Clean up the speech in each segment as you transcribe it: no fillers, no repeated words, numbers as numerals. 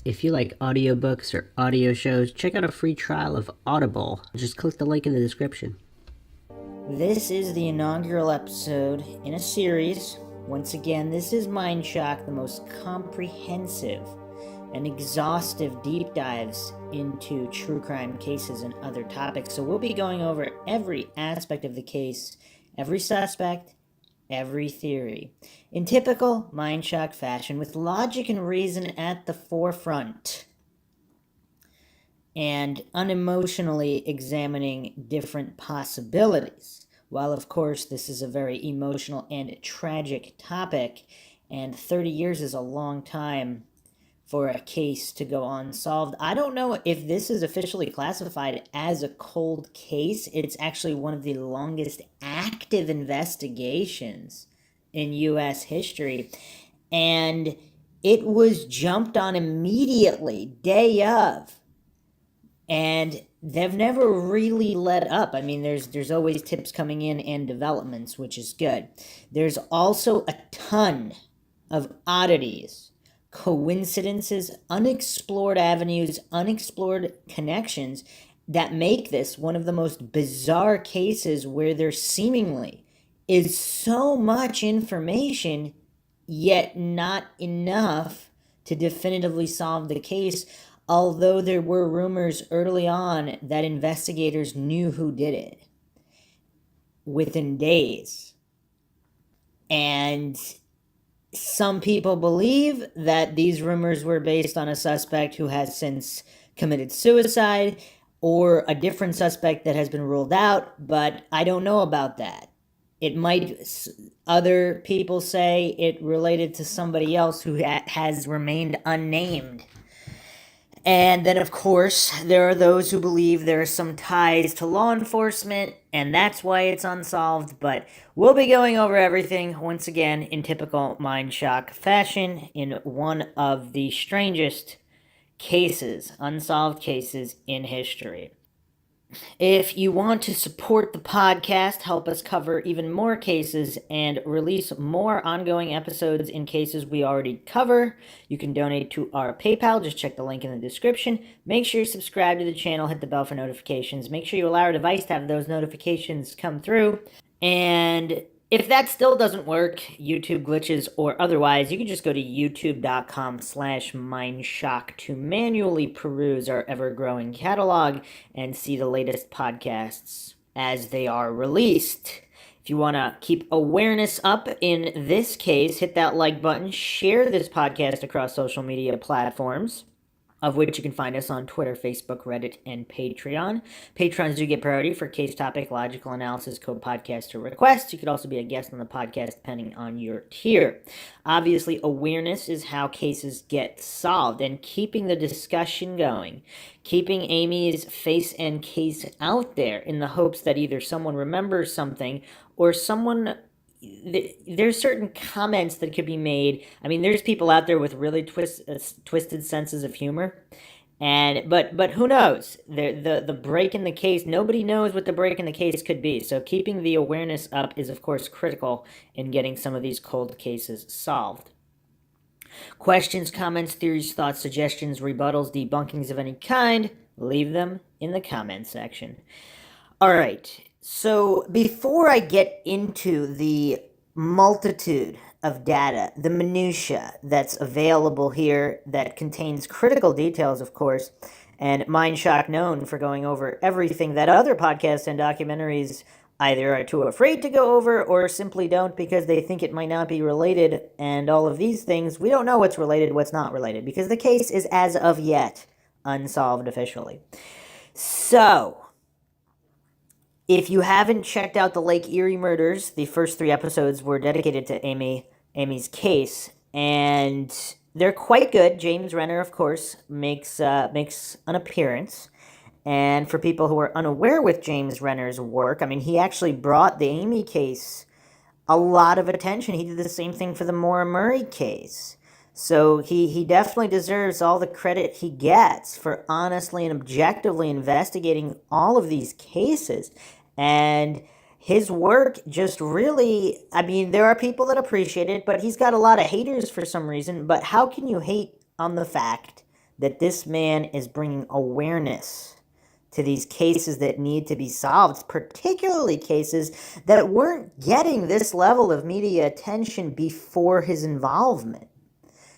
If you like audiobooks or audio shows, check out a free trial of Audible. Just click the link in the description. This is the inaugural episode in a series. Once again, this is Mindshock, the most comprehensive and exhaustive deep dives into true crime cases and other topics. So we'll be going over every aspect of the case, every suspect, every theory, in typical Mindshock fashion, with logic and reason at the forefront, and unemotionally examining different possibilities. While, of course, this is a very emotional and tragic topic, and 30 years is a long time for a case to go unsolved. I don't know if this is officially classified as a cold case. It's actually one of the longest active investigations in U.S. history. And it was jumped on immediately, day of. And they've never really let up. I mean, there's always tips coming in and developments, which is good. There's also a ton of oddities, coincidences, unexplored avenues, unexplored connections that make this one of the most bizarre cases where there seemingly is so much information, yet not enough to definitively solve the case. Although there were rumors early on that investigators knew who did it within days. And some people believe that these rumors were based on a suspect who has since committed suicide, or a different suspect that has been ruled out, but I don't know about that. It might, other people say it related to somebody else who has remained unnamed. And then, of course, there are those who believe there are some ties to law enforcement, and that's why it's unsolved. But we'll be going over everything, once again, in typical Mindshock fashion, in one of the strangest cases, unsolved cases in history. If you want to support the podcast, help us cover even more cases, and release more ongoing episodes in cases we already cover, you can donate to our PayPal. Just check the link in the description. Make sure you subscribe to the channel, hit the bell for notifications. Make sure you allow your device to have those notifications come through. And if that still doesn't work, YouTube glitches or otherwise, you can just go to youtube.com/mindshock to manually peruse our ever-growing catalog and see the latest podcasts as they are released. If you want to keep awareness up in this case, hit that like button, share this podcast across social media platforms, of which you can find us on Twitter, Facebook, Reddit, and Patreon. Patrons do get priority for case topic, logical analysis, co-podcaster requests. You could also be a guest on the podcast depending on your tier. Obviously, awareness is how cases get solved, and keeping the discussion going, keeping Amy's face and case out there in the hopes that either someone remembers something or there's certain comments that could be made. I mean, there's people out there with really twisted senses of humor, but who knows? The break in the case, nobody knows what the break in the case could be. So keeping the awareness up is, of course, critical in getting some of these cold cases solved. Questions, comments, theories, thoughts, suggestions, rebuttals, debunkings of any kind, leave them in the comment section. All right. So before I get into the multitude of data, the minutia that's available here that contains critical details, of course, and Mindshock known for going over everything that other podcasts and documentaries either are too afraid to go over or simply don't because they think it might not be related, and all of these things, we don't know what's related, what's not related, because the case is as of yet unsolved officially. So, if you haven't checked out the Lake Erie murders, the first 3 episodes were dedicated to Amy's case, and they're quite good. James Rener, of course, makes an appearance. And for people who are unaware with James Rener's work, I mean, he actually brought the Amy case a lot of attention. He did the same thing for the Maura Murray case. So he definitely deserves all the credit he gets for honestly and objectively investigating all of these cases. And his work just really, I mean, there are people that appreciate it, but he's got a lot of haters for some reason. But how can you hate on the fact that this man is bringing awareness to these cases that need to be solved, particularly cases that weren't getting this level of media attention before his involvement.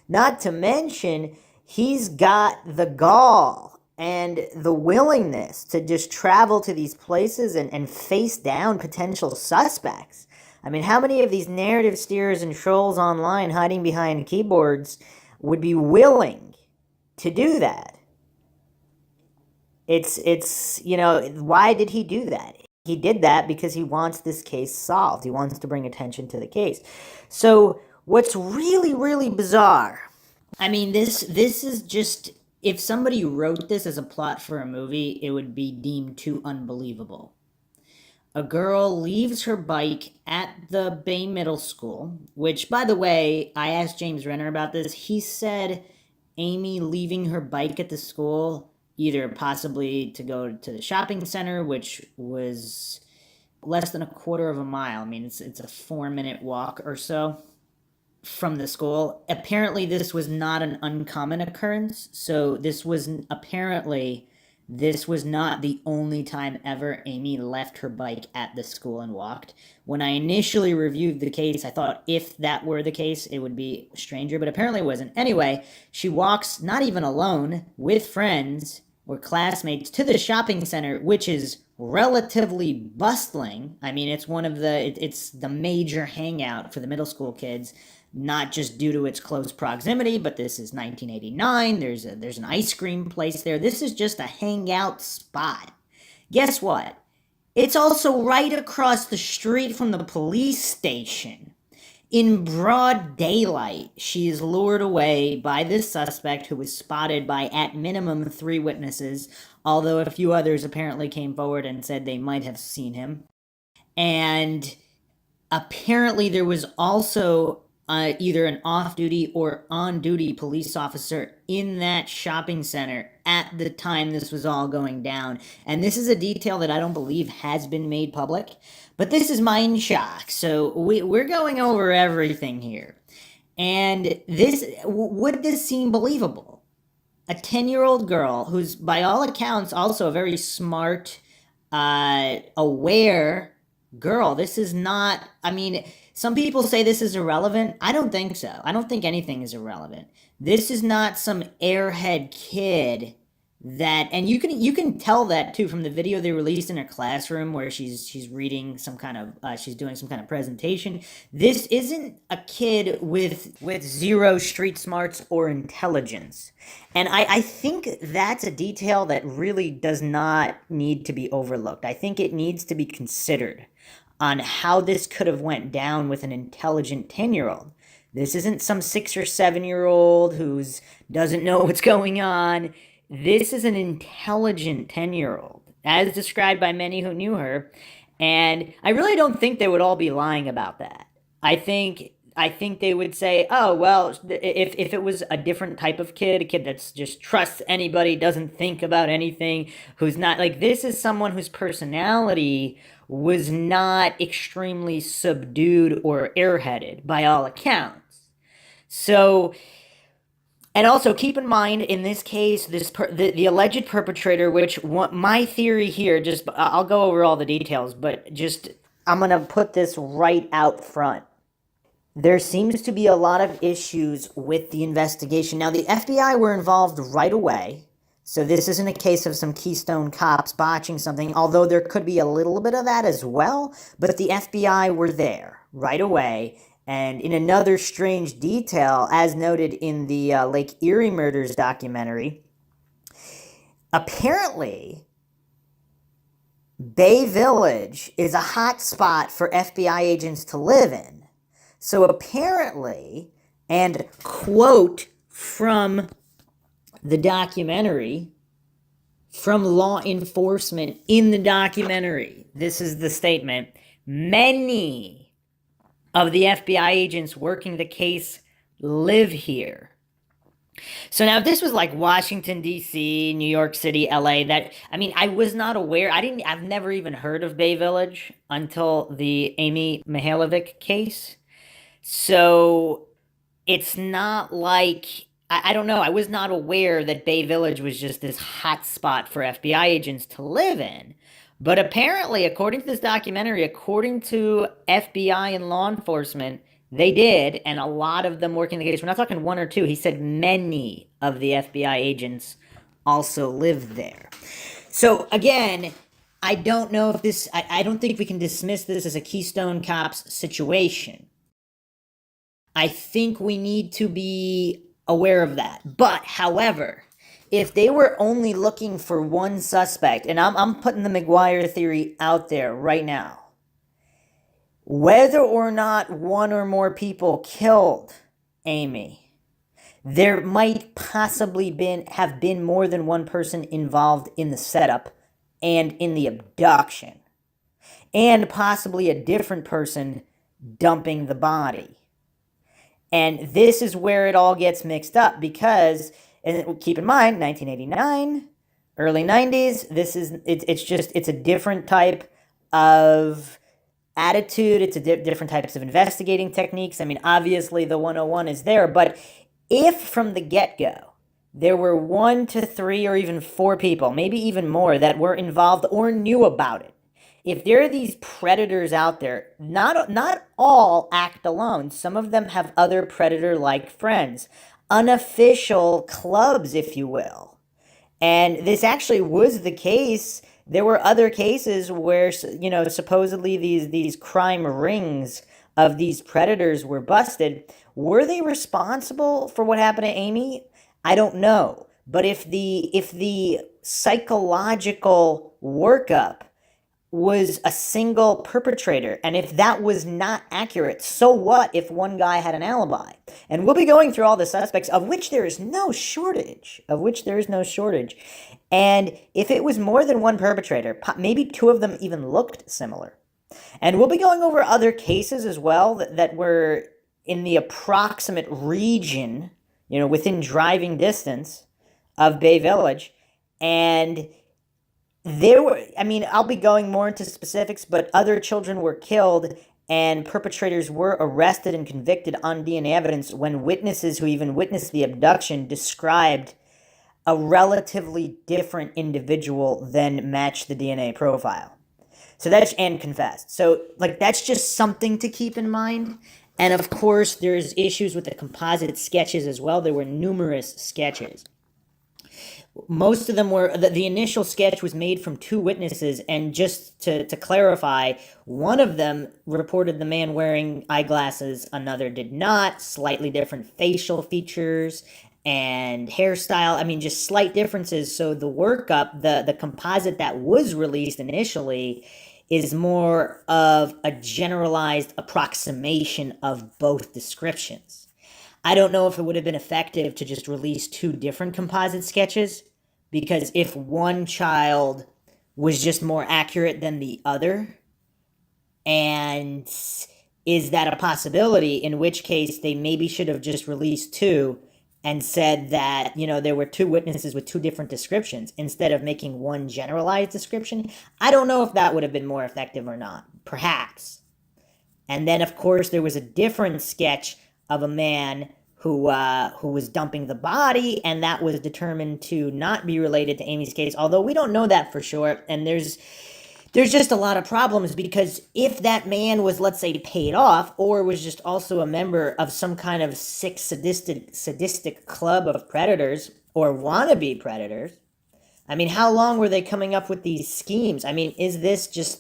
Not to mention, he's got the gall and the willingness to just travel to these places and face down potential suspects. I mean, how many of these narrative steerers and trolls online hiding behind keyboards would be willing to do that? It's why did he do that? He did that because he wants this case solved. He wants to bring attention to the case. So what's really, really bizarre, I mean, this is just, if somebody wrote this as a plot for a movie, it would be deemed too unbelievable. A girl leaves her bike at the Bay Middle School, which, by the way, I asked James Renner about this. He said Amy leaving her bike at the school, either possibly to go to the shopping center, which was less than a quarter of a mile. I mean, it's a 4-minute walk or so from the school. Apparently, this was not an uncommon occurrence. So this was not the only time ever Amy left her bike at the school and walked. When I initially reviewed the case, I thought if that were the case, it would be stranger, but apparently it wasn't. Anyway, she walks, not even alone, with friends or classmates to the shopping center, which is relatively bustling. I mean, it's it's the major hangout for the middle school kids, not just due to its close proximity, but this is 1989. There's an ice cream place there. This is just a hangout spot. Guess what? It's also right across the street from the police station. In broad daylight, she is lured away by this suspect who was spotted by at minimum 3 witnesses, although a few others apparently came forward and said they might have seen him. And apparently there was also either an off-duty or on-duty police officer in that shopping center at the time this was all going down. And this is a detail that I don't believe has been made public, but this is Mindshock, so we're going over everything here. And would this seem believable? A 10-year-old girl who's, by all accounts, also a very smart, aware girl. This is not, I mean, some people say this is irrelevant. I don't think so. I don't think anything is irrelevant. This is not some airhead kid that, and you can tell that too from the video they released in her classroom where she's reading some kind of she's doing some kind of presentation. This isn't a kid with zero street smarts or intelligence. And I think that's a detail that really does not need to be overlooked. I think it needs to be considered on how this could have went down with an intelligent 10-year-old. This isn't some 6 or 7-year-old who doesn't know what's going on. This is an intelligent 10-year-old, as described by many who knew her. And I really don't think they would all be lying about that. I think they would say, oh, well, if it was a different type of kid, a kid that's just trusts anybody, doesn't think about anything, who's not, like, this is someone whose personality was not extremely subdued or airheaded by all accounts. So, and also keep in mind, in this case, the alleged perpetrator, which my theory here, just I'll go over all the details, but just I'm going to put this right out front. There seems to be a lot of issues with the investigation. Now, the FBI were involved right away, so this isn't a case of some Keystone cops botching something, although there could be a little bit of that as well, but the FBI were there right away. And in another strange detail, as noted in the Lake Erie Murders documentary, apparently Bay Village is a hot spot for FBI agents to live in. So apparently, and quote from the documentary, from law enforcement in the documentary, this is the statement, many of the FBI agents working the case live here. So now if this was like Washington, D.C., New York City, L.A., I was not aware. I've never even heard of Bay Village until the Amy Mihaljevic case. So it's not like, I don't know. I was not aware that Bay Village was just this hot spot for FBI agents to live in. But apparently, according to this documentary, according to FBI and law enforcement, they did, and a lot of them working the case. We're not talking one or two. He said many of the FBI agents also lived there. So again, I don't know if this, I don't think we can dismiss this as a Keystone Cops situation. I think we need to be aware of that. But, however, if they were only looking for one suspect, and I'm putting the McGuire theory out there right now, whether or not one or more people killed Amy, there might possibly have been more than one person involved in the setup and in the abduction, and possibly a different person dumping the body. And this is where it all gets mixed up because, and keep in mind, 1989, early 90s, it's a different type of attitude. It's different types of investigating techniques. I mean, obviously the 101 is there, but if from the get-go there were 1 to 3 or even 4 people, maybe even more, that were involved or knew about it, if there are these predators out there, not all act alone. Some of them have other predator-like friends, unofficial clubs, if you will. And this actually was the case. There were other cases where, supposedly these crime rings of these predators were busted. Were they responsible for what happened to Amy? I don't know. But if the psychological workup was a single perpetrator, and if that was not accurate, so what if one guy had an alibi? And we'll be going through all the suspects, of which there is no shortage. And if it was more than one perpetrator, maybe 2 of them even looked similar. And we'll be going over other cases as well that were in the approximate region, within driving distance of Bay Village. And I'll be going more into specifics, but other children were killed and perpetrators were arrested and convicted on DNA evidence when witnesses who even witnessed the abduction described a relatively different individual than matched the DNA profile. So and confessed. So, that's just something to keep in mind. And of course, there's issues with the composite sketches as well. There were numerous sketches. Most of them were, the initial sketch was made from 2 witnesses, and just to clarify, one of them reported the man wearing eyeglasses, another did not, slightly different facial features and hairstyle, just slight differences. So the workup, the composite that was released initially is more of a generalized approximation of both descriptions. I don't know if it would have been effective to just release 2 different composite sketches, because if one child was just more accurate than the other, and is that a possibility, in which case they maybe should have just released 2 and said that, there were 2 witnesses with 2 different descriptions instead of making one generalized description. I don't know if that would have been more effective or not. Perhaps. And then, of course, there was a different sketch of a man who was dumping the body, and that was determined to not be related to Amy's case, although we don't know that for sure. And there's just a lot of problems, because if that man was, let's say, paid off, or was just also a member of some kind of sick sadistic club of predators or wannabe predators, how long were they coming up with these schemes? Is this just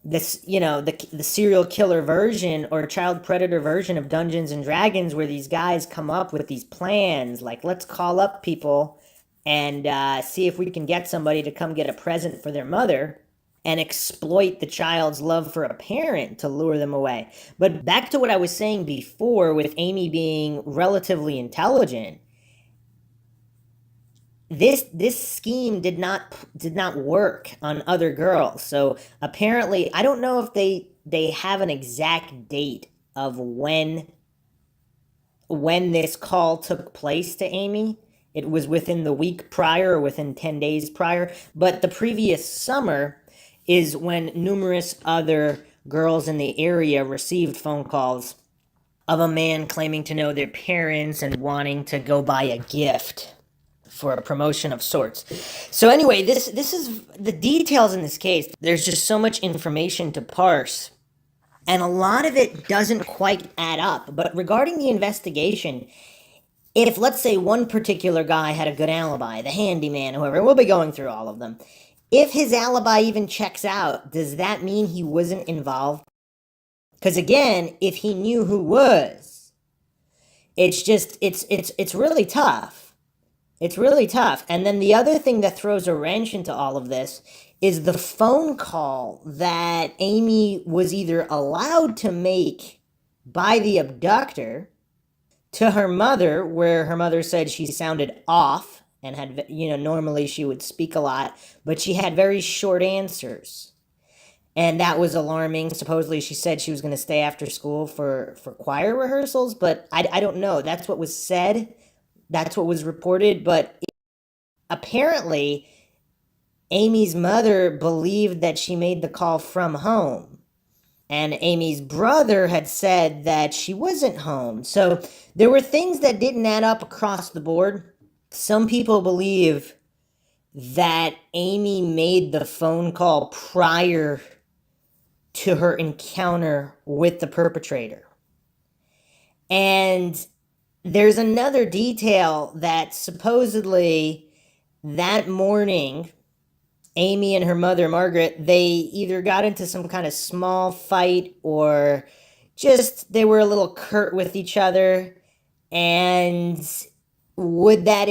this, the serial killer version or child predator version of Dungeons and Dragons, where these guys come up with these plans, like, let's call up people and see if we can get somebody to come get a present for their mother, and exploit the child's love for a parent to lure them away. But back to what I was saying before, with Amy being relatively intelligent, this scheme did not work on other girls. So apparently, I don't know if they have an exact date of when this call took place to Amy. It was within the week prior or within 10 days prior, but the previous summer is when numerous other girls in the area received phone calls of a man claiming to know their parents and wanting to go buy a gift for a promotion of sorts. So anyway, this is the details in this case. There's just so much information to parse, and a lot of it doesn't quite add up. But regarding the investigation, if let's say one particular guy had a good alibi, the handyman, whoever, we'll be going through all of them. If his alibi even checks out, does that mean he wasn't involved? Because again, if he knew who was, it's really tough. It's really tough. And then the other thing that throws a wrench into all of this is the phone call that Amy was either allowed to make by the abductor to her mother, where her mother said she sounded off and had, normally she would speak a lot, but she had very short answers. And that was alarming. Supposedly she said she was going to stay after school for choir rehearsals, but I don't know. That's what was said. That's what was reported, but apparently Amy's mother believed that she made the call from home. And Amy's brother had said that she wasn't home. So there were things that didn't add up across the board. Some people believe that Amy made the phone call prior to her encounter with the perpetrator. And there's another detail that supposedly that morning, Amy and her mother, Margaret, they either got into some kind of small fight or just they were a little curt with each other. And would that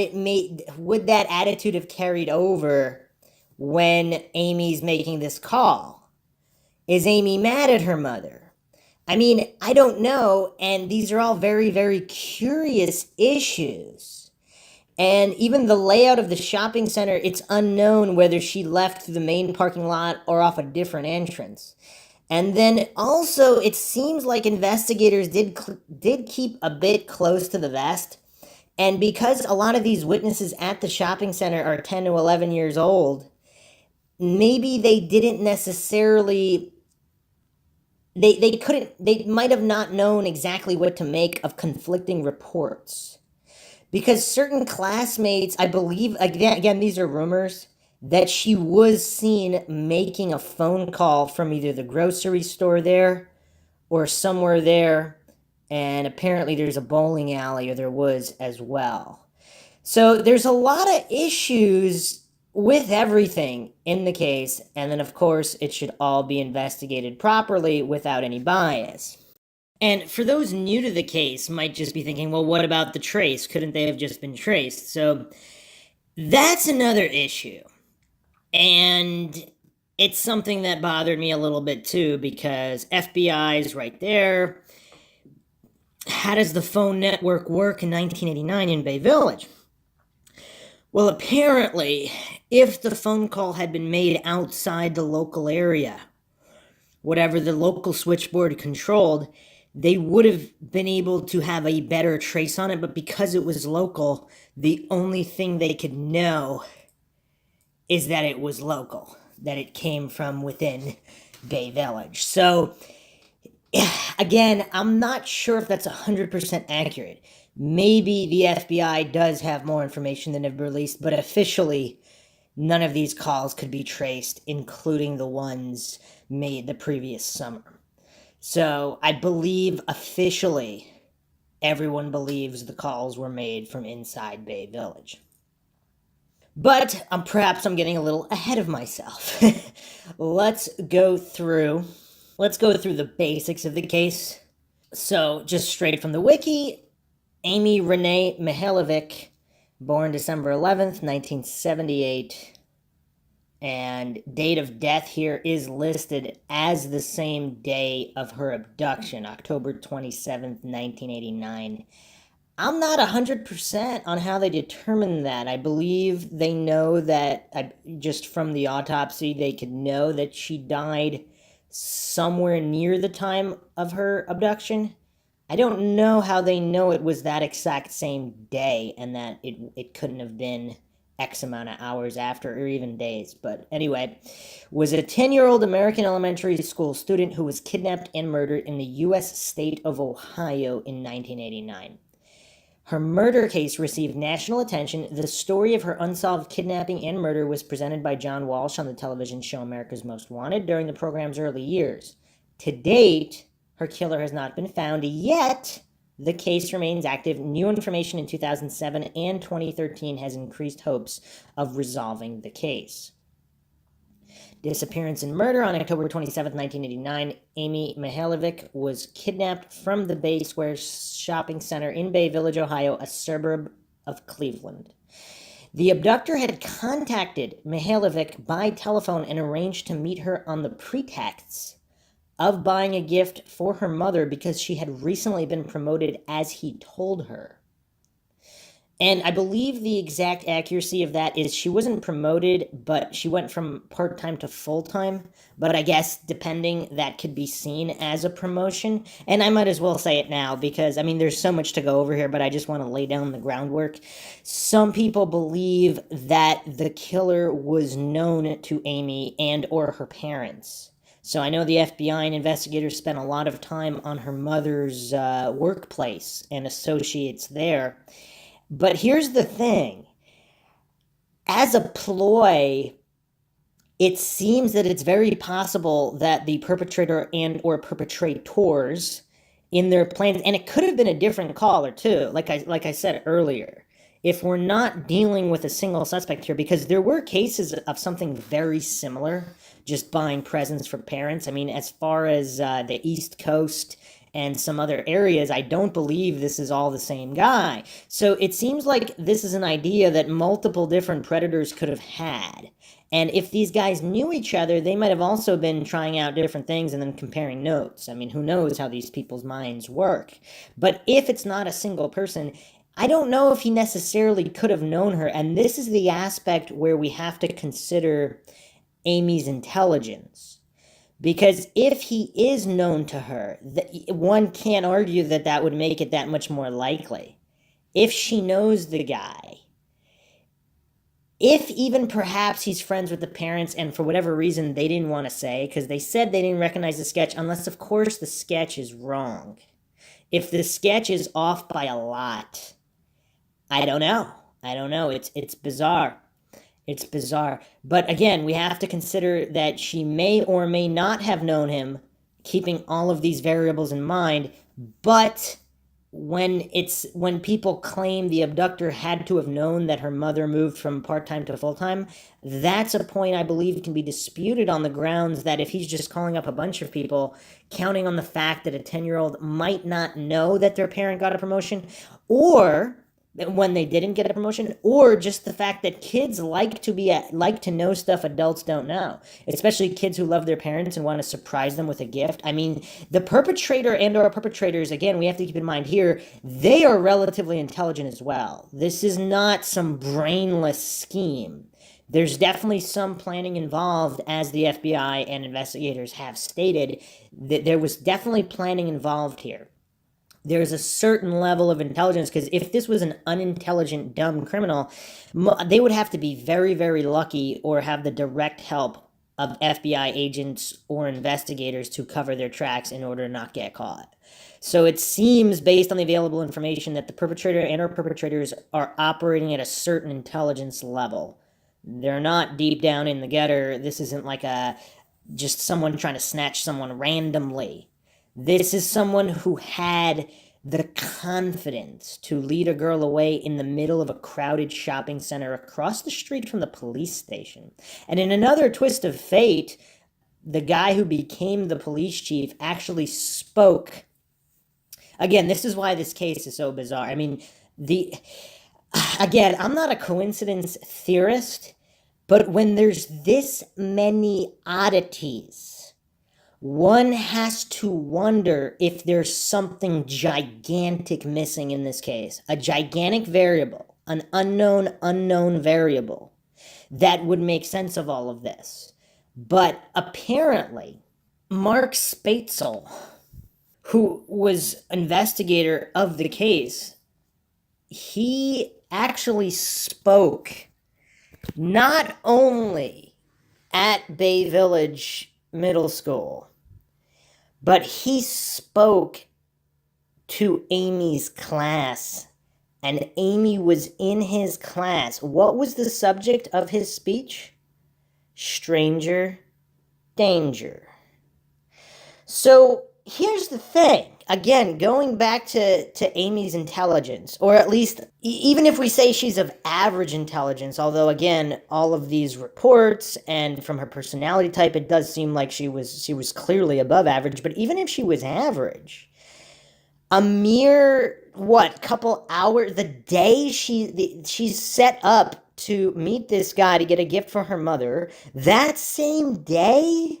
attitude have carried over when Amy's making this call? Is Amy mad at her mother? I mean, I don't know, and these are all very, very curious issues. And even the layout of the shopping center, it's unknown whether she left through the main parking lot or off a different entrance. And then also, it seems like investigators did keep a bit close to the vest. And because a lot of these witnesses at the shopping center are 10 to 11 years old, maybe they didn't necessarily... They might have not known exactly what to make of conflicting reports. Because certain classmates, I believe, again, these are rumors, that she was seen making a phone call from either the grocery store there or somewhere there. And apparently there's a bowling alley, or there was as well. So there's a lot of issues with everything in the case, and then of course it should all be investigated properly without any bias. And for those new to the case, might just be thinking, well, what about the trace? Couldn't they have just been traced? So that's another issue. And it's something that bothered me a little bit too, because FBI's right there. How does the phone network work in 1989 in Bay Village? Well, apparently, if the phone call had been made outside the local area, whatever the local switchboard controlled, they would have been able to have a better trace on it, but because it was local, the only thing they could know is that it was local, that it came from within Bay Village. So, again, I'm not sure if that's 100% accurate. Maybe the FBI does have more information than they've released, but officially, none of these calls could be traced, including the ones made the previous summer. So I believe officially everyone believes the calls were made from inside Bay Village. But perhaps I'm getting a little ahead of myself. Let's go through the basics of the case. So just straight from the wiki, Amy Renee Mihaljevic, born December 11th, 1978, and date of death here is listed as the same day of her abduction, October 27th, 1989. I'm not 100% on how they determined that. I believe they know that, just from the autopsy, they could know that she died somewhere near the time of her abduction. I don't know how they know it was that exact same day and that it couldn't have been X amount of hours after, or even days. But anyway, was a 10-year-old American elementary school student who was kidnapped and murdered in the U.S. state of Ohio in 1989. Her murder case received national attention. The story of her unsolved kidnapping and murder was presented by John Walsh on the television show America's Most Wanted during the program's early years. To date, her killer has not been found, yet the case remains active. New information in 2007 and 2013 has increased hopes of resolving the case. Disappearance and murder on October 27, 1989. Amy Mihaljevic was kidnapped from the Bay Square shopping center in Bay Village, Ohio, a suburb of Cleveland. The abductor had contacted Mihaljevic by telephone and arranged to meet her on the pretexts of buying a gift for her mother because she had recently been promoted, as he told her. And I believe the exact accuracy of that is she wasn't promoted, but she went from part-time to full-time. But I guess, depending, that could be seen as a promotion. And I might as well say it now because, I mean, there's so much to go over here, but I just want to lay down the groundwork. Some people believe that the killer was known to Amy and or her parents. So I know the FBI and investigators spent a lot of time on her mother's workplace and associates there. But here's the thing. As a ploy, it seems that it's very possible that the perpetrator and or perpetrators in their plans, and it could have been a different caller too, like I said earlier, if we're not dealing with a single suspect here, because there were cases of something very similar, just buying presents for parents. I mean, as far as the East Coast and some other areas, I don't believe this is all the same guy. So it seems like this is an idea that multiple different predators could have had. And if these guys knew each other, they might have also been trying out different things and then comparing notes. I mean, who knows how these people's minds work. But if it's not a single person, I don't know if he necessarily could have known her. And this is the aspect where we have to consider Amy's intelligence. Because if he is known to her, one can't argue that that would make it that much more likely. If she knows the guy, if even perhaps he's friends with the parents and for whatever reason they didn't want to say, because they said they didn't recognize the sketch, unless of course the sketch is wrong. If the sketch is off by a lot, I don't know. It's bizarre. It's bizarre. But again, we have to consider that she may or may not have known him, keeping all of these variables in mind. But when people claim the abductor had to have known that her mother moved from part-time to full-time, that's a point I believe can be disputed on the grounds that if he's just calling up a bunch of people, counting on the fact that a 10-year-old might not know that their parent got a promotion, or when they didn't get a promotion, or just the fact that kids like to know stuff adults don't know, especially kids who love their parents and want to surprise them with a gift. I mean, the perpetrator and or perpetrators, again, we have to keep in mind here, they are relatively intelligent as well. This is not some brainless scheme. There's definitely some planning involved, as the FBI and investigators have stated, that there was definitely planning involved here. There's a certain level of intelligence, because if this was an unintelligent, dumb criminal, they would have to be very, very lucky or have the direct help of FBI agents or investigators to cover their tracks in order to not get caught. So it seems, based on the available information, that the perpetrator and or perpetrators are operating at a certain intelligence level. They're not deep down in the gutter. This isn't like just someone trying to snatch someone randomly. This is someone who had the confidence to lead a girl away in the middle of a crowded shopping center across the street from the police station. And in another twist of fate, the guy who became the police chief actually spoke. Again, this is why this case is so bizarre. I mean, again, I'm not a coincidence theorist, but when there's this many oddities, one has to wonder if there's something gigantic missing in this case. A gigantic variable, an unknown variable that would make sense of all of this. But apparently, Mark Spatzel, who was investigator of the case, he actually spoke not only at Bay Village Middle School, but he spoke to Amy's class, and Amy was in his class. What was the subject of his speech? Stranger danger. So here's the thing. Again, going back to Amy's intelligence, or at least even if we say she's of average intelligence, although again, all of these reports and from her personality type, it does seem like she was clearly above average. But even if she was average, a mere couple hours, the day she's set up to meet this guy to get a gift for her mother, that same day,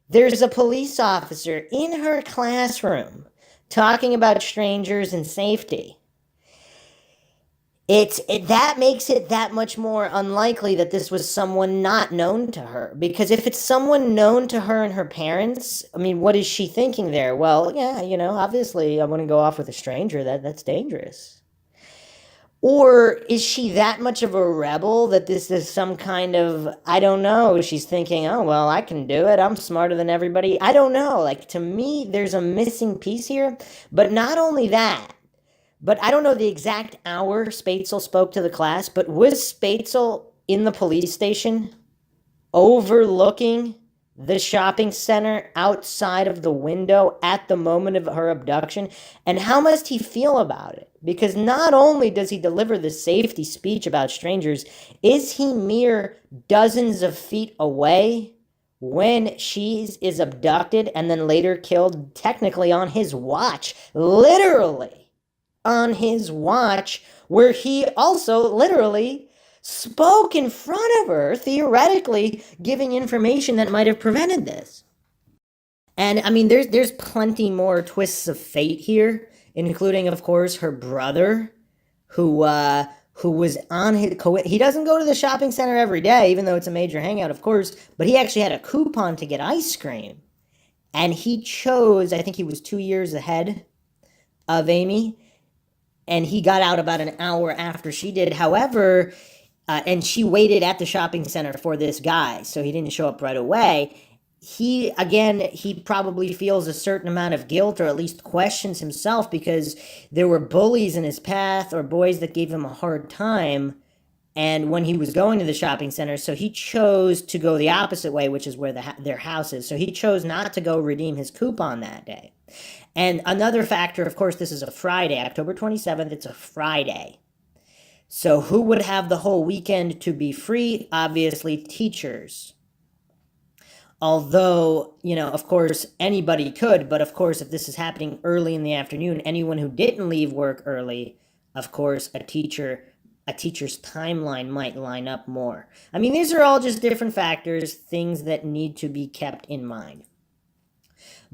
there's a police officer in her classroom talking about strangers and safety. That makes it that much more unlikely that this was someone not known to her. Because if it's someone known to her and her parents, I mean, what is she thinking there? Well, yeah, obviously I wouldn't go off with a stranger. That's dangerous. Or is she that much of a rebel that this is some kind of, I don't know, she's thinking, oh, well, I can do it. I'm smarter than everybody. I don't know. Like, to me, there's a missing piece here. But not only that, but I don't know the exact hour Spatzel spoke to the class, but was Spatzel in the police station overlooking the shopping center outside of the window at the moment of her abduction? And how must he feel about it? Because not only does he deliver the safety speech about strangers, is he mere dozens of feet away when she is abducted and then later killed, technically on his watch, literally on his watch, where he also literally spoke in front of her, theoretically giving information that might have prevented this. And I mean, there's plenty more twists of fate here, including, of course, her brother, who was on his. He doesn't go to the shopping center every day, even though it's a major hangout, of course. But he actually had a coupon to get ice cream, and he chose. I think he was 2 years ahead of Amy, and he got out about an hour after she did. However, and she waited at the shopping center for this guy, so he didn't show up right away. He probably feels a certain amount of guilt, or at least questions himself, because there were bullies in his path or boys that gave him a hard time. And when he was going to the shopping center, so he chose to go the opposite way, which is where their house is. So he chose not to go redeem his coupon that day. And another factor, of course, this is a Friday, October 27th, it's a Friday. So who would have the whole weekend to be free? Obviously, teachers. Although, of course, anybody could, but of course, if this is happening early in the afternoon, anyone who didn't leave work early, of course, a teacher's timeline might line up more. I mean, these are all just different factors, things that need to be kept in mind.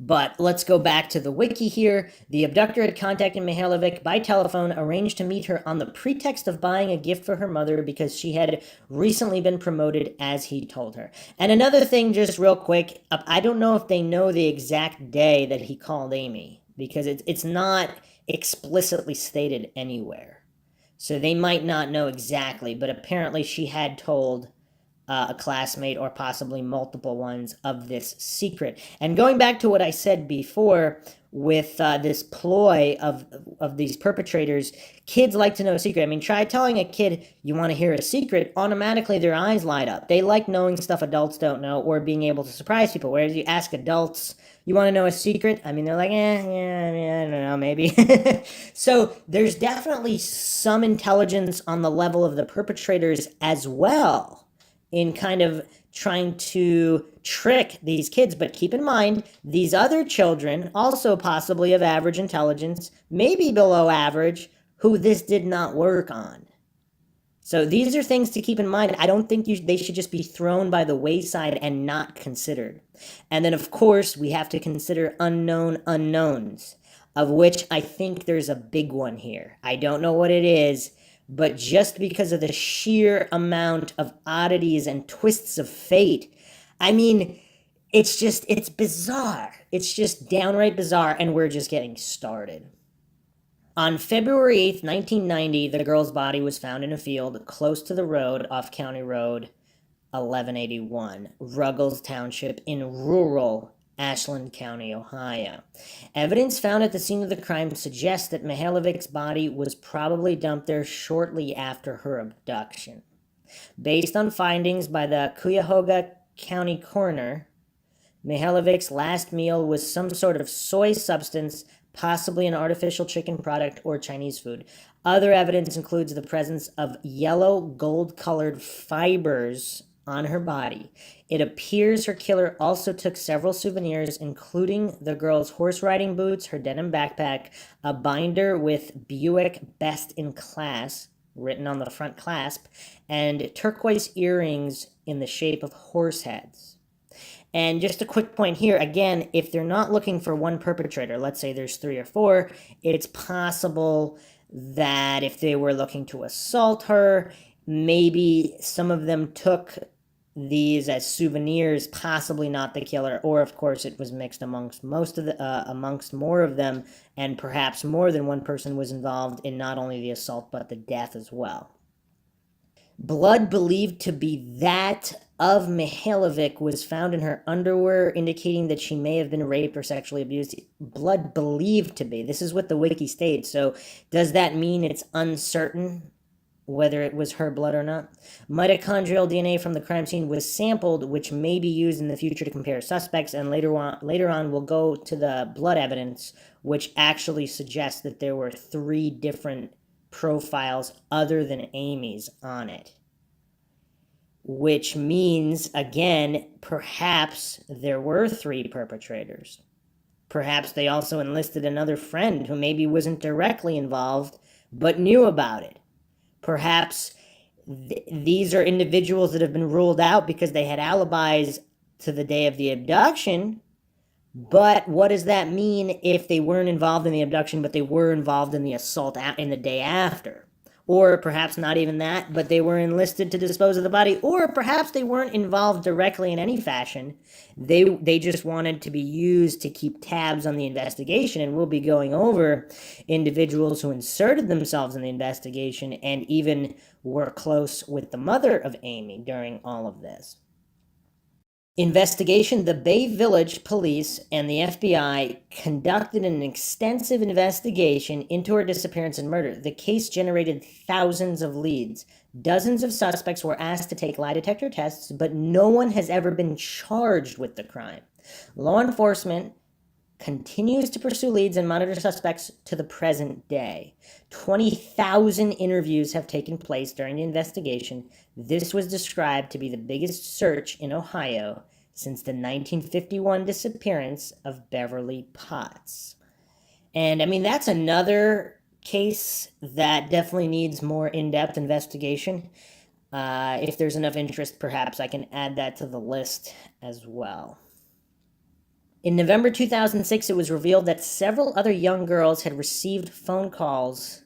But let's go back to the wiki here. The abductor had contacted Mihaljevic by telephone, arranged to meet her on the pretext of buying a gift for her mother because she had recently been promoted, as he told her. And another thing, just real quick, I don't know if they know the exact day that he called Amy, because it's not explicitly stated anywhere. So they might not know exactly, but apparently she had told a classmate, or possibly multiple ones, of this secret. And going back to what I said before with this ploy of these perpetrators, kids like to know a secret. I mean, try telling a kid you want to hear a secret, automatically their eyes light up. They like knowing stuff adults don't know, or being able to surprise people. Whereas you ask adults, you want to know a secret? I mean, they're like, yeah, I don't know, maybe. So there's definitely some intelligence on the level of the perpetrators as well, in kind of trying to trick these kids. But keep in mind, these other children, also possibly of average intelligence, maybe below average, who this did not work on. So these are things to keep in mind. I don't think they should just be thrown by the wayside and not considered. And then, of course, we have to consider unknown unknowns, of which I think there's a big one here. I don't know what it is, but just because of the sheer amount of oddities and twists of fate, I mean, it's bizarre. It's just downright bizarre, and we're just getting started. On February 8th, 1990, the girl's body was found in a field close to the road off County Road 1181, Ruggles Township in rural Ashland County, Ohio. Evidence found at the scene of the crime suggests that Mihaljevic's body was probably dumped there shortly after her abduction. Based on findings by the Cuyahoga County coroner, Mihaljevic's last meal was some sort of soy substance, possibly an artificial chicken product or Chinese food. Other evidence includes the presence of yellow gold-colored fibers on her body. It appears her killer also took several souvenirs, including the girl's horse riding boots, her denim backpack, a binder with Buick Best in Class written on the front clasp, and turquoise earrings in the shape of horse heads. And just a quick point here, again, if they're not looking for one perpetrator, let's say there's 3 or 4, it's possible that if they were looking to assault her, maybe some of them took these as souvenirs, possibly not the killer, or of course it was mixed amongst amongst more of them, and perhaps more than one person was involved in not only the assault but the death as well. Blood believed to be that of Mihaljevic was found in her underwear, indicating that she may have been raped or sexually abused. Blood believed to be. This is what the wiki states. So does that mean it's uncertain whether it was her blood or not? Mitochondrial DNA from the crime scene was sampled, which may be used in the future to compare suspects, and later on we'll go to the blood evidence, which actually suggests that there were 3 different profiles other than Amy's on it. Which means, again, perhaps there were 3 perpetrators. Perhaps they also enlisted another friend who maybe wasn't directly involved, but knew about it. Perhaps these are individuals that have been ruled out because they had alibis to the day of the abduction. But what does that mean if they weren't involved in the abduction, but they were involved in the assault in the day after? Or perhaps not even that, but they were enlisted to dispose of the body. Or perhaps they weren't involved directly in any fashion. They just wanted to be used to keep tabs on the investigation. And we'll be going over individuals who inserted themselves in the investigation and even were close with the mother of Amy during all of this. Investigation. The Bay Village Police and the FBI conducted an extensive investigation into her disappearance and murder. The case generated thousands of leads. Dozens of suspects were asked to take lie detector tests, but no one has ever been charged with the crime. Law enforcement continues to pursue leads and monitor suspects to the present day. 20,000 interviews have taken place during the investigation. This was described to be the biggest search in Ohio since the 1951 disappearance of Beverly Potts. And I mean, that's another case that definitely needs more in-depth investigation. If there's enough interest, perhaps I can add that to the list as well. In November 2006, it was revealed that several other young girls had received phone calls.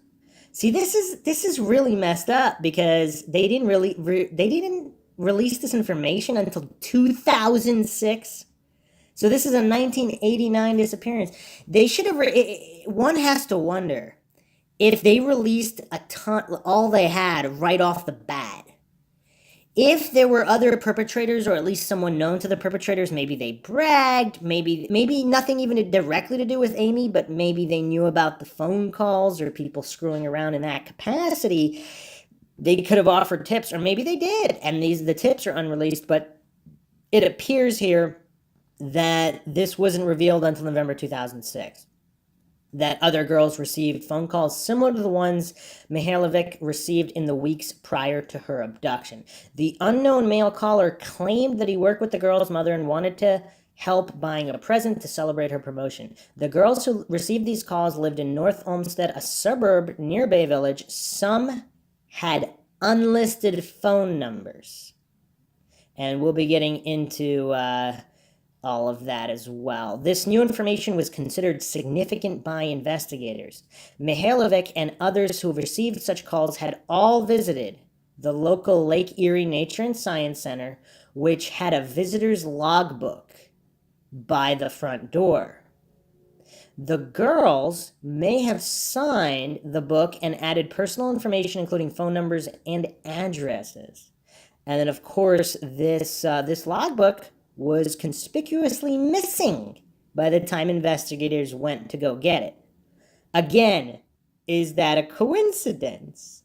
See, this is really messed up because they didn't release this information until 2006. So this is a 1989 disappearance. They should have. One has to wonder if they released a ton, all they had right off the bat. If there were other perpetrators, or at least someone known to the perpetrators, maybe they bragged, maybe nothing even directly to do with Amy, but maybe they knew about the phone calls or people screwing around in that capacity. They could have offered tips, or maybe they did, and the tips are unreleased, but it appears here that this wasn't revealed until November 2006. That other girls received phone calls similar to the ones Mihaljevic received in the weeks prior to her abduction. The unknown male caller claimed that he worked with the girl's mother and wanted to help buying a present to celebrate her promotion. The girls who received these calls lived in North Olmsted, a suburb near Bay Village. Some had unlisted phone numbers. And we'll be getting into all of that as well. This new information was considered significant by investigators. Mihaljevic and others who received such calls had all visited the local Lake Erie Nature and Science Center, which had a visitor's logbook by the front door. The girls may have signed the book and added personal information, including phone numbers and addresses. And then, of course, this logbook was conspicuously missing by the time investigators went to go get it. Again, is that a coincidence?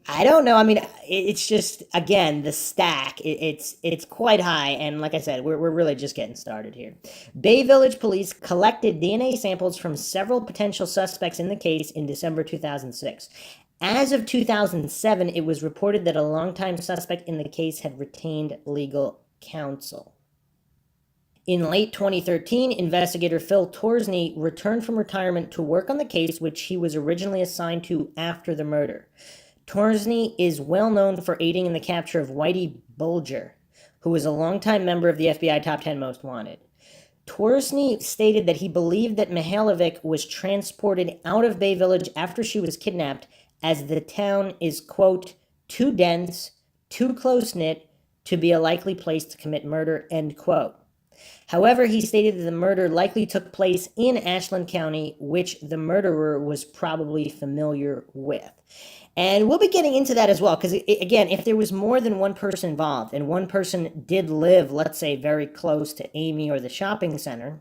I don't know. I mean, it's just, again, the stack. It's quite high, and like I said, we're really just getting started here. Bay Village police collected DNA samples from several potential suspects in the case in December 2006. As of 2007, it was reported that a longtime suspect in the case had retained legal counsel. In late 2013, investigator Phil Torsney returned from retirement to work on the case, which he was originally assigned to after the murder. Torsney is well known for aiding in the capture of Whitey Bulger, who was a longtime member of the FBI Top 10 Most Wanted. Torsney stated that he believed that Mihaljevic was transported out of Bay Village after she was kidnapped, as the town is, quote, too dense, too close-knit to be a likely place to commit murder, end quote. However, he stated that the murder likely took place in Ashland County, which the murderer was probably familiar with. And we'll be getting into that as well, because, again, if there was more than one person involved, and one person did live, let's say, very close to Amy or the shopping center,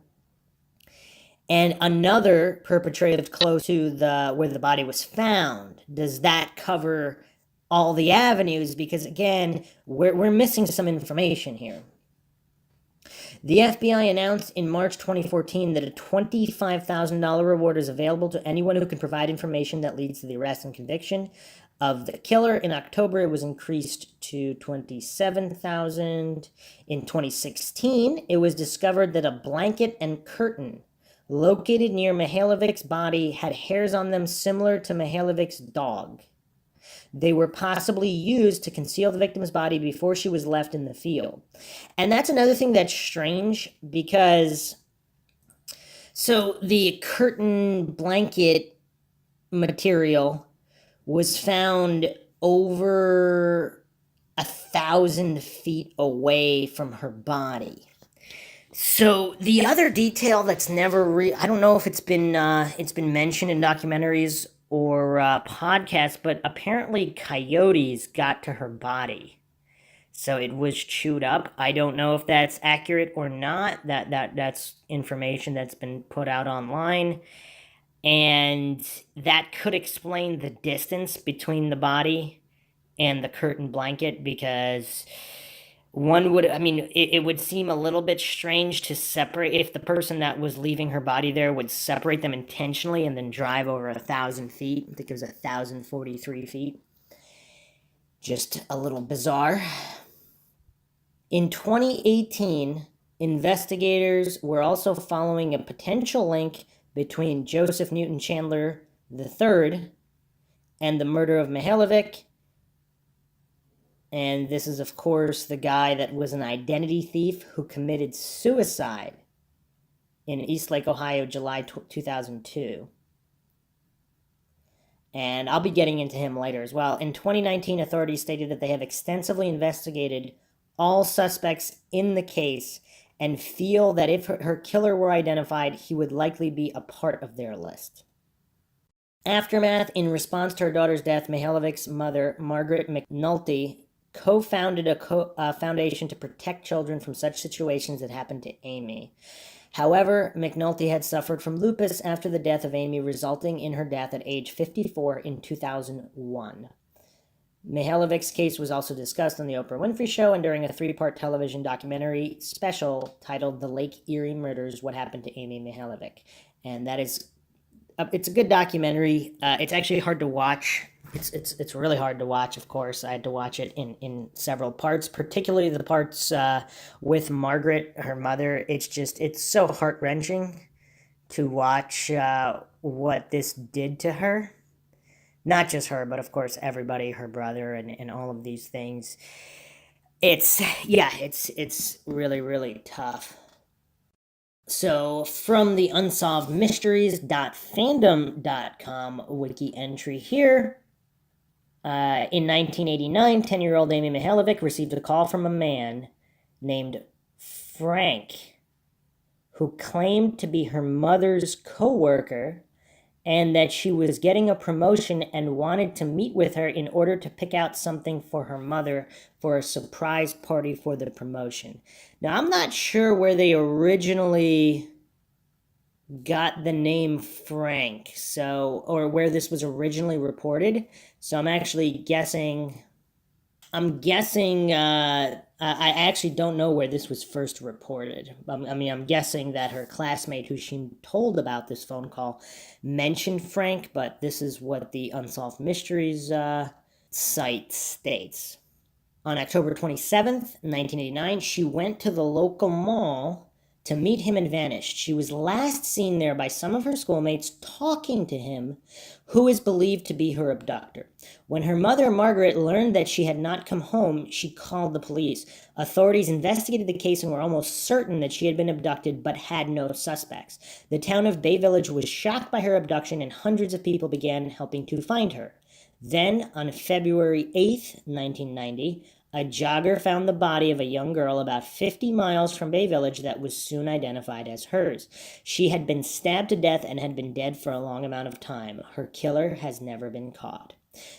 and another perpetrated close to where the body was found, does that cover all the avenues? Because, again, we're missing some information here. The FBI announced in March 2014 that a $25,000 reward is available to anyone who can provide information that leads to the arrest and conviction of the killer. In October, it was increased to $27,000. In 2016, it was discovered that a blanket and curtain located near Mihaljevic's body had hairs on them similar to Mihaljevic's dog. They were possibly used to conceal the victim's body before she was left in the field. And that's another thing that's strange, because so the curtain blanket material was found over 1,000 feet away from her body. So the other detail that's never I don't know if it's been mentioned in documentaries or podcasts, but apparently coyotes got to her body, so it was chewed up. I don't know if that's accurate or not. That's information that's been put out online, and that could explain the distance between the body and the curtain blanket, because it would seem a little bit strange to separate, if the person that was leaving her body there would separate them intentionally and then drive over 1,000 feet. I think it was 1,043 feet. Just a little bizarre. In 2018, investigators were also following a potential link between Joseph Newton Chandler III and the murder of Mihaljevic. And this is, of course, the guy that was an identity thief who committed suicide in Eastlake, Ohio, July 2002. And I'll be getting into him later as well. In 2019, authorities stated that they have extensively investigated all suspects in the case and feel that if her killer were identified, he would likely be a part of their list. Aftermath. In response to her daughter's death, Mihaljevic's mother, Margaret McNulty, co-founded a foundation to protect children from such situations that happened to Amy. However, McNulty had suffered from lupus after the death of Amy, resulting in her death at age 54 in 2001. Mihaljevic's case was also discussed on The Oprah Winfrey Show and during a 3-part television documentary special titled The Lake Erie Murders: What Happened to Amy Mihaljevic. And it's a good documentary. It's actually hard to watch. It's really hard to watch, of course. I had to watch it in several parts, particularly the parts with Margaret, her mother. It's so heart-wrenching to watch what this did to her. Not just her, but of course everybody, her brother, and all of these things. It's really, really tough. So, from the unsolvedmysteries.fandom.com wiki entry here, in 1989, 10-year-old Amy Mihaljevic received a call from a man named Frank, who claimed to be her mother's co-worker and that she was getting a promotion and wanted to meet with her in order to pick out something for her mother for a surprise party for the promotion. Now, I'm not sure where they originally got the name Frank, or where this was originally reported. So I'm actually guessing. I actually don't know where this was first reported. I'm guessing that her classmate who she told about this phone call mentioned Frank, but this is what the Unsolved Mysteries site states. On October 27th, 1989, she went to the local mall to meet him and vanished. She was last seen there by some of her schoolmates talking to him, who is believed to be her abductor. When her mother, Margaret, learned that she had not come home, she called the police. Authorities investigated the case and were almost certain that she had been abducted but had no suspects. The town of Bay Village was shocked by her abduction and hundreds of people began helping to find her. Then, on February 8th, 1990, a jogger found the body of a young girl about 50 miles from Bay Village that was soon identified as hers. She had been stabbed to death and had been dead for a long amount of time. Her killer has never been caught.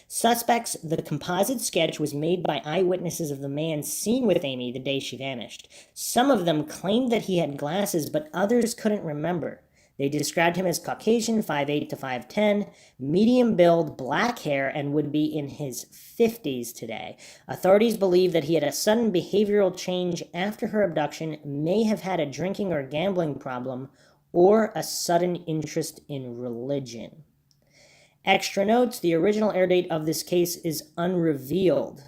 Suspects: the composite sketch was made by eyewitnesses of the man seen with Amy the day she vanished. Some of them claimed that he had glasses, but others couldn't remember. They described him as Caucasian, 5'8" to 5'10", medium build, black hair, and would be in his 50s today. Authorities believe that he had a sudden behavioral change after her abduction, may have had a drinking or gambling problem, or a sudden interest in religion. Extra notes: the original air date of this case is unrevealed.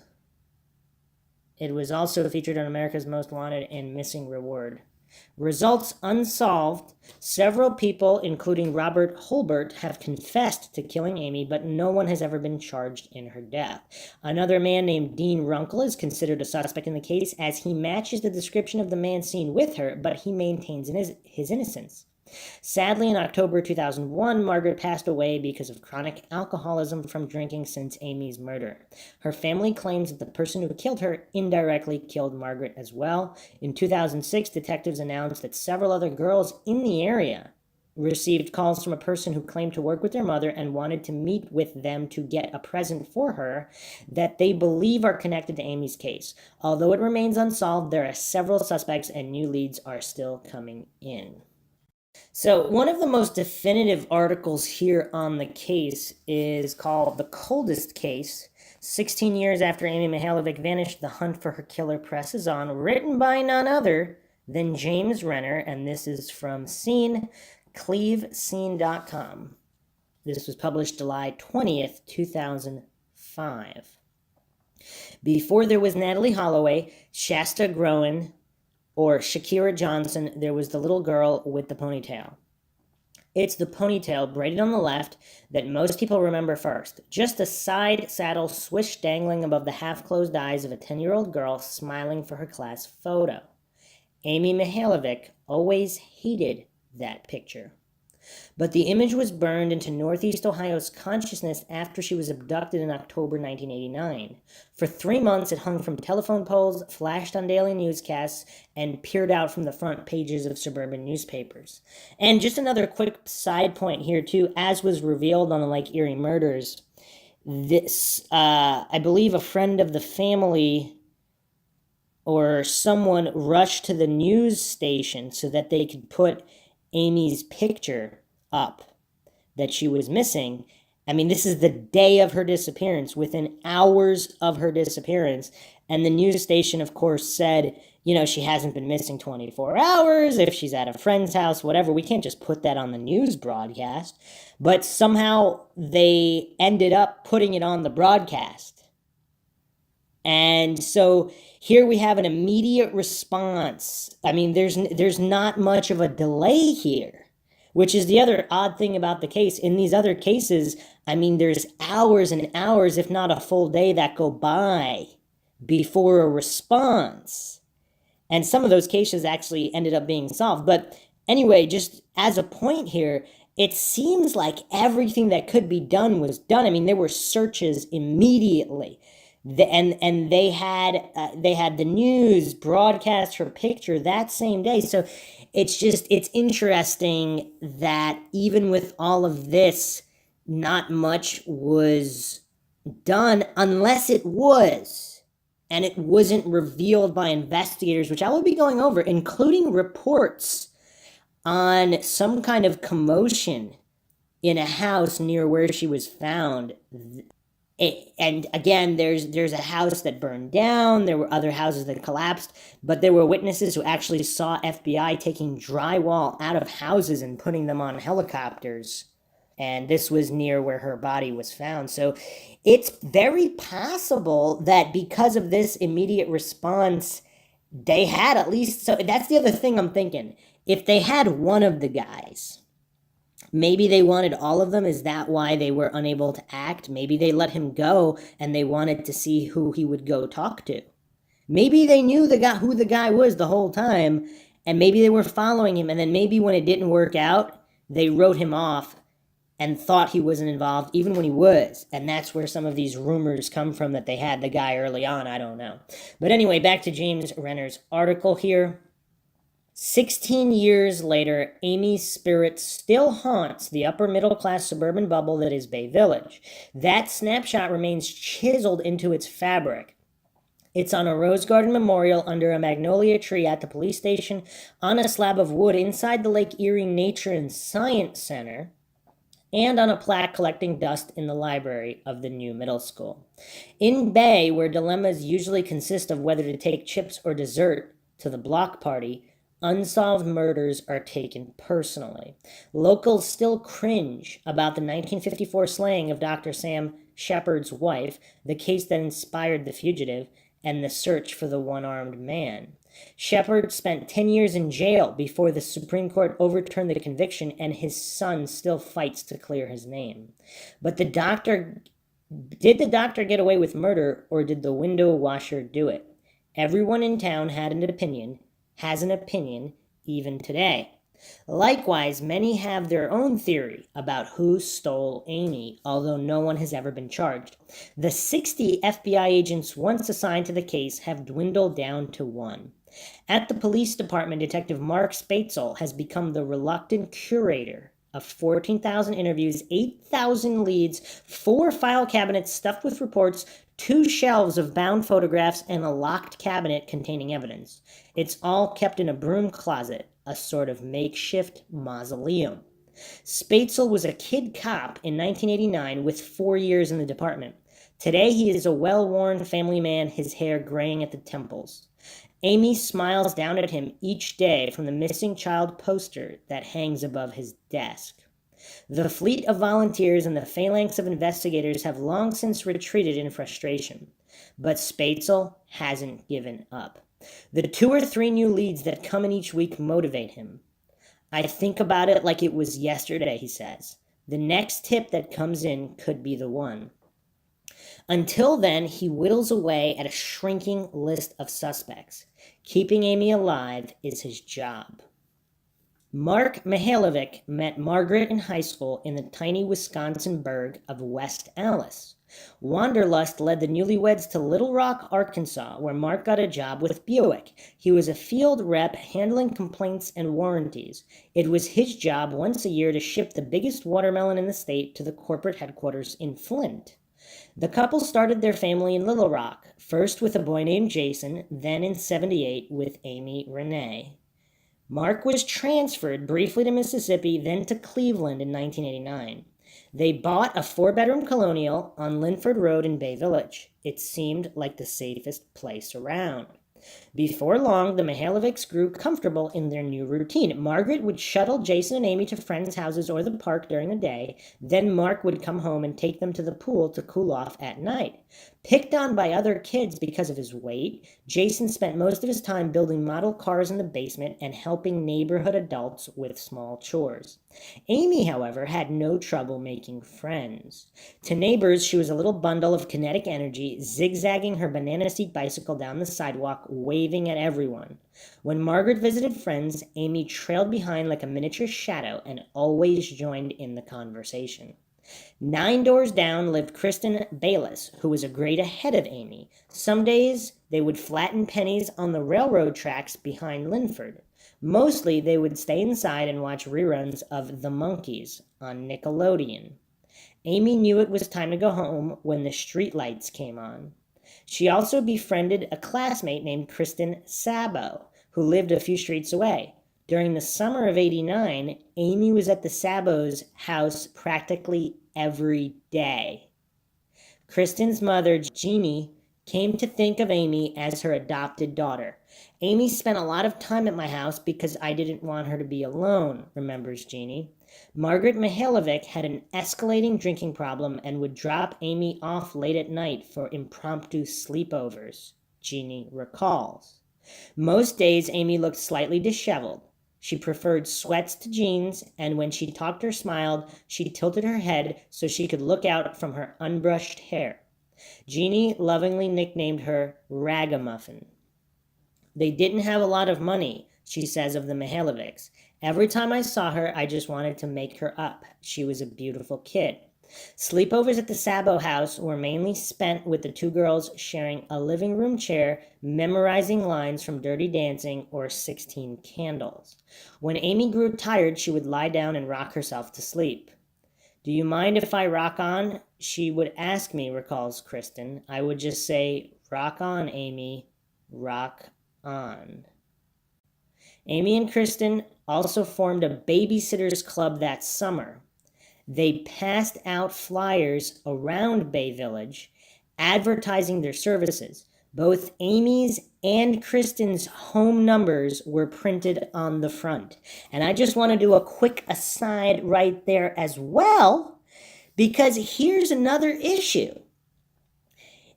It was also featured on America's Most Wanted and Missing Reward. Results unsolved. Several people, including Robert Holbert, have confessed to killing Amy, but no one has ever been charged in her death. Another man named Dean Runkle is considered a suspect in the case, as he matches the description of the man seen with her, but he maintains his innocence. Sadly, in October 2001, Margaret passed away because of chronic alcoholism from drinking since Amy's murder. Her family claims that the person who killed her indirectly killed Margaret as well. In 2006, detectives announced that several other girls in the area received calls from a person who claimed to work with their mother and wanted to meet with them to get a present for her that they believe are connected to Amy's case. Although it remains unsolved, there are several suspects and new leads are still coming in. So one of the most definitive articles here on the case is called The Coldest Case. 16 years after Amy Mihaljevic vanished, the hunt for her killer presses on, written by none other than James Rener, and this is from Scene, clevescene.com. This was published July 20th, 2005. Before there was Natalie Holloway, Shasta Groen, or Shakira Johnson, there was the little girl with the ponytail. It's the ponytail braided on the left that most people remember first. Just a side saddle swish dangling above the half-closed eyes of a 10-year-old girl smiling for her class photo. Amy Mihaljevic always hated that picture. But the image was burned into Northeast Ohio's consciousness after she was abducted in October 1989. For 3 months, it hung from telephone poles, flashed on daily newscasts, and peered out from the front pages of suburban newspapers. And just another quick side point here, too, as was revealed on the Lake Erie murders, this, I believe a friend of the family or someone rushed to the news station so that they could put Amy's picture up that she was missing. I mean, this is the day of her disappearance, within hours of her disappearance. And the news station, of course, said, she hasn't been missing 24 hours, if she's at a friend's house, whatever. We can't just put that on the news broadcast. But somehow they ended up putting it on the broadcast. And so here we have an immediate response. I mean, there's not much of a delay here, which is the other odd thing about the case. In these other cases, I mean, there's hours and hours, if not a full day, that go by before a response. And some of those cases actually ended up being solved. But anyway, just as a point here, it seems like everything that could be done was done. I mean, there were searches immediately. And they had the news broadcast her picture that same day. So it's interesting that even with all of this, not much was done unless it was. And it wasn't revealed by investigators, which I will be going over, including reports on some kind of commotion in a house near where she was found. And again, there's a house that burned down. There were other houses that collapsed, but there were witnesses who actually saw FBI taking drywall out of houses and putting them on helicopters. And this was near where her body was found. So it's very possible that because of this immediate response, they had at least, so that's the other thing I'm thinking. If they had one of the guys, maybe they wanted all of them. Is that why they were unable to act? Maybe they let him go and they wanted to see who he would go talk to. Maybe they knew who the guy was the whole time, and maybe they were following him, and then maybe when it didn't work out, they wrote him off and thought he wasn't involved, even when he was. And that's where some of these rumors come from that they had the guy early on. I don't know. But anyway, back to James Rener's article here. 16 years later, Amy's spirit still haunts the upper middle class suburban bubble that is Bay Village. That snapshot remains chiseled into its fabric. It's on a rose garden memorial under a magnolia tree at the police station, on a slab of wood inside the Lake Erie Nature and Science Center, and on a plaque collecting dust in the library of the new middle school. In Bay, where dilemmas usually consist of whether to take chips or dessert to the block party, unsolved murders are taken personally. Locals still cringe about the 1954 slaying of Dr. Sam Shepard's wife, the case that inspired The Fugitive, and the search for the one-armed man. Shepard spent 10 years in jail before the Supreme Court overturned the conviction, and his son still fights to clear his name. But did the doctor get away with murder, or did the window washer do it? Everyone in town has an opinion, even today. Likewise, many have their own theory about who stole Amy, although no one has ever been charged. The 60 FBI agents once assigned to the case have dwindled down to one. At the police department, Detective Mark Spatzel has become the reluctant curator of 14,000 interviews, 8,000 leads, 4 file cabinets stuffed with reports, 2 shelves of bound photographs, and a locked cabinet containing evidence. It's all kept in a broom closet, a sort of makeshift mausoleum. Spatzel was a kid cop in 1989 with 4 years in the department. Today he is a well-worn family man, his hair graying at the temples. Amy smiles down at him each day from the missing child poster that hangs above his desk. The fleet of volunteers and the phalanx of investigators have long since retreated in frustration, but Spatzel hasn't given up. The 2 or 3 new leads that come in each week motivate him. I think about it like it was yesterday, he says. The next tip that comes in could be the one. Until then, he whittles away at a shrinking list of suspects. Keeping Amy alive is his job. Mark Mihaljevic met Margaret in high school in the tiny Wisconsin burg of West Allis. Wanderlust led the newlyweds to Little Rock, Arkansas, where Mark got a job with Buick. He was a field rep handling complaints and warranties. It was his job once a year to ship the biggest watermelon in the state to the corporate headquarters in Flint. The couple started their family in Little Rock, first with a boy named Jason, then in '78 with Amy Rener. Mark was transferred briefly to Mississippi, then to Cleveland in 1989. They bought a 4-bedroom colonial on Linford Road in Bay Village. It seemed like the safest place around. Before long, the Mihaljevics grew comfortable in their new routine. Margaret would shuttle Jason and Amy to friends' houses or the park during the day. Then Mark would come home and take them to the pool to cool off at night. Picked on by other kids because of his weight, Jason spent most of his time building model cars in the basement and helping neighborhood adults with small chores. Amy, however, had no trouble making friends. To neighbors, she was a little bundle of kinetic energy, zigzagging her banana seat bicycle down the sidewalk, waving at everyone. When Margaret visited friends, Amy trailed behind like a miniature shadow and always joined in the conversation. 9 doors down lived Kristen Bayless, who was a grade ahead of Amy. Some days they would flatten pennies on the railroad tracks behind Linford. Mostly they would stay inside and watch reruns of The Monkees on Nickelodeon. Amy knew it was time to go home when the streetlights came on. She also befriended a classmate named Kristen Sabo, who lived a few streets away. During the summer of '89, Amy was at the Sabos' house practically every day. Kristen's mother, Jeannie, came to think of Amy as her adopted daughter. Amy spent a lot of time at my house because I didn't want her to be alone, remembers Jeannie. Margaret Mihaljevic had an escalating drinking problem and would drop Amy off late at night for impromptu sleepovers, Jeannie recalls. Most days, Amy looked slightly disheveled. She preferred sweats to jeans, and when she talked or smiled, she tilted her head so she could look out from her unbrushed hair. Jeannie lovingly nicknamed her Ragamuffin. They didn't have a lot of money, she says of the Mihaljevics. Every time I saw her, I just wanted to make her up. She was a beautiful kid. Sleepovers at the Sabo house were mainly spent with the two girls sharing a living room chair, memorizing lines from Dirty Dancing or 16 Candles. When Amy grew tired, she would lie down and rock herself to sleep. Do you mind if I rock on? She would ask me, recalls Kristen. I would just say, rock on, Amy, rock on. Amy and Kristen also formed a babysitters club that summer. They passed out flyers around Bay Village advertising their services. Both Amy's and Kristen's home numbers were printed on the front. And I just want to do a quick aside right there as well, because here's another issue.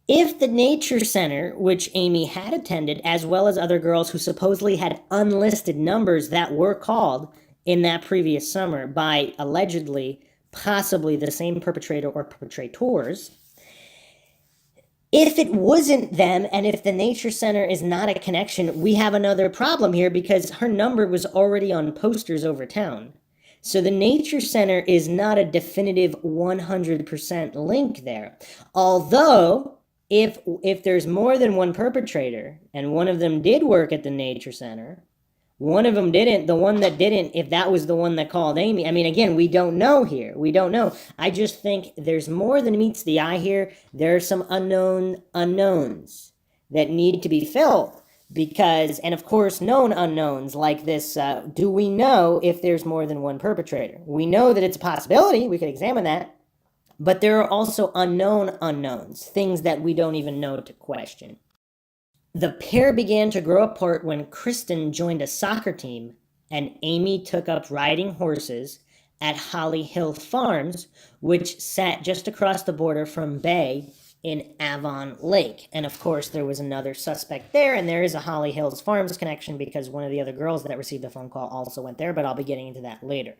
If the Nature Center, which Amy had attended, as well as other girls who supposedly had unlisted numbers that were called in that previous summer by allegedly possibly the same perpetrator or perpetrators, if it wasn't them and if the Nature Center is not a connection, we have another problem here because her number was already on posters over town. So the Nature Center is not a definitive 100% link there. Although, if there's more than one perpetrator and one of them did work at the Nature Center, one of them didn't, the one that didn't, if that was the one that called Amy, I mean, again, we don't know here. We don't know. I just think there's more than meets the eye here. There are some unknowns that need to be filled because, and of course, known unknowns like this, do we know if there's more than one perpetrator? We know that it's a possibility. We could examine that. But there are also unknown unknowns, things that we don't even know to question. The pair began to grow apart when Kristen joined a soccer team and Amy took up riding horses at Holly Hill Farms, which sat just across the border from Bay in Avon Lake. And of course, there was another suspect there, and there is a Holly Hills Farms connection because one of the other girls that received the phone call also went there, but I'll be getting into that later.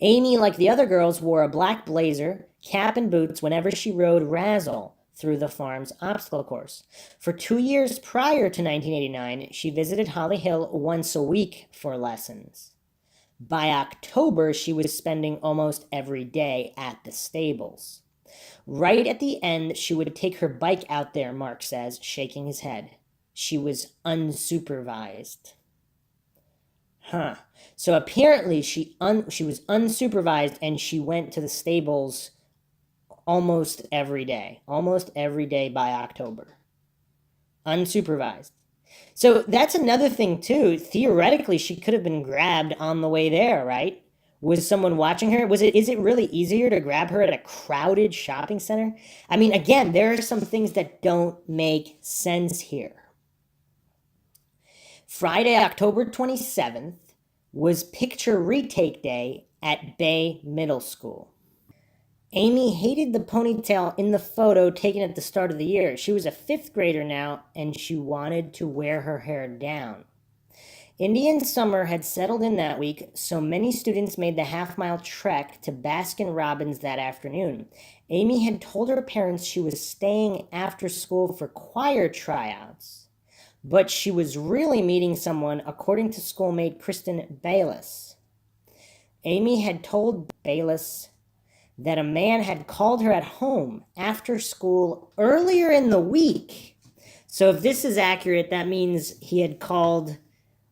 Amy, like the other girls, wore a black blazer, cap, and boots whenever she rode Razzle through the farm's obstacle course. For 2 years prior to 1989, she visited Holly Hill once a week for lessons. By October, she was spending almost every day at the stables. Right at the end, she would take her bike out there, Mark says, shaking his head. She was unsupervised. So apparently she was unsupervised and she went to the stables almost every day by October. Unsupervised. So that's another thing too. Theoretically, she could have been grabbed on the way there, right? Was someone watching her? Is it really easier to grab her at a crowded shopping center? I mean, again, there are some things that don't make sense here. Friday, October 27th was picture retake day at Bay Middle School. Amy hated the ponytail in the photo taken at the start of the year. She was a 5th grader now, and she wanted to wear her hair down. Indian summer had settled in that week, so many students made the half-mile trek to Baskin-Robbins that afternoon. Amy had told her parents she was staying after school for choir tryouts, but she was really meeting someone, according to schoolmate Kristen Bayless. Amy had told Bayless that a man had called her at home after school earlier in the week. So if this is accurate, that means he had called,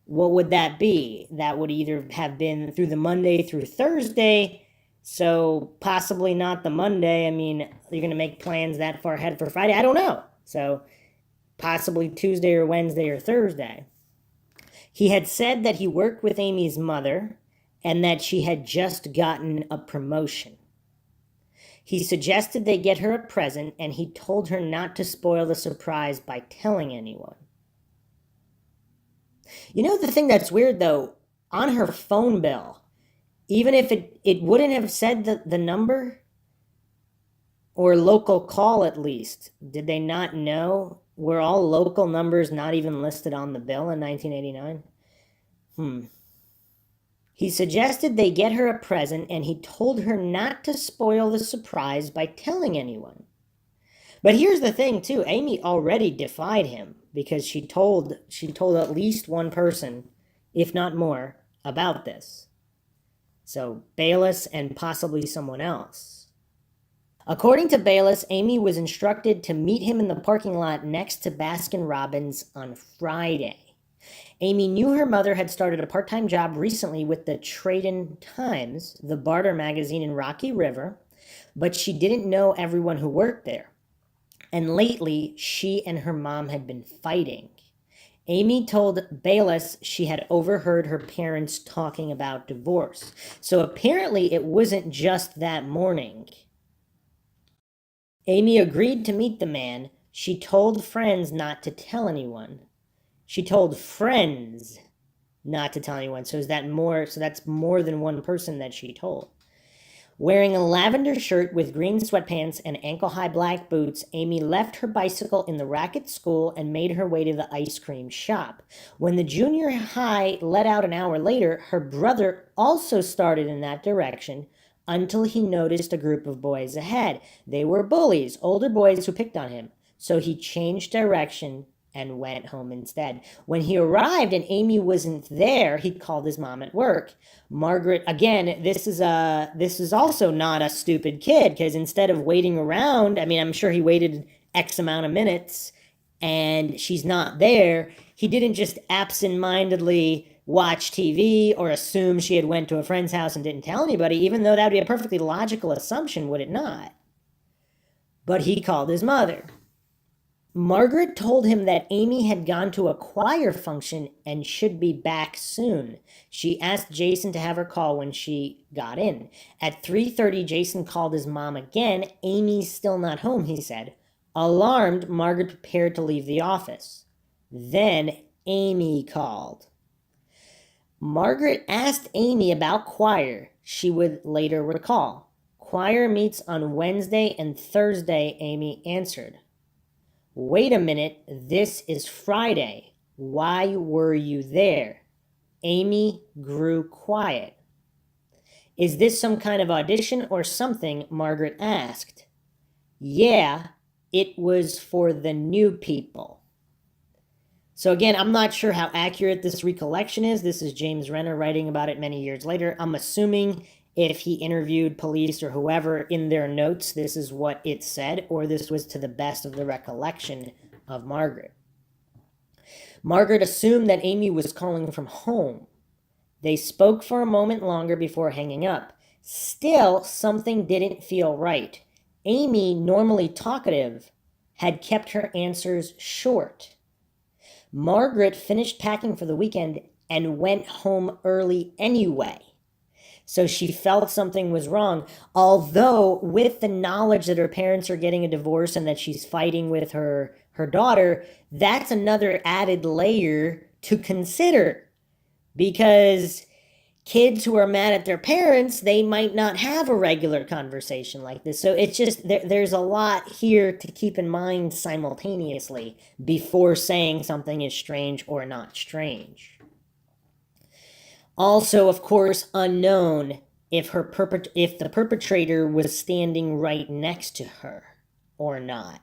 what would that be? That would either have been through the Monday through Thursday, so possibly not the Monday. I mean, you're going to make plans that far ahead for Friday? I don't know. So possibly Tuesday or Wednesday or Thursday. He had said that he worked with Amy's mother and that she had just gotten a promotion. He suggested they get her a present, and he told her not to spoil the surprise by telling anyone. You know the thing that's weird, though? On her phone bill, even if it wouldn't have said the number, or local call at least, did they not know? Were all local numbers not even listed on the bill in 1989? He suggested they get her a present, and he told her not to spoil the surprise by telling anyone. But here's the thing, too. Amy already defied him because she told at least one person, if not more, about this. So Bayless and possibly someone else. According to Bayless, Amy was instructed to meet him in the parking lot next to Baskin-Robbins on Friday. Amy knew her mother had started a part-time job recently with the Tradin Times, the barter magazine in Rocky River, but she didn't know everyone who worked there. And lately, she and her mom had been fighting. Amy told Bayless she had overheard her parents talking about divorce. So apparently it wasn't just that morning. Amy agreed to meet the man. She told friends not to tell anyone. She told friends not to tell anyone. So is that more? So that's more than one person that she told. Wearing a lavender shirt with green sweatpants and ankle-high black boots, Amy left her bicycle in the racket school and made her way to the ice cream shop. When the junior high let out an hour later, her brother also started in that direction until he noticed a group of boys ahead. They were bullies, older boys who picked on him. So he changed direction and went home instead. When he arrived and Amy wasn't there, he called his mom at work. Margaret, again, this is also not a stupid kid, because instead of waiting around, I mean, I'm sure he waited X amount of minutes and she's not there. He didn't just absentmindedly watch TV or assume she had went to a friend's house and didn't tell anybody, even though that would be a perfectly logical assumption, would it not? But he called his mother. Margaret told him that Amy had gone to a choir function and should be back soon. She asked Jason to have her call when she got in. At 3:30, Jason called his mom again. Amy's still not home, he said. Alarmed, Margaret prepared to leave the office. Then Amy called. Margaret asked Amy about choir. She would later recall. Choir meets on Wednesday and Thursday, Amy answered. Wait a minute, this is Friday. Why were you there? Amy grew quiet. Is this some kind of audition or something? Margaret asked. Yeah, it was for the new people. So again, I'm not sure how accurate this recollection is. This is James Rener writing about it many years later. I'm assuming if he interviewed police or whoever in their notes, this is what it said, or this was to the best of the recollection of Margaret. Margaret assumed that Amy was calling from home. They spoke for a moment longer before hanging up. Still, something didn't feel right. Amy, normally talkative, had kept her answers short. Margaret finished packing for the weekend and went home early anyway. So she felt something was wrong, although with the knowledge that her parents are getting a divorce and that she's fighting with her daughter, that's another added layer to consider. Because kids who are mad at their parents, they might not have a regular conversation like this. So it's just, there's a lot here to keep in mind simultaneously before saying something is strange or not strange. Also, of course, unknown if the perpetrator was standing right next to her or not.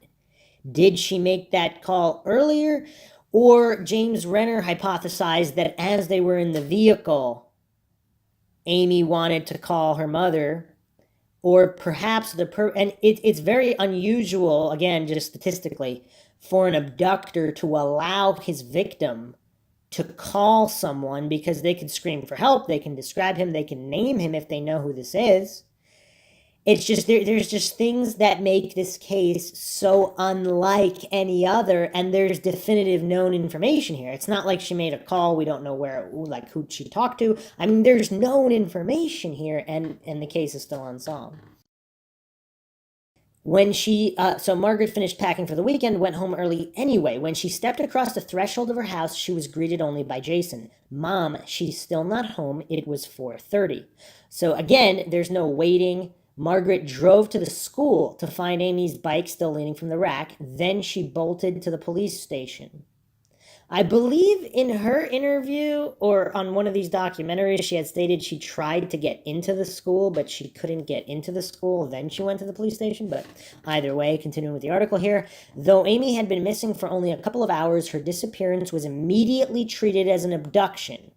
Did she make that call earlier? Or James Rener hypothesized that as they were in the vehicle, Amy wanted to call her mother, Or perhaps it's very unusual, again, just statistically, for an abductor to allow his victim to call someone because they can scream for help, they can describe him, they can name him if they know who this is. It's just there's just things that make this case so unlike any other, and there's definitive known information here. It's not like she made a call, we don't know like who she talked to. I mean, there's known information here, and the case is still unsolved. When so Margaret finished packing for the weekend, went home early anyway. When she stepped across the threshold of her house, she was greeted only by Jason. Mom, she's still not home. It was 4:30. So again, there's no waiting. Margaret drove to the school to find Amy's bike still leaning from the rack. Then she bolted to the police station. I believe in her interview or on one of these documentaries, she had stated she tried to get into the school, but she couldn't get into the school. Then she went to the police station. But either way, continuing with the article here, though Amy had been missing for only a couple of hours, her disappearance was immediately treated as an abduction.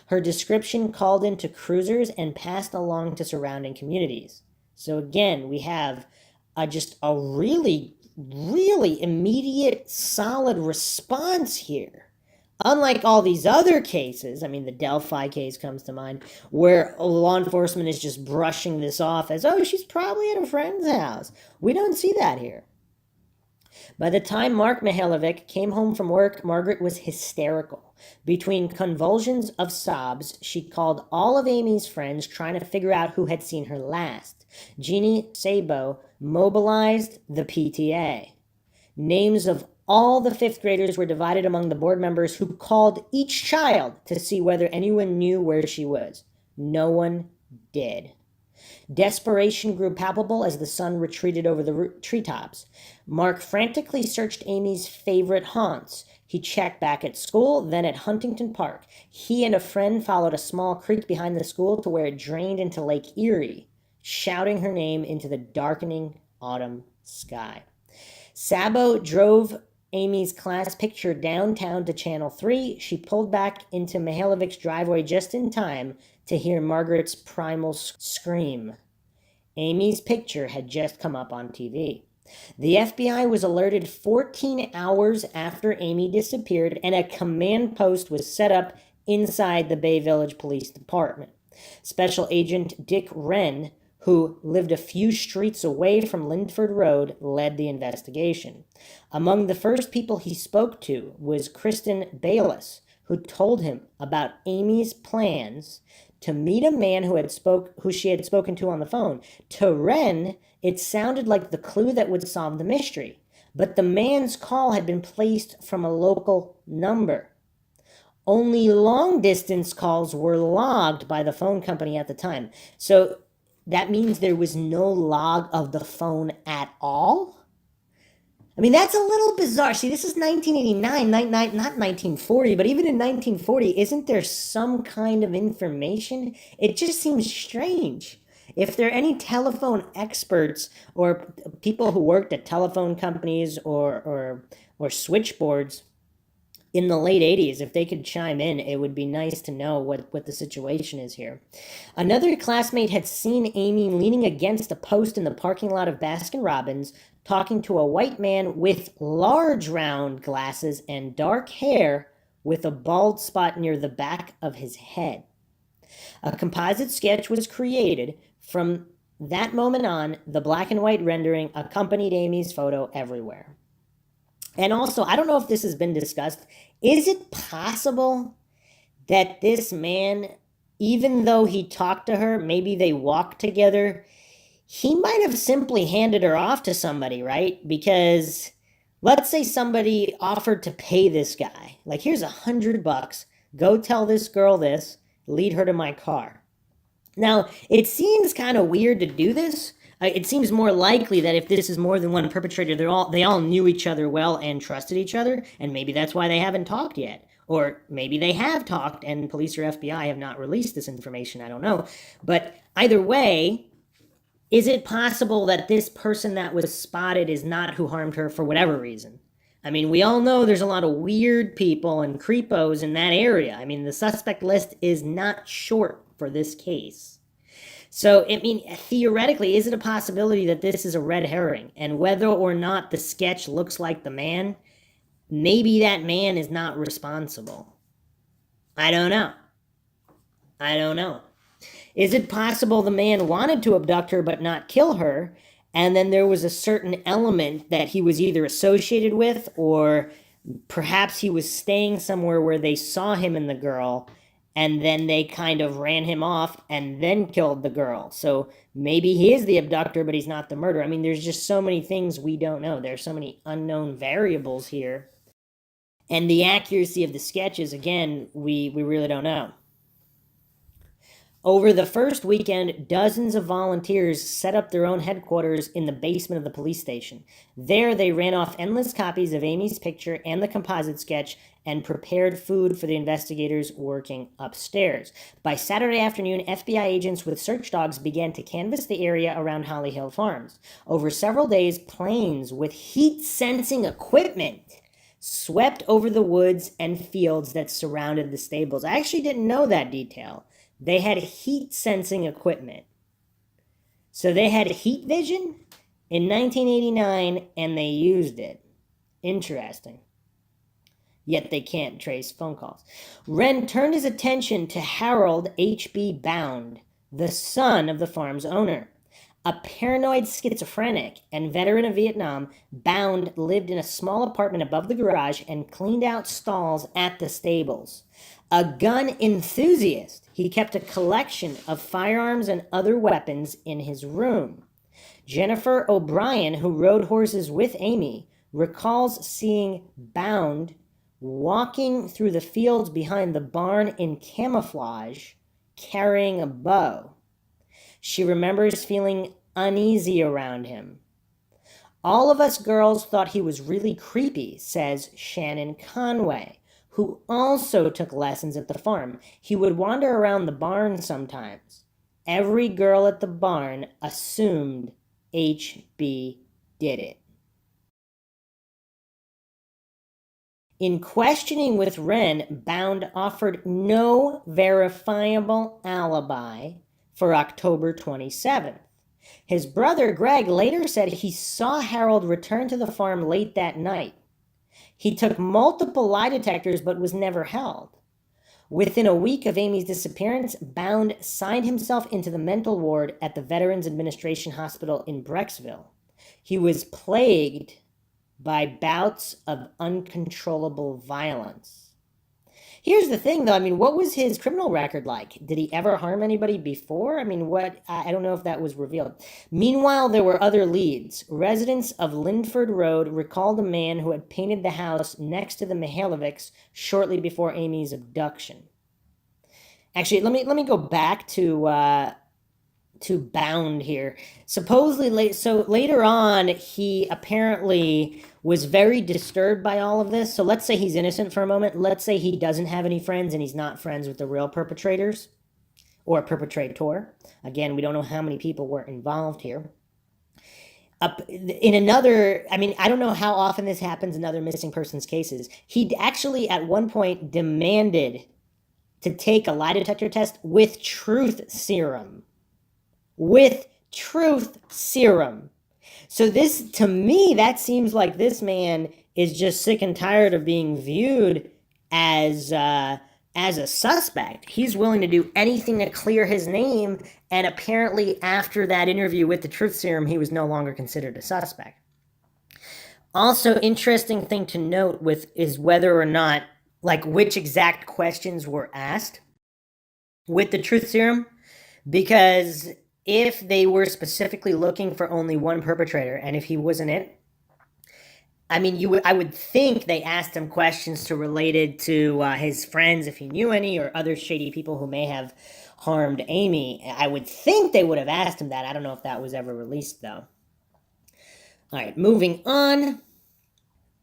Her description called into cruisers and passed along to surrounding communities. So again, we have just a really immediate, solid response here. Unlike all these other cases, I mean, the Delphi case comes to mind, where law enforcement is just brushing this off as, oh, she's probably at a friend's house. We don't see that here. By the time Mark Mihaljevic came home from work, Margaret was hysterical. Between convulsions of sobs, she called all of Amy's friends, trying to figure out who had seen her last. Jeannie Sabo mobilized the PTA. Names of all the fifth graders were divided among the board members, who called each child to see whether anyone knew where she was. No one did. Desperation grew palpable as the sun retreated over the treetops. Mark frantically searched Amy's favorite haunts. He checked back at school, then at Huntington Park. He and a friend followed a small creek behind the school to where it drained into Lake Erie, shouting her name into the darkening autumn sky. Sabo drove Amy's class picture downtown to Channel 3. She pulled back into Mihajlovic's driveway just in time to hear Margaret's primal scream. Amy's picture had just come up on TV. The FBI was alerted 14 hours after Amy disappeared, and a command post was set up inside the Bay Village Police Department. Special Agent Dick Wren, who lived a few streets away from Lindford Road, led the investigation. Among the first people he spoke to was Kristen Bayless, who told him about Amy's plans to meet a man who she had spoken to on the phone. To Wren, it sounded like the clue that would solve the mystery, but the man's call had been placed from a local number. Only long-distance calls were logged by the phone company at the time. So that means there was no log of the phone at all? I mean, that's a little bizarre. See, this is 1989, not 1940, but even in 1940, isn't there some kind of information? It just seems strange. If there are any telephone experts or people who worked at telephone companies or switchboards in the late 80s, if they could chime in, it would be nice to know what the situation is here. Another classmate had seen Amy leaning against a post in the parking lot of Baskin-Robbins, talking to a white man with large round glasses and dark hair with a bald spot near the back of his head. A composite sketch was created. From that moment on, the black and white rendering accompanied Amy's photo everywhere. And also, I don't know if this has been discussed, is it possible that this man, even though he talked to her, maybe they walked together, he might have simply handed her off to somebody, right? Because let's say somebody offered to pay this guy, like, here's $100, go tell this girl this, lead her to my car. Now, it seems kind of weird to do this. It seems more likely that if this is more than one perpetrator, they all knew each other well and trusted each other, and maybe that's why they haven't talked yet. Or maybe they have talked and police or FBI have not released this information, I don't know. But either way, is it possible that this person that was spotted is not who harmed her for whatever reason? I mean, we all know there's a lot of weird people and creepos in that area. I mean, the suspect list is not short for this case. So, I mean, theoretically, is it a possibility that this is a red herring? And whether or not the sketch looks like the man, maybe that man is not responsible. I don't know. I don't know. Is it possible the man wanted to abduct her but not kill her, and then there was a certain element that he was either associated with, or perhaps he was staying somewhere where they saw him and the girl, and then they kind of ran him off and then killed the girl. So maybe he is the abductor, but he's not the murderer. I mean, there's just so many things we don't know. There's so many unknown variables here. And the accuracy of the sketches, again, we really don't know. Over the first weekend, dozens of volunteers set up their own headquarters in the basement of the police station. There, they ran off endless copies of Amy's picture and the composite sketch and prepared food for the investigators working upstairs. By Saturday afternoon, FBI agents with search dogs began to canvass the area around Holly Hill Farms. Over several days, planes with heat-sensing equipment swept over the woods and fields that surrounded the stables. I actually didn't know that detail. They had heat sensing equipment. So they had heat vision in 1989 and they used it. Interesting. Yet they can't trace phone calls. Ren turned his attention to Harold H.B. Bound, the son of the farm's owner. A paranoid schizophrenic and veteran of Vietnam, Bound lived in a small apartment above the garage and cleaned out stalls at the stables. A gun enthusiast, he kept a collection of firearms and other weapons in his room. Jennifer O'Brien, who rode horses with Amy, recalls seeing Bound walking through the fields behind the barn in camouflage, carrying a bow. She remembers feeling uneasy around him. All of us girls thought he was really creepy, says Shannon Conway, who also took lessons at the farm. He would wander around the barn sometimes. Every girl at the barn assumed HB did it. In questioning with Ren, Bound offered no verifiable alibi for October 27th. His brother Greg later said he saw Harold return to the farm late that night. He took multiple lie detectors but was never held. Within a week of Amy's disappearance, Bound signed himself into the mental ward at the Veterans Administration Hospital in Brecksville. He was plagued by bouts of uncontrollable violence. Here's the thing, though. I mean, what was his criminal record like? Did he ever harm anybody before? I mean, I don't know if that was revealed. Meanwhile, there were other leads. Residents of Linford Road recalled a man who had painted the house next to the Mihaljevics shortly before Amy's abduction. Actually, let me go back to Bound here. Supposedly, later on, he apparently was very disturbed by all of this. So let's say he's innocent for a moment. Let's say he doesn't have any friends and he's not friends with the real perpetrators or perpetrator. Again, we don't know how many people were involved here. In another, I mean, I don't know how often this happens in other missing persons cases. He actually at one point demanded to take a lie detector test with truth serum. With truth serum. So this, to me, that seems like this man is just sick and tired of being viewed as a suspect. He's willing to do anything to clear his name, and apparently after that interview with the truth serum, he was no longer considered a suspect. Also, interesting thing to note is whether or not, like, which exact questions were asked with the truth serum, because if they were specifically looking for only one perpetrator, and if he wasn't it, I mean, I would think they asked him questions related to his friends, if he knew any, or other shady people who may have harmed Amy. I would think they would have asked him that. I don't know if that was ever released, though. All right, moving on.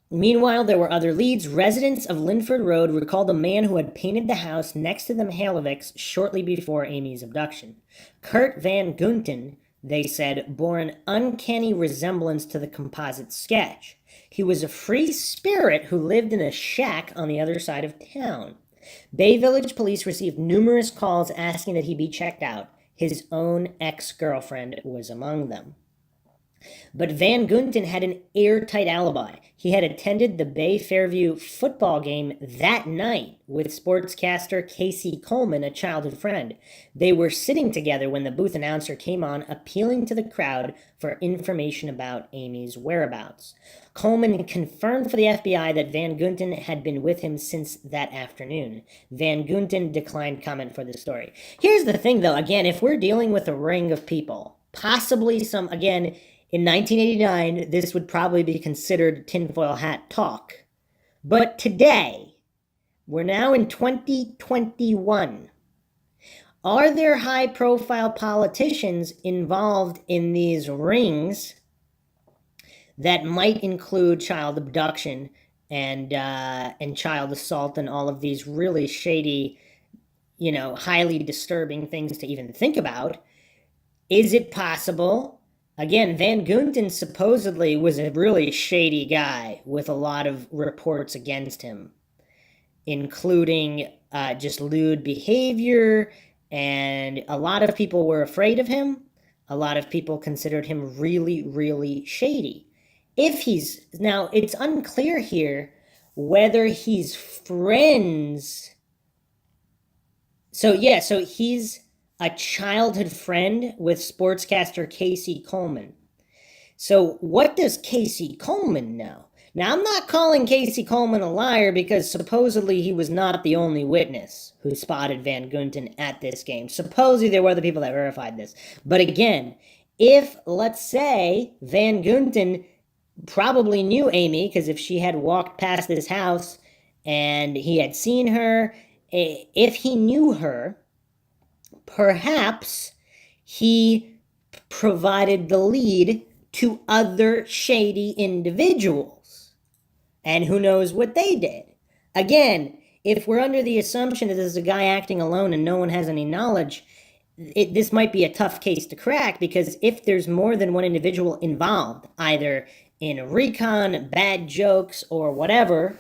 Meanwhile, there were other leads. Residents of Linford Road recalled a man who had painted the house next to the Mihaljevics shortly before Amy's abduction. Kurt Van Gunten, they said, bore an uncanny resemblance to the composite sketch. He was a free spirit who lived in a shack on the other side of town. Bay Village police received numerous calls asking that he be checked out. His own ex-girlfriend was among them. But Van Gunten had an airtight alibi. He had attended the Bay Fairview football game that night with sportscaster Casey Coleman, a childhood friend. They were sitting together when the booth announcer came on, appealing to the crowd for information about Amy's whereabouts. Coleman confirmed for the FBI that Van Gunten had been with him since that afternoon. Van Gunten declined comment for the story. Here's the thing, though. Again, if we're dealing with a ring of people, possibly some, again, in 1989, this would probably be considered tinfoil hat talk. But today, we're now in 2021. Are there high-profile politicians involved in these rings that might include child abduction and child assault and all of these really shady, highly disturbing things to even think about? Is it possible? Again, Van Gunten supposedly was a really shady guy with a lot of reports against him, including just lewd behavior, and a lot of people were afraid of him. A lot of people considered him really, really shady. Now, it's unclear here whether he's friends. So he's a childhood friend with sportscaster Casey Coleman. So what does Casey Coleman know? Now, I'm not calling Casey Coleman a liar because supposedly he was not the only witness who spotted Van Gunten at this game. Supposedly there were other people that verified this. But again, if, let's say, Van Gunten probably knew Amy, because if she had walked past this house and he had seen her, if he knew her, perhaps he provided the lead to other shady individuals. And who knows what they did. Again, if we're under the assumption that this is a guy acting alone and no one has any knowledge, this might be a tough case to crack, because if there's more than one individual involved, either in a recon, bad jokes, or whatever,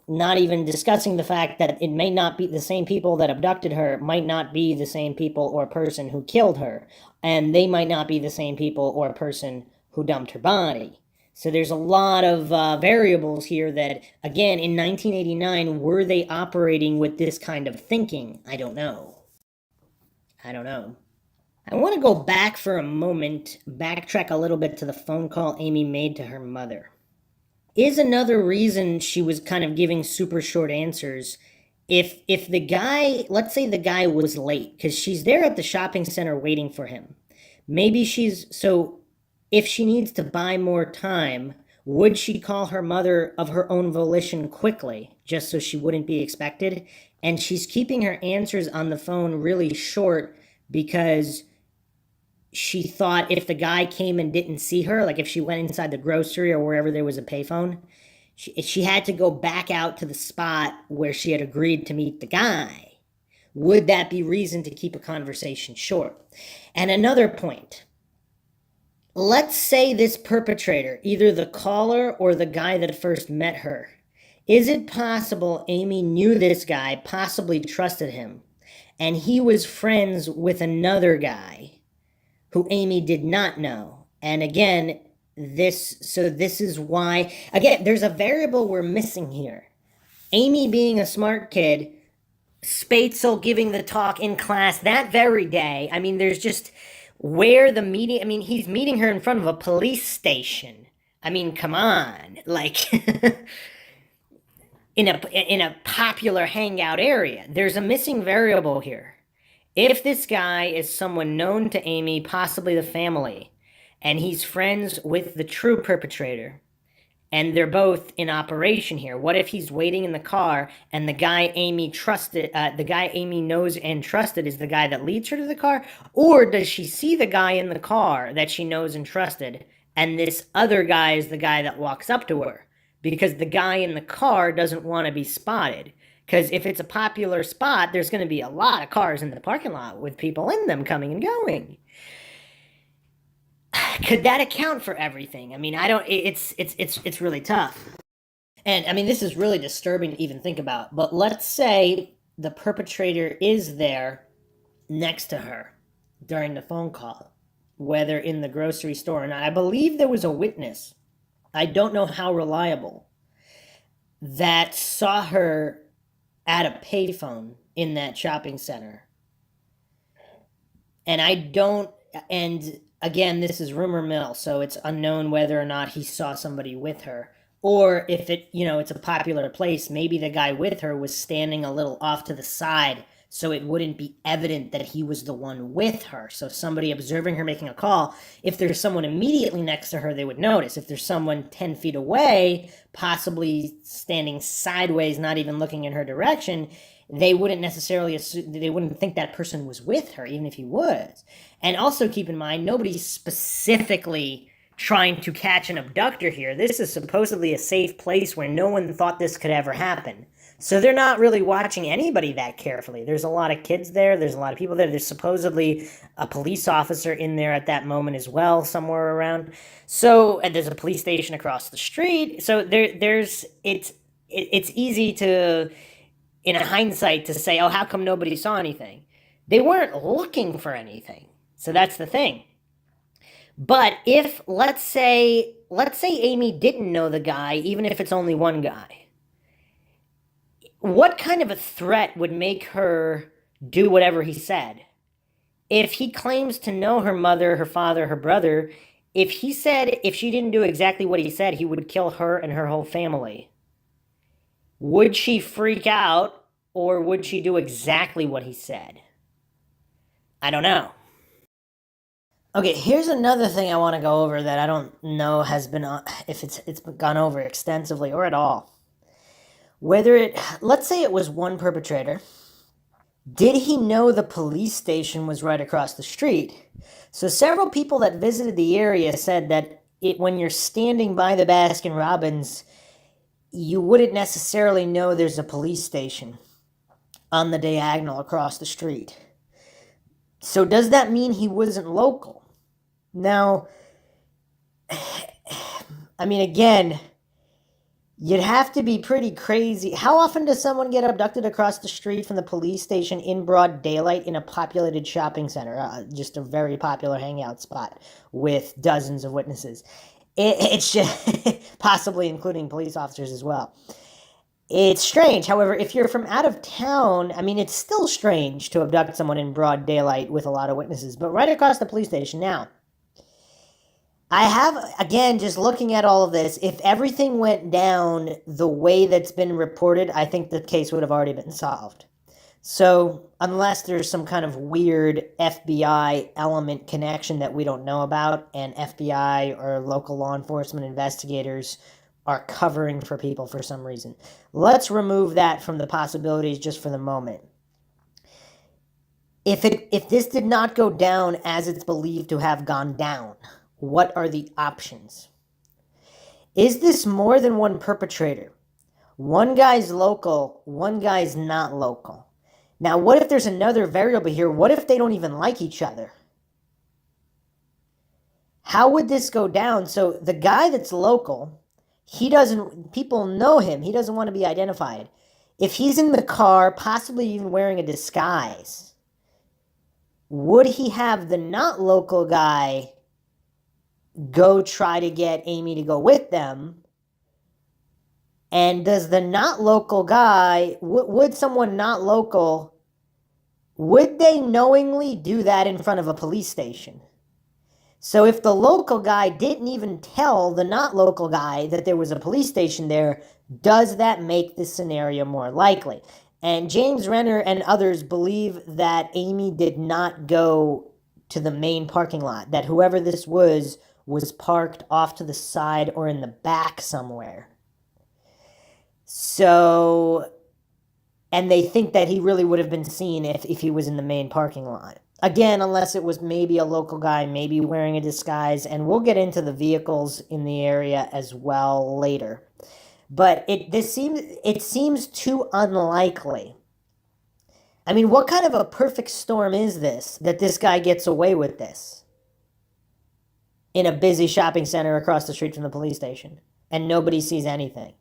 not even discussing the fact that it may not be the same people that abducted her, might not be the same people or person who killed her, and they might not be the same people or person who dumped her body. So there's a lot of variables here that, again, in 1989, were they operating with this kind of thinking? I don't know. I want to go back for a moment, backtrack a little bit to the phone call Amy made to her mother. Is another reason she was kind of giving super short answers. If the guy, let's say the guy was late, because she's there at the shopping center waiting for him. If she needs to buy more time, would she call her mother of her own volition quickly, just so she wouldn't be expected? And she's keeping her answers on the phone really short because she thought if the guy came and didn't see her, like if she went inside the grocery or wherever there was a payphone, she had to go back out to the spot where she had agreed to meet the guy. Would that be reason to keep a conversation short? And another point. Let's say this perpetrator, either the caller or the guy that first met her, is it possible Amy knew this guy, possibly trusted him, and he was friends with another guy who Amy did not know? And again, this is why, again, there's a variable we're missing here. Amy being a smart kid, Spatzel giving the talk in class that very day. I mean, there's just where the meeting, I mean, he's meeting her in front of a police station. I mean, come on, like in a popular hangout area. There's a missing variable here. If this guy is someone known to Amy, possibly the family, and he's friends with the true perpetrator, and they're both in operation here, what if he's waiting in the car and the guy Amy trusted, the guy Amy knows and trusted is the guy that leads her to the car? Or does she see the guy in the car that she knows and trusted, and this other guy is the guy that walks up to her? Because the guy in the car doesn't want to be spotted. Because if it's a popular spot, there's going to be a lot of cars in the parking lot with people in them coming and going. Could that account for everything? I mean, it's really tough. And I mean, this is really disturbing to even think about. But let's say the perpetrator is there next to her. during the phone call, whether in the grocery store or not. I believe there was a witness, I don't know how reliable, that saw her at a payphone in that shopping center. And and again, this is rumor mill, so it's unknown whether or not he saw somebody with her. Or if it's a popular place, maybe the guy with her was standing a little off to the side so it wouldn't be evident that he was the one with her. So somebody observing her making a call, if there's someone immediately next to her, they would notice. If there's someone 10 feet away, possibly standing sideways, not even looking in her direction, they wouldn't necessarily assume, they wouldn't think that person was with her, even if he was. And also keep in mind, nobody's specifically trying to catch an abductor here. This is supposedly a safe place where no one thought this could ever happen. So they're not really watching anybody that carefully. There's a lot of kids there. There's a lot of people there. There's supposedly a police officer in there at that moment as well, somewhere around. So, and there's a police station across the street. So it's easy to, in hindsight, to say, oh, how come nobody saw anything? They weren't looking for anything. So that's the thing. But if, let's say Amy didn't know the guy, even if it's only one guy, what kind of a threat would make her do whatever he said? If he claims to know her mother, her father, her brother, if he said if she didn't do exactly what he said, he would kill her and her whole family, would she freak out, or would she do exactly what he said? I don't know. Okay, here's another thing I want to go over that I don't know has been, if it's gone over extensively or at all. Let's say it was one perpetrator. Did he know the police station was right across the street? So several people that visited the area said that when you're standing by the Baskin Robbins, you wouldn't necessarily know there's a police station on the diagonal across the street. So does that mean he wasn't local? Now, I mean, again, you'd have to be pretty crazy. How often does someone get abducted across the street from the police station in broad daylight in a populated shopping center? Just a very popular hangout spot with dozens of witnesses. It's just possibly including police officers as well. It's strange. However, if you're from out of town, I mean, it's still strange to abduct someone in broad daylight with a lot of witnesses, but right across the police station. Now, I have, again, just looking at all of this, if everything went down the way that's been reported, I think the case would have already been solved. So, unless there's some kind of weird FBI element connection that we don't know about, and FBI or local law enforcement investigators are covering for people for some reason. Let's remove that from the possibilities just for the moment. If this did not go down as it's believed to have gone down, what are the options? Is this more than one perpetrator? One guy's local, one guy's not local. Now, what if there's another variable here? What if they don't even like each other? How would this go down? So the guy that's local, people know him. He doesn't want to be identified. If he's in the car, possibly even wearing a disguise, would he have the not local guy go try to get Amy to go with them? And does the not local guy, would someone not local, would they knowingly do that in front of a police station? So if the local guy didn't even tell the not local guy that there was a police station there, does that make this scenario more likely? And James Rener and others believe that Amy did not go to the main parking lot, that whoever this was parked off to the side or in the back somewhere. So, and they think that he really would have been seen if he was in the main parking lot. Again, unless it was maybe a local guy, maybe wearing a disguise, and we'll get into the vehicles in the area as well later. But it seems too unlikely. I mean, what kind of a perfect storm is this, that this guy gets away with this in a busy shopping center across the street from the police station, and nobody sees anything?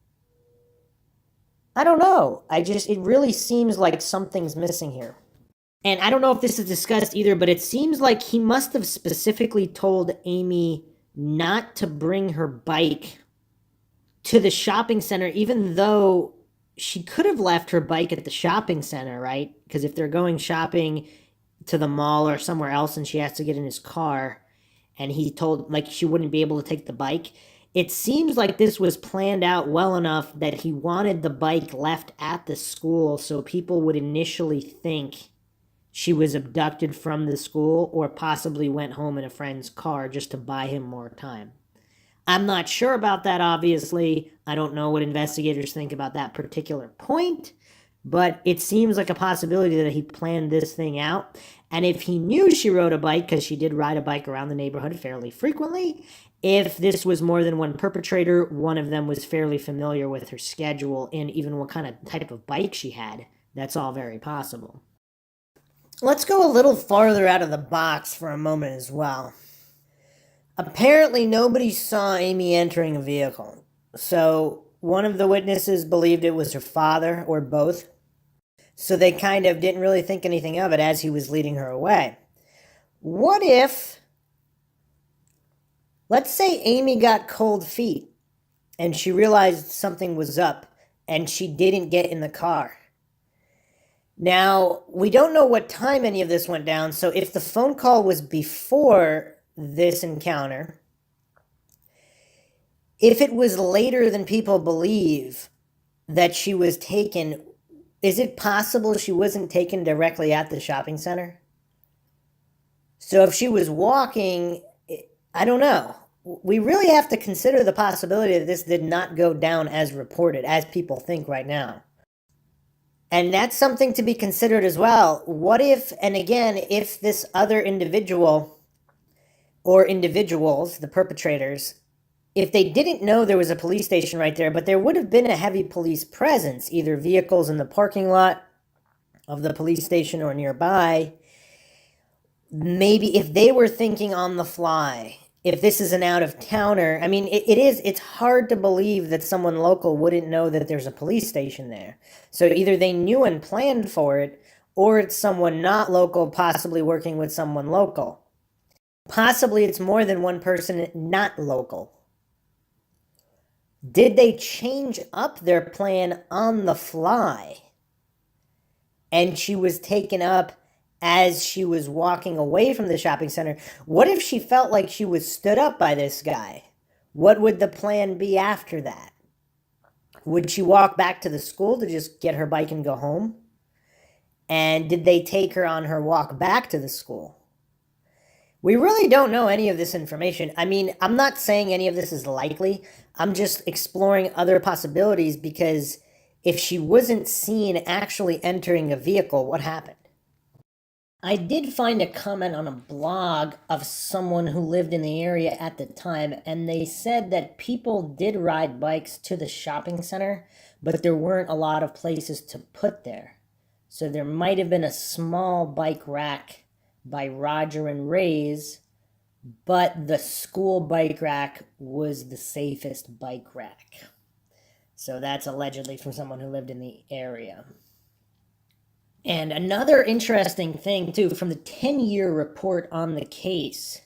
I don't know. It really seems like something's missing here. And I don't know if this is discussed either, but it seems like he must have specifically told Amy not to bring her bike to the shopping center, even though she could have left her bike at the shopping center, right? Because if they're going shopping to the mall or somewhere else and she has to get in his car, and he told, like, she wouldn't be able to take the bike, it seems like this was planned out well enough that he wanted the bike left at the school so people would initially think she was abducted from the school or possibly went home in a friend's car just to buy him more time. I'm not sure about that, obviously. I don't know what investigators think about that particular point, but it seems like a possibility that he planned this thing out. And if he knew she rode a bike, because she did ride a bike around the neighborhood fairly frequently, if this was more than one perpetrator, one of them was fairly familiar with her schedule and even what kind of type of bike she had. That's all very possible. Let's go a little farther out of the box for a moment as well. Apparently, nobody saw Amy entering a vehicle. So, one of the witnesses believed it was her father, or both. So, they kind of didn't really think anything of it as he was leading her away. What if, let's say Amy got cold feet and she realized something was up and she didn't get in the car? Now, we don't know what time any of this went down, so if the phone call was before this encounter, if it was later than people believe that she was taken, is it possible she wasn't taken directly at the shopping center? So if she was walking, I don't know. We really have to consider the possibility that this did not go down as reported, as people think right now. And that's something to be considered as well. What if, and again, if this other individual or individuals, the perpetrators, if they didn't know there was a police station right there, but there would have been a heavy police presence, either vehicles in the parking lot of the police station or nearby, maybe if they were thinking on the fly, if this is an out-of-towner, I mean, it's hard to believe that someone local wouldn't know that there's a police station there. So either they knew and planned for it, or it's someone not local possibly working with someone local. Possibly it's more than one person not local. Did they change up their plan on the fly? And she was taken up as she was walking away from the shopping center. What if she felt like she was stood up by this guy? What would the plan be after that? Would she walk back to the school to just get her bike and go home? And did they take her on her walk back to the school? We really don't know any of this information. I mean, I'm not saying any of this is likely. I'm just exploring other possibilities because if she wasn't seen actually entering a vehicle, what happened? I did find a comment on a blog of someone who lived in the area at the time, and they said that people did ride bikes to the shopping center, but there weren't a lot of places to put there. So there might have been a small bike rack by Roger and Ray's, but the school bike rack was the safest bike rack. So that's allegedly from someone who lived in the area. And another interesting thing, too, from the 10-year report on the case,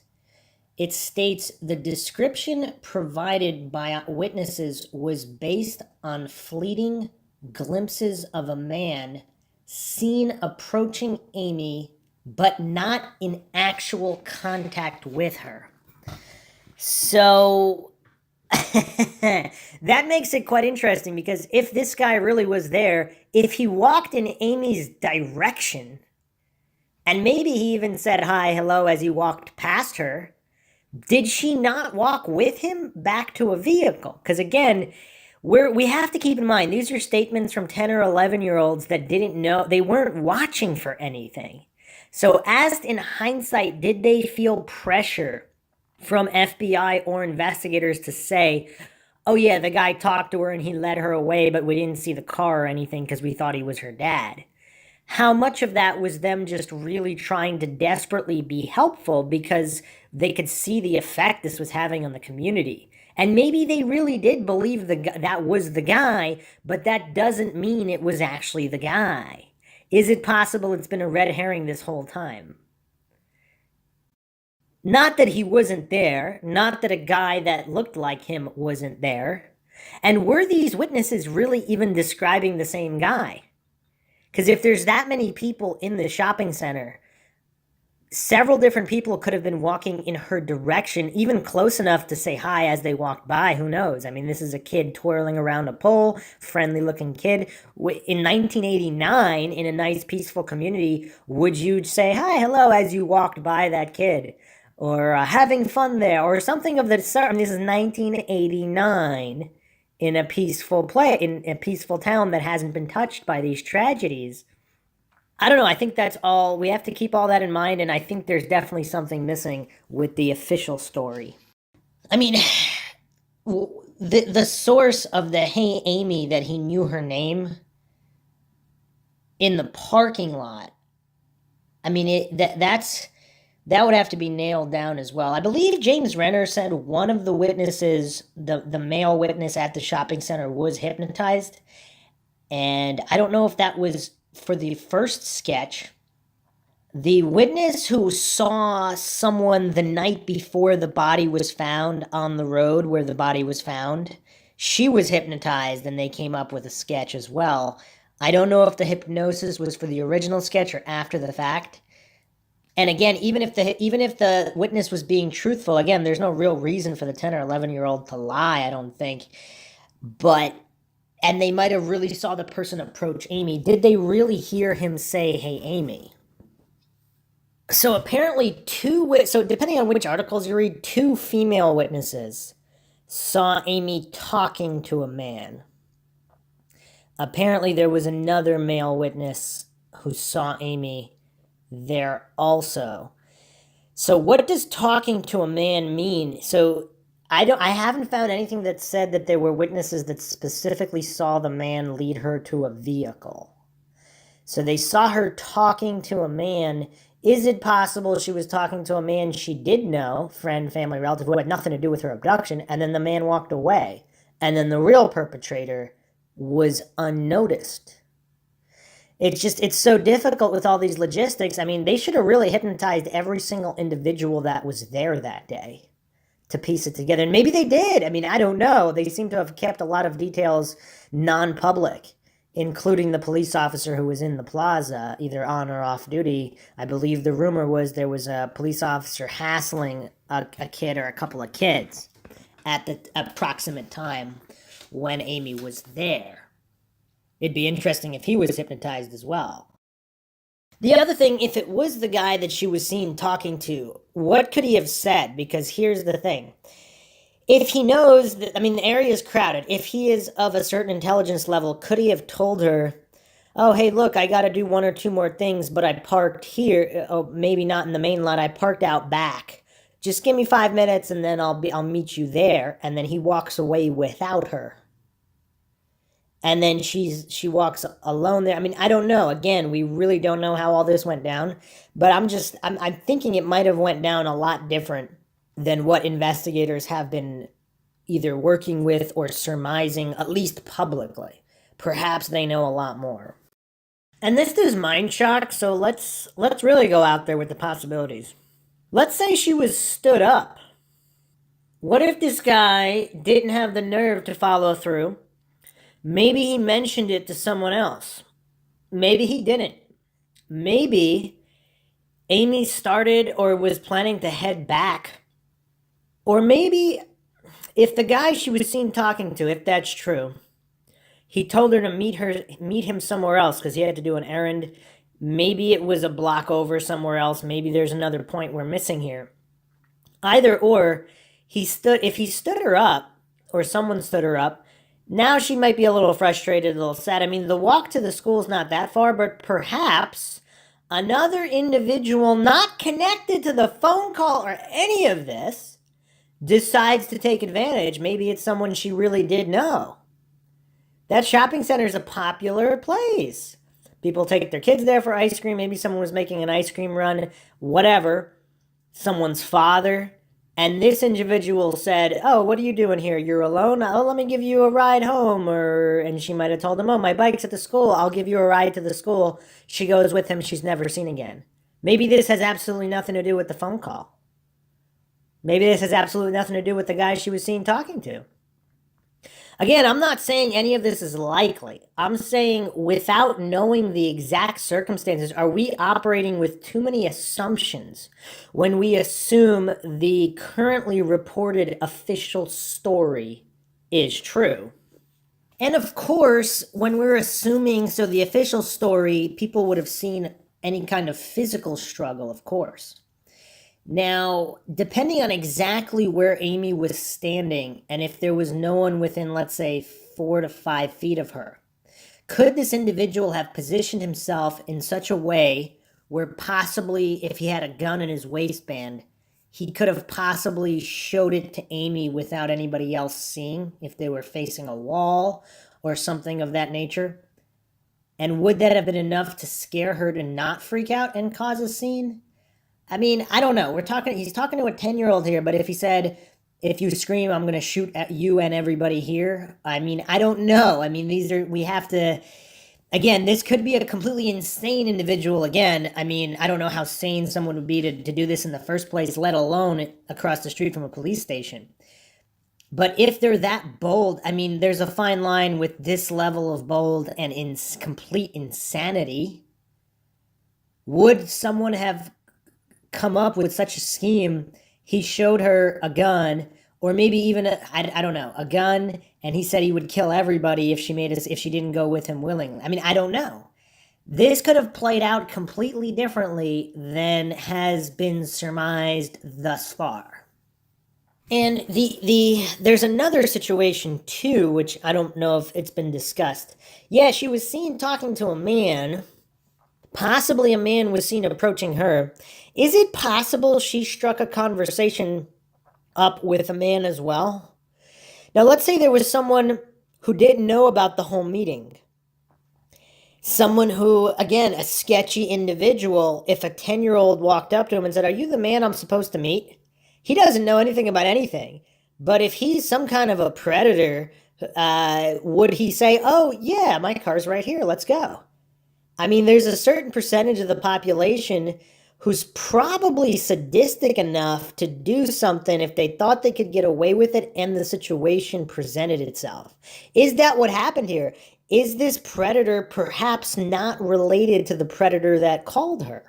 it states the description provided by witnesses was based on fleeting glimpses of a man seen approaching Amy, but not in actual contact with her. So that makes it quite interesting because if this guy really was there, if he walked in Amy's direction, and maybe he even said hi, hello as he walked past her, did she not walk with him back to a vehicle? Because again, we have to keep in mind, these are statements from 10 or 11-year-olds that didn't know, they weren't watching for anything. So asked in hindsight, did they feel pressure from FBI or investigators to say, oh yeah, the guy talked to her and he led her away, but we didn't see the car or anything because we thought he was her dad? How much of that was them just really trying to desperately be helpful because they could see the effect this was having on the community? And maybe they really did believe that was the guy, but that doesn't mean it was actually the guy. Is it possible it's been a red herring this whole time? Not that he wasn't there, not that a guy that looked like him wasn't there. And were these witnesses really even describing the same guy? Because if there's that many people in the shopping center, several different people could have been walking in her direction, even close enough to say hi as they walked by. Who knows? I mean, this is a kid twirling around a pole, friendly looking kid. In 1989, in a nice, peaceful community, would you say hi, hello, as you walked by that kid? Or having fun there, or something of the sort. I mean, this is 1989 in a peaceful in a peaceful town that hasn't been touched by these tragedies. I don't know. I think that's all. We have to keep all that in mind, and I think there's definitely something missing with the official story. I mean, the source of the "Hey Amy" that he knew her name in the parking lot. I mean, that would have to be nailed down as well. I believe James Renner said one of the witnesses, the male witness at the shopping center, was hypnotized, and I don't know if that was for the first sketch. The witness who saw someone the night before the body was found on the road where the body was found, she was hypnotized and they came up with a sketch as well. I don't know if the hypnosis was for the original sketch or after the fact. And again, even if the witness was being truthful, again, there's no real reason for the 10 or 11-year-old to lie, I don't think. And they might have really saw the person approach Amy. Did they really hear him say, "Hey, Amy"? So apparently so depending on which articles you read, 2 female witnesses saw Amy talking to a man. Apparently there was another male witness who saw Amy there also. So what does talking to a man mean? So I haven't found anything that said that there were witnesses that specifically saw the man lead her to a vehicle. So they saw her talking to a man. Is it possible she was talking to a man she did know, friend, family, relative, who had nothing to do with her abduction, and then the man walked away, and then the real perpetrator was unnoticed? It's so difficult with all these logistics. I mean, they should have really hypnotized every single individual that was there that day to piece it together. And maybe they did. I mean, I don't know. They seem to have kept a lot of details non-public, including the police officer who was in the plaza, either on or off duty. I believe the rumor was there was a police officer hassling a kid or a couple of kids at the approximate time when Amy was there. It'd be interesting if he was hypnotized as well. The other thing, if it was the guy that she was seen talking to, what could he have said? Because here's the thing. If he knows that, I mean, the area is crowded. If he is of a certain intelligence level, could he have told her, "Oh, hey, look, I got to do 1 or 2 more things, but I parked here. Oh, maybe not in the main lot. I parked out back. Just give me 5 minutes and then I'll meet you there." And then he walks away without her. And then she walks alone there. I mean, I don't know. Again, we really don't know how all this went down. But I'm thinking it might have went down a lot different than what investigators have been either working with or surmising, at least publicly. Perhaps they know a lot more. And this is Mindshock, so let's really go out there with the possibilities. Let's say she was stood up. What if this guy didn't have the nerve to follow through? Maybe he mentioned it to someone else. Maybe he didn't. Maybe Amy started or was planning to head back. Or maybe if the guy she was seen talking to, if that's true, he told her to meet him somewhere else because he had to do an errand. Maybe it was a block over somewhere else. Maybe there's another point we're missing here. Either or, if he stood her up, or someone stood her up, now she might be a little frustrated, a little sad. I mean, the walk to the school is not that far, but perhaps another individual not connected to the phone call or any of this decides to take advantage. Maybe it's someone she really did know. That shopping center is a popular place. People take their kids there for ice cream. Maybe someone was making an ice cream run, whatever. Someone's father. And this individual said, "Oh, what are you doing here? You're alone? Oh, let me give you a ride home." And she might have told him, "Oh, my bike's at the school. I'll give you a ride to the school." She goes with him. She's never seen again. Maybe this has absolutely nothing to do with the phone call. Maybe this has absolutely nothing to do with the guy she was seen talking to. Again, I'm not saying any of this is likely. I'm saying without knowing the exact circumstances, are we operating with too many assumptions when we assume the currently reported official story is true? And of course, when we're assuming, so the official story, people would have seen any kind of physical struggle, of course. Now, depending on exactly where Amy was standing, and if there was no one within, let's say, 4 to 5 feet of her, could this individual have positioned himself in such a way where possibly, if he had a gun in his waistband, he could have possibly showed it to Amy without anybody else seeing, if they were facing a wall or something of that nature? And would that have been enough to scare her to not freak out and cause a scene? I mean, I don't know. He's talking to a 10-year-old here, but if he said, "If you scream, I'm going to shoot at you and everybody here," I mean, I don't know. I mean, we have to, again, this could be a completely insane individual again. I mean, I don't know how sane someone would be to do this in the first place, let alone across the street from a police station. But if they're that bold, I mean, there's a fine line with this level of bold and complete insanity. Would someone have come up with such a scheme? He showed her a gun, or maybe even I don't know, a gun, and he said he would kill everybody if she didn't go with him willingly. I mean, I don't know. This could have played out completely differently than has been surmised thus far. And there's another situation too, which I don't know if it's been discussed. Yeah, she was seen talking to a man. Possibly a man was seen approaching her. Is it possible she struck a conversation up with a man as well? Now, let's say there was someone who didn't know about the whole meeting. Someone who, again, a sketchy individual, if a 10-year-old walked up to him and said, "Are you the man I'm supposed to meet?" He doesn't know anything about anything. But if he's some kind of a predator, would he say, "Oh, yeah, my car's right here, let's go"? I mean, there's a certain percentage of the population who's probably sadistic enough to do something if they thought they could get away with it and the situation presented itself. Is that what happened here? Is this predator perhaps not related to the predator that called her?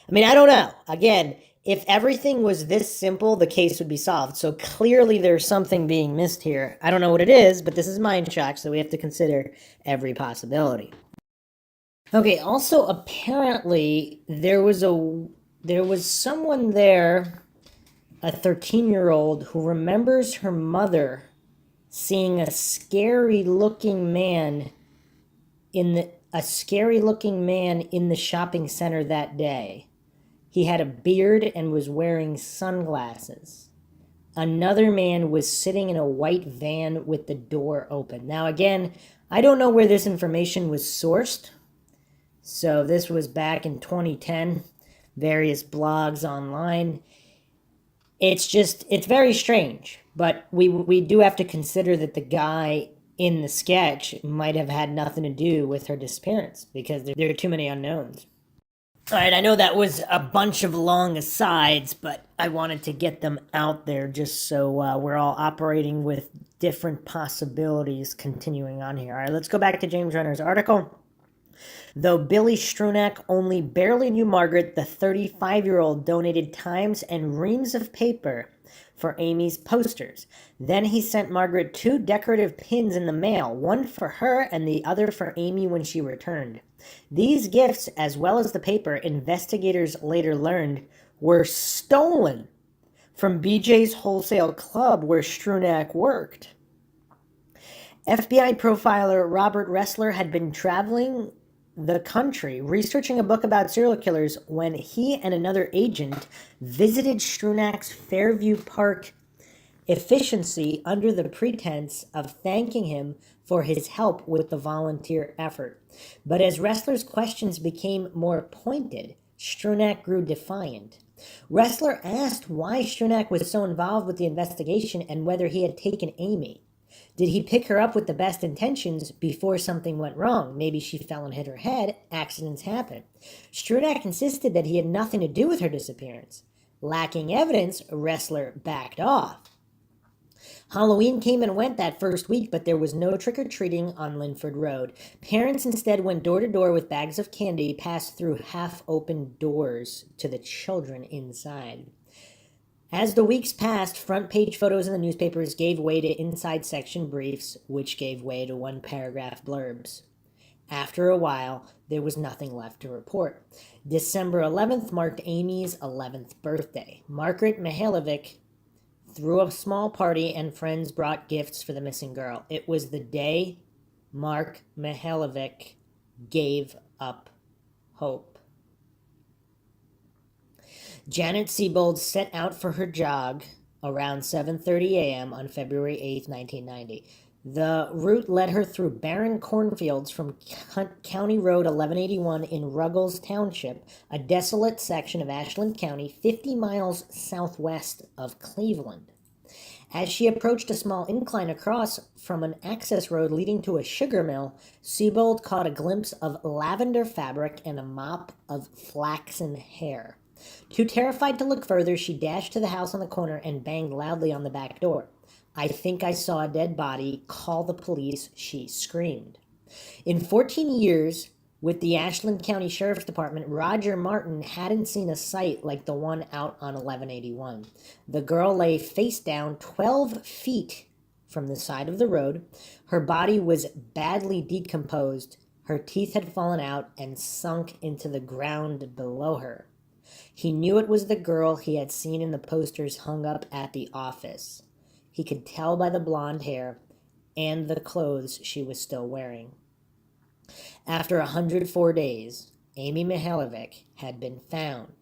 I mean, I don't know. Again, if everything was this simple, the case would be solved. So clearly there's something being missed here. I don't know what it is, but this is Mindshock, so we have to consider every possibility. Okay, also apparently there was someone there, a 13-year-old, who remembers her mother seeing a scary looking man in the shopping center that day. He had a beard and was wearing sunglasses. Another man was sitting in a white van with the door open. Now again, I don't know where this information was sourced. So this was back in 2010, various blogs online. It's very strange, but we do have to consider that the guy in the sketch might have had nothing to do with her disappearance, because there are too many unknowns. All right, I know that was a bunch of long asides, but I wanted to get them out there just so we're all operating with different possibilities continuing on here. All right, let's go back to James Rener's article. Though Billy Strunak only barely knew Margaret, the 35-year-old donated Times and reams of paper for Amy's posters. Then he sent Margaret 2 decorative pins in the mail, one for her and the other for Amy when she returned. These gifts, as well as the paper, investigators later learned, were stolen from BJ's Wholesale Club where Strunak worked. FBI profiler Robert Ressler had been traveling the country researching a book about serial killers when he and another agent visited Strunak's Fairview Park efficiency under the pretense of thanking him for his help with the volunteer effort. But as Ressler's questions became more pointed, Strunak grew defiant. Ressler asked why Strunak was so involved with the investigation and whether he had taken Amy. Did he pick her up with the best intentions before something went wrong? Maybe she fell and hit her head. Accidents happen. Strunak insisted that he had nothing to do with her disappearance. Lacking evidence, Ressler backed off. Halloween came and went that first week, but there was no trick-or-treating on Linford Road. Parents instead went door to door with bags of candy passed through half-open doors to the children inside. As the weeks passed, front-page photos in the newspapers gave way to inside section briefs, which gave way to one-paragraph blurbs. After a while, there was nothing left to report. December 11th marked Amy's 11th birthday. Margaret Mihaljevic threw a small party and friends brought gifts for the missing girl. It was the day Mark Mihaljevic gave up hope. Janet Siebold set out for her jog around 7:30 a.m. on February 8, 1990. The route led her through barren cornfields from County Road 1181 in Ruggles Township, a desolate section of Ashland County 50 miles southwest of Cleveland. As she approached a small incline across from an access road leading to a sugar mill, Siebold caught a glimpse of lavender fabric and a mop of flaxen hair. Too terrified to look further, she dashed to the house on the corner and banged loudly on the back door. "I think I saw a dead body. Call the police," she screamed. In 14 years with the Ashland County Sheriff's Department, Roger Martin hadn't seen a sight like the one out on 1181. The girl lay face down 12 feet from the side of the road. Her body was badly decomposed. Her teeth had fallen out and sunk into the ground below her. He knew it was the girl he had seen in the posters hung up at the office. He could tell by the blonde hair and the clothes she was still wearing. After 104 days, Amy Mihaljevic had been found.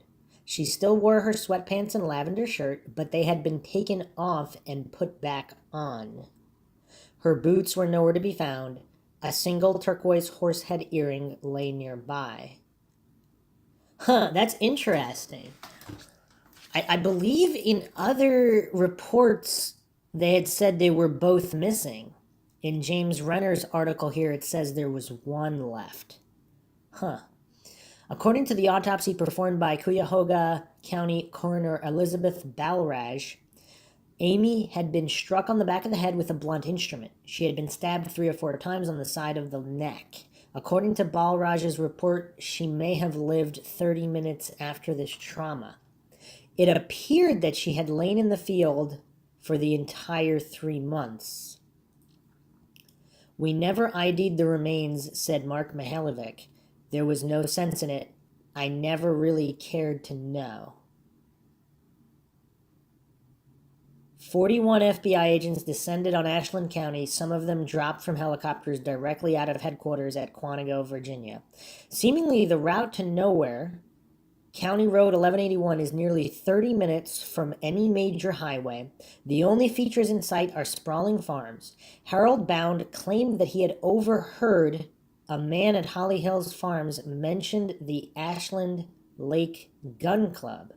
She still wore her sweatpants and lavender shirt, but they had been taken off and put back on. Her boots were nowhere to be found. A single turquoise horsehead earring lay nearby. That's interesting. I believe in other reports they had said they were both missing. In James Rener's article here, it says there was one left. According to the autopsy performed by Cuyahoga County Coroner Elizabeth Balraj, Amy had been struck on the back of the head with a blunt instrument. She had been stabbed 3 or 4 times on the side of the neck. According to Balraj's report, she may have lived 30 minutes after this trauma. It appeared that she had lain in the field for the entire 3 months. "We never ID'd the remains," said Mark Mihaljevic. "There was no sense in it. I never really cared to know." 41 FBI agents descended on Ashland County, some of them dropped from helicopters directly out of headquarters at Quantico, Virginia. Seemingly the route to nowhere, County Road 1181 is nearly 30 minutes from any major highway. The only features in sight are sprawling farms. Harold Bound claimed that he had overheard a man at Holly Hills Farms mentioned the Ashland Lake Gun Club.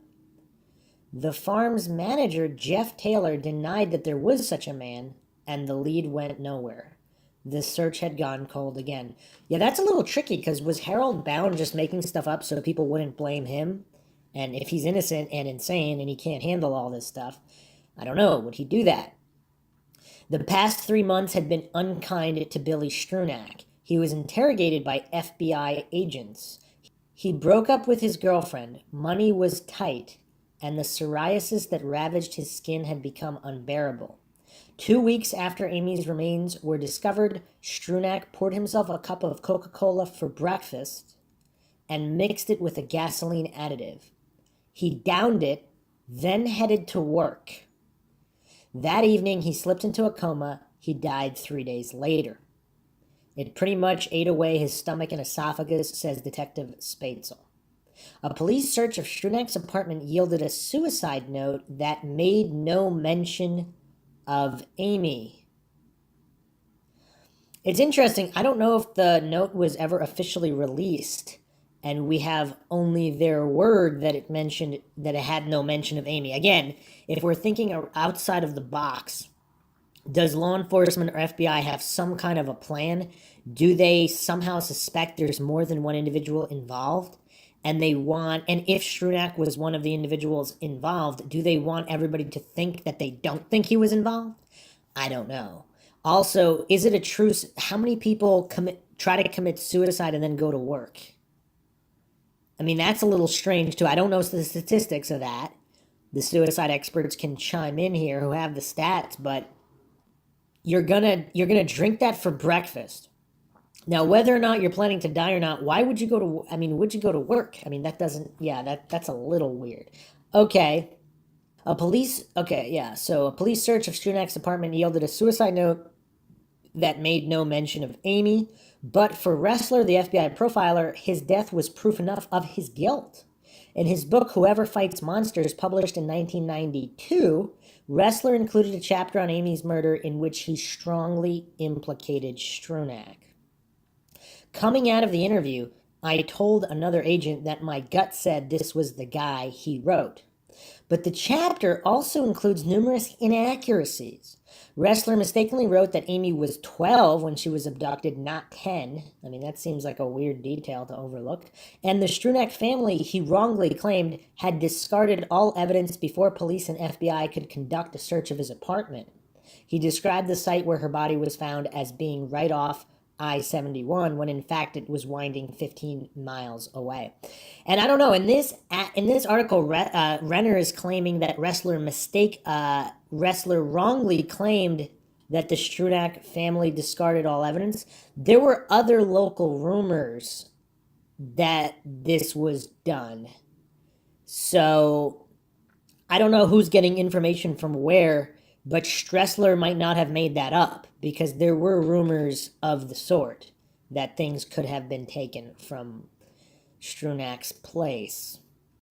The farm's manager, Jeff Taylor, denied that there was such a man, and the lead went nowhere. The search had gone cold again. Yeah, that's a little tricky, because was Harold Bound just making stuff up so people wouldn't blame him? And if he's innocent and insane and he can't handle all this stuff, I don't know, would he do that? The past 3 months had been unkind to Billy Strunak. He was interrogated by FBI agents. He broke up with his girlfriend, money was tight, and the psoriasis that ravaged his skin had become unbearable. 2 weeks after Amy's remains were discovered, Strunak poured himself a cup of Coca-Cola for breakfast and mixed it with a gasoline additive. He downed it, then headed to work. That evening, he slipped into a coma. He died 3 days later. It pretty much ate away his stomach and esophagus, says Detective Spatzel. A police search of Strunak's apartment yielded a suicide note that made no mention of Amy. It's interesting. I don't know if the note was ever officially released. and we have only their word that it had no mention of Amy. Again, if we're thinking outside of the box, does law enforcement or FBI have some kind of a plan? Do they somehow suspect there's more than one individual involved? And if Strunak was one of the individuals involved, do they want everybody to think that they don't think he was involved? I don't know. Also, is it a truce? How many people try to commit suicide and then go to work? I mean, that's a little strange too. I don't know the statistics of that. The suicide experts can chime in here who have the stats, but you're gonna drink that for breakfast. Now, whether or not you're planning to die or not, why would you go to? I mean, would you go to work? I mean, that doesn't. Yeah, that's a little weird. Okay, a police. Okay, yeah. So a police search of Strunak's apartment yielded a suicide note that made no mention of Amy. But for Ressler, the FBI profiler, his death was proof enough of his guilt. In his book, Whoever Fights Monsters, published in 1992, Ressler included a chapter on Amy's murder in which he strongly implicated Strunak. Coming out of the interview, I told another agent that my gut said this was the guy, he wrote. But the chapter also includes numerous inaccuracies. Ressler mistakenly wrote that Amy was 12 when she was abducted, not 10. I mean, that seems like a weird detail to overlook. And the Strunak family, he wrongly claimed, had discarded all evidence before police and FBI could conduct a search of his apartment. He described the site where her body was found as being right off I-71 when in fact it was winding 15 miles away. And I don't know, in this article, Rener is claiming that Ressler wrongly claimed that the Strunak family discarded all evidence. There were other local rumors that this was done. So I don't know who's getting information from where, but Stressler might not have made that up, because there were rumors of the sort that things could have been taken from Strunak's place.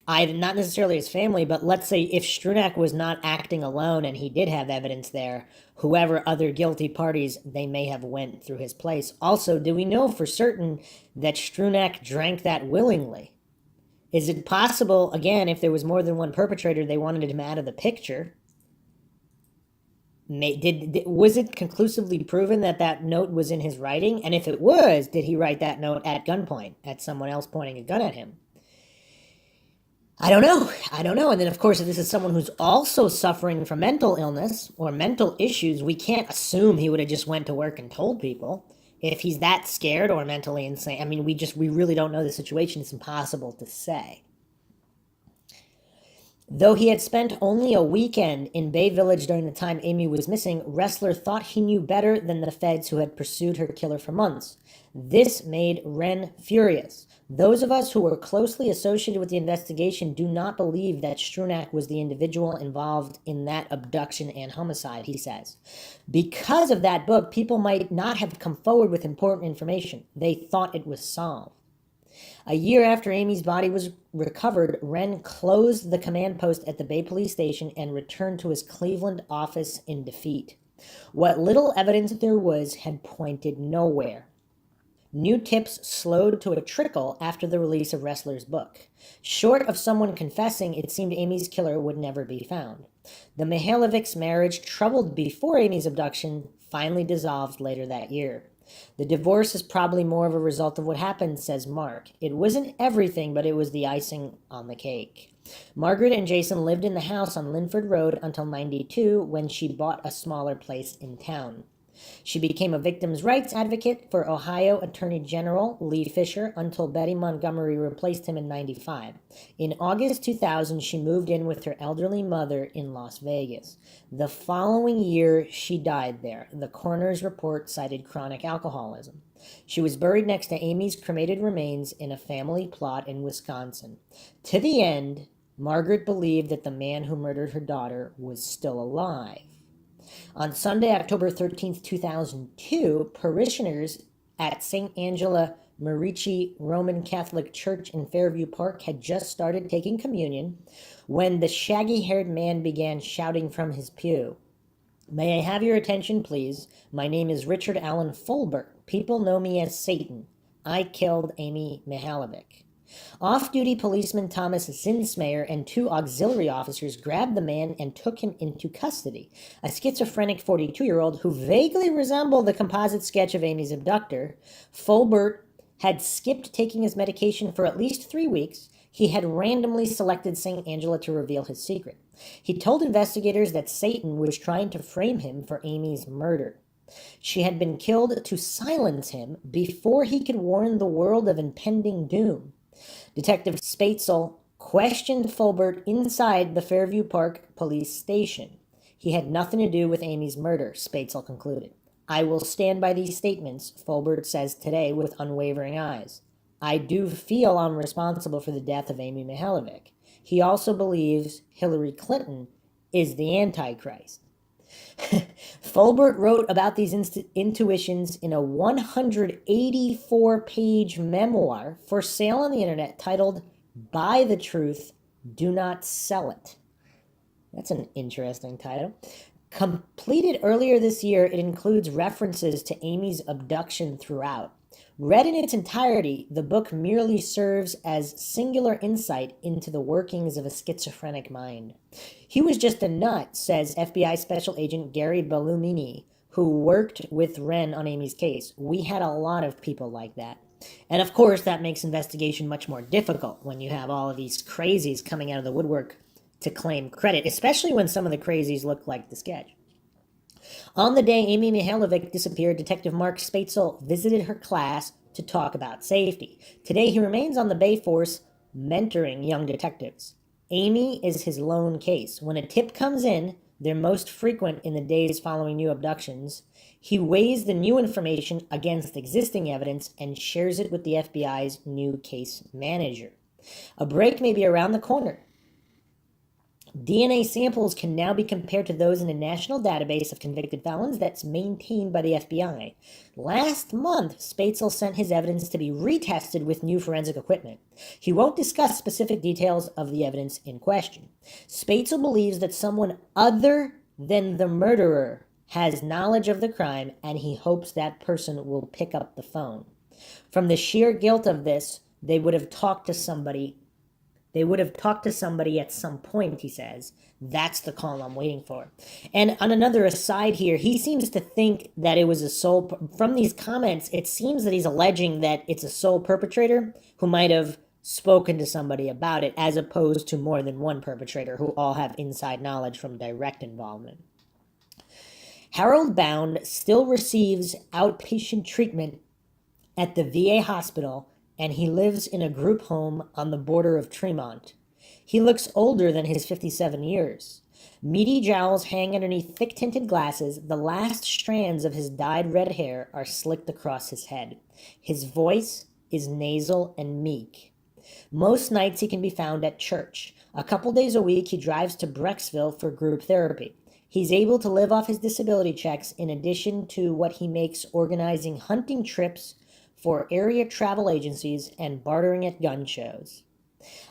Not necessarily his family, but let's say if Strunak was not acting alone and he did have evidence there, whoever other guilty parties, they may have went through his place. Also, do we know for certain that Strunak drank that willingly? Is it possible, again, if there was more than one perpetrator, they wanted him out of the picture? Was it conclusively proven that that note was in his writing? And if it was, did he write that note at gunpoint, at someone else pointing a gun at him? I don't know. And then, of course, if this is someone who's also suffering from mental illness or mental issues, we can't assume he would have just went to work and told people. If he's that scared or mentally insane, I mean, we really don't know the situation. It's impossible to say. Though he had spent only a weekend in Bay Village during the time Amy was missing, Ressler thought he knew better than the feds who had pursued her killer for months. This made Ren furious. Those of us who were closely associated with the investigation do not believe that Strunak was the individual involved in that abduction and homicide, he says. Because of that book, people might not have come forward with important information. They thought it was solved. A year after Amy's body was recovered, Ren closed the command post at the Bay Police Station and returned to his Cleveland office in defeat. What little evidence there was had pointed nowhere. New tips slowed to a trickle after the release of Ressler's book. Short of someone confessing, it seemed Amy's killer would never be found. The Mihaljevics' marriage, troubled before Amy's abduction, finally dissolved later that year. The divorce is probably more of a result of what happened, says Mark. It wasn't everything, but it was the icing on the cake. Margaret and Jason lived in the house on Linford Road until '92, when she bought a smaller place in town. She became a victims' rights advocate for Ohio Attorney General Lee Fisher until Betty Montgomery replaced him in '95. In August 2000, she moved in with her elderly mother in Las Vegas. The following year, she died there. The coroner's report cited chronic alcoholism. She was buried next to Amy's cremated remains in a family plot in Wisconsin. To the end, Margaret believed that the man who murdered her daughter was still alive. On Sunday, October 13th, 2002, parishioners at St. Angela Merici Roman Catholic Church in Fairview Park had just started taking communion when the shaggy-haired man began shouting from his pew, "May I have your attention, please? My name is Richard Allen Fulbert. People know me as Satan. I killed Amy Mihaljevic." Off-duty policeman Thomas Zinsmeyer and 2 auxiliary officers grabbed the man and took him into custody. A schizophrenic 42-year-old who vaguely resembled the composite sketch of Amy's abductor. Fulbert had skipped taking his medication for at least 3 weeks. He had randomly selected St. Angela to reveal his secret. He told investigators that Satan was trying to frame him for Amy's murder. She had been killed to silence him before he could warn the world of impending doom. Detective Spatzel questioned Fulbert inside the Fairview Park police station. He had nothing to do with Amy's murder, Spatzel concluded. I will stand by these statements, Fulbert says today with unwavering eyes. I do feel I'm responsible for the death of Amy Mihaljevic. He also believes Hillary Clinton is the Antichrist. Fulbert wrote about these intuitions in a 184-page memoir for sale on the internet titled Buy the Truth, Do Not Sell It. That's an interesting title. Completed earlier this year, it includes references to Amy's abduction throughout. Read in its entirety, the book merely serves as singular insight into the workings of a schizophrenic mind. He was just a nut, says FBI Special Agent Gary Bellumini, who worked with Rener on Amy's case. We had a lot of people like that. And of course, that makes investigation much more difficult when you have all of these crazies coming out of the woodwork to claim credit, especially when some of the crazies look like the sketch. On the day Amy Mihaljevic disappeared, Detective Mark Spatzel visited her class to talk about safety. Today, he remains on the Bay Force mentoring young detectives. Amy is his lone case. When a tip comes in, they're most frequent in the days following new abductions. He weighs the new information against existing evidence and shares it with the FBI's new case manager. A break may be around the corner. DNA samples can now be compared to those in a national database of convicted felons that's maintained by the FBI. Last month, Spatzel sent his evidence to be retested with new forensic equipment. He won't discuss specific details of the evidence in question. Spatzel believes that someone other than the murderer has knowledge of the crime, and he hopes that person will pick up the phone. From the sheer guilt of this, they would have talked to somebody at some point, he says. That's the call I'm waiting for. And on another aside here, he seems to think that it was a sole... From these comments, it seems that he's alleging that it's a sole perpetrator who might have spoken to somebody about it, as opposed to more than one perpetrator who all have inside knowledge from direct involvement. Harold Bound still receives outpatient treatment at the VA hospital, and he lives in a group home on the border of Tremont. He looks older than his 57 years. Meaty jowls hang underneath thick-tinted glasses. The last strands of his dyed red hair are slicked across his head. His voice is nasal and meek. Most nights he can be found at church. A couple days a week he drives to Brecksville for group therapy. He's able to live off his disability checks in addition to what he makes organizing hunting trips for area travel agencies and bartering at gun shows.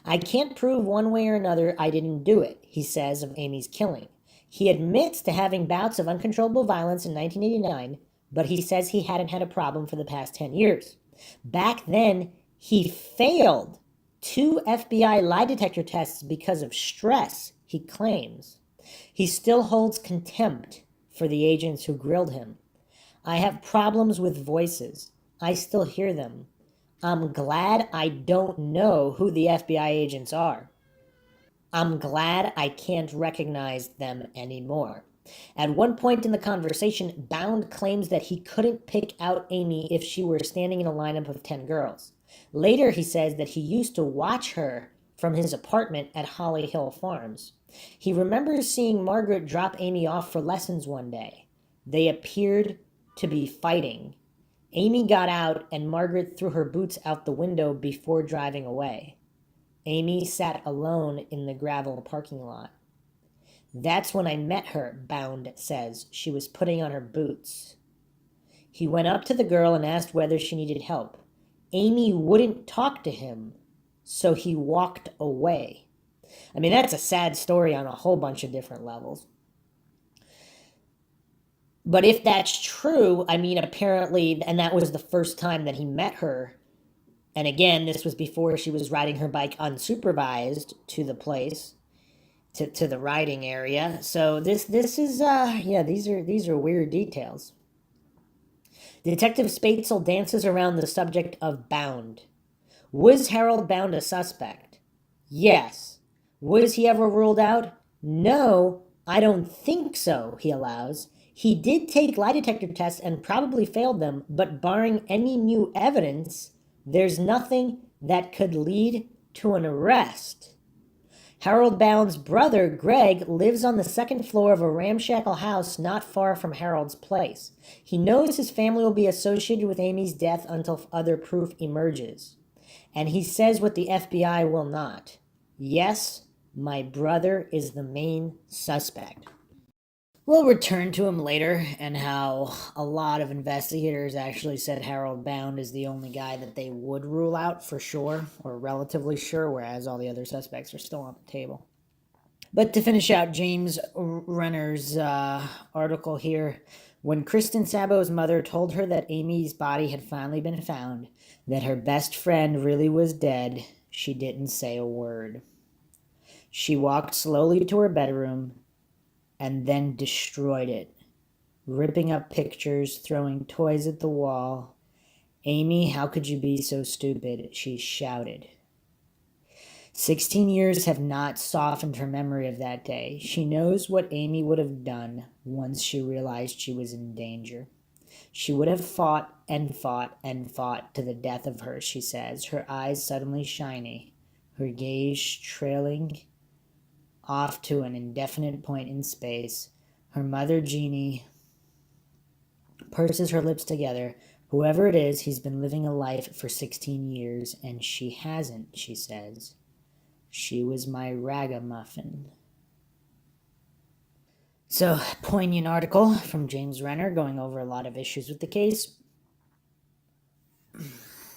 I can't prove one way or another I didn't do it, he says of Amy's killing. He admits to having bouts of uncontrollable violence in 1989, but he says he hadn't had a problem for the past 10 years. Back then, he failed 2 FBI lie detector tests because of stress, he claims. He still holds contempt for the agents who grilled him. I have problems with voices. I still hear them. I'm glad I don't know who the FBI agents are. I'm glad I can't recognize them anymore. At one point in the conversation, Bound claims that he couldn't pick out Amy if she were standing in a lineup of 10 girls. Later, he says that he used to watch her from his apartment at Holly Hill Farms. He remembers seeing Margaret drop Amy off for lessons one day. They appeared to be fighting. Amy got out and Margaret threw her boots out the window before driving away. Amy sat alone in the gravel parking lot. That's when I met her, Bound says. She was putting on her boots. He went up to the girl and asked whether she needed help. Amy wouldn't talk to him, so he walked away. I mean, that's a sad story on a whole bunch of different levels. But if that's true, I mean, apparently, and that was the first time that he met her, And again, this was before she was riding her bike unsupervised to the place, to the riding area. So this is yeah, these are weird details. Detective Spatzel dances around the subject of Bound. Was Harold Bound a suspect? Yes. Was he ever ruled out? No, I don't think so, he allows. He did take lie detector tests and probably failed them, but barring any new evidence, there's nothing that could lead to an arrest. Harold Bound's brother, Greg, lives on the second floor of a ramshackle house not far from Harold's place. He knows his family will be associated with Amy's death until other proof emerges. And he says what the FBI will not. Yes, my brother is the main suspect. We'll return to him later and how a lot of investigators actually said Harold Bound is the only guy that they would rule out for sure, or relatively sure, whereas all the other suspects are still on the table. But to finish out James Rener's article here, when Kristen Sabo's mother told her that Amy's body had finally been found, that her best friend really was dead, she didn't say a word. She walked slowly to her bedroom and then destroyed it, ripping up pictures, throwing toys at the wall. Amy, how could you be so stupid? She shouted. 16 years have not softened her memory of that day. She knows what Amy would have done once she realized she was in danger. She would have fought and fought and fought to the death of her, she says, her eyes suddenly shiny, her gaze trailing off to an indefinite point in space. Her mother, Jeannie, purses her lips together. Whoever it is, he's been living a life for 16 years, and she hasn't, she says. She was my ragamuffin. So, poignant article from James Renner going over a lot of issues with the case.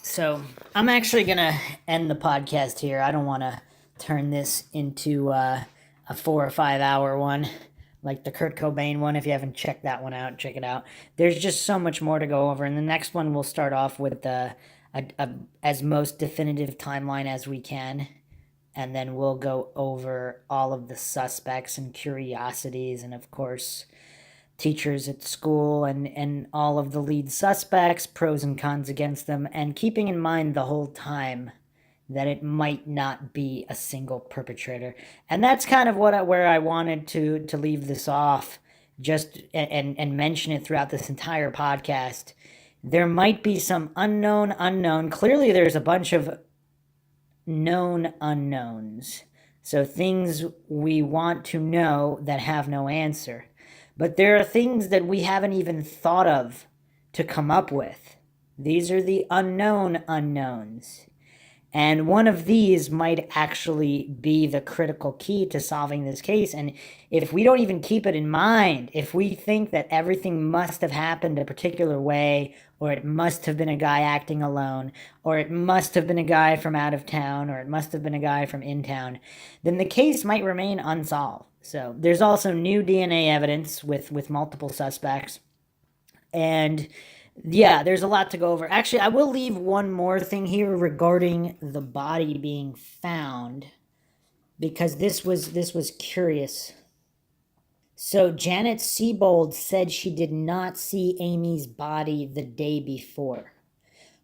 So, I'm actually going to end the podcast here. I don't want to turn this into a 4 or 5 hour one like the Kurt Cobain one. If you haven't checked that one out, check it out. There's just so much more to go over. And the next one, we'll start off with as most definitive timeline as we can. And then we'll go over all of the suspects and curiosities and, of course, teachers at school and all of the lead suspects, pros and cons against them, and keeping in mind the whole time that it might not be a single perpetrator. And that's kind of where I wanted to leave this off, just and mention it throughout this entire podcast. There might be some unknown. Clearly, there's a bunch of known unknowns. So things we want to know that have no answer. But there are things that we haven't even thought of to come up with. These are the unknown unknowns. And one of these might actually be the critical key to solving this case. And if we don't even keep it in mind, if we think that everything must have happened a particular way, or it must have been a guy acting alone, or it must have been a guy from out of town, or it must have been a guy from in town, then the case might remain unsolved. So there's also new DNA evidence with multiple suspects. And yeah, there's a lot to go over. Actually, I will leave one more thing here regarding the body being found, because this was curious. So Janet Siebold said she did not see Amy's body the day before.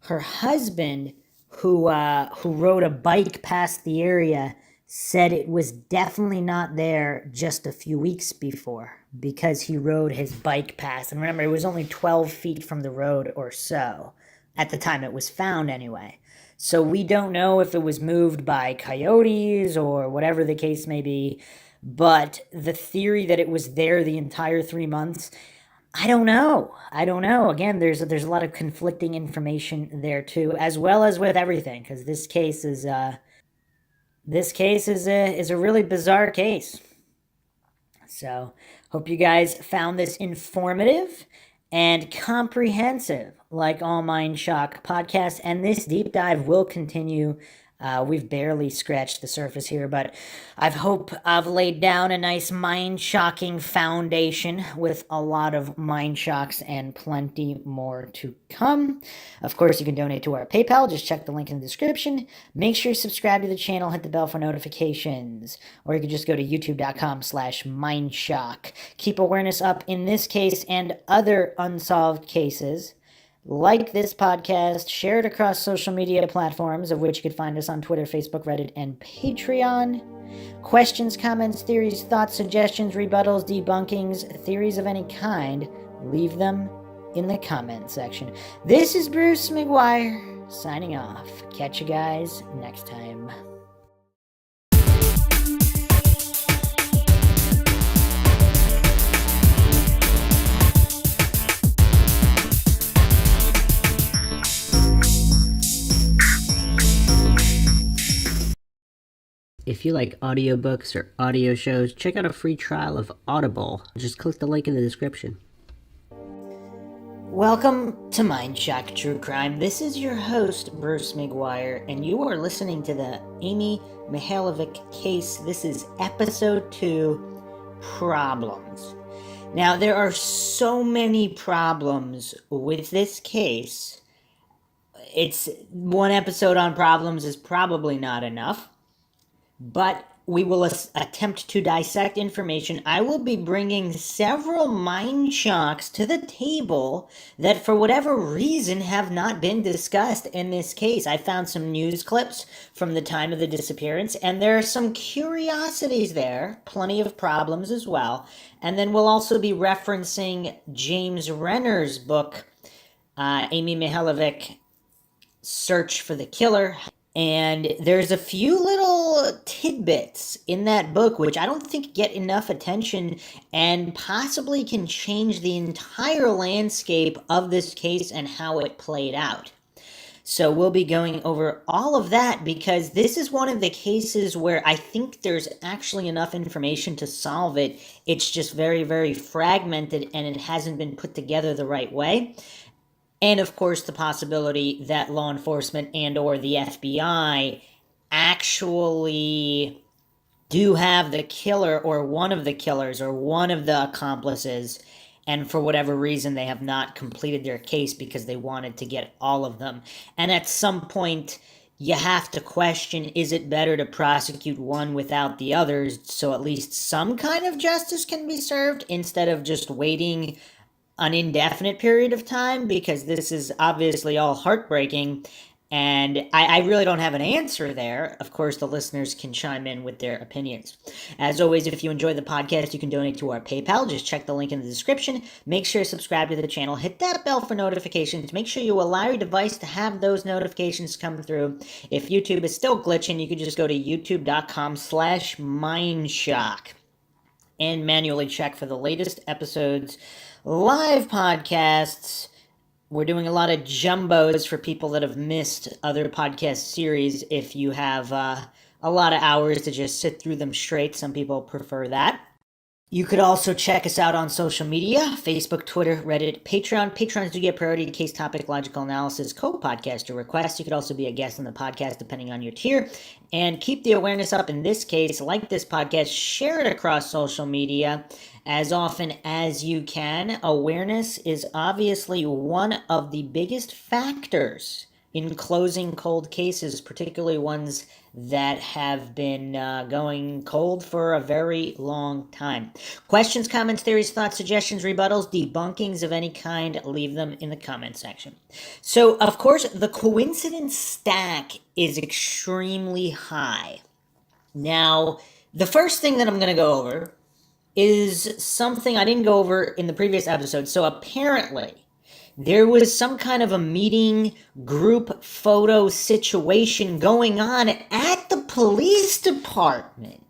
Her husband, who rode a bike past the area, said it was definitely not there just a few weeks before, because he rode his bike past. And remember, it was only 12 feet from the road or so at the time it was found anyway. So we don't know if it was moved by coyotes or whatever the case may be. But the theory that it was there the entire 3 months, I don't know. Again, there's a lot of conflicting information there too, as well as with everything, because this case is a really bizarre case. So, hope you guys found this informative and comprehensive, like all Mindshock podcasts. And this deep dive will continue We've barely scratched the surface here, but I hope I've laid down a nice mind-shocking foundation with a lot of mind shocks and plenty more to come. Of course, you can donate to our PayPal. Just check the link in the description. Make sure you subscribe to the channel, hit the bell for notifications, or you can just go to youtube.com/mindshock. Keep awareness up in this case and other unsolved cases. Like this podcast, share it across social media platforms, of which you could find us on Twitter, Facebook, Reddit, and Patreon. Questions, comments, theories, thoughts, suggestions, rebuttals, debunkings, theories of any kind, leave them in the comment section. This is Bruce McGuire, signing off. Catch you guys next time. If you like audiobooks or audio shows, check out a free trial of Audible. Just click the link in the description. Welcome to Mindshock True Crime. This is your host, Bruce McGuire, and you are listening to the Amy Mihaljevic case. This is episode 2, Problems. Now, there are so many problems with this case. It's one episode on problems is probably not enough. But we will attempt to dissect information. I will be bringing several mind shocks to the table that for whatever reason have not been discussed in this case. I found some news clips from the time of the disappearance, and there are some curiosities there, plenty of problems as well. And then we'll also be referencing James Rener's book, Amy Mihaljevic, Search for the Killer. And there's a few little tidbits in that book which I don't think get enough attention and possibly can change the entire landscape of this case and how it played out. So we'll be going over all of that because this is one of the cases where I think there's actually enough information to solve it. It's just very, very fragmented and it hasn't been put together the right way. And, of course, the possibility that law enforcement and or the FBI actually do have the killer or one of the killers or one of the accomplices, and for whatever reason they have not completed their case because they wanted to get all of them. And at some point, you have to question, is it better to prosecute one without the others so at least some kind of justice can be served instead of just waiting an indefinite period of time, because this is obviously all heartbreaking, and I really don't have an answer there. Of course, the listeners can chime in with their opinions. As always, if you enjoy the podcast, you can donate to our PayPal. Just check the link in the description. Make sure to subscribe to the channel. Hit that bell for notifications. Make sure you allow your device to have those notifications come through. If YouTube is still glitching, you can just go to youtube.com/mindshock and manually check for the latest episodes. Live podcasts. We're doing a lot of jumbos for people that have missed other podcast series. If you have a lot of hours to just sit through them straight, some people prefer that. You could also check us out on social media, Facebook, Twitter, Reddit, Patreon. Patrons do get priority to case topic, logical analysis, co-podcaster requests. You could also be a guest on the podcast depending on your tier. And keep the awareness up in this case. Like this podcast, share it across social media as often as you can. Awareness is obviously one of the biggest factors in closing cold cases, particularly ones that have been going cold for a very long time. Questions, comments, theories, thoughts, suggestions, rebuttals, debunkings of any kind, leave them in the comment section. So, of course, the coincidence stack is extremely high. Now, the first thing that I'm going to go over is something I didn't go over in the previous episode. So apparently, there was some kind of a meeting, group photo situation going on at the police department.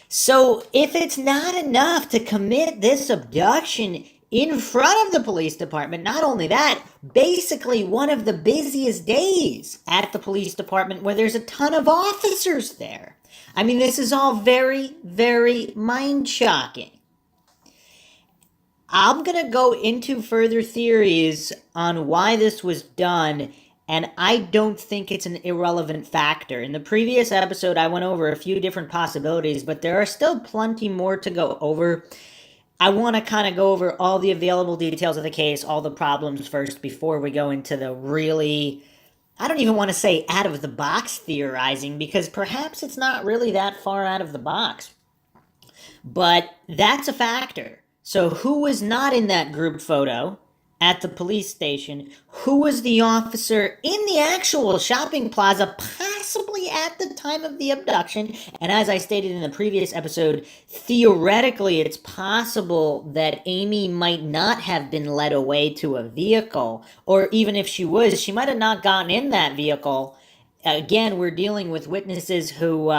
So if it's not enough to commit this abduction in front of the police department, not only that, basically one of the busiest days at the police department where there's a ton of officers there. I mean, this is all very, very mind-shocking. I'm going to go into further theories on why this was done And I don't think it's an irrelevant factor. In the previous episode, I went over a few different possibilities, but there are still plenty more to go over. I want to kind of go over all the available details of the case, all the problems first, before we go into the really, I don't even want to say out of the box theorizing, because perhaps it's not really that far out of the box. But that's a factor. So who was not in that group photo at the police station? Who was the officer in the actual shopping plaza, possibly at the time of the abduction? And as I stated in the previous episode, theoretically, it's possible that Amy might not have been led away to a vehicle, or even if she was, she might have not gotten in that vehicle. Again, we're dealing with witnesses who,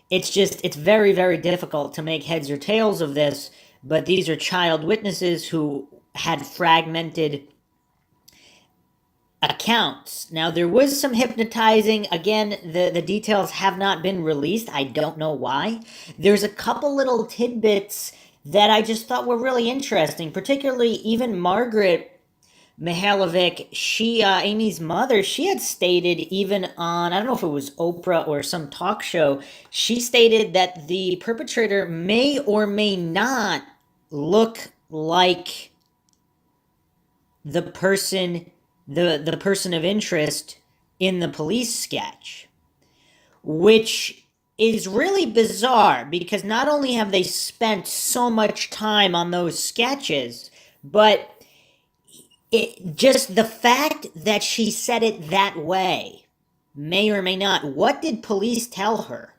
it's very, very difficult to make heads or tails of this, but these are child witnesses who had fragmented accounts. Now, there was some hypnotizing. Again, the details have not been released. I don't know why. There's a couple little tidbits that I just thought were really interesting, particularly even Margaret Mihaljevic, Amy's mother, she had stated even on, I don't know if it was Oprah or some talk show, she stated that the perpetrator may or may not look like the person, the person of interest in the police sketch, which is really bizarre because not only have they spent so much time on those sketches, but just the fact that she said it that way, may or may not. What did police tell her?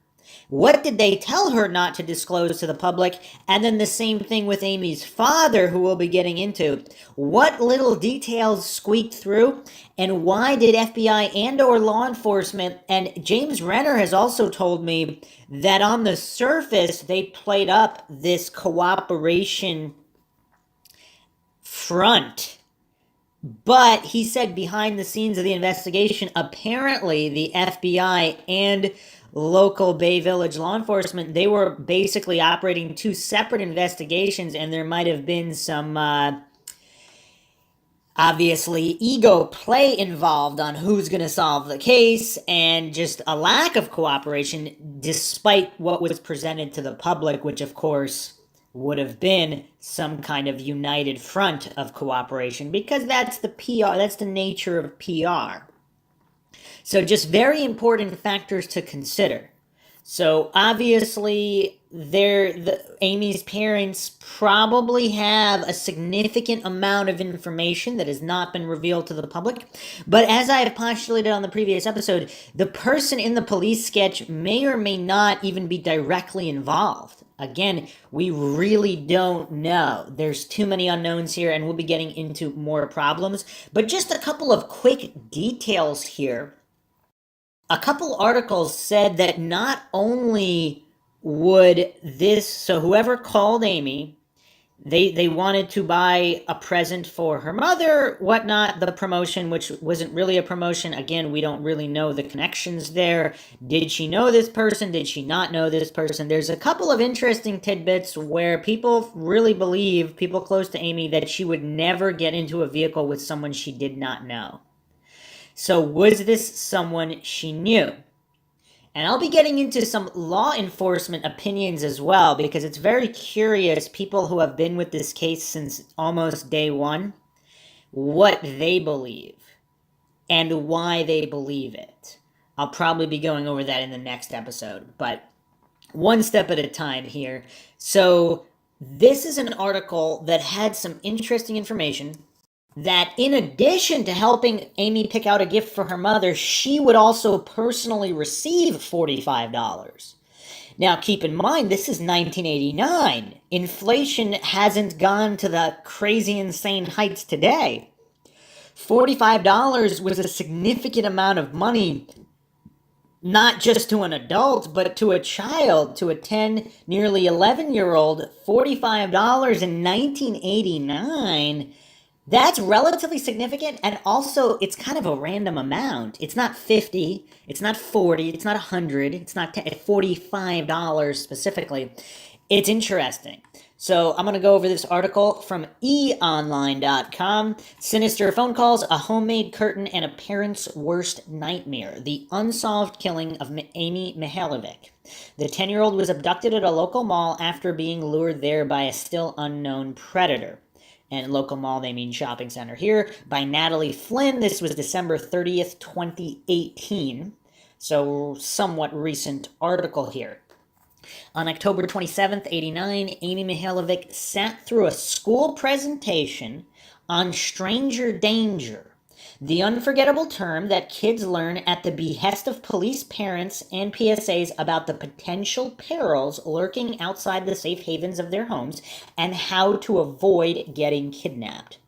What did they tell her not to disclose to the public? And then the same thing with Amy's father, who we'll be getting into. What little details squeaked through? And why did FBI and or law enforcement, and James Rener has also told me that on the surface, they played up this cooperation front. But he said behind the scenes of the investigation, apparently the FBI and local Bay Village law enforcement, they were basically operating two separate investigations, and there might have been some, obviously, ego play involved on who's going to solve the case, and just a lack of cooperation, despite what was presented to the public, which, of course, would have been some kind of united front of cooperation, because that's the PR, that's the nature of PR. So just very important factors to consider. So obviously, Amy's parents probably have a significant amount of information that has not been revealed to the public. But as I have postulated on the previous episode, the person in the police sketch may or may not even be directly involved. Again, we really don't know. There's too many unknowns here, and we'll be getting into more problems. But just a couple of quick details here. A couple articles said that not only would this, so whoever called Amy, they wanted to buy a present for her mother, whatnot, the promotion, which wasn't really a promotion. Again, we don't really know the connections there. Did she know this person? Did she not know this person? There's a couple of interesting tidbits where people really believe, people close to Amy, that she would never get into a vehicle with someone she did not know. So was this someone she knew? And I'll be getting into some law enforcement opinions as well, because it's very curious, people who have been with this case since almost day one, what they believe and why they believe it. I'll probably be going over that in the next episode, but one step at a time here. So this is an article that had some interesting information that in addition to helping Amy pick out a gift for her mother, she would also personally receive $45. Now, keep in mind, this is 1989. Inflation hasn't gone to the crazy, insane heights today. $45 was a significant amount of money, not just to an adult, but to a child, to a 10, nearly 11-year-old. $45 in 1989... that's relatively significant, and also it's kind of a random amount. It's not 50, it's not 40, it's not 100, it's not $45 specifically. It's interesting. So I'm going to go over this article from eonline.com. Sinister phone calls, a homemade curtain, and a parent's worst nightmare. The unsolved killing of Amy Mihaljevic. The 10-year-old was abducted at a local mall after being lured there by a still unknown predator. And local mall, they mean shopping center here, by Natalie Flynn. This was December 30th, 2018. So somewhat recent article here. On October 27th, 89, Amy Mihaljevic sat through a school presentation on stranger danger, the unforgettable term that kids learn at the behest of police, parents, and PSAs about the potential perils lurking outside the safe havens of their homes and how to avoid getting kidnapped.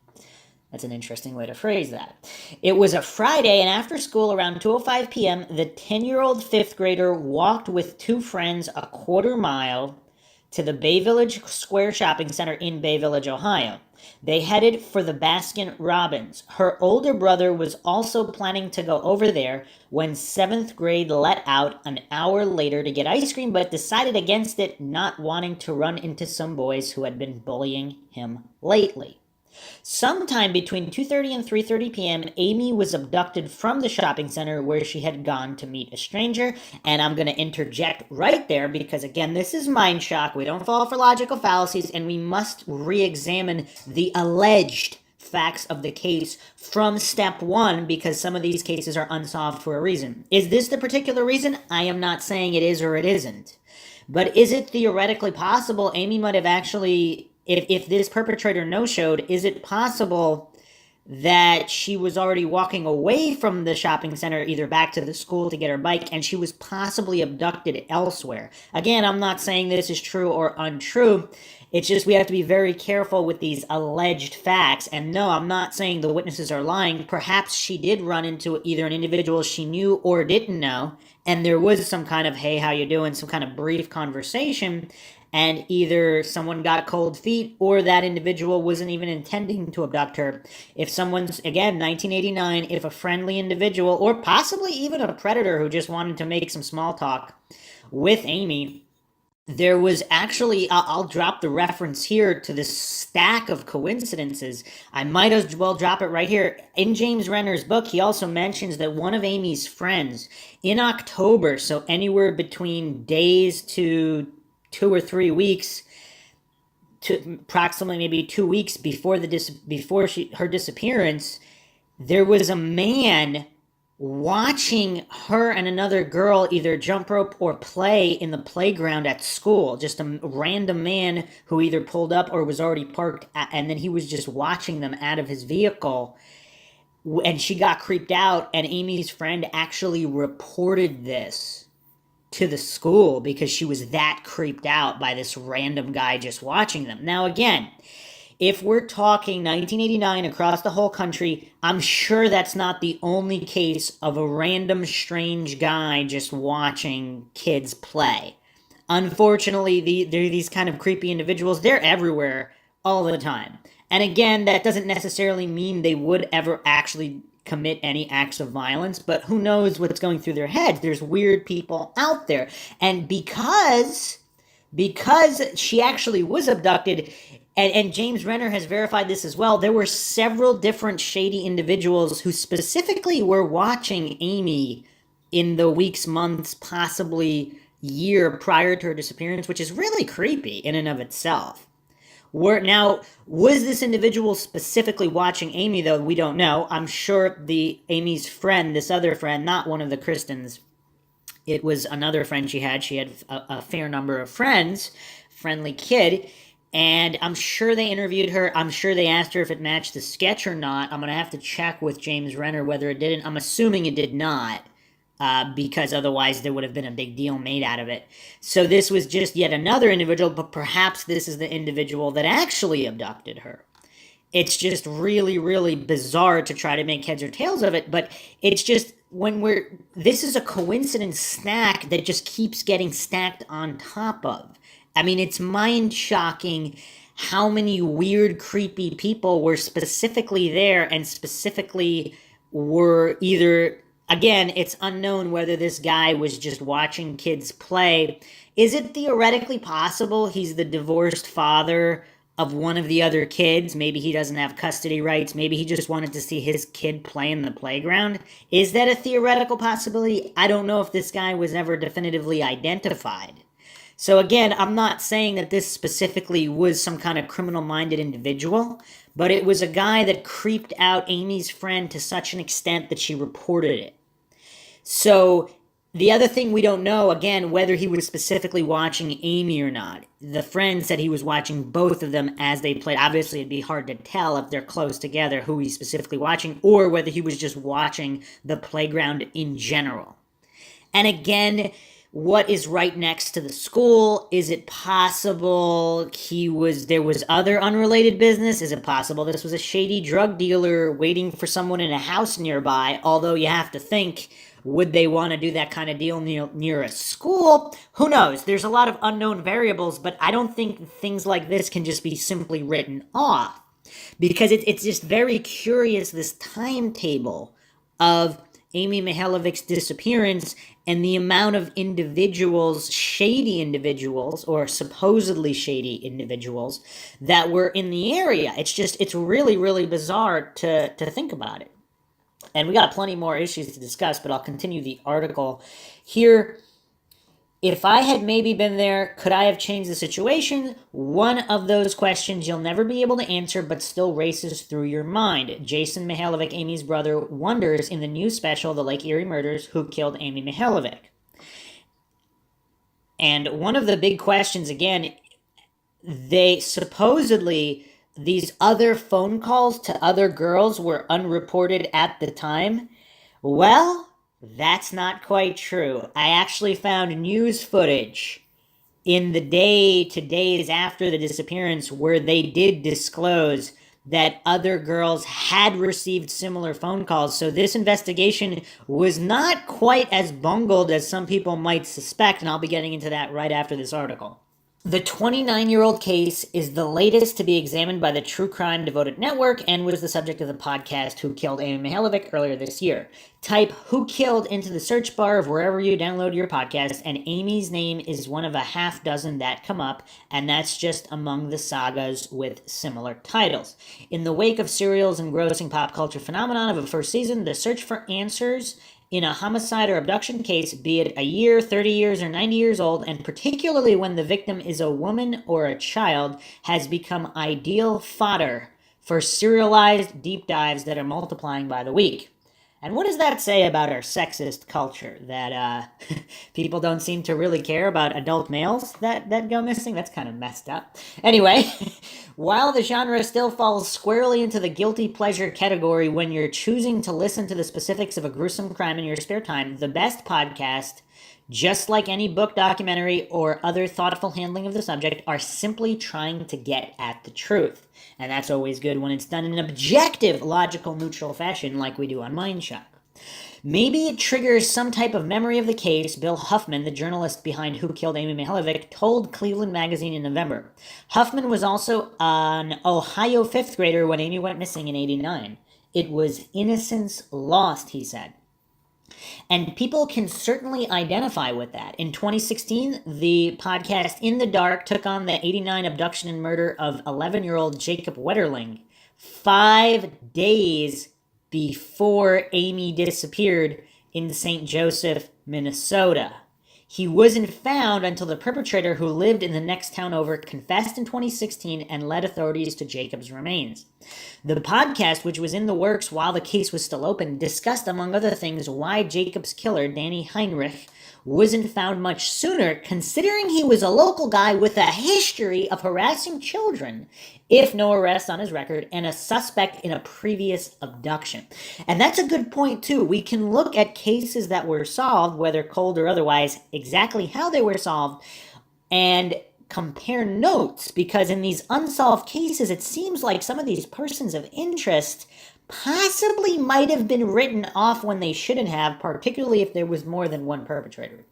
That's an interesting way to phrase that. It was a Friday, and after school around 2:05 p.m., the 10-year-old fifth grader walked with two friends a quarter mile to the Bay Village Square Shopping Center in Bay Village, Ohio. They headed for the Baskin Robbins. Her older brother was also planning to go over there when 7th grade let out an hour later to get ice cream, but decided against it, not wanting to run into some boys who had been bullying him lately. Sometime between 2:30 and 3:30 p.m., Amy was abducted from the shopping center where she had gone to meet a stranger. And I'm going to interject right there because, again, this is Mindshock. We don't fall for logical fallacies, and we must re-examine the alleged facts of the case from step one because some of these cases are unsolved for a reason. Is this the particular reason? I am not saying it is or it isn't. But is it theoretically possible Amy might have actually... If this perpetrator no-showed, is it possible that she was already walking away from the shopping center, either back to the school to get her bike, and she was possibly abducted elsewhere? Again, I'm not saying this is true or untrue. It's just we have to be very careful with these alleged facts. And no, I'm not saying the witnesses are lying. Perhaps she did run into either an individual she knew or didn't know, and there was some kind of, hey, how you doing, some kind of brief conversation, and either someone got cold feet or that individual wasn't even intending to abduct her. If someone's, again, 1989, if a friendly individual or possibly even a predator who just wanted to make some small talk with Amy, there was actually, I'll drop the reference here to this stack of coincidences. I might as well drop it right here. In James Rener's book, he also mentions that one of Amy's friends in October, so anywhere between days to 2 or 3 weeks, to approximately maybe 2 weeks before her disappearance, there was a man watching her and another girl either jump rope or play in the playground at school. Just a random man who either pulled up or was already parked, and then he was just watching them out of his vehicle. And she got creeped out, and Amy's friend actually reported this to the school because she was that creeped out by this random guy just watching them. Now, again, if we're talking 1989 across the whole country, I'm sure that's not the only case of a random strange guy just watching kids play. Unfortunately, they're these kind of creepy individuals. They're everywhere all the time. And again, that doesn't necessarily mean they would ever actually commit any acts of violence, but who knows what's going through their heads. There's weird people out there. And because she actually was abducted, and James Rener has verified this as well, there were several different shady individuals who specifically were watching Amy in the weeks, months, possibly year prior to her disappearance, which is really creepy in and of itself. Now, was this individual specifically watching Amy, though? We don't know. I'm sure Amy's friend, this other friend, not one of the Kristens, it was another friend she had. She had a fair number of friends, friendly kid, and I'm sure they interviewed her. I'm sure they asked her if it matched the sketch or not. I'm going to have to check with James Rener whether it didn't. I'm assuming it did not. Because otherwise there would have been a big deal made out of it. So this was just yet another individual, but perhaps this is the individual that actually abducted her. It's just really, really bizarre to try to make heads or tails of it, but it's just this is a coincidence stack that just keeps getting stacked on top of. I mean, it's mind-shocking how many weird, creepy people were specifically there and specifically were either Again, it's unknown whether this guy was just watching kids play. Is it theoretically possible he's the divorced father of one of the other kids? Maybe he doesn't have custody rights. Maybe he just wanted to see his kid play in the playground. Is that a theoretical possibility? I don't know if this guy was ever definitively identified. So again, I'm not saying that this specifically was some kind of criminal-minded individual, but it was a guy that creeped out Amy's friend to such an extent that she reported it. So the other thing we don't know, again, whether he was specifically watching Amy or not. The friend said he was watching both of them as they played. Obviously, it'd be hard to tell if they're close together who he's specifically watching, or whether he was just watching the playground in general. And again, what is right next to the school? Is it possible there was other unrelated business? Is it possible this was a shady drug dealer waiting for someone in a house nearby? Although you have to think, would they want to do that kind of deal near a school? Who knows? There's a lot of unknown variables, but I don't think things like this can just be simply written off. Because it's just very curious, this timetable of Amy Mihaljevic's disappearance and the amount of individuals, shady individuals, or supposedly shady individuals, that were in the area. It's really, really bizarre to think about it. And we got plenty more issues to discuss, but I'll continue the article here. If I had maybe been there, could I have changed the situation? One of those questions you'll never be able to answer, but still races through your mind. Jason Mihaljevic, Amy's brother, wonders in the new special, The Lake Erie Murders, who killed Amy Mihaljevic. And one of the big questions, again, they supposedly, these other phone calls to other girls were unreported at the time. Well, that's not quite true. I actually found news footage in the day to days after the disappearance where they did disclose that other girls had received similar phone calls. So this investigation was not quite as bungled as some people might suspect, and I'll be getting into that right after this article. The 29-year-old case is the latest to be examined by the True Crime Devoted Network and was the subject of the podcast Who Killed Amy Mihaljevic earlier this year. Type Who Killed into the search bar of wherever you download your podcast, and Amy's name is one of a half dozen that come up, and that's just among the sagas with similar titles. In the wake of serials engrossing pop culture phenomenon of a first season, the search for answers in a homicide or abduction case, be it a year, 30 years, or 90 years old, and particularly when the victim is a woman or a child, has become ideal fodder for serialized deep dives that are multiplying by the week. And what does that say about our sexist culture? That people don't seem to really care about adult males that go missing? That's kind of messed up. Anyway, while the genre still falls squarely into the guilty pleasure category when you're choosing to listen to the specifics of a gruesome crime in your spare time, the best podcast, just like any book, documentary, or other thoughtful handling of the subject, are simply trying to get at the truth. And that's always good when it's done in an objective, logical, neutral fashion like we do on Mindshock. Maybe it triggers some type of memory of the case, Bill Huffman, the journalist behind Who Killed Amy Mihaljevic, told Cleveland Magazine in November. Huffman was also an Ohio fifth grader when Amy went missing in '89. It was innocence lost, he said. And people can certainly identify with that. In 2016, the podcast In the Dark took on the '89 abduction and murder of 11-year-old Jacob Wetterling 5 days before Amy disappeared in St. Joseph, Minnesota. He wasn't found until the perpetrator, who lived in the next town over, confessed in 2016 and led authorities to Jacob's remains. The podcast, which was in the works while the case was still open, discussed, among other things, why Jacob's killer, Danny Heinrich, wasn't found much sooner, considering he was a local guy with a history of harassing children, if no arrests on his record, and a suspect in a previous abduction. And that's a good point, too. We can look at cases that were solved, whether cold or otherwise, exactly how they were solved, and compare notes, because in these unsolved cases, it seems like some of these persons of interest possibly might have been written off when they shouldn't have, particularly if there was more than one perpetrator.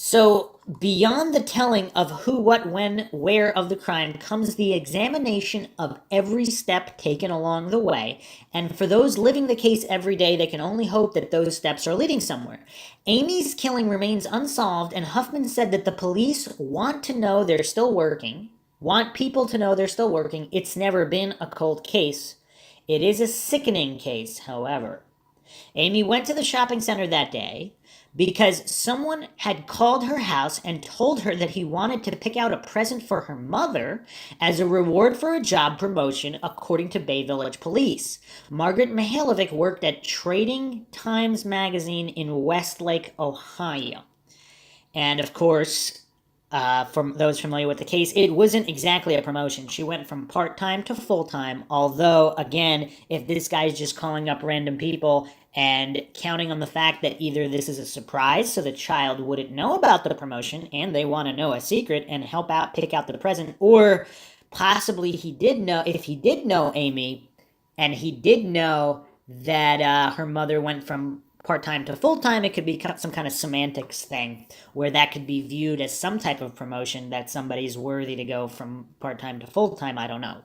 So, beyond the telling of who, what, when, where of the crime comes the examination of every step taken along the way. And for those living the case every day, they can only hope that those steps are leading somewhere. Amy's killing remains unsolved, and Huffman said that the police want to know they're still working, want people to know they're still working. It's never been a cold case. It is a sickening case, however. Amy went to the shopping center that day because someone had called her house and told her that he wanted to pick out a present for her mother as a reward for a job promotion, according to Bay Village Police. Margaret Mihaljevic worked at Trading Times magazine in Westlake, Ohio. And of course, from those familiar with the case, it wasn't exactly a promotion. She went from part-time to full-time, although, again, if this guy's just calling up random people and counting on the fact that either this is a surprise so the child wouldn't know about the promotion and they want to know a secret and help out pick out the present, or possibly he did know, if he did know Amy and he did know that her mother went from part-time to full-time, it could be some kind of semantics thing where that could be viewed as some type of promotion that somebody's worthy to go from part-time to full-time. I don't know.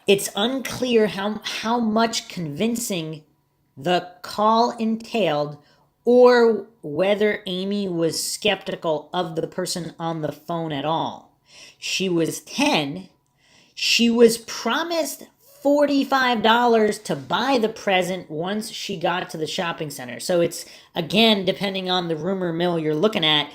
It's unclear how much convincing the call entailed, or whether Amy was skeptical of the person on the phone at all. She was 10. She was promised $45 to buy the present once she got to the shopping center. So it's, again, depending on the rumor mill you're looking at,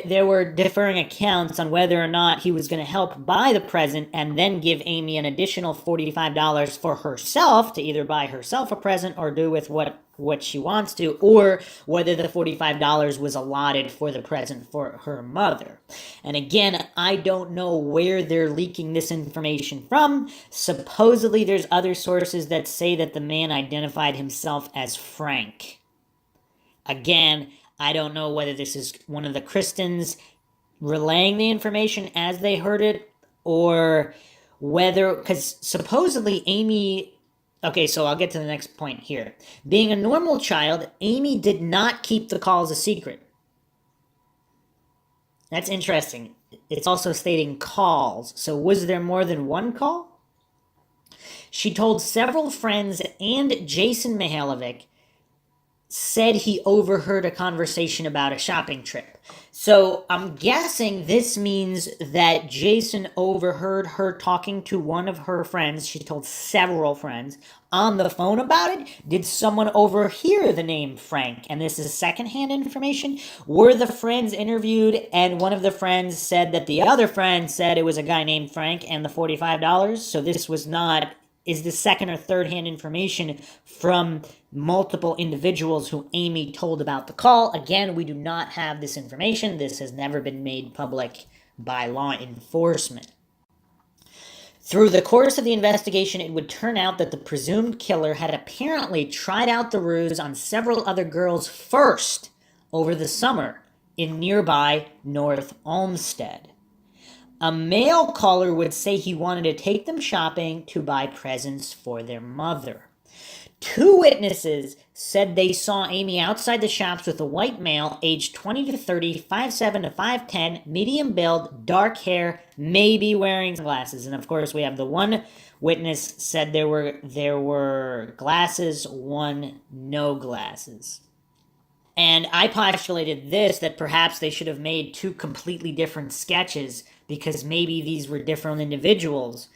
there were differing accounts on whether or not he was going to help buy the present and then give Amy an additional $45 for herself to either buy herself a present or do with what she wants to, or whether the $45 was allotted for the present for her mother. And again, I don't know where they're leaking this information from. Supposedly there's other sources that say that the man identified himself as Frank. Again, I don't know whether this is one of the Christians relaying the information as they heard it, or whether, because supposedly Amy, okay, so I'll get to the next point here. Being a normal child, Amy did not keep the calls a secret. That's interesting. It's also stating calls, so was there more than one call? She told several friends, and Jason Mihaljevic said he overheard a conversation about a shopping trip. So I'm guessing this means that Jason overheard her talking to one of her friends. She told several friends on the phone about it. Did someone overhear the name Frank? And this is secondhand information. Were the friends interviewed and one of the friends said that the other friend said it was a guy named Frank and the $45? So this was not, is the second or third hand information from multiple individuals who Amy told about the call. Again, we do not have this information. This has never been made public by law enforcement. Through the course of the investigation, it would turn out that the presumed killer had apparently tried out the ruse on several other girls first over the summer in nearby North Olmsted. A male caller would say he wanted to take them shopping to buy presents for their mother. Two witnesses said they saw Amy outside the shops with a white male, aged 20 to 30, 5'7 to 5'10, medium build, dark hair, maybe wearing glasses. And of course, we have the one witness said there were glasses, one no glasses. And I postulated this, that perhaps they should have made two completely different sketches because maybe these were different individuals.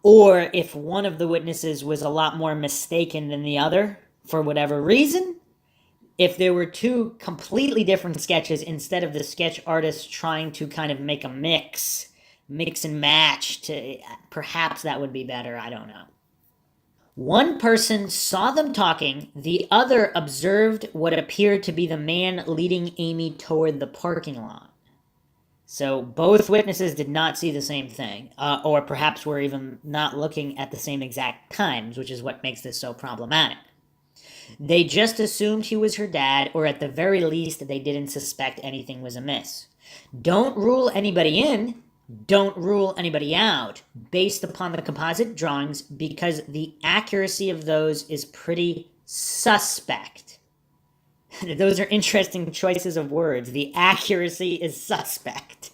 Or if one of the witnesses was a lot more mistaken than the other, for whatever reason, if there were two completely different sketches instead of the sketch artist trying to kind of make a mix and match, to perhaps that would be better, I don't know. One person saw them talking, the other observed what appeared to be the man leading Amy toward the parking lot. So both witnesses did not see the same thing, or perhaps were even not looking at the same exact times, which is what makes this so problematic. They just assumed he was her dad, or at the very least, they didn't suspect anything was amiss. Don't rule anybody in, don't rule anybody out, based upon the composite drawings, because the accuracy of those is pretty suspect. Those are interesting choices of words. The accuracy is suspect.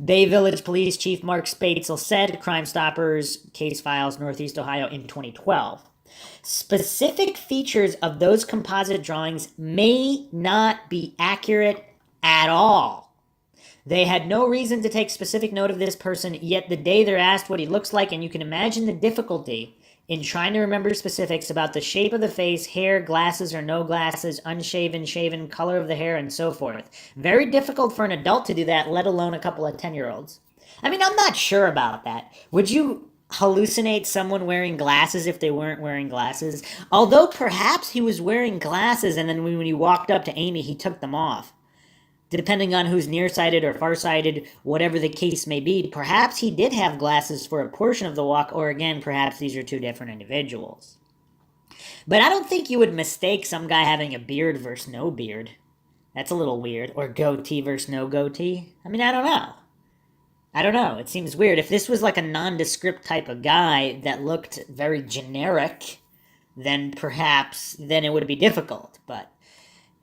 Bay Village Police Chief Mark Spatzel said, Crime Stoppers, Case Files, Northeast Ohio in 2012. Specific features of those composite drawings may not be accurate at all. They had no reason to take specific note of this person, yet the day they're asked what he looks like, and you can imagine the difficulty in trying to remember specifics about the shape of the face, hair, glasses or no glasses, unshaven, shaven, color of the hair, and so forth. Very difficult for an adult to do that, let alone a couple of 10-year-olds. I mean, I'm not sure about that. Would you hallucinate someone wearing glasses if they weren't wearing glasses? Although perhaps he was wearing glasses and then when he walked up to Amy, he took them off. Depending on who's nearsighted or farsighted, whatever the case may be, perhaps he did have glasses for a portion of the walk, or again, perhaps these are two different individuals. But I don't think you would mistake some guy having a beard versus no beard. That's a little weird. Or goatee versus no goatee. I mean, I don't know. It seems weird. If this was like a nondescript type of guy that looked very generic, then it would be difficult. But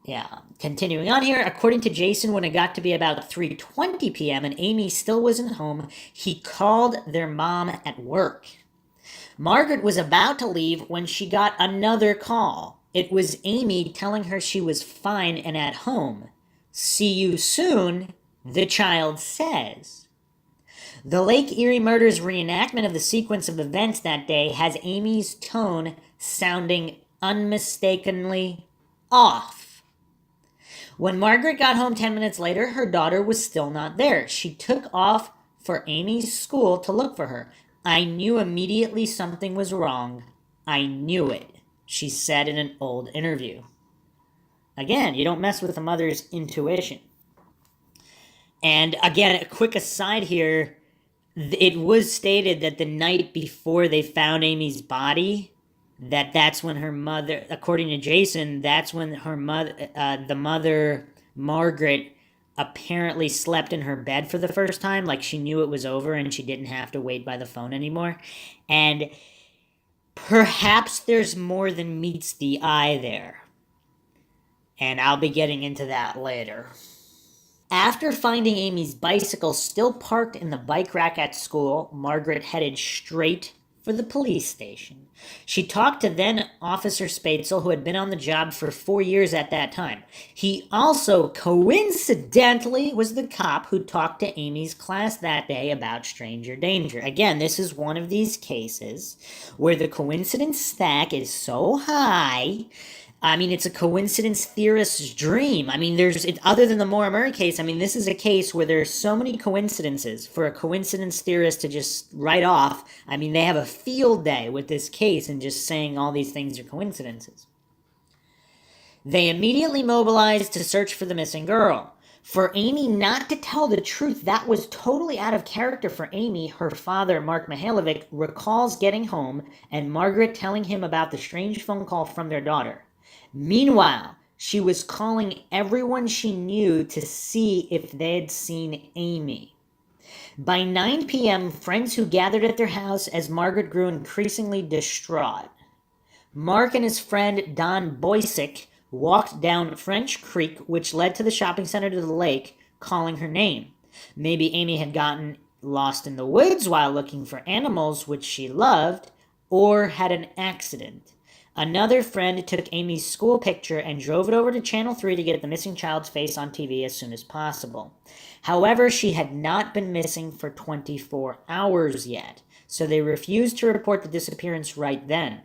yeah, continuing on here, according to Jason, when it got to be about 3:20 p.m. and Amy still wasn't home, he called their mom at work. Margaret was about to leave when she got another call. It was Amy telling her she was fine and at home. See you soon, the child says. The Lake Erie murders reenactment of the sequence of events that day has Amy's tone sounding unmistakably off. When Margaret got home 10 minutes later, her daughter was still not there. She took off for Amy's school to look for her. I knew immediately something was wrong. I knew it, she said in an old interview. Again, you don't mess with a mother's intuition. And again, a quick aside here, it was stated that the night before they found Amy's body, that's when her mother, according to Jason, that's when her mother, the mother, Margaret, apparently slept in her bed for the first time. Like she knew it was over and she didn't have to wait by the phone anymore. And perhaps there's more than meets the eye there. And I'll be getting into that later. After finding Amy's bicycle still parked in the bike rack at school, Margaret headed straight for the police station. She talked to then Officer Spatzel, who had been on the job for 4 years at that time. He also, coincidentally, was the cop who talked to Amy's class that day about stranger danger. Again, this is one of these cases where the coincidence stack is so high. I mean, it's a coincidence theorist's dream. I mean, other than the Maura Murray case, I mean, this is a case where there's so many coincidences for a coincidence theorist to just write off. I mean, they have a field day with this case and just saying all these things are coincidences. They immediately mobilized to search for the missing girl. For Amy not to tell the truth, that was totally out of character for Amy. Her father, Mark Mihaljevic, recalls getting home and Margaret telling him about the strange phone call from their daughter. Meanwhile, she was calling everyone she knew to see if they'd seen Amy. By 9 p.m., friends who gathered at their house as Margaret grew increasingly distraught. Mark and his friend Don Boysick walked down French Creek, which led to the shopping center to the lake, calling her name. Maybe Amy had gotten lost in the woods while looking for animals, which she loved, or had an accident. Another friend took Amy's school picture and drove it over to Channel 3 to get the missing child's face on TV as soon as possible. However, she had not been missing for 24 hours yet, so they refused to report the disappearance right then.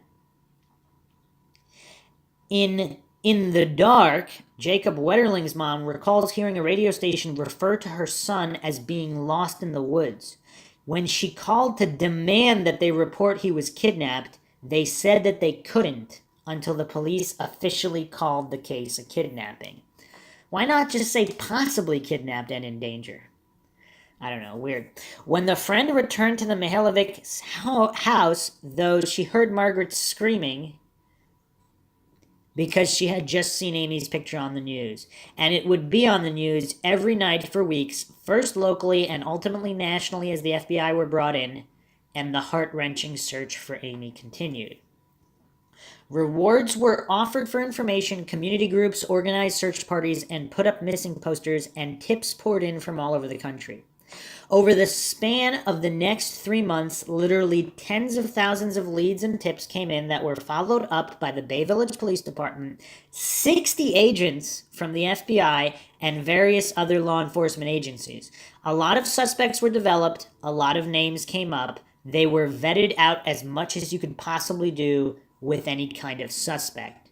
In the dark, Jacob Wetterling's mom recalls hearing a radio station refer to her son as being lost in the woods. When she called to demand that they report he was kidnapped, they said that they couldn't until the police officially called the case a kidnapping. Why not just say possibly kidnapped and in danger? I don't know, weird. When the friend returned to the Mihaljevic house, though, she heard Margaret screaming because she had just seen Amy's picture on the news. And it would be on the news every night for weeks, first locally and ultimately nationally as the FBI were brought in, and the heart-wrenching search for Amy continued. Rewards were offered for information, community groups organized search parties, and put up missing posters, and tips poured in from all over the country. Over the span of the next 3 months, literally tens of thousands of leads and tips came in that were followed up by the Bay Village Police Department, 60 agents from the FBI, and various other law enforcement agencies. A lot of suspects were developed, a lot of names came up. They were vetted out as much as you could possibly do with any kind of suspect.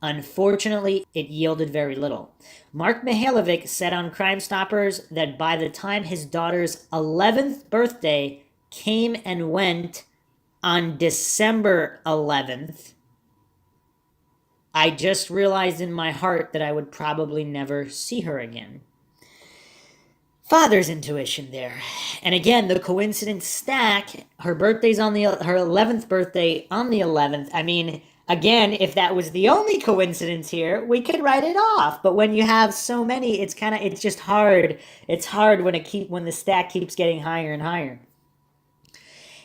Unfortunately, it yielded very little. Mark Mihaljevic said on Crime Stoppers that by the time his daughter's 11th birthday came and went on December 11th, I just realized in my heart that I would probably never see her again. Father's intuition there. And again, the coincidence stack, her 11th birthday on the 11th. I mean, again, if that was the only coincidence here, we could write it off. But when you have so many, it's just hard. It's hard when the stack keeps getting higher and higher.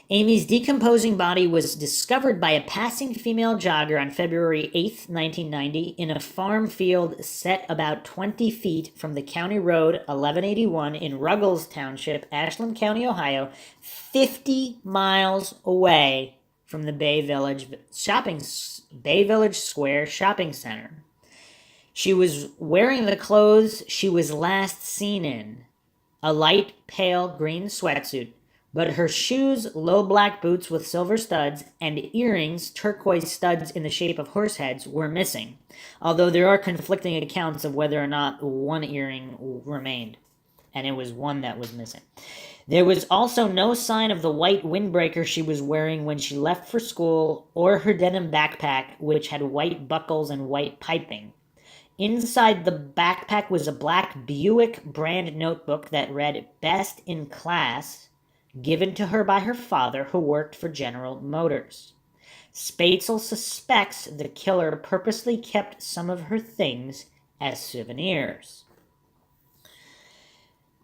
Amy's decomposing body was discovered by a passing female jogger on February 8th, 1990, in a farm field set about 20 feet from the County Road 1181 in Ruggles Township, Ashland County, Ohio, 50 miles away from the Bay Village Square Shopping Center. She was wearing the clothes she was last seen in, a light pale green sweatsuit, but her shoes, low black boots with silver studs, and earrings, turquoise studs in the shape of horse heads, were missing, although there are conflicting accounts of whether or not one earring remained, and it was one that was missing. There was also no sign of the white windbreaker she was wearing when she left for school, or her denim backpack, which had white buckles and white piping. Inside the backpack was a black Buick brand notebook that read "Best in Class," given to her by her father, who worked for General Motors. Spaetzel suspects the killer purposely kept some of her things as souvenirs.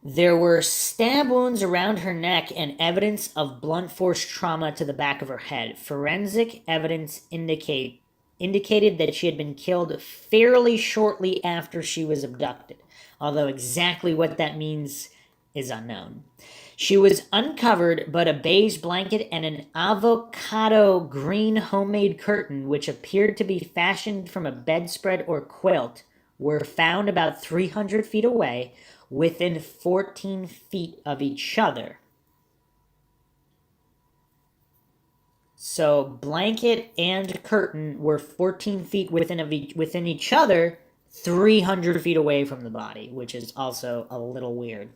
There were stab wounds around her neck and evidence of blunt force trauma to the back of her head. Forensic evidence indicated that she had been killed fairly shortly after she was abducted, although exactly what that means is unknown. She was uncovered, but a beige blanket and an avocado green homemade curtain, which appeared to be fashioned from a bedspread or quilt, were found about 300 feet away, within 14 feet of each other. So blanket and curtain were 14 feet within each other, 300 feet away from the body, which is also a little weird.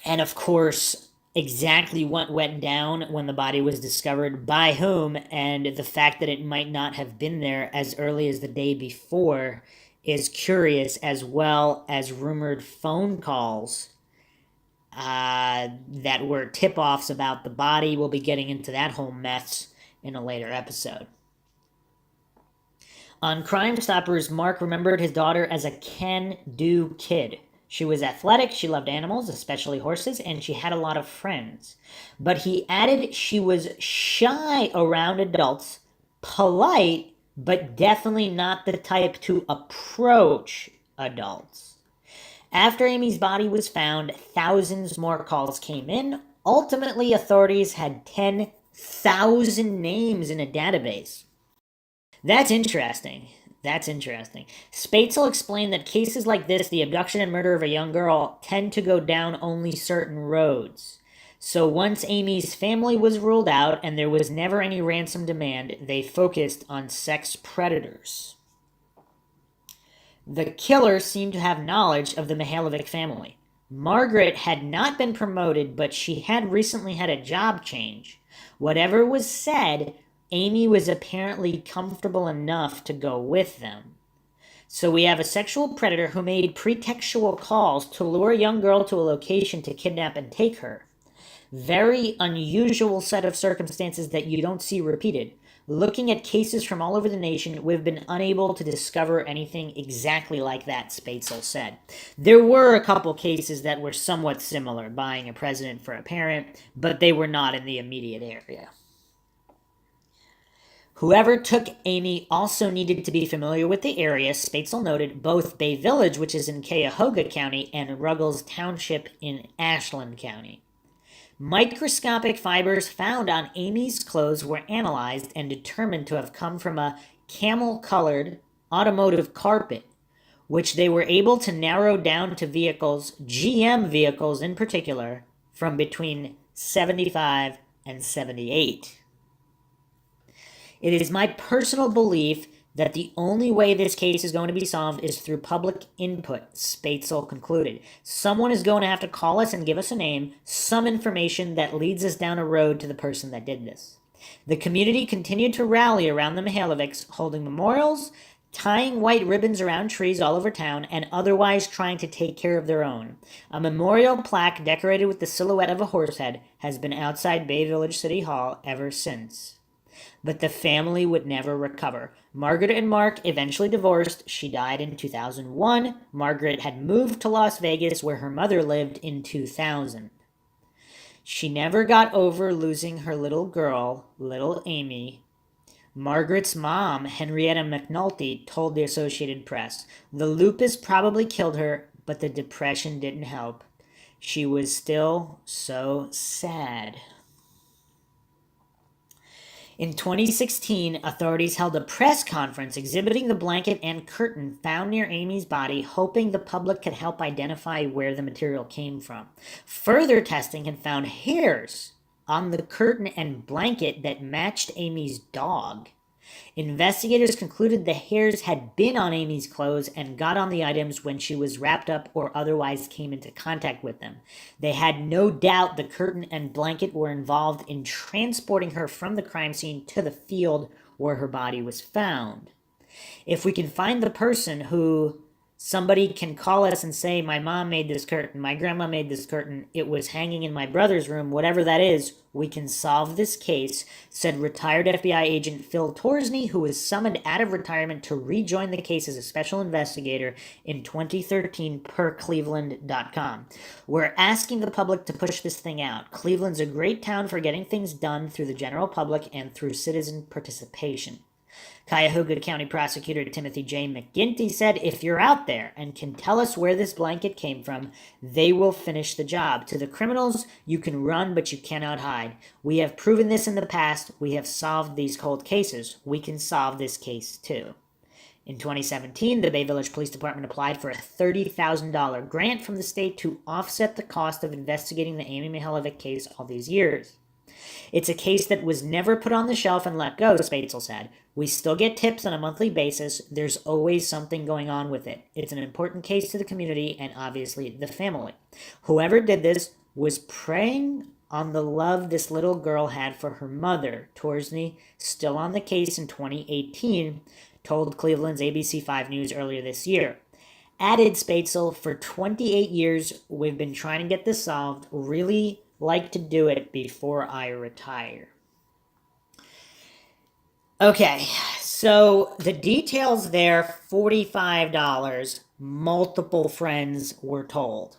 And of course, exactly what went down when the body was discovered, by whom, and the fact that it might not have been there as early as the day before is curious, as well as rumored phone calls that were tip-offs about the body. We'll be getting into that whole mess in a later episode. On Crime Stoppers, Mark remembered his daughter as a can-do kid. She was athletic, she loved animals, especially horses, and she had a lot of friends. But he added she was shy around adults, polite, but definitely not the type to approach adults. After Amy's body was found, thousands more calls came in. Ultimately, authorities had 10,000 names in a database. That's interesting. Spaetzel explained that cases like this, the abduction and murder of a young girl, tend to go down only certain roads. So once Amy's family was ruled out and there was never any ransom demand, they focused on sex predators. The killer seemed to have knowledge of the Mihaljevic family. Margaret had not been promoted, but she had recently had a job change. Whatever was said, Amy was apparently comfortable enough to go with them. So we have a sexual predator who made pretextual calls to lure a young girl to a location to kidnap and take her. Very unusual set of circumstances that you don't see repeated. Looking at cases from all over the nation, we've been unable to discover anything exactly like that, Spaetzel said. There were a couple cases that were somewhat similar, buying a present for a parent, but they were not in the immediate area. Whoever took Amy also needed to be familiar with the area. Spatzel noted both Bay Village, which is in Cuyahoga County, and Ruggles Township in Ashland County. Microscopic fibers found on Amy's clothes were analyzed and determined to have come from a camel-colored automotive carpet, which they were able to narrow down to vehicles, GM vehicles in particular, from between 75 and 78. It is my personal belief that the only way this case is going to be solved is through public input, Spatzel concluded. Someone is going to have to call us and give us a name, some information that leads us down a road to the person that did this. The community continued to rally around the Mihaljevics, holding memorials, tying white ribbons around trees all over town, and otherwise trying to take care of their own. A memorial plaque decorated with the silhouette of a horse head has been outside Bay Village City Hall ever since. But the family would never recover. Margaret and Mark eventually divorced. She died in 2001. Margaret had moved to Las Vegas, where her mother lived, in 2000. She never got over losing her little girl, little Amy. Margaret's mom, Henrietta McNulty, told the Associated Press, "The lupus probably killed her, but the depression didn't help. She was still so sad." In 2016, authorities held a press conference exhibiting the blanket and curtain found near Amy's body, hoping the public could help identify where the material came from. Further testing had found hairs on the curtain and blanket that matched Amy's dog. Investigators concluded the hairs had been on Amy's clothes and got on the items when she was wrapped up or otherwise came into contact with them. They had no doubt the curtain and blanket were involved in transporting her from the crime scene to the field where her body was found. If we can find the person who somebody can call us and say, "My mom made this curtain, my grandma made this curtain, it was hanging in my brother's room," whatever that is, we can solve this case, said retired FBI agent Phil Torsney, who was summoned out of retirement to rejoin the case as a special investigator in 2013 per Cleveland.com. "We're asking the public to push this thing out. Cleveland's a great town for getting things done through the general public and through citizen participation." Cuyahoga County Prosecutor Timothy J. McGinty said, "If you're out there and can tell us where this blanket came from, they will finish the job. To the criminals, you can run, but you cannot hide. We have proven this in the past. We have solved these cold cases. We can solve this case too." In 2017, the Bay Village Police Department applied for a $30,000 grant from the state to offset the cost of investigating the Amy Mihaljevic case all these years. "It's a case that was never put on the shelf and let go," Spatzel said. "We still get tips on a monthly basis. There's always something going on with it. It's an important case to the community and obviously the family. Whoever did this was preying on the love this little girl had for her mother." Torsney, still on the case in 2018, told Cleveland's ABC5 News earlier this year. Added Spatzel, "For 28 years, we've been trying to get this solved. Really like to do it before I retire." Okay, so the details there, $45, multiple friends were told.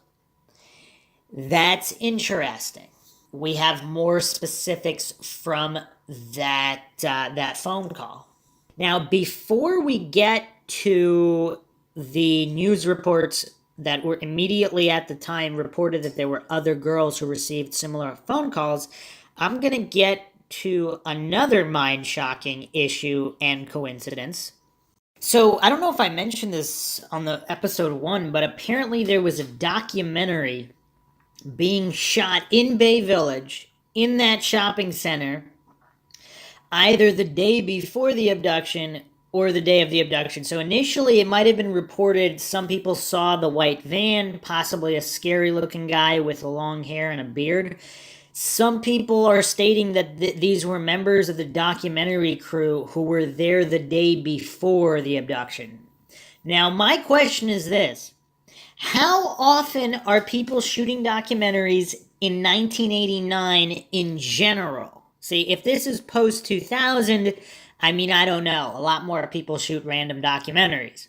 That's interesting. We have more specifics from that phone call. Now, before we get to the news reports that were immediately at the time reported that there were other girls who received similar phone calls, I'm going to get to another mind-shocking issue and coincidence. So I don't know if I mentioned this on the episode 1, but apparently there was a documentary being shot in Bay Village, in that shopping center, either the day before the abduction or the day of the abduction. So initially it might have been reported some people saw the white van, possibly a scary looking guy with long hair and a beard. Some people are stating that these were members of the documentary crew who were there the day before the abduction. Now, my question is this. How often are people shooting documentaries in 1989 in general? See, if this is post-2000, I mean, I don't know. A lot more people shoot random documentaries.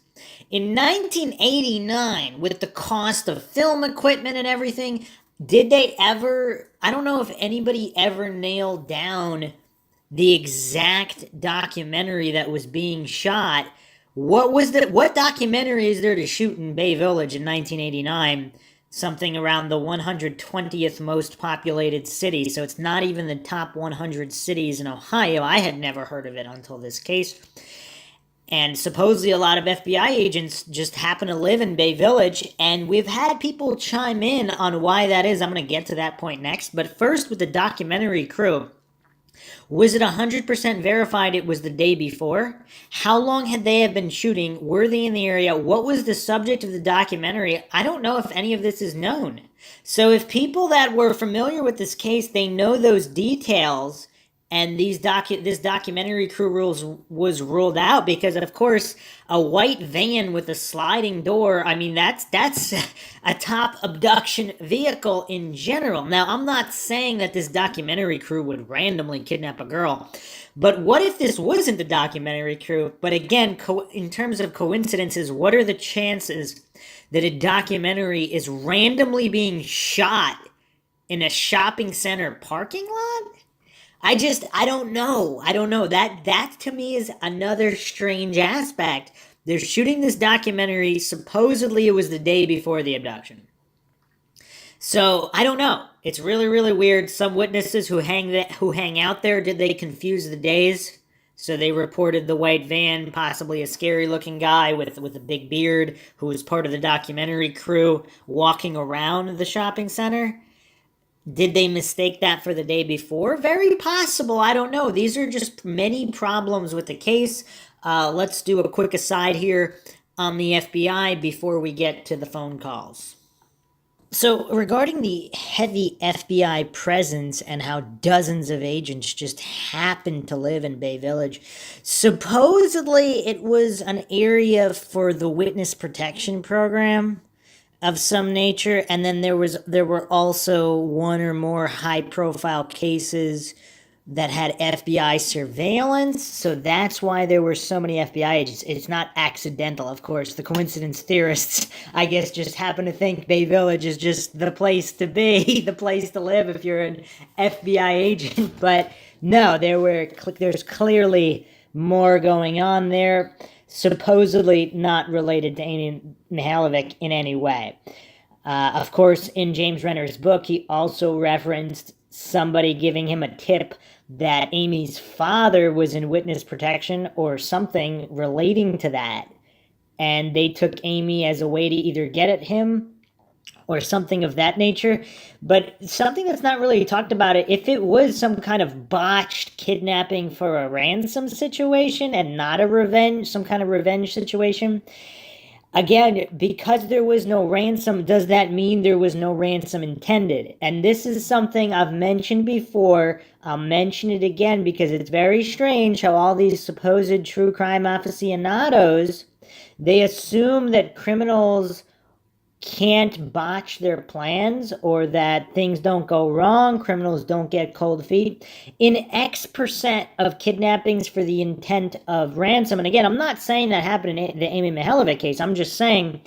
In 1989, with the cost of film equipment and everything, did they ever, I don't know if anybody ever nailed down the exact documentary that was being shot. What documentary is there to shoot in Bay Village in 1989? Something around the 120th most populated city. So it's not even the top 100 cities in Ohio. I had never heard of it until this case. And supposedly a lot of FBI agents just happen to live in Bay Village, and we've had people chime in on why that is. I'm going to get to that point next. But first, with the documentary crew, was it 100% verified it was the day before? How long had they have been shooting? Were they in the area? What was the subject of the documentary? I don't know if any of this is known. So if people that were familiar with this case, they know those details, and this documentary crew was ruled out because, of course, a white van with a sliding door, I mean, that's a top abduction vehicle in general. Now, I'm not saying that this documentary crew would randomly kidnap a girl, but what if this wasn't the documentary crew? But again, in terms of coincidences, what are the chances that a documentary is randomly being shot in a shopping center parking lot? I don't know. That to me is another strange aspect. They're shooting this documentary. Supposedly it was the day before the abduction. So I don't know. It's really, really weird. Some witnesses who hang out there, did they confuse the days? So they reported the white van, possibly a scary looking guy with a big beard who was part of the documentary crew walking around the shopping center. Did they mistake that for the day before? Very possible. I don't know. These are just many problems with the case. Let's do a quick aside here on the FBI before we get to the phone calls. So regarding the heavy FBI presence and how dozens of agents just happened to live in Bay Village, supposedly it was an area for the witness protection program of some nature, and then there were also one or more high profile cases that had FBI surveillance, so that's why there were so many FBI agents. It's not accidental, of course. The coincidence theorists, I guess, just happen to think Bay Village is just the place to be, the place to live if you're an FBI agent, but no, there's clearly more going on there, supposedly not related to Amy Mihaljevic in any way. Of course, in James Rener's book, he also referenced somebody giving him a tip that Amy's father was in witness protection or something relating to that. And they took Amy as a way to either get at him or something of that nature. But something that's not really talked about, if it was some kind of botched kidnapping for a ransom situation and not some kind of revenge situation, again, because there was no ransom, does that mean there was no ransom intended? And this is something I've mentioned before. I'll mention it again because it's very strange how all these supposed true crime aficionados, they assume that criminals can't botch their plans or that things don't go wrong, criminals don't get cold feet. In X% of kidnappings for the intent of ransom, and again, I'm not saying that happened in the Amy Mihaljevic case, I'm just saying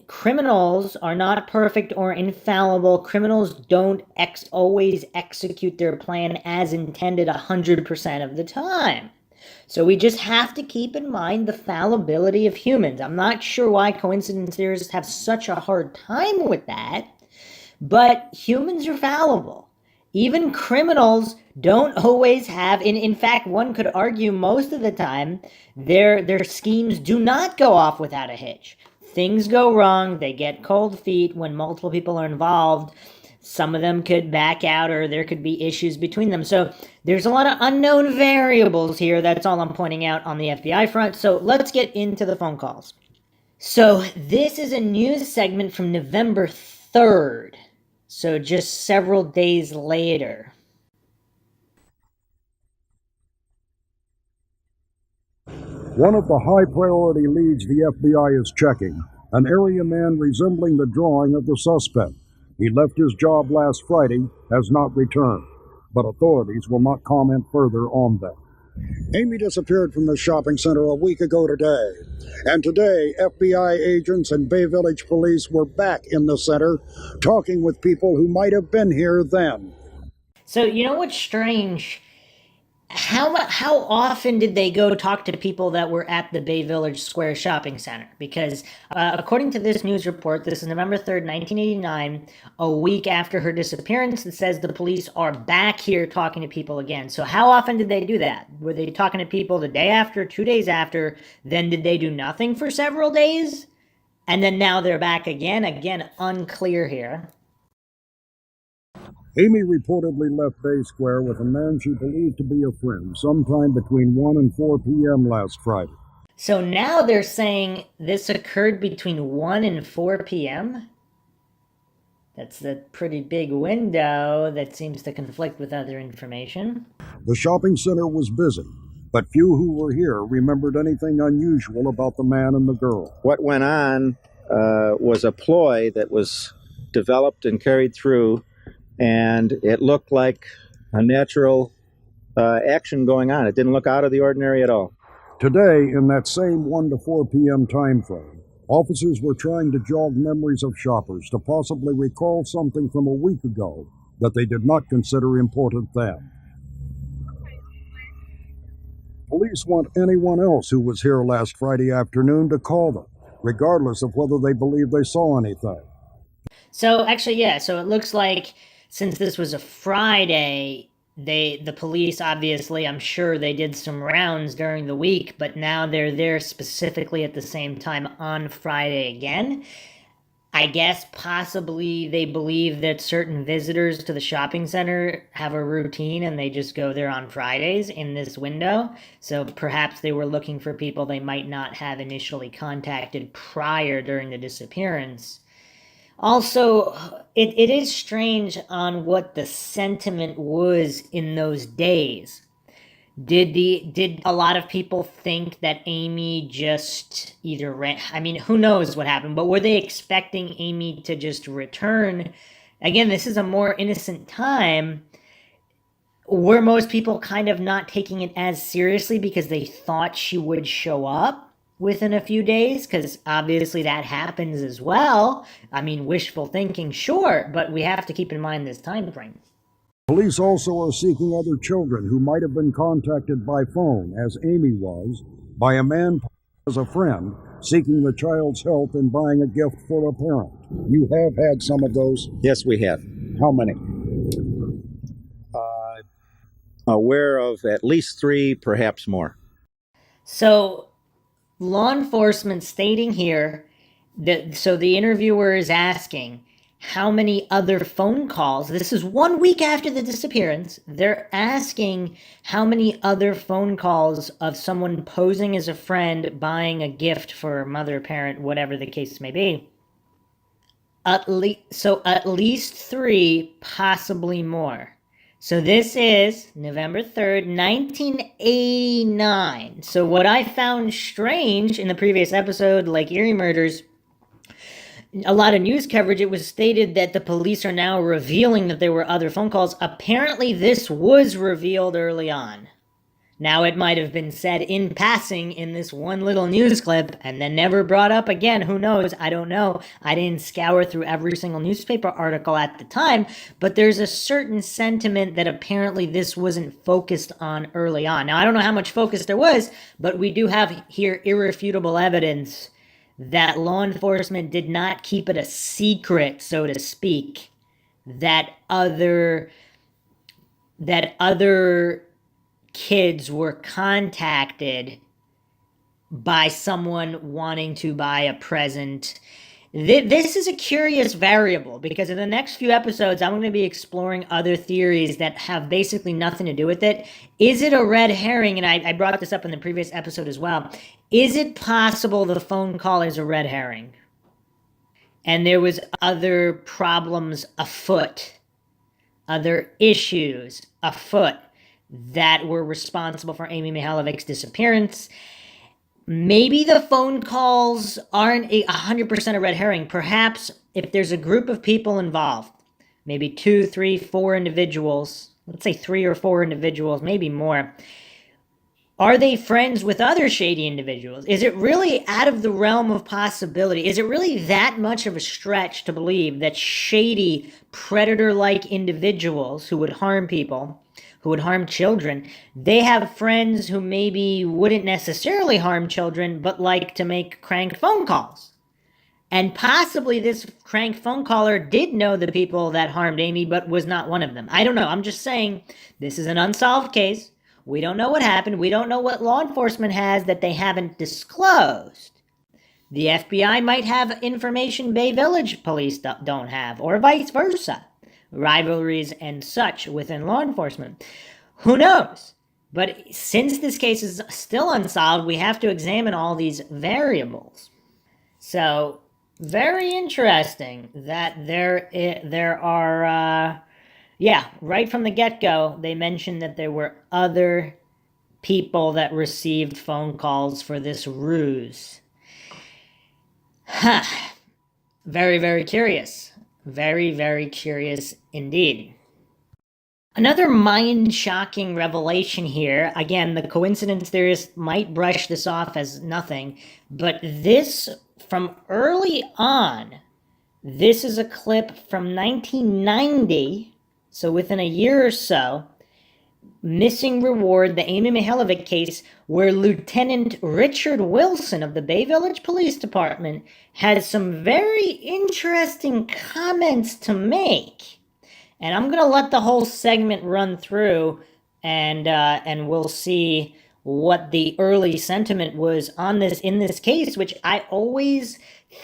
criminals are not perfect or infallible. Criminals don't always execute their plan as intended 100% of the time. So we just have to keep in mind the fallibility of humans. I'm not sure why coincidence theorists have such a hard time with that, but humans are fallible. Even criminals don't always have, in fact, one could argue most of the time, their schemes do not go off without a hitch. Things go wrong, they get cold feet when multiple people are involved. Some of them could back out or there could be issues between them. So there's a lot of unknown variables here. That's all I'm pointing out on the FBI front. So let's get into the phone calls. So this is a news segment from November 3rd. So just several days later. One of the high-priority leads the FBI is checking, an area man resembling the drawing of the suspect. He left his job last Friday, has not returned, but authorities will not comment further on that. Amy disappeared from the shopping center a week ago today, and today FBI agents and Bay Village police were back in the center talking with people who might have been here then. So you know what's strange? How often did they go talk to people that were at the Bay Village Square shopping center? Because according to this news report, this is November 3rd, 1989, a week after her disappearance. It says the police are back here talking to people again. So how often did they do that? Were they talking to people the day after, 2 days after? Then did they do nothing for several days? And then now they're back again? Again, unclear here. Amy reportedly left Bay Square with a man she believed to be a friend sometime between 1 and 4 p.m. last Friday. So now they're saying this occurred between 1 and 4 p.m.? That's a pretty big window that seems to conflict with other information. The shopping center was busy, but few who were here remembered anything unusual about the man and the girl. What went on was a ploy that was developed and carried through, and it looked like a natural action going on. It didn't look out of the ordinary at all. Today, in that same 1 to 4 p.m. time frame, officers were trying to jog memories of shoppers to possibly recall something from a week ago that they did not consider important then. Police want anyone else who was here last Friday afternoon to call them, regardless of whether they believe they saw anything. So actually, yeah, so it looks like since this was a Friday, the police, obviously, I'm sure they did some rounds during the week, but now they're there specifically at the same time on Friday again. I guess possibly they believe that certain visitors to the shopping center have a routine and they just go there on Fridays in this window. So perhaps they were looking for people they might not have initially contacted prior during the disappearance. Also, it is strange on what the sentiment was in those days. Did a lot of people think that Amy just either ran? I mean, who knows what happened, but were they expecting Amy to just return? Again, this is a more innocent time. Were most people kind of not taking it as seriously because they thought she would show up within a few days? Because obviously that happens as well. I mean, wishful thinking, sure, but we have to keep in mind this time frame. Police also are seeking other children who might have been contacted by phone, as Amy was, by a man as a friend, seeking the child's help in buying a gift for a parent. You have had some of those? Yes, we have. How many? Aware of at least 3, perhaps more. So, law enforcement stating here that, so the interviewer is asking how many other phone calls, this is 1 week after the disappearance, they're asking how many other phone calls of someone posing as a friend buying a gift for a mother, parent, whatever the case may be. At least 3, possibly more. So this is November 3rd, 1989. So what I found strange in the previous episode, like Erie Murders, a lot of news coverage, it was stated that the police are now revealing that there were other phone calls. Apparently this was revealed early on. Now it might have been said in passing in this one little news clip and then never brought up again. Who knows? I don't know. I didn't scour through every single newspaper article at the time, but there's a certain sentiment that apparently this wasn't focused on early on. Now, I don't know how much focus there was, but we do have here irrefutable evidence that law enforcement did not keep it a secret, so to speak, that other kids were contacted by someone wanting to buy a present. This is a curious variable because in the next few episodes, I'm going to be exploring other theories that have basically nothing to do with it. Is it a red herring? And I brought this up in the previous episode as well. Is it possible the phone call is a red herring? And there was other problems afoot, other issues afoot that were responsible for Amy Mihaljevic's disappearance. Maybe the phone calls aren't 100% a red herring. Perhaps if there's a group of people involved, maybe 2, 3, 4 individuals, let's say 3 or 4 individuals, maybe more, are they friends with other shady individuals? Is it really out of the realm of possibility? Is it really that much of a stretch to believe that shady, predator-like individuals who would harm people, who would harm children. They have friends who maybe wouldn't necessarily harm children, but like to make crank phone calls. And possibly this crank phone caller did know the people that harmed Amy, but was not one of them. I don't know. I'm just saying this is an unsolved case. We don't know what happened. We don't know what law enforcement has that they haven't disclosed. The FBI might have information Bay Village police don't have, or vice versa. Rivalries and such within law enforcement. Who knows? But since this case is still unsolved, we have to examine all these variables. So, very interesting that there are, right from the get-go, they mentioned that there were other people that received phone calls for this ruse. Very, very curious. Very, very curious indeed. Another mind-shocking revelation here. Again, the coincidence theorists might brush this off as nothing, but this, from early on, this is a clip from 1990, so within a year or so, Missing Reward, the Amy Mihaljevic case, where Lieutenant Richard Wilson of the Bay Village Police Department had some very interesting comments to make. And I'm going to let the whole segment run through, and we'll see what the early sentiment was on this in this case, which I always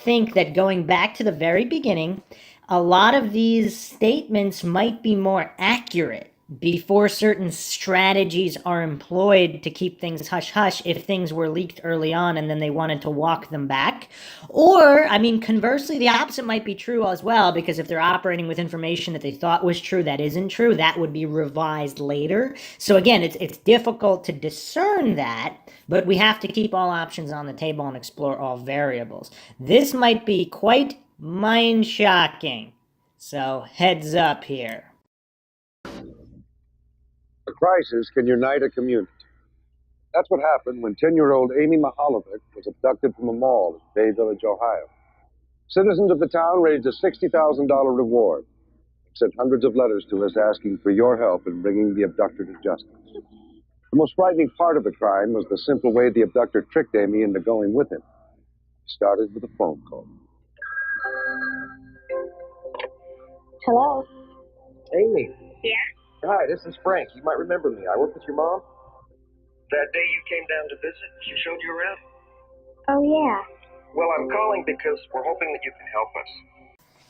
think that going back to the very beginning, a lot of these statements might be more accurate before certain strategies are employed to keep things hush-hush if things were leaked early on and then they wanted to walk them back. Or, I mean, conversely, the opposite might be true as well, because if they're operating with information that they thought was true that isn't true, that would be revised later. So again, it's difficult to discern that, but we have to keep all options on the table and explore all variables. This might be quite mind-shocking. So heads up here. A crisis can unite a community. That's what happened when 10-year-old Amy Mihaljevic was abducted from a mall in Bay Village, Ohio. Citizens of the town raised a $60,000 reward and sent hundreds of letters to us asking for your help in bringing the abductor to justice. The most frightening part of the crime was the simple way the abductor tricked Amy into going with him. It started with a phone call. Hello? Amy. Yeah? Hi, this is Frank. You might remember me. I work with your mom. That day you came down to visit, she showed you around? Oh, yeah. Well, I'm calling because we're hoping that you can help us.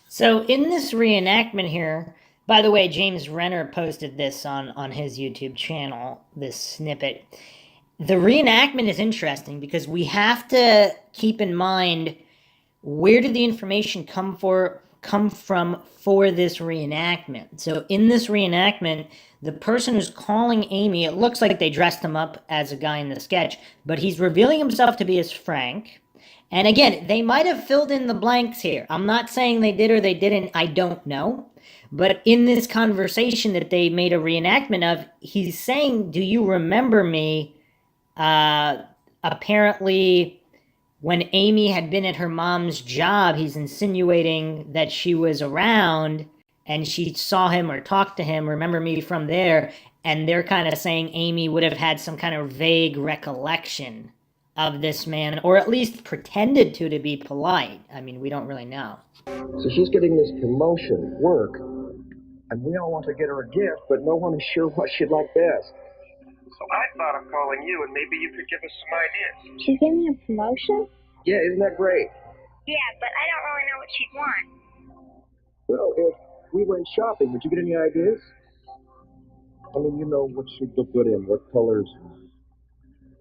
So in this reenactment here, by the way, James Renner posted this on his YouTube channel, this snippet. The reenactment is interesting because we have to keep in mind, where did the information come from for this reenactment? So in this reenactment, the person who's calling Amy, it looks like they dressed him up as a guy in the sketch, but he's revealing himself to be as Frank. And again, they might have filled in the blanks here. I'm not saying they did or they didn't, I don't know. But in this conversation that they made a reenactment of, he's saying, do you remember me? Apparently, when Amy had been at her mom's job, he's insinuating that she was around and she saw him or talked to him, remember me from there, and they're kind of saying Amy would have had some kind of vague recollection of this man, or at least pretended to be polite. I mean, we don't really know. So she's getting this promotion, work, and we all want to get her a gift, but no one is sure what she'd like best. So I thought of calling you, and maybe you could give us some ideas. She's getting a promotion? Yeah, isn't that great? Yeah, but I don't really know what she'd want. Well, if we went shopping, would you get any ideas? I mean, you know what she'd look good in, what colors,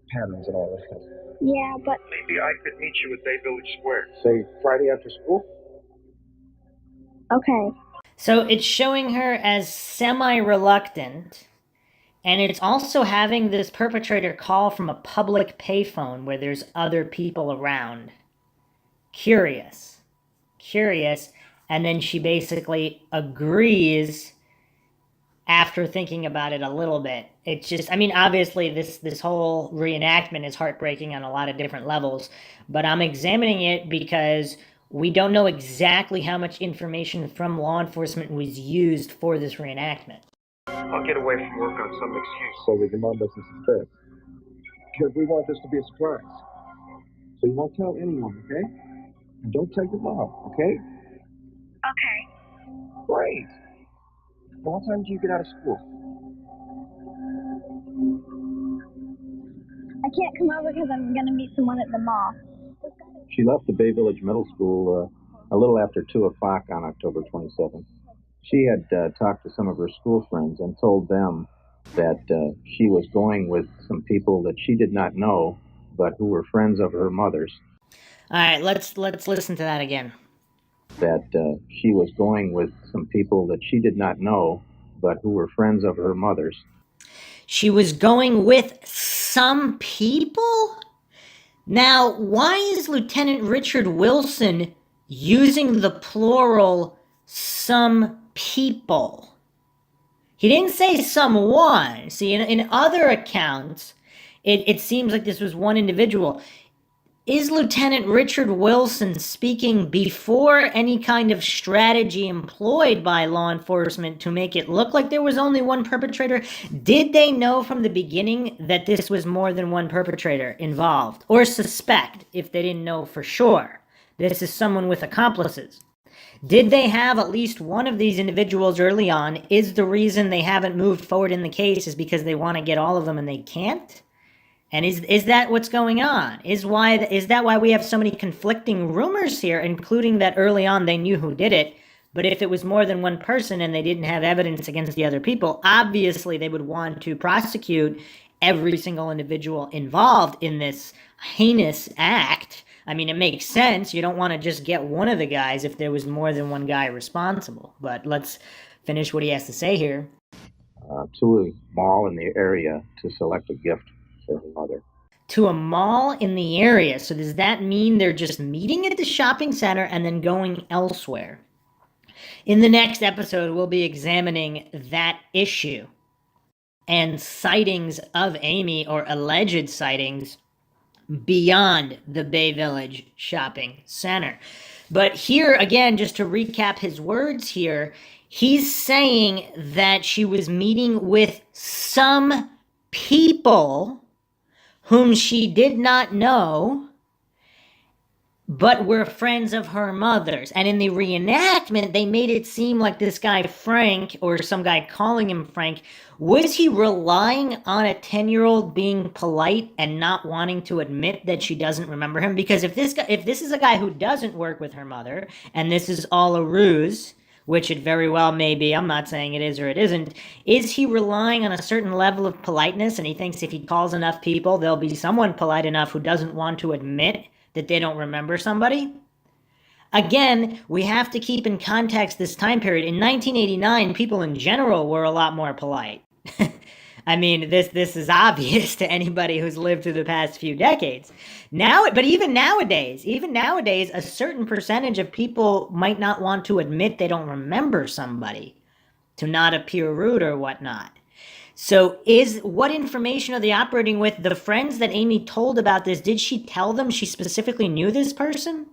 patterns, and all that. Yeah, but... Maybe I could meet you at Bay Village Square. Say, Friday after school? Okay. So it's showing her as semi-reluctant, and it's also having this perpetrator call from a public payphone where there's other people around. Curious. And then she basically agrees after thinking about it a little bit. It's just, I mean, obviously this whole reenactment is heartbreaking on a lot of different levels, but I'm examining it because we don't know exactly how much information from law enforcement was used for this reenactment. I'll get away from work on some excuse. So that your mom doesn't suspect. Because we want this to be a surprise. So you won't tell anyone, okay? And don't tell your mom, okay? Okay. Great. Now, what time do you get out of school? I can't come over because I'm going to meet someone at the mall. She left the Bay Village Middle School a little after 2 o'clock on October 27th. She had talked to some of her school friends and told them that she was going with some people that she did not know, but who were friends of her mother's. All right, let's listen to that again. That she was going with some people that she did not know, but who were friends of her mother's. She was going with some people? Now, why is Lieutenant Richard Wilson using the plural some people? He didn't say someone. See, in other accounts, it seems like this was one individual. Is Lieutenant Richard Wilson speaking before any kind of strategy employed by law enforcement to make it look like there was only one perpetrator? Did they know from the beginning that this was more than one perpetrator involved? Or suspect, if they didn't know for sure, this is someone with accomplices? Did they have at least one of these individuals early on? Is the reason they haven't moved forward in the case is because they want to get all of them and they can't? And is that what's going on? Is that why we have so many conflicting rumors here, including that early on they knew who did it, but if it was more than one person and they didn't have evidence against the other people, obviously they would want to prosecute every single individual involved in this heinous act. I mean, it makes sense. You don't want to just get one of the guys if there was more than one guy responsible. But let's finish what he has to say here. To a mall in the area to select a gift for her mother. To a mall in the area. So does that mean they're just meeting at the shopping center and then going elsewhere? In the next episode, we'll be examining that issue and sightings of Amy, or alleged sightings, beyond the Bay Village shopping center. But here, again, just to recap his words here, he's saying that she was meeting with some people whom she did not know, but were friends of her mother's. And in the reenactment, they made it seem like this guy Frank, or some guy calling him Frank, was he relying on a 10-year-old being polite and not wanting to admit that she doesn't remember him? Because if this is a guy who doesn't work with her mother, and this is all a ruse, which it very well may be, I'm not saying it is or it isn't, is he relying on a certain level of politeness, and he thinks if he calls enough people, there'll be someone polite enough who doesn't want to admit that they don't remember somebody? Again, we have to keep in context this time period. In 1989, people in general were a lot more polite. I mean, this is obvious to anybody who's lived through the past few decades. But even nowadays, a certain percentage of people might not want to admit they don't remember somebody to not appear rude or whatnot. So what information are they operating with? The friends that Amy told about this, did she tell them she specifically knew this person?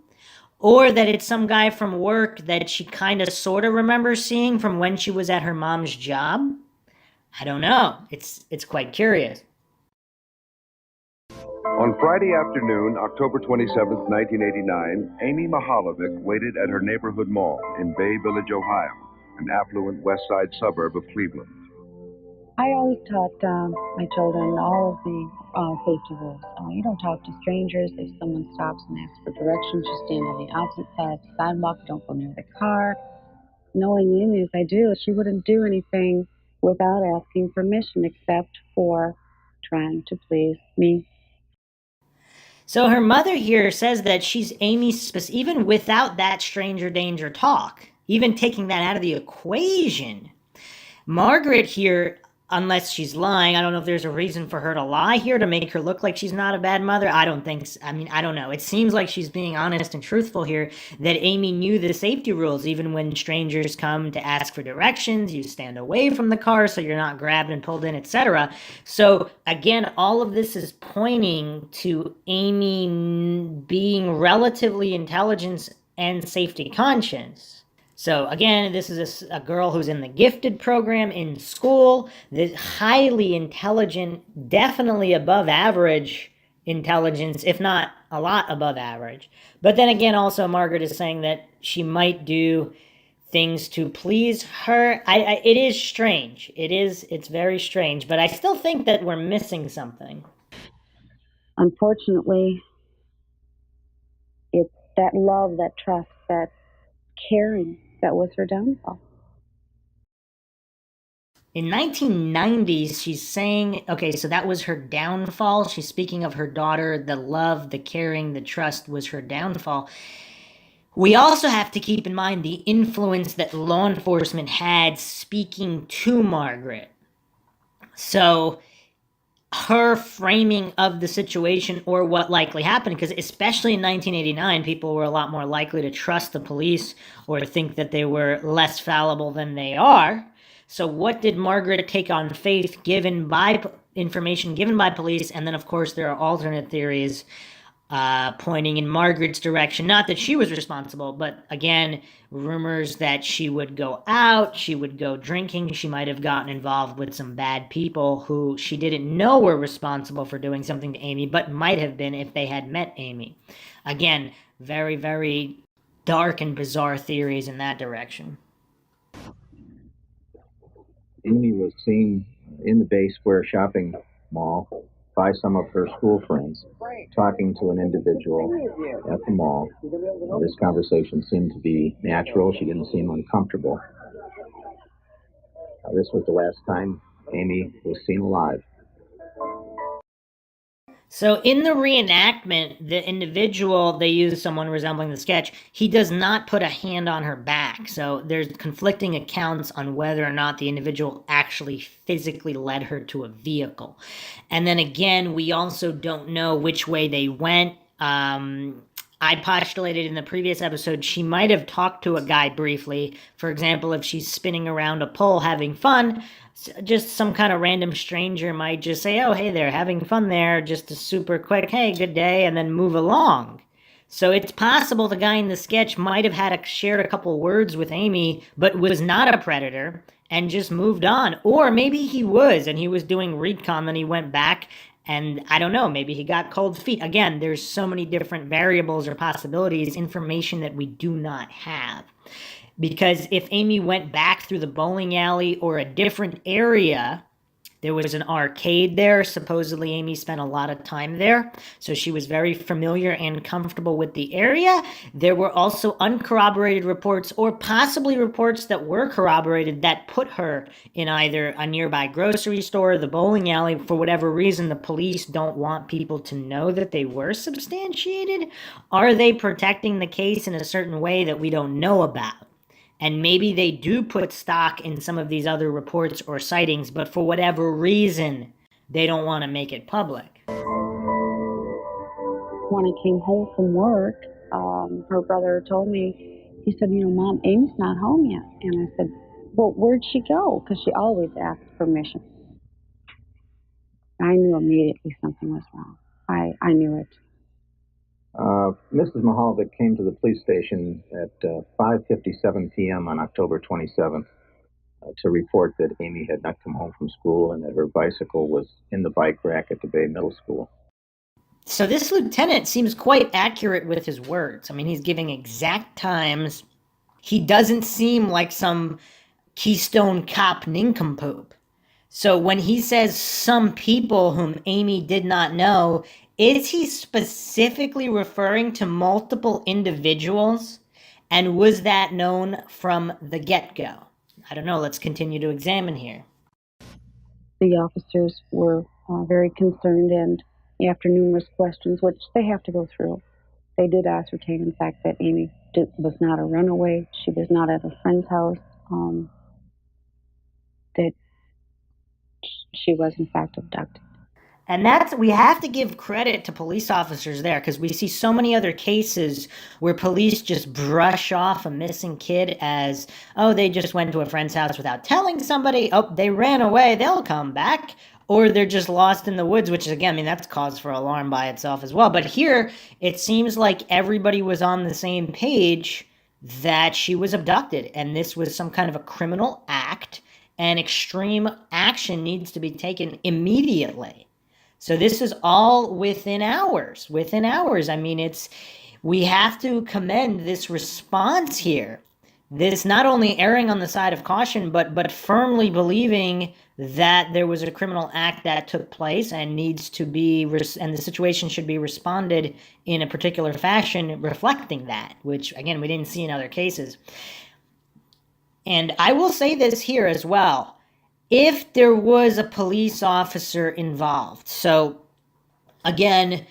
Or that it's some guy from work that she kind of sort of remembers seeing from when she was at her mom's job? I don't know. It's quite curious. On Friday afternoon, October 27th, 1989, Amy Mihaljevic waited at her neighborhood mall in Bay Village, Ohio, an affluent west side suburb of Cleveland. I always taught my children all of the safety rules. You don't talk to strangers. If someone stops and asks for directions, you stand on the opposite side of the sidewalk. Don't go near the car. Knowing Amy as I do, she wouldn't do anything without asking permission, except for trying to please me. So her mother here says that she's Amy's, even without that stranger danger talk, even taking that out of the equation. Margaret here, unless she's lying, I don't know if there's a reason for her to lie here to make her look like she's not a bad mother. I don't think so. I mean, I don't know. It seems like she's being honest and truthful here, that Amy knew the safety rules. Even when strangers come to ask for directions, you stand away from the car so you're not grabbed and pulled in, etc. So again, all of this is pointing to Amy being relatively intelligent and safety conscious. So again, this is a girl who's in the gifted program in school, this highly intelligent, definitely above average intelligence, if not a lot above average. But then again, also Margaret is saying that she might do things to please her. It is strange. It's very strange, but I still think that we're missing something. Unfortunately, it's that love, that trust, that caring that was her downfall. In 1990s, she's saying, okay, so that was her downfall. She's speaking of her daughter, the love, the caring, the trust was her downfall. We also have to keep in mind the influence that law enforcement had speaking to Margaret. So her framing of the situation or what likely happened, because especially in 1989, people were a lot more likely to trust the police or think that they were less fallible than they are. So what did Margaret take on faith given by information given by police? And then, of course, there are alternate theories pointing in Margaret's direction. Not that she was responsible, but again, rumors that she would go out, she would go drinking, she might have gotten involved with some bad people who she didn't know were responsible for doing something to Amy, but might have been if they had met Amy. Again, very, very dark and bizarre theories in that direction. Amy was seen in the Bay Square shopping mall by some of her school friends talking to an individual at the mall. This conversation seemed to be natural. She didn't seem uncomfortable. This was the last time Amy was seen alive. So in the reenactment, the individual, they use someone resembling the sketch, he does not put a hand on her back. So there's conflicting accounts on whether or not the individual actually physically led her to a vehicle. And then again, we also don't know which way they went. I postulated in the previous episode she might have talked to a guy briefly. For example, if she's spinning around a pole having fun, just some kind of random stranger might just say, oh, hey there, having fun there, just a super quick, hey, good day, and then move along. So it's possible the guy in the sketch might have shared a couple words with Amy, but was not a predator and just moved on. Or maybe he was, and he was doing recon, then he went back, and I don't know, maybe he got cold feet. Again, there's so many different variables or possibilities, information that we do not have. Because if Amy went back through the bowling alley or a different area, there was an arcade there. Supposedly Amy spent a lot of time there, so she was very familiar and comfortable with the area. There were also uncorroborated reports or possibly reports that were corroborated that put her in either a nearby grocery store, the bowling alley. For whatever reason, the police don't want people to know that they were substantiated. Are they protecting the case in a certain way that we don't know about? And maybe they do put stock in some of these other reports or sightings, but for whatever reason, they don't want to make it public. When I came home from work, her brother told me, he said, Mom, Amy's not home yet. And I said, well, where'd she go? Because she always asks permission. I knew immediately something was wrong. I knew it. Mrs. Mihaljevic came to the police station at 5:57 p.m. on October 27th to report that Amy had not come home from school and that her bicycle was in the bike rack at the Bay Middle School. So this lieutenant seems quite accurate with his words. I mean, he's giving exact times. He doesn't seem like some Keystone Cop nincompoop. So when he says some people whom Amy did not know, is he specifically referring to multiple individuals? And was that known from the get-go? I don't know. Let's continue to examine here. The officers were very concerned, and after numerous questions, which they have to go through, they did ascertain, in fact, that Amy was not a runaway. She was not at a friend's house. That she was, in fact, abducted. And we have to give credit to police officers there, because we see so many other cases where police just brush off a missing kid as, oh, they just went to a friend's house without telling somebody, oh, they ran away, they'll come back, or they're just lost in the woods, which is, again, I mean, that's cause for alarm by itself as well. But here, it seems like everybody was on the same page that she was abducted, and this was some kind of a criminal act, and extreme action needs to be taken immediately. So this is all within hours. I mean, we have to commend this response here. This not only erring on the side of caution, but firmly believing that there was a criminal act that took place and needs to be, and the situation should be responded in a particular fashion reflecting that, which, again, we didn't see in other cases. And I will say this here as well. If there was a police officer involved, so again,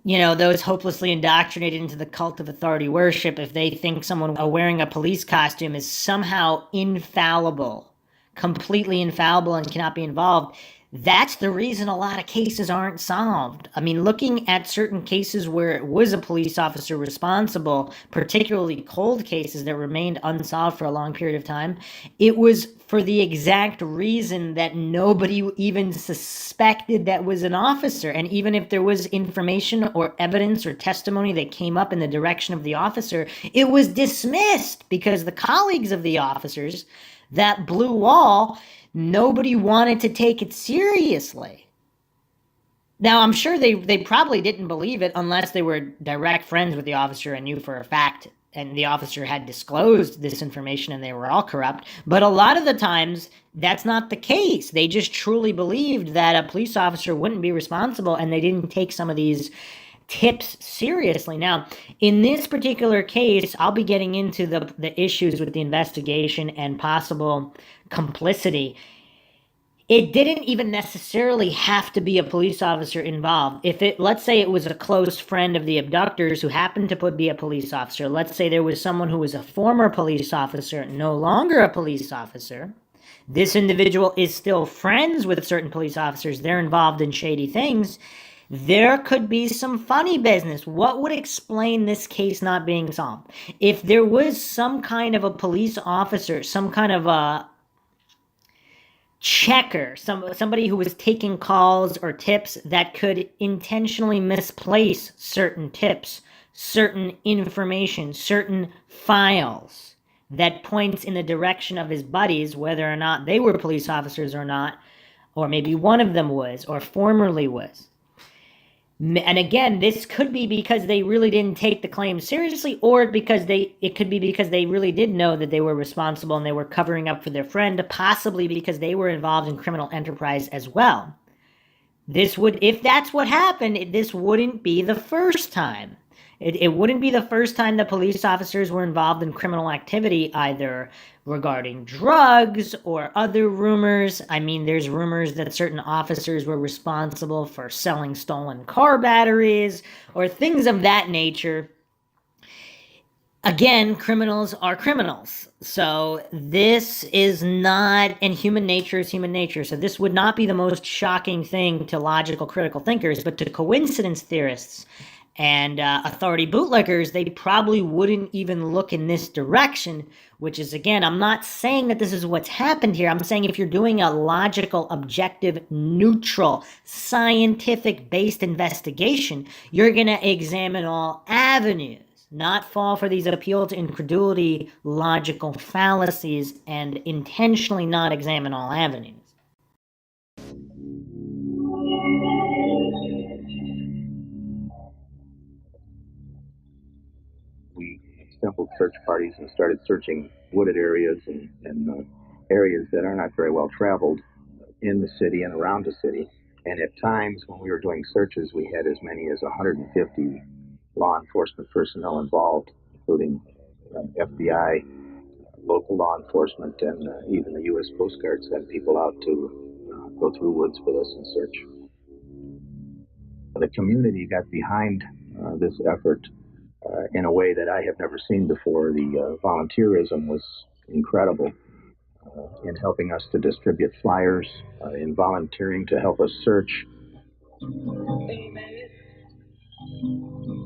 those hopelessly indoctrinated into the cult of authority worship, if they think someone wearing a police costume is somehow infallible, completely infallible, and cannot be involved, that's the reason a lot of cases aren't solved. I mean, looking at certain cases where it was a police officer responsible, particularly cold cases that remained unsolved for a long period of time, it was for the exact reason that nobody even suspected that was an officer. And even if there was information or evidence or testimony that came up in the direction of the officer, it was dismissed because the colleagues of the officers, that blue wall, nobody wanted to take it seriously. Now, I'm sure they probably didn't believe it unless they were direct friends with the officer and knew for a fact, and the officer had disclosed this information and they were all corrupt. But a lot of the times, that's not the case. They just truly believed that a police officer wouldn't be responsible, and they didn't take some of these tips seriously. Now, in this particular case, I'll be getting into the issues with the investigation and possible complicity. It didn't even necessarily have to be a police officer involved. Let's say it was a close friend of the abductors who happened to be a police officer. Let's say there was someone who was a former police officer, no longer a police officer. This individual is still friends with certain police officers. They're involved in shady things. There could be some funny business. What would explain this case not being solved? If there was some kind of a police officer, some kind of a checker, somebody who was taking calls or tips that could intentionally misplace certain tips, certain information, certain files that points in the direction of his buddies, whether or not they were police officers or not, or maybe one of them was, or formerly was. And again, this could be because they really didn't take the claim seriously, or it could be because they really did know that they were responsible and they were covering up for their friend, possibly because they were involved in criminal enterprise as well. If that's what happened, this wouldn't be the first time. It wouldn't be the first time that police officers were involved in criminal activity, either regarding drugs or other rumors. I mean, there's rumors that certain officers were responsible for selling stolen car batteries or things of that nature. Again, criminals are criminals. So this is not, and human nature is human nature. So this would not be the most shocking thing to logical, critical thinkers, but to coincidence theorists and authority bootlickers, they probably wouldn't even look in this direction, which is, again, I'm not saying that this is what's happened here. I'm saying if you're doing a logical, objective, neutral, scientific-based investigation, you're going to examine all avenues, not fall for these appeal to incredulity, logical fallacies, and intentionally not examine all avenues. We assembled search parties and started searching wooded areas and areas that are not very well traveled in the city and around the city. And at times when we were doing searches, we had as many as 150 law enforcement personnel involved, including FBI, local law enforcement, and even the U.S. Coast Guard sent people out to go through woods with us and search. The community got behind this effort in a way that I have never seen before. The volunteerism was incredible in helping us to distribute flyers, in volunteering to help us search.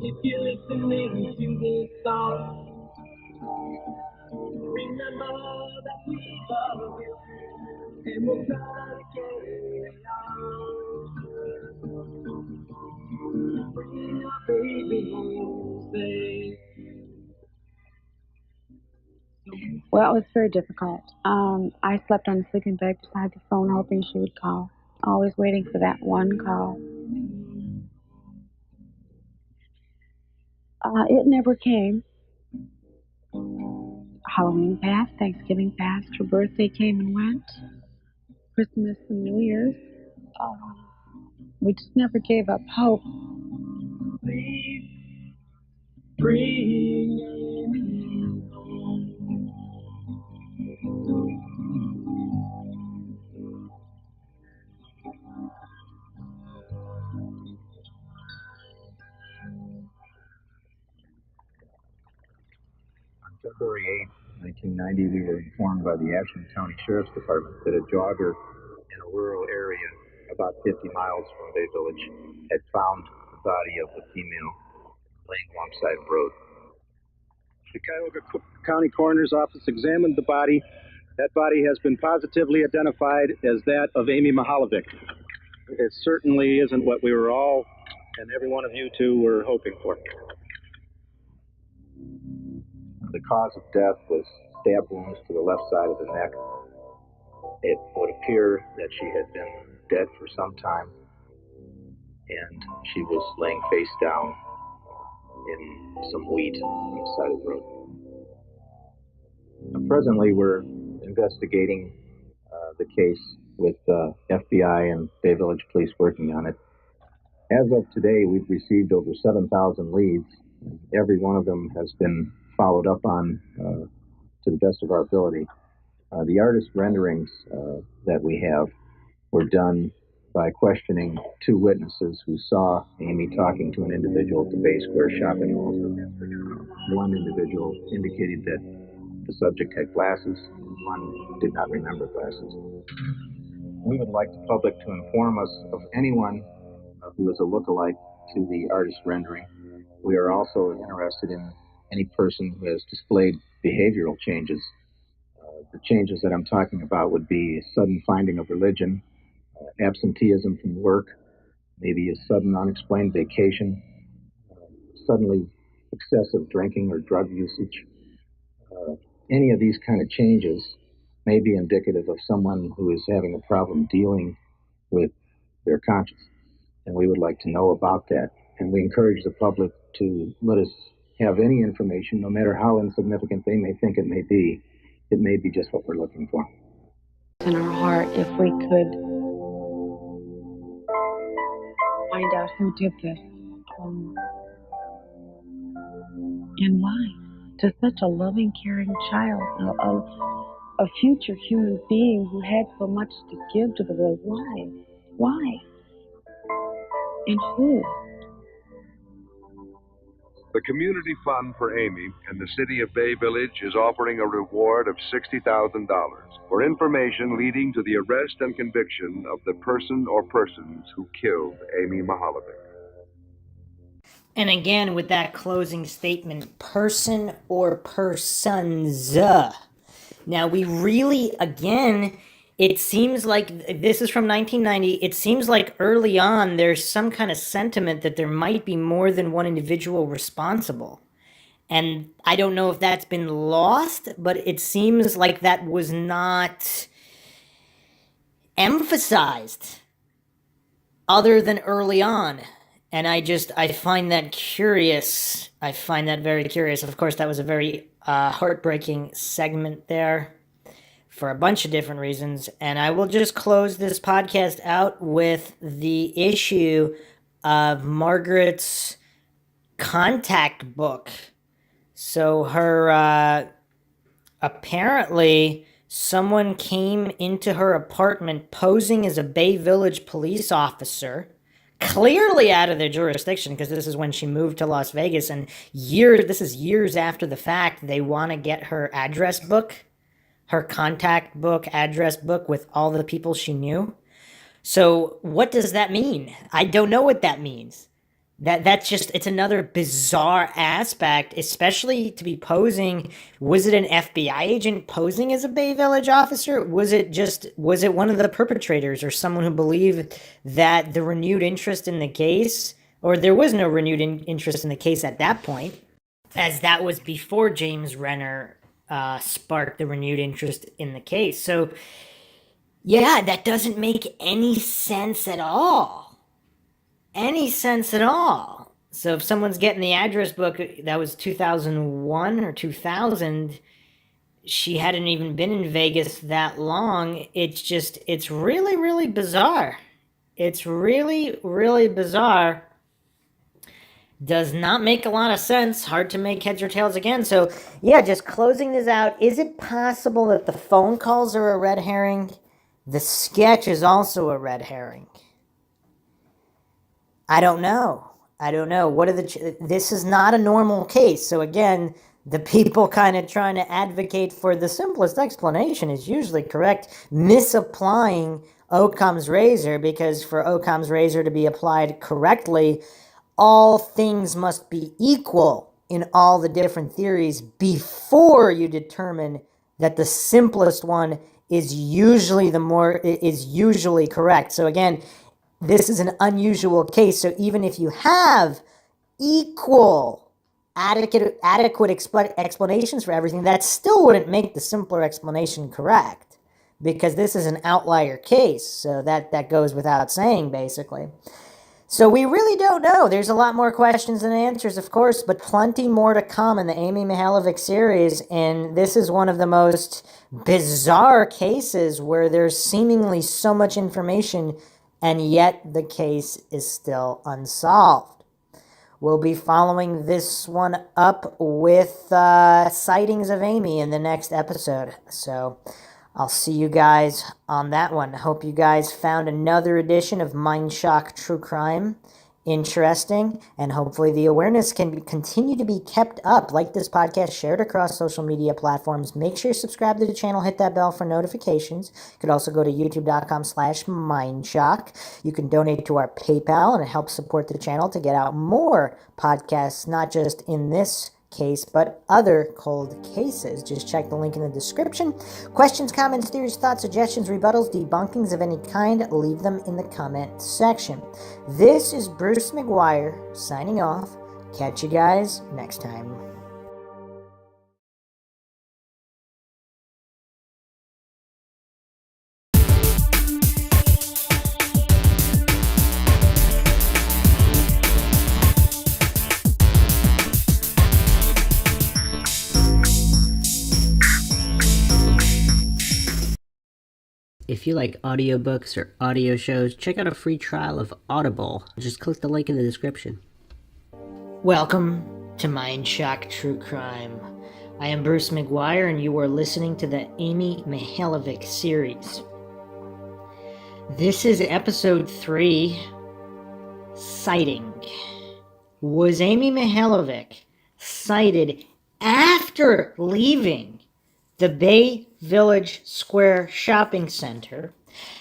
If you're listening to this song, remember that we love you, and we'll try to carry on. Bring your baby home safe. Well, it was very difficult. I slept on the sleeping bag beside the phone, hoping she would call. Always waiting for that one call. It never came. Halloween passed, Thanksgiving passed, her birthday came and went, Christmas and New Year's. We just never gave up hope. On February 8, 1990, we were informed by the Ashland County Sheriff's Department that a jogger in a rural area about 50 miles from Bay Village had found the body of the female laying alongside the road. The Cuyahoga County Coroner's Office examined the body. That body has been positively identified as that of Amy Mihaljevic. It certainly isn't what we were all, and every one of you two, were hoping for. The cause of death was stab wounds to the left side of the neck. It would appear that she had been dead for some time, and she was laying face down in some wheat on the side of the road. Presently, we're investigating the case with FBI and Bay Village Police working on it. As of today, we've received over 7,000 leads. Every one of them has been followed up on to the best of our ability. The artist renderings that we have were done by questioning two witnesses who saw Amy talking to an individual at the Bay Square shopping mall. One individual indicated that the subject had glasses, and one did not remember glasses. We would like the public to inform us of anyone who is a lookalike to the artist rendering. We are also interested in any person who has displayed behavioral changes. The changes that I'm talking about would be sudden finding of religion, absenteeism from work, maybe a sudden unexplained vacation, suddenly excessive drinking or drug usage. Any of these kind of changes may be indicative of someone who is having a problem dealing with their conscience, and we would like to know about that. And we encourage the public to let us have any information, no matter how insignificant they may think it may be. It may be just what we're looking for. In our heart, if we could find out who did this and why, to such a loving, caring child, a future human being who had so much to give to the world. Why? And who? The Community Fund for Amy and the City of Bay Village is offering a reward of $60,000 for information leading to the arrest and conviction of the person or persons who killed Amy Mihaljevic. And again, with that closing statement, person or persons. Now, we really, again, it seems like, this is from 1990, it seems like early on there's some kind of sentiment that there might be more than one individual responsible. And I don't know if that's been lost, but it seems like that was not emphasized other than early on. And I find that curious. I find that very curious. Of course, that was a very heartbreaking segment there for a bunch of different reasons. And I will just close this podcast out with the issue of Margaret's contact book. So her, apparently, someone came into her apartment posing as a Bay Village police officer, clearly out of their jurisdiction, because this is when she moved to Las Vegas, and this is years after the fact. They want to get her address book, her contact book, address book with all the people she knew. So what does that mean? I don't know what that means. That's just, it's another bizarre aspect, especially to be posing. Was it an FBI agent posing as a Bay Village officer? Was it one of the perpetrators or someone who believed that the renewed interest in the case, or there was no renewed interest in the case at that point, as that was before James Rener sparked the renewed interest in the case. So, yeah, that doesn't make any sense at all. Any sense at all. So if someone's getting the address book, that was 2001 or 2000, she hadn't even been in Vegas that long. It's really, really bizarre. It's really, really bizarre. Does not make a lot of sense. Hard to make heads or tails again. So, yeah, just closing this out. Is it possible that the phone calls are a red herring? The sketch is also a red herring. I don't know. What are this is not a normal case. So again, the people kind of trying to advocate for the simplest explanation is usually correct, misapplying Occam's razor, because for Occam's razor to be applied correctly, all things must be equal in all the different theories before you determine that the simplest one is usually correct. So again, this is an unusual case. So even if you have equal, adequate explanations for everything, that still wouldn't make the simpler explanation correct, because this is an outlier case. So that goes without saying, basically. So we really don't know. There's a lot more questions than answers, of course, but plenty more to come in the Amy Mihaljevic series. And this is one of the most bizarre cases where there's seemingly so much information, and yet the case is still unsolved. We'll be following this one up with sightings of Amy in the next episode. So I'll see you guys on that one. Hope you guys found another edition of Mindshock True Crime interesting, and hopefully the awareness can continue to be kept up. Like this podcast, share it across social media platforms. Make sure you subscribe to the channel, hit that bell for notifications. You could also go to youtube.com/Mindshock. You can donate to our PayPal, and it helps support the channel to get out more podcasts, not just in this case, but other cold cases. Just check the link in the description. Questions, comments, theories, thoughts, suggestions, rebuttals, debunkings of any kind, leave them in the comment section. This is Bruce McGuire signing off. Catch you guys next time. If you like audiobooks or audio shows, check out a free trial of Audible. Just click the link in the description. Welcome to Mindshock True Crime. I am Bruce McGuire, and you are listening to the Amy Mihaljevic series. This is episode 3, Sighting. Was Amy Mihaljevic sighted after leaving the Bay Village Square shopping center?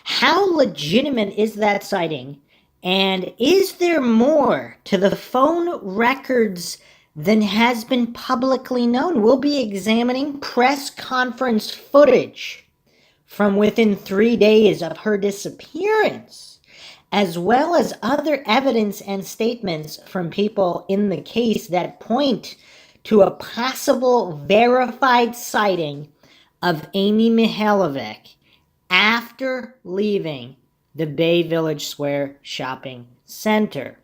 How legitimate is that sighting? And is there more to the phone records than has been publicly known? We'll be examining press conference footage from within 3 days of her disappearance, as well as other evidence and statements from people in the case that point to a possible verified sighting of Amy Mihaljevic after leaving the Bay Village Square shopping center.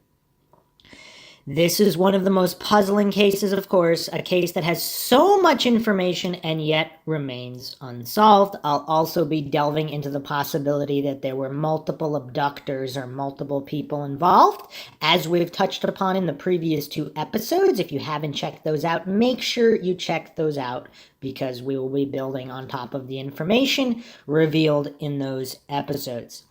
This is one of the most puzzling cases, of course, a case that has so much information and yet remains unsolved. I'll also be delving into the possibility that there were multiple abductors or multiple people involved, as we've touched upon in the previous 2 episodes. If you haven't checked those out, make sure you check those out, because we will be building on top of the information revealed in those episodes.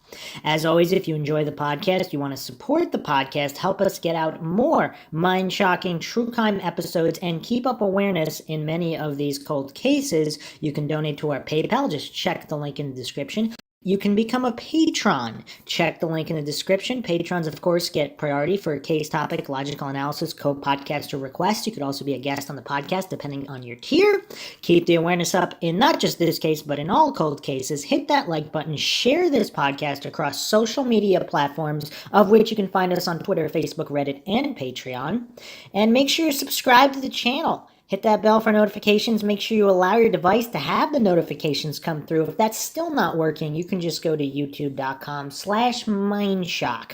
As always, if you enjoy the podcast, you want to support the podcast, help us get out more mind-shocking true crime episodes, and keep up awareness in many of these cold cases, you can donate to our PayPal. Just check the link in the description. You can become a patron. Check the link in the description. Patrons, of course, get priority for case topic, logical analysis, co-podcaster requests. You could also be a guest on the podcast, depending on your tier. Keep the awareness up in not just this case, but in all cold cases. Hit that like button. Share this podcast across social media platforms, of which you can find us on Twitter, Facebook, Reddit, and Patreon. And make sure you subscribe to the channel. Hit that bell for notifications. Make sure you allow your device to have the notifications come through. If that's still not working, you can just go to youtube.com/Mindshock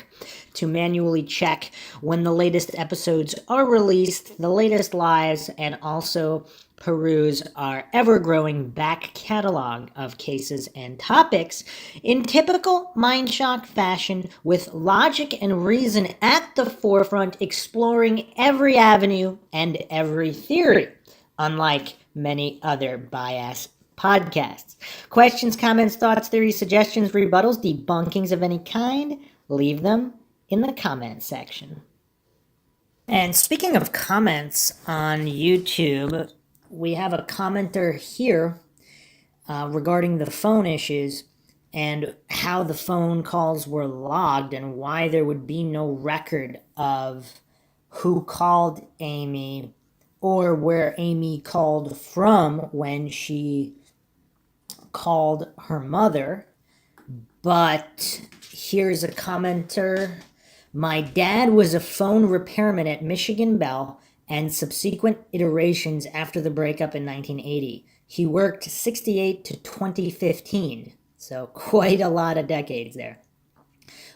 to manually check when the latest episodes are released, the latest lives, and also peruse our ever-growing back catalog of cases and topics in typical Mindshock fashion, with logic and reason at the forefront, exploring every avenue and every theory, unlike many other bias podcasts. Questions, comments, thoughts, theories, suggestions, rebuttals, debunkings of any kind, leave them in the comment section. And speaking of comments on YouTube, we have a commenter here regarding the phone issues and how the phone calls were logged and why there would be no record of who called Amy or where Amy called from when she called her mother. But here's a commenter. My dad was a phone repairman at Michigan Bell and subsequent iterations after the breakup in 1980. He worked 68 to 2015, so quite a lot of decades there.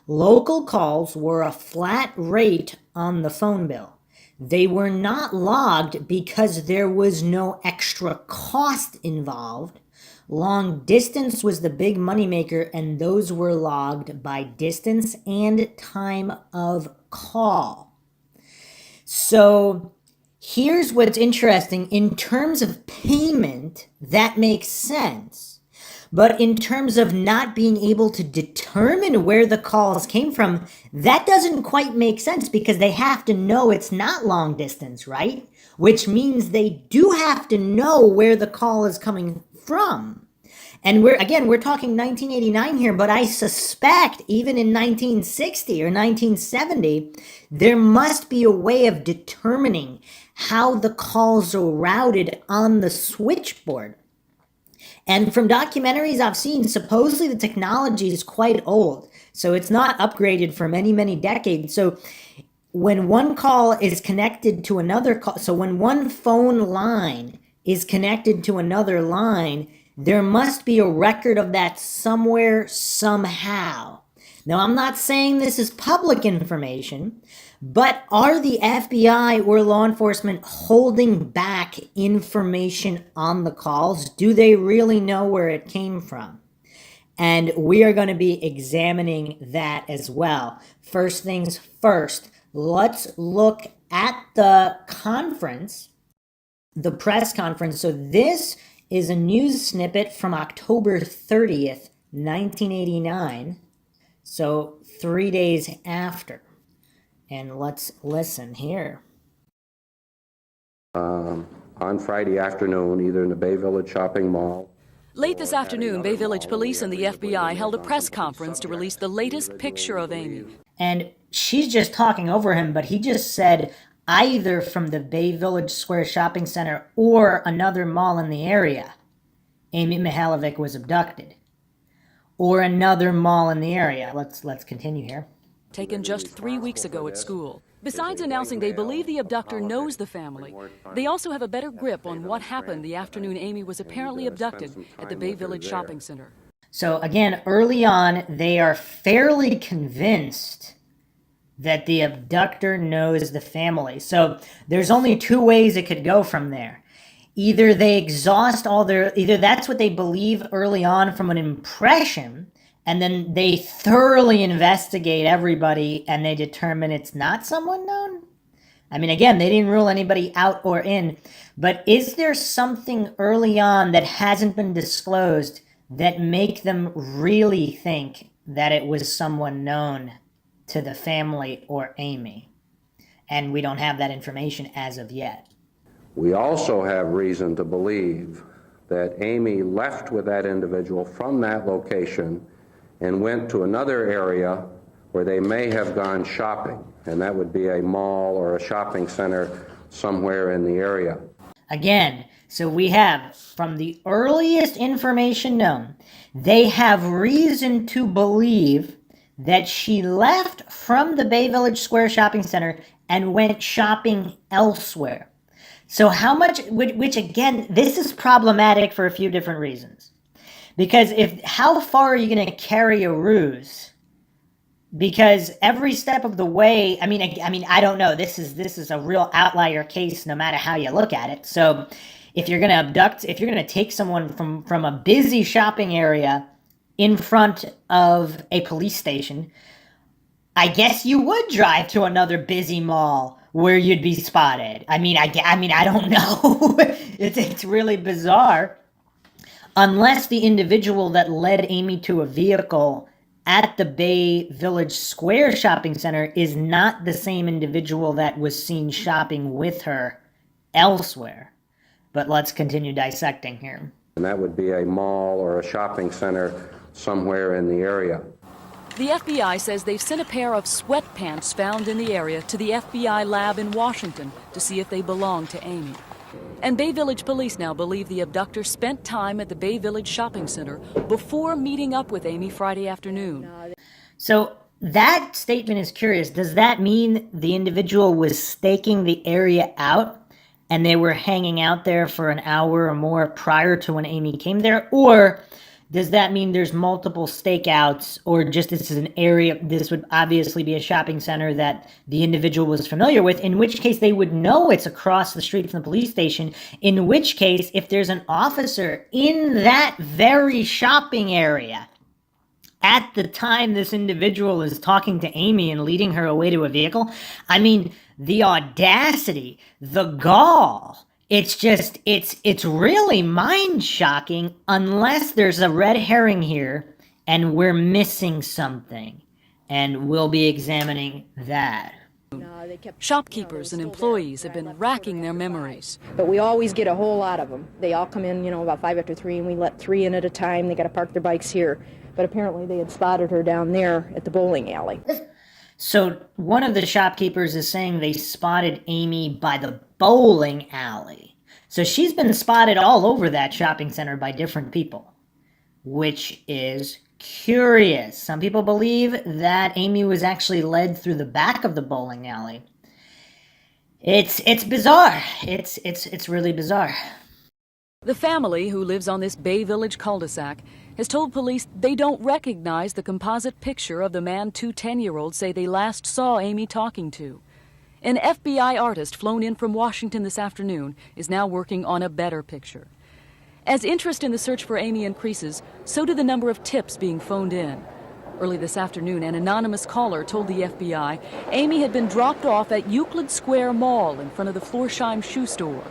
Local calls were a flat rate on the phone bill. They were not logged because there was no extra cost involved. Long distance was the big moneymaker, and those were logged by distance and time of call. So here's what's interesting. In terms of payment, that makes sense. But in terms of not being able to determine where the calls came from, that doesn't quite make sense because they have to know it's not long distance, right? Which means they do have to know where the call is coming from. And we're talking 1989 here, but I suspect even in 1960 or 1970, there must be a way of determining how the calls are routed on the switchboard. And from documentaries I've seen, supposedly the technology is quite old, so it's not upgraded for many, many decades. So when one call is connected to another call, so when one phone line is connected to another line, there must be a record of that somewhere, somehow. Now, I'm not saying this is public information, but are the FBI or law enforcement holding back information on the calls? Do they really know where it came from? And we are going to be examining that as well. First things first, let's look at the conference, the press conference. So this is a news snippet from October 30th, 1989. So 3 days after. And let's listen here. On Friday afternoon, either in the Bay Village Shopping Mall. Late this afternoon, Bay Village Police and the FBI held a press conference to release the latest picture of Amy. And she's just talking over him, but he just said either from the Bay Village Square Shopping Center or another mall in the area, Amy Mihaljevic was abducted. Or another mall in the area. Let's continue here. Taken just 3 weeks ago at school. Besides announcing they believe the abductor knows the family, they also have a better grip on what happened the afternoon Amy was apparently abducted at the Bay Village Shopping Center. So again, early on, they are fairly convinced that the abductor knows the family. So there's only two ways it could go from there. Either they exhaust either that's what they believe early on from an impression, and then they thoroughly investigate everybody and they determine it's not someone known. I mean, again, they didn't rule anybody out or in, but is there something early on that hasn't been disclosed that make them really think that it was someone known to the family or Amy? And we don't have that information as of yet. We also have reason to believe that Amy left with that individual from that location and went to another area where they may have gone shopping, and that would be a mall or a shopping center somewhere in the area. Again, so we have, from the earliest information known, they have reason to believe that she left from the Bay Village Square Shopping Center and went shopping elsewhere. So how much, which again, this is problematic for a few different reasons. Because how far are you going to carry a ruse? Because every step of the way, I mean, I don't know. This is a real outlier case, no matter how you look at it. So, if you're going to abduct, if you're going to take someone from a busy shopping area in front of a police station, I guess you would drive to another busy mall where you'd be spotted. I mean, I don't know. It's really bizarre. Unless the individual that led Amy to a vehicle at the Bay Village Square shopping center is not the same individual that was seen shopping with her elsewhere. But let's continue dissecting here. And that would be a mall or a shopping center somewhere in the area. The FBI says they've sent a pair of sweatpants found in the area to the FBI lab in Washington to see if they belong to Amy. And Bay Village police now believe the abductor spent time at the Bay Village shopping center before meeting up with Amy Friday afternoon. So that statement is curious. Does that mean the individual was staking the area out and they were hanging out there for an hour or more prior to when Amy came there? Or does that mean there's multiple stakeouts, or just this is an area, this would obviously be a shopping center that the individual was familiar with, in which case they would know it's across the street from the police station, in which case if there's an officer in that very shopping area at the time this individual is talking to Amy and leading her away to a vehicle, I mean, the audacity, the gall, it's really mind-shocking unless there's a red herring here and we're missing something. And we'll be examining that. Shopkeepers and employees have been racking their memories. But we always get a whole lot of them. They all come in, about 5 after 3, and we let 3 in at a time. They got to park their bikes here. But apparently they had spotted her down there at the bowling alley. So one of the shopkeepers is saying they spotted Amy by the bowling alley. So she's been spotted all over that shopping center by different people, which is curious. Some people believe that Amy was actually led through the back of the bowling alley. It's bizarre. It's really bizarre. The family, who lives on this Bay Village cul-de-sac, has told police they don't recognize the composite picture of the man 2 10-year-olds say they last saw Amy talking to. An FBI artist flown in from Washington this afternoon is now working on a better picture. As interest in the search for Amy increases, so do the number of tips being phoned in. Early this afternoon, an anonymous caller told the FBI Amy had been dropped off at Euclid Square Mall in front of the Florsheim shoe store.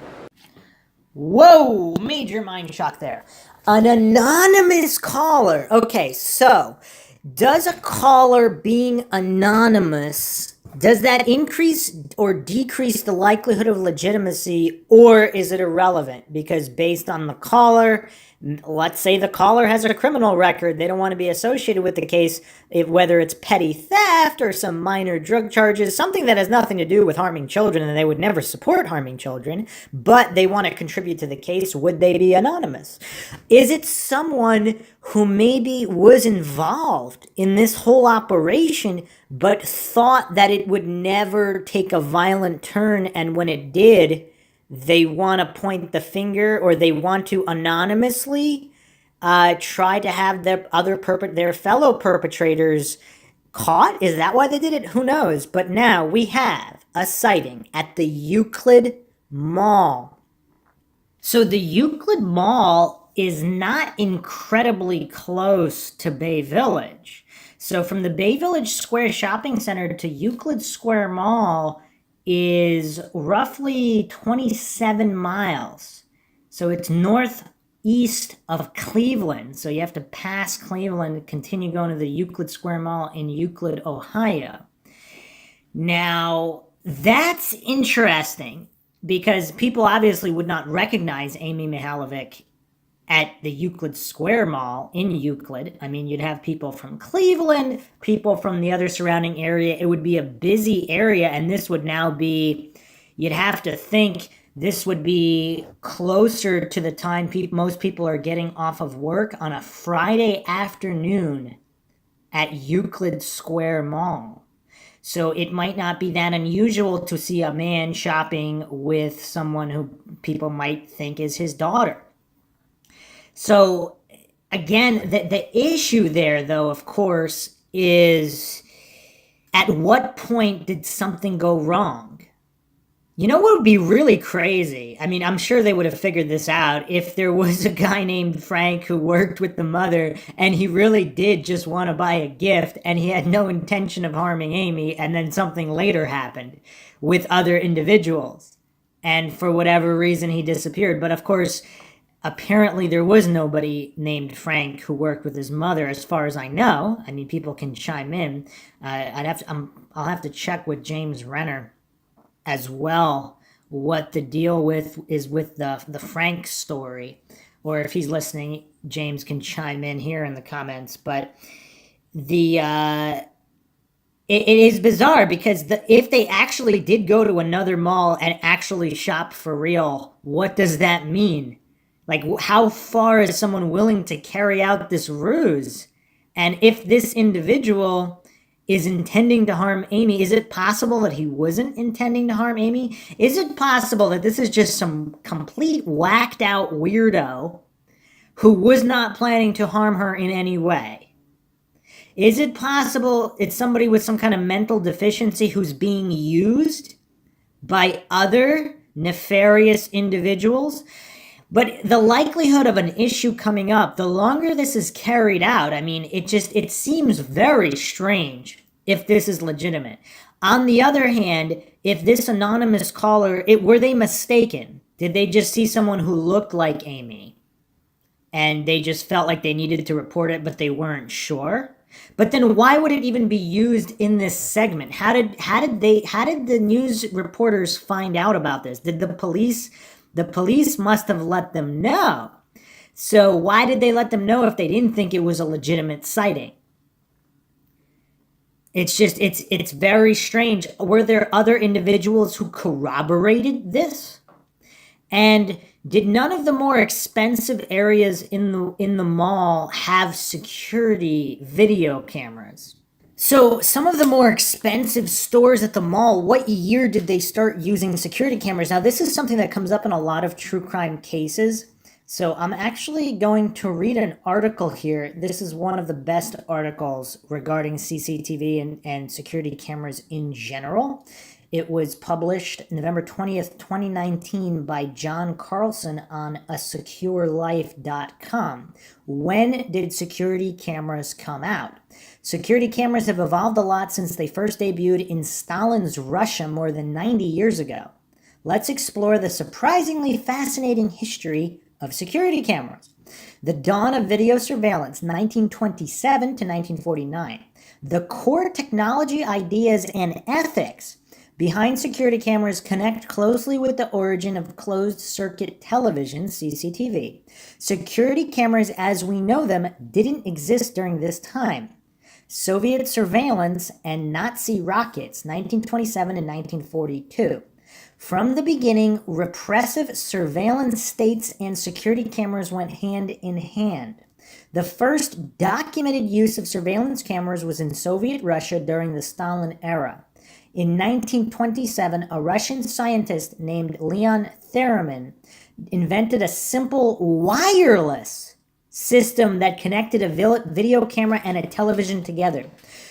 Whoa, major mind shock there. An anonymous caller. Okay, so does a caller being anonymous, does that increase or decrease the likelihood of legitimacy, or is it irrelevant? Because based on the caller, let's say the caller has a criminal record, they don't want to be associated with the case, whether it's petty theft or some minor drug charges, something that has nothing to do with harming children, and they would never support harming children, but they want to contribute to the case. Would they be anonymous? Is it someone who maybe was involved in this whole operation but thought that it would never take a violent turn, and when it did, they want to point the finger, or they want to anonymously try to have their fellow perpetrators caught? Is that why they did it? Who knows? But now we have a sighting at the Euclid Mall. So the Euclid Mall is not incredibly close to Bay Village. So from the Bay Village Square Shopping Center to Euclid Square Mall is roughly 27 miles. So it's northeast of Cleveland. So you have to pass Cleveland, continue going to the Euclid Square Mall in Euclid, Ohio. Now, that's interesting because people obviously would not recognize Amy Mihaljevic at the Euclid Square Mall in Euclid. I mean, you'd have people from Cleveland, people from the other surrounding area. It would be a busy area, and this would now be, you'd have to think this would be closer to the time most people are getting off of work on a Friday afternoon at Euclid Square Mall. So it might not be that unusual to see a man shopping with someone who people might think is his daughter. So again, the issue there, though, of course, is at what point did something go wrong? You know what would be really crazy? I mean, I'm sure they would have figured this out if there was a guy named Frank who worked with the mother and he really did just want to buy a gift and he had no intention of harming Amy, and then something later happened with other individuals. And for whatever reason, he disappeared. But of course, apparently there was nobody named Frank who worked with his mother, as far as I know. I mean, people can chime in. I'll have to check with James Rener as well what the deal is with the Frank story, or if he's listening, James can chime in here in the comments. But it is bizarre because if they actually did go to another mall and actually shop for real, what does that mean? Like, how far is someone willing to carry out this ruse? And if this individual is intending to harm Amy, is it possible that he wasn't intending to harm Amy? Is it possible that this is just some complete whacked out weirdo who was not planning to harm her in any way? Is it possible it's somebody with some kind of mental deficiency who's being used by other nefarious individuals? But the likelihood of an issue coming up, the longer this is carried out, I mean, it seems very strange if this is legitimate. On the other hand, if this anonymous caller, were they mistaken? Did they just see someone who looked like Amy and they just felt like they needed to report it, but they weren't sure? But then why would it even be used in this segment? How did the news reporters find out about this? Did the police must have let them know. So why did they let them know if they didn't think it was a legitimate sighting? It's very strange. Were there other individuals who corroborated this? And did none of the more expensive areas in the mall have security video cameras? So some of the more expensive stores at the mall, what year did they start using security cameras? Now, this is something that comes up in a lot of true crime cases. So I'm actually going to read an article here. This is one of the best articles regarding CCTV and security cameras in general. It was published November 20th, 2019 by John Carlson on asecurelife.com. When did security cameras come out? Security cameras have evolved a lot since they first debuted in Stalin's Russia more than 90 years ago. Let's explore the surprisingly fascinating history of security cameras. The dawn of video surveillance, 1927 to 1949. The core technology, ideas, and ethics behind security cameras connect closely with the origin of closed-circuit television, CCTV. Security cameras as we know them didn't exist during this time. Soviet surveillance and Nazi rockets, 1927 and 1942. From the beginning, repressive surveillance states and security cameras went hand in hand. The first documented use of surveillance cameras was in Soviet Russia during the Stalin era. In 1927, a Russian scientist named Leon Theremin invented a simple wireless system that connected a video camera and a television together.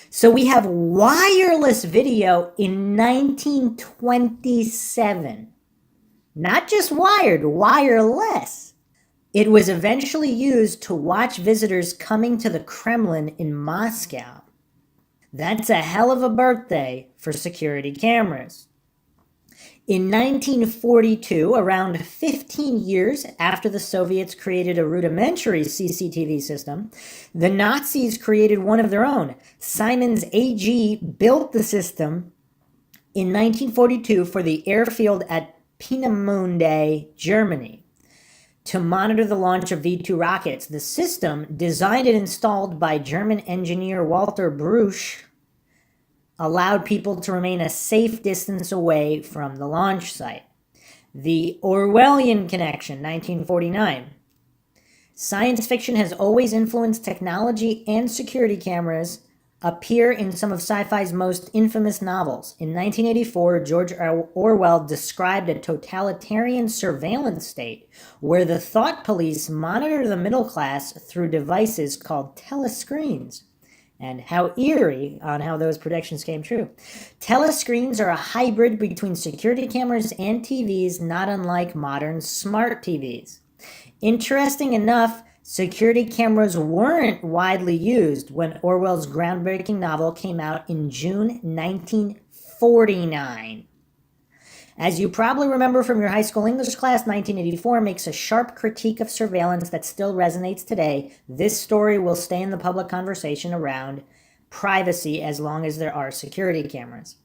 So we have wireless video in 1927. Not just wired, wireless. It was eventually used to watch visitors coming to the Kremlin in Moscow. That's a hell of a birthday for security cameras. In 1942, around 15 years after the Soviets created a rudimentary CCTV system, the Nazis created one of their own. Siemens AG built the system in 1942 for the airfield at Peenemünde, Germany, to monitor the launch of V-2 rockets. The system, designed and installed by German engineer Walter Bruch, allowed people to remain a safe distance away from the launch site. The Orwellian Connection, 1949. Science fiction has always influenced technology and security cameras. appear in some of sci-fi's most infamous novels. In 1984, George Orwell described a totalitarian surveillance state where the thought police monitor the middle class through devices called telescreens. And how eerie on how those predictions came true. Telescreens are a hybrid between security cameras and TVs, not unlike modern smart TVs. Interesting enough, security cameras weren't widely used when Orwell's groundbreaking novel came out in June 1949. As you probably remember from your high school English class, 1984 makes a sharp critique of surveillance that still resonates today. This story will stay in the public conversation around privacy as long as there are security cameras.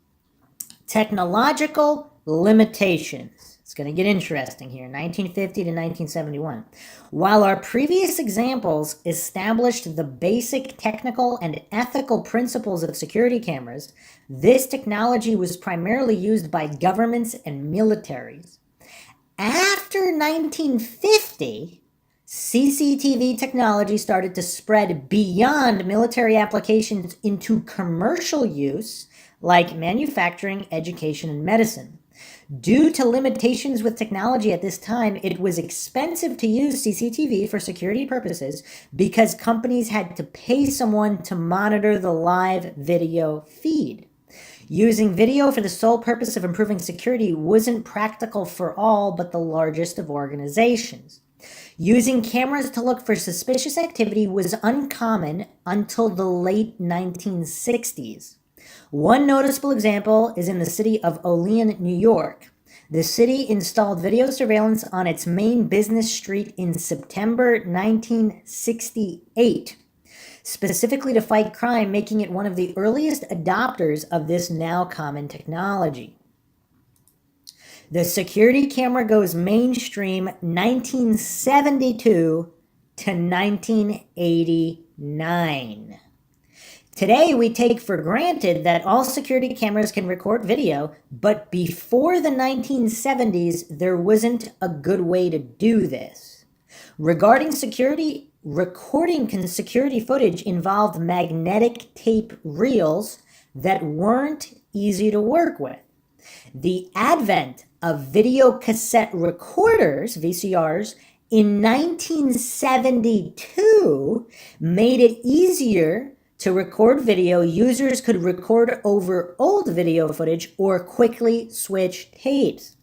Technological limitations. It's going to get interesting here, 1950 to 1971. While our previous examples established the basic technical and ethical principles of security cameras, this technology was primarily used by governments and militaries. After 1950, CCTV technology started to spread beyond military applications into commercial use, like manufacturing, education, and medicine. Due to limitations with technology at this time, it was expensive to use CCTV for security purposes because companies had to pay someone to monitor the live video feed. Using video for the sole purpose of improving security wasn't practical for all but the largest of organizations. Using cameras to look for suspicious activity was uncommon until the late 1960s. One noticeable example is in the city of Olean, New York. The city installed video surveillance on its main business street in September 1968, specifically to fight crime, making it one of the earliest adopters of this now common technology. The security camera goes mainstream 1972 to 1989. Today, we take for granted that all security cameras can record video, but before the 1970s, there wasn't a good way to do this. Regarding security, recording security footage involved magnetic tape reels that weren't easy to work with. The advent of video cassette recorders, VCRs, in 1972 made it easier to record video. Users could record over old video footage or quickly switch tapes.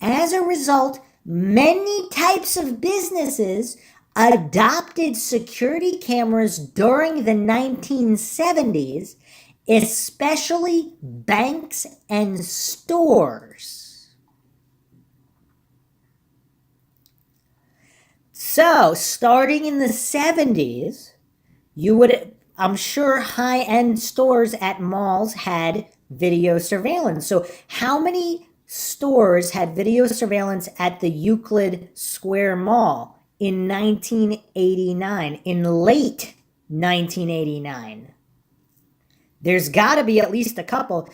As a result, many types of businesses adopted security cameras during the 1970s, especially banks and stores. So, starting in the 70s, I'm sure high-end stores at malls had video surveillance. So how many stores had video surveillance at the Euclid Square Mall in 1989, in late 1989? There's got to be at least a couple.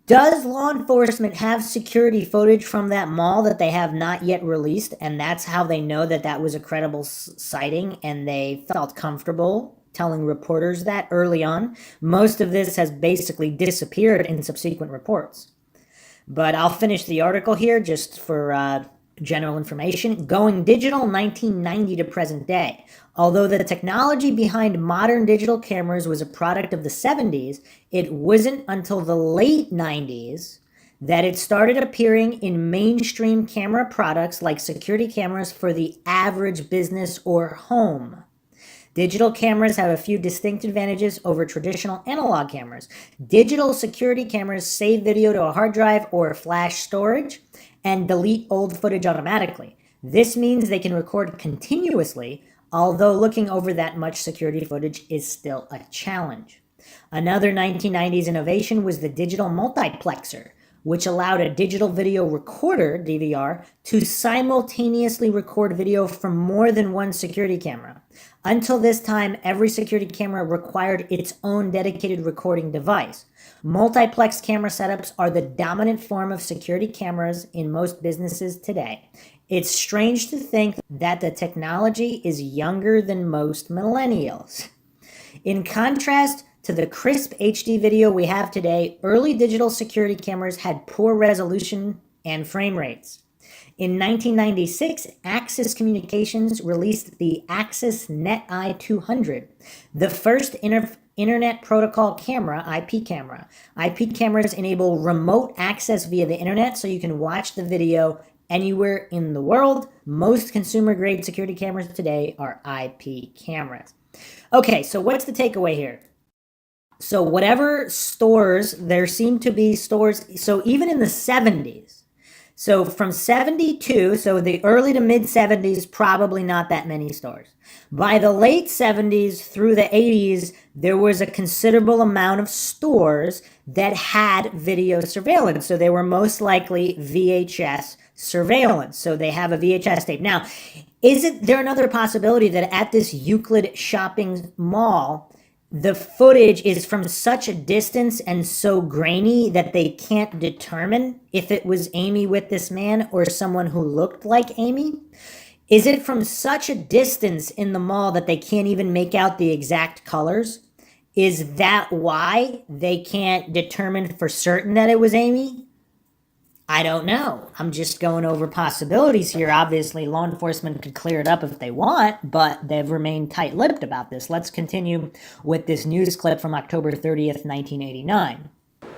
Does law enforcement have security footage from that mall that they have not yet released, and that's how they know that that was a credible sighting and they felt comfortable telling reporters that early on? Most of this has basically disappeared in subsequent reports. But I'll finish the article here just for general information. Going digital 1990 to present day. Although the technology behind modern digital cameras was a product of the 70s, it wasn't until the late 90s that it started appearing in mainstream camera products like security cameras for the average business or home. Digital cameras have a few distinct advantages over traditional analog cameras. Digital security cameras save video to a hard drive or flash storage and delete old footage automatically. This means they can record continuously, although looking over that much security footage is still a challenge. Another 1990s innovation was the digital multiplexer, which allowed a digital video recorder, DVR, to simultaneously record video from more than one security camera. Until this time, every security camera required its own dedicated recording device. Multiplex camera setups are the dominant form of security cameras in most businesses today. It's strange to think that the technology is younger than most millennials. In contrast to the crisp HD video we have today, early digital security cameras had poor resolution and frame rates. In 1996, Axis Communications released the Axis Net-Eye 200, the first Internet Protocol camera, IP camera. IP cameras enable remote access via the internet so you can watch the video anywhere in the world. Most consumer-grade security cameras today are IP cameras. Okay, so what's the takeaway here? So whatever stores, there seem to be stores, so even in the 70s, so from 72, so the early to mid 70s, probably not that many stores. By the late 70s through the 80s, there was a considerable amount of stores that had video surveillance. So they were most likely VHS surveillance. So they have a VHS tape. Now, is there another possibility that at this Euclid shopping mall, the footage is from such a distance and so grainy that they can't determine if it was Amy with this man or someone who looked like Amy? Is it from such a distance in the mall that they can't even make out the exact colors? Is that why they can't determine for certain that it was Amy? I don't know. I'm just going over possibilities here. Obviously, law enforcement could clear it up if they want, but they've remained tight-lipped about this. Let's continue with this news clip from October 30th, 1989.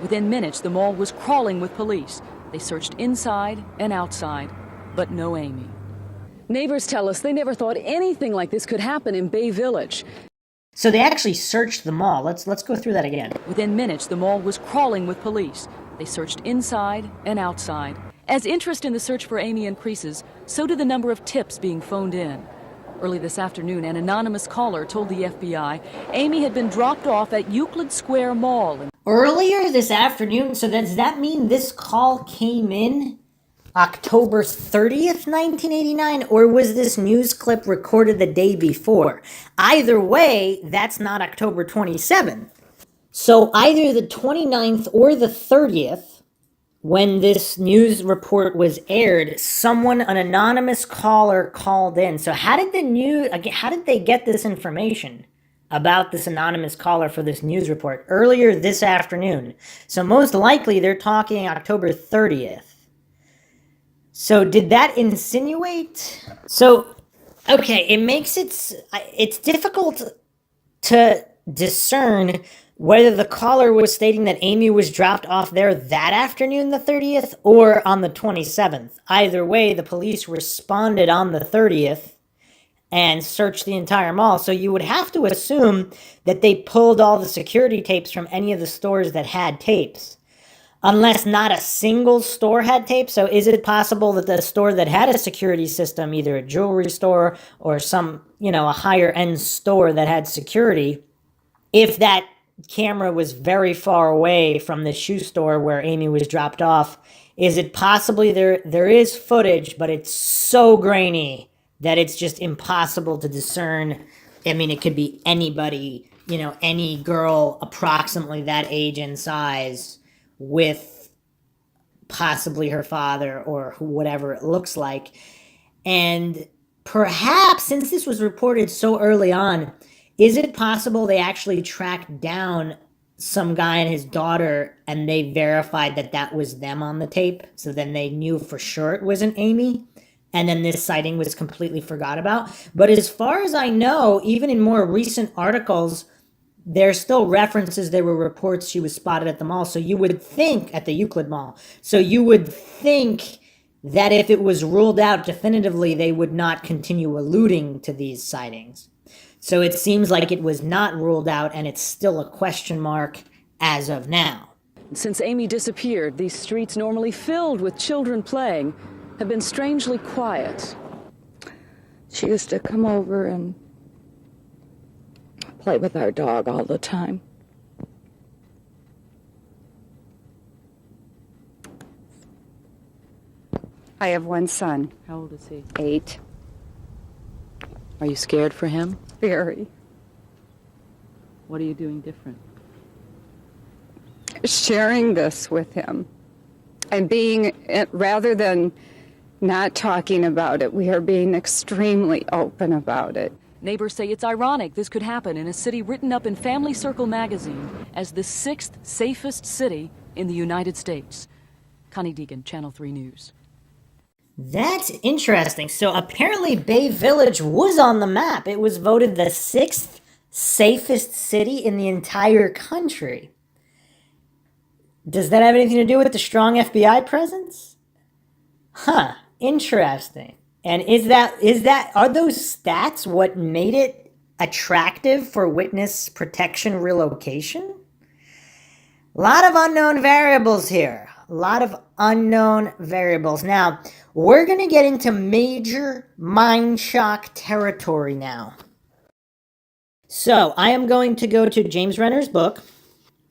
Within minutes, the mall was crawling with police. They searched inside and outside, but no Amy. Neighbors tell us they never thought anything like this could happen in Bay Village. So they actually searched the mall. Let's go through that again. Within minutes, the mall was crawling with police. They searched inside and outside. As interest in the search for Amy increases, so did the number of tips being phoned in. Early this afternoon, an anonymous caller told the FBI Amy had been dropped off at Euclid Square Mall. Earlier this afternoon? So does that mean this call came in October 30th, 1989? Or was this news clip recorded the day before? Either way, that's not October 27th. So either the 29th or the 30th, when this news report was aired, an anonymous caller called in. So how did they get this information about this anonymous caller for this news report earlier this afternoon? So most likely they're talking October 30th. So did that insinuate? So, okay, it's difficult to discern whether the caller was stating that Amy was dropped off there that afternoon, the 30th, or on the 27th. Either way, the police responded on the 30th and searched the entire mall. So you would have to assume that they pulled all the security tapes from any of the stores that had tapes, unless not a single store had tapes. So is it possible that the store that had a security system, either a jewelry store or some, a higher end store that had security, if that camera was very far away from the shoe store where Amy was dropped off, is it possibly there is footage, but it's so grainy that it's just impossible to discern? I mean, it could be anybody, any girl approximately that age and size with possibly her father or whatever it looks like. And perhaps, since this was reported so early on, is it possible they actually tracked down some guy and his daughter and they verified that that was them on the tape? So then they knew for sure it wasn't Amy. And then this sighting was completely forgot about. But as far as I know, even in more recent articles, there's still references. There were reports she was spotted at the mall. So you would think at the Euclid Mall. So you would think that if it was ruled out definitively, they would not continue alluding to these sightings. So it seems like it was not ruled out, and it's still a question mark as of now. Since Amy disappeared, these streets normally filled with children playing have been strangely quiet. She used to come over and play with our dog all the time. I have one son. How old is he? 8. Are you scared for him? Very. What are you doing different? Sharing this with him and rather than not talking about it, we are being extremely open about it. Neighbors say it's ironic this could happen in a city written up in Family Circle magazine as the 6th safest city in the United States. Connie Deegan, Channel 3 News. That's interesting. So apparently Bay Village was on the map. It was voted the 6th safest city in the entire country. Does that have anything to do with the strong FBI presence? Huh, interesting. And are those stats what made it attractive for witness protection relocation? A lot of unknown variables here. A lot of unknown variables. Now, we're going to get into major Mindshock territory now. So, I am going to go to James Rener's book,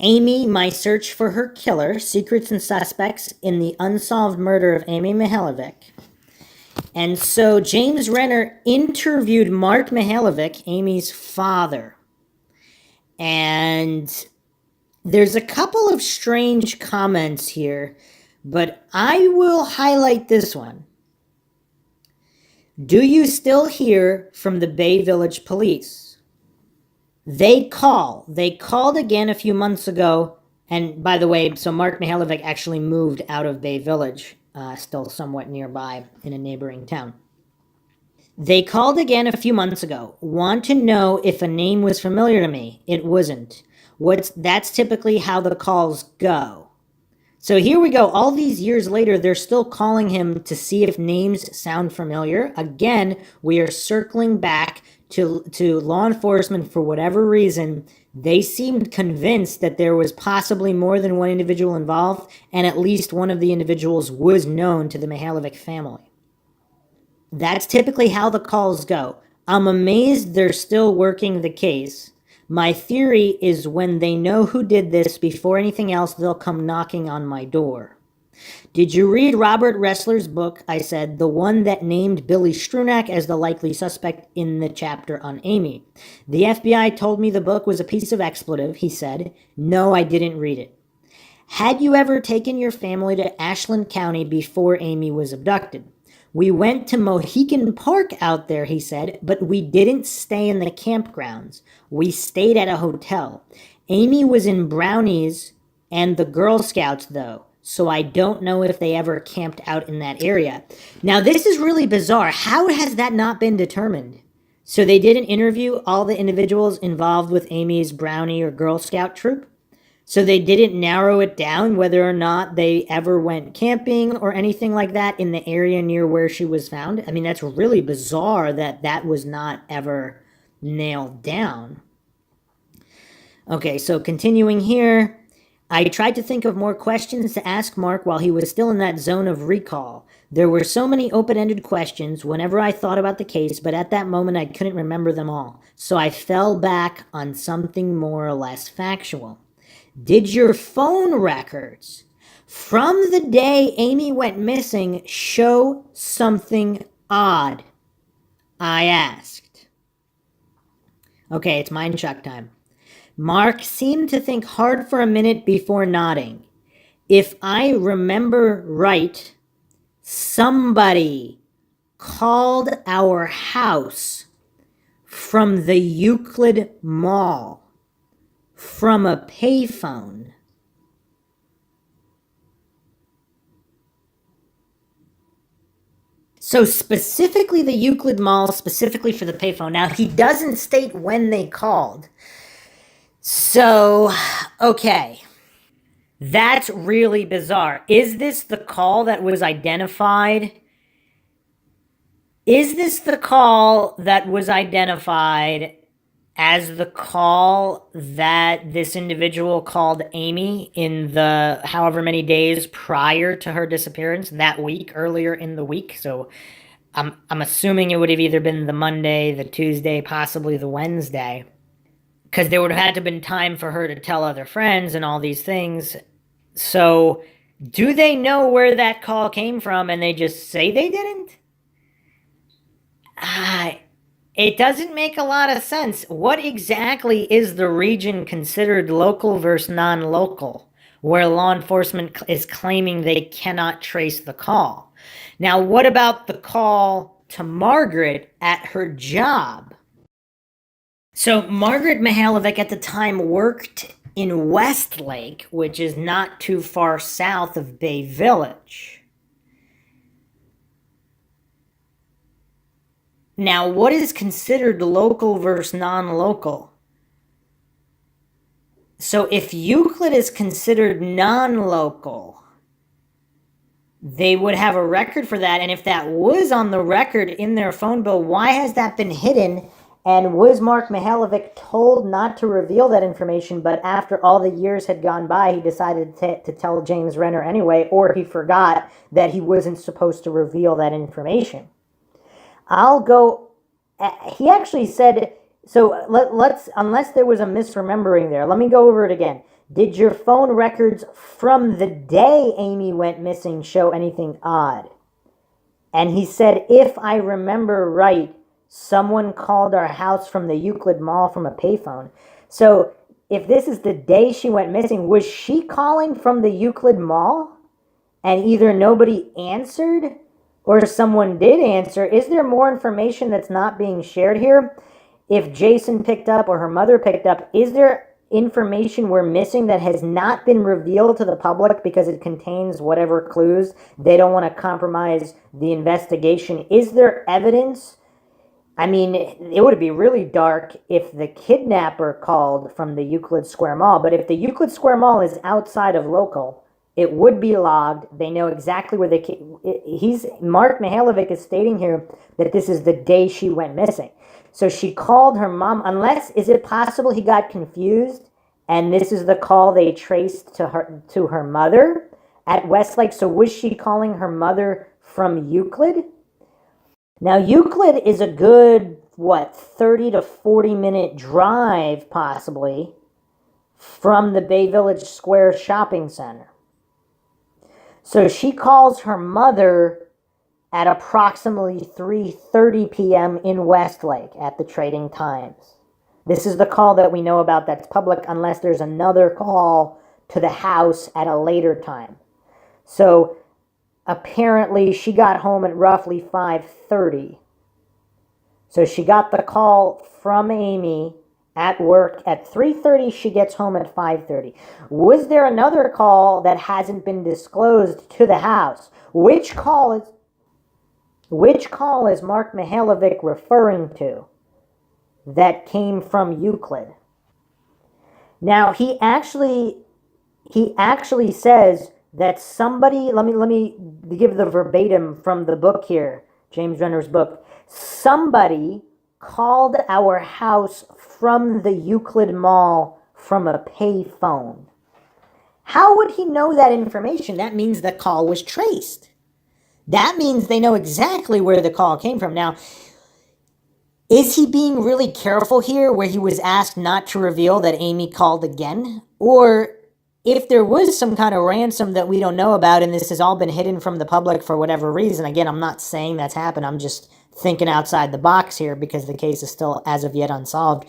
Amy, My Search for Her Killer, Secrets and Suspects in the Unsolved Murder of Amy Mihaljevic. And so James Rener interviewed Mark Mihaljevic, Amy's father. And there's a couple of strange comments here, but I will highlight this one. Do you still hear from the Bay Village police? They called again a few months ago. And by the way, so Mark Mihaljevic actually moved out of Bay Village, still somewhat nearby in a neighboring town. They called again a few months ago. Want to know if a name was familiar to me. It wasn't. That's typically how the calls go. So here we go. All these years later, they're still calling him to see if names sound familiar. Again, we are circling back to law enforcement for whatever reason. They seemed convinced that there was possibly more than one individual involved, and at least one of the individuals was known to the Mihaljevic family. That's typically how the calls go. I'm amazed they're still working the case. My theory is when they know who did this, before anything else, they'll come knocking on my door. Did you read Robert Ressler's book? I said, the one that named Billy Strunak as the likely suspect in the chapter on Amy. The FBI told me the book was a piece of expletive, he said. No, I didn't read it. Had you ever taken your family to Ashland County before Amy was abducted? We went to Mohican Park out there, he said, but we didn't stay in the campgrounds. We stayed at a hotel. Amy was in Brownies and the Girl Scouts, though, so I don't know if they ever camped out in that area. Now, this is really bizarre. How has that not been determined? So they didn't interview all the individuals involved with Amy's Brownie or Girl Scout troop? So they didn't narrow it down whether or not they ever went camping or anything like that in the area near where she was found? I mean, that's really bizarre that that was not ever nailed down. Okay, so continuing here. I tried to think of more questions to ask Mark while he was still in that zone of recall. There were so many open-ended questions whenever I thought about the case, but at that moment I couldn't remember them all. So I fell back on something more or less factual. Did your phone records from the day Amy went missing show something odd? I asked. Okay, it's Mindshock time. Mark seemed to think hard for a minute before nodding. If I remember right, somebody called our house from the Euclid Mall. From a payphone. So specifically the Euclid Mall, specifically for the payphone. Now, he doesn't state when they called. So, okay. That's really bizarre. Is this the call that was identified? Is this the call that was identified as the call that this individual called Amy in the however many days prior to her disappearance, that week, earlier in the week? So I'm assuming it would have either been the Monday, the Tuesday, possibly the Wednesday, because there would have had to have been time for her to tell other friends and all these things. So do they know where that call came from and they just say they didn't? It doesn't make a lot of sense. What exactly is the region considered local versus non-local, where law enforcement is claiming they cannot trace the call? Now, what about the call to Margaret at her job? So Margaret Mihaljevic at the time worked in Westlake, which is not too far south of Bay Village. Now, what is considered local versus non-local? So if Euclid is considered non-local, they would have a record for that. And if that was on the record in their phone bill, why has that been hidden? And was Mark Mihaljevic told not to reveal that information, but after all the years had gone by, he decided to tell James Rener anyway, or he forgot that he wasn't supposed to reveal that information? He actually said, so let's, unless there was a misremembering there, let me go over it again. Did your phone records from the day Amy went missing show anything odd? And he said, if I remember right, someone called our house from the Euclid Mall from a payphone. So if this is the day she went missing, was she calling from the Euclid Mall? And either nobody answered or someone did answer. Is there more information that's not being shared here? If Jason picked up or her mother picked up, is there information we're missing that has not been revealed to the public because it contains whatever clues? They don't want to compromise the investigation. Is there evidence? I mean, it would be really dark if the kidnapper called from the Euclid Square Mall, but if the Euclid Square Mall is outside of local, it would be logged. They know exactly where Mark Mihaljevic is stating here that this is the day she went missing. So she called her mom, is it possible he got confused and this is the call they traced to her mother at Westlake? So was she calling her mother from Euclid? Now, Euclid is a good, 30 to 40 minute drive, possibly, from the Bay Village Square shopping center. So she calls her mother at approximately 3:30 p.m. in Westlake at the Trading Times. This is the call that we know about that's public, unless there's another call to the house at a later time. So apparently she got home at roughly 5:30. So she got the call from Amy at work at 3:30. She gets home at 5:30. Was there another call that hasn't been disclosed to the house? Which call is Mark Mihaljevic referring to that came from Euclid? Now, he actually says that somebody, let me give the verbatim from the book here, James Rener's book. Somebody called our house from the Euclid Mall from a pay phone. How would he know that information? That means the call was traced. That means they know exactly where the call came from. Now, is he being really careful here where he was asked not to reveal that Amy called again? Or if there was some kind of ransom that we don't know about and this has all been hidden from the public for whatever reason, again, I'm not saying that's happened. I'm just thinking outside the box here because the case is still as of yet unsolved.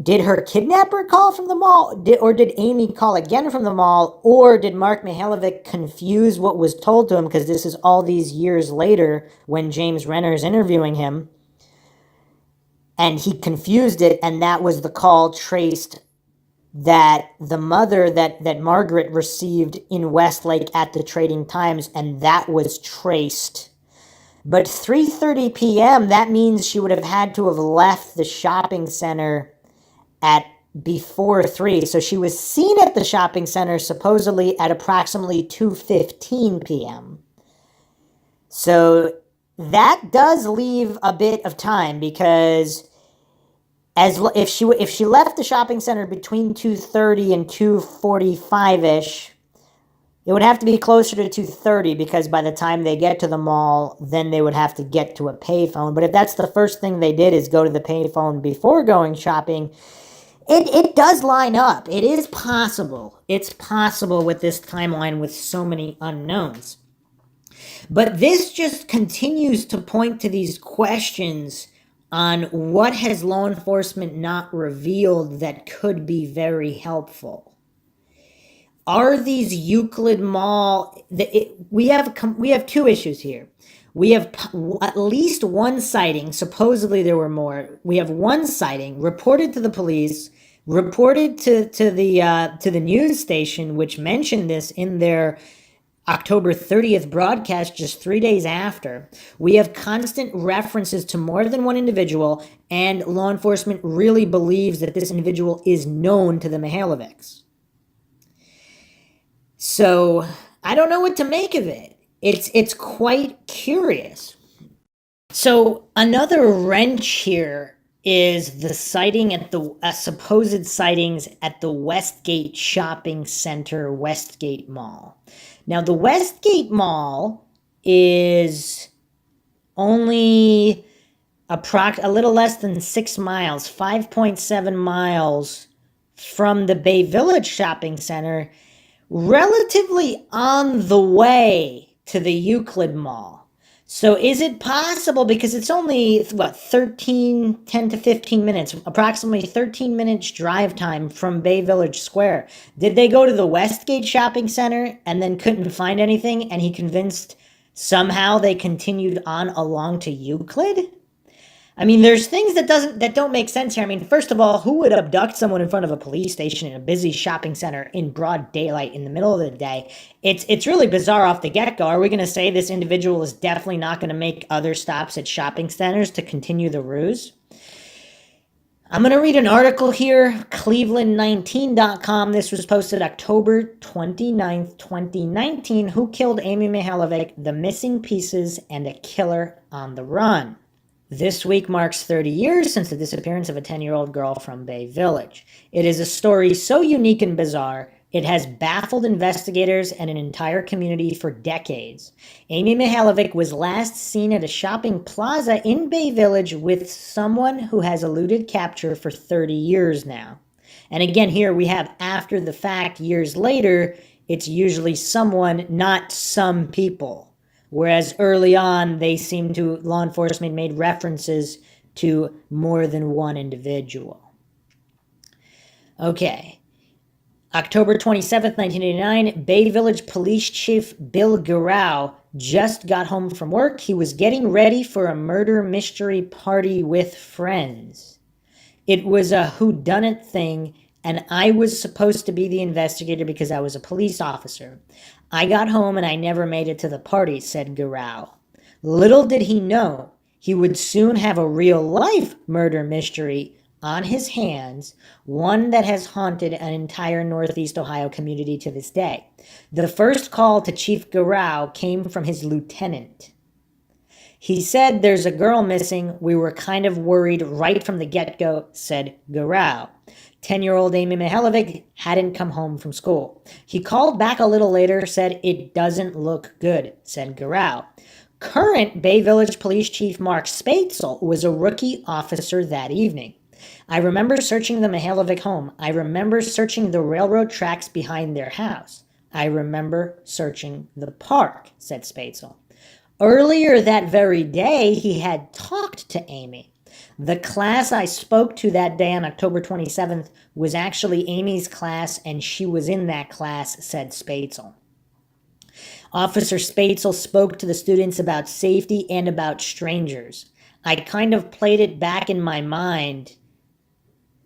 Did her kidnapper call from the mall? Or did Amy call again from the mall? Or did Mark Mihaljevic confuse what was told to him? Because this is all these years later when James Rener is interviewing him. And he confused it, and that was the call traced that the mother that Margaret received in Westlake at the Trading Times, and that was traced. But 3:30 p.m., that means she would have had to have left the shopping center at before 3. So she was seen at the shopping center supposedly at approximately 2:15 p.m. So that does leave a bit of time, because if she left the shopping center between 2:30 and 2:45-ish, it would have to be closer to 2:30, because by the time they get to the mall, then they would have to get to a payphone. But if that's the first thing they did is go to the payphone before going shopping, it does line up. It is possible. It's possible with this timeline with so many unknowns. But this just continues to point to these questions on what has law enforcement not revealed that could be very helpful. Are these Euclid Mall... We have two issues here. We have at least one sighting. Supposedly there were more. We have one sighting reported to the police, reported to the news station, which mentioned this in their October 30th broadcast just 3 days after. We have constant references to more than one individual, and law enforcement really believes that this individual is known to the Mihaljevics. So I don't know what to make of it. It's quite curious. So another wrench here is the sighting at the supposed sightings at the Westgate Shopping Center, Westgate Mall. Now, the Westgate Mall is only a little less than 6 miles, 5.7 miles from the Bay Village Shopping Center, relatively on the way to the Euclid Mall. So is it possible, because it's only, 10 to 15 minutes, approximately 13 minutes drive time from Bay Village Square. Did they go to the Westgate Shopping Center and then couldn't find anything, and he convinced somehow they continued on along to Euclid? I mean, there's things that don't make sense here. I mean, first of all, who would abduct someone in front of a police station in a busy shopping center in broad daylight in the middle of the day? It's really bizarre off the get-go. Are we going to say this individual is definitely not going to make other stops at shopping centers to continue the ruse? I'm going to read an article here, cleveland19.com. This was posted October 29th, 2019. Who killed Amy Mihaljevic? The missing pieces and a killer on the run. This week marks 30 years since the disappearance of a 10-year-old girl from Bay Village. It is a story so unique and bizarre, it has baffled investigators and an entire community for decades. Amy Mihaljevic was last seen at a shopping plaza in Bay Village with someone who has eluded capture for 30 years now. And again, here we have after the fact, years later, it's usually someone, not some people. Whereas early on, law enforcement made references to more than one individual. Okay. October 27th, 1989, Bay Village Police Chief Bill Guerrero just got home from work. He was getting ready for a murder mystery party with friends. It was a whodunit thing, and I was supposed to be the investigator because I was a police officer. I got home and I never made it to the party, said Guerrero. Little did he know he would soon have a real-life murder mystery on his hands, one that has haunted an entire Northeast Ohio community to this day. The first call to Chief Guerrero came from his lieutenant. He said, "There's a girl missing. We were kind of worried right from the get-go," said Guerrero. 10-year-old Amy Mihaljevic hadn't come home from school. He called back a little later, said, "It doesn't look good," said Guerrero. Current Bay Village Police Chief Mark Spatzel was a rookie officer that evening. "I remember searching the Mihaljevic home. I remember searching the railroad tracks behind their house. I remember searching the park," said Spatzel. Earlier that very day, he had talked to Amy. The class I spoke to that day on October 27th was actually Amy's class, and she was in that class, said Spatzel. Officer Spatzel spoke to the students about safety and about strangers. I kind of played it back in my mind.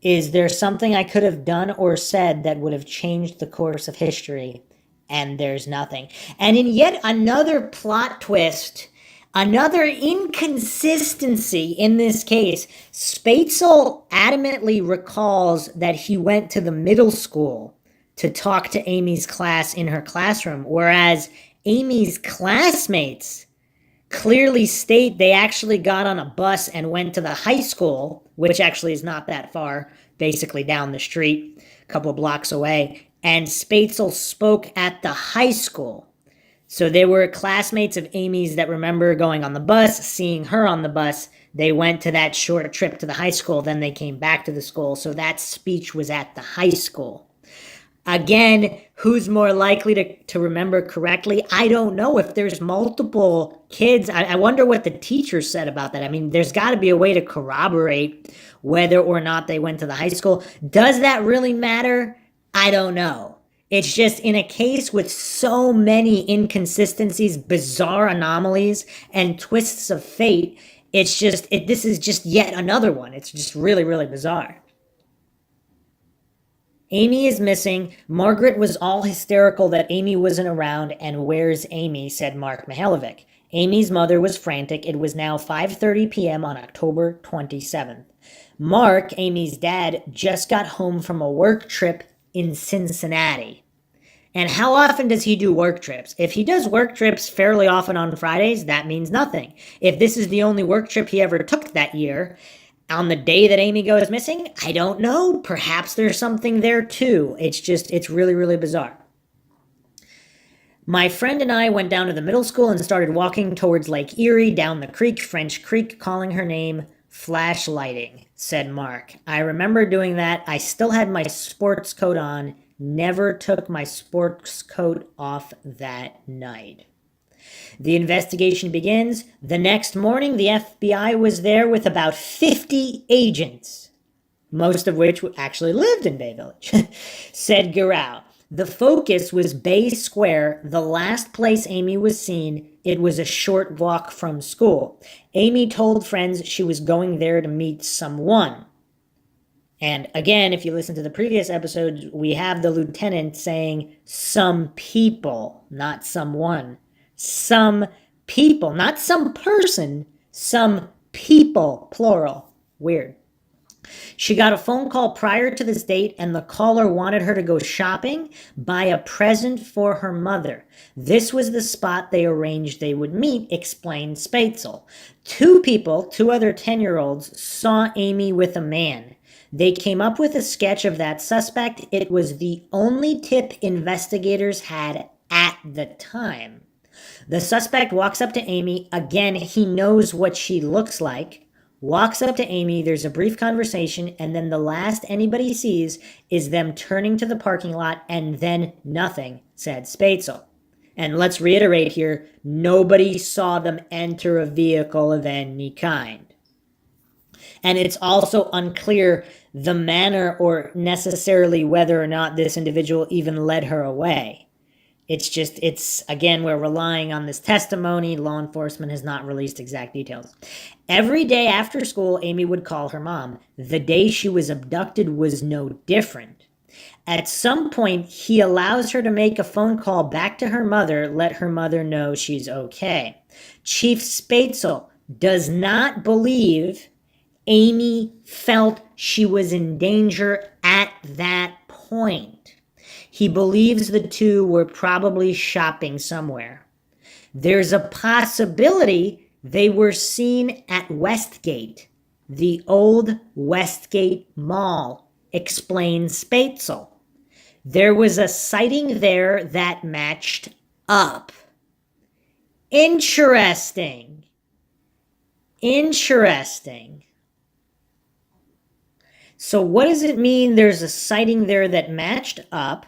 Is there something I could have done or said that would have changed the course of history? And there's nothing. And in yet another plot twist, another inconsistency in this case, Spatzel adamantly recalls that he went to the middle school to talk to Amy's class in her classroom, whereas Amy's classmates clearly state they actually got on a bus and went to the high school, which actually is not that far, basically down the street, a couple of blocks away, and Spatzel spoke at the high school. So they were classmates of Amy's that remember going on the bus, seeing her on the bus. They went to that short trip to the high school, then they came back to the school. So that speech was at the high school. Again, who's more likely to remember correctly? I don't know. If there's multiple kids, I wonder what the teacher said about that. I mean, there's got to be a way to corroborate whether or not they went to the high school. Does that really matter? I don't know. It's just in a case with so many inconsistencies, bizarre anomalies, and twists of fate, this is just yet another one. It's just really, really bizarre. Amy is missing. Margaret was all hysterical that Amy wasn't around, and where's Amy, said Mark Mihaljevic. Amy's mother was frantic. It was now 5:30 p.m. on October 27th. Mark, Amy's dad, just got home from a work trip in Cincinnati. And how often does he do work trips? If he does work trips fairly often on Fridays, that means nothing. If this is the only work trip he ever took that year, on the day that Amy goes missing, I don't know. Perhaps there's something there too. It's really, really bizarre. My friend and I went down to the middle school and started walking towards Lake Erie, down the creek, French Creek, calling her name, flashlighting, said Mark. I remember doing that. I still had my sports coat on, never took my sports coat off that night. The investigation begins. The next morning, the FBI was there with about 50 agents, most of which actually lived in Bay Village, said Garau. The focus was Bay Square, the last place Amy was seen. It was a short walk from school. Amy told friends she was going there to meet someone. And again, if you listen to the previous episodes, we have the lieutenant saying some people, not someone. Some people, not some person, some people, plural. Weird. She got a phone call prior to this date, and the caller wanted her to go shopping, buy a present for her mother. This was the spot they arranged they would meet, explained Spatzel. Two other 10-year-olds, saw Amy with a man. They came up with a sketch of that suspect. It was the only tip investigators had at the time. The suspect walks up to Amy. Again, he knows what she looks like. Walks up to Amy, there's a brief conversation, and then the last anybody sees is them turning to the parking lot, and then nothing, said Spatzel. And let's reiterate here, nobody saw them enter a vehicle of any kind. And it's also unclear the manner or necessarily whether or not this individual even led her away. Again, we're relying on this testimony. Law enforcement has not released exact details. Every day after school, Amy would call her mom. The day she was abducted was no different. At some point, he allows her to make a phone call back to her mother, let her mother know she's okay. Chief Spatzel does not believe Amy felt she was in danger at that point. He believes the two were probably shopping somewhere. There's a possibility they were seen at Westgate, the old Westgate Mall, explains Spatzel. There was a sighting there that matched up. Interesting. So what does it mean there's a sighting there that matched up?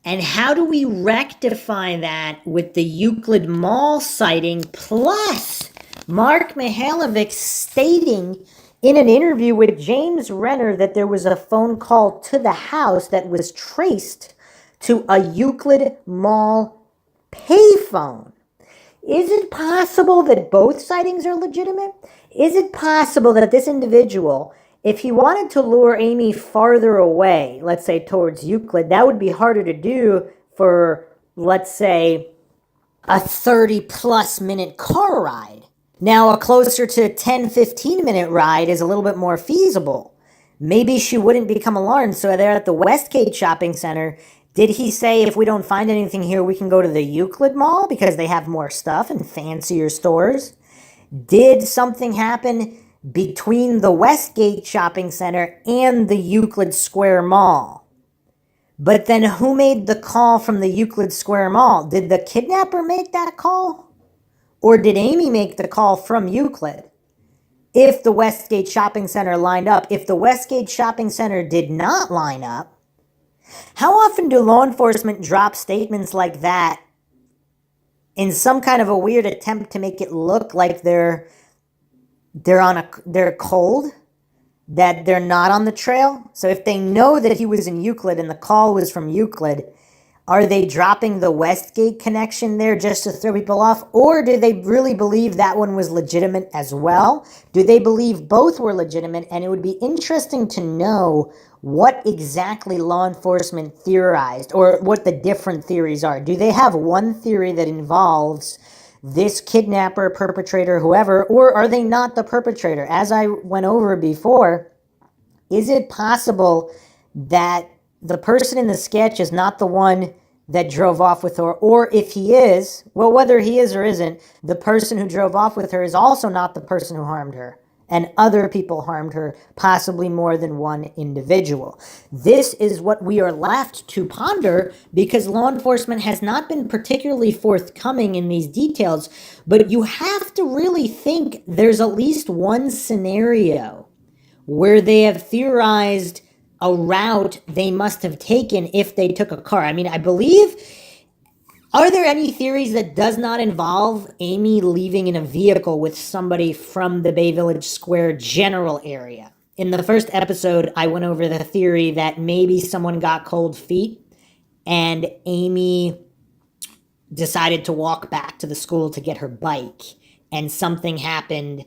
And how do we rectify that with the Euclid Mall sighting, plus Mark Mihaljevic stating in an interview with James Rener that there was a phone call to the house that was traced to a Euclid Mall payphone? Is it possible that both sightings are legitimate? Is it possible that this individual, if he wanted to lure Amy farther away, let's say towards Euclid, that would be harder to do for, let's say, a 30-plus minute car ride. Now, a closer to 10, 15-minute ride is a little bit more feasible. Maybe she wouldn't become alarmed. So they're at the Westgate Shopping Center. Did he say, if we don't find anything here, we can go to the Euclid Mall because they have more stuff and fancier stores? Did something happen between the Westgate Shopping Center and the Euclid Square Mall? But then who made the call from the Euclid Square Mall? Did the kidnapper make that call? Or did Amy make the call from Euclid? If the Westgate Shopping Center lined up, if the Westgate Shopping Center did not line up, how often do law enforcement drop statements like that in some kind of a weird attempt to make it look like they're cold, that they're not on the trail? So if they know that he was in Euclid and the call was from Euclid, Are they dropping the Westgate connection there just to throw people off? Or do they really believe that one was legitimate as well? Do they believe both were legitimate? And it would be interesting to know what exactly law enforcement theorized or what the different theories are. Do they have one theory that involves this kidnapper, perpetrator, whoever, or are they not the perpetrator? As I went over before, is it possible that the person in the sketch is not the one that drove off with her? Or if he is, well, whether he is or isn't, the person who drove off with her is also not the person who harmed her. And other people harmed her, possibly more than one individual. This is what we are left to ponder because law enforcement has not been particularly forthcoming in these details. But you have to really think there's at least one scenario where they have theorized a route they must have taken if they took a car. I mean, I believe, are there any theories that does not involve Amy leaving in a vehicle with somebody from the Bay Village Square general area? In the first episode, I went over the theory that maybe someone got cold feet and Amy decided to walk back to the school to get her bike and something happened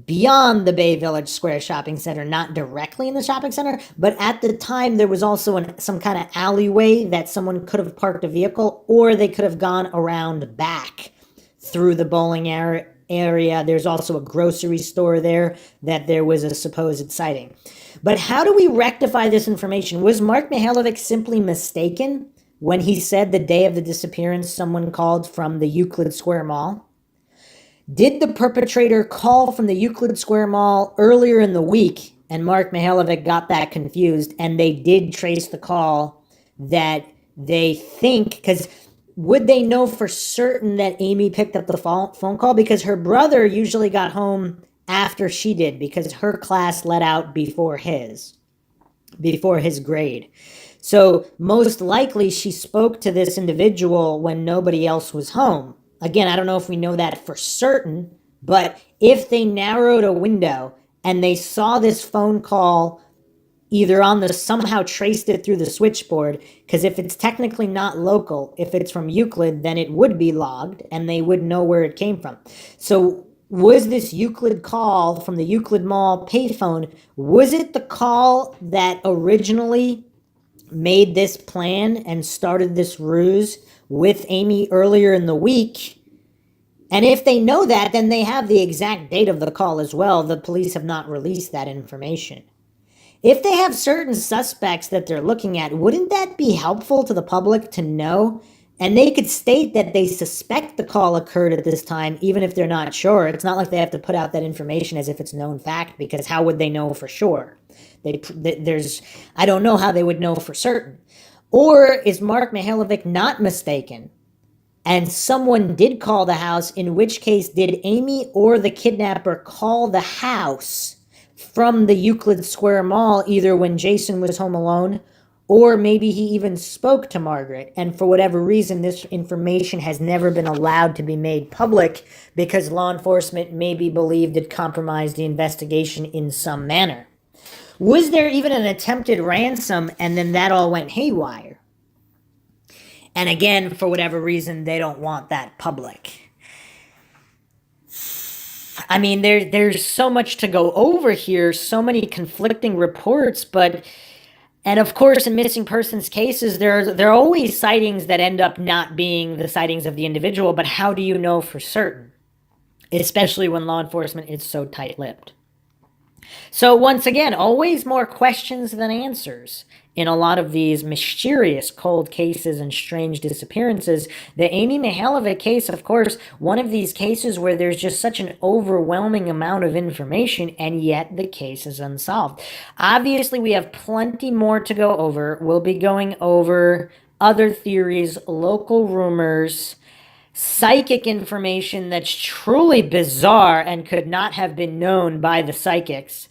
beyond the Bay Village Square shopping center, not directly in the shopping center, but at the time there was also some kind of alleyway that someone could have parked a vehicle, or they could have gone around back through the bowling area. There's also a grocery store there that there was a supposed sighting. But how do we rectify this information? Was Mark Mihaljevic simply mistaken when he said the day of the disappearance someone called from the Euclid Square Mall? Did the perpetrator call from the Euclid Square Mall earlier in the week and Mark Mihaljevic got that confused and they did trace the call that they think, because would they know for certain that Amy picked up the phone call? Because her brother usually got home after she did because her class let out before his grade. So most likely she spoke to this individual when nobody else was home. Again, I don't know if we know that for certain, but if they narrowed a window and they saw this phone call either on the, somehow traced it through the switchboard, because if it's technically not local, if it's from Euclid, then it would be logged and they would know where it came from. So was this Euclid call from the Euclid Mall payphone, was it the call that originally made this plan and started this ruse with Amy earlier in the week? And if they know that, then they have the exact date of the call as well. The police have not released that information. If they have certain suspects that they're looking at, wouldn't that be helpful to the public to know? And they could state that they suspect the call occurred at this time, even if they're not sure. It's not like they have to put out that information as if it's known fact, because how would they know for sure? I don't know how they would know for certain. Or is Mark Mihaljevic not mistaken and someone did call the house, in which case did Amy or the kidnapper call the house from the Euclid Square Mall either when Jason was home alone, or maybe he even spoke to Margaret, and for whatever reason this information has never been allowed to be made public because law enforcement maybe believed it compromised the investigation in some manner. Was there even an attempted ransom and then that all went haywire? And again, for whatever reason, they don't want that public. I mean, there's so much to go over here, so many conflicting reports, and of course, in missing persons cases, there are always sightings that end up not being the sightings of the individual, but how do you know for certain? Especially when law enforcement is so tight-lipped. So once again, always more questions than answers in a lot of these mysterious cold cases and strange disappearances. The Amy Mihaljevic case, of course, one of these cases where there's just such an overwhelming amount of information and yet the case is unsolved. Obviously, we have plenty more to go over. We'll be going over other theories, local rumors, psychic information that's truly bizarre and could not have been known by the psychics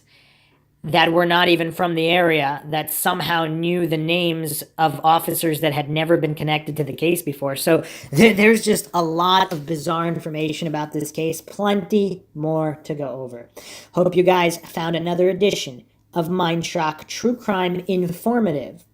that were not even from the area, that somehow knew the names of officers that had never been connected to the case before. So there's just a lot of bizarre information about this case. Plenty more to go over. Hope you guys found another edition of Mindshock True Crime Informative.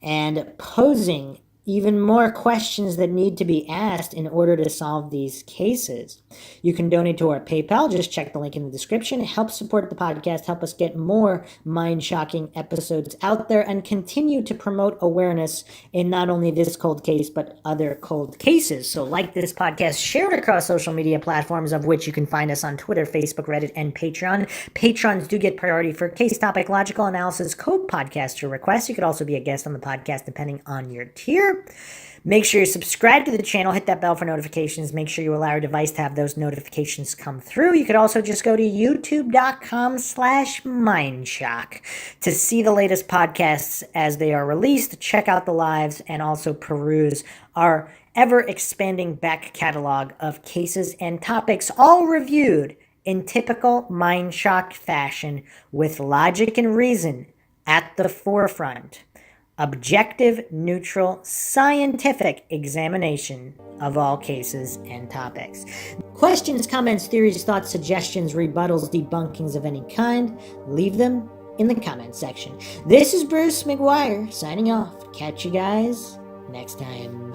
And posing even more questions that need to be asked in order to solve these cases. You can donate to our PayPal. Just check the link in the description. Help support the podcast. Help us get more mind-shocking episodes out there and continue to promote awareness in not only this cold case, but other cold cases. So like this podcast, share it across social media platforms, of which you can find us on Twitter, Facebook, Reddit, and Patreon. Patrons do get priority for case topic, logical analysis, code podcaster requests. You could also be a guest on the podcast depending on your tier. Make sure you subscribe to the channel, hit that bell for notifications, make sure you allow your device to have those notifications come through. You could also just go to youtube.com/Mindshock to see the latest podcasts as they are released, check out the lives, and also peruse our ever-expanding back catalog of cases and topics, all reviewed in typical Mindshock fashion with logic and reason at the forefront. Objective, neutral, scientific examination of all cases and topics. Questions, comments, theories, thoughts, suggestions, rebuttals, debunkings of any kind, leave them in the comments section. This is Bruce McGuire signing off. Catch you guys next time.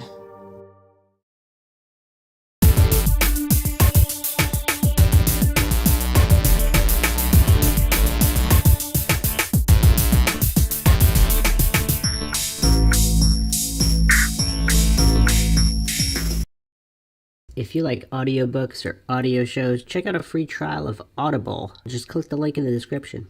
If you like audiobooks or audio shows, check out a free trial of Audible. Just click the link in the description.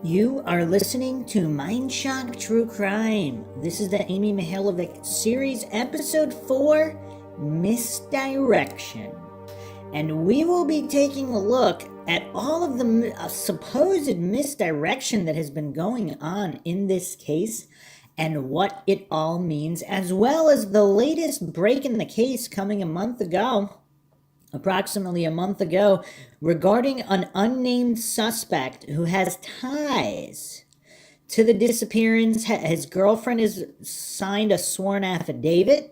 You are listening to Mindshock True Crime. This is the Amy Mihaljevic series, episode 4, Misdirection. And we will be taking a look at all of the supposed misdirection that has been going on in this case and what it all means, as well as the latest break in the case coming approximately a month ago, regarding an unnamed suspect who has ties to the disappearance. His girlfriend has signed a sworn affidavit,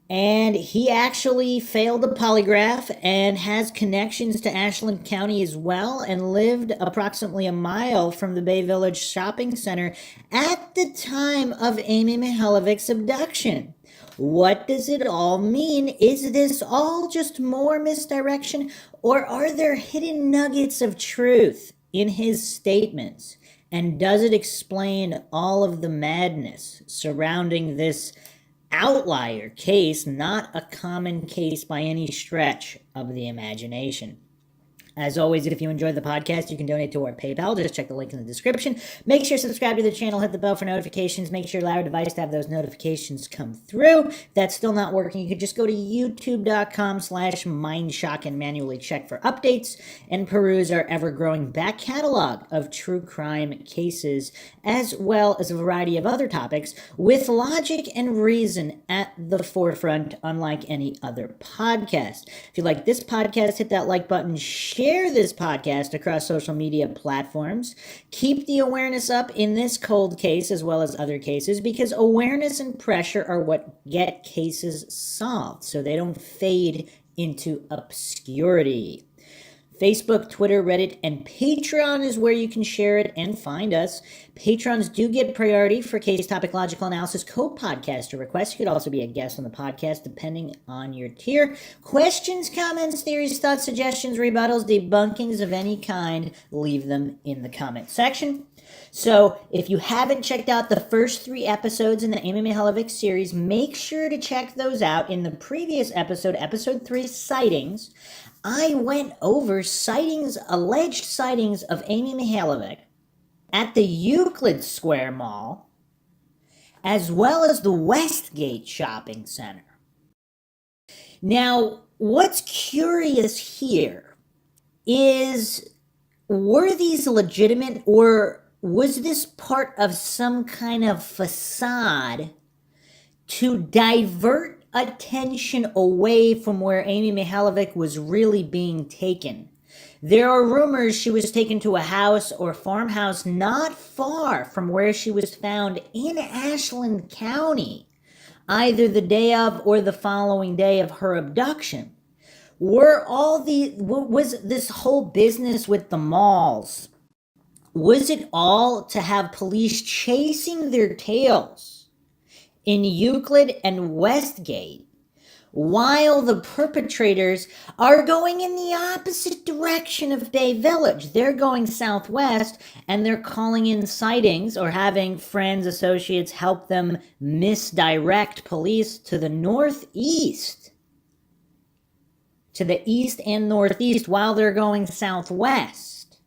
and he actually failed a polygraph and has connections to Ashland County as well, and lived approximately a mile from the Bay Village shopping center at the time of Amy Mihaljevic's abduction. What does it all mean? Is this all just more misdirection, or are there hidden nuggets of truth in his statements? And does it explain all of the madness surrounding this outlier case, not a common case by any stretch of the imagination? As always, if you enjoyed the podcast, you can donate to our PayPal. Just check the link in the description. Make sure to subscribe to the channel, hit the bell for notifications. Make sure you allow your device to have those notifications come through. If that's still not working, you can just go to youtube.com/Mindshock and manually check for updates and peruse our ever-growing back catalog of true crime cases, as well as a variety of other topics with logic and reason at the forefront, unlike any other podcast. If you like this podcast, hit that like button, share this podcast across social media platforms. Keep the awareness up in this cold case as well as other cases, because awareness and pressure are what get cases solved, so they don't fade into obscurity. Facebook, Twitter, Reddit, and Patreon is where you can share it and find us. Patrons do get priority for case topic, logical analysis, co-podcaster requests. You could also be a guest on the podcast depending on your tier. Questions, comments, theories, thoughts, suggestions, rebuttals, debunkings of any kind, leave them in the comment section. So if you haven't checked out the first 3 episodes in the Amy Mihaljevic series, make sure to check those out. In the previous episode, episode 3, Sightings, I went over alleged sightings of Amy Mihaljevic at the Euclid Square Mall, as well as the Westgate Shopping Center. Now, what's curious here is, were these legitimate, or was this part of some kind of facade to divert attention away from where Amy Mihaljevic was really being taken? There are rumors she was taken to a house or farmhouse not far from where she was found in Ashland County, either the day of or the following day of her abduction. Was this whole business with the malls, was it all to have police chasing their tails in Euclid and Westgate, while the perpetrators are going in the opposite direction of Bay Village. They're going southwest, and they're calling in sightings or having friends, associates help them misdirect police to the northeast, to the east and northeast, while they're going southwest.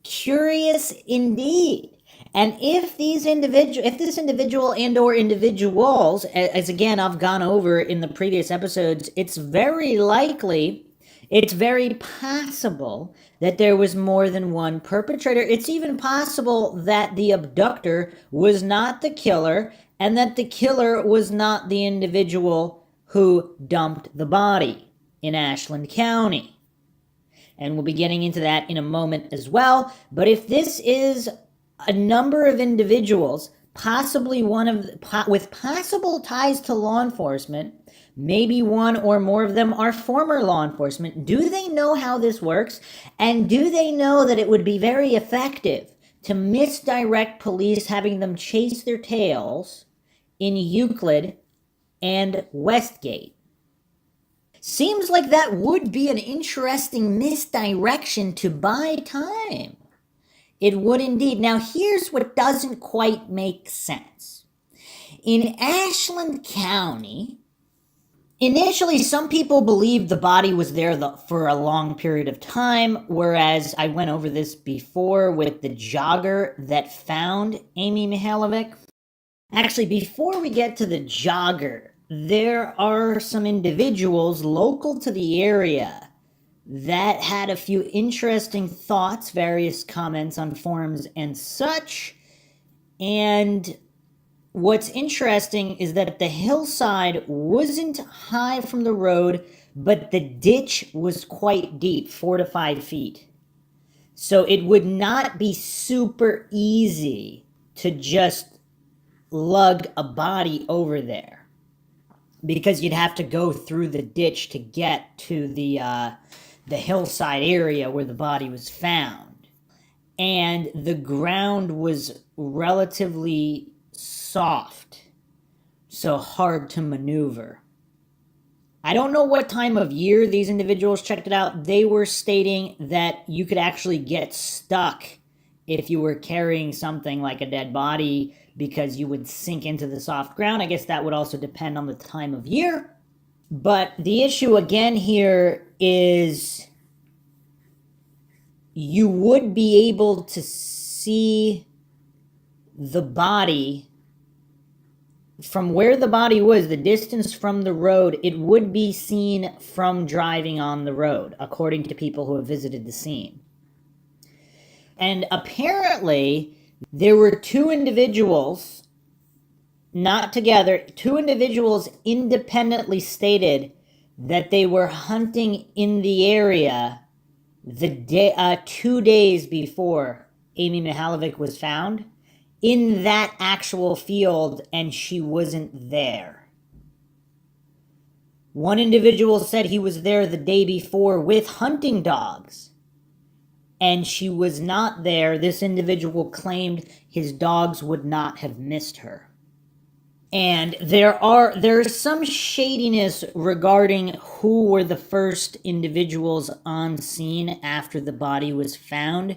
Curious indeed. And if this individual and or individuals, as again I've gone over in the previous episodes, it's very likely, it's very possible that there was more than one perpetrator. It's even possible that the abductor was not the killer and that the killer was not the individual who dumped the body in Ashland County. And we'll be getting into that in a moment as well. But if this is a number of individuals, possibly with possible ties to law enforcement, maybe one or more of them are former law enforcement, do they know how this works? And do they know that it would be very effective to misdirect police, having them chase their tails in Euclid and Westgate? Seems like that would be an interesting misdirection to buy time. It would indeed. Now, here's what doesn't quite make sense. In Ashland County, initially, some people believed the body was there for a long period of time, whereas I went over this before with the jogger that found Amy Mihaljevic. Actually, before we get to the jogger, there are some individuals local to the area that had a few interesting thoughts, various comments on forums and such. And what's interesting is that the hillside wasn't high from the road, but the ditch was quite deep, 4 to 5 feet. So it would not be super easy to just lug a body over there, because you'd have to go through the ditch to get to the hillside area where the body was found. And the ground was relatively soft, so hard to maneuver. I don't know what time of year these individuals checked it out. They were stating that you could actually get stuck if you were carrying something like a dead body, because you would sink into the soft ground. I guess that would also depend on the time of year. But the issue again here is you would be able to see the body from where the body was, the distance from the road. It would be seen from driving on the road, according to people who have visited the scene. And apparently, there were two individuals, not together, two individuals independently stated that they were hunting in the area the day, 2 days before Amy Mihaljevic was found, in that actual field, and she wasn't there. One individual said he was there the day before with hunting dogs, and she was not there. This individual claimed his dogs would not have missed her. And there's some shadiness regarding who were the first individuals on scene after the body was found.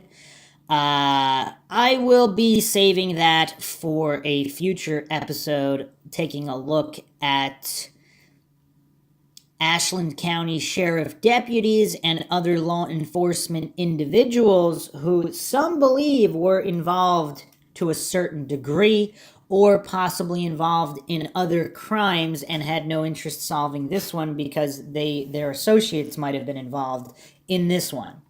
I will be saving that for a future episode, taking a look at Ashland County Sheriff deputies and other law enforcement individuals who some believe were involved to a certain degree, or possibly involved in other crimes and had no interest solving this one because their associates might have been involved in this one.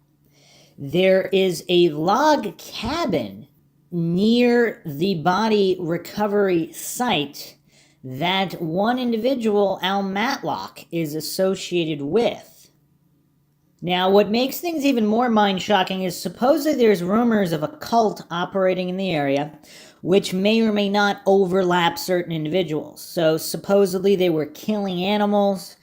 There is a log cabin near the body recovery site that one individual, Al Matlock, is associated with. Now, what makes things even more mind-shocking is supposedly there's rumors of a cult operating in the area, which may or may not overlap certain individuals. So supposedly they were killing animals.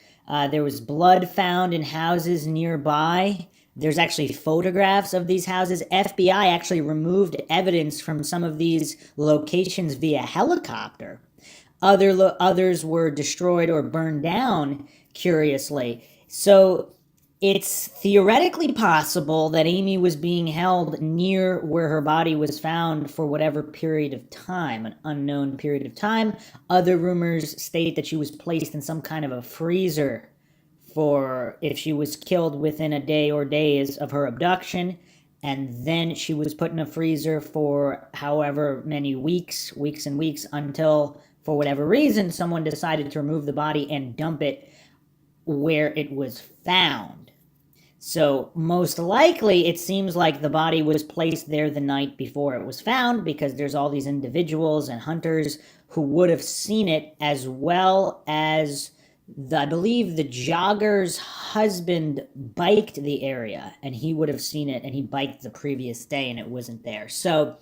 There was blood found in houses nearby. There's actually photographs of these houses. FBI actually removed evidence from some of these locations via helicopter. Others were destroyed or burned down, curiously. So it's theoretically possible that Amy was being held near where her body was found for whatever period of time, an unknown period of time. Other rumors state that she was placed in some kind of a freezer for if she was killed within a day or days of her abduction, and then she was put in a freezer for however many weeks and weeks, until, for whatever reason, someone decided to remove the body and dump it where it was found. So most likely, it seems like the body was placed there the night before it was found, because there's all these individuals and hunters who would have seen it, as well as I believe the jogger's husband biked the area, and he would have seen it, and he biked the previous day and it wasn't there. So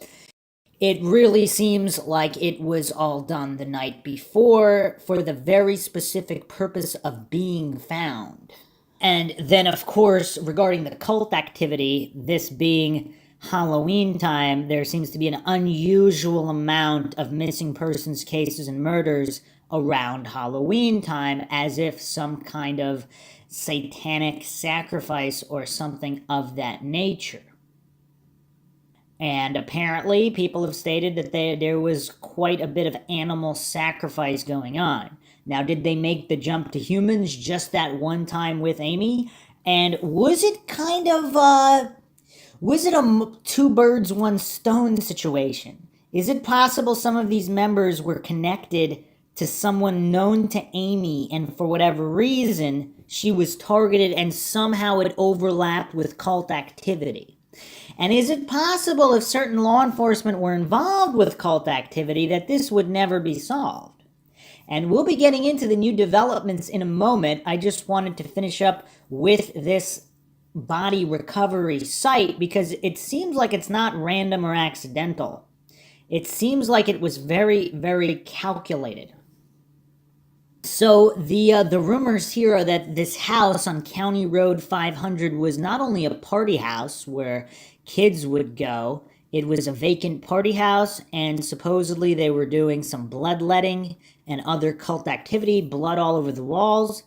it really seems like it was all done the night before for the very specific purpose of being found. And then, of course, regarding the cult activity, this being Halloween time, there seems to be an unusual amount of missing persons cases and murders around Halloween time, as if some kind of satanic sacrifice or something of that nature. And apparently, people have stated that there was quite a bit of animal sacrifice going on. Now, did they make the jump to humans just that one time with Amy? And was it kind of, was it a two birds, one stone situation? Is it possible some of these members were connected to someone known to Amy, and for whatever reason, she was targeted and somehow it overlapped with cult activity? And is it possible, if certain law enforcement were involved with cult activity, that this would never be solved? And we'll be getting into the new developments in a moment. I just wanted to finish up with this body recovery site, because it seems like it's not random or accidental. It seems like it was very, very calculated. So the rumors here are that this house on County Road 500 was not only a party house where kids would go, it was a vacant party house, and supposedly they were doing some bloodletting and other cult activity, blood all over the walls.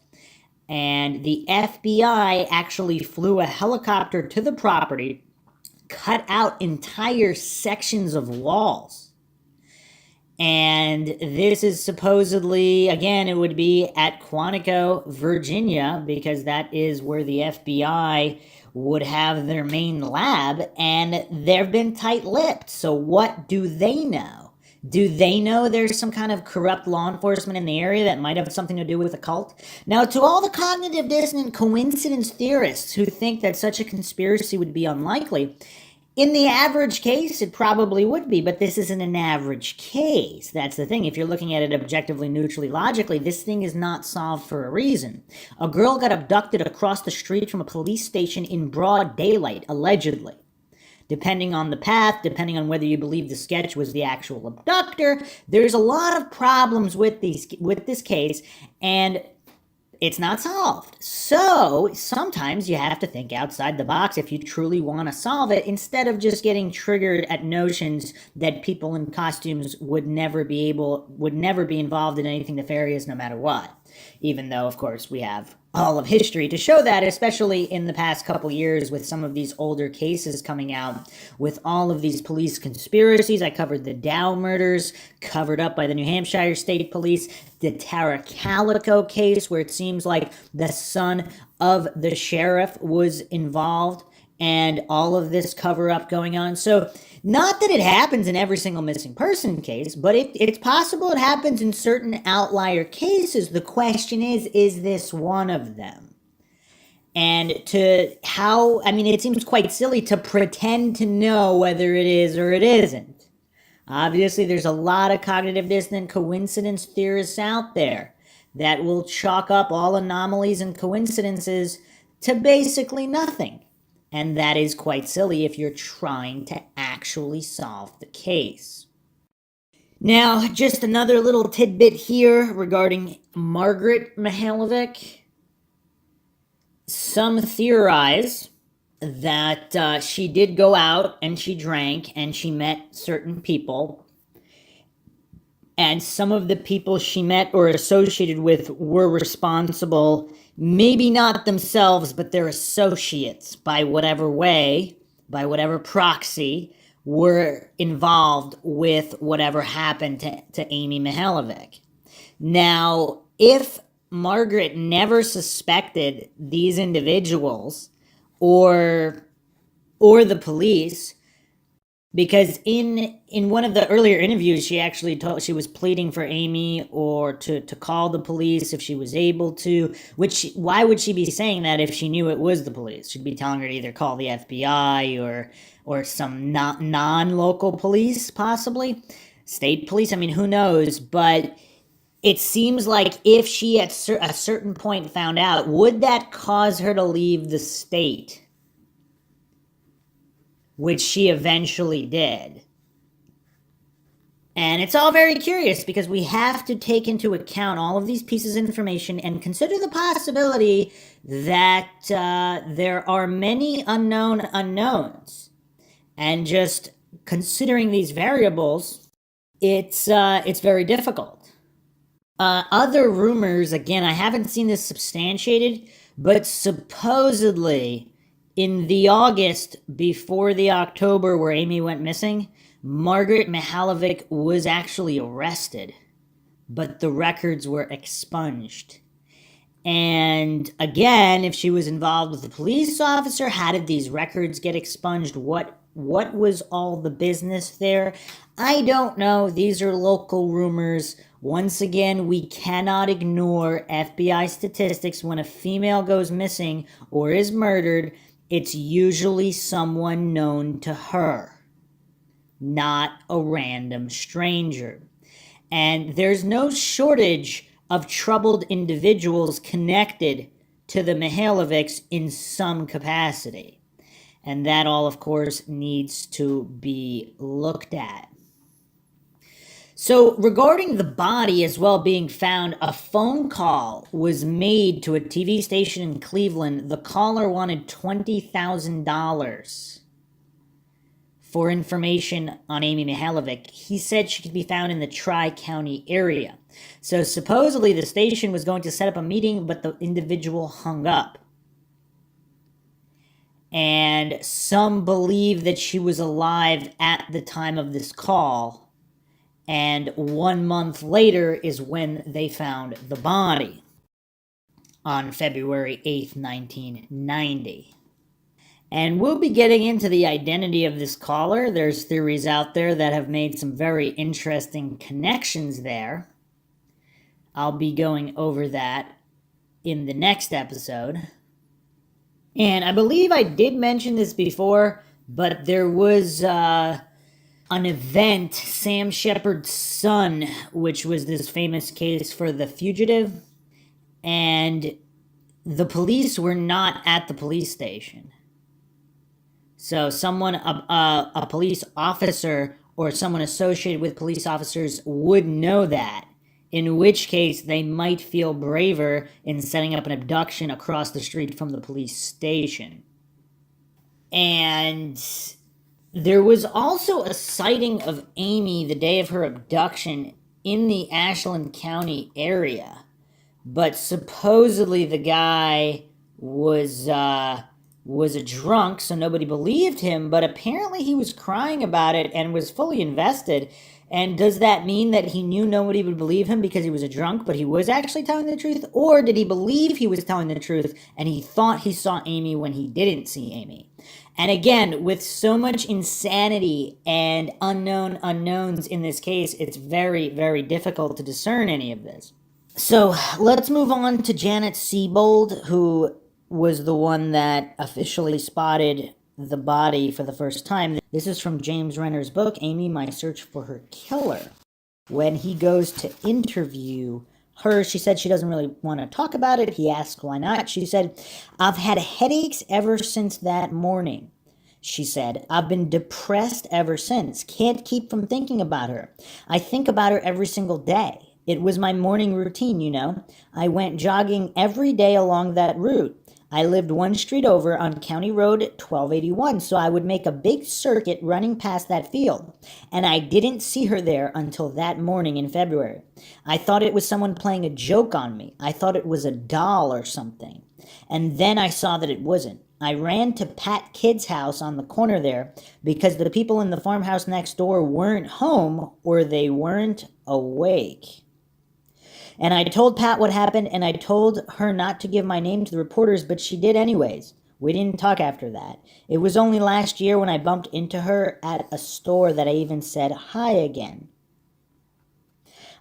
And the FBI actually flew a helicopter to the property, cut out entire sections of walls. And this is supposedly, again, it would be at Quantico, Virginia, because that is where the FBI would have their main lab, and they've been tight-lipped. So what do they know? Do they know there's some kind of corrupt law enforcement in the area that might have something to do with a cult? Now, to all the cognitive dissonant coincidence theorists who think that such a conspiracy would be unlikely, in the average case, it probably would be, but this isn't an average case. That's the thing. If you're looking at it objectively, neutrally, logically, this thing is not solved for a reason. A girl got abducted across the street from a police station in broad daylight, allegedly. Depending on the path, depending on whether you believe the sketch was the actual abductor, there's a lot of problems with this case, and it's not solved. So sometimes you have to think outside the box if you truly want to solve it, instead of just getting triggered at notions that people in costumes would never be involved in anything nefarious no matter what. Even though, of course, we have all of history to show that, especially in the past couple years with some of these older cases coming out with all of these police conspiracies. I covered the Dow murders, covered up by the New Hampshire State Police, the Tara Calico case, where it seems like the son of the sheriff was involved, and all of this cover-up going on. So, not that it happens in every single missing person case, but it's possible it happens in certain outlier cases. The question is this one of them? And it seems quite silly to pretend to know whether it is or it isn't. Obviously, there's a lot of cognitive dissonant coincidence theorists out there that will chalk up all anomalies and coincidences to basically nothing. And that is quite silly if you're trying to actually solve the case. Now, just another little tidbit here regarding Margaret Mihaljevic. Some theorize that she did go out and she drank and she met certain people. And some of the people she met or associated with were responsible, maybe not themselves, but their associates, by whatever way, by whatever proxy, were involved with whatever happened to Amy Mihaljevic. Now, if Margaret never suspected these individuals or the police, because in one of the earlier interviews, she actually told she was pleading for Amy or to call the police if she was able to. Why would she be saying that if she knew it was the police? She'd be telling her to either call the FBI or some non-local police, possibly state police. I mean, who knows? But it seems like if she at a certain point found out, would that cause her to leave the state? Which she eventually did. And it's all very curious because we have to take into account all of these pieces of information and consider the possibility that there are many unknown unknowns. And just considering these variables, it's very difficult. Other rumors, again, I haven't seen this substantiated, but supposedly in the August before the October where Amy went missing, Margaret Mihaljevic was actually arrested, but the records were expunged. And again, if she was involved with a police officer, how did these records get expunged? What was all the business there? I don't know. These are local rumors. Once again, we cannot ignore FBI statistics. When a female goes missing or is murdered, it's usually someone known to her, not a random stranger. And there's no shortage of troubled individuals connected to the Mihaljevics in some capacity. And that all, of course, needs to be looked at. So regarding the body as well being found, a phone call was made to a TV station in Cleveland. The caller wanted $20,000 for information on Amy Mihaljevic. He said she could be found in the Tri-County area. So supposedly the station was going to set up a meeting, but the individual hung up. And some believe that she was alive at the time of this call. And 1 month later is when they found the body on February 8th, 1990. And we'll be getting into the identity of this caller. There's theories out there that have made some very interesting connections there. I'll be going over that in the next episode. And I believe I did mention this before, but there was an event, Sam Shepard's son, which was this famous case for the fugitive, and the police were not at the police station. So someone, a police officer or someone associated with police officers would know that, in which case they might feel braver in setting up an abduction across the street from the police station. And there was also a sighting of Amy the day of her abduction in the Ashland County area, but supposedly the guy was a drunk, so nobody believed him, but apparently he was crying about it and was fully invested. And does that mean that he knew nobody would believe him because he was a drunk, but he was actually telling the truth? Or did he believe he was telling the truth and he thought he saw Amy when he didn't see Amy? And again, with so much insanity and unknown unknowns in this case, it's very, very difficult to discern any of this. So let's move on to Janet Siebold, who was the one that officially spotted the body for the first time. This is from James Rener's book, Amy, My Search for Her Killer. When he goes to interview her, she said she doesn't really want to talk about it. He asked why not. She said, I've had headaches ever since that morning. She said, I've been depressed ever since. Can't keep from thinking about her. I think about her every single day. It was my morning routine, you know. I went jogging every day along that route. I lived one street over on County Road 1281, so I would make a big circuit running past that field. And I didn't see her there until that morning in February. I thought it was someone playing a joke on me. I thought it was a doll or something. And then I saw that it wasn't. I ran to Pat Kidd's house on the corner there because the people in the farmhouse next door weren't home or they weren't awake. And I told Pat what happened, and I told her not to give my name to the reporters, but she did anyways. We didn't talk after that. It was only last year when I bumped into her at a store that I even said hi again.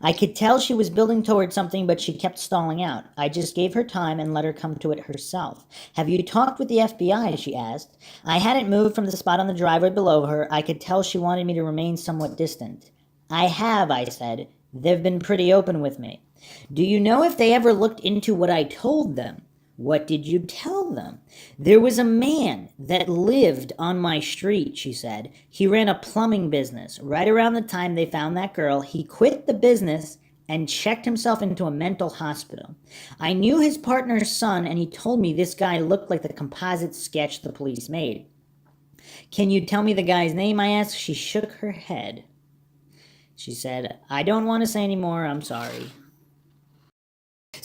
I could tell she was building towards something, but she kept stalling out. I just gave her time and let her come to it herself. Have you talked with the FBI? She asked. I hadn't moved from the spot on the driveway below her. I could tell she wanted me to remain somewhat distant. I have, I said. They've been pretty open with me. Do you know if they ever looked into what I told them? What did you tell them? There was a man that lived on my street, she said. He ran a plumbing business. Right around the time they found that girl, he quit the business and checked himself into a mental hospital. I knew his partner's son, and he told me this guy looked like the composite sketch the police made. Can you tell me the guy's name? I asked. She shook her head. She said, I don't want to say any more. I'm sorry.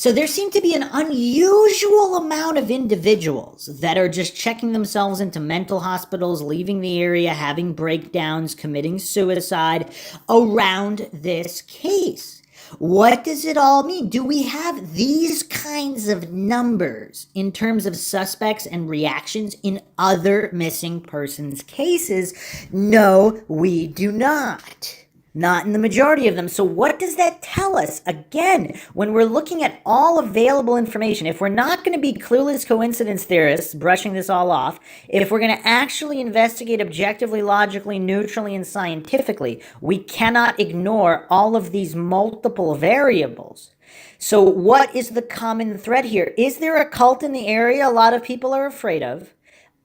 So there seemed to be an unusual amount of individuals that are just checking themselves into mental hospitals, leaving the area, having breakdowns, committing suicide around this case. What does it all mean? Do we have these kinds of numbers in terms of suspects and reactions in other missing persons cases? No, we do not. Not in the majority of them. So what does that tell us? Again, when we're looking at all available information, if we're not going to be clueless coincidence theorists, brushing this all off, if we're going to actually investigate objectively, logically, neutrally, and scientifically, we cannot ignore all of these multiple variables. So what is the common thread here? Is there a cult in the area a lot of people are afraid of?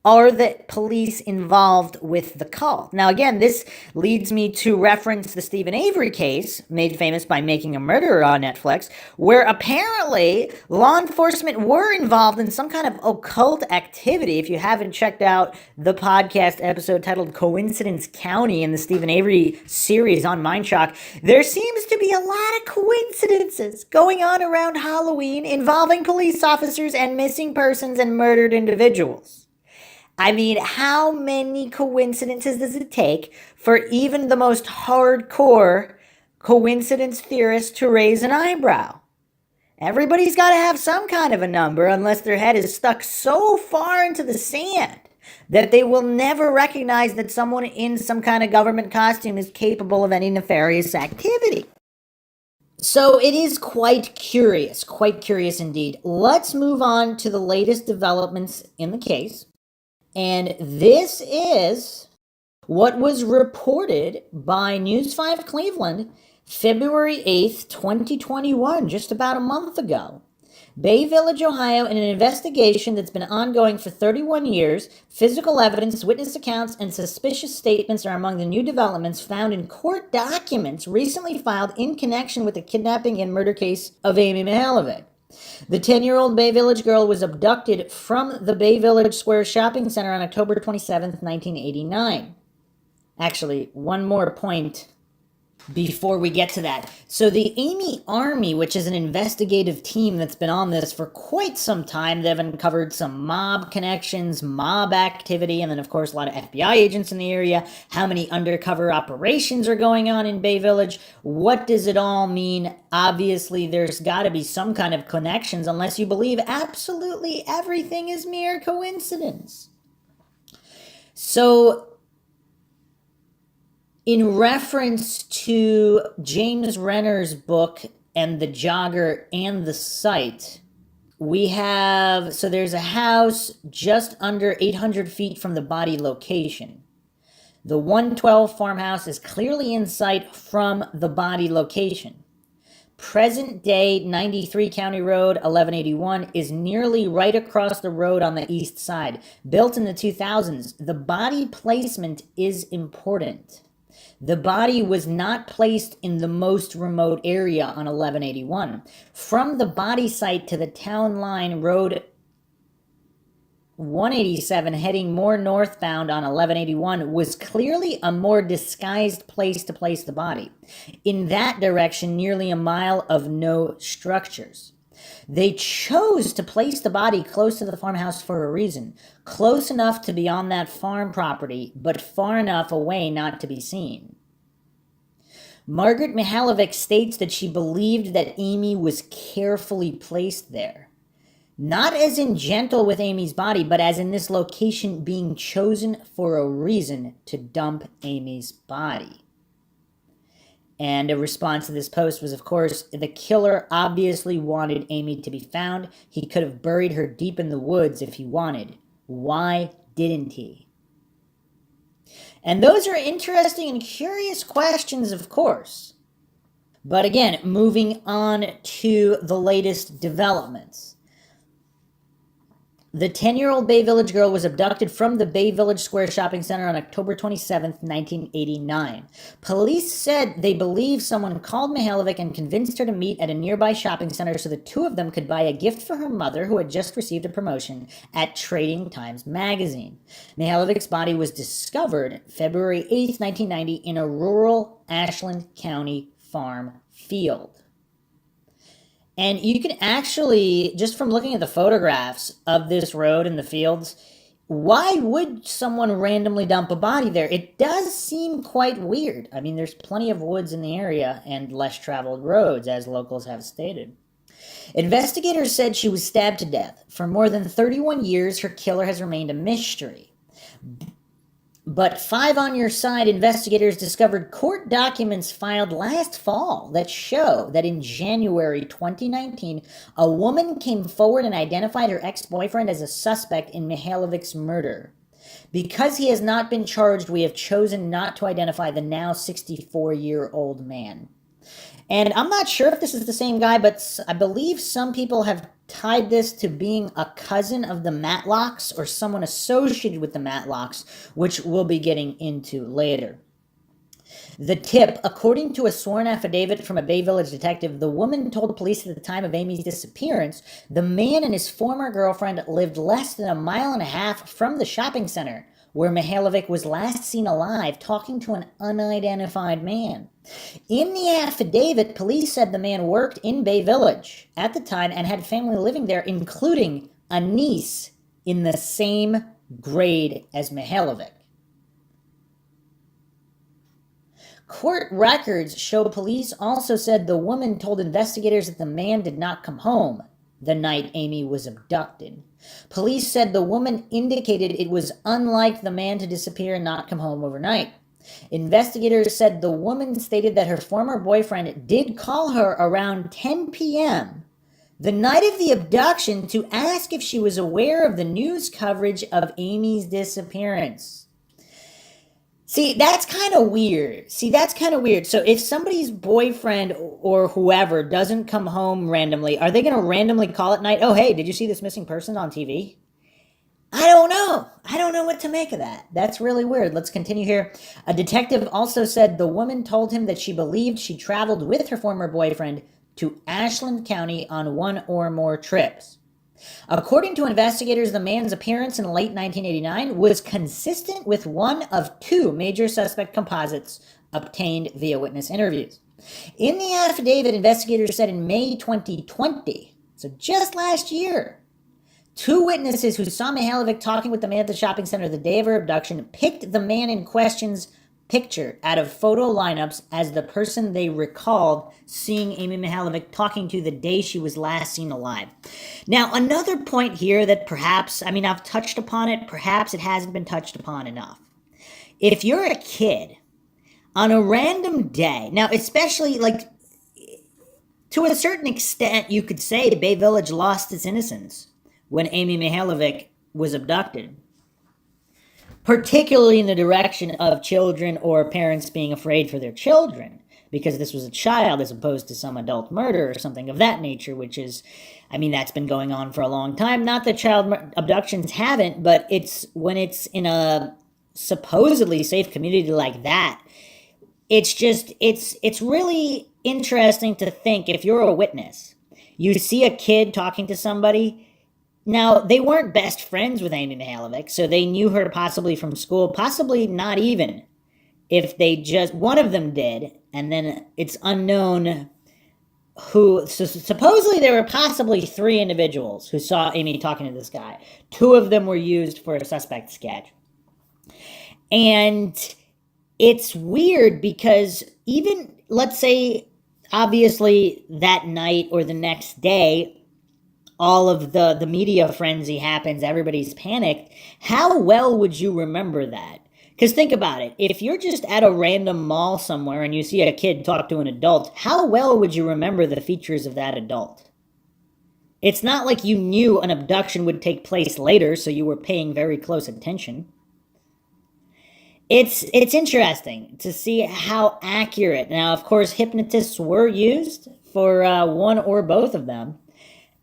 Are the police involved with the cult? Now, again, this leads me to reference the Stephen Avery case, made famous by Making a Murderer on Netflix, where apparently law enforcement were involved in some kind of occult activity. If you haven't checked out the podcast episode titled Coincidence County in the Stephen Avery series on Mindshock, there seems to be a lot of coincidences going on around Halloween involving police officers and missing persons and murdered individuals. I mean, how many coincidences does it take for even the most hardcore coincidence theorists to raise an eyebrow? Everybody's got to have some kind of a number unless their head is stuck so far into the sand that they will never recognize that someone in some kind of government costume is capable of any nefarious activity. So it is quite curious indeed. Let's move on to the latest developments in the case. And this is what was reported by News 5 Cleveland, February 8th, 2021, just about a month ago. Bay Village, Ohio, in an investigation that's been ongoing for 31 years, physical evidence, witness accounts, and suspicious statements are among the new developments found in court documents recently filed in connection with the kidnapping and murder case of Amy Mihaljevic. The 10-year-old Bay Village girl was abducted from the Bay Village Square shopping center on October 27th, 1989. Actually, one more point before we get to that. So the Amy Army, which is an investigative team that's been on this for quite some time, they've uncovered some mob connections, mob activity, and then of course a lot of FBI agents in the area. How many undercover operations are going on in Bay Village? What does it all mean? Obviously, there's got to be some kind of connections unless you believe absolutely everything is mere coincidence. So in reference to James Rener's book and the jogger and the site, we have, so there's a house just under 800 feet from the body location. The 112 farmhouse is clearly in sight from the body location. Present day 93 County Road 1181 is nearly right across the road on the east side. Built in the 2000s, the body placement is important. The body was not placed in the most remote area on 1181. From the body site to the town line road 187 heading more northbound on 1181 was clearly a more disguised place to place the body. In that direction, nearly a mile of no structures. They chose to place the body close to the farmhouse for a reason. Close enough to be on that farm property, but far enough away not to be seen. Margaret Mihaljevic states that she believed that Amy was carefully placed there. Not as in gentle with Amy's body, but as in this location being chosen for a reason to dump Amy's body. And a response to this post was, of course, the killer obviously wanted Amy to be found. He could have buried her deep in the woods if he wanted. Why didn't he? And those are interesting and curious questions, of course. But again, moving on to the latest developments. The 10-year-old Bay Village girl was abducted from the Bay Village Square shopping center on October 27, 1989. Police said they believe someone called Mihaljevic and convinced her to meet at a nearby shopping center so the two of them could buy a gift for her mother, who had just received a promotion at Trading Times magazine. Mihaljevic's body was discovered February 8, 1990 in a rural Ashland County farm field. And you can actually, just from looking at the photographs of this road and the fields, why would someone randomly dump a body there? It does seem quite weird. I mean, there's plenty of woods in the area and less traveled roads, as locals have stated. Investigators said she was stabbed to death. For more than 31 years, her killer has remained a mystery. But Five on Your Side investigators discovered court documents filed last fall that show that in January 2019, a woman came forward and identified her ex-boyfriend as a suspect in Mihaljevic's murder. Because he has not been charged, we have chosen not to identify the now 64-year-old man. And I'm not sure if this is the same guy, but I believe some people have tied this to being a cousin of the Matlocks or someone associated with the Matlocks, which we'll be getting into later. The tip, according to a sworn affidavit from a Bay Village detective, the woman told police at the time of Amy's disappearance, the man and his former girlfriend lived less than a mile and a half from the shopping center, where Mihaljevic was last seen alive talking to an unidentified man. In the affidavit, police said the man worked in Bay Village at the time and had family living there, including a niece in the same grade as Mihaljevic. Court records show police also said the woman told investigators that the man did not come home the night Amy was abducted. Police said the woman indicated it was unlike the man to disappear and not come home overnight. Investigators said the woman stated that her former boyfriend did call her around 10 p.m. the night of the abduction to ask if she was aware of the news coverage of Amy's disappearance. See, that's kind of weird. So if somebody's boyfriend or whoever doesn't come home randomly, are they going to randomly call at night? Oh, hey, did you see this missing person on TV? I don't know what to make of that. That's really weird. Let's continue here. A detective also said the woman told him that she believed she traveled with her former boyfriend to Ashland County on one or more trips. According to investigators, the man's appearance in late 1989 was consistent with one of two major suspect composites obtained via witness interviews. In the affidavit, investigators said in May 2020, so just last year, two witnesses who saw Mihaljevic talking with the man at the shopping center the day of her abduction picked the man in question's picture out of photo lineups as the person they recalled seeing Amy Mihaljevic talking to the day she was last seen alive. Now, another point here that perhaps, I've touched upon it, perhaps it hasn't been touched upon enough. If you're a kid on a random day, now especially to a certain extent you could say Bay Village lost its innocence when Amy Mihaljevic was abducted, particularly in the direction of children or parents being afraid for their children, because this was a child as opposed to some adult murder or something of that nature, which is, that's been going on for a long time. Not that child abductions haven't, but it's when it's in a supposedly safe community like that, it's really interesting to think if you're a witness, you see a kid talking to somebody, Now, they weren't best friends with Amy Mihaljevic, so they knew her possibly from school, possibly not even. If they just, one of them did, and then it's unknown who, so supposedly there were possibly 3 individuals who saw Amy talking to this guy. 2 of them were used for a suspect sketch. And it's weird because even, let's say, obviously that night or the next day, all of the media frenzy happens, everybody's panicked. How well would you remember that? Because think about it. If you're just at a random mall somewhere and you see a kid talk to an adult, how well would you remember the features of that adult? It's not like you knew an abduction would take place later, so you were paying very close attention. It's interesting to see how accurate. Now, of course, hypnotists were used for one or both of them.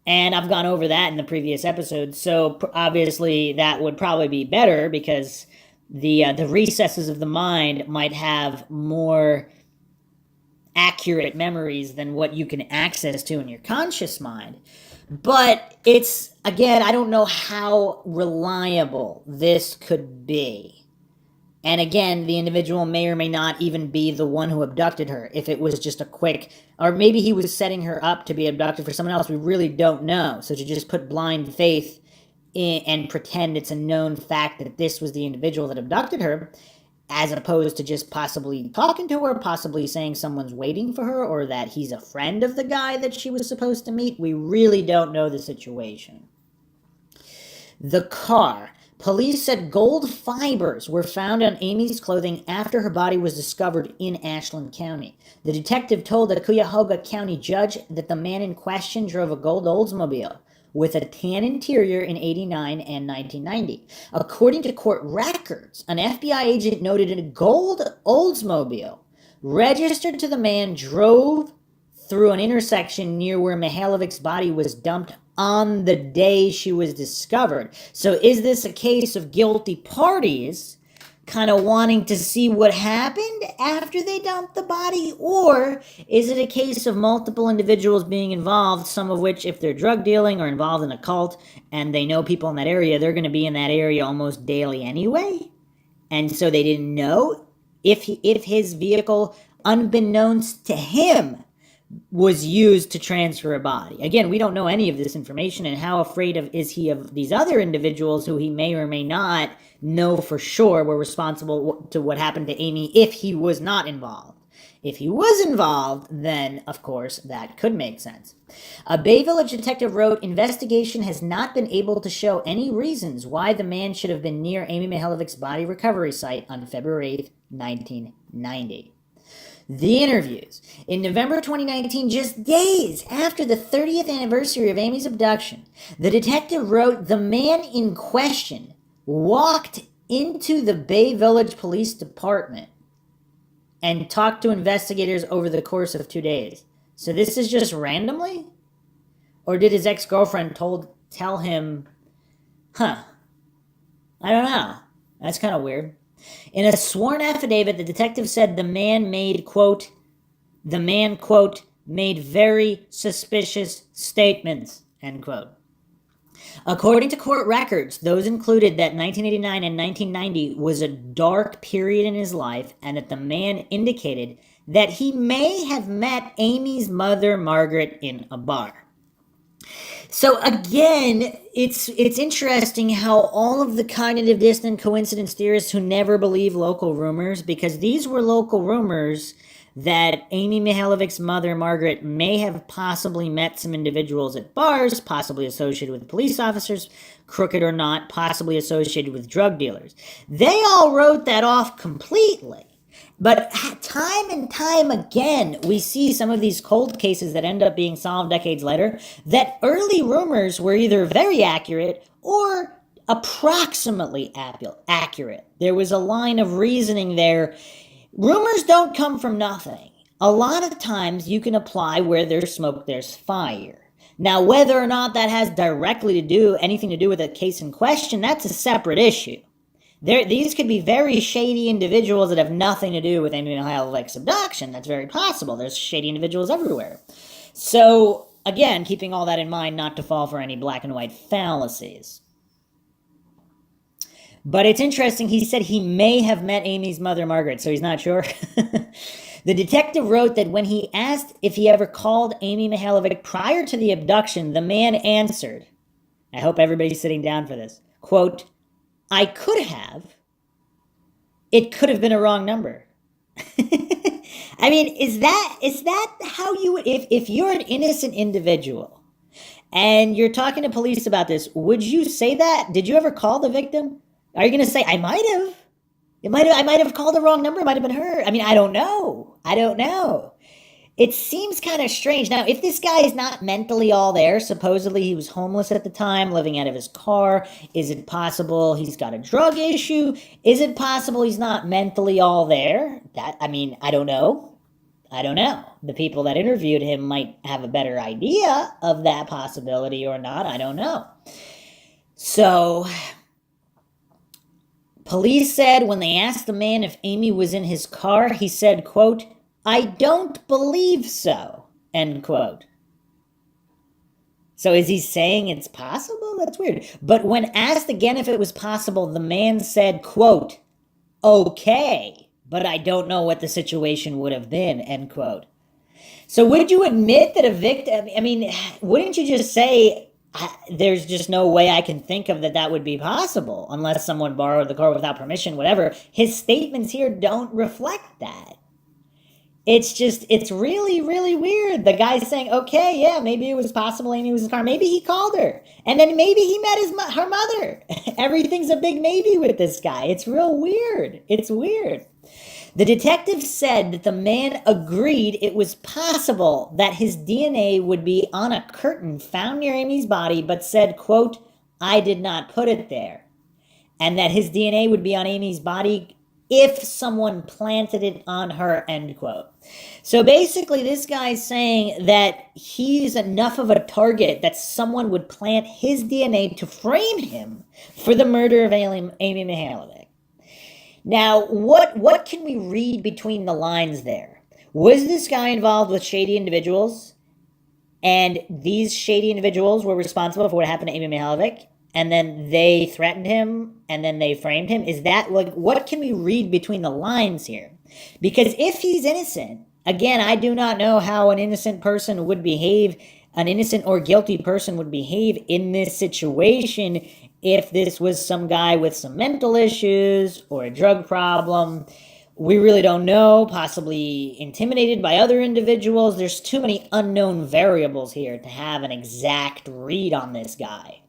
And I've gone over that in the previous episode. So obviously that would probably be better because the recesses of the mind might have more accurate memories than what you can access to in your conscious mind. But it's, again, I don't know how reliable this could be. And again, the individual may or may not even be the one who abducted her. If it was just a quick, or maybe he was setting her up to be abducted for someone else, we really don't know. So to just put blind faith in and pretend it's a known fact that this was the individual that abducted her, as opposed to just possibly talking to her, possibly saying someone's waiting for her, or that he's a friend of the guy that she was supposed to meet, we really don't know the situation. The car. Police said gold fibers were found on Amy's clothing after her body was discovered in Ashland County. The detective told the Cuyahoga County judge that the man in question drove a gold Oldsmobile with a tan interior in 89 and 1990. According to court records, an FBI agent noted a gold Oldsmobile registered to the man drove through an intersection near where Mihajlovic's body was dumped on the day she was discovered. So is this a case of guilty parties kind of wanting to see what happened after they dumped the body? Or is it a case of multiple individuals being involved, some of which, if they're drug dealing or involved in a cult and they know people in that area, they're going to be in that area almost daily anyway? And so they didn't know if his vehicle, unbeknownst to him, was used to transfer a body. Again, we don't know any of this information, and how afraid is he of these other individuals who he may or may not know for sure were responsible to what happened to Amy if he was not involved. If he was involved, then, of course, that could make sense. A Bay Village detective wrote, Investigation has not been able to show any reasons why the man should have been near Amy Mihaljevics' body recovery site on February 8th, 1990. The interviews. In November 2019, just days after the 30th anniversary of Amy's abduction, the detective wrote, the man in question walked into the Bay Village Police Department and talked to investigators over the course of 2 days. So this is just randomly? Or did his ex-girlfriend tell him, I don't know. That's kind of weird. In a sworn affidavit, the detective said the man made, quote, made very suspicious statements, end quote. According to court records, those included that 1989 and 1990 was a dark period in his life, and that the man indicated that he may have met Amy's mother, Margaret, in a bar. So again, it's interesting how all of the cognitive dissonant coincidence theorists who never believe local rumors, because these were local rumors that Amy Mihaljevics' mother, Margaret, may have possibly met some individuals at bars, possibly associated with police officers, crooked or not, possibly associated with drug dealers. They all wrote that off completely. But time and time again, we see some of these cold cases that end up being solved decades later, that early rumors were either very accurate or approximately accurate. There was a line of reasoning there. Rumors don't come from nothing. A lot of times you can apply where there's smoke, there's fire. Now, whether or not that has anything to do with the case in question, that's a separate issue. These could be very shady individuals that have nothing to do with Amy Mihaljevics' abduction. That's very possible. There's shady individuals everywhere. So Again, keeping all that in mind, not to fall for any black and white fallacies. But it's interesting, he said he may have met Amy's mother, Margaret, so he's not sure. The detective wrote that when he asked if he ever called Amy Mihaljevic prior to the abduction, the man answered, I hope everybody's sitting down for this, quote, I could have. It could have been a wrong number. I mean, is that how you would, if you're an innocent individual and you're talking to police about this, would you say that? Did you ever call the victim? Are you going to say, I might have? I might have called the wrong number. It might have been her. I mean, I don't know. It seems kind of strange. Now, if this guy is not mentally all there, supposedly he was homeless at the time, living out of his car, is it possible he's got a drug issue? Is it possible he's not mentally all there? I don't know. The people that interviewed him might have a better idea of that possibility or not. I don't know. So, police said when they asked the man if Amy was in his car, he said, quote, I don't believe so, end quote. So is he saying it's possible? That's weird. But when asked again if it was possible, the man said, quote, okay, but I don't know what the situation would have been, end quote. So would you admit that a victim, I mean, wouldn't you just say, there's just no way I can think of that would be possible unless someone borrowed the car without permission, whatever. His statements here don't reflect that. It's really, really weird. The guy's saying, okay, yeah, maybe it was possible Amy was in the car. Maybe he called her. And then maybe he met her mother. Everything's a big maybe with this guy. It's real weird. It's weird. The detective said that the man agreed it was possible that his DNA would be on a curtain found near Amy's body, but said, quote, I did not put it there. And that his DNA would be on Amy's body if someone planted it on her, end quote. So basically, this guy's saying that he's enough of a target that someone would plant his DNA to frame him for the murder of Amy Mihaljevic. Now, what can we read between the lines there? Was this guy involved with shady individuals? And these shady individuals were responsible for what happened to Amy Mihaljevic? And then they threatened him, and then they framed him? Is that, what can we read between the lines here? Because if he's innocent, again, I do not know how an innocent person would behave, an innocent or guilty person would behave in this situation if this was some guy with some mental issues or a drug problem. We really don't know, possibly intimidated by other individuals. There's too many unknown variables here to have an exact read on this guy.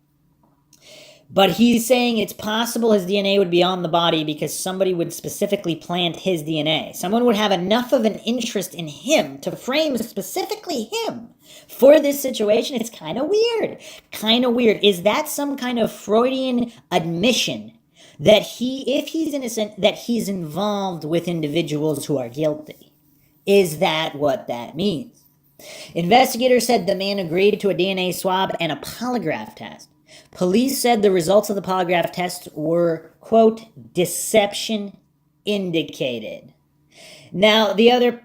But he's saying it's possible his DNA would be on the body because somebody would specifically plant his DNA. Someone would have enough of an interest in him to frame specifically him for this situation. It's kind of weird. Is that some kind of Freudian admission that if he's innocent, that he's involved with individuals who are guilty? Is that what that means? Investigators said the man agreed to a DNA swab and a polygraph test. Police said the results of the polygraph test were, quote, deception indicated. Now, the other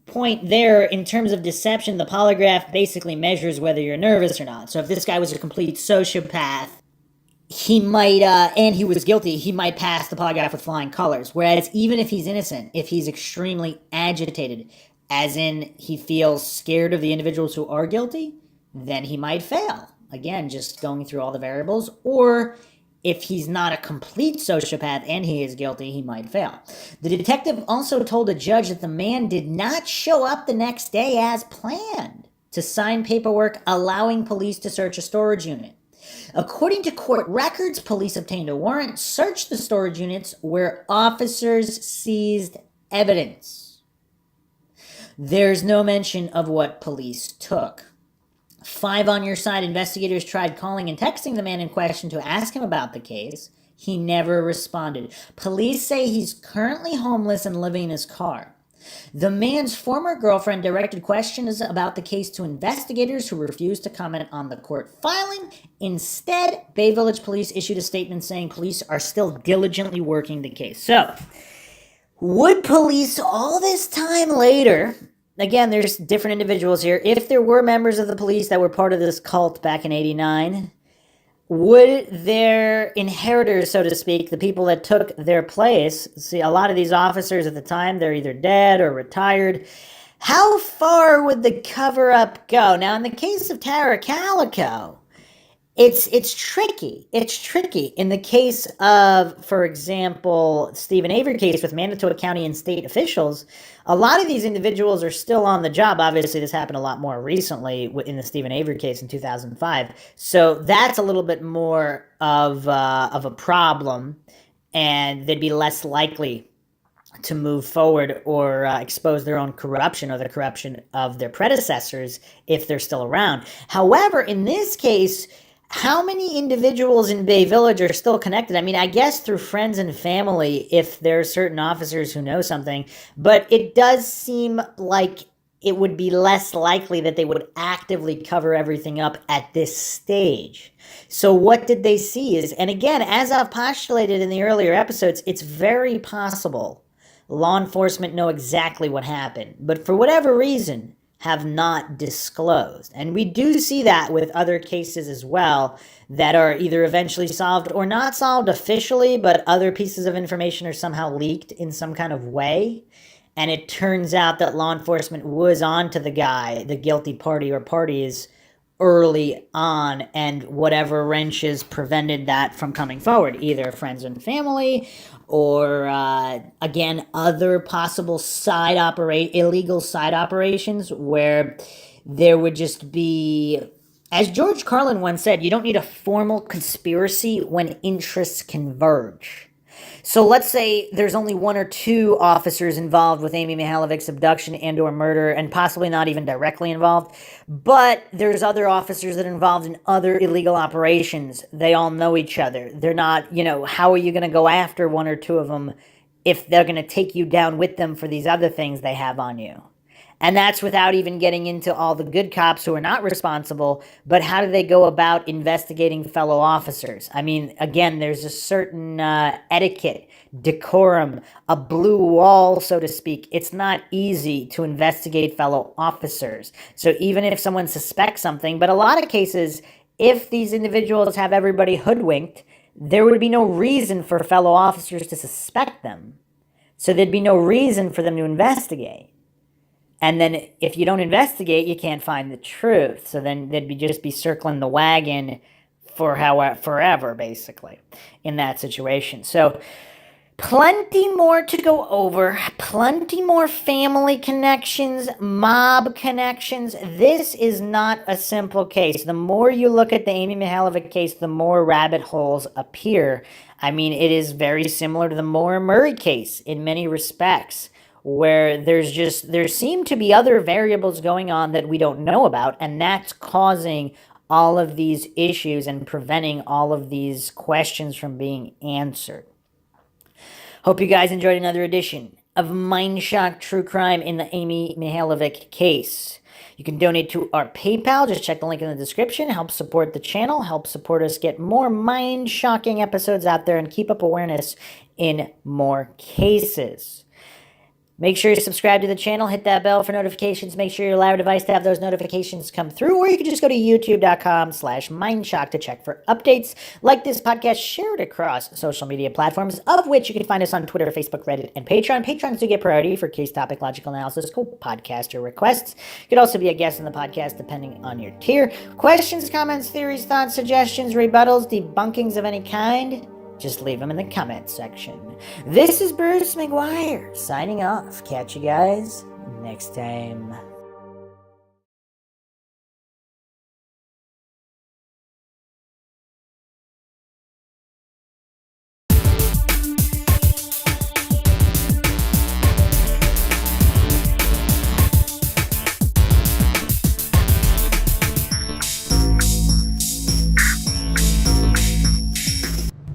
point there, in terms of deception, the polygraph basically measures whether you're nervous or not. So if this guy was a complete sociopath, he might, and he was guilty, he might pass the polygraph with flying colors. Whereas even if he's innocent, if he's extremely agitated, as in he feels scared of the individuals who are guilty, then he might fail. Again, just going through all the variables. Or if he's not a complete sociopath and he is guilty, he might fail. The detective also told a judge that the man did not show up the next day as planned to sign paperwork allowing police to search a storage unit. According to court records, police obtained a warrant, searched the storage units where officers seized evidence. There's no mention of what police took. 5 on your side, investigators tried calling and texting the man in question to ask him about the case. He never responded. Police say he's currently homeless and living in his car. The man's former girlfriend directed questions about the case to investigators who refused to comment on the court filing. Instead, Bay Village Police issued a statement saying police are still diligently working the case. So, would police all this time later again, there's different individuals here. If there were members of the police that were part of this cult back in 89, would their inheritors, so to speak, the people that took their place, see, a lot of these officers at the time, they're either dead or retired. How far would the cover-up go? Now, in the case of Tara Calico, it's tricky. It's tricky. In the case of, for example, Stephen Avery case with Manitoba County and state officials, a lot of these individuals are still on the job. Obviously, this happened a lot more recently in the Stephen Avery case in 2005. So that's a little bit more of a problem, and they'd be less likely to move forward or expose their own corruption or the corruption of their predecessors if they're still around. However, in this case, how many individuals in Bay Village are still connected? I mean, I guess through friends and family if there are certain officers who know something, but it does seem like it would be less likely that they would actively cover everything up at this stage. So what did they see is, and again, as I've postulated in the earlier episodes, it's very possible law enforcement know exactly what happened, but for whatever reason, have not disclosed. And we do see that with other cases as well that are either eventually solved or not solved officially, but other pieces of information are somehow leaked in some kind of way. And it turns out that law enforcement was onto the guy, the guilty party or parties, early on, and whatever wrenches prevented that from coming forward, either friends and family or, again, other possible illegal side operations where there would just be, as George Carlin once said, you don't need a formal conspiracy when interests converge. So let's say there's only one or two officers involved with Amy Mihaljevic's abduction and or murder, and possibly not even directly involved, but there's other officers that are involved in other illegal operations. They all know each other. They're not, how are you going to go after one or two of them if they're going to take you down with them for these other things they have on you? And that's without even getting into all the good cops who are not responsible, but how do they go about investigating fellow officers? I mean, again, there's a certain etiquette, decorum, a blue wall, so to speak. It's not easy to investigate fellow officers. So even if someone suspects something, but a lot of cases, if these individuals have everybody hoodwinked, there would be no reason for fellow officers to suspect them. So there'd be no reason for them to investigate. And then if you don't investigate, you can't find the truth. So then they'd just be circling the wagon for forever, basically, in that situation. So plenty more to go over, plenty more family connections, mob connections. This is not a simple case. The more you look at the Amy Mihaljevic case, the more rabbit holes appear. I mean, it is very similar to the Maura Murray case in many respects, where there seem to be other variables going on that we don't know about, and that's causing all of these issues and preventing all of these questions from being answered. Hope you guys enjoyed another edition of Mindshock True Crime in the Amy Mihaljevic case. You can donate to our PayPal. Just check the link in the description. Help support the channel. Help support us get more mind-shocking episodes out there and keep up awareness in more cases. Make sure you subscribe to the channel, hit that bell for notifications, make sure you allow your device to have those notifications come through, or you can just go to youtube.com/Mindshock to check for updates. Like this podcast, share it across social media platforms, of which you can find us on Twitter, Facebook, Reddit, and Patreon. Patrons do get priority for case topic, logical analysis, co-podcaster requests. You could also be a guest on the podcast depending on your tier. Questions, comments, theories, thoughts, suggestions, rebuttals, debunkings of any kind, just leave them in the comment section. This is Bruce McGuire, signing off. Catch you guys next time.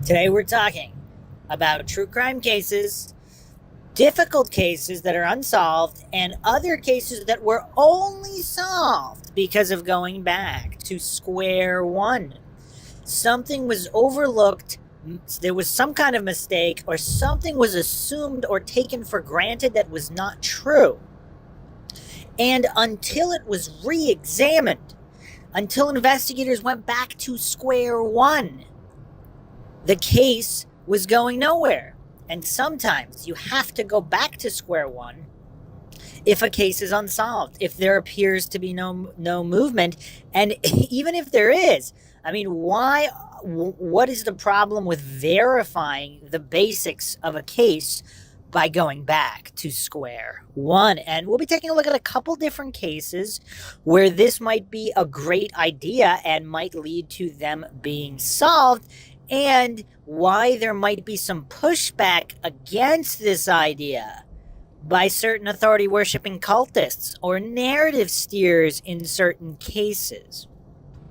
Today we're talking about true crime cases, difficult cases that are unsolved, and other cases that were only solved because of going back to square one. Something was overlooked, there was some kind of mistake, or something was assumed or taken for granted that was not true. And until it was re-examined, until investigators went back to square one, the case was going nowhere. And sometimes you have to go back to square one if a case is unsolved, if there appears to be no movement. And even if there is, I mean, what is the problem with verifying the basics of a case by going back to square one? And we'll be taking a look at a couple different cases where this might be a great idea and might lead to them being solved, and why there might be some pushback against this idea by certain authority-worshipping cultists or narrative steers in certain cases.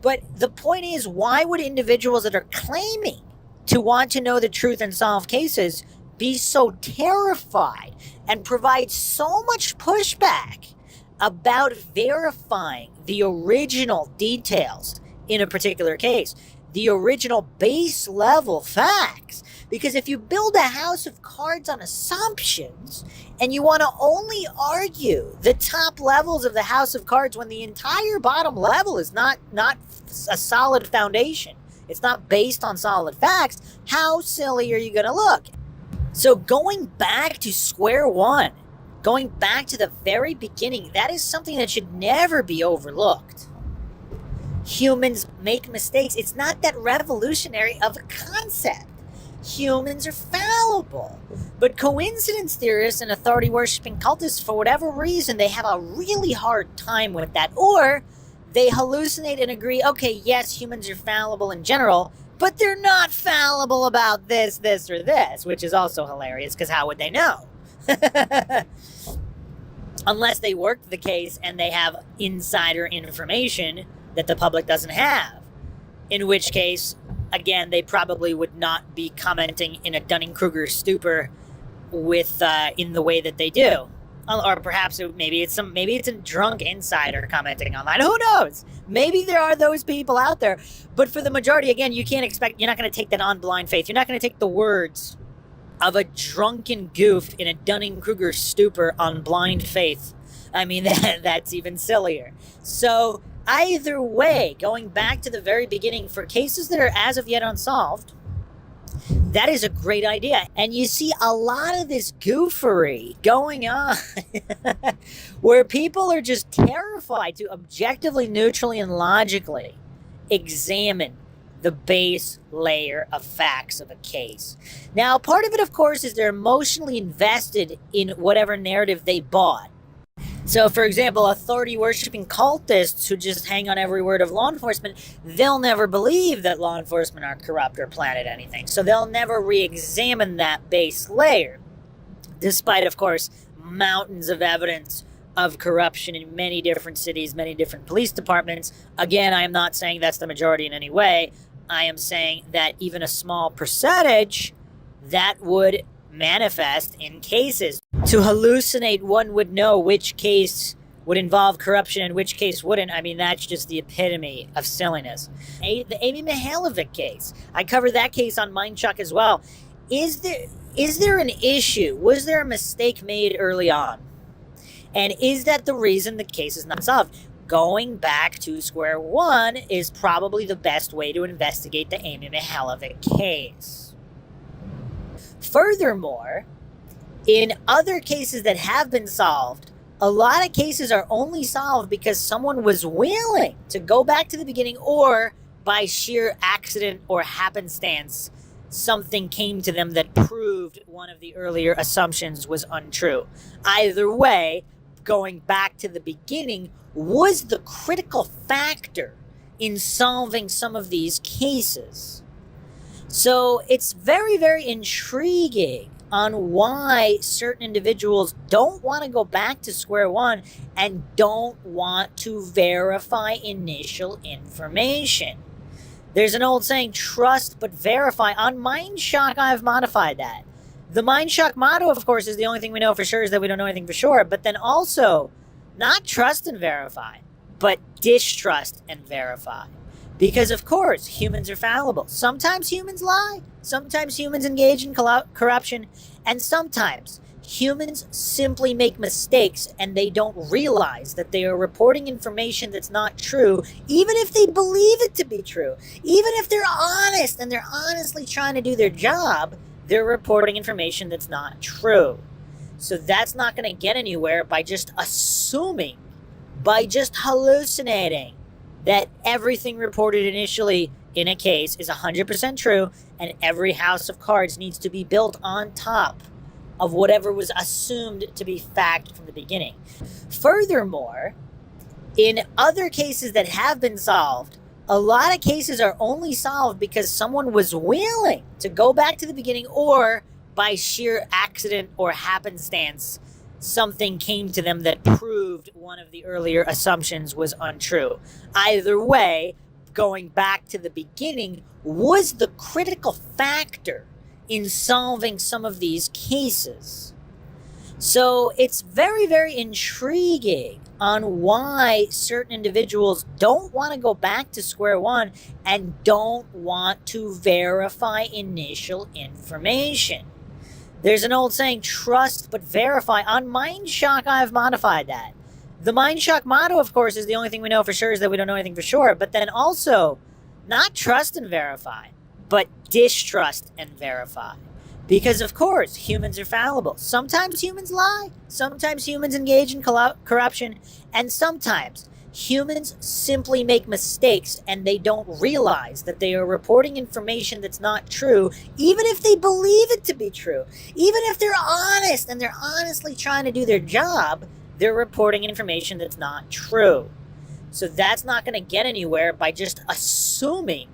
But the point is, why would individuals that are claiming to want to know the truth and solve cases be so terrified and provide so much pushback about verifying the original details in a particular case, the original base level facts? Because if you build a house of cards on assumptions and you want to only argue the top levels of the house of cards when the entire bottom level is not a solid foundation, it's not based on solid facts, how silly are you going to look? So going back to square one, going back to the very beginning, that is something that should never be overlooked. Humans make mistakes. It's not that revolutionary of a concept. Humans are fallible. But coincidence theorists and authority-worshipping cultists, for whatever reason, they have a really hard time with that. Or they hallucinate and agree, okay, yes, humans are fallible in general, but they're not fallible about this, or this, which is also hilarious, because how would they know? Unless they worked the case and they have insider information that the public doesn't have. In which case, again, they probably would not be commenting in a Dunning-Kruger stupor with in the way that they do. Or perhaps maybe it's a drunk insider commenting online. Who knows? Maybe there are those people out there. But for the majority, again, you're not going to take that on blind faith. You're not going to take the words of a drunken goof in a Dunning-Kruger stupor on blind faith. I mean, that's even sillier. So either way, going back to the very beginning, for cases that are as of yet unsolved, that is a great idea. And you see a lot of this goofery going on where people are just terrified to objectively, neutrally, and logically examine the base layer of facts of a case. Now, part of it, of course, is they're emotionally invested in whatever narrative they bought. So, for example, authority-worshipping cultists who just hang on every word of law enforcement, they'll never believe that law enforcement are corrupt or planted anything. So they'll never re-examine that base layer, despite, of course, mountains of evidence of corruption in many different cities, many different police departments. Again, I am not saying that's the majority in any way. I am saying that even a small percentage, that would manifest in cases. To hallucinate, one would know which case would involve corruption and which case wouldn't. I mean, that's just the epitome of silliness. The Amy Mihaljevic case, I covered that case on Mindshock as well. Is there an issue? Was there a mistake made early on? And is that the reason the case is not solved? Going back to square one is probably the best way to investigate the Amy Mihaljevic case. Furthermore, in other cases that have been solved, a lot of cases are only solved because someone was willing to go back to the beginning, or by sheer accident or happenstance, something came to them that proved one of the earlier assumptions was untrue. Either way, going back to the beginning was the critical factor in solving some of these cases. So it's very, very intriguing on why certain individuals don't want to go back to square one and don't want to verify initial information. There's an old saying, trust but verify. On Mindshock, I've modified that. The Mindshock motto, of course, is the only thing we know for sure is that we don't know anything for sure. But then also, not trust and verify, but distrust and verify. Because, of course, humans are fallible. Sometimes humans lie. Sometimes humans engage in corruption. And sometimes Humans simply make mistakes and they don't realize that they are reporting information that's not true, even if they believe it to be true. Even if they're honest and they're honestly trying to do their job, they're reporting information that's not true. So that's not going to get anywhere by just assuming, by just hallucinating that everything reported initially in a case is 100% true and every house of cards needs to be built on top of whatever was assumed to be fact from the beginning. Furthermore, in other cases that have been solved, a lot of cases are only solved because someone was willing to go back to the beginning, or by sheer accident or happenstance, something came to them that proved one of the earlier assumptions was untrue. Either way, going back to the beginning was the critical factor in solving some of these cases. So it's very, very intriguing on why certain individuals don't want to go back to square one and don't want to verify initial information. There's an old saying, trust but verify. On Mindshock, I've modified that. The Mindshock motto, of course, is the only thing we know for sure is that we don't know anything for sure. But then also, not trust and verify, but distrust and verify. Because, of course, humans are fallible. Sometimes humans lie. Sometimes humans engage in corruption. And sometimes humans simply make mistakes and they don't realize that they are reporting information that's not true, even if they believe it to be true. Even if they're honest and they're honestly trying to do their job, they're reporting information that's not true. So that's not going to get anywhere by just assuming,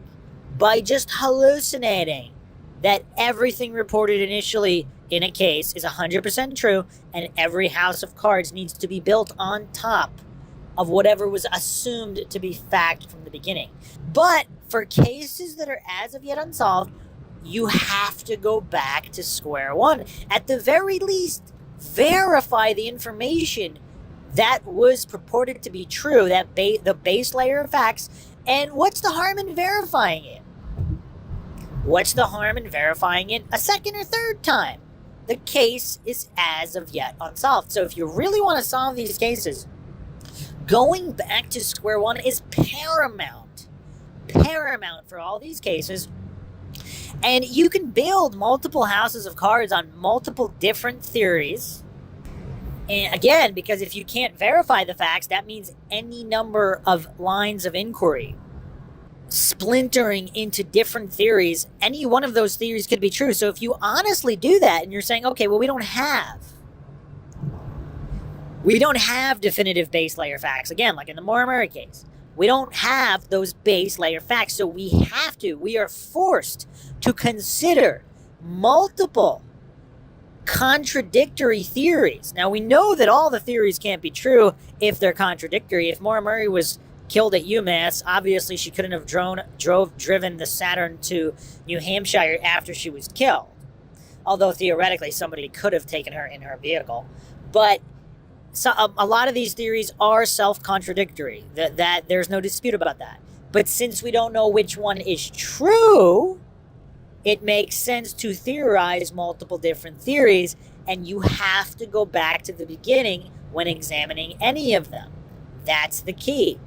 by just hallucinating that everything reported initially in a case is 100% true and every house of cards needs to be built on top of whatever was assumed to be fact from the beginning. But for cases that are as of yet unsolved, you have to go back to square one. At the very least, verify the information that was purported to be true, that the base layer of facts. And what's the harm in verifying it? What's the harm in verifying it a second or third time? The case is as of yet unsolved. So if you really want to solve these cases, going back to square one is paramount. Paramount for all these cases. And you can build multiple houses of cards on multiple different theories. And again, because if you can't verify the facts, that means any number of lines of inquiry splintering into different theories, any one of those theories could be true. So if you honestly do that and you're saying, okay, well, we don't have definitive base layer facts. Again, like in the Murray case, we don't have those base layer facts. So we are forced to consider multiple contradictory theories. Now, we know that all the theories can't be true if they're contradictory. If Maura Murray was killed at UMass, obviously she couldn't have driven the Saturn to New Hampshire after she was killed. Although theoretically somebody could have taken her in her vehicle. But a lot of these theories are self-contradictory. That there's no dispute about that. But since we don't know which one is true, it makes sense to theorize multiple different theories, and you have to go back to the beginning when examining any of them. That's the key.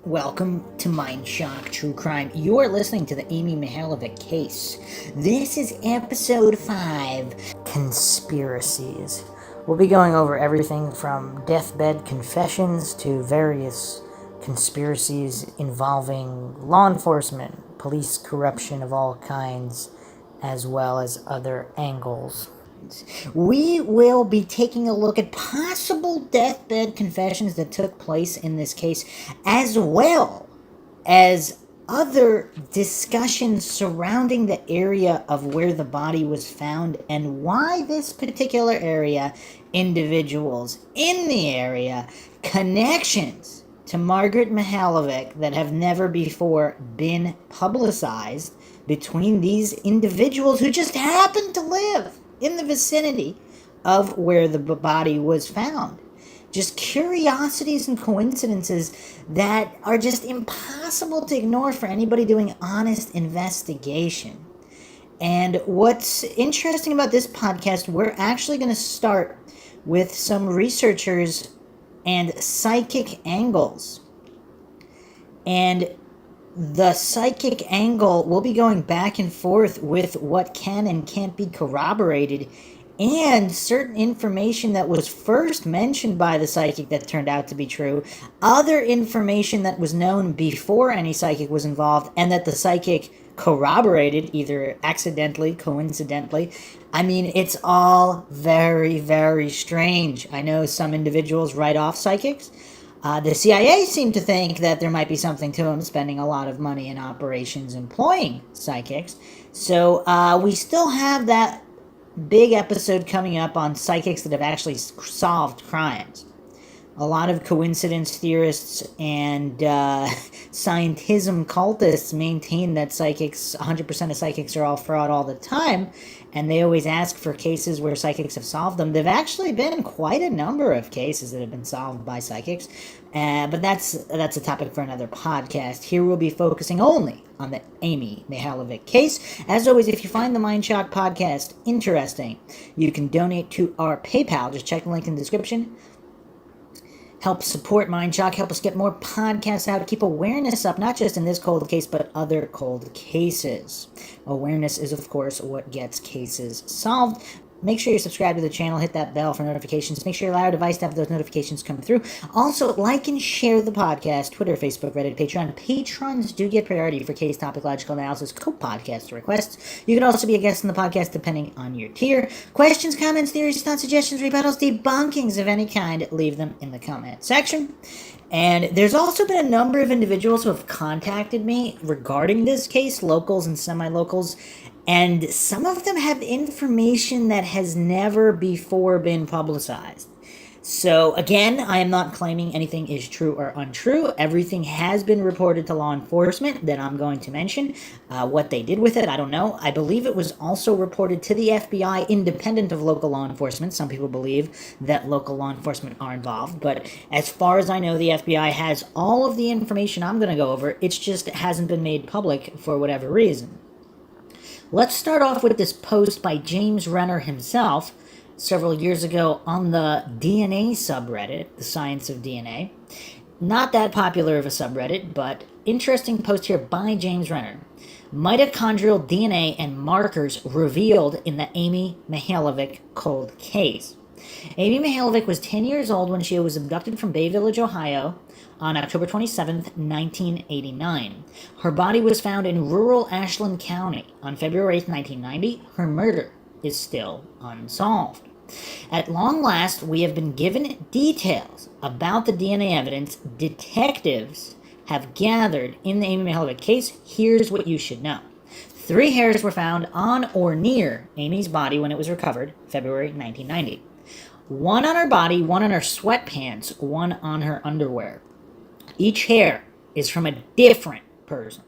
Welcome to Mindshock True Crime. You are listening to the Amy Mihaljevic case. This is episode 5, Conspiracies. We'll be going over everything from deathbed confessions to various conspiracies involving law enforcement, police corruption of all kinds, as well as other angles. We will be taking a look at possible deathbed confessions that took place in this case, as well as other discussion surrounding the area of where the body was found and why this particular area, individuals in the area, connections to Margaret Mihaljevic that have never before been publicized between these individuals who just happened to live in the vicinity of where the body was found. Just curiosities and coincidences that are just impossible to ignore for anybody doing honest investigation. And what's interesting about this podcast, we're actually going to start with some researchers and psychic angles. And the psychic angle, we'll be going back and forth with what can and can't be corroborated, and certain information that was first mentioned by the psychic that turned out to be true, other information that was known before any psychic was involved, and that the psychic corroborated, either accidentally, coincidentally. I mean, it's all very, very strange. I know some individuals write off psychics. The CIA seemed to think that there might be something to them, spending a lot of money in operations employing psychics. So we still have that big episode coming up on psychics that have actually solved crimes. A lot of coincidence theorists and scientism cultists maintain that psychics, 100% of psychics are all fraud all the time, and they always ask for cases where psychics have solved them. There've actually been quite a number of cases that have been solved by psychics, but that's a topic for another podcast. Here we'll be focusing only on the Amy Mihaljevic case. As always, if you find the Mindshock podcast interesting, you can donate to our PayPal. Just check the link in the description. Help support Mindshock, help us get more podcasts out, keep awareness up, not just in this cold case, but other cold cases. Awareness is, of course, what gets cases solved. Make sure you subscribe to the channel, hit that bell for notifications. Make sure you allow your device to have those notifications come through. Also, like and share the podcast, Twitter, Facebook, Reddit, Patreon. Patrons do get priority for case topic, logical analysis, co-podcast requests. You can also be a guest on the podcast depending on your tier. Questions, comments, theories, thoughts, suggestions, rebuttals, debunkings of any kind, leave them in the comment section. And there's also been a number of individuals who have contacted me regarding this case, locals and semi-locals, and some of them have information that has never before been publicized. So again, I am not claiming anything is true or untrue. Everything has been reported to law enforcement that I'm going to mention. What they did with it, I don't know. I believe it was also reported to the FBI independent of local law enforcement. Some people believe that local law enforcement are involved. But as far as I know, the FBI has all of the information I'm going to go over. It's just it hasn't been made public for whatever reason. Let's start off with this post by James Rener himself several years ago on the DNA subreddit, the science of DNA. Not that popular of a subreddit, but interesting post here by James Rener. Mitochondrial DNA and markers revealed in the Amy Mihaljevic cold case. Amy Mihaljevic was 10 years old when she was abducted from Bay Village, Ohio, on October 27, 1989. Her body was found in rural Ashland County on February 8, 1990. Her murder is still unsolved. At long last, we have been given details about the DNA evidence detectives have gathered in the Amy Mihaljevic case. Here's what you should know. 3 hairs were found on or near Amy's body when it was recovered, February 1990. 1 on her body, 1 on her sweatpants, 1 on her underwear. Each hair is from a different person.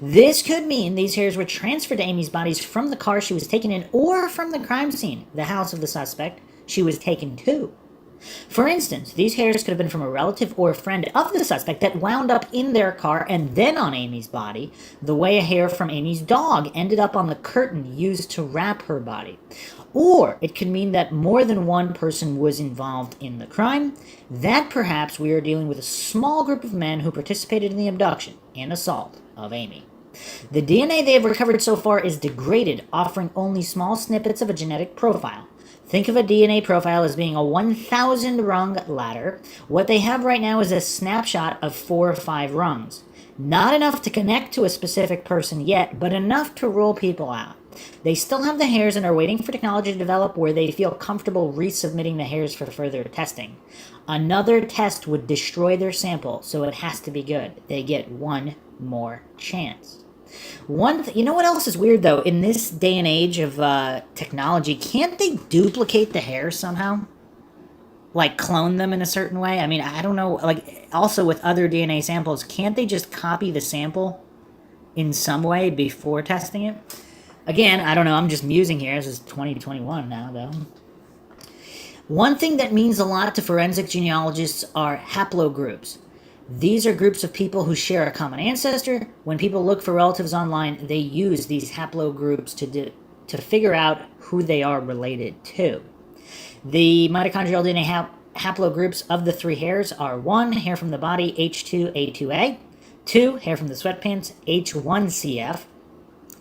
This could mean these hairs were transferred to Amy's body from the car she was taken in or from the crime scene, the house of the suspect she was taken to. For instance, these hairs could have been from a relative or a friend of the suspect that wound up in their car and then on Amy's body, the way a hair from Amy's dog ended up on the curtain used to wrap her body. Or it could mean that more than one person was involved in the crime, that perhaps we are dealing with a small group of men who participated in the abduction and assault of Amy. The DNA they have recovered so far is degraded, offering only small snippets of a genetic profile. Think of a DNA profile as being a 1,000 rung ladder. What they have right now is a snapshot of 4 or 5 rungs. Not enough to connect to a specific person yet, but enough to rule people out. They still have the hairs and are waiting for technology to develop where they feel comfortable resubmitting the hairs for further testing. Another test would destroy their sample, so it has to be good. They get one more chance. You know what else is weird, though? In this day and age of technology, can't they duplicate the hairs somehow? Like, clone them in a certain way? I mean, I don't know. Like, also with other DNA samples, can't they just copy the sample in some way before testing it? Again, I don't know. I'm just musing here. This is 2021 now, though. One thing that means a lot to forensic genealogists are haplogroups. These are groups of people who share a common ancestor. When people look for relatives online, they use these haplogroups to figure out who they are related to. The mitochondrial DNA haplogroups of the 3 hairs are 1, hair from the body, H2A2A, 2, hair from the sweatpants, H1CF,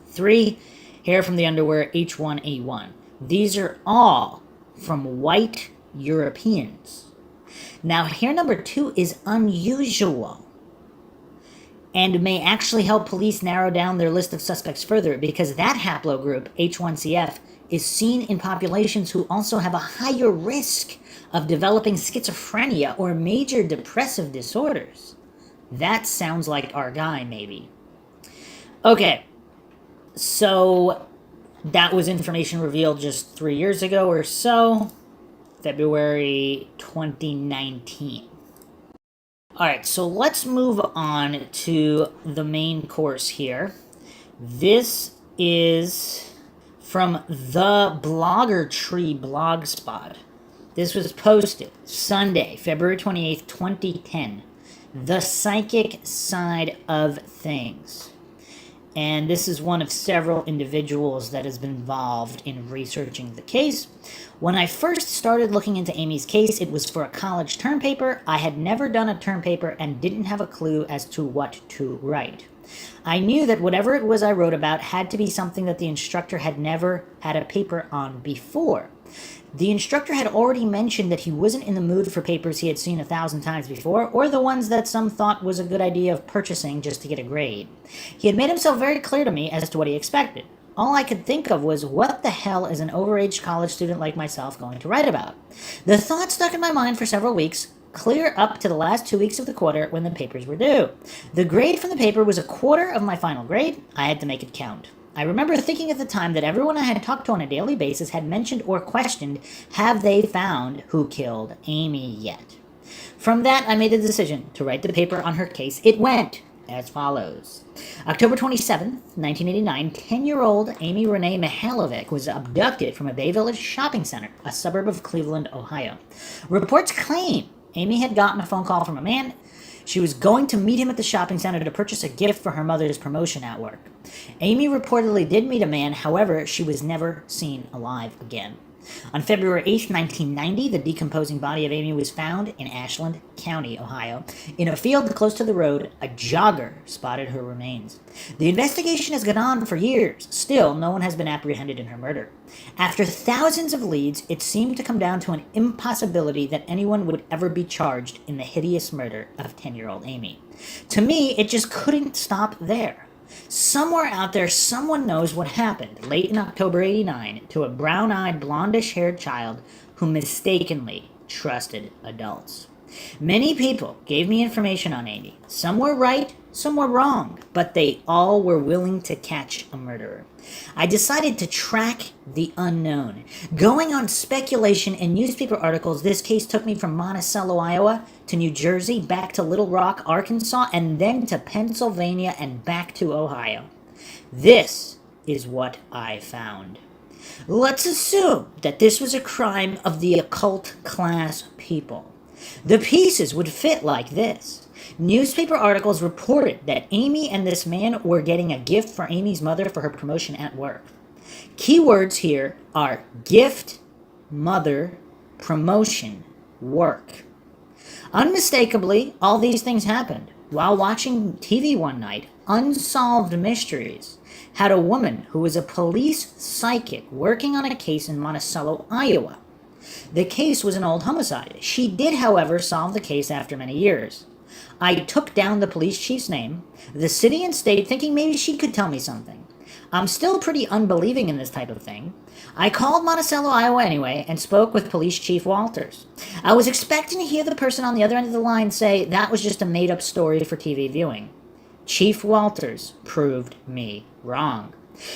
3, hair from the underwear, H1A1. These are all from white Europeans. Now, hair number 2 is unusual and may actually help police narrow down their list of suspects further because that haplogroup, H1CF, is seen in populations who also have a higher risk of developing schizophrenia or major depressive disorders. That sounds like our guy, maybe. Okay, so that was information revealed just 3 years ago or so. February 2019. Alright, so let's move on to the main course here. This is from the Blogger Tree blogspot. This was posted Sunday, February 28th, 2010. The Psychic Side of Things. And this is one of several individuals that has been involved in researching the case. When I first started looking into Amy's case, it was for a college term paper. I had never done a term paper and didn't have a clue as to what to write. I knew that whatever it was I wrote about had to be something that the instructor had never had a paper on before. The instructor had already mentioned that he wasn't in the mood for papers he had seen 1,000 times before, or the ones that some thought was a good idea of purchasing just to get a grade. He had made himself very clear to me as to what he expected. All I could think of was, what the hell is an overaged college student like myself going to write about? The thought stuck in my mind for several weeks, clear up to the last 2 weeks of the quarter when the papers were due. The grade from the paper was a quarter of my final grade. I had to make it count. I remember thinking at the time that everyone I had talked to on a daily basis had mentioned or questioned, have they found who killed Amy yet? From that, I made the decision to write the paper on her case. It went as follows. October 27th, 1989, 10-year-old Amy Renee Mihaljevic was abducted from a Bay Village shopping center, a suburb of Cleveland, Ohio. Reports claim Amy had gotten a phone call from a man. She was going to meet him at the shopping center to purchase a gift for her mother's promotion at work. Amy reportedly did meet a man, however, she was never seen alive again. On February 8, 1990, the decomposing body of Amy was found in Ashland County, Ohio. In a field close to the road, a jogger spotted her remains. The investigation has gone on for years. Still, no one has been apprehended in her murder. After thousands of leads, it seemed to come down to an impossibility that anyone would ever be charged in the hideous murder of 10-year-old Amy. To me, it just couldn't stop there. Somewhere out there, someone knows what happened late in October '89 to a brown-eyed, blondish-haired child who mistakenly trusted adults. Many people gave me information on Amy. Some were right, some were wrong, but they all were willing to catch a murderer. I decided to track the unknown. Going on speculation and newspaper articles, this case took me from Monticello, Iowa, to New Jersey, back to Little Rock, Arkansas, and then to Pennsylvania and back to Ohio. This is what I found. Let's assume that this was a crime of the occult class people. The pieces would fit like this. Newspaper articles reported that Amy and this man were getting a gift for Amy's mother for her promotion at work. Keywords here are gift, mother, promotion, work. Unmistakably, all these things happened. While watching TV one night, Unsolved Mysteries had a woman who was a police psychic working on a case in Monticello, Iowa. The case was an old homicide. She did, however, solve the case after many years. I took down the police chief's name, the city and state, thinking maybe she could tell me something. I'm still pretty unbelieving in this type of thing. I called Monticello, Iowa anyway, and spoke with Police Chief Walters. I was expecting to hear the person on the other end of the line say that was just a made-up story for TV viewing. Chief Walters proved me wrong.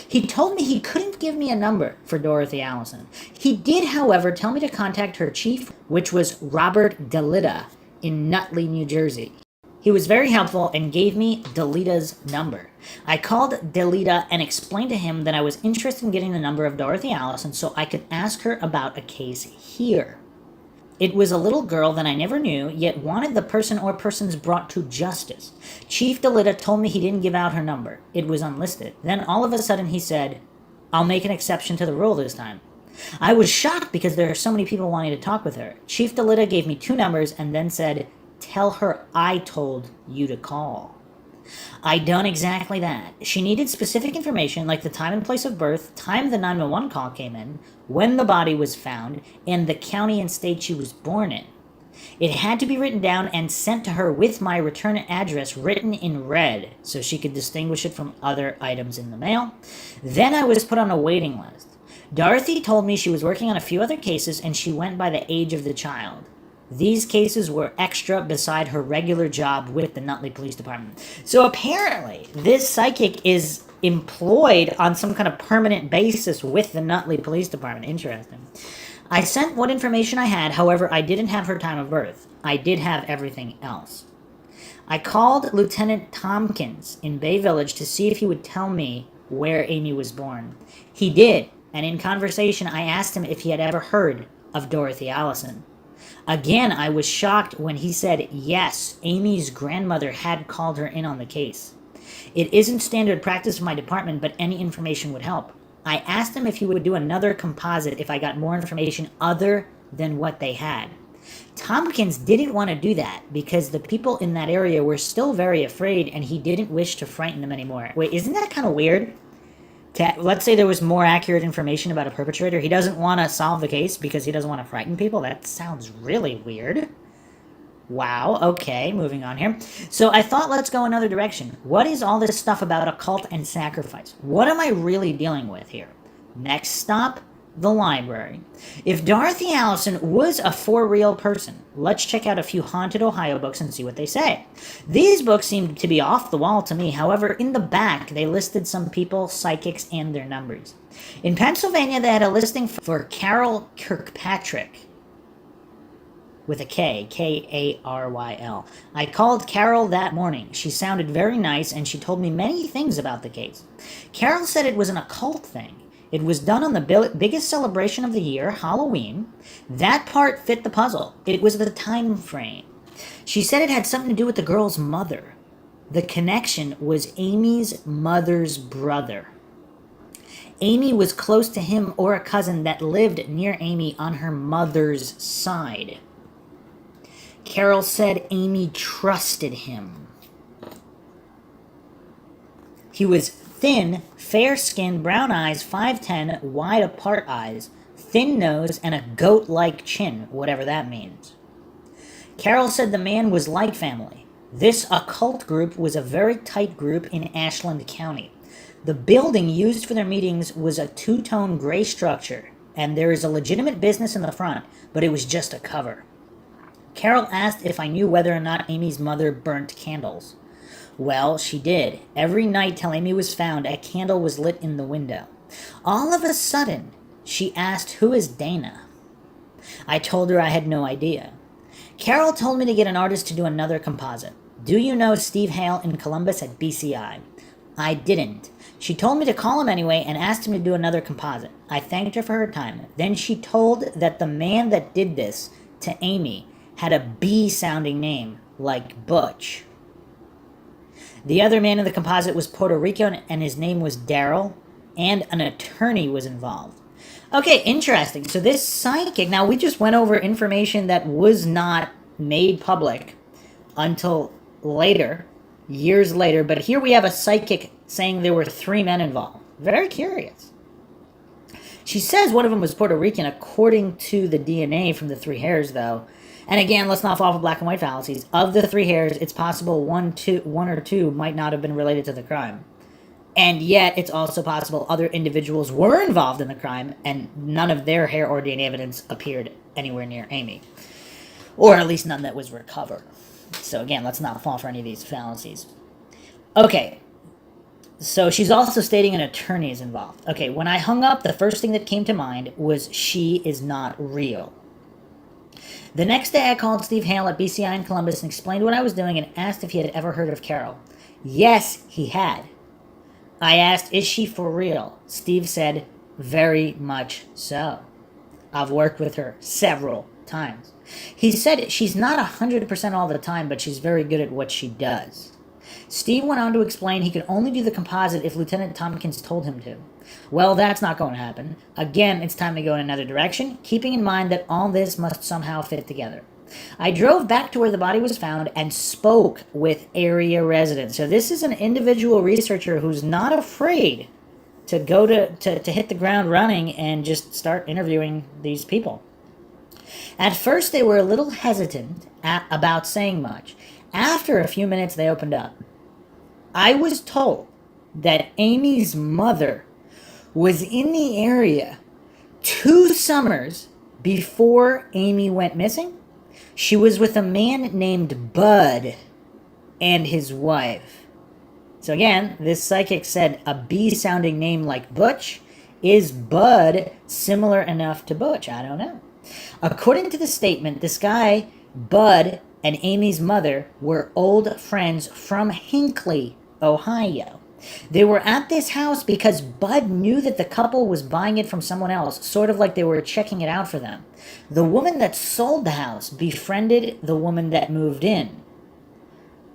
He told me he couldn't give me a number for Dorothy Allison. He did, however, tell me to contact her chief, which was Robert DeLita in Nutley, New Jersey. He was very helpful and gave me DeLita's number. I called DeLita and explained to him that I was interested in getting the number of Dorothy Allison so I could ask her about a case here. It was a little girl that I never knew, yet wanted the person or persons brought to justice. Chief DeLita told me he didn't give out her number. It was unlisted. Then all of a sudden he said, "I'll make an exception to the rule this time." I was shocked because there are so many people wanting to talk with her. Chief DeLita gave me 2 numbers and then said, "Tell her I told you to call." I done exactly that. She needed specific information like the time and place of birth, time the 911 call came in, when the body was found, and the county and state she was born in. It had to be written down and sent to her with my return address written in red so she could distinguish it from other items in the mail. Then I was put on a waiting list. Dorothy told me she was working on a few other cases and she went by the age of the child. These cases were extra beside her regular job with the Nutley Police Department. So apparently, this psychic is employed on some kind of permanent basis with the Nutley Police Department. Interesting. I sent what information I had, however, I didn't have her time of birth. I did have everything else. I called Lieutenant Tompkins in Bay Village to see if he would tell me where Amy was born. He did, and in conversation I asked him if he had ever heard of Dorothy Allison. Again, I was shocked when he said yes, Amy's grandmother had called her in on the case. It isn't standard practice for my department, but any information would help. I asked him if he would do another composite if I got more information other than what they had. Tompkins didn't want to do that because the people in that area were still very afraid and he didn't wish to frighten them anymore. Wait, isn't that kind of weird? Let's say there was more accurate information about a perpetrator. He doesn't want to solve the case because he doesn't want to frighten people. That sounds really weird. Wow, okay, moving on here. So I thought let's go another direction. What is all this stuff about occult and sacrifice? What am I really dealing with here? Next stop, the library. If Dorothy Allison was a for real person, let's check out a few haunted Ohio books and see what they say. These books seem to be off the wall to me. However, in the back, they listed some people, psychics, and their numbers. In Pennsylvania, they had a listing for Carol Kirkpatrick, with a K, K-A-R-Y-L. I called Carol that morning. She sounded very nice, and she told me many things about the case. Carol said it was an occult thing. It was done on the biggest celebration of the year, Halloween. That part fit the puzzle. It was the time frame. She said it had something to do with the girl's mother. The connection was Amy's mother's brother. Amy was close to him or a cousin that lived near Amy on her mother's side. Carol said Amy trusted him. He was thin, fair-skinned, brown eyes, 5'10", wide-apart eyes, thin nose, and a goat-like chin, whatever that means. Carol said the man was like family. This occult group was a very tight group in Ashland County. The building used for their meetings was a 2-tone gray structure, and there is a legitimate business in the front, but it was just a cover. Carol asked if I knew whether or not Amy's mother burnt candles. Well, she did. Every night till Amy was found, a candle was lit in the window. All of a sudden, she asked, "Who is Dana?" I told her I had no idea. Carol told me to get an artist to do another composite. Do you know Steve Hale in Columbus at BCI? I didn't. She told me to call him anyway and asked him to do another composite. I thanked her for her time. Then she told that the man that did this to Amy had a B-sounding name, like Butch. The other man in the composite was Puerto Rican, and his name was Daryl, and an attorney was involved. Okay, interesting. So this psychic, now we just went over information that was not made public until later, years later, but here we have a psychic saying there were 3 men involved. Very curious. She says one of them was Puerto Rican, according to the DNA from the 3 hairs, though. And again, let's not fall for black and white fallacies. Of the 3 hairs, it's possible one or two might not have been related to the crime. And yet, it's also possible other individuals were involved in the crime, and none of their hair or DNA evidence appeared anywhere near Amy. Or at least none that was recovered. So again, let's not fall for any of these fallacies. Okay. So she's also stating an attorney is involved. Okay, when I hung up, the first thing that came to mind was she is not real. The next day, I called Steve Hale at BCI in Columbus and explained what I was doing and asked if he had ever heard of Carol. Yes, he had. I asked, is she for real? Steve said, very much so. I've worked with her several times. He said she's not 100% all the time, but she's very good at what she does. Steve went on to explain he could only do the composite if Lieutenant Tompkins told him to. Well, that's not going to happen. Again, it's time to go in another direction, keeping in mind that all this must somehow fit together. I drove back to where the body was found and spoke with area residents. So this is an individual researcher who's not afraid to go to hit the ground running and just start interviewing these people. At first, they were a little hesitant about saying much. After a few minutes, they opened up. I was told that Amy's mother was in the area 2 summers before Amy went missing. She was with a man named Bud and his wife. So again, this psychic said a B-sounding name like Butch. Is Bud similar enough to Butch? I don't know. According to the statement, this guy, Bud, and Amy's mother were old friends from Hinckley, Ohio. They were at this house because Bud knew that the couple was buying it from someone else, sort of like they were checking it out for them. The woman that sold the house befriended the woman that moved in.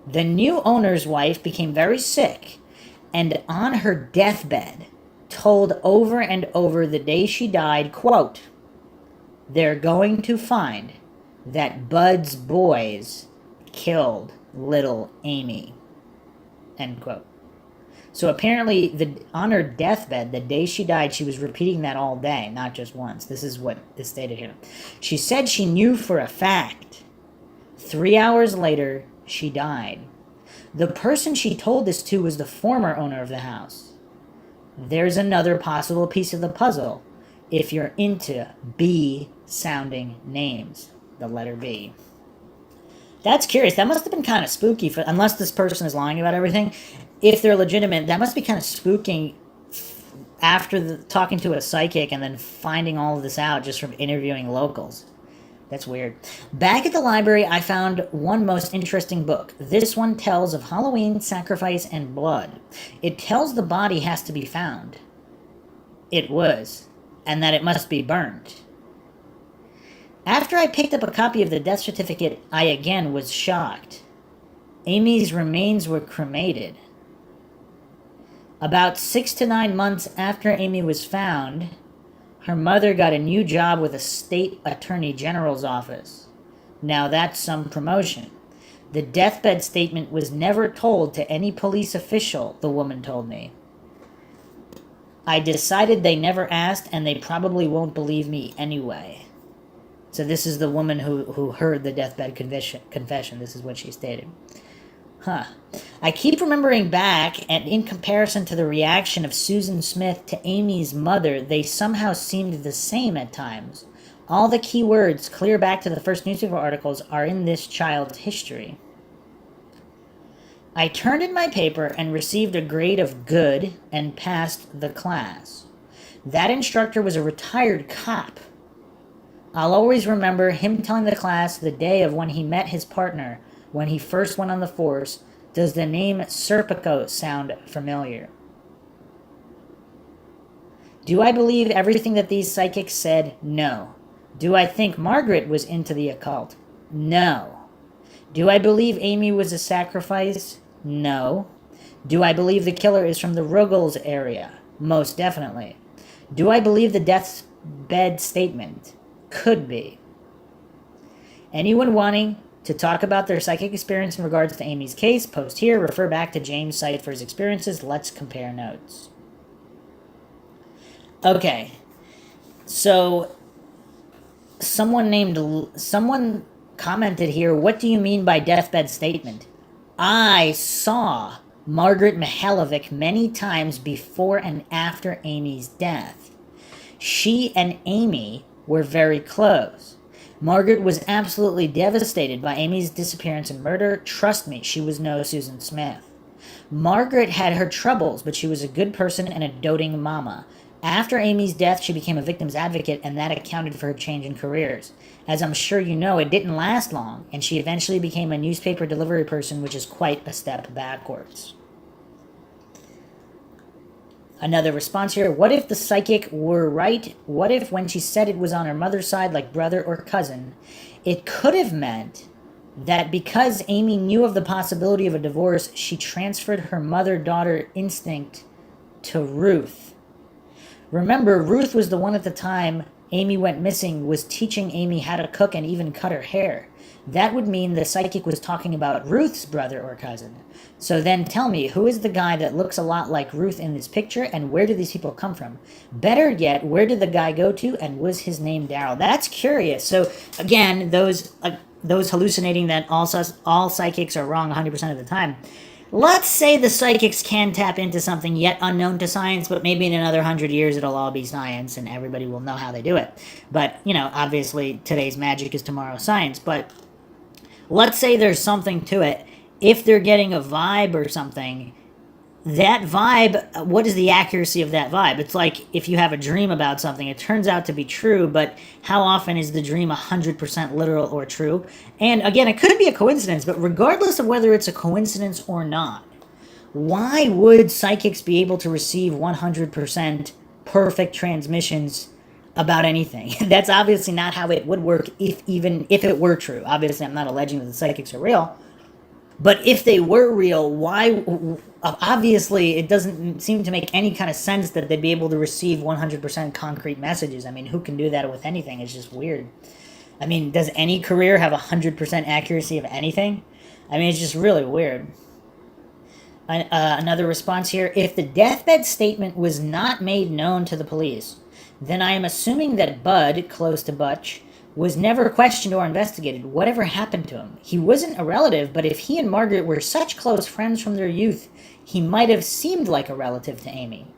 The new owner's wife became very sick, and on her deathbed, told over and over the day she died, quote, they're going to find that Bud's boys killed little Amy, end quote. So apparently, on her deathbed, the day she died, she was repeating that all day, not just once. This is what is stated here. She said she knew for a fact. 3 hours later, she died. The person she told this to was the former owner of the house. There's another possible piece of the puzzle if you're into B-sounding names, the letter B. That's curious. That must have been kind of spooky, unless this person is lying about everything. If they're legitimate, that must be kind of spooky after talking to a psychic and then finding all of this out just from interviewing locals. That's weird. Back at the library, I found one most interesting book. This one tells of Halloween, sacrifice, and blood. It tells the body has to be found. It was. And that it must be burned. After I picked up a copy of the death certificate, I again was shocked. Amy's remains were cremated. About 6 to 9 months after Amy was found, her mother got a new job with a state attorney general's office. Now that's some promotion. The deathbed statement was never told to any police official, the woman told me. I decided they never asked, and they probably won't believe me anyway. So this is the woman who heard the deathbed confession. This is what she stated. I keep remembering back, and in comparison to the reaction of Susan Smith to Amy's mother, they somehow seemed the same at times. All the key words, clear back to the first newspaper articles, are in this child's history. I turned in my paper and received a grade of good and passed the class. That instructor was a retired cop. I'll always remember him telling the class the day of when he met his partner, when he first went on the force, does the name Serpico sound familiar? Do I believe everything that these psychics said? No. Do I think Margaret was into the occult? No. Do I believe Amy was a sacrifice? No. Do I believe the killer is from the Ruggles area? Most definitely. Do I believe the deathbed statement? Could be. Anyone wanting to talk about their psychic experience in regards to Amy's case, post here. Refer back to James' site for his experiences. Let's compare notes. Okay. So, someone commented here, what do you mean by deathbed statement? I saw Margaret Mihaljevic many times before and after Amy's death. She and Amy were very close. Margaret was absolutely devastated by Amy's disappearance and murder. Trust me, she was no Susan Smith. Margaret had her troubles, but she was a good person and a doting mama. After Amy's death, she became a victim's advocate, and that accounted for her change in careers. As I'm sure you know, it didn't last long, and she eventually became a newspaper delivery person, which is quite a step backwards. Another response here, what if the psychic were right? What if when she said it was on her mother's side, like brother or cousin, it could have meant that because Amy knew of the possibility of a divorce, she transferred her mother-daughter instinct to Ruth. Remember, Ruth was the one at the time Amy went missing, was teaching Amy how to cook and even cut her hair. That would mean the psychic was talking about Ruth's brother or cousin. So then tell me, who is the guy that looks a lot like Ruth in this picture, and where do these people come from? Better yet, where did the guy go to, and was his name Daryl? That's curious. So again, those hallucinating that all psychics are wrong 100% of the time. Let's say the psychics can tap into something yet unknown to science, but maybe in another 100 years it'll all be science and everybody will know how they do it. But, obviously today's magic is tomorrow's science. But let's say there's something to it. If they're getting a vibe or something, that vibe, what is the accuracy of that vibe? It's like if you have a dream about something, it turns out to be true, but how often is the dream 100% literal or true? And again, it could be a coincidence, but regardless of whether it's a coincidence or not, why would psychics be able to receive 100% perfect transmissions about anything? That's obviously not how it would work, even if it were true. Obviously, I'm not alleging that the psychics are real. But if they were real, why? Obviously, it doesn't seem to make any kind of sense that they'd be able to receive 100% concrete messages. I mean, who can do that with anything? It's just weird. I mean, does any career have 100% accuracy of anything? I mean, it's just really weird. Another response here. If the deathbed statement was not made known to the police, then I am assuming that Bud, close to Butch, was never questioned or investigated. Whatever happened to him? He wasn't a relative, but if he and Margaret were such close friends from their youth, he might have seemed like a relative to Amy.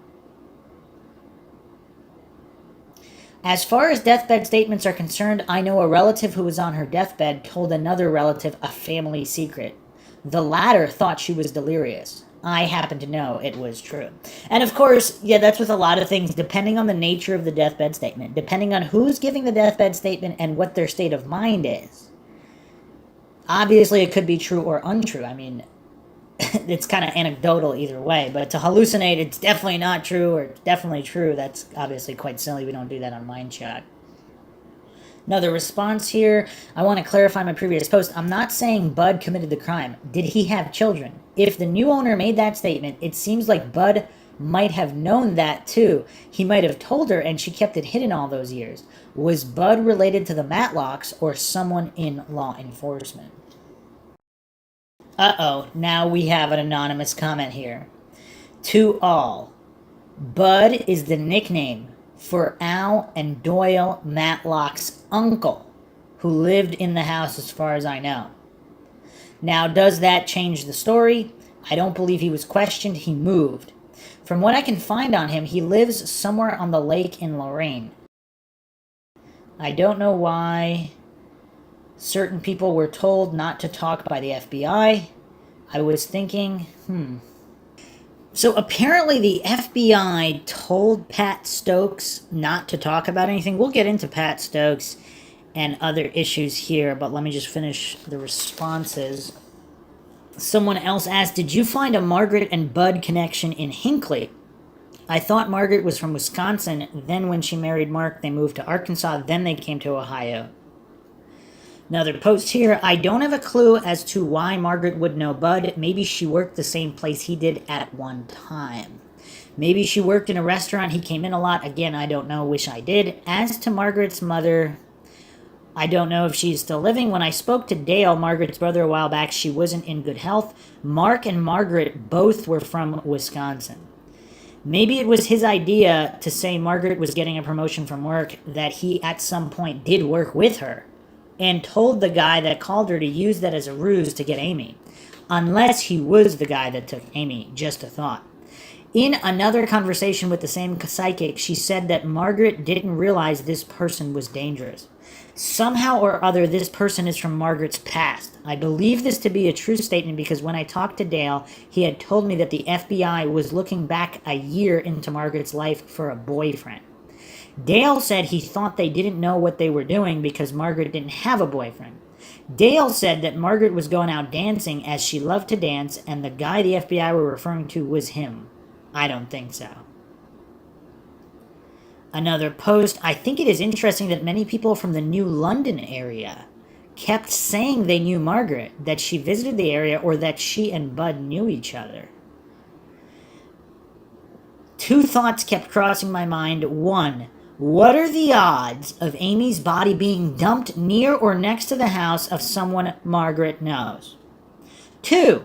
As far as deathbed statements are concerned, I know a relative who was on her deathbed told another relative a family secret. The latter thought she was delirious. I happen to know it was true. And of course, yeah, that's with a lot of things, depending on the nature of the deathbed statement, depending on who's giving the deathbed statement and what their state of mind is. Obviously, it could be true or untrue. I mean, it's kind of anecdotal either way, but to hallucinate, it's definitely not true or it's definitely true, that's obviously quite silly. We don't do that on Mindshock. Another response here. I want to clarify my previous post. I'm not saying Bud committed the crime. Did he have children? If the new owner made that statement, it seems like Bud might have known that too. He might have told her and she kept it hidden all those years. Was Bud related to the Matlocks or someone in law enforcement? Uh-oh, now we have an anonymous comment here. To all, Bud is the nickname for Al and Doyle Matlock's uncle, who lived in the house as far as I know. Now, does that change the story? I don't believe he was questioned, he moved. From what I can find on him, he lives somewhere on the lake in Lorraine. I don't know why certain people were told not to talk by the FBI. I was thinking, So apparently the FBI told Pat Stokes not to talk about anything. We'll get into Pat Stokes and other issues here, but let me just finish the responses. Someone else asked, did you find a Margaret and Bud connection in Hinckley? I thought Margaret was from Wisconsin. Then when she married Mark, they moved to Arkansas. Then they came to Ohio. Another post here. I don't have a clue as to why Margaret would know Bud. Maybe she worked the same place he did at one time. Maybe she worked in a restaurant. He came in a lot. Again, I don't know. Wish I did. As to Margaret's mother, I don't know if she's still living. When I spoke to Dale, Margaret's brother, a while back, she wasn't in good health. Mark and Margaret both were from Wisconsin. Maybe it was his idea to say Margaret was getting a promotion from work, that he at some point did work with her, and told the guy that called her to use that as a ruse to get Amy. unless he was the guy that took Amy. Just a thought. In another conversation with the same psychic, she said that Margaret didn't realize this person was dangerous. Somehow or other, this person is from Margaret's past. I believe this to be a true statement because when I talked to Dale, he had told me that the FBI was looking back a year into Margaret's life for a boyfriend. Dale said he thought they didn't know what they were doing because Margaret didn't have a boyfriend. Dale said that Margaret was going out dancing as she loved to dance, and the guy the FBI were referring to was him. I don't think so. Another post, I think it is interesting that many people from the New London area kept saying they knew Margaret, that she visited the area, or that she and Bud knew each other. Two thoughts kept crossing my mind. One, what are the odds of Amy's body being dumped near or next to the house of someone Margaret knows? Two,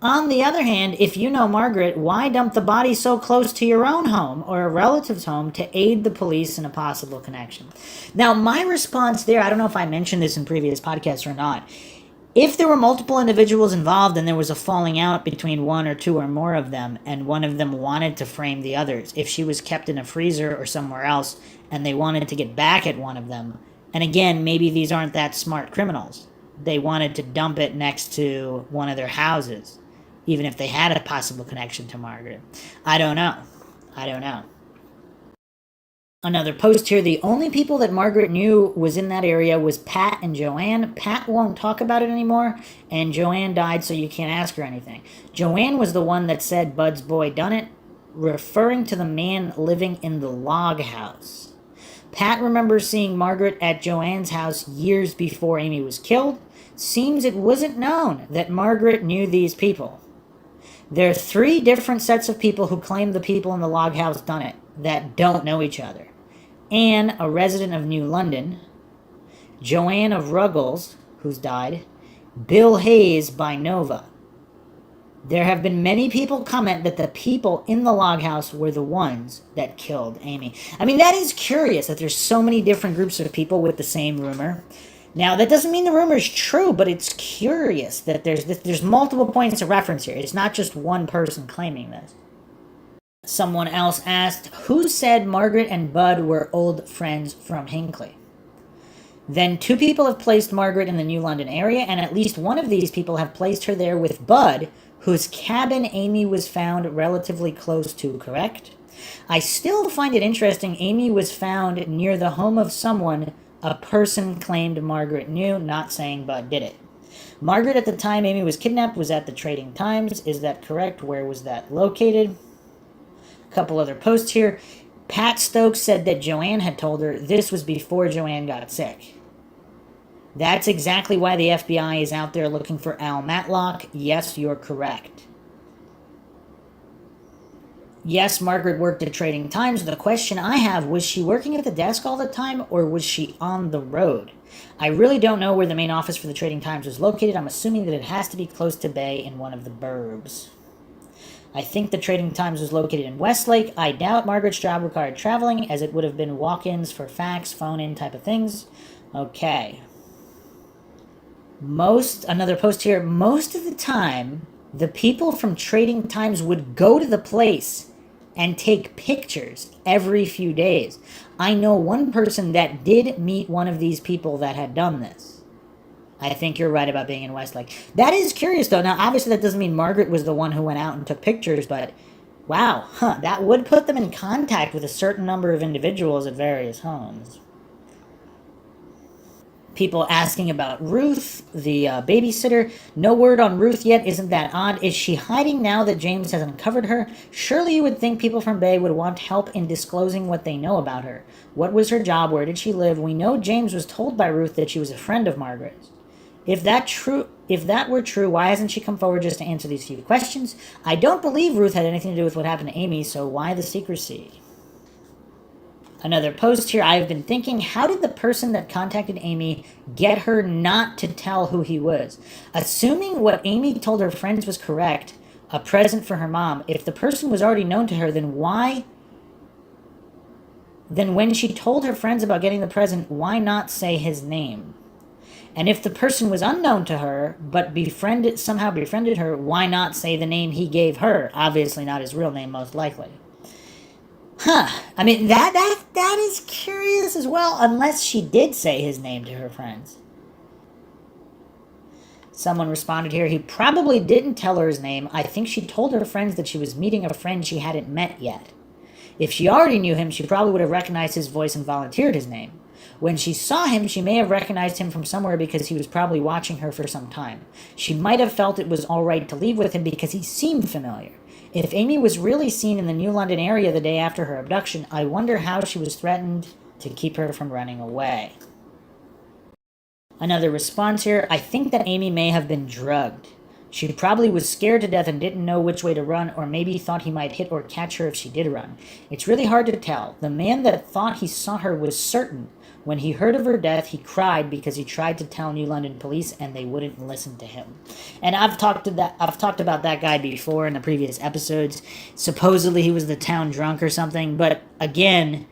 on the other hand, if you know Margaret, why dump the body so close to your own home or a relative's home to aid the police in a possible connection? Now, my response there, I don't know if I mentioned this in previous podcasts or not. If there were multiple individuals involved and there was a falling out between one or two or more of them, and one of them wanted to frame the others, if she was kept in a freezer or somewhere else and they wanted to get back at one of them, and again, maybe these aren't that smart criminals, they wanted to dump it next to one of their houses, even if they had a possible connection to Margaret. I don't know. Another post here, the only people that Margaret knew was in that area was Pat and Joanne. Pat won't talk about it anymore, and Joanne died, so you can't ask her anything. Joanne was the one that said Bud's boy done it, referring to the man living in the log house. Pat remembers seeing Margaret at Joanne's house years before Amy was killed. Seems it wasn't known that Margaret knew these people. There are three different sets of people who claim the people in the log house done it that don't know each other. Anne, a resident of New London, Joanne of Ruggles, who's died, Bill Hayes by Nova. There have been many people comment that the people in the log house were the ones that killed Amy. I mean, that is curious that there's so many different groups of people with the same rumor. Now, that doesn't mean the rumor is true, but it's curious that there's multiple points of reference here. It's not just one person claiming this. Someone else asked, who said Margaret and Bud were old friends from Hinckley? Then two people have placed Margaret in the New London area, and at least one of these people have placed her there with Bud, whose cabin Amy was found relatively close to, correct? I still find it interesting Amy was found near the home of someone a person claimed Margaret knew, not saying Bud did it. Margaret, at the time Amy was kidnapped, was at the Trading Times. Is that correct? Where was that located? A couple other posts here. Pat Stokes said that Joanne had told her this was before Joanne got sick. That's exactly why the FBI is out there looking for Al Matlock. Yes, you're correct. Yes, Margaret worked at Trading Times. The question I have, was she working at the desk all the time, or was she on the road? I really don't know where the main office for the Trading Times was located. I'm assuming that it has to be close to Bay in one of the burbs. I think the Trading Times was located in Westlake. I doubt Margaret's job required traveling, as it would have been walk-ins for fax, phone-in type of things. Okay. Another post here, most of the time, the people from Trading Times would go to the place and take pictures every few days. I know one person that did meet one of these people that had done this. I think you're right about being in Westlake. That is curious, though. Now, obviously, that doesn't mean Margaret was the one who went out and took pictures, but wow, that would put them in contact with a certain number of individuals at various homes. People asking about Ruth, the babysitter. No word on Ruth yet. Isn't that odd? Is she hiding now that James has uncovered her? Surely you would think people from Bay would want help in disclosing what they know about her. What was her job? Where did she live? We know James was told by Ruth that she was a friend of Margaret's. If that were true, why hasn't she come forward just to answer these few questions? I don't believe Ruth had anything to do with what happened to Amy, so why the secrecy? Another post here, I've been thinking, how did the person that contacted Amy get her not to tell who he was? Assuming what Amy told her friends was correct, a present for her mom, if the person was already known to her, then when she told her friends about getting the present, why not say his name? And if the person was unknown to her, but somehow befriended her, why not say the name he gave her? Obviously not his real name, most likely. I mean, that is curious as well, unless she did say his name to her friends. Someone responded here, he probably didn't tell her his name. I think she told her friends that she was meeting a friend she hadn't met yet. If she already knew him, she probably would have recognized his voice and volunteered his name. When she saw him, she may have recognized him from somewhere because he was probably watching her for some time. She might have felt it was all right to leave with him because he seemed familiar. If Amy was really seen in the New London area the day after her abduction, I wonder how she was threatened to keep her from running away. Another response here, I think that Amy may have been drugged. She probably was scared to death and didn't know which way to run, or maybe thought he might hit or catch her if she did run. It's really hard to tell. The man that thought he saw her was certain. When he heard of her death, he cried because he tried to tell New London police and they wouldn't listen to him. And I've talked about that guy before in the previous episodes. Supposedly he was the town drunk or something, but again,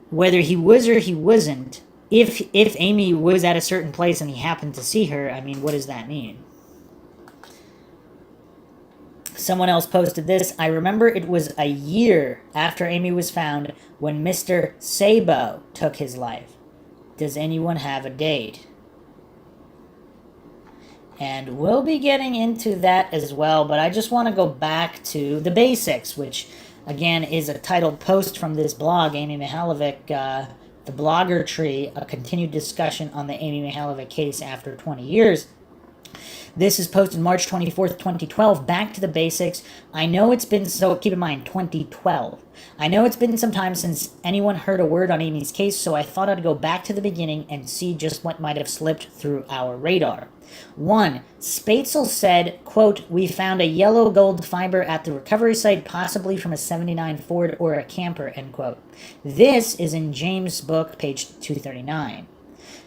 whether he was or he wasn't, if Amy was at a certain place and he happened to see her, I mean, what does that mean? Someone else posted this. I remember it was a year after Amy was found when Mr. Sabo took his life. Does anyone have a date? And we'll be getting into that as well, but I just want to go back to the basics, which, again, is a titled post from this blog, Amy Mihaljevic, The Blogger Tree, a continued discussion on the Amy Mihaljevic case after 20 years. This is posted March 24th, 2012. Back to the basics. I know it's been, so keep in mind, 2012. I know it's been some time since anyone heard a word on Amy's case, so I thought I'd go back to the beginning and see just what might have slipped through our radar. 1. Spatzel said, quote, we found a yellow gold fiber at the recovery site, possibly from a 79 Ford or a camper, end quote. This is in James' book, page 239.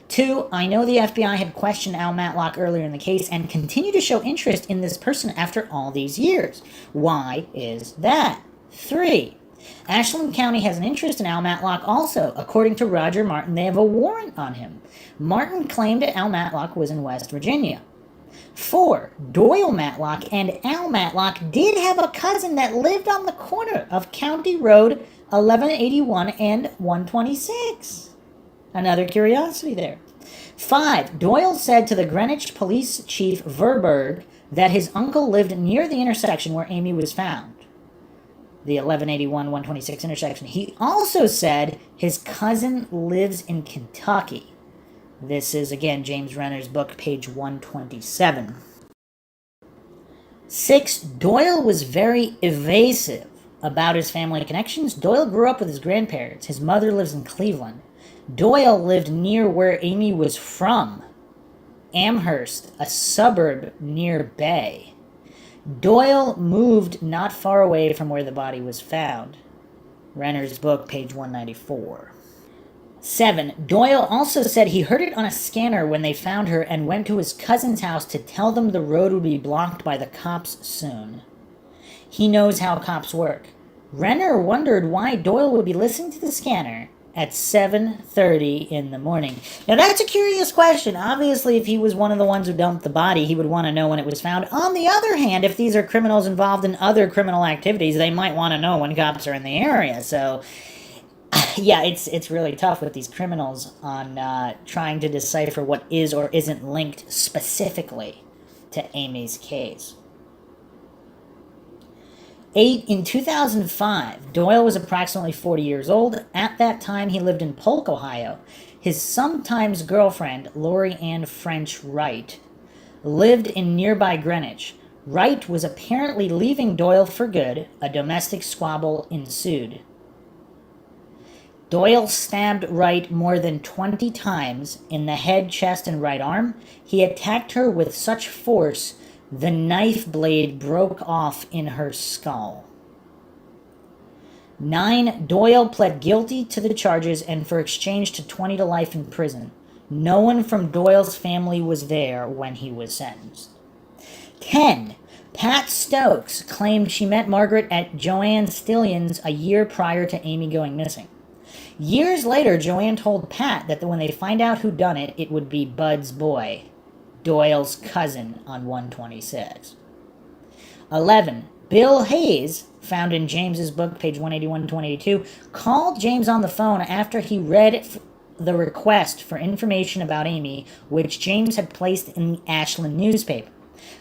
2. I know the FBI had questioned Al Matlock earlier in the case and continue to show interest in this person after all these years. Why is that? 3. Ashland County has an interest in Al Matlock also. According to Roger Martin, they have a warrant on him. Martin claimed that Al Matlock was in West Virginia. 4. Doyle Matlock and Al Matlock did have a cousin that lived on the corner of County Road 1181 and 126. Another curiosity there. 5. Doyle said to the Greenwich Police Chief Verberg that his uncle lived near the intersection where Amy was found. The 1181-126 intersection. He also said his cousin lives in Kentucky. This is, again, James Rener's book, page 127. 6. Doyle was very evasive about his family connections. Doyle grew up with his grandparents. His mother lives in Cleveland. Doyle lived near where Amy was from, Amherst, a suburb near Bay. Doyle moved not far away from where the body was found. Rener's book, page 194. 7. Doyle also said he heard it on a scanner when they found her and went to his cousin's house to tell them the road would be blocked by the cops soon. He knows how cops work. Rener wondered why Doyle would be listening to the scanner at 7:30 in the morning. Now that's a curious question. Obviously, if he was one of the ones who dumped the body, he would want to know when it was found. On the other hand, if these are criminals involved in other criminal activities, they might want to know when cops are in the area. So, yeah, it's really tough with these criminals on trying to decipher what is or isn't linked specifically to Amy's case. 8. In 2005, Doyle was approximately 40 years old. At that time, he lived in Polk, Ohio. His sometimes girlfriend, Lori Ann French Wright, lived in nearby Greenwich. Wright was apparently leaving Doyle for good. A domestic squabble ensued. Doyle stabbed Wright more than 20 times in the head, chest, and right arm. He attacked her with such force the knife blade broke off in her skull. 9. Doyle pled guilty to the charges and for exchange to 20 to life in prison. No one from Doyle's family was there when he was sentenced. 10. Pat Stokes claimed she met Margaret at Joanne Stillion's a year prior to Amy going missing. Years later, Joanne told Pat that when they find out who done it, it would be Bud's boy, Doyle's cousin, on 126. 11. Bill Hayes, found in James's book, page 181 to 182, called James on the phone after he read the request for information about Amy, which James had placed in the Ashland newspaper.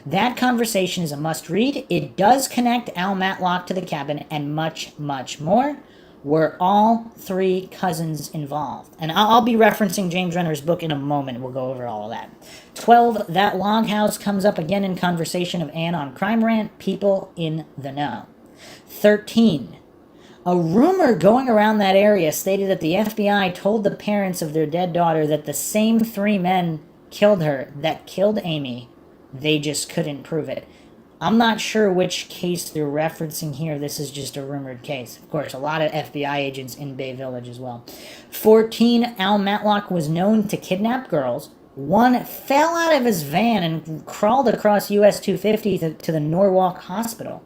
That conversation is a must-read. It does connect Al Matlock to the cabin and much, much more. Were all three cousins involved? And I'll be referencing James Rener's book in a moment. We'll go over all of that. 12. That log house comes up again in conversation of Ann on Crime Rant. People in the know. 13. A rumor going around that area stated that the FBI told the parents of their dead daughter that the same three men killed her that killed Amy. They just couldn't prove it. I'm not sure which case they're referencing here. This is just a rumored case. Of course, a lot of FBI agents in Bay Village as well. 14. Al Matlock was known to kidnap girls. One fell out of his van and crawled across US 250 to the Norwalk Hospital.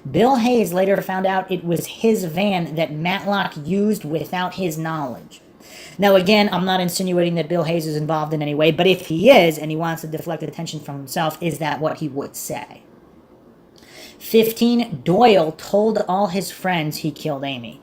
Bill Hayes later found out it was his van that Matlock used without his knowledge. Now, again, I'm not insinuating that Bill Hayes is involved in any way, but if he is and he wants to deflect attention from himself, is that what he would say? 15. Doyle told all his friends he killed Amy.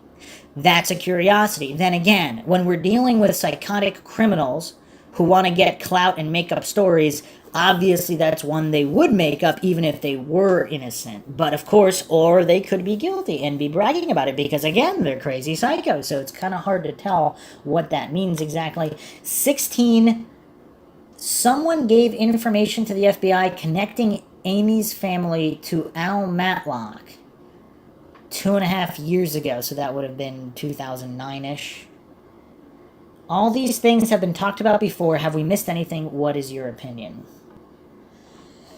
That's a curiosity. Then again, when we're dealing with psychotic criminals who want to get clout and make up stories, obviously that's one they would make up even if they were innocent. But of course, or they could be guilty and be bragging about it because, again, they're crazy psychos. So it's kind of hard to tell what that means exactly. 16. Someone gave information to the FBI connecting Amy's family to Al Matlock 2.5 years ago. So that would have been 2009-ish. All these things have been talked about before. Have we missed anything? What is your opinion?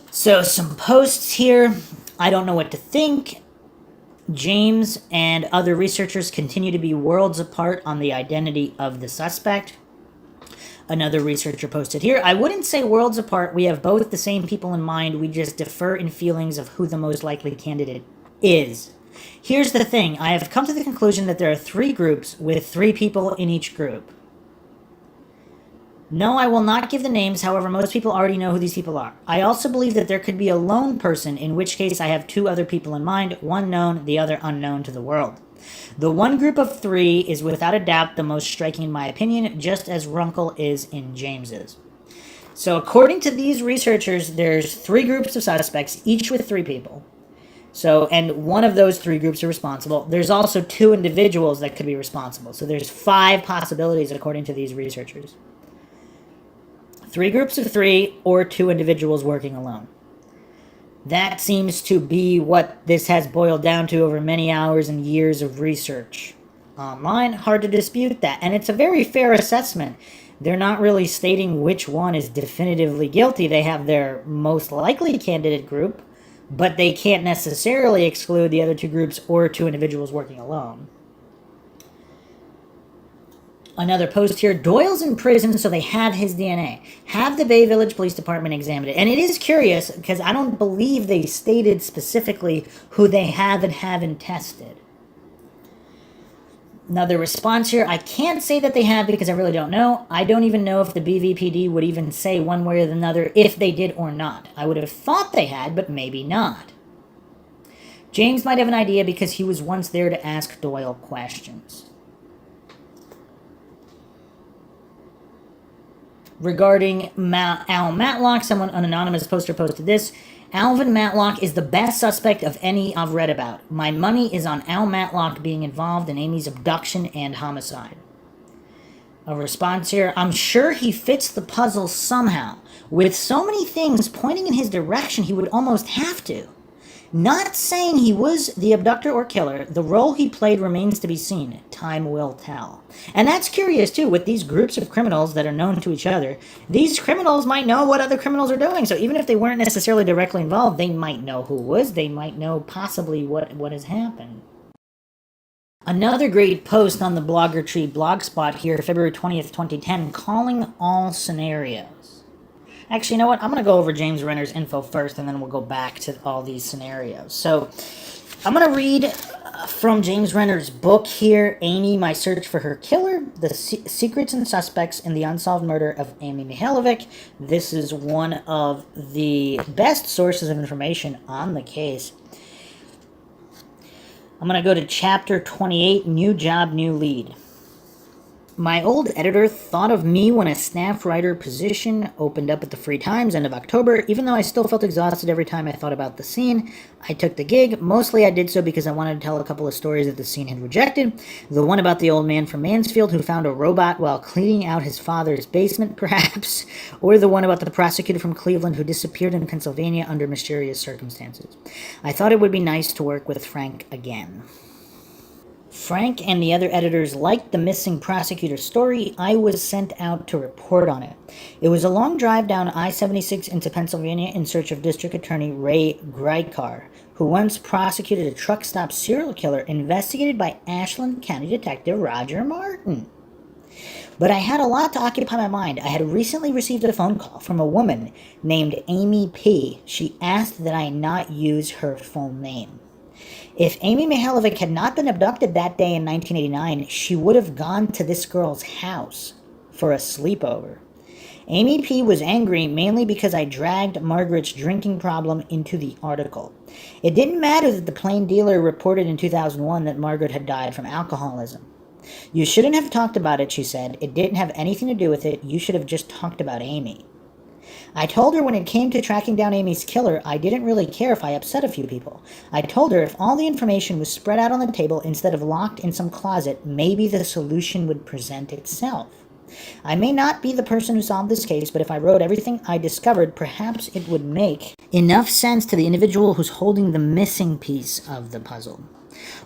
So, some posts here. I don't know what to think. James and other researchers continue to be worlds apart on the identity of the suspect. Another researcher posted here, I wouldn't say worlds apart. We have both the same people in mind. We just differ in feelings of who the most likely candidate is. Here's the thing. I have come to the conclusion that there are 3 groups with 3 people in each group. No, I will not give the names, however, most people already know who these people are. I also believe that there could be a lone person, in which case I have 2 other people in mind, one known, the other unknown to the world. The one group of 3 is without a doubt the most striking in my opinion, just as Runkle is in James's. So according to these researchers, there's 3 groups of suspects, each with 3 people. So, and one of those 3 groups are responsible. There's also 2 individuals that could be responsible. So there's 5 possibilities according to these researchers. 3 groups of 3 or 2 individuals working alone. That seems to be what this has boiled down to over many hours and years of research online. Hard to dispute that. And it's a very fair assessment. They're not really stating which one is definitively guilty. They have their most likely candidate group, but they can't necessarily exclude the other 2 groups or 2 individuals working alone. Another post here, Doyle's in prison, so they have his DNA. Have the Bay Village Police Department examined it. And it is curious, because I don't believe they stated specifically who they have and haven't tested. Another response here, I can't say that they have because I really don't know. I don't even know if the BVPD would even say one way or the other if they did or not. I would have thought they had, but maybe not. James might have an idea because he was once there to ask Doyle questions. Regarding Al Matlock, someone, an anonymous poster posted this. Alvin Matlock is the best suspect of any I've read about. My money is on Al Matlock being involved in Amy's abduction and homicide. A response here. I'm sure he fits the puzzle somehow. With so many things pointing in his direction, he would almost have to. Not saying he was the abductor or killer. The role he played remains to be seen. Time will tell. And that's curious, too, with these groups of criminals that are known to each other. These criminals might know what other criminals are doing. So even if they weren't necessarily directly involved, they might know who was. They might know possibly what has happened. Another great post on the Blogger Tree blogspot here, February 20th, 2010, calling all scenarios. Actually, you know what? I'm going to go over James Rener's info first, and then we'll go back to all these scenarios. So, I'm going to read From James Renner's book here, Amy, My Search for Her Killer, The Secrets and Suspects in the Unsolved Murder of Amy Mihaljevic. This is one of the best sources of information on the case. I'm going to go to chapter 28, New Job, New Lead. My old editor thought of me when a staff writer position opened up at the Free Times end of October. Even though I still felt exhausted every time I thought about the scene, I took the gig. Mostly I did so because I wanted to tell a couple of stories that the scene had rejected. The one about the old man from Mansfield who found a robot while cleaning out his father's basement, perhaps. Or the one about the prosecutor from Cleveland who disappeared in Pennsylvania under mysterious circumstances. I thought it would be nice to work with Frank again. Frank and the other editors liked the missing prosecutor story. I was sent out to report on it. It was a long drive down I-76 into Pennsylvania in search of District Attorney Ray Greikar, who once prosecuted a truck stop serial killer investigated by Ashland County Detective Roger Martin. But I had a lot to occupy my mind. I had recently received a phone call from a woman named Amy P. She asked that I not use her full name. If Amy Mihaljevic had not been abducted that day in 1989, she would have gone to this girl's house for a sleepover. Amy P. was angry mainly because I dragged Margaret's drinking problem into the article. It didn't matter that the Plain Dealer reported in 2001 that Margaret had died from alcoholism. You shouldn't have talked about it, she said. It didn't have anything to do with it. You should have just talked about Amy. I told her when it came to tracking down Amy's killer, I didn't really care if I upset a few people. I told her if all the information was spread out on the table instead of locked in some closet, maybe the solution would present itself. I may not be the person who solved this case, but if I wrote everything I discovered, perhaps it would make enough sense to the individual who's holding the missing piece of the puzzle.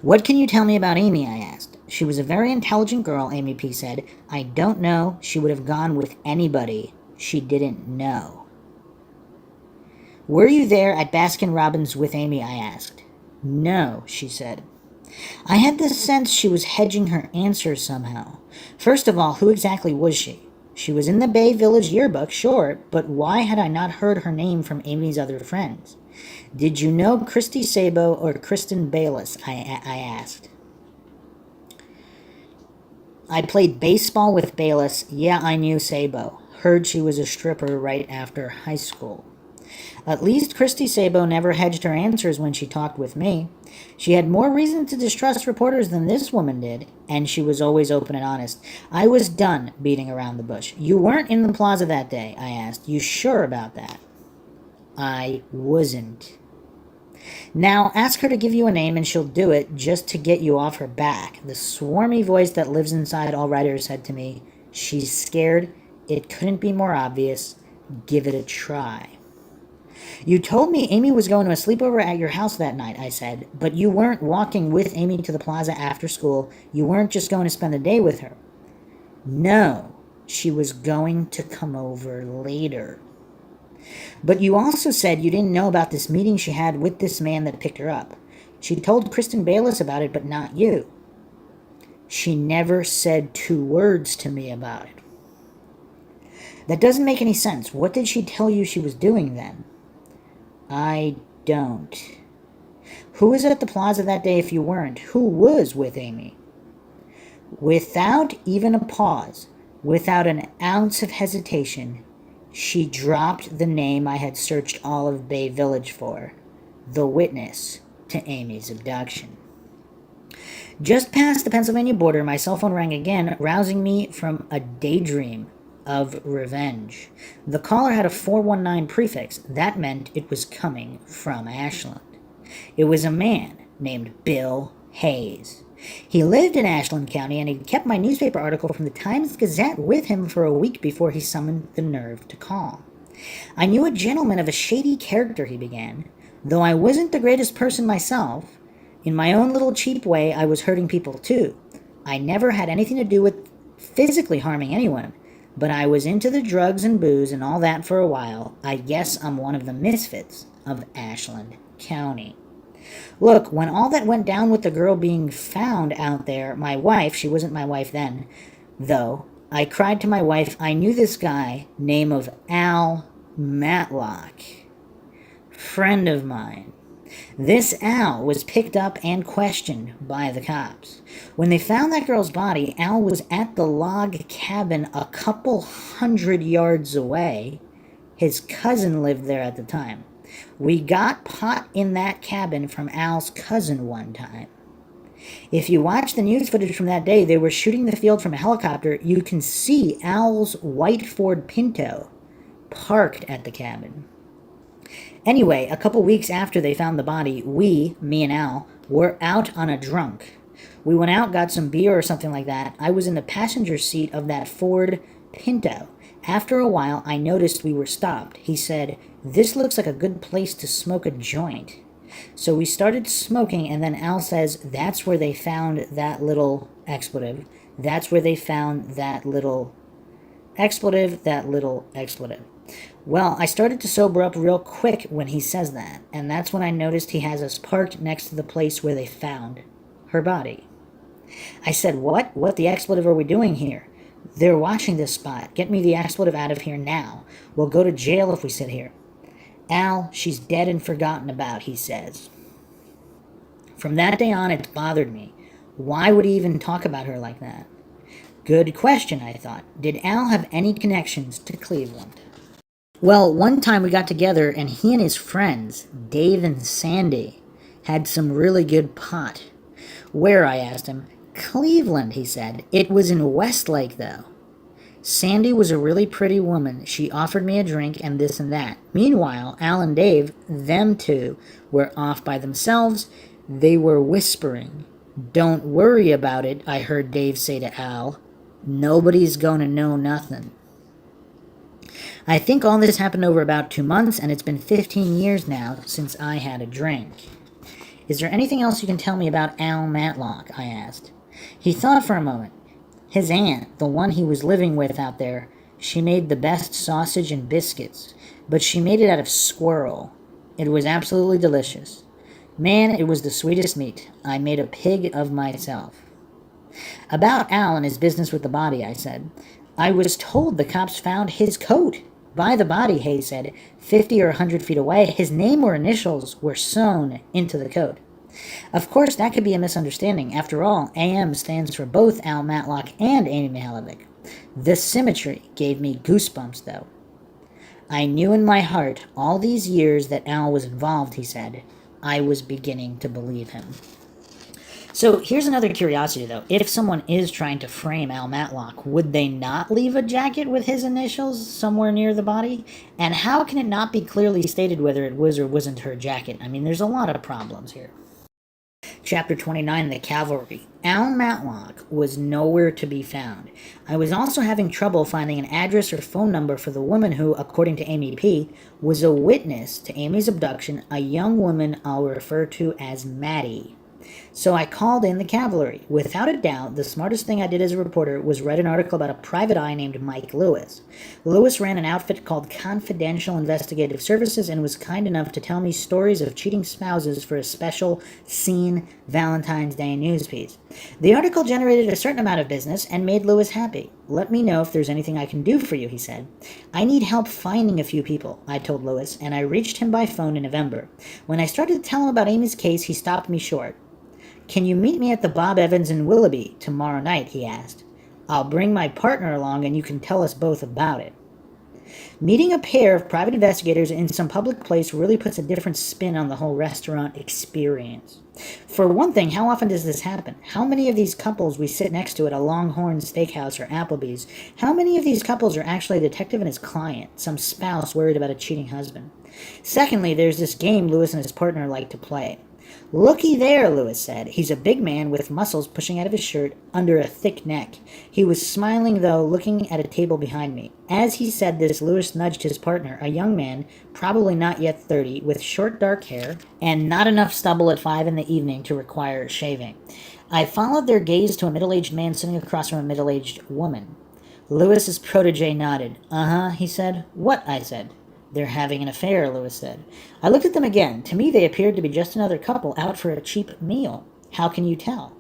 What can you tell me about Amy? I asked. She was a very intelligent girl, Amy P. said. I don't know. She would have gone with anybody she didn't know. Were you there at Baskin-Robbins with Amy? I asked. No, she said. I had the sense she was hedging her answer somehow. First of all, who exactly was she? She was in the Bay Village yearbook, sure, but why had I not heard her name from Amy's other friends? Did you know Christy Sabo or Kristen Bayless? I asked. I played baseball with Bayless. Yeah, I knew Sabo. Heard she was a stripper right after high school. At least Christy Sabo never hedged her answers when she talked with me. She had more reason to distrust reporters than this woman did, and she was always open and honest. I was done beating around the bush. You weren't in the plaza that day, I asked. You sure about that? I wasn't. Now, ask her to give you a name and she'll do it just to get you off her back. The swarmy voice that lives inside all writers said to me, she's scared. It couldn't be more obvious. Give it a try. You told me Amy was going to a sleepover at your house that night, I said, but you weren't walking with Amy to the plaza after school. You weren't just going to spend the day with her. No, she was going to come over later. But you also said you didn't know about this meeting she had with this man that picked her up. She told Kristen Bayless about it, but not you. She never said 2 words to me about it. That doesn't make any sense. What did she tell you she was doing then? I don't. Who was at the plaza that day if you weren't? Who was with Amy? Without even a pause, without an ounce of hesitation, she dropped the name I had searched all of Bay Village for, the witness to Amy's abduction. Just past the Pennsylvania border, my cell phone rang again, rousing me from a daydream of revenge. The caller had a 419 prefix. That meant it was coming from Ashland. It was a man named Bill Hayes. He lived in Ashland County, and he kept my newspaper article from the Times-Gazette with him for a week before he summoned the nerve to call. I knew a gentleman of a shady character, he began. Though I wasn't the greatest person myself, in my own little cheap way, I was hurting people too. I never had anything to do with physically harming anyone, but I was into the drugs and booze and all that for a while. I guess I'm one of the misfits of Ashland County. Look, when all that went down with the girl being found out there, my wife, she wasn't my wife then, though, I cried to my wife, I knew this guy, name of Al Matlock, friend of mine. This Al was picked up and questioned by the cops. When they found that girl's body, Al was at the log cabin a couple 100 yards away. His cousin lived there at the time. We got pot in that cabin from Al's cousin one time. If you watch the news footage from that day, they were shooting the field from a helicopter. You can see Al's white Ford Pinto parked at the cabin. Anyway, a couple weeks after they found the body, me and Al, were out on a drunk. We went out, got some beer or something like that. I was in the passenger seat of that Ford Pinto. After a while, I noticed we were stopped. He said, "This looks like a good place to smoke a joint." So we started smoking, and then Al says, "That's where they found that little expletive. That's where they found that little expletive, that little expletive." Well, I started to sober up real quick when he says that, and that's when I noticed he has us parked next to the place where they found her body. I said, What the expletive are we doing here? They're watching this spot. Get me the expletive out of here now. We'll go to jail if we sit here. Al, she's dead and forgotten about, he says. From that day on, it's bothered me. Why would he even talk about her like that? Good question, I thought. Did Al have any connections to Cleveland? Well, one time we got together and he and his friends, Dave and Sandy, had some really good pot. Where, I asked him. Cleveland, he said. It was in Westlake, though. Sandy was a really pretty woman. She offered me a drink and this and that. Meanwhile, Al and Dave, them two, were off by themselves. They were whispering. "Don't worry about it," I heard Dave say to Al. "Nobody's gonna know nothing." I think all this happened over about 2 months, and it's been 15 years now since I had a drink. Is there anything else you can tell me about Al Matlock? I asked. He thought for a moment. His aunt, the one he was living with out there, she made the best sausage and biscuits, but she made it out of squirrel. It was absolutely delicious. Man, it was the sweetest meat. I made a pig of myself. About Al and his business with the body, I said. I was told the cops found his coat by the body, Hayes said, 50 or 100 feet away. His name or initials were sewn into the coat. Of course, that could be a misunderstanding. After all, AM stands for both Al Matlock and Amy Mihaljevic. The symmetry gave me goosebumps, though. I knew in my heart all these years that Al was involved, he said. I was beginning to believe him. So here's another curiosity, though. If someone is trying to frame Al Matlock, would they not leave a jacket with his initials somewhere near the body? And how can it not be clearly stated whether it was or wasn't her jacket? I mean, there's a lot of problems here. Chapter 29, The Cavalry. Al Matlock was nowhere to be found. I was also having trouble finding an address or phone number for the woman who, according to Amy P., was a witness to Amy's abduction, a young woman I'll refer to as Maddie. So I called in the cavalry. Without a doubt, the smartest thing I did as a reporter was write an article about a private eye named Mike Lewis. Lewis ran an outfit called Confidential Investigative Services and was kind enough to tell me stories of cheating spouses for a special Scene Valentine's Day news piece. The article generated a certain amount of business and made Lewis happy. Let me know if there's anything I can do for you, he said. I need help finding a few people, I told Lewis, and I reached him by phone in November. When I started to tell him about Amy's case, he stopped me short. Can you meet me at the Bob Evans in Willoughby tomorrow night, he asked. I'll bring my partner along and you can tell us both about it. Meeting a pair of private investigators in some public place really puts a different spin on the whole restaurant experience. For one thing, how often does this happen? How many of these couples we sit next to at a Longhorn Steakhouse or Applebee's, how many of these couples are actually a detective and his client, some spouse worried about a cheating husband? Secondly, there's this game Lewis and his partner like to play. Looky there, Lewis said. He's a big man with muscles pushing out of his shirt under a thick neck. He was smiling, though, looking at a table behind me. As he said this, Lewis nudged his partner, a young man, probably not yet 30, with short dark hair and not enough stubble at 5 in the evening to require shaving. I followed their gaze to a middle-aged man sitting across from a middle-aged woman. Lewis's protege nodded. Uh-huh, he said. What? I said. They're having an affair, Lewis said. I looked at them again. To me, they appeared to be just another couple out for a cheap meal. How can you tell?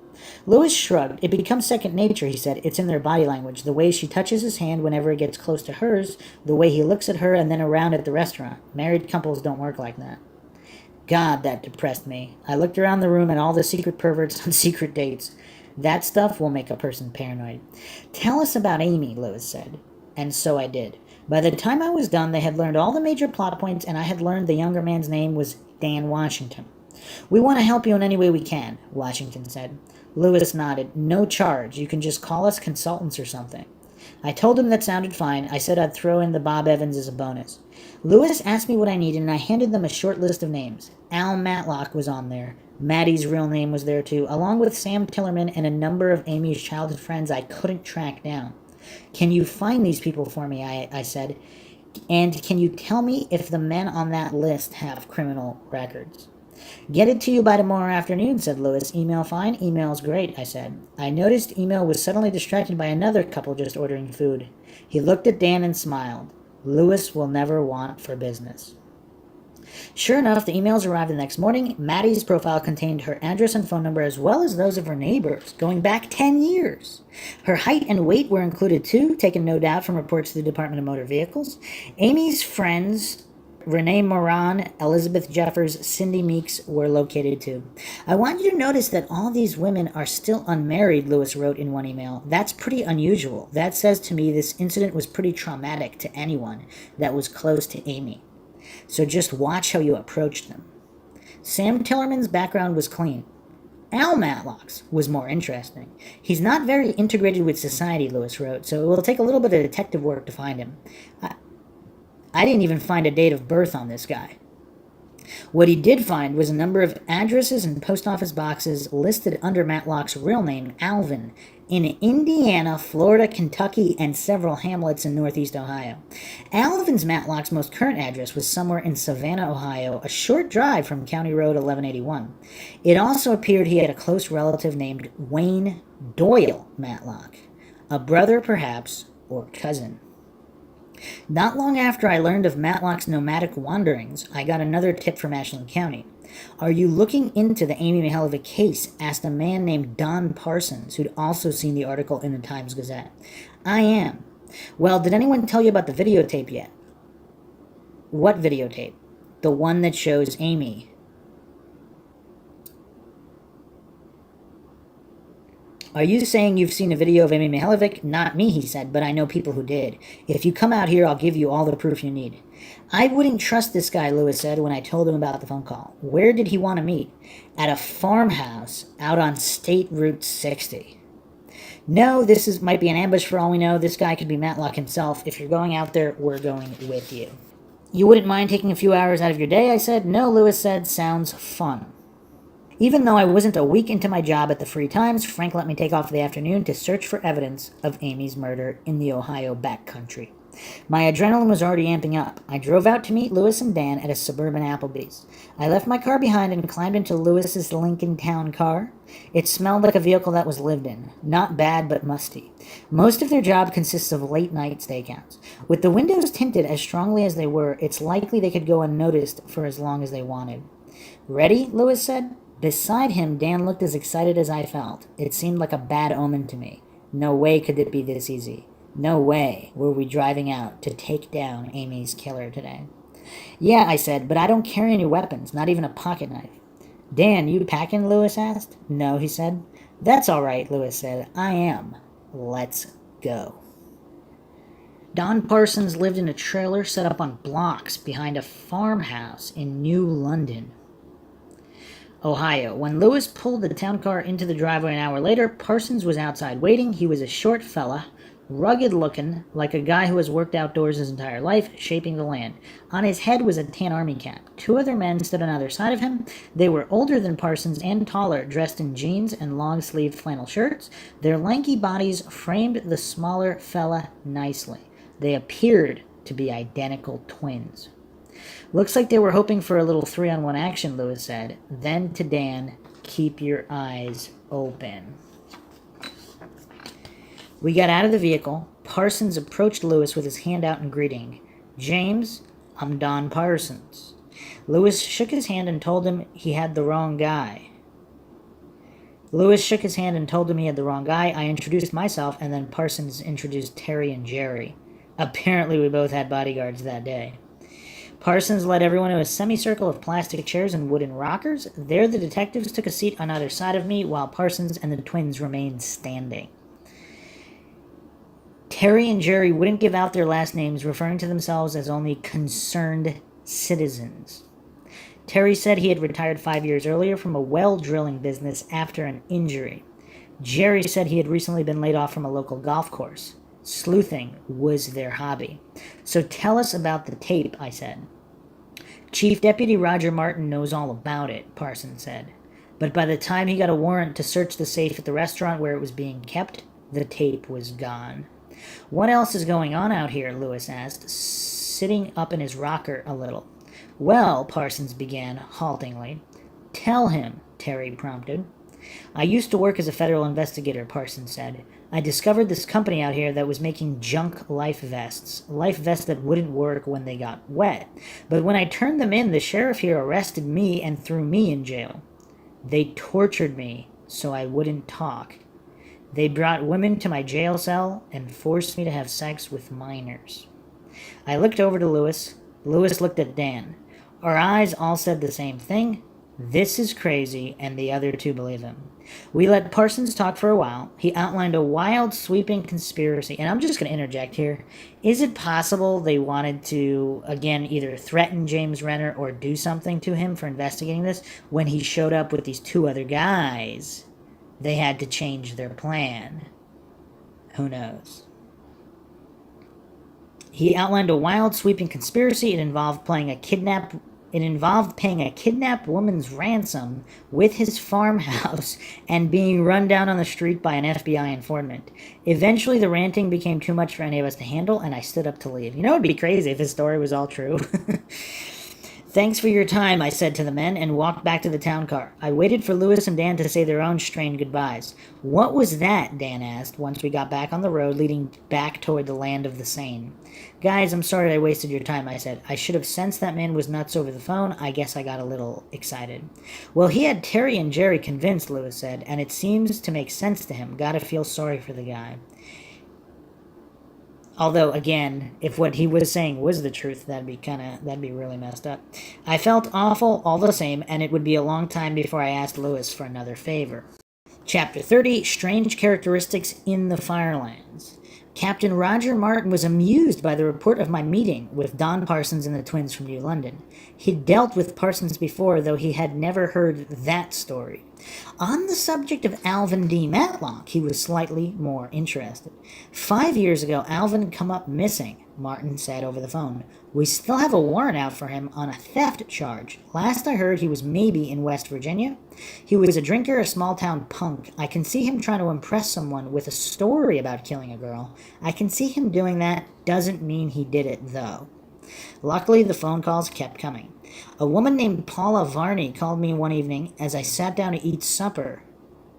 Lewis shrugged. It becomes second nature, he said. It's in their body language. The way she touches his hand whenever it gets close to hers, the way he looks at her and then around at the restaurant. Married couples don't work like that. God, that depressed me. I looked around the room at all the secret perverts on secret dates. That stuff will make a person paranoid. Tell us about Amy, Lewis said. And so I did. By the time I was done, they had learned all the major plot points, and I had learned the younger man's name was Dan Washington. We want to help you in any way we can, Washington said. Lewis nodded. No charge. You can just call us consultants or something. I told him that sounded fine. I said I'd throw in the Bob Evans as a bonus. Lewis asked me what I needed, and I handed them a short list of names. Al Matlock was on there. Maddie's real name was there too, along with Sam Tillerman and a number of Amy's childhood friends I couldn't track down. Can you find these people for me, I said, and can you tell me if the men on that list have criminal records? Get it to you by tomorrow afternoon, said Lewis. Email fine? Email's great, I said. I noticed Email was suddenly distracted by another couple just ordering food. He looked at Dan and smiled. Lewis will never want for business. Sure enough, the emails arrived the next morning. Maddie's profile contained her address and phone number as well as those of her neighbors, going back 10 years. Her height and weight were included too, taken no doubt from reports to the Department of Motor Vehicles. Amy's friends, Renee Moran, Elizabeth Jeffers, Cindy Meeks, were located too. I want you to notice that all these women are still unmarried, Lewis wrote in one email. That's pretty unusual. That says to me this incident was pretty traumatic to anyone that was close to Amy. So just watch how you approach them. Sam Tillerman's background was clean. Al Matlock's was more interesting. He's not very integrated with society, Lewis wrote, so it will take a little bit of detective work to find him. I didn't even find a date of birth on this guy. What he did find was a number of addresses and post office boxes listed under Matlock's real name, Alvin, in Indiana, Florida, Kentucky, and several hamlets in northeast Ohio. Alvin's Matlock's most current address was somewhere in Savannah, Ohio, a short drive from County Road 1181. It also appeared he had a close relative named Wayne Doyle Matlock, a brother perhaps, or cousin. Not long after I learned of Matlock's nomadic wanderings, I got another tip from Ashland County. Are you looking into the Amy Mihaljevic case? Asked a man named Don Parsons, who'd also seen the article in the Times-Gazette. I am. Well, did anyone tell you about the videotape yet? What videotape? The one that shows Amy. Are you saying you've seen a video of Amy Mihaljevic? Not me, he said, but I know people who did. If you come out here, I'll give you all the proof you need. I wouldn't trust this guy, Lewis said when I told him about the phone call. Where did he want to meet? At a farmhouse out on State Route 60. No, might be an ambush for all we know. This guy could be Matlock himself. If you're going out there, we're going with you. You wouldn't mind taking a few hours out of your day, I said. No, Lewis said. Sounds fun. Even though I wasn't a week into my job at the Free Times, Frank let me take off for the afternoon to search for evidence of Amy's murder in the Ohio backcountry. My adrenaline was already amping up. I drove out to meet Lewis and Dan at a suburban Applebee's. I left my car behind and climbed into Lewis's Lincoln Town car. It smelled like a vehicle that was lived in. Not bad, but musty. Most of their job consists of late-night stakeouts. With the windows tinted as strongly as they were, it's likely they could go unnoticed for as long as they wanted. Ready? Lewis said. Beside him, Dan looked as excited as I felt. It seemed like a bad omen to me. No way could it be this easy. No way were we driving out to take down Amy's killer today. Yeah, I said, but I don't carry any weapons, not even a pocket knife. Dan, you packing? Lewis asked. No, he said. That's all right, Lewis said. I am. Let's go. Don Parsons lived in a trailer set up on blocks behind a farmhouse in New London, Ohio. When Lewis pulled the town car into the driveway an hour later, Parsons was outside waiting. He was a short fella, rugged-looking, like a guy who has worked outdoors his entire life, shaping the land. On his head was a tan army cap. Two other men stood on either side of him. They were older than Parsons and taller, dressed in jeans and long-sleeved flannel shirts. Their lanky bodies framed the smaller fella nicely. They appeared to be identical twins. Looks like they were hoping for a little 3-on-1 action, Lewis said. Then to Dan, keep your eyes open. We got out of the vehicle. Parsons approached Lewis with his hand out in greeting. James, I'm Don Parsons. Lewis shook his hand and told him he had the wrong guy. I introduced myself, and then Parsons introduced Terry and Jerry. Apparently we both had bodyguards that day. Parsons led everyone to a semicircle of plastic chairs and wooden rockers. There the detectives took a seat on either side of me while Parsons and the twins remained standing. Terry and Jerry wouldn't give out their last names, referring to themselves as only concerned citizens. Terry said he had retired 5 years earlier from a well drilling business after an injury. Jerry said he had recently been laid off from a local golf course. Sleuthing was their hobby. So tell us about the tape, I said. Chief Deputy Roger Martin knows all about it, Parsons said. But by the time he got a warrant to search the safe at the restaurant where it was being kept, the tape was gone. What else is going on out here? Lewis asked, sitting up in his rocker a little. Well, Parsons began haltingly. Tell him, Terry prompted. I used to work as a federal investigator, Parsons said. I discovered this company out here that was making junk life vests that wouldn't work when they got wet. But when I turned them in, the sheriff here arrested me and threw me in jail. They tortured me so I wouldn't talk. They brought women to my jail cell and forced me to have sex with minors. I looked over to Lewis. Lewis looked at Dan. Our eyes all said the same thing. This is crazy, and the other two believe him. We let Parsons talk for a while. He outlined a wild, sweeping conspiracy. And I'm just going to interject here. Is it possible they wanted to, again, either threaten James Rener or do something to him for investigating this? When he showed up with these two other guys, they had to change their plan. Who knows? He outlined a wild, sweeping conspiracy. It involved paying a kidnapped woman's ransom with his farmhouse and being run down on the street by an FBI informant. Eventually, the ranting became too much for any of us to handle, and I stood up to leave. You know, it would be crazy if his story was all true. Thanks for your time, I said to the men, and walked back to the town car. I waited for Lewis and Dan to say their own strained goodbyes. What was that? Dan asked, once we got back on the road leading back toward the land of the sane. Guys, I'm sorry I wasted your time, I said. I should have sensed that man was nuts over the phone. I guess I got a little excited. Well, he had Terry and Jerry convinced, Lewis said, and it seems to make sense to him. Gotta feel sorry for the guy. Although, again, if what he was saying was the truth, that'd be really messed up. I felt awful all the same, and it would be a long time before I asked Lewis for another favor. Chapter 30, Strange Characteristics in the Firelands. Captain Roger Martin was amused by the report of my meeting with Don Parsons and the twins from New London. He'd dealt with Parsons before, though he had never heard that story. On the subject of Alvin D. Matlock, he was slightly more interested. 5 years ago, Alvin had come up missing, Martin said over the phone. We still have a warrant out for him on a theft charge. Last I heard, he was maybe in West Virginia. He was a drinker, a small-town punk. I can see him trying to impress someone with a story about killing a girl. I can see him doing that. Doesn't mean he did it, though. Luckily, the phone calls kept coming. A woman named Paula Varney called me one evening as I sat down to eat supper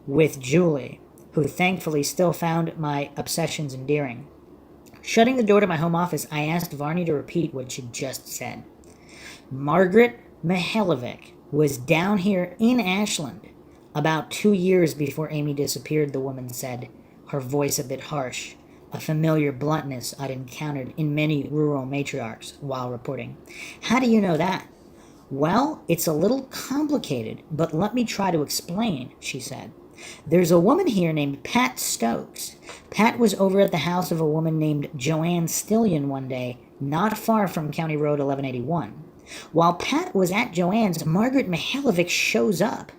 with Julie, who thankfully still found my obsessions endearing. Shutting the door to my home office, I asked Varney to repeat what she'd just said. Margaret Mihaljevic was down here in Ashland about 2 years before Amy disappeared, the woman said, her voice a bit harsh, a familiar bluntness I'd encountered in many rural matriarchs while reporting. How do you know that? Well, it's a little complicated, but let me try to explain, she said. There's a woman here named Pat Stokes. Pat was over at the house of a woman named Joanne Stillion one day, not far from County Road 1181. While Pat was at Joanne's, Margaret Mihaljevic shows up.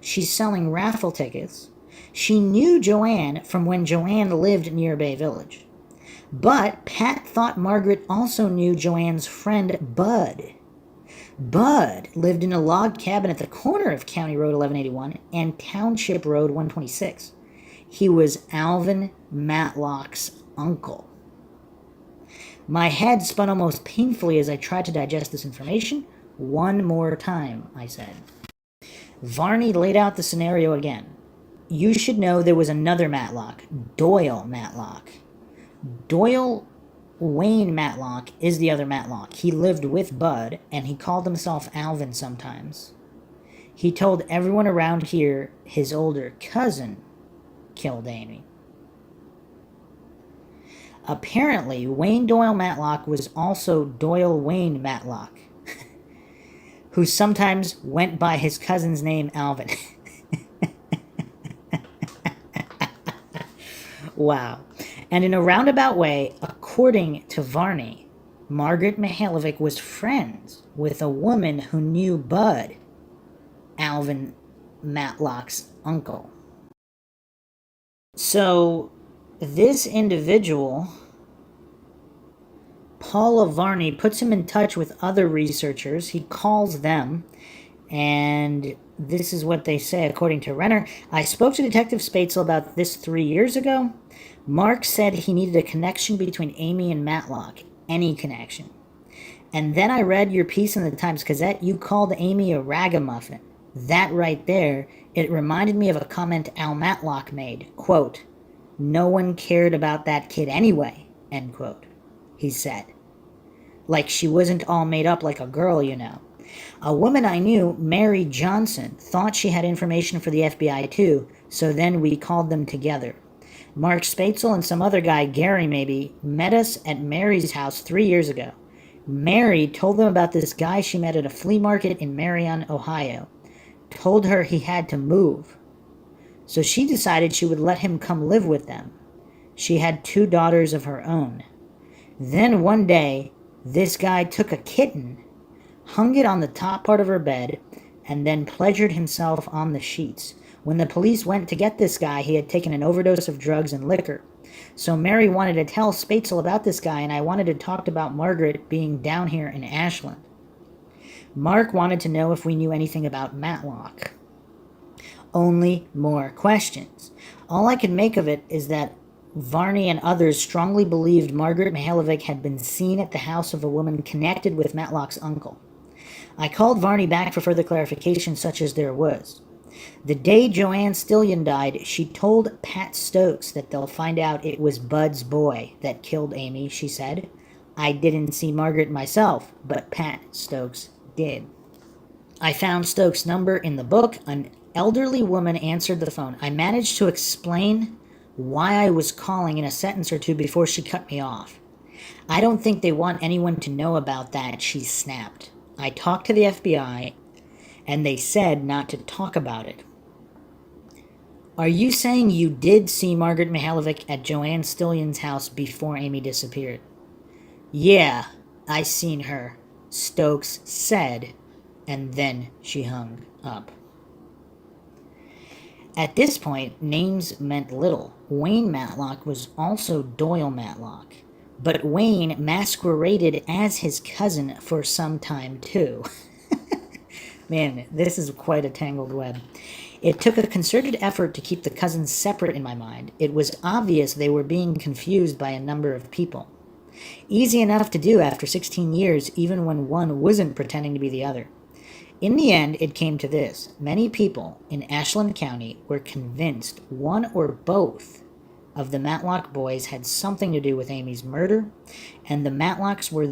She's selling raffle tickets. She knew Joanne from when Joanne lived near Bay Village. But Pat thought Margaret also knew Joanne's friend Bud. Bud lived in a log cabin at the corner of County Road 1181 and Township Road 126. He was Alvin Matlock's uncle. My head spun almost painfully as I tried to digest this information. One more time, I said. Varney laid out the scenario again. You should know there was another Matlock, Doyle Matlock. Doyle Wayne Matlock is the other Matlock. He lived with Bud, and he called himself Alvin sometimes. He told everyone around here his older cousin killed Amy. Apparently, Wayne Doyle Matlock was also Doyle Wayne Matlock, who sometimes went by his cousin's name, Alvin. Wow. And in a roundabout way, according to Varney, Margaret Mihaljevic was friends with a woman who knew Bud, Alvin Matlock's uncle. So, this individual, Paula Varney, puts him in touch with other researchers. He calls them, and this is what they say, according to Rener. I spoke to Detective Spatzel about this 3 years ago. Mark said he needed a connection between Amy and Matlock, any connection. And then I read your piece in the Times Gazette. You called Amy a ragamuffin. That right there, it reminded me of a comment Al Matlock made. Quote, "No one cared about that kid anyway," end quote, he said. Like she wasn't all made up like a girl, you know. A woman I knew, Mary Johnson, thought she had information for the FBI too, so then we called them together. Mark Spatzel and some other guy, Gary maybe, met us at Mary's house 3 years ago. Mary told them about this guy she met at a flea market in Marion, Ohio. Told her he had to move. So she decided she would let him come live with them. She had 2 daughters of her own. Then one day, this guy took a kitten, hung it on the top part of her bed, and then pleasured himself on the sheets. When the police went to get this guy, he had taken an overdose of drugs and liquor. So Mary wanted to tell Spatzel about this guy, and I wanted to talk about Margaret being down here in Ashland. Mark wanted to know if we knew anything about Matlock. Only more questions. All I could make of it is that Varney and others strongly believed Margaret Mihaljevic had been seen at the house of a woman connected with Matlock's uncle. I called Varney back for further clarification, such as there was. The day Joanne Stillion died, she told Pat Stokes that they'll find out it was Bud's boy that killed Amy, she said. I didn't see Margaret myself, but Pat Stokes did. I found Stokes' number in the book. An elderly woman answered the phone. I managed to explain why I was calling in a sentence or two before she cut me off. I don't think they want anyone to know about that, she snapped. I talked to the FBI, and they said not to talk about it. Are you saying you did see Margaret Mihaljevic at Joanne Stillion's house before Amy disappeared? Yeah, I seen her, Stokes said, and then she hung up. At this point, names meant little. Wayne Matlock was also Doyle Matlock, but Wayne masqueraded as his cousin for some time too. Man, this is quite a tangled web. It took a concerted effort to keep the cousins separate in my mind. It was obvious they were being confused by a number of people. Easy enough to do after 16 years, even when one wasn't pretending to be the other. In the end, it came to this. Many people in Ashland County were convinced one or both of the Matlock boys had something to do with Amy's murder, and the Matlocks were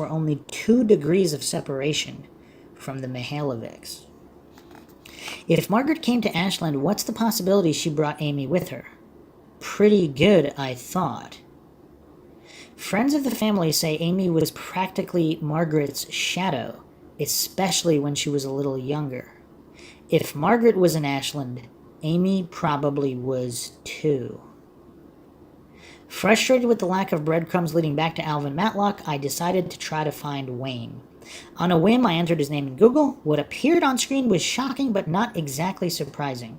only 2 degrees of separation from the Mihaljevics. If Margaret came to Ashland, what's the possibility she brought Amy with her? Pretty good, I thought. Friends of the family say Amy was practically Margaret's shadow, especially when she was a little younger. If Margaret was in Ashland, Amy probably was too. Frustrated with the lack of breadcrumbs leading back to Alvin Matlock, I decided to try to find Wayne. On a whim, I entered his name in Google. What appeared on screen was shocking but not exactly surprising.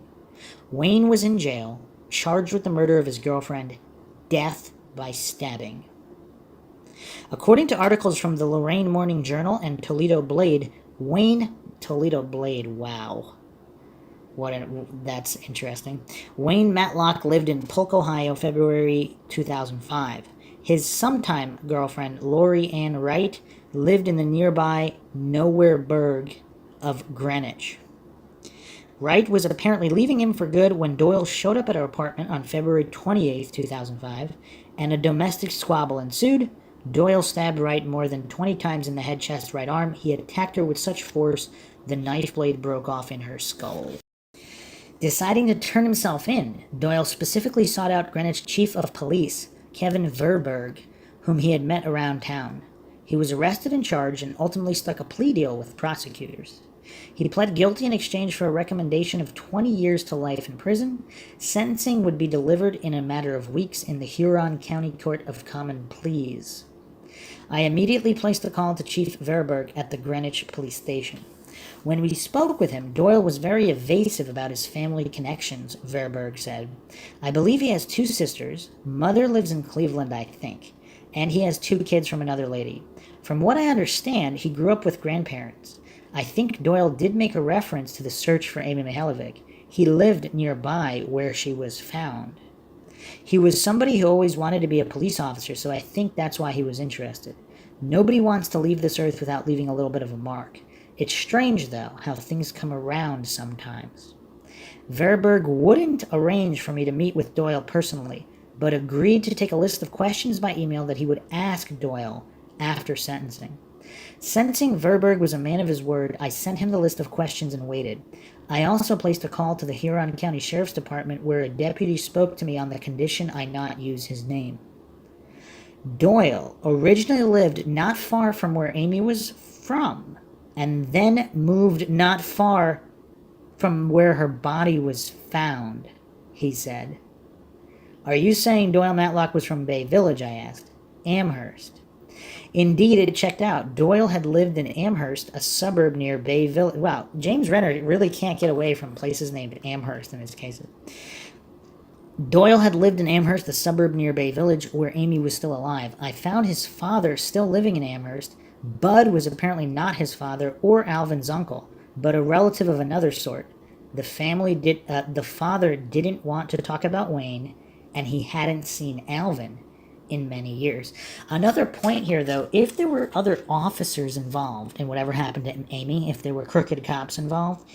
Wayne was in jail, charged with the murder of his girlfriend, death by stabbing. According to articles from the Lorain Morning Journal and Toledo Blade, wow. That's interesting. Wayne Matlock lived in Polk, Ohio, February 2005. His sometime girlfriend, Lori Ann Wright, lived in the nearby Nowhereburg of Greenwich. Wright was apparently leaving him for good when Doyle showed up at her apartment on February 28, 2005, and a domestic squabble ensued. Doyle stabbed Wright more than 20 times in the head, chest, right arm. He attacked her with such force the knife blade broke off in her skull. Deciding to turn himself in, Doyle specifically sought out Greenwich Chief of Police, Kevin Verberg, whom he had met around town. He was arrested and charged and ultimately struck a plea deal with prosecutors. He pled guilty in exchange for a recommendation of 20 years to life in prison. Sentencing would be delivered in a matter of weeks in the Huron County Court of Common Pleas. I immediately placed a call to Chief Verberg at the Greenwich Police Station. When we spoke with him, Doyle was very evasive about his family connections, Verberg said. I believe he has 2 sisters. Mother lives in Cleveland, I think. And he has 2 kids from another lady. From what I understand, he grew up with grandparents. I think Doyle did make a reference to the search for Amy Mihaljevic. He lived nearby where she was found. He was somebody who always wanted to be a police officer, so I think that's why he was interested. Nobody wants to leave this earth without leaving a little bit of a mark. It's strange, though, how things come around sometimes. Verberg wouldn't arrange for me to meet with Doyle personally, but agreed to take a list of questions by email that he would ask Doyle after sentencing. Sensing Verberg was a man of his word, I sent him the list of questions and waited. I also placed a call to the Huron County Sheriff's Department where a deputy spoke to me on the condition I not use his name. Doyle originally lived not far from where Amy was from, and then moved not far from where her body was found, he said. Are you saying Doyle Matlock was from Bay Village, I asked. Amherst. Indeed, it checked out. Doyle had lived in Amherst, a suburb near Bay Village. Wow, James Rener really can't get away from places named Amherst in his cases. Doyle had lived in Amherst, a suburb near Bay Village, where Amy was still alive. I found his father still living in Amherst. Bud was apparently not his father or Alvin's uncle, but a relative of another sort. The father didn't want to talk about Wayne, and he hadn't seen Alvin in many years. Another point here, though, if there were other officers involved in whatever happened to Amy, if there were crooked cops involved,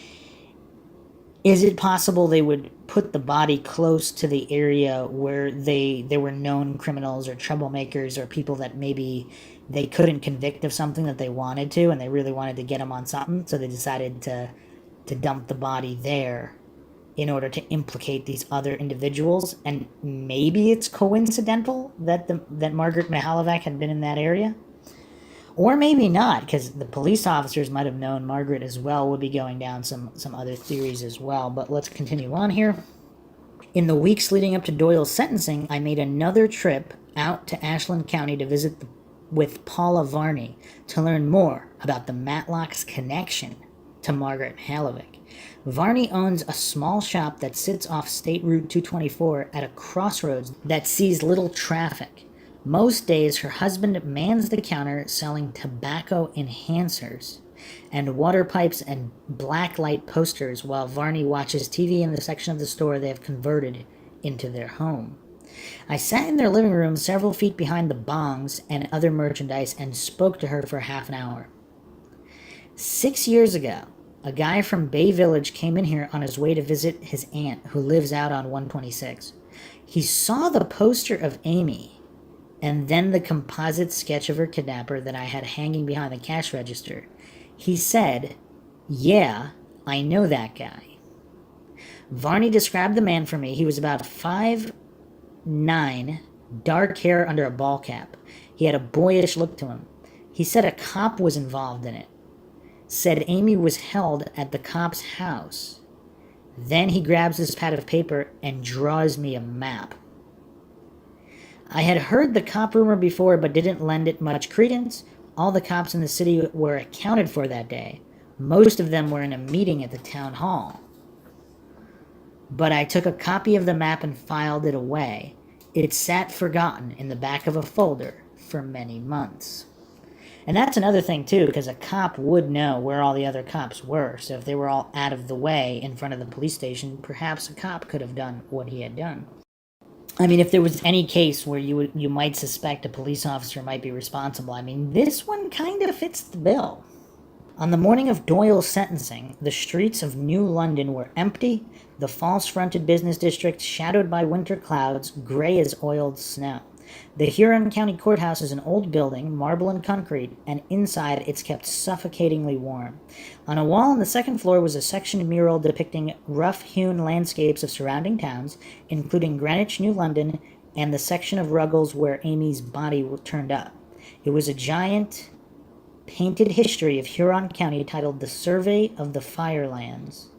is it possible they would put the body close to the area where there were known criminals or troublemakers or people that maybe they couldn't convict of something that they wanted to, and they really wanted to get them on something, so they decided to dump the body there in order to implicate these other individuals? And maybe it's coincidental that Margaret Mihaljevic had been in that area? Or maybe not, because the police officers might have known Margaret as well. We'll be going down some other theories as well, but let's continue on here. In the weeks leading up to Doyle's sentencing, I made another trip out to Ashland County to visit with Paula Varney to learn more about the Matlock's connection to Margaret Mihaljevic. Varney owns a small shop that sits off State Route 224 at a crossroads that sees little traffic. Most days, her husband mans the counter selling tobacco enhancers and water pipes and black light posters while Varney watches TV in the section of the store they have converted into their home. I sat in their living room several feet behind the bongs and other merchandise and spoke to her for half an hour. 6 years ago, a guy from Bay Village came in here on his way to visit his aunt, who lives out on 126. He saw the poster of Amy, and then the composite sketch of her kidnapper that I had hanging behind the cash register. He said, "Yeah, I know that guy." Varney described the man for me. He was about 5'9", dark hair under a ball cap. He had a boyish look to him. He said a cop was involved in it. Said Amy was held at the cop's house. Then he grabs his pad of paper and draws me a map. I had heard the cop rumor before but didn't lend it much credence. All the cops in the city were accounted for that day. Most of them were in a meeting at the town hall. But I took a copy of the map and filed it away. It sat forgotten in the back of a folder for many months. And that's another thing, too, because a cop would know where all the other cops were. So if they were all out of the way in front of the police station, perhaps a cop could have done what he had done. I mean, if there was any case where you might suspect a police officer might be responsible, I mean, this one kind of fits the bill. On the morning of Doyle's sentencing, the streets of New London were empty, the false-fronted business district shadowed by winter clouds, gray as oiled snow. The Huron County Courthouse is an old building, marble and concrete, and inside it's kept suffocatingly warm. On a wall on the second floor was a section mural depicting rough-hewn landscapes of surrounding towns, including Greenwich, New London, and the section of Ruggles where Amy's body turned up. It was a giant painted history of Huron County titled The Survey of the Firelands.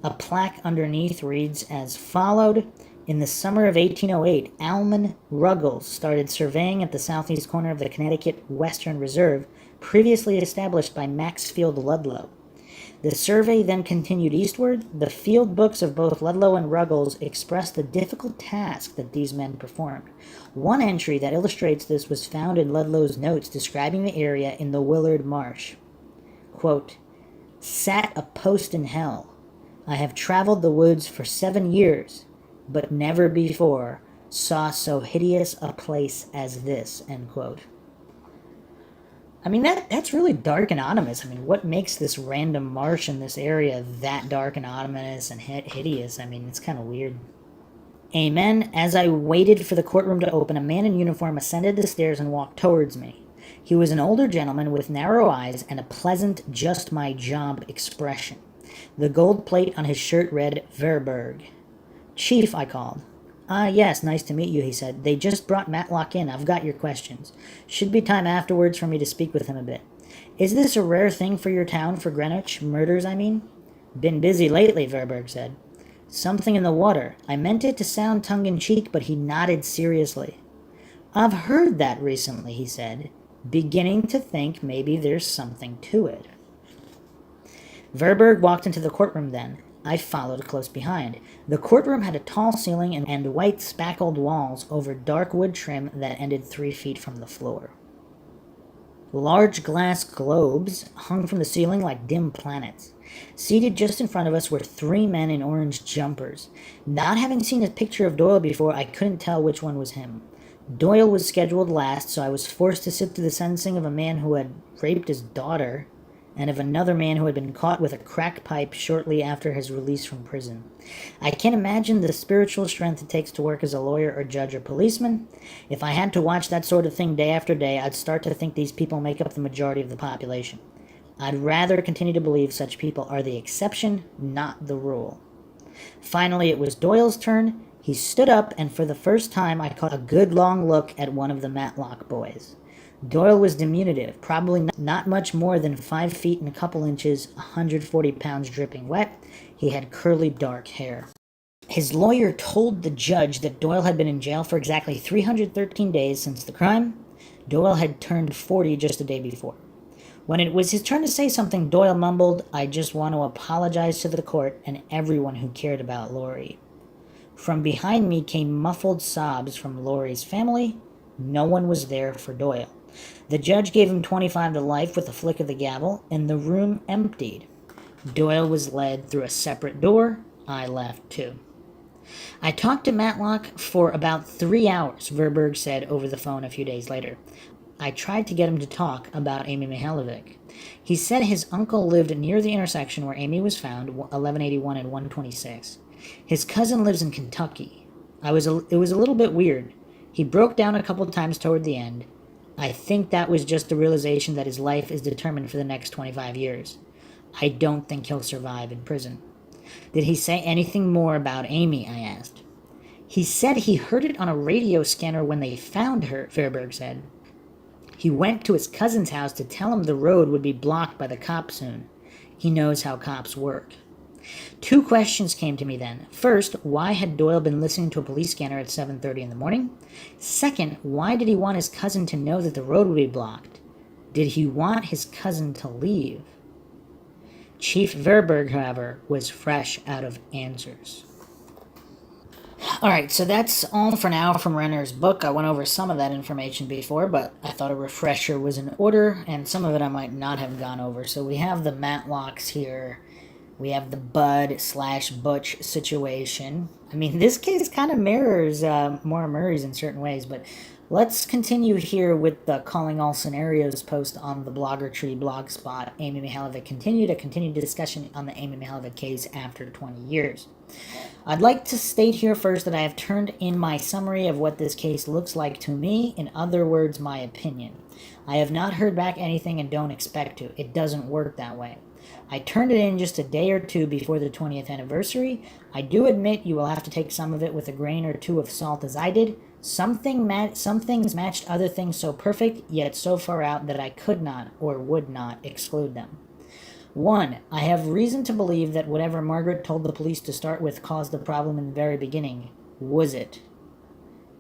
A plaque underneath reads as followed: in the summer of 1808, Almon Ruggles started surveying at the southeast corner of the Connecticut Western Reserve, previously established by Maxfield Ludlow. The survey then continued eastward. The field books of both Ludlow and Ruggles express the difficult task that these men performed. One entry that illustrates this was found in Ludlow's notes describing the area in the Willard Marsh. Quote, "Sat a post in hell. I have traveled the woods for 7 years, but never before saw so hideous a place as this," end quote. I mean, that's really dark and ominous. I mean, what makes this random marsh in this area that dark and ominous and hideous? I mean, it's kind of weird. Amen. As I waited for the courtroom to open, a man in uniform ascended the stairs and walked towards me. He was an older gentleman with narrow eyes and a pleasant, just-my-job expression. The gold plate on his shirt read, "Verberg." "Chief," I called. "Ah, yes, nice to meet you," he said. "They just brought Matlock in. I've got your questions. Should be time afterwards for me to speak with him a bit. Is this a rare thing for your town, for Greenwich? Murders, I mean?" "Been busy lately," Verberg said. "Something in the water." I meant it to sound tongue-in-cheek, but he nodded seriously. "I've heard that recently," he said, beginning to think maybe there's something to it. Verberg walked into the courtroom then. I followed close behind. The courtroom had a tall ceiling and white spackled walls over dark wood trim that ended 3 feet from the floor. Large glass globes hung from the ceiling like dim planets. Seated just in front of us were 3 men in orange jumpers. Not having seen a picture of Doyle before, I couldn't tell which one was him. Doyle was scheduled last, so I was forced to sit through the sentencing of a man who had raped his daughter, and of another man who had been caught with a crack pipe shortly after his release from prison. I can't imagine the spiritual strength it takes to work as a lawyer or judge or policeman. If I had to watch that sort of thing day after day, I'd start to think these people make up the majority of the population. I'd rather continue to believe such people are the exception, not the rule. Finally, it was Doyle's turn. He stood up, and for the first time I caught a good long look at one of the Matlock boys. Doyle was diminutive, probably not much more than 5 feet and a couple inches, 140 pounds dripping wet. He had curly dark hair. His lawyer told the judge that Doyle had been in jail for exactly 313 days since the crime. Doyle had turned 40 just a day before. When it was his turn to say something, Doyle mumbled, "I just want to apologize to the court and everyone who cared about Laurie." From behind me came muffled sobs from Laurie's family. No one was there for Doyle. The judge gave him 25 to life with a flick of the gavel, and the room emptied. Doyle was led through a separate door. I left too. I talked to Matlock for about 3 hours, Verberg said over the phone a few days later. I tried to get him to talk about Amy Mihaljevic. He said his uncle lived near the intersection where Amy was found, 1181 and 126. His cousin lives in Kentucky. It was a little bit weird. He broke down a couple times toward the end. I think that was just the realization that his life is determined for the next 25 years. I don't think he'll survive in prison. Did he say anything more about Amy? I asked. He said he heard it on a radio scanner when they found her, Verberg said. He went to his cousin's house to tell him the road would be blocked by the cops soon. He knows how cops work. 2 questions came to me then. First, why had Doyle been listening to a police scanner at 7:30 in the morning? Second, why did he want his cousin to know that the road would be blocked? Did he want his cousin to leave? Chief Verberg, however, was fresh out of answers. Alright, so that's all for now from Rener's book. I went over some of that information before, but I thought a refresher was in order, and some of it I might not have gone over. So we have the Matlocks here. We have the Bud/Butch situation. I mean, this case kind of mirrors Maura Murray's in certain ways, but let's continue here with the Calling All Scenarios post on the Blogger Tree blogspot. Amy Mihaljevic continued discussion on the Amy Mihaljevic case after 20 years. I'd like to state here first that I have turned in my summary of what this case looks like to me, in other words, my opinion. I have not heard back anything and don't expect to. It doesn't work that way. I turned it in just a day or two before the 20th anniversary. I do admit you will have to take some of it with a grain or two of salt as I did. Some things matched other things so perfect, yet so far out that I could not or would not exclude them. 1. I have reason to believe that whatever Margaret told the police to start with caused the problem in the very beginning. Was it?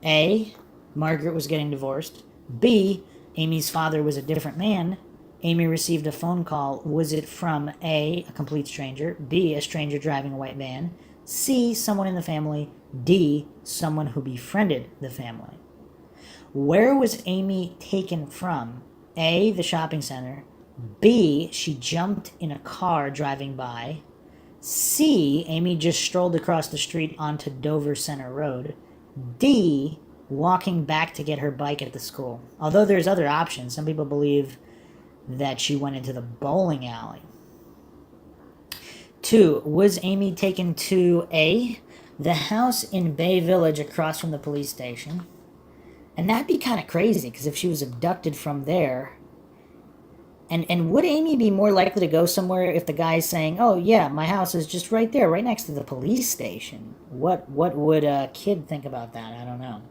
A. Margaret was getting divorced. B. Amy's father was a different man. Amy received a phone call. Was it from A. a complete stranger, B. a stranger driving a white van, C. someone in the family, D. someone who befriended the family? Where was Amy taken from? A. the shopping center. B. she jumped in a car driving by. C. Amy just strolled across the street onto Dover Center Road. D. walking back to get her bike at the school. Although there's other options, some people believe that she went into the bowling alley. 2. Was Amy taken to A. the house in Bay Village across from the police station? And that'd be kind of crazy, because if she was abducted from there, and would Amy be more likely to go somewhere if the guy's saying, oh yeah, my house is just right there, right next to the police station? What would a kid think about that? I don't know.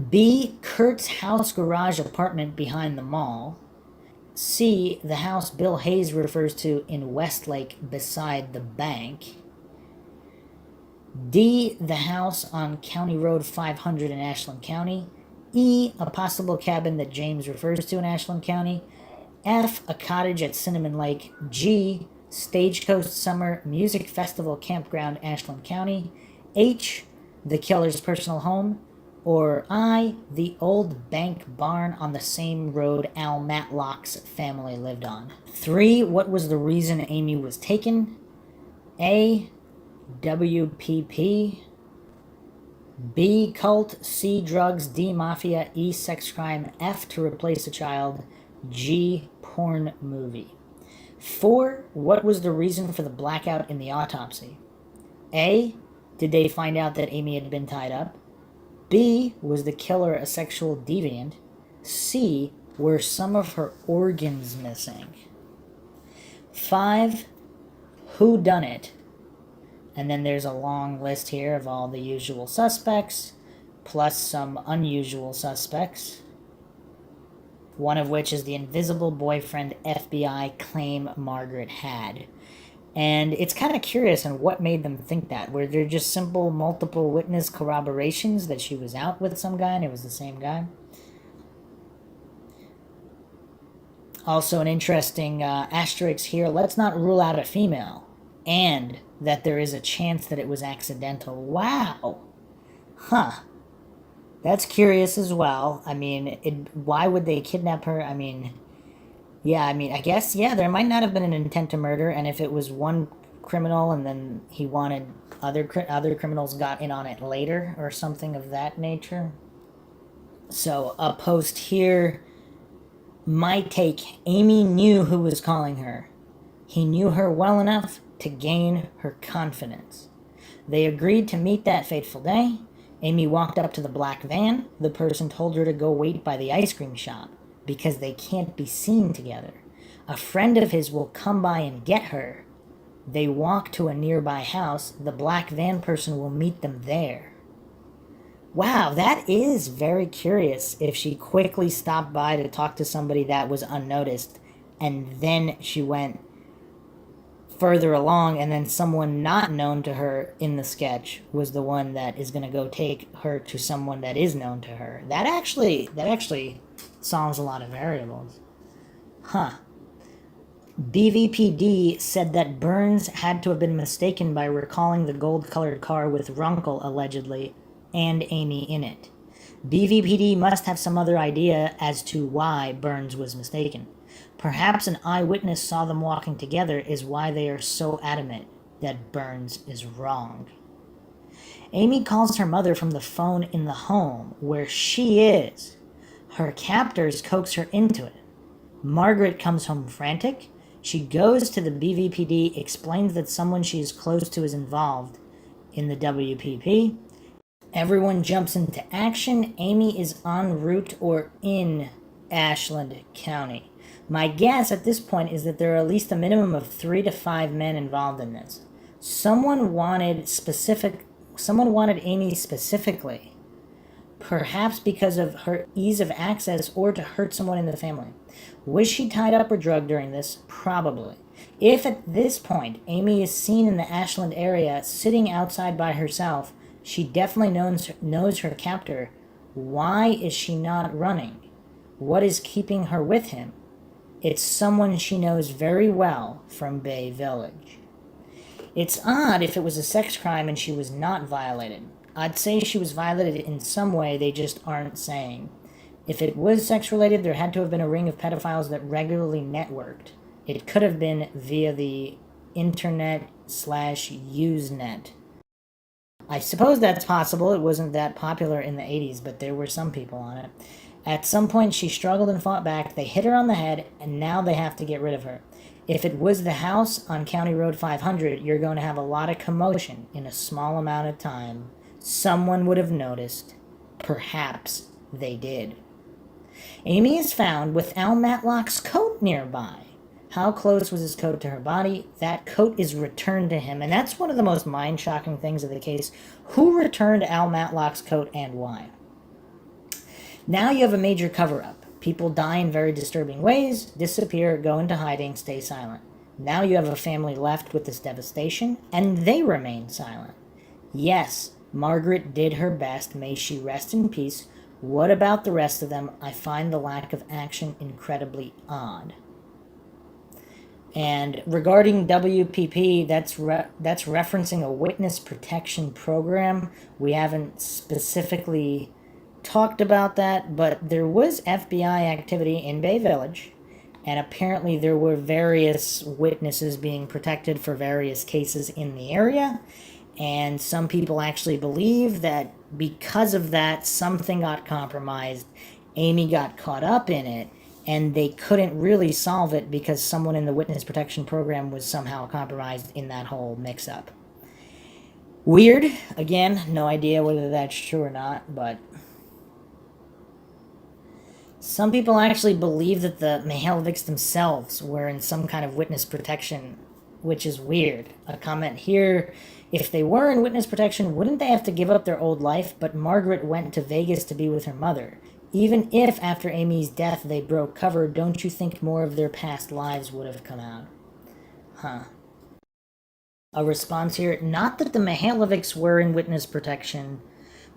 B. Kurt's house garage apartment behind the mall. C. the house Bill Hayes refers to in Westlake beside the bank. D. the house on County Road 500 in Ashland County. E. a possible cabin that James refers to in Ashland County. F. a cottage at Cinnamon Lake. G. Stagecoach Summer Music Festival Campground, Ashland County. H. the killer's personal home. Or I. the old bank barn on the same road Al Matlock's family lived on. 3. What was the reason Amy was taken? A. WPP. B. Cult. C. Drugs. D. Mafia. E. Sex crime. F. To replace a child. G. Porn movie. 4. What was the reason for the blackout in the autopsy? A. Did they find out that Amy had been tied up? B. Was the killer a sexual deviant? C. Were some of her organs missing? 5. Who done it? And then there's a long list here of all the usual suspects, plus some unusual suspects. One of which is the invisible boyfriend FBI claim Margaret had. And it's kind of curious on what made them think that. Were there just simple multiple witness corroborations that she was out with some guy and it was the same guy? Also an interesting asterisk here. Let's not rule out a female. And that there is a chance that it was accidental. Wow. Huh. That's curious as well. I mean, why would they kidnap her? I mean, yeah, I guess, yeah, there might not have been an intent to murder, and if it was one criminal and then he wanted other criminals got in on it later or something of that nature. So, a post here, my take, Amy knew who was calling her. He knew her well enough to gain her confidence. They agreed to meet that fateful day. Amy walked up to the black van. The person told her to go wait by the ice cream shop because they can't be seen together. A friend of his will come by and get her. They walk to a nearby house. The black van person will meet them there. Wow, that is very curious if she quickly stopped by to talk to somebody that was unnoticed and then she went further along, and then someone not known to her in the sketch was the one that is going to go take her to someone that is known to her. That actually solves a lot of variables. Huh. BVPD said that Burns had to have been mistaken by recalling the gold-colored car with Runkle, allegedly, and Amy in it. BVPD must have some other idea as to why Burns was mistaken. Perhaps an eyewitness saw them walking together is why they are so adamant that Burns is wrong. Amy calls her mother from the phone in the home where she is. Her captors coax her into it. Margaret comes home frantic. She goes to the BVPD, explains that someone she is close to is involved in the WPP. Everyone jumps into action. Amy is en route or in Ashland County. My guess at this point is that there are at least a minimum of 3 to 5 men involved in this. Someone wanted Amy specifically, perhaps because of her ease of access or to hurt someone in the family. Was she tied up or drugged during this? Probably. If at this point Amy is seen in the Ashland area sitting outside by herself, she definitely knows her captor. Why is she not running? What is keeping her with him? It's someone she knows very well from Bay Village. It's odd if it was a sex crime and she was not violated. I'd say she was violated in some way, they just aren't saying. If it was sex-related, there had to have been a ring of pedophiles that regularly networked. It could have been via the internet/Usenet. I suppose that's possible. It wasn't that popular in the 80s, but there were some people on it. At some point, she struggled and fought back. They hit her on the head, and now they have to get rid of her. If it was the house on County Road 500, you're going to have a lot of commotion in a small amount of time. Someone would have noticed. Perhaps they did. Amy is found with Al Matlock's coat nearby. How close was his coat to her body? That coat is returned to him, and that's one of the most mind-shocking things of the case. Who returned Al Matlock's coat and why? Now you have a major cover-up. People die in very disturbing ways, disappear, go into hiding, stay silent. Now you have a family left with this devastation, and they remain silent. Yes, Margaret did her best. May she rest in peace. What about the rest of them? I find the lack of action incredibly odd. And regarding WPP, that's referencing a witness protection program. We haven't specifically talked about that, but there was FBI activity in Bay Village, and apparently there were various witnesses being protected for various cases in the area, and some people actually believe that because of that, something got compromised, Amy got caught up in it, and they couldn't really solve it because someone in the witness protection program was somehow compromised in that whole mix-up. Weird. Again, no idea whether that's true or not, but some people actually believe that the Mihaljevics themselves were in some kind of witness protection, which is weird. A comment here, if they were in witness protection, wouldn't they have to give up their old life? But Margaret went to Vegas to be with her mother. Even if after Amy's death they broke cover, don't you think more of their past lives would have come out? Huh. A response here, not that the Mihaljevics were in witness protection.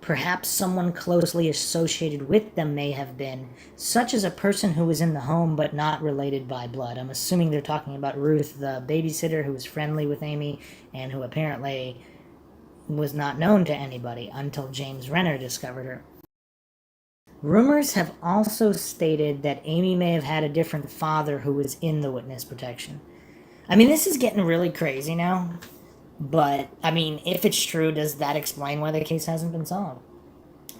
Perhaps someone closely associated with them may have been, such as a person who was in the home but not related by blood. I'm assuming they're talking about Ruth, the babysitter who was friendly with Amy and who apparently was not known to anybody until James Rener discovered her. Rumors have also stated that Amy may have had a different father who was in the witness protection. I mean, this is getting really crazy now. But, I mean, if it's true, does that explain why the case hasn't been solved?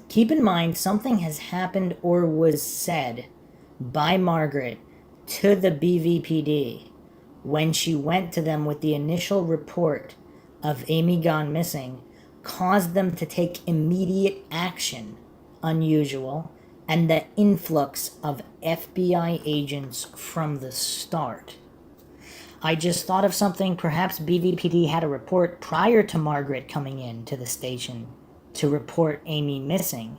Keep in mind, something has happened or was said by Margaret to the BVPD when she went to them with the initial report of Amy gone missing, caused them to take immediate action, unusual, and the influx of FBI agents from the start. I just thought of something. Perhaps BVPD had a report prior to Margaret coming in to the station to report Amy missing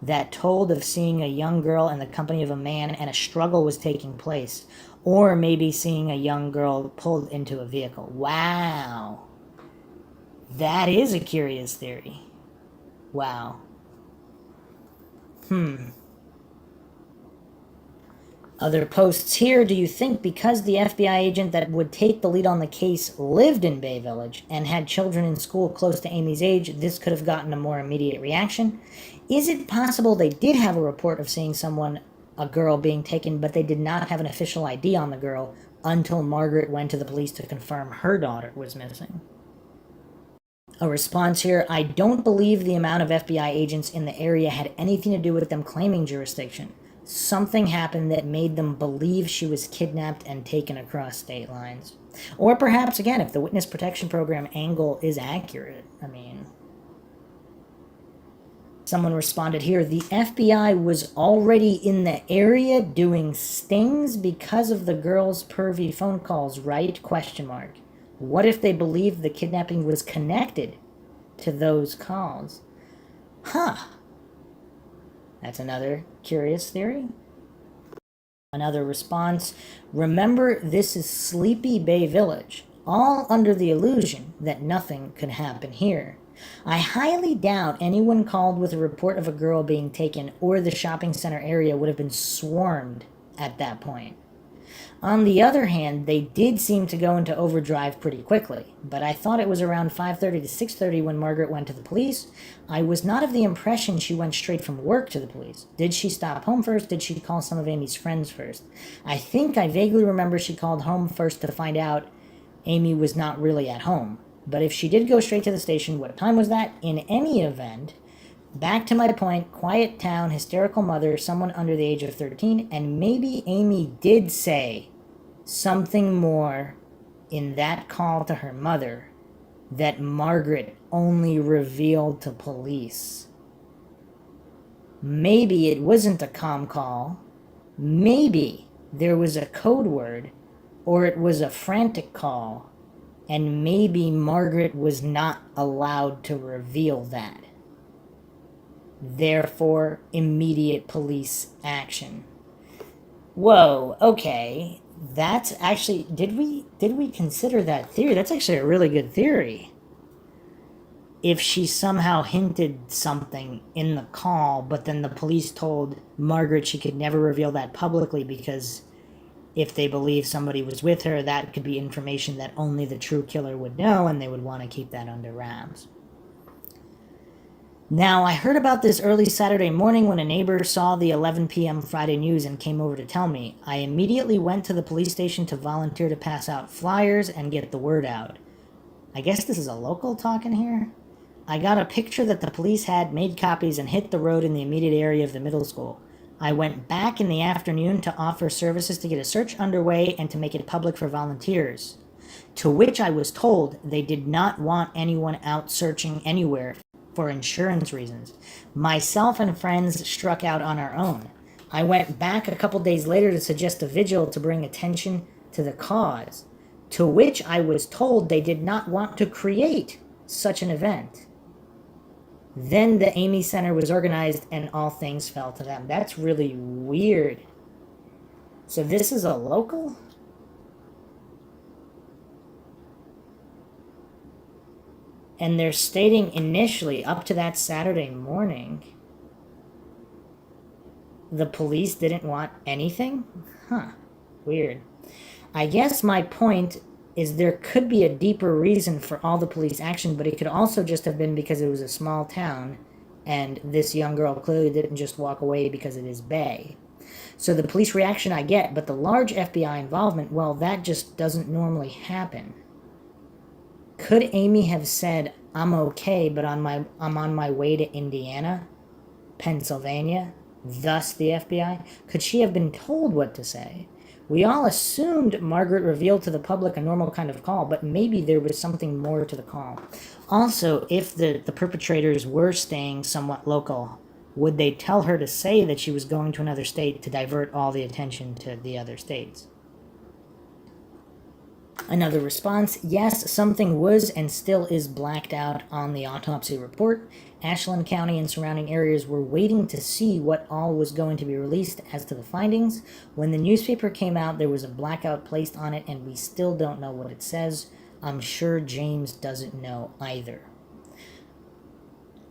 that told of seeing a young girl in the company of a man and a struggle was taking place, or maybe seeing a young girl pulled into a vehicle. Wow. That is a curious theory. Wow. Other posts here, do you think because the FBI agent that would take the lead on the case lived in Bay Village and had children in school close to Amy's age, this could have gotten a more immediate reaction? Is it possible they did have a report of seeing a girl being taken, but they did not have an official ID on the girl until Margaret went to the police to confirm her daughter was missing? A response here, I don't believe the amount of FBI agents in the area had anything to do with them claiming jurisdiction. something happened that made them believe she was kidnapped and taken across state lines. Or perhaps, again, if the witness protection program angle is accurate. I mean, someone responded here, the FBI was already in the area doing stings because of the girl's pervy phone calls, right? Question mark. What if they believed the kidnapping was connected to those calls? Huh. That's another curious theory. Another response, remember this is Sleepy Bay Village, all under the illusion that nothing could happen here. I highly doubt anyone called with a report of a girl being taken or the shopping center area would have been swarmed at that point. On the other hand, they did seem to go into overdrive pretty quickly, but I thought it was around 5:30 to 6:30 when Margaret went to the police. I was not of the impression she went straight from work to the police. Did she stop home first? Did she call some of Amy's friends first? I think I vaguely remember she called home first to find out Amy was not really at home. But if she did go straight to the station, what time was that? In any event, back to my point, quiet town, hysterical mother, someone under the age of 13, and maybe Amy did say something more in that call to her mother that Margaret only revealed to police. Maybe it wasn't a comm call. Maybe there was a code word, or it was a frantic call, and maybe Margaret was not allowed to reveal that. Therefore, immediate police action. Whoa, okay. That's actually, did we consider that theory? That's actually a really good theory. If she somehow hinted something in the call, but then the police told Margaret she could never reveal that publicly because if they believe somebody was with her, that could be information that only the true killer would know, and they would want to keep that under wraps. Now, I heard about this early Saturday morning when a neighbor saw the 11 p.m. Friday news and came over to tell me. I immediately went to the police station to volunteer to pass out flyers and get the word out. I guess this is a local talking here? I got a picture that the police had, made copies, and hit the road in the immediate area of the middle school. I went back in the afternoon to offer services to get a search underway and to make it public for volunteers. To which I was told they did not want anyone out searching anywhere for insurance reasons. Myself and friends struck out on our own. I went back a couple days later to suggest a vigil to bring attention to the cause, to which I was told they did not want to create such an event. Then the Amy Center was organized and all things fell to them. That's really weird. So this is a local? And they're stating initially, up to that Saturday morning, the police didn't want anything? Huh. Weird. I guess my point is there could be a deeper reason for all the police action, but it could also just have been because it was a small town, and this young girl clearly didn't just walk away because it is Bay. So the police reaction I get, but the large FBI involvement, well, that just doesn't normally happen. Could Amy have said, I'm okay, but I'm on my way to Indiana, Pennsylvania, thus the FBI? Could she have been told what to say? We all assumed Margaret revealed to the public a normal kind of call, but maybe there was something more to the call. Also, if the perpetrators were staying somewhat local, would they tell her to say that she was going to another state to divert all the attention to the other states? Another response, yes, something was and still is blacked out on the autopsy report. Ashland County and surrounding areas were waiting to see what all was going to be released as to the findings. When the newspaper came out, there was a blackout placed on it, and we still don't know what it says. I'm sure James doesn't know either.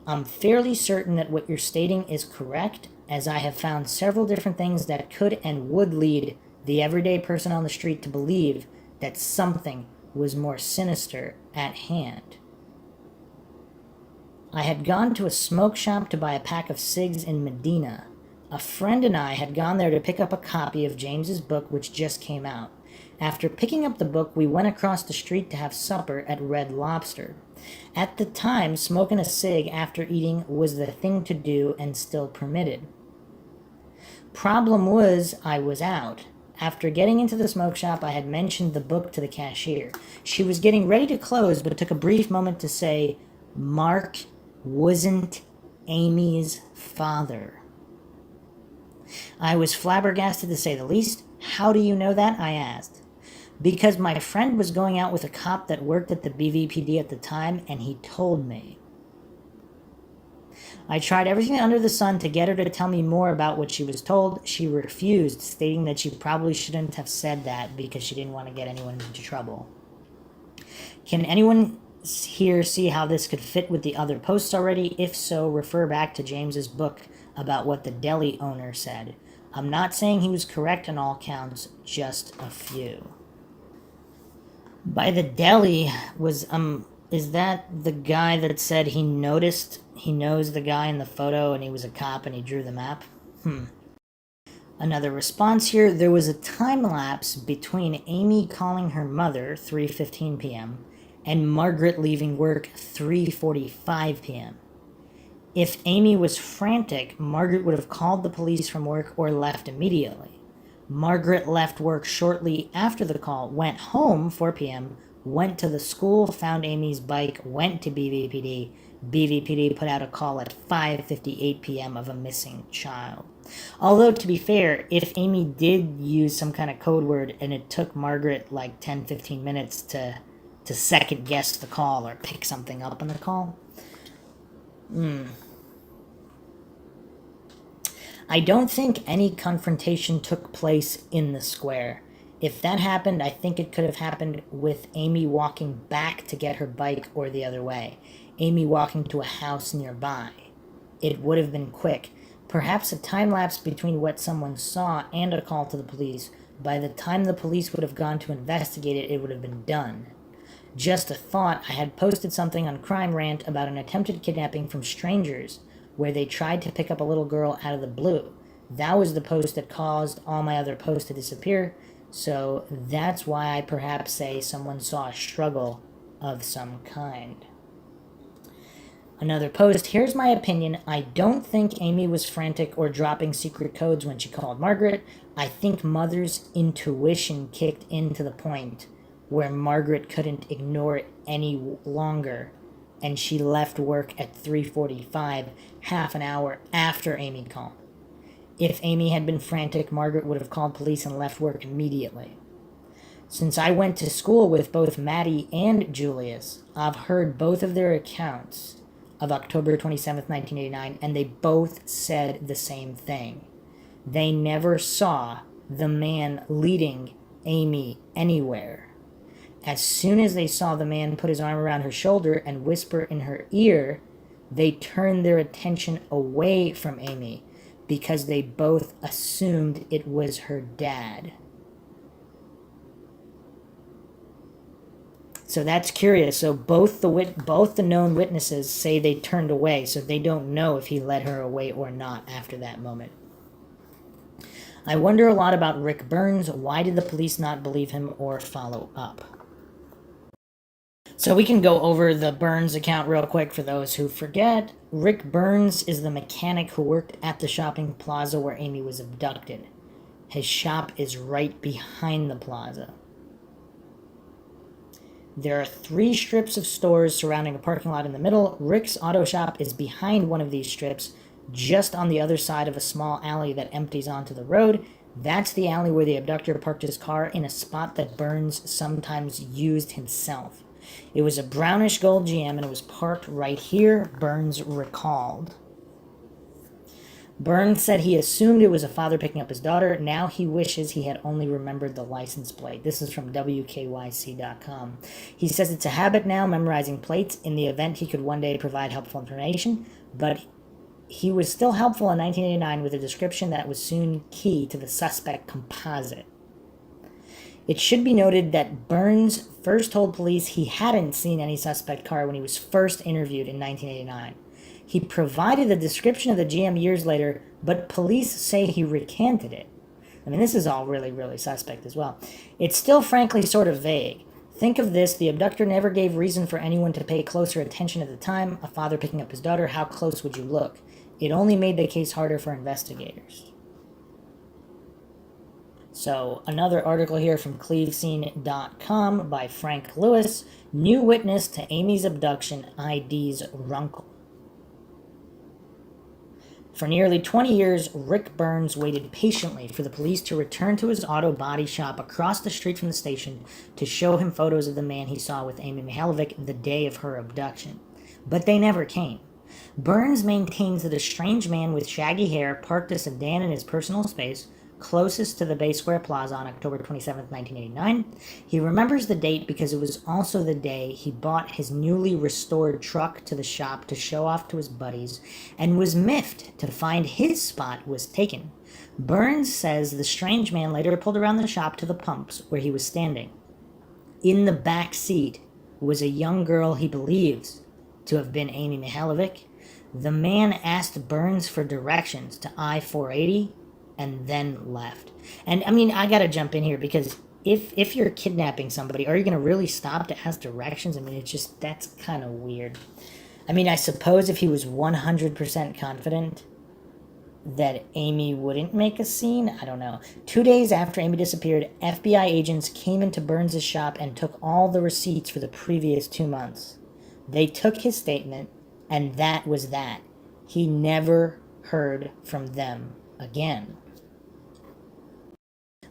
I'm fairly certain that what you're stating is correct, as I have found several different things that could and would lead the everyday person on the street to believe that something was more sinister at hand. I had gone to a smoke shop to buy a pack of cigs in Medina. A friend and I had gone there to pick up a copy of James's book, which just came out. After picking up the book, we went across the street to have supper at Red Lobster. At the time, smoking a cig after eating was the thing to do and still permitted. Problem was, I was out. After getting into the smoke shop, I had mentioned the book to the cashier. She was getting ready to close, but took a brief moment to say, Mark wasn't Amy's father. I was flabbergasted, to say the least. How do you know that? I asked. Because my friend was going out with a cop that worked at the BVPD at the time, and he told me. I tried everything under the sun to get her to tell me more about what she was told. She refused, stating that she probably shouldn't have said that because she didn't want to get anyone into trouble. Can anyone here see how this could fit with the other posts already? If so, refer back to James's book about what the deli owner said. I'm not saying he was correct on all counts, just a few. By the deli was, is that the guy that said he knows the guy in the photo and he was a cop and he drew the map? Another response here, there was a time lapse between Amy calling her mother, 3:15 p.m., and Margaret leaving work, 3:45 p.m. If Amy was frantic, Margaret would have called the police from work or left immediately. Margaret left work shortly after the call, went home, 4 p.m., went to the school, found Amy's bike, went to BVPD. BVPD put out a call at 5:58 p.m. of a missing child. Although, to be fair, if Amy did use some kind of code word and it took Margaret like 10-15 minutes to second guess the call or pick something up on the call, I don't think any confrontation took place in the square. If that happened, I think it could have happened with Amy walking back to get her bike or the other way. Amy walking to a house nearby. It would have been quick. Perhaps a time lapse between what someone saw and a call to the police. By the time the police would have gone to investigate it, it would have been done. Just a thought, I had posted something on Crime Rant about an attempted kidnapping from strangers, where they tried to pick up a little girl out of the blue. That was the post that caused all my other posts to disappear, so that's why I perhaps say someone saw a struggle of some kind. Another post, here's my opinion. I don't think Amy was frantic or dropping secret codes when she called Margaret. I think Mother's intuition kicked in to the point where Margaret couldn't ignore it any longer, and she left work at 3:45, half an hour after Amy called. If Amy had been frantic, Margaret would have called police and left work immediately. Since I went to school with both Maddie and Julius, I've heard both of their accounts of October 27th, 1989, and they both said the same thing. They never saw the man leading Amy anywhere. As soon as they saw the man put his arm around her shoulder and whisper in her ear, they turned their attention away from Amy because they both assumed it was her dad. So that's curious. So both the known witnesses say they turned away, so they don't know if he led her away or not after that moment. I wonder a lot about Rick Burns. Why did the police not believe him or follow up? So we can go over the Burns account real quick for those who forget. Rick Burns is the mechanic who worked at the shopping plaza where Amy was abducted. His shop is right behind the plaza. There are 3 strips of stores surrounding a parking lot in the middle. Rick's auto shop is behind one of these strips, just on the other side of a small alley that empties onto the road. That's the alley where the abductor parked his car in a spot that Burns sometimes used himself. It was a brownish gold GM and it was parked right here, Burns recalled. Burns said he assumed it was a father picking up his daughter. Now he wishes he had only remembered the license plate. This is from WKYC.com. He says it's a habit now, memorizing plates, in the event he could one day provide helpful information, but he was still helpful in 1989 with a description that was soon key to the suspect composite. It should be noted that Burns first told police he hadn't seen any suspect car when he was first interviewed in 1989. He provided a description of the GM years later, but police say he recanted it. I mean, this is all really, really suspect as well. It's still frankly sort of vague. Think of this, the abductor never gave reason for anyone to pay closer attention at the time. A father picking up his daughter, how close would you look? It only made the case harder for investigators. So another article here from clevescene.com by Frank Lewis. New witness to Amy's abduction IDs Runkle. For nearly 20 years, Rick Burns waited patiently for the police to return to his auto body shop across the street from the station to show him photos of the man he saw with Amy Mihaljevic the day of her abduction. But they never came. Burns maintains that a strange man with shaggy hair parked a sedan in his personal space closest to the Bay Square Plaza on October 27, 1989. He remembers the date because it was also the day he bought his newly restored truck to the shop to show off to his buddies and was miffed to find his spot was taken. Burns says the strange man later pulled around the shop to the pumps where he was standing. In the back seat was a young girl he believes to have been Amy Mihaljevic. The man asked Burns for directions to I-480 and then left. And I mean, I gotta jump in here because if you're kidnapping somebody, are you gonna really stop to ask directions? I mean, it's just, that's kind of weird. I mean, I suppose if he was 100% confident that Amy wouldn't make a scene, I don't know. 2 days after Amy disappeared, FBI agents came into Burns' shop and took all the receipts for the previous 2 months. They took his statement, and that was that. He never heard from them again.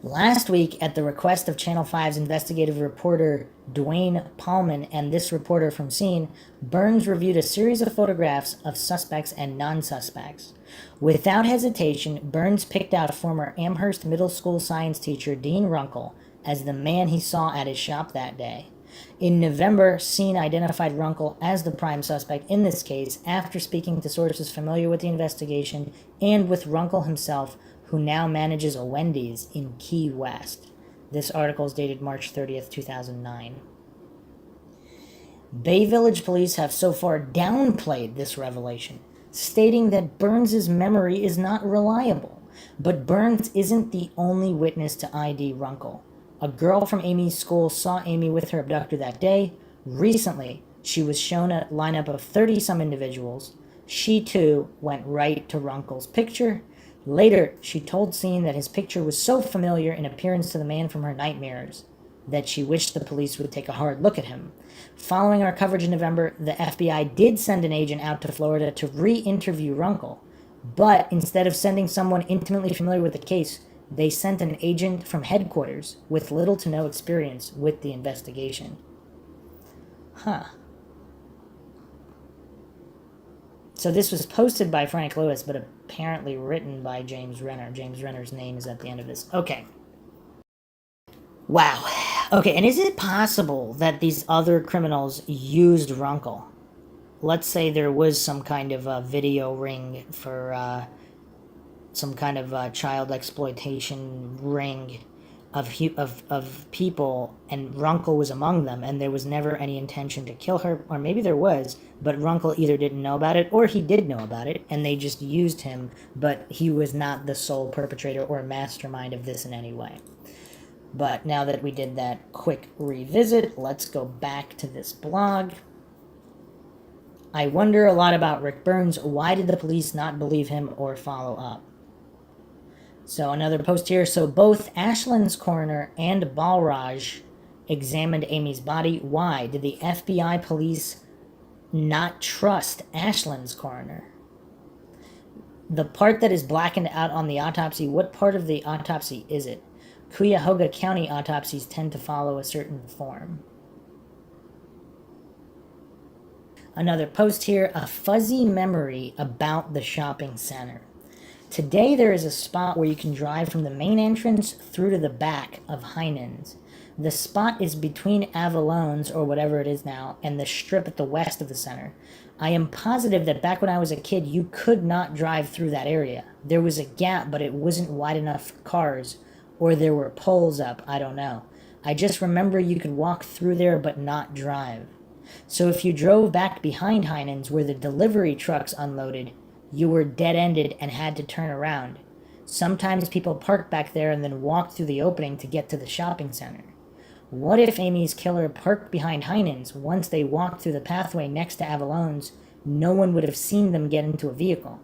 Last week, at the request of Channel 5's investigative reporter Dwayne Paulman and this reporter from Scene, Burns reviewed a series of photographs of suspects and non-suspects. Without hesitation, Burns picked out former Amherst Middle School science teacher Dean Runkle as the man he saw at his shop that day. In November, Scene identified Runkle as the prime suspect in this case after speaking to sources familiar with the investigation and with Runkle himself, who now manages a Wendy's in Key West. This article is dated March 30th, 2009. Bay Village police have so far downplayed this revelation, stating that Burns' memory is not reliable. But Burns isn't the only witness to ID Runkle. A girl from Amy's school saw Amy with her abductor that day. Recently, she was shown a lineup of 30-some individuals. She, too, went right to Runkle's picture. Later, she told Scene that his picture was so familiar in appearance to the man from her nightmares that she wished the police would take a hard look at him. Following our coverage in November, the FBI did send an agent out to Florida to re-interview Runkle, but instead of sending someone intimately familiar with the case, they sent an agent from headquarters with little to no experience with the investigation. Huh. So this was posted by Frank Lewis, but apparently written by James Rener. James Renner's name is at the end of this. Okay. Wow. Okay, and is it possible that these other criminals used Runkle? Let's say there was some kind of a video ring for some kind of child exploitation ring of people, and Runkle was among them, and there was never any intention to kill her, or maybe there was, but Runkle either didn't know about it, or he did know about it, and they just used him, but he was not the sole perpetrator or mastermind of this in any way. But now that we did that quick revisit, let's go back to this blog. I wonder a lot about Rick Burns. Why did the police not believe him or follow up? So another post here. So both Ashland's coroner and Balraj examined Amy's body. Why did the FBI police not trust Ashland's coroner? The part that is blackened out on the autopsy, what part of the autopsy is it? Cuyahoga County autopsies tend to follow a certain form. Another post here. A fuzzy memory about the shopping center. Today there is a spot where you can drive from the main entrance through to the back of Heinen's. The spot is between Avalone's, or whatever it is now, and the strip at the west of the center. I am positive that back when I was a kid, you could not drive through that area. There was a gap, but it wasn't wide enough for cars, or there were poles up, I don't know. I just remember you could walk through there but not drive. So if you drove back behind Heinen's where the delivery trucks unloaded, you were dead-ended and had to turn around. Sometimes people parked back there and then walked through the opening to get to the shopping center. What if Amy's killer parked behind Heinen's? Once they walked through the pathway next to Avalone's, no one would have seen them get into a vehicle.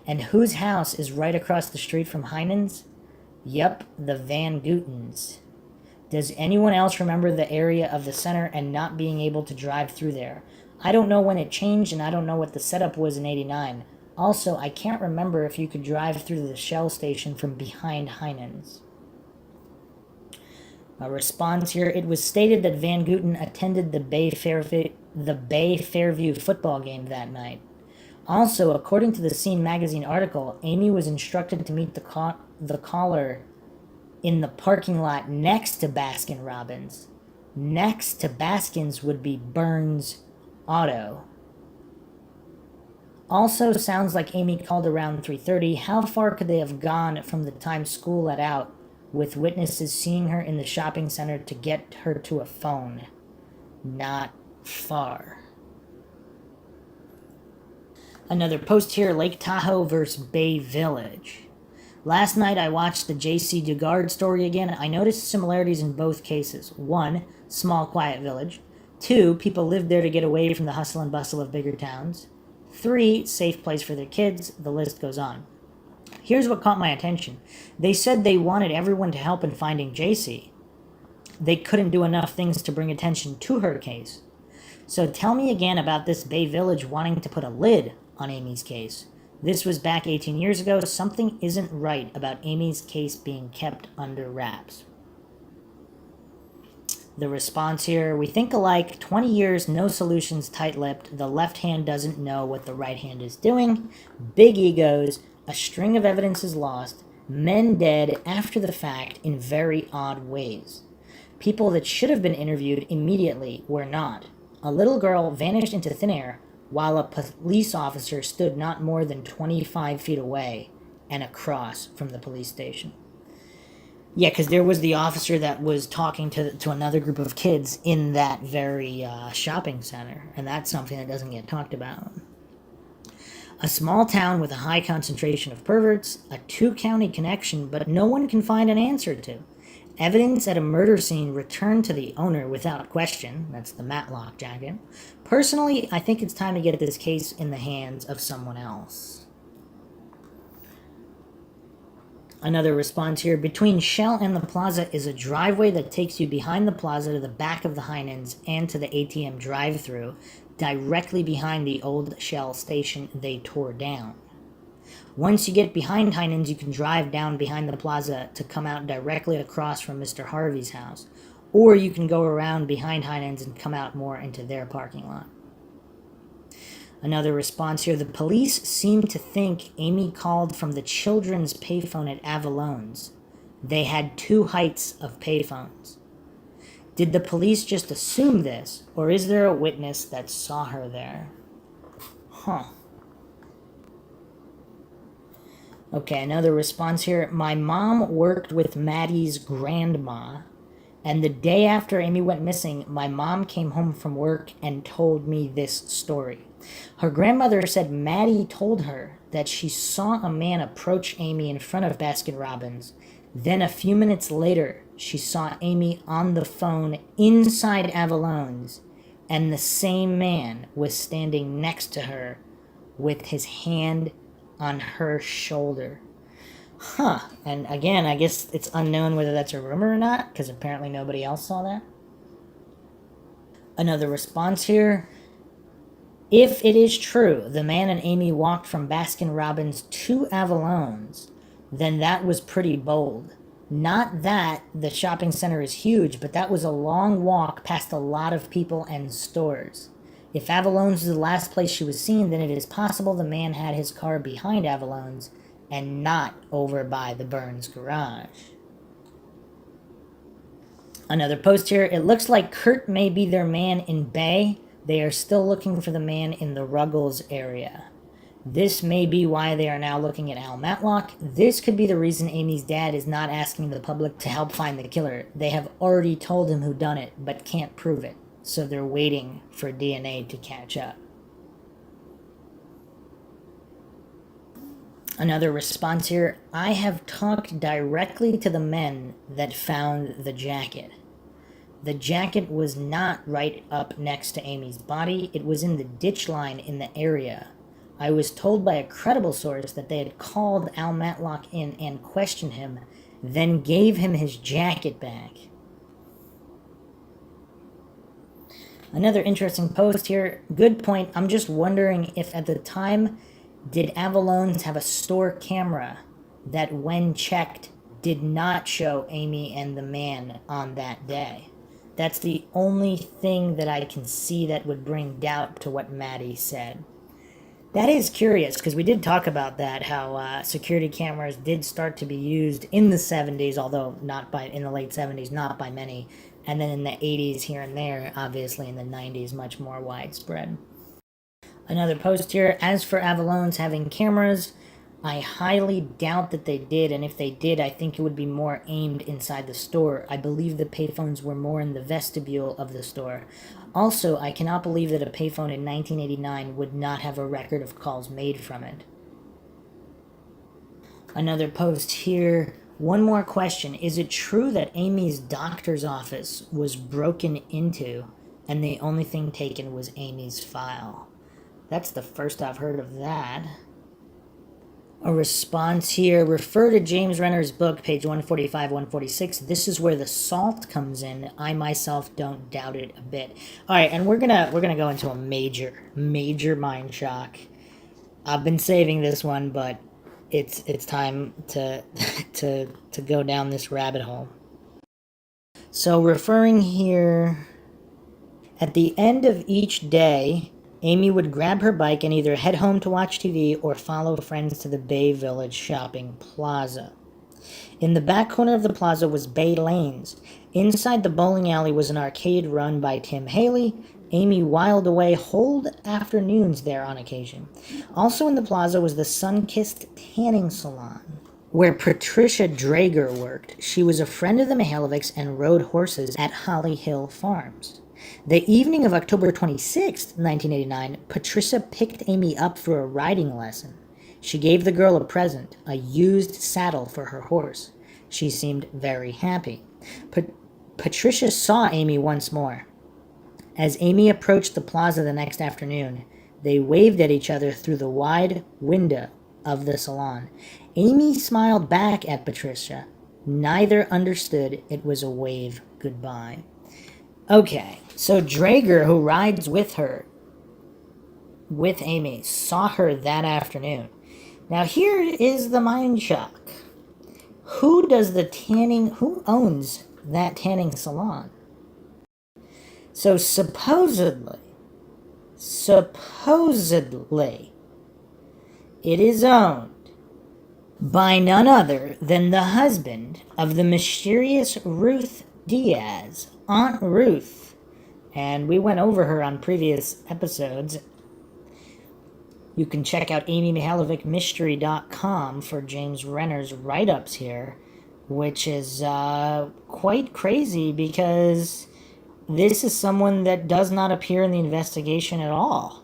And whose house is right across the street from Heinen's? Yep, the Van Gootens. Does anyone else remember the area of the center and not being able to drive through there? I don't know when it changed, and I don't know what the setup was in '89. Also, I can't remember if you could drive through the Shell station from behind Heinen's. A response here. It was stated that Van Gooten attended the Bay Fairview football game that night. Also, according to the Scene magazine article, Amy was instructed to meet the caller in the parking lot next to Baskin Robbins. Next to Baskin's would be Burns Auto. Also sounds like Amy called around 3:30. How far could they have gone from the time school let out, with witnesses seeing her in the shopping center to get her to a phone? Not far. Another post here, Lake Tahoe versus Bay Village. Last night I watched the J.C. Dugard story again. I noticed similarities in both cases. 1, small quiet village. 2, people lived there to get away from the hustle and bustle of bigger towns. 3, safe place for their kids. The list goes on. Here's what caught my attention. They said they wanted everyone to help in finding J.C. They couldn't do enough things to bring attention to her case. So tell me again about this Bay Village wanting to put a lid on Amy's case. This was back 18 years ago. Something isn't right about Amy's case being kept under wraps. The response here, we think alike, 20 years, no solutions, tight-lipped, the left hand doesn't know what the right hand is doing, big egos, a string of evidence is lost, men dead after the fact in very odd ways. People that should have been interviewed immediately were not. A little girl vanished into thin air, while a police officer stood not more than 25 feet away and across from the police station. Yeah, because there was the officer that was talking to another group of kids in that very shopping center, and that's something that doesn't get talked about. A small town with a high concentration of perverts, a 2-county connection, but no one can find an answer to. Evidence at a murder scene returned to the owner without question. That's the Matlock jacket. Personally, I think it's time to get this case in the hands of someone else. Another response here. Between Shell and the plaza is a driveway that takes you behind the plaza to the back of the Heinens and to the ATM drive-thru, directly behind the old Shell station they tore down. Once you get behind Heinen's, you can drive down behind the plaza to come out directly across from Mr. Harvey's house. Or you can go around behind Heinen's and come out more into their parking lot. Another response here. The police seem to think Amy called from the children's payphone at Avallone's. They had 2 heights of payphones. Did the police just assume this, or is there a witness that saw her there? Okay, another response here. My mom worked with Maddie's grandma, and the day after Amy went missing, my mom came home from work and told me this story. Her grandmother said Maddie told her that she saw a man approach Amy in front of Baskin Robbins. Then a few minutes later, she saw Amy on the phone inside Avallone's, and the same man was standing next to her with his hand on her shoulder. And again, I guess it's unknown whether that's a rumor or not, because apparently nobody else saw that. Another response here. If it is true the man and Amy walked from Baskin Robbins to Avallone's, then that was pretty bold. Not that the shopping center is huge, but that was a long walk past a lot of people and stores. If Avallone's is the last place she was seen, then it is possible the man had his car behind Avallone's and not over by the Burns garage. Another post here. It looks like Kurt may be their man in Bay. They are still looking for the man in the Ruggles area. This may be why they are now looking at Al Matlock. This could be the reason Amy's dad is not asking the public to help find the killer. They have already told him who done it, but can't prove it. So they're waiting for DNA to catch up. Another response here. I have talked directly to the men that found the jacket. The jacket was not right up next to Amy's body. It was in the ditch line in the area. I was told by a credible source that they had called Al Matlock in and questioned him, then gave him his jacket back. Another interesting post here. Good point. I'm just wondering if at the time, did Avalone's have a store camera that when checked did not show Amy and the man on that day? That's the only thing that I can see that would bring doubt to what Maddie said. That is curious, because we did talk about that, how security cameras did start to be used in the 70s, although not by in the late 70s, not by many. And then in the 80s here and there, obviously in the 90s, much more widespread. Another post here. As for Avalone's having cameras, I highly doubt that they did, and if they did, I think it would be more aimed inside the store. I believe the payphones were more in the vestibule of the store. Also, I cannot believe that a payphone in 1989 would not have a record of calls made from it. Another post here. One more question. Is it true that Amy's doctor's office was broken into and the only thing taken was Amy's file? That's the first I've heard of that. A response here. Refer to James Rener's book, page 145, 146. This is where the salt comes in. I myself don't doubt it a bit. All right, and we're gonna go into a major mind shock. I've been saving this one, but it's time to go down this rabbit hole. So referring here, at the end of each day, Amy would grab her bike and either head home to watch TV or follow friends to the Bay Village shopping plaza. In the back corner of the plaza was Bay Lanes. Inside the bowling alley was an arcade run by Tim Haley. Amy whiled away whole afternoons there on occasion. Also in the plaza was the sun-kissed tanning salon, where Patricia Drager worked. She was a friend of the Mihaljevics and rode horses at Holly Hill Farms. The evening of October 26, 1989, Patricia picked Amy up for a riding lesson. She gave the girl a present, a used saddle for her horse. She seemed very happy. Patricia saw Amy once more. As Amy approached the plaza the next afternoon, they waved at each other through the wide window of the salon. Amy smiled back at Patricia. Neither understood it was a wave goodbye. Okay, so Drager, who rides with her, with Amy, saw her that afternoon. Now here is the mind shock. Who owns that tanning salon? So supposedly, it is owned by none other than the husband of the mysterious Ruth Diaz, Aunt Ruth. And we went over her on previous episodes. You can check out amymihaljevic.mystery.com for James Rener's write-ups here, which is quite crazy because this is someone that does not appear in the investigation at all.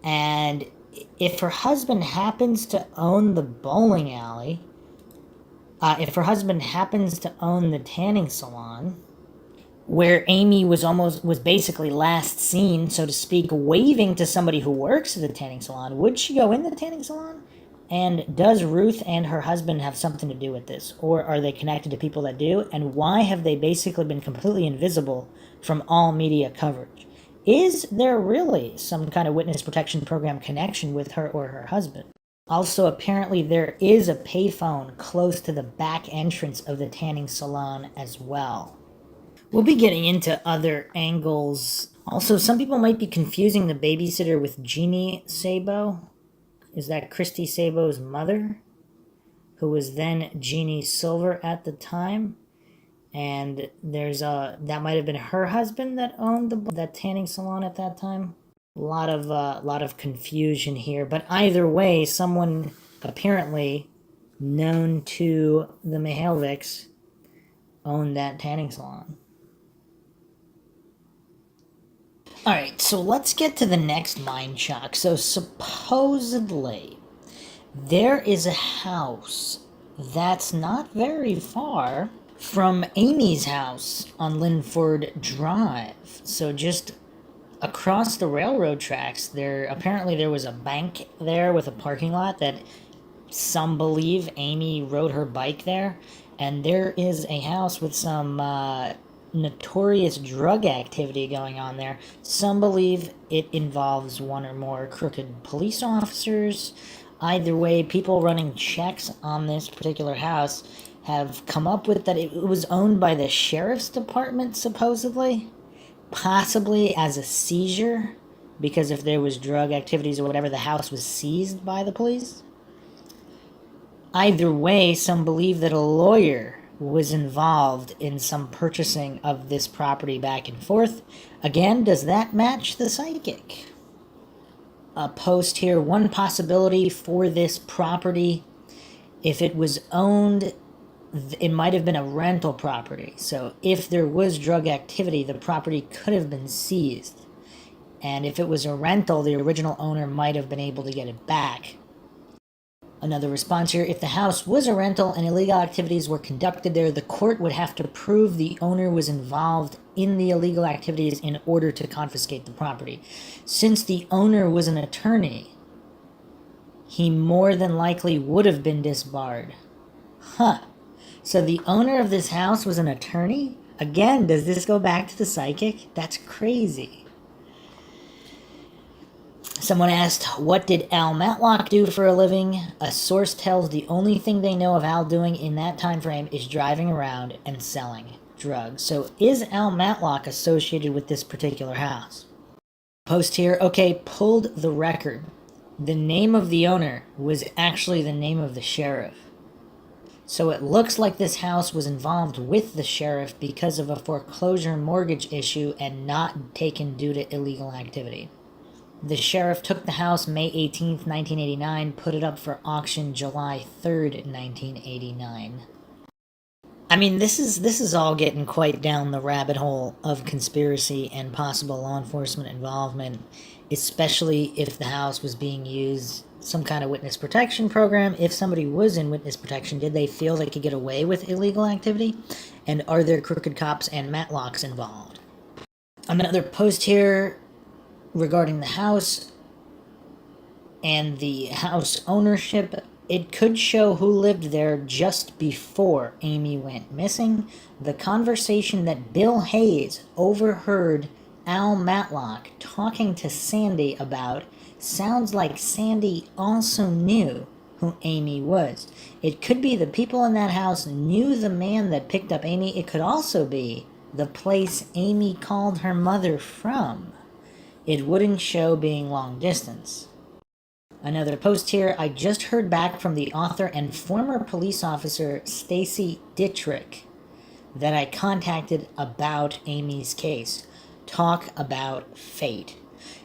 And if her husband happens to own the bowling alley, if her husband happens to own the tanning salon, where Amy was basically last seen, so to speak, waving to somebody who works at the tanning salon, would she go in the tanning salon? And does Ruth and her husband have something to do with this? Or are they connected to people that do? And why have they basically been completely invisible from all media coverage? Is there really some kind of witness protection program connection with her or her husband? Also, apparently there is a payphone close to the back entrance of the tanning salon as well. We'll be getting into other angles. Also, some people might be confusing the babysitter with Jeannie Sabo. Is that Christy Sabo's mother? Who was then Jeannie Silver at the time? And that might have been her husband that owned that tanning salon at that time. A lot of confusion here, but either way, someone apparently known to the Mihaljevics owned that tanning salon. Alright, so let's get to the next mind shock. So supposedly, there is a house that's not very far from Amy's house on Linford Drive. So just across the railroad tracks, apparently there was a bank there with a parking lot that Some believe Amy rode her bike there, and there is a house with some notorious drug activity going on there. Some believe it involves one or more crooked police officers. Either way, people running checks on this particular house have come up with that it was owned by the sheriff's department, supposedly, possibly as a seizure, because if there was drug activities or whatever, the house was seized by the police. Either way, some believe that a lawyer was involved in some purchasing of this property back and forth. Again, does that match the psychic? A post here, one possibility for this property, if it was owned, it might have been a rental property. So if there was drug activity, the property could have been seized. And if it was a rental, the original owner might have been able to get it back. Another response here, if the house was a rental and illegal activities were conducted there, the court would have to prove the owner was involved in the illegal activities in order to confiscate the property. Since the owner was an attorney, he more than likely would have been disbarred. Huh. So the owner of this house was an attorney? Again, does this go back to the psychic? That's crazy. Someone asked, what did Al Matlock do for a living? A source tells the only thing they know of Al doing in that time frame is driving around and selling drugs. So is Al Matlock associated with this particular house? Post here, okay, pulled the record. The name of the owner was actually the name of the sheriff. So it looks like this house was involved with the sheriff because of a foreclosure mortgage issue and not taken due to illegal activity. The sheriff took the house May 18th, 1989, put it up for auction July 3rd, 1989. I mean, this is all getting quite down the rabbit hole of conspiracy and possible law enforcement involvement, especially if the house was being used some kind of witness protection program. If somebody was in witness protection, did they feel they could get away with illegal activity? And are there crooked cops and Matlocks involved? Another post here regarding the house and the house ownership. It could show who lived there just before Amy went missing. The conversation that Bill Hayes overheard Al Matlock talking to Sandy about sounds like Sandy also knew who Amy was. It could be the people in that house knew the man that picked up Amy. It could also be the place Amy called her mother from. It wouldn't show being long distance. Another post here, I just heard back from the author and former police officer Stacy Dittrich that I contacted about Amy's case. Talk about fate.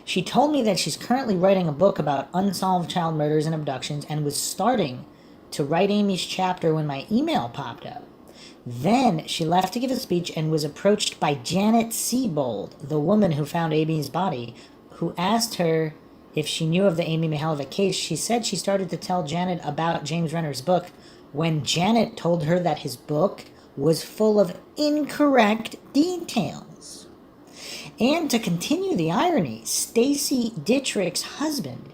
She told me that she's currently writing a book about unsolved child murders and abductions and was starting to write Amy's chapter when my email popped up. Then she left to give a speech and was approached by Janet Siebold, the woman who found Amy's body, who asked her if she knew of the Amy Mihaljevic case. She said she started to tell Janet about James Rener's book when Janet told her that his book was full of incorrect details. And to continue the irony, Stacy Dittrich's husband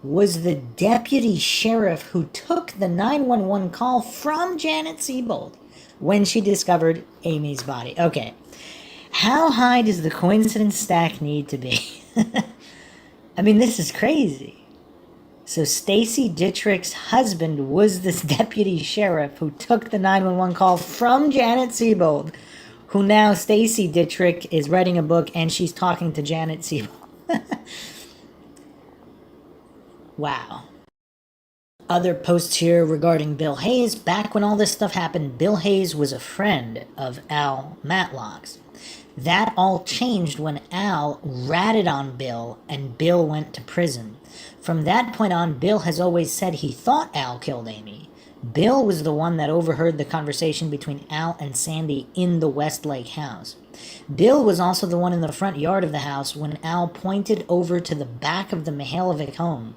was the deputy sheriff who took the 911 call from Janet Siebold when she discovered Amy's body. Okay, how high does the coincidence stack need to be? I mean, this is crazy. So Stacy Dittrich's husband was this deputy sheriff who took the 911 call from Janet Siebold, who now Stacy Dittrich is writing a book and she's talking to Janet Siebold. Wow. Other posts here regarding Bill Hayes. Back when all this stuff happened, Bill Hayes was a friend of Al Matlock's. That all changed when Al ratted on Bill and Bill went to prison. From that point on, Bill has always said he thought Al killed Amy. Bill was the one that overheard the conversation between Al and Sandy in the Westlake house. Bill was also the one in the front yard of the house when Al pointed over to the back of the Mihaljevic home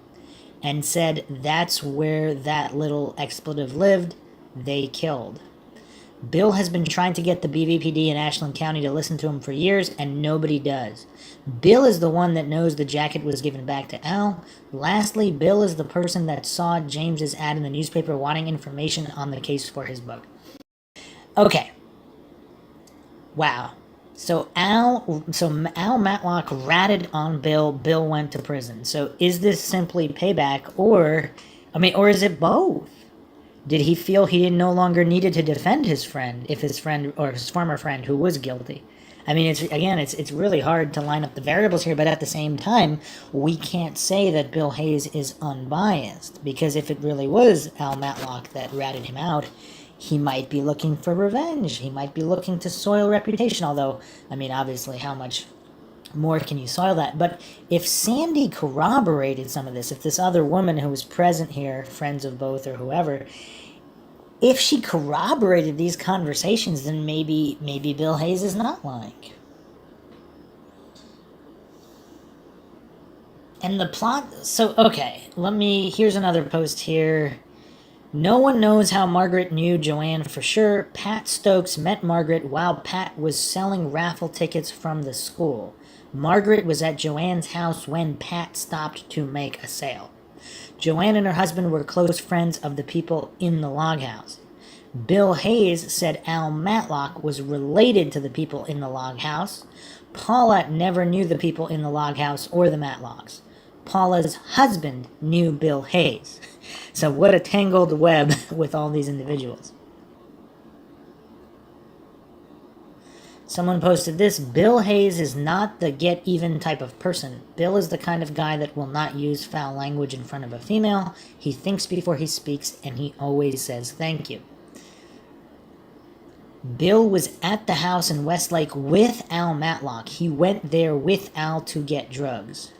and said that's where that little expletive lived. They killed. Bill has been trying to get the BVPD in Ashland County to listen to him for years, and nobody does. Bill is the one that knows the jacket was given back to Al. Lastly, Bill is the person that saw James's ad in the newspaper wanting information on the case for his book. Okay. Wow. So Al Matlock ratted on Bill. Bill went to prison. So is this simply payback, or is it both? Did he feel he no longer needed to defend his friend if his friend or his former friend who was guilty? I mean, it's really hard to line up the variables here, but at the same time, we can't say that Bill Hayes is unbiased, because if it really was Al Matlock that ratted him out, he might be looking for revenge. He might be looking to soil reputation, although, I mean, obviously, how much more can you soil that? But if Sandy corroborated some of this, if this other woman who was present here, friends of both or whoever, if she corroborated these conversations, then maybe Bill Hayes is not lying. And the plot, so, okay, here's another post here. No one knows how Margaret knew Joanne for sure. Pat Stokes met Margaret while Pat was selling raffle tickets from the school. Margaret was at Joanne's house when Pat stopped to make a sale. Joanne and her husband were close friends of the people in the log house. Bill Hayes said Al Matlock was related to the people in the log house. Paula never knew the people in the log house or the Matlocks. Paula's husband knew Bill Hayes. So what a tangled web with all these individuals. Someone posted this: Bill Hayes is not the get-even type of person. Bill is the kind of guy that will not use foul language in front of a female. He thinks before he speaks, and he always says thank you. Bill was at the house in Westlake with Al Matlock. He went there with Al to get drugs.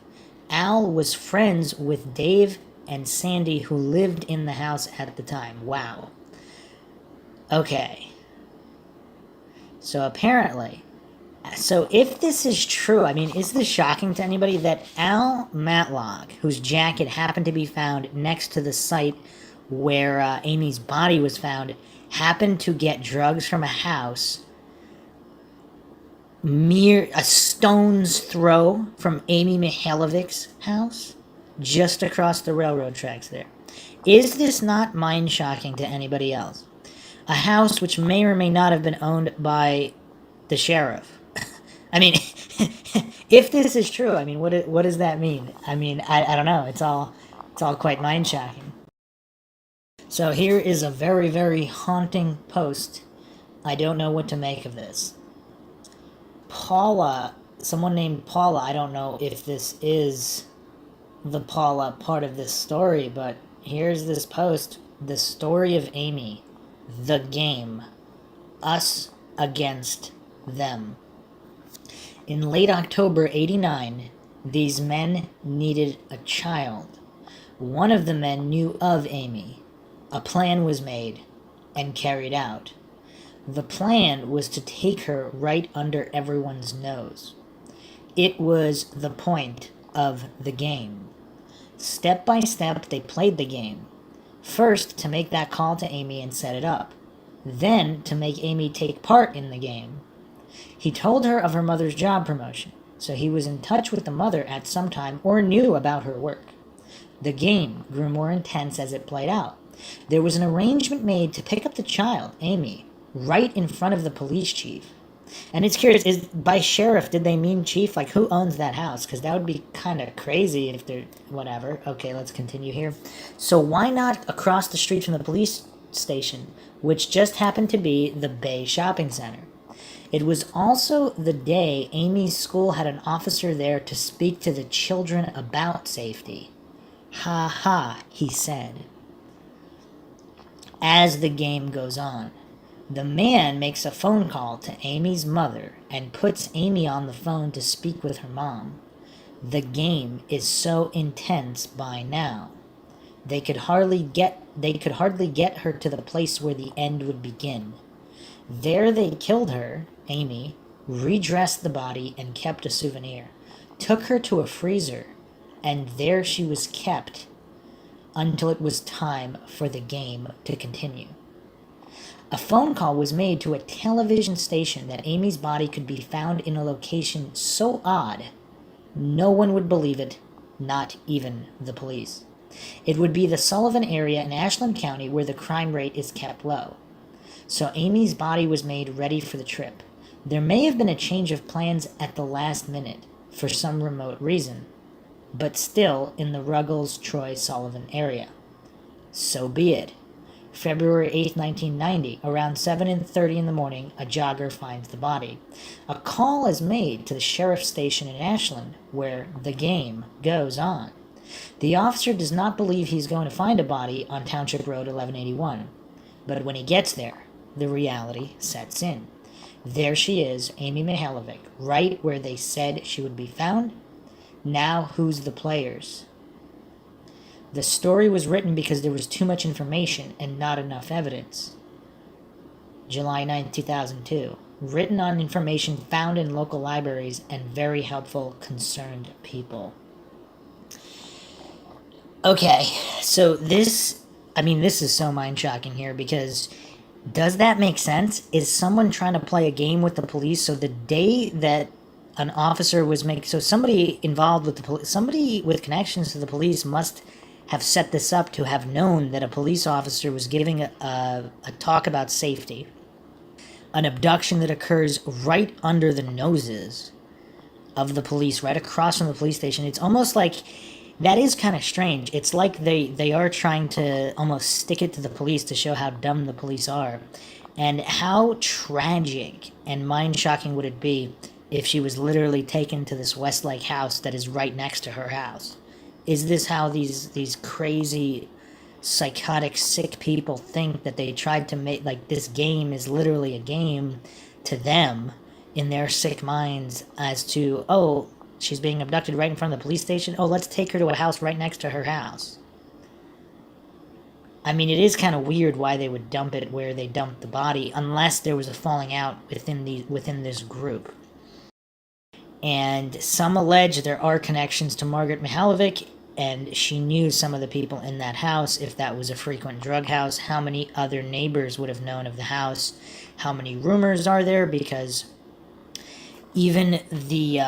Al was friends with Dave and Sandy, who lived in the house at the time. Wow. Okay. So apparently, if this is true, I mean, is this shocking to anybody that Al Matlock, whose jacket happened to be found next to the site where Amy's body was found, happened to get drugs from a house a stone's throw from Amy Mihaljevic's house, just across the railroad tracks there? Is this not mind-shocking to anybody else? A house which may or may not have been owned by the sheriff. I mean, if this is true, I mean, what does that mean? I mean, I don't know. It's all quite mind-shocking. So here is a very, very haunting post. I don't know what to make of this. Paula, someone named Paula, I don't know if this is the Paula part of this story, but here's this post: the story of Amy, the game, us against them. In late October '89, these men needed a child. One of the men knew of Amy. A plan was made and carried out. The plan was to take her right under everyone's nose. It was the point of the game. Step by step, they played the game. First, to make that call to Amy and set it up. Then, to make Amy take part in the game. He told her of her mother's job promotion, so he was in touch with the mother at some time or knew about her work. The game grew more intense as it played out. There was an arrangement made to pick up the child, Amy, right in front of the police chief. And it's curious, by sheriff, did they mean chief? Like, who owns that house? Because that would be kind of crazy if they're, whatever. Okay, let's continue here. So why not across the street from the police station, which just happened to be the Bay Shopping Center? It was also the day Amy's school had an officer there to speak to the children about safety. Ha ha, he said. As the game goes on, the man makes a phone call to Amy's mother and puts Amy on the phone to speak with her mom. The game is so intense by now. They could hardly get her to the place where the end would begin. There they killed her, Amy, redressed the body and kept a souvenir, took her to a freezer, and there she was kept until it was time for the game to continue. A phone call was made to a television station that Amy's body could be found in a location so odd, no one would believe it, not even the police. It would be the Sullivan area in Ashland County where the crime rate is kept low. So Amy's body was made ready for the trip. There may have been a change of plans at the last minute for some remote reason, but still in the Ruggles-Troy-Sullivan area. So be it. February 8, 1990, around 7:30 in the morning, a jogger finds the body. A call is made to the sheriff's station in Ashland, where the game goes on. The officer does not believe he's going to find a body on Township Road 1181, but when he gets there, the reality sets in. There she is, Amy Mihaljevic, right where they said she would be found. Now who's the players? The story was written because there was too much information and not enough evidence. July 9, 2002. Written on information found in local libraries and very helpful concerned people. Okay, so this is so mind-shocking here because does that make sense? Is someone trying to play a game with the police? So the day that an officer was so somebody involved with the police, somebody with connections to the police must have set this up to have known that a police officer was giving a talk about safety, an abduction that occurs right under the noses of the police, right across from the police station. It's almost like, that is kind of strange. It's like they are trying to almost stick it to the police to show how dumb the police are. And how tragic and mind-shocking would it be if she was literally taken to this Westlake house that is right next to her house? Is this how these crazy, psychotic, sick people think that they tried to make, like, this game is literally a game to them in their sick minds as to, oh, she's being abducted right in front of the police station? Oh, let's take her to a house right next to her house. I mean, it is kind of weird why they would dump it where they dumped the body, unless there was a falling out within this group. And some allege there are connections to Margaret Mihaljevic, and she knew some of the people in that house, if that was a frequent drug house. How many other neighbors would have known of the house? How many rumors are there? Because even the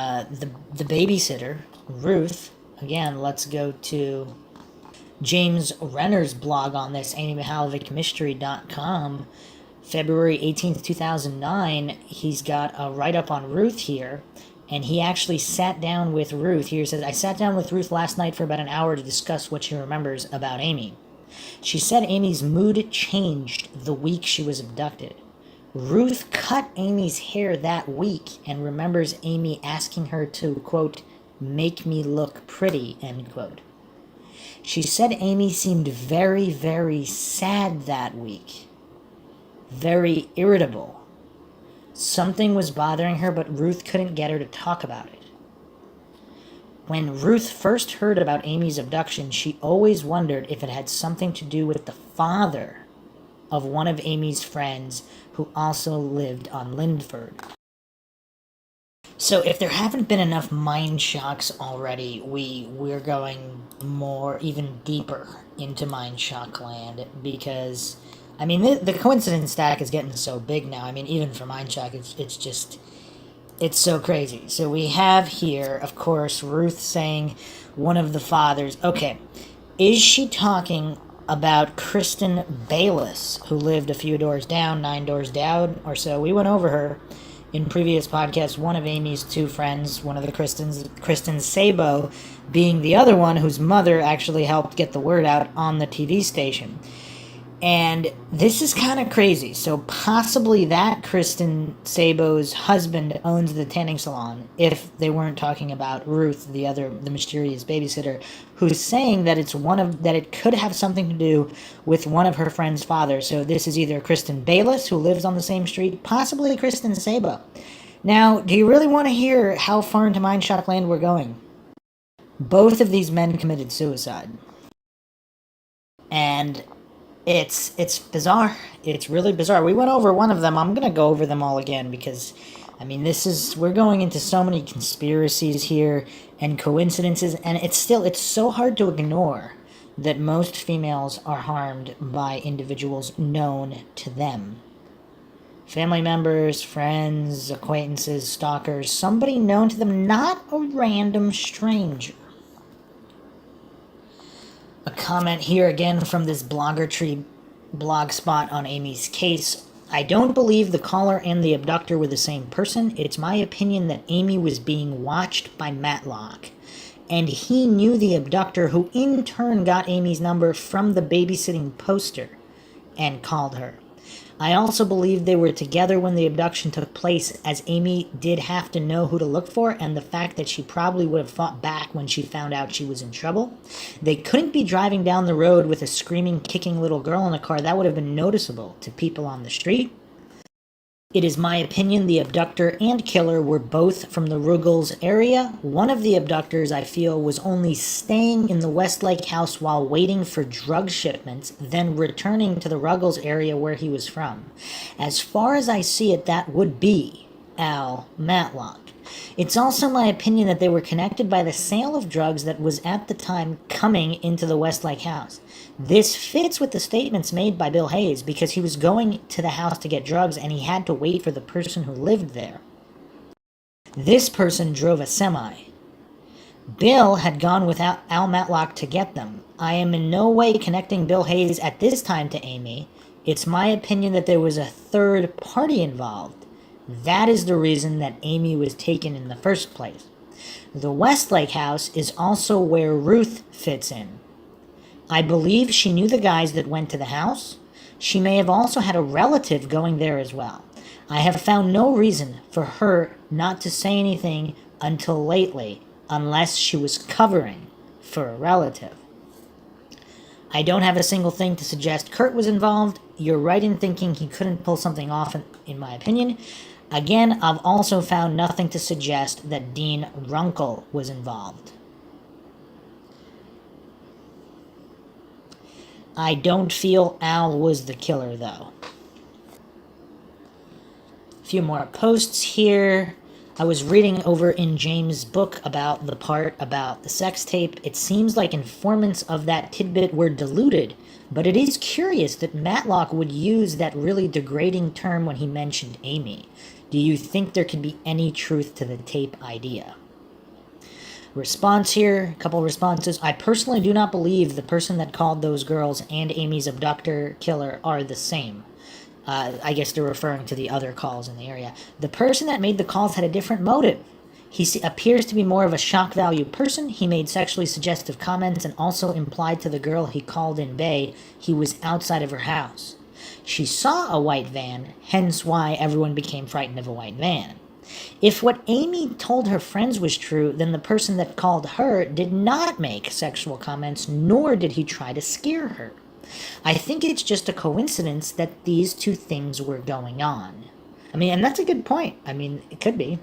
babysitter, Ruth, again, let's go to James Rener's blog on this, AmyMihaljevic.mystery.com, February 18th, 2009. He's got a write-up on Ruth here, and he actually sat down with Ruth. Here it says, I sat down with Ruth last night for about an hour to discuss what she remembers about Amy. She said Amy's mood changed the week she was abducted. Ruth cut Amy's hair that week and remembers Amy asking her to, quote, make me look pretty, end quote. She said Amy seemed very, very sad that week. Very irritable. Something was bothering her, but Ruth couldn't get her to talk about it. When Ruth first heard about Amy's abduction, she always wondered if it had something to do with the father of one of Amy's friends who also lived on Lindford. So if there haven't been enough mind shocks already, we're going even deeper into mind shock land, because I mean the coincidence stack is getting so big now. I mean, even for mind shock, it's so crazy. So we have here, of course, Ruth saying one of the fathers. Okay, is she talking about Kristen Bayless, who lived a few doors down, 9 doors down or so? We went over her in previous podcasts. One of Amy's two friends, one of the Kristen Sabo, being the other one whose mother actually helped get the word out on the TV station. And this is kind of crazy. So possibly that Kristen Sabo's husband owns the tanning salon, if they weren't talking about Ruth, the mysterious babysitter, who's saying that it could have something to do with one of her friend's fathers. So this is either Kristen Bayless, who lives on the same street, possibly Kristen Sabo. Now, do you really want to hear how far into Mindshock land we're going? Both of these men committed suicide. And it's bizarre. It's really bizarre. We went over one of them. I'm going to go over them all again because, I mean, we're going into so many conspiracies here and coincidences, and it's so hard to ignore that most females are harmed by individuals known to them. Family members, friends, acquaintances, stalkers, somebody known to them, not a random stranger. A comment here again from this Blogger Tree blog spot on Amy's case. I don't believe the caller and the abductor were the same person. It's my opinion that Amy was being watched by Matlock, and he knew the abductor, who in turn got Amy's number from the babysitting poster and called her. I also believe they were together when the abduction took place, as Amy did have to know who to look for, and the fact that she probably would have fought back when she found out she was in trouble. They couldn't be driving down the road with a screaming, kicking little girl in a car. That would have been noticeable to people on the street. It is my opinion the abductor and killer were both from the Ruggles area. One of the abductors, I feel, was only staying in the Westlake house while waiting for drug shipments, then returning to the Ruggles area where he was from. As far as I see it, that would be Al Matlock. It's also my opinion that they were connected by the sale of drugs that was at the time coming into the Westlake house. This fits with the statements made by Bill Hayes, because he was going to the house to get drugs and he had to wait for the person who lived there. This person drove a semi. Bill had gone without Al Matlock to get them. I am in no way connecting Bill Hayes at this time to Amy. It's my opinion that there was a third party involved. That is the reason that Amy was taken in the first place. The Westlake house is also where Ruth fits in. I believe she knew the guys that went to the house. She may have also had a relative going there as well. I have found no reason for her not to say anything until lately, unless she was covering for a relative. I don't have a single thing to suggest Kurt was involved. You're right in thinking he couldn't pull something off, in my opinion. Again, I've also found nothing to suggest that Dean Runkle was involved. I don't feel Al was the killer, though. A few more posts here. I was reading over in James' book about the part about the sex tape. It seems like informants of that tidbit were deluded, but it is curious that Matlock would use that really degrading term when he mentioned Amy. Do you think there could be any truth to the tape idea? Response here, a couple responses. I personally do not believe the person that called those girls and Amy's abductor killer are the same. I guess they're referring to the other calls in the area. The person that made the calls had a different motive. He appears to be more of a shock value person. He made sexually suggestive comments and also implied to the girl he called in Bay he was outside of her house. She saw a white van, hence why everyone became frightened of a white van. If what Amy told her friends was true, then the person that called her did not make sexual comments, nor did he try to scare her. I think it's just a coincidence that these two things were going on. And that's a good point. It could be.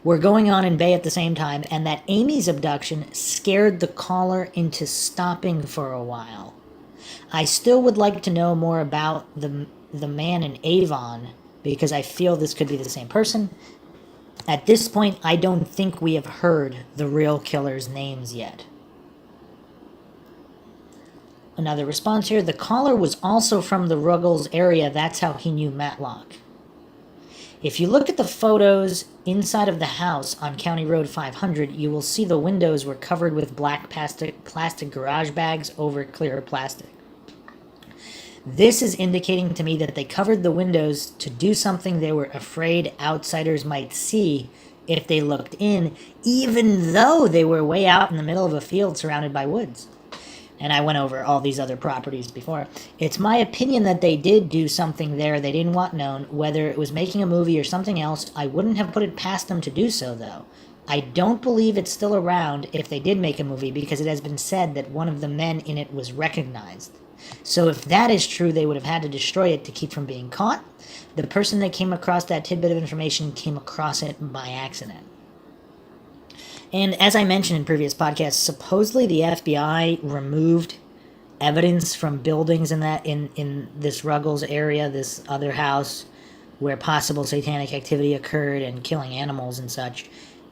Were going on in Bay at the same time, and that Amy's abduction scared the caller into stopping for a while. I still would like to know more about the man in Avon, because I feel this could be the same person. At this point, I don't think we have heard the real killer's names yet. Another response here. The caller was also from the Ruggles area. That's how he knew Matlock. If you look at the photos inside of the house on County Road 500, you will see the windows were covered with black plastic garage bags over clear plastic. This is indicating to me that they covered the windows to do something they were afraid outsiders might see if they looked in, even though they were way out in the middle of a field surrounded by woods. And I went over all these other properties before. It's my opinion that they did do something there they didn't want known, whether it was making a movie or something else. I wouldn't have put it past them to do so, though. I don't believe it's still around if they did make a movie, because it has been said that one of the men in it was recognized. So if that is true, they would have had to destroy it to keep from being caught. The person that came across that tidbit of information came across it by accident. And as I mentioned in previous podcasts, supposedly the FBI removed evidence from buildings in this Ruggles area, this other house where possible satanic activity occurred and killing animals and such.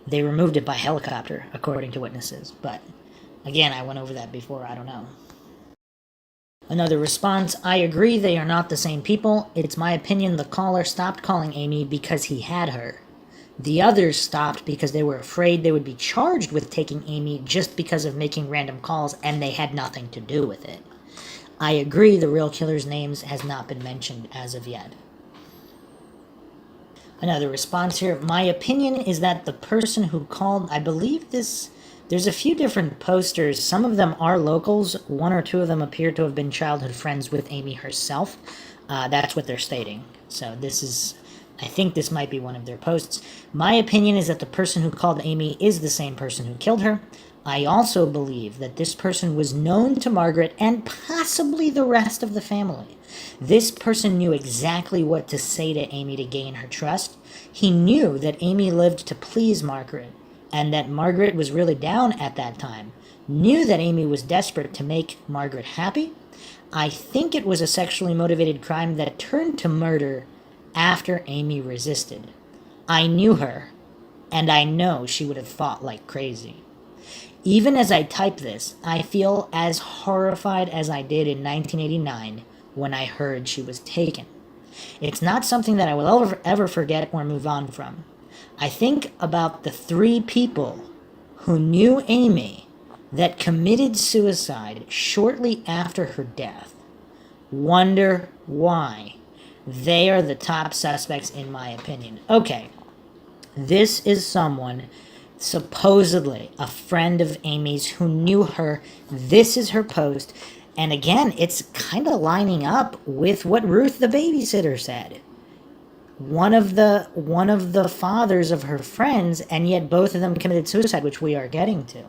They removed it by helicopter, according to witnesses. But again, I went over that before, I don't know. Another response, I agree they are not the same people. It's my opinion the caller stopped calling Amy because he had her. The others stopped because they were afraid they would be charged with taking Amy just because of making random calls, and they had nothing to do with it. I agree the real killer's names has not been mentioned as of yet. Another response here, my opinion is that the person who called, I believe this, there's a few different posters. Some of them are locals. One or two of them appear to have been childhood friends with Amy herself. That's what they're stating. So this is, I think this might be one of their posts. My opinion is that the person who called Amy is the same person who killed her. I also believe that this person was known to Margaret and possibly the rest of the family. This person knew exactly what to say to Amy to gain her trust. He knew that Amy lived to please Margaret, and that Margaret was really down at that time. Knew that Amy was desperate to make Margaret happy. I think it was a sexually motivated crime that turned to murder after Amy resisted. I knew her, and I know she would have fought like crazy. Even as I type this, I feel as horrified as I did in 1989 when I heard she was taken. It's not something that I will ever forget or move on from. I think about the 3 people who knew Amy that committed suicide shortly after her death. Wonder why. They are the top suspects in my opinion. Okay, this is someone supposedly a friend of Amy's who knew her. This is her post. And again, it's kind of lining up with what Ruth the babysitter said. One of the fathers of her friends, and yet both of them committed suicide, which we are getting to.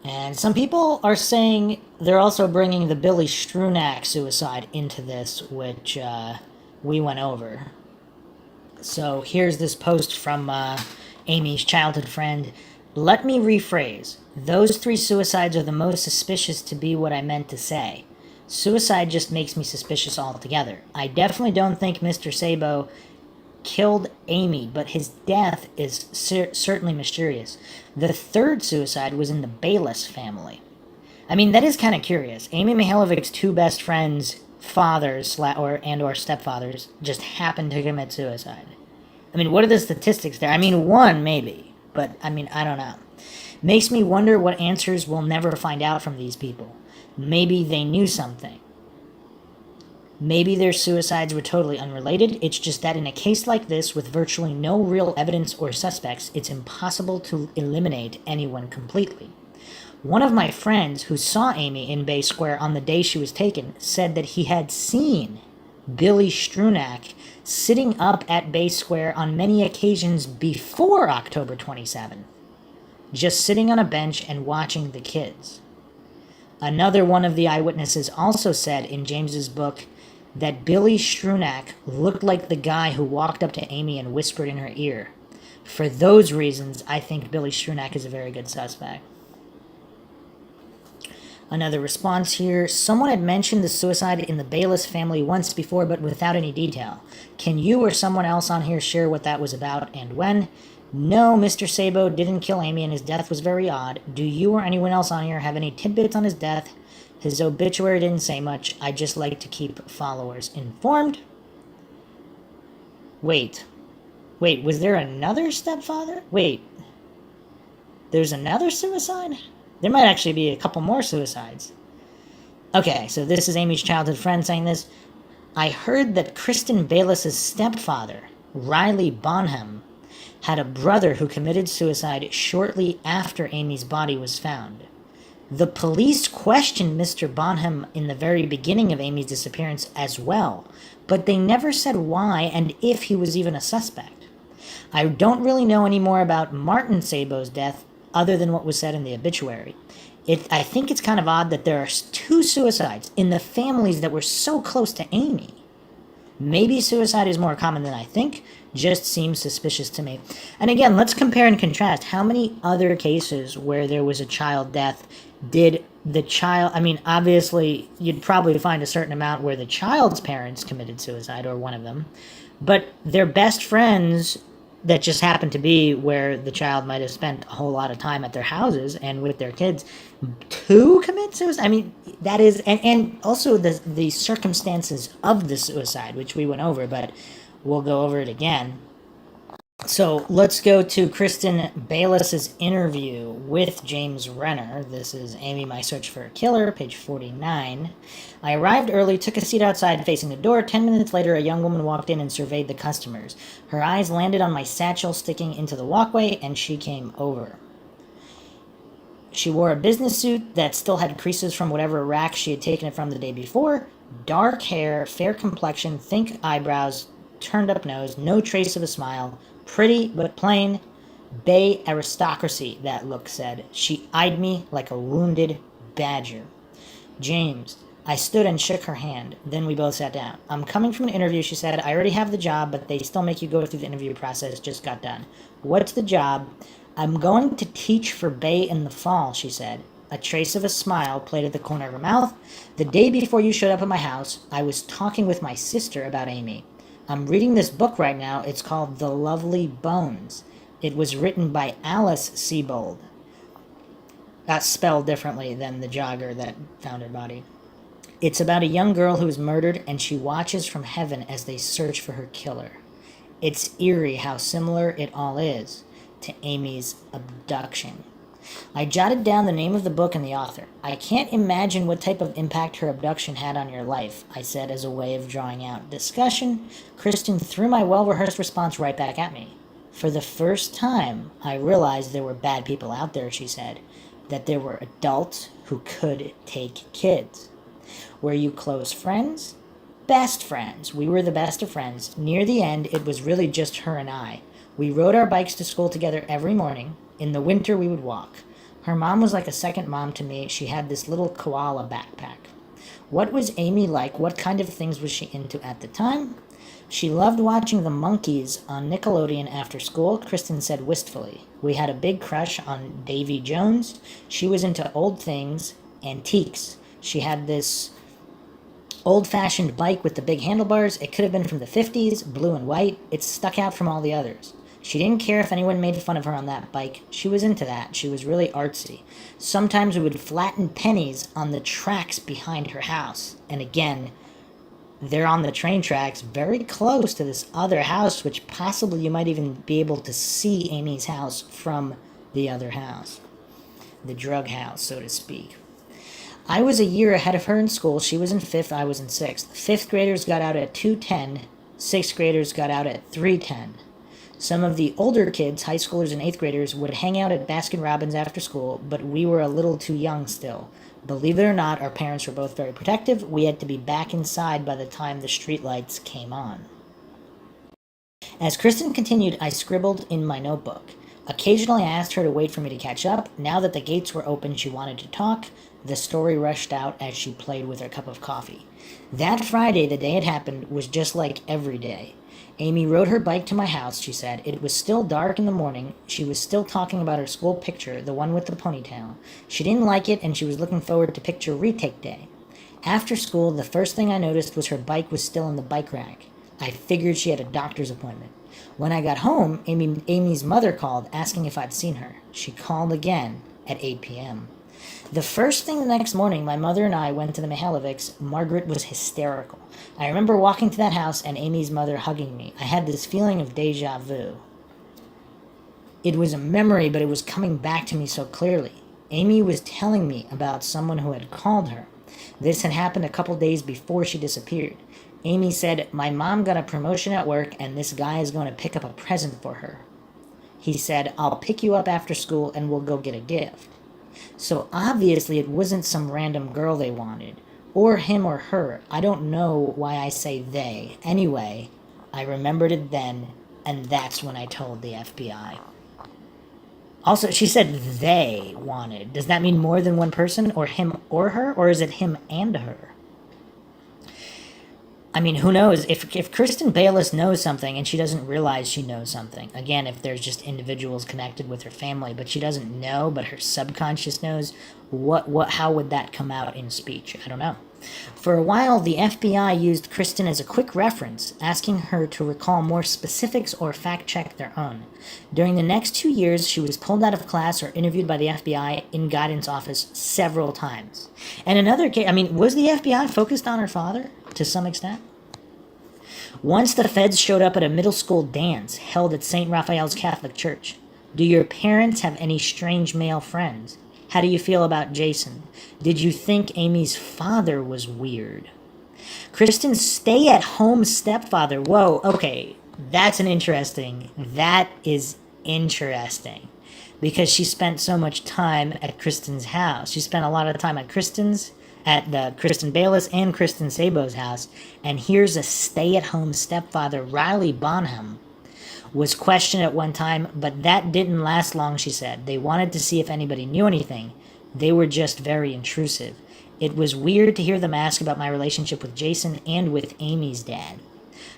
And some people are saying they're also bringing the Billy Strunak suicide into this, which we went over. So here's this post from Amy's childhood friend. Let me rephrase. Those 3 suicides are the most suspicious to be what I meant to say. Suicide just makes me suspicious altogether. I definitely don't think Mr. Sabo killed Amy, but his death is certainly mysterious. The 3rd suicide was in the Bayless family. I mean, that is kind of curious. Amy Mihajlovic's 2 best friends, fathers or stepfathers, just happened to commit suicide. I mean, what are the statistics there? I mean, 1 maybe, but I mean, I don't know. Makes me wonder what answers we'll never find out from these people. Maybe they knew something. Maybe their suicides were totally unrelated. It's just that in a case like this, with virtually no real evidence or suspects, it's impossible to eliminate anyone completely. One of my friends who saw Amy in Bay Square on the day she was taken said that he had seen Billy Strunak sitting up at Bay Square on many occasions before October 27, just sitting on a bench and watching the kids. Another one of the eyewitnesses also said in James's book that Billy Strunak looked like the guy who walked up to Amy and whispered in her ear. For those reasons, I think Billy Strunak is a very good suspect. Another response here. Someone had mentioned the suicide in the Bayless family once before, but without any detail. Can you or someone else on here share what that was about and when? No, Mr. Sabo didn't kill Amy and his death was very odd. Do you or anyone else on here have any tidbits on his death? His obituary didn't say much. I just like to keep followers informed. Wait, was there another stepfather? Wait, there's another suicide? There might actually be a couple more suicides. Okay, so this is Amy's childhood friend saying this. I heard that Kristen Bayless's stepfather, Riley Bonham, had a brother who committed suicide shortly after Amy's body was found. The police questioned Mr. Bonham in the very beginning of Amy's disappearance as well, but they never said why and if he was even a suspect. I don't really know any more about Martin Sabo's death other than what was said in the obituary. I think it's kind of odd that there are 2 suicides in the families that were so close to Amy. Maybe suicide is more common than I think, just seems suspicious to me. And again, let's compare and contrast. How many other cases where there was a child death did the child, I mean, obviously, you'd probably find a certain amount where the child's parents committed suicide, or one of them, but their best friends that just happened to be where the child might have spent a whole lot of time at their houses and with their kids, to commit suicide. I mean, that is, and also the circumstances of the suicide, which we went over, but we'll go over it again. So let's go to Kristen Bayless's interview with James Renner. This is Amy, My Search for a Killer, page 49. I arrived early, took a seat outside facing the door. 10 minutes later, a young woman walked in and surveyed the customers. Her eyes landed on my satchel sticking into the walkway, and she came over. She wore a business suit that still had creases from whatever rack she had taken it from the day before. Dark hair, fair complexion, thick eyebrows, turned up nose, no trace of a smile. Pretty but plain. Bay aristocracy, that look said. She eyed me like a wounded badger. James. I stood and shook her hand. Then we both sat down. I'm coming from an interview, she said. I already have the job, but they still make you go through the interview process. Just got done. What's the job? I'm going to teach for Bay in the fall, she said. A trace of a smile played at the corner of her mouth. The day before you showed up at my house, I was talking with my sister about Amy. I'm reading this book right now. It's called The Lovely Bones. It was written by Alice Sebold. That's spelled differently than the jogger that found her body. It's about a young girl who is murdered, and she watches from heaven as they search for her killer. It's eerie how similar it all is to Amy's abduction. I jotted down the name of the book and the author. I can't imagine what type of impact her abduction had on your life, I said as a way of drawing out discussion. Kristen threw my well-rehearsed response right back at me. For the first time, I realized there were bad people out there, she said, that there were adults who could take kids. Were you close friends? Best friends. We were the best of friends. Near the end, it was really just her and I. We rode our bikes to school together every morning. In the winter, we would walk. Her mom was like a second mom to me. She had this little koala backpack. What was Amy like? What kind of things was she into at the time? She loved watching the Monkees on Nickelodeon after school, Kristen said wistfully. We had a big crush on Davy Jones. She was into old things, antiques. She had this old-fashioned bike with the big handlebars. It could have been from the 50s, blue and white. It stuck out from all the others. She didn't care if anyone made fun of her on that bike. She was into that. She was really artsy. Sometimes we would flatten pennies on the tracks behind her house. And again, they're on the train tracks very close to this other house, which possibly you might even be able to see Amy's house from the other house. The drug house, so to speak. I was a year ahead of her in school. She was in 5th, I was in 6th. 5th graders got out at 2:10. 6th graders got out at 3:10. Some of the older kids, high schoolers and 8th graders, would hang out at Baskin-Robbins after school, but we were a little too young still. Believe it or not, our parents were both very protective. We had to be back inside by the time the streetlights came on. As Kristen continued, I scribbled in my notebook. Occasionally I asked her to wait for me to catch up. Now that the gates were open, she wanted to talk. The story rushed out as she played with her cup of coffee. That Friday, the day it happened, was just like every day. Amy rode her bike to my house, she said. It was still dark in the morning. She was still talking about her school picture, the one with the ponytail. She didn't like it, and she was looking forward to picture retake day. After school, the first thing I noticed was her bike was still in the bike rack. I figured she had a doctor's appointment. When I got home, Amy's mother called, asking if I'd seen her. She called again at 8 p.m. The first thing the next morning, my mother and I went to the Mihaljevics. Margaret was hysterical. I remember walking to that house and Amy's mother hugging me. I had this feeling of deja vu. It was a memory, but it was coming back to me so clearly. Amy was telling me about someone who had called her. This had happened a couple days before she disappeared. Amy said, my mom got a promotion at work and this guy is going to pick up a present for her. He said, I'll pick you up after school and we'll go get a gift. So obviously it wasn't some random girl they wanted. Or him or her. I don't know why I say they. Anyway, I remembered it then, and that's when I told the FBI. Also, she said they wanted. Does that mean more than one person, or him or her, or is it him and her? I mean, who knows? If Kristen Bayless knows something and she doesn't realize she knows something, again, if there's just individuals connected with her family, but she doesn't know, but her subconscious knows, how would that come out in speech? I don't know. For a while, the FBI used Kristen as a quick reference, asking her to recall more specifics or fact-check their own. During the next 2 years, she was pulled out of class or interviewed by the FBI in guidance office several times. And another case, was the FBI focused on her father to some extent? Once the feds showed up at a middle school dance held at St. Raphael's Catholic Church. Do your parents have any strange male friends? How do you feel about Jason? Did you think Amy's father was weird? Kristen's stay-at-home stepfather. Whoa, okay, that is interesting. Because she spent so much time at Kristen's house. She spent a lot of time at the Kristen Bayless and Kristen Sabo's house. And here's a stay-at-home stepfather, Riley Bonham, was questioned at one time, but that didn't last long, she said. They wanted to see if anybody knew anything. They were just very intrusive. It was weird to hear them ask about my relationship with Jason and with Amy's dad.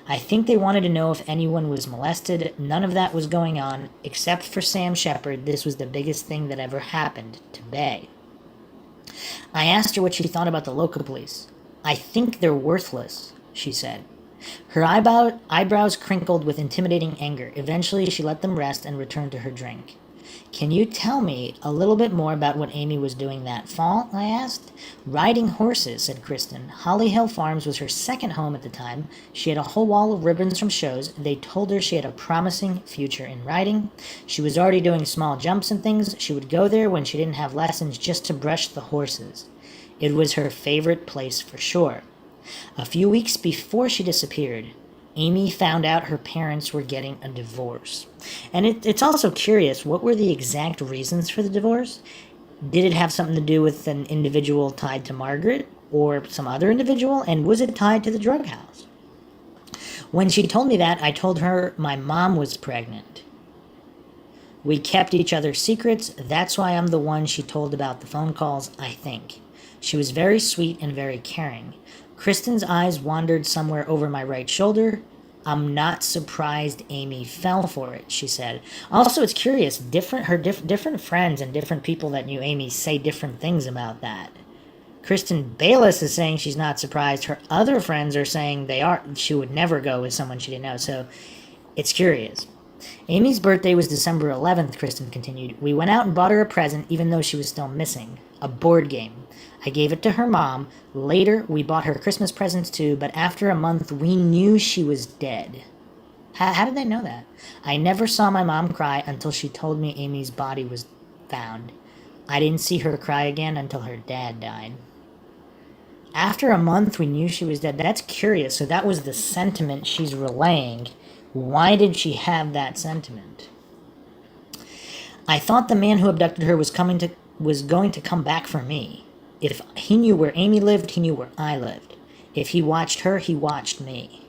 I think they wanted to know if anyone was molested. None of that was going on, except for Sam Shepard. This was the biggest thing that ever happened to Bay. I asked her what she thought about the local police. I think they're worthless, she said. Her eyebrows crinkled with intimidating anger. Eventually, she let them rest and returned to her drink. Can you tell me a little bit more about what Amy was doing that fall? I asked. Riding horses, said Kristen. Holly Hill Farms was her second home at the time. She had a whole wall of ribbons from shows. They told her she had a promising future in riding. She was already doing small jumps and things. She would go there when she didn't have lessons just to brush the horses. It was her favorite place for sure. A few weeks before she disappeared, Amy found out her parents were getting a divorce. And it's also curious, what were the exact reasons for the divorce? Did it have something to do with an individual tied to Margaret or some other individual? And was it tied to the drug house? When she told me that, I told her my mom was pregnant. We kept each other's secrets. That's why I'm the one she told about the phone calls, I think. She was very sweet and very caring. Kristen's eyes wandered somewhere over my right shoulder. I'm not surprised Amy fell for it, she said. Also, it's curious, different friends and different people that knew Amy say different things about that. Kristen Bayless is saying she's not surprised. Her other friends are saying she would never go with someone she didn't know, so it's curious. Amy's birthday was December 11th, Kristen continued. We went out and bought her a present, even though she was still missing. A board game. I gave it to her mom. Later, we bought her Christmas presents too, but after a month, we knew she was dead. How did they know that? I never saw my mom cry until she told me Amy's body was found. I didn't see her cry again until her dad died. After a month, we knew she was dead. That's curious. So that was the sentiment she's relaying. Why did she have that sentiment? I thought the man who abducted her was going to come back for me. If he knew where Amy lived, he knew where I lived. If he watched her, he watched me.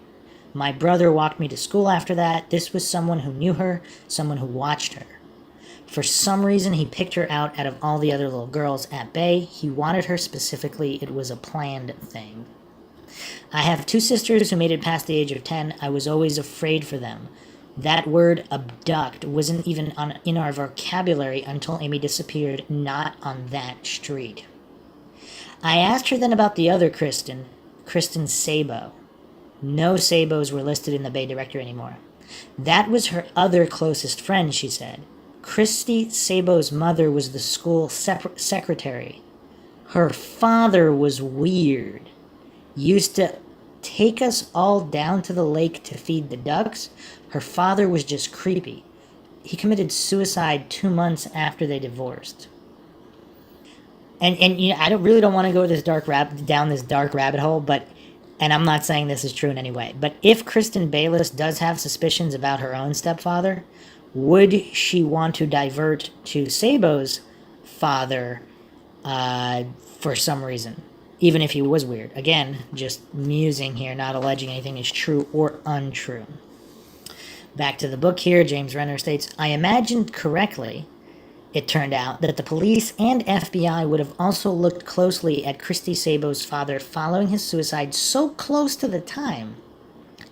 My brother walked me to school after that. This was someone who knew her, someone who watched her. For some reason, he picked her out of all the other little girls at Bay. He wanted her specifically. It was a planned thing. I have 2 sisters who made it past the age of 10. I was always afraid for them. That word abduct wasn't even in our vocabulary until Amy disappeared, not on that street. I asked her then about the other Kristen Sabo. No Sabos were listed in the Bay directory anymore. That was her other closest friend, she said. Christy Sabo's mother was the school secretary. Her father was weird. Used to take us all down to the lake to feed the ducks. Her father was just creepy. He committed suicide 2 months after they divorced. And I really don't want to go down this dark rabbit hole, and I'm not saying this is true in any way, but if Kristen Bayless does have suspicions about her own stepfather, would she want to divert to Sabo's father for some reason, even if he was weird? Again, just musing here, not alleging anything is true or untrue. Back to the book here, James Rener states, I imagined correctly, it turned out, that the police and FBI would have also looked closely at Christy Sabo's father following his suicide so close to the time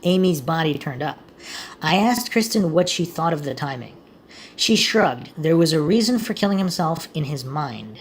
Amy's body turned up. I asked Kristen what she thought of the timing. She shrugged. There was a reason for killing himself in his mind.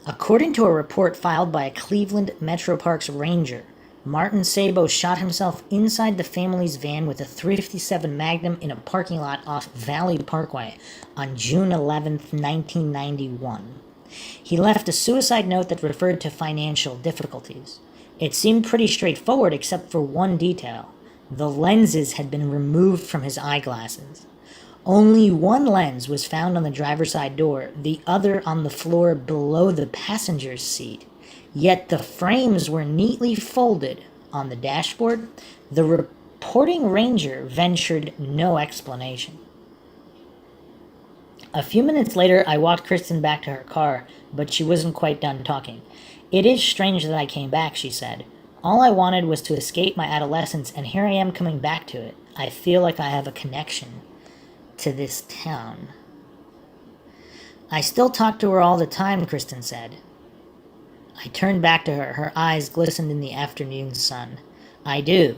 According to a report filed by a Cleveland Metro Parks ranger, Martin Sabo shot himself inside the family's van with a .357 Magnum in a parking lot off Valley Parkway on June 11, 1991. He left a suicide note that referred to financial difficulties. It seemed pretty straightforward except for one detail. The lenses had been removed from his eyeglasses. Only one lens was found on the driver's side door, the other on the floor below the passenger's seat. Yet the frames were neatly folded on the dashboard. The reporting ranger ventured no explanation. A few minutes later, I walked Kristen back to her car, but she wasn't quite done talking. "It is strange that I came back," she said. "All I wanted was to escape my adolescence, and here I am coming back to it. I feel like I have a connection to this town." "I still talk to her all the time," Kristen said. I turned back to her. Her eyes glistened in the afternoon sun. "I do.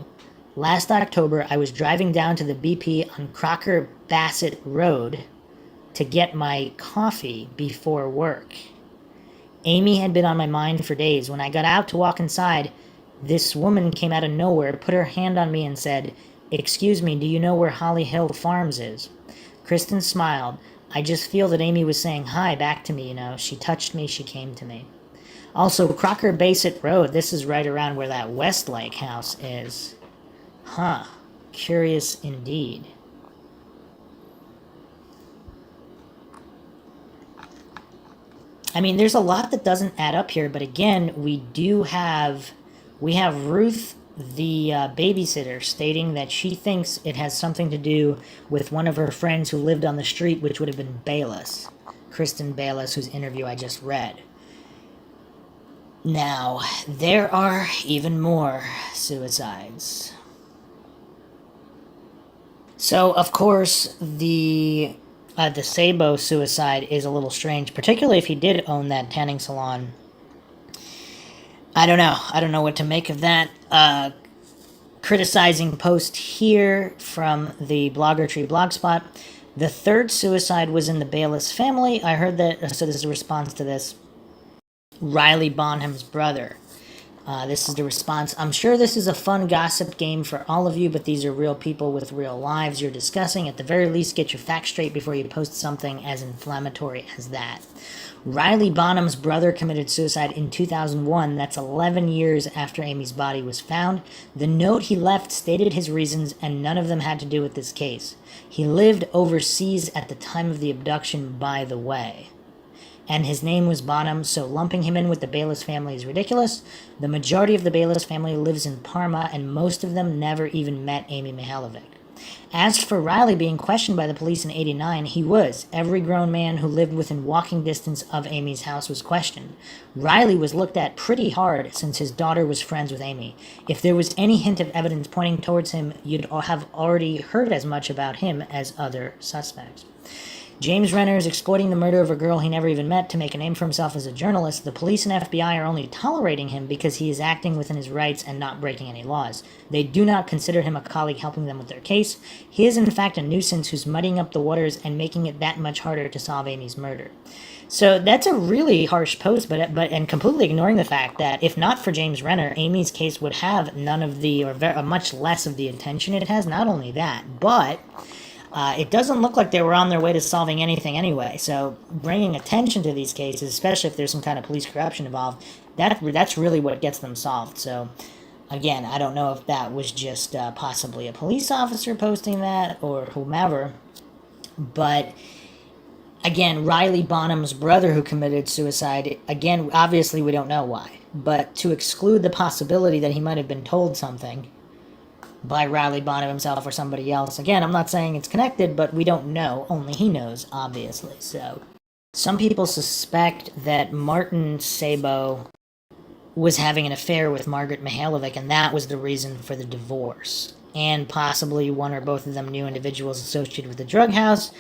Last October, I was driving down to the BP on Crocker Bassett Road to get my coffee before work. Amy had been on my mind for days. When I got out to walk inside, this woman came out of nowhere, put her hand on me and said, 'Excuse me, do you know where Holly Hill Farms is?' Kristen smiled. I just feel that Amy was saying hi back to me, you know. She touched me, she came to me. Also, Crocker Bassett Road, this is right around where that Westlake house is. Huh. Curious indeed." I mean, there's a lot that doesn't add up here, but again, we have Ruth, the babysitter, stating that she thinks it has something to do with one of her friends who lived on the street, which would have been Bayless, Kristen Bayless, whose interview I just read. Now, there are even more suicides. So, of course, the Sabo suicide is a little strange, particularly if he did own that tanning salon. I don't know what to make of that. Criticizing post here from the Blogger Tree Blogspot. The third suicide was in the Bayless family. I heard that, so this is a response to this. Riley Bonham's brother. This is the response. "I'm sure this is a fun gossip game for all of you, but these are real people with real lives you're discussing. At the very least, get your facts straight before you post something as inflammatory as that." Riley Bonham's brother committed suicide in 2001. That's 11 years after Amy's body was found. The note he left stated his reasons, and none of them had to do with this case. He lived overseas at the time of the abduction, by the way. And his name was Bonham, so lumping him in with the Bayless family is ridiculous. The majority of the Bayless family lives in Parma, and most of them never even met Amy Mihaljevic. As for Riley being questioned by the police in '89, he was. Every grown man who lived within walking distance of Amy's house was questioned. Riley was looked at pretty hard since his daughter was friends with Amy. If there was any hint of evidence pointing towards him, you'd have already heard as much about him as other suspects. James Rener is exploiting the murder of a girl he never even met to make a name for himself as a journalist. The police and FBI are only tolerating him because he is acting within his rights and not breaking any laws. They do not consider him a colleague helping them with their case. He is in fact a nuisance who's muddying up the waters and making it that much harder to solve Amy's murder. So that's a really harsh post, but and completely ignoring the fact that if not for James Rener, Amy's case would have none of the, or much less of the attention it has. Not only that, but it doesn't look like they were on their way to solving anything anyway. So bringing attention to these cases, especially if there's some kind of police corruption involved, that's really what gets them solved. So again, I don't know if that was just possibly a police officer posting that or whomever. But again, Riley Bonham's brother who committed suicide, again, obviously we don't know why. But to exclude the possibility that he might have been told something by Riley Bonham himself or somebody else. Again, I'm not saying it's connected, but we don't know. Only he knows, obviously. So some people suspect that Martin Sabo was having an affair with Margaret Mihaljevic, and that was the reason for the divorce. And possibly one or both of them knew individuals associated with the drug house.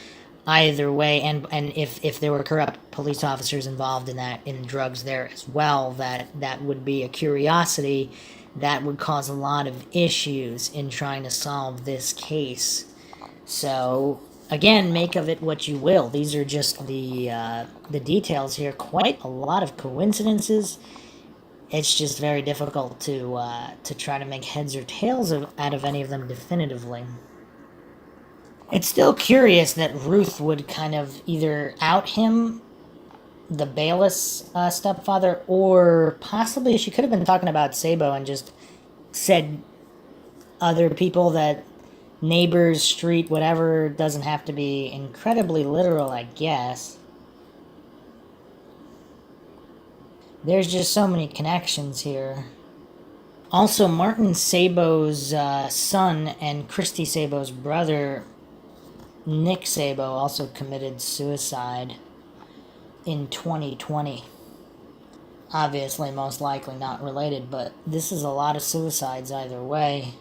Either way, and if there were corrupt police officers involved in that, in drugs there as well, that would be a curiosity that would cause a lot of issues in trying to solve this case. So Again, make of it what you will. These are just the details here. Quite a lot of coincidences. It's just very difficult to try to make heads or tails out of any of them definitively. It's still curious that Ruth would kind of either out him, the Bayless stepfather, or possibly she could have been talking about Sabo and just said other people, that neighbors, street, whatever. Doesn't have to be incredibly literal, I guess. There's just so many connections here. Also, Martin Sabo's son and Christy Sabo's brother, Nick Sabo, also committed suicide in 2020. Obviously, most likely not related, but this is a lot of suicides either way.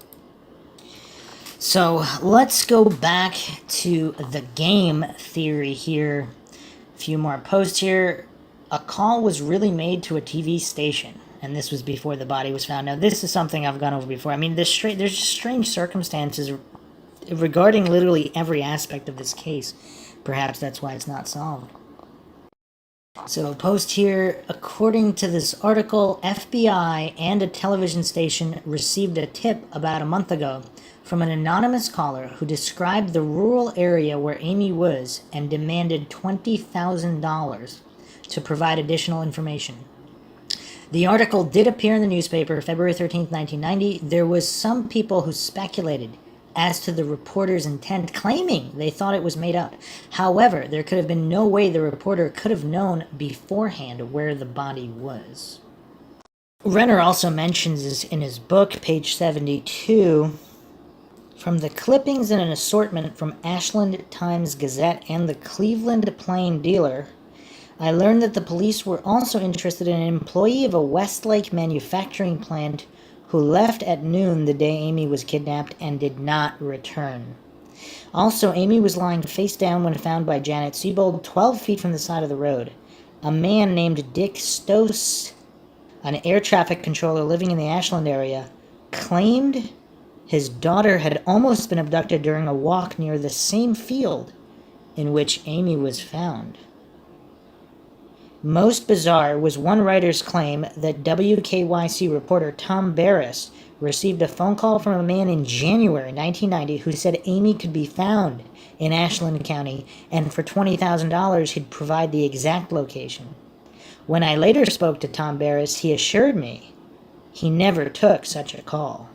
So let's go back to the game theory here. A few more posts here. A call was really made to a TV station, and this was before the body was found. Now, this is something I've gone over before. I mean, there's just strange circumstances regarding literally every aspect of this case. Perhaps that's why it's not solved. So, post here, according to this article, FBI and a television station received a tip about a month ago from an anonymous caller who described the rural area where Amy was and demanded $20,000 to provide additional information. The article did appear in the newspaper February 13th, 1990. There was some people who speculated as to the reporter's intent, claiming they thought it was made up. However, there could have been no way the reporter could have known beforehand where the body was. Rener also mentions this in his book, page 72, from the clippings in an assortment from Ashland Times-Gazette and the Cleveland Plain Dealer, I learned that the police were also interested in an employee of a Westlake manufacturing plant who left at noon the day Amy was kidnapped and did not return. Also, Amy was lying face down when found by Janet Siebold 12 feet from the side of the road. A man named Dick Stoss, an air traffic controller living in the Ashland area, claimed his daughter had almost been abducted during a walk near the same field in which Amy was found. Most bizarre was one writer's claim that WKYC reporter Tom Barris received a phone call from a man in January 1990 who said Amy could be found in Ashland County, and for $20,000 he'd provide the exact location. When I later spoke to Tom Barris, he assured me he never took such a call.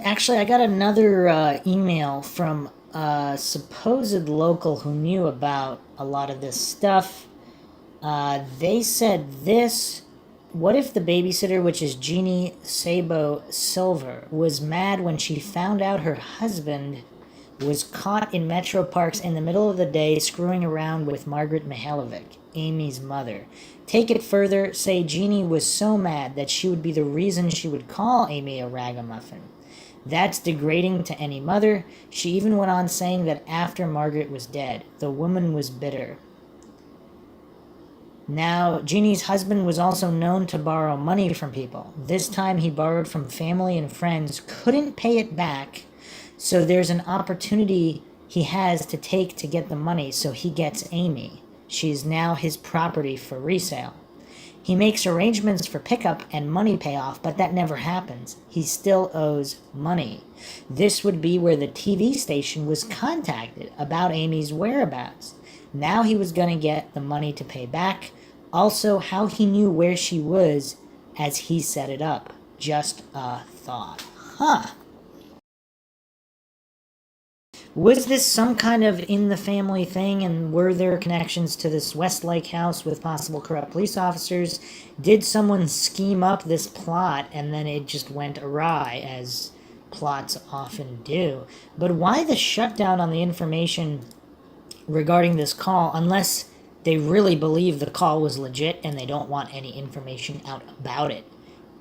Actually, I got another email from a supposed local who knew about a lot of this stuff. They said this: what if the babysitter, which is Jeannie Sabo Silver, was mad when she found out her husband was caught in Metro Parks in the middle of the day screwing around with Margaret Mihaljevic, Amy's mother? Take it further, say Jeannie was so mad that she would be the reason she would call Amy a ragamuffin. That's degrading to any mother. She even went on saying that after Margaret was dead, the woman was bitter. Now, Jeannie's husband was also known to borrow money from people. This time he borrowed from family and friends, couldn't pay it back, so there's an opportunity he has to take to get the money, so he gets Amy. She is now his property for resale. He makes arrangements for pickup and money payoff, but that never happens. He still owes money. This would be where the TV station was contacted about Amy's whereabouts. Now he was going to get the money to pay back. Also, how he knew where she was as he set it up. Just a thought. Huh. Was this some kind of in-the-family thing, and were there connections to this Westlake house with possible corrupt police officers? Did someone scheme up this plot and then it just went awry, as plots often do? But why the shutdown on the information regarding this call, unless they really believe the call was legit and they don't want any information out about it?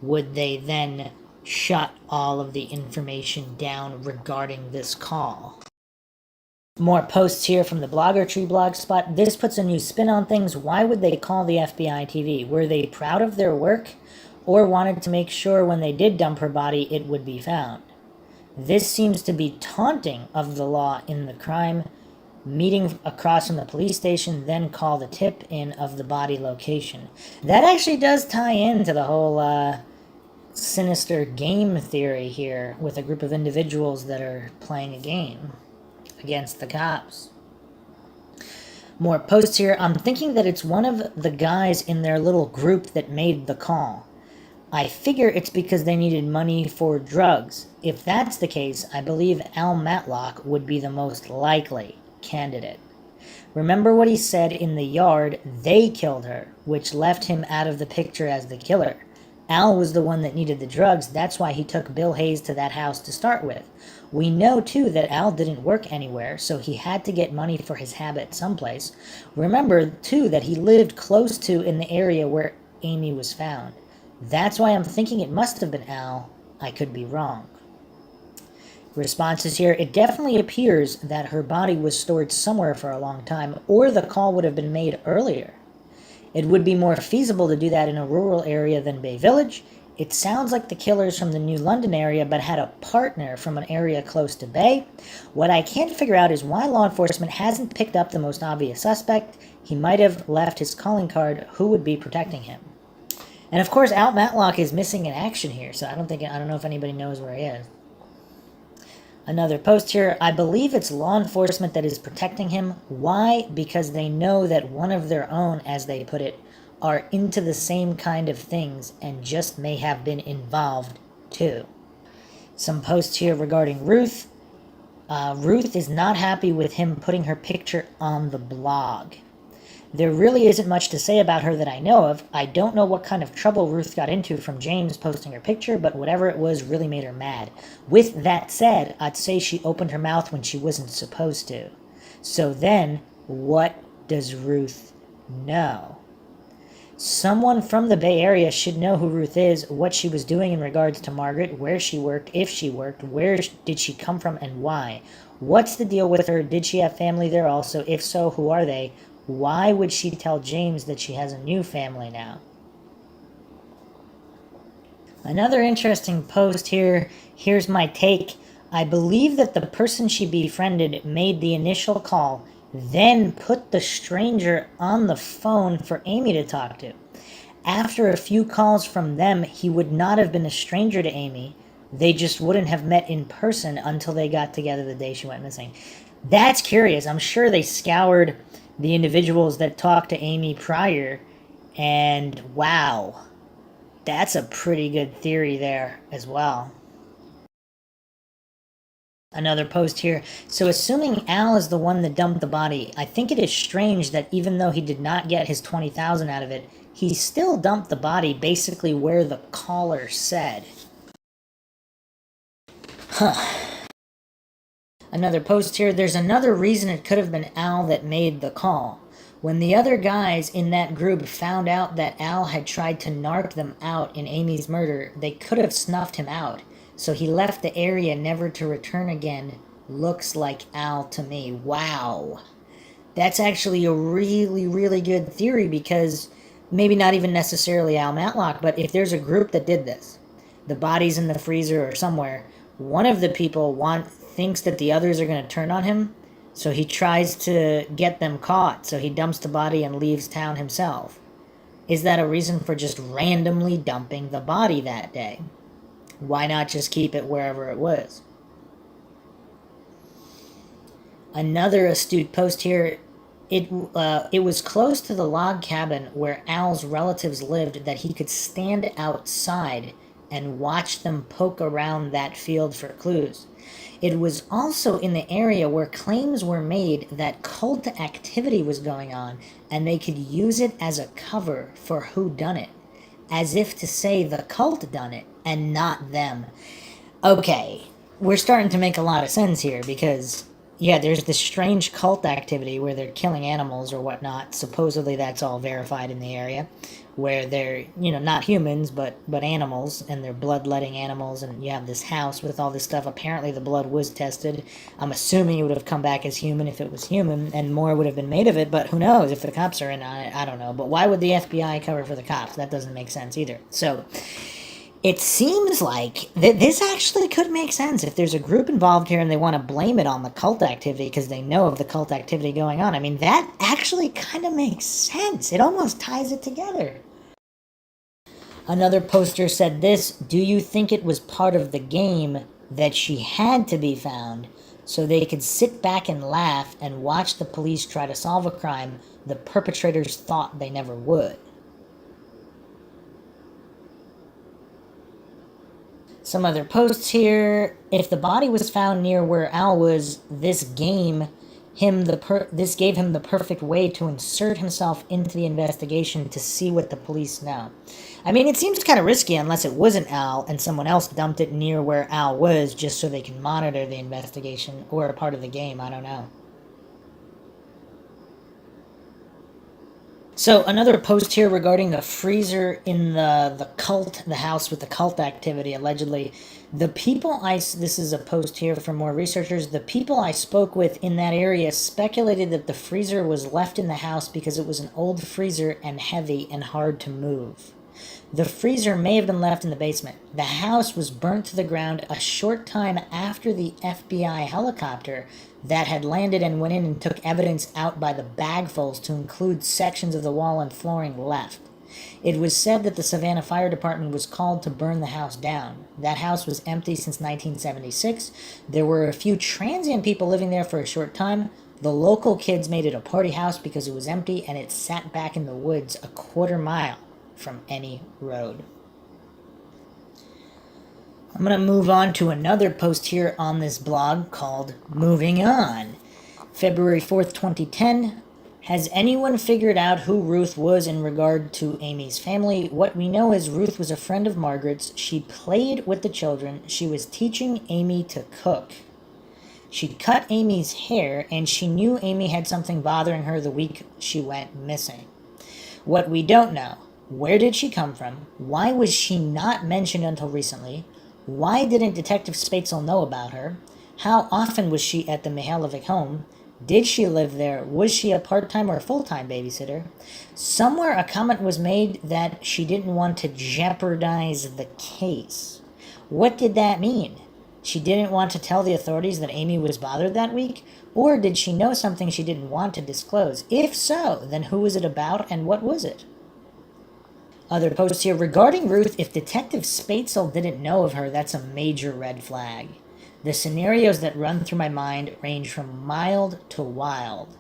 Would they then shut all of the information down regarding this call? More posts here from the Blogger Tree blog spot. This puts a new spin on things. Why would they call the FBI TV? Were they proud of their work, or wanted to make sure when they did dump her body it would be found? This seems to be taunting of the law in the crime, meeting across from the police station, then call the tip in of the body location. That actually does tie into the whole sinister game theory here with a group of individuals that are playing a game against the cops. More posts here. I'm thinking that it's one of the guys in their little group that made the call. I figure it's because they needed money for drugs. If that's the case, I believe Al Matlock would be the most likely candidate. Remember what he said in the yard, they killed her, which left him out of the picture as the killer. Al was the one that needed the drugs, that's why he took Bill Hayes to that house to start with. We know, too, that Al didn't work anywhere, so he had to get money for his habit someplace. Remember, too, that he lived close to in the area where Amy was found. That's why I'm thinking it must have been Al. I could be wrong. Responses here. It definitely appears that her body was stored somewhere for a long time, or the call would have been made earlier. It would be more feasible to do that in a rural area than Bay Village. It sounds like the killer's from the New London area, but had a partner from an area close to Bay. What I can't figure out is why law enforcement hasn't picked up the most obvious suspect. He might have left his calling card. Who would be protecting him? And of course, Al Matlock is missing in action here, so I don't know if anybody knows where he is. Another post here. I believe it's law enforcement that is protecting him. Why? Because they know that one of their own, as they put it, are into the same kind of things and just may have been involved too. Some posts here regarding Ruth. Ruth is not happy with him putting her picture on the blog. There really isn't much to say about her that I know of. I don't know what kind of trouble Ruth got into from James posting her picture, but whatever it was really made her mad. With that said, I'd say she opened her mouth when she wasn't supposed to. So then, what does Ruth know? Someone from the Bay Area should know who Ruth is, what she was doing in regards to Margaret, where she worked, if she worked, where did she come from, and why. What's the deal with her? Did she have family there also? If so, who are they? Why would she tell James that she has a new family now? Another interesting post here. Here's my take. I believe that the person she befriended made the initial call, then put the stranger on the phone for Amy to talk to. After a few calls from them, he would not have been a stranger to Amy. They just wouldn't have met in person until they got together the day she went missing. That's curious. I'm sure they scoured the individuals that talked to Amy prior, and wow, that's a pretty good theory there as well. Another post here. So assuming Al is the one that dumped the body, I think it is strange that even though he did not get his $20,000 out of it, he still dumped the body basically where the caller said. Another post here. There's another reason it could have been Al that made the call. When the other guys in that group found out that Al had tried to narc them out in Amy's murder, they could have snuffed him out. So he left the area never to return again. Looks like Al to me. Wow. That's actually a really, really good theory, because maybe not even necessarily Al Matlock, but if there's a group that did this, the body's in the freezer or somewhere, one of the people thinks that the others are going to turn on him, so he tries to get them caught, so he dumps the body and leaves town himself. Is that a reason for just randomly dumping the body that day? Why not just keep it wherever it was? Another astute post here. It was close to the log cabin where Al's relatives lived that he could stand outside and watch them poke around that field for clues. It was also in the area where claims were made that cult activity was going on, and they could use it as a cover for who done it, as if to say the cult done it and not them. Okay, we're starting to make a lot of sense here, because yeah, there's this strange cult activity where they're killing animals or whatnot. Supposedly that's all verified in the area, where they're, not humans, but animals, and they're bloodletting animals, and you have this house with all this stuff. Apparently the blood was tested. I'm assuming it would have come back as human if it was human, and more would have been made of it, but who knows if the cops are in on it, I don't know. But why would the FBI cover for the cops? That doesn't make sense either. So, It seems like this actually could make sense if there's a group involved here and they want to blame it on the cult activity because they know of the cult activity going on. I mean, that actually kind of makes sense. It almost ties it together. Another poster said this: do you think it was part of the game that she had to be found so they could sit back and laugh and watch the police try to solve a crime the perpetrators thought they never would? Some other posts here. If the body was found near where Al was, this gave him the perfect way to insert himself into the investigation to see what the police know. I mean, it seems kind of risky unless it wasn't Al and someone else dumped it near where Al was just so they can monitor the investigation or a part of the game. I don't know. So another post here regarding the freezer in the house with the cult activity, allegedly. This is a post here from more researchers. The people I spoke with in that area speculated that the freezer was left in the house because it was an old freezer and heavy and hard to move. The freezer may have been left in the basement. The house was burnt to the ground a short time after the FBI helicopter that had landed and went in and took evidence out by the bagfuls to include sections of the wall and flooring left. It was said that the Savannah Fire Department was called to burn the house down. That house was empty since 1976. There were a few transient people living there for a short time. The local kids made it a party house because it was empty and it sat back in the woods a quarter-mile from any road. I'm going to move on to another post here on this blog called Moving On. February 4th, 2010. Has anyone figured out who Ruth was in regard to Amy's family? What we know is Ruth was a friend of Margaret's. She played with the children. She was teaching Amy to cook. She cut Amy's hair, and she knew Amy had something bothering her the week she went missing. What we don't know: where did she come from? Why was she not mentioned until recently? Why didn't Detective Spatzel know about her? How often was she at the Mihaljevic home? Did she live there? Was she a part-time or full-time babysitter? Somewhere a comment was made that she didn't want to jeopardize the case. What did that mean? She didn't want to tell the authorities that Amy was bothered that week? Or did she know something she didn't want to disclose? If so, then who was it about and what was it? Other posts here regarding Ruth. If Detective Spatzel didn't know of her, that's a major red flag. The scenarios that run through my mind range from mild to wild.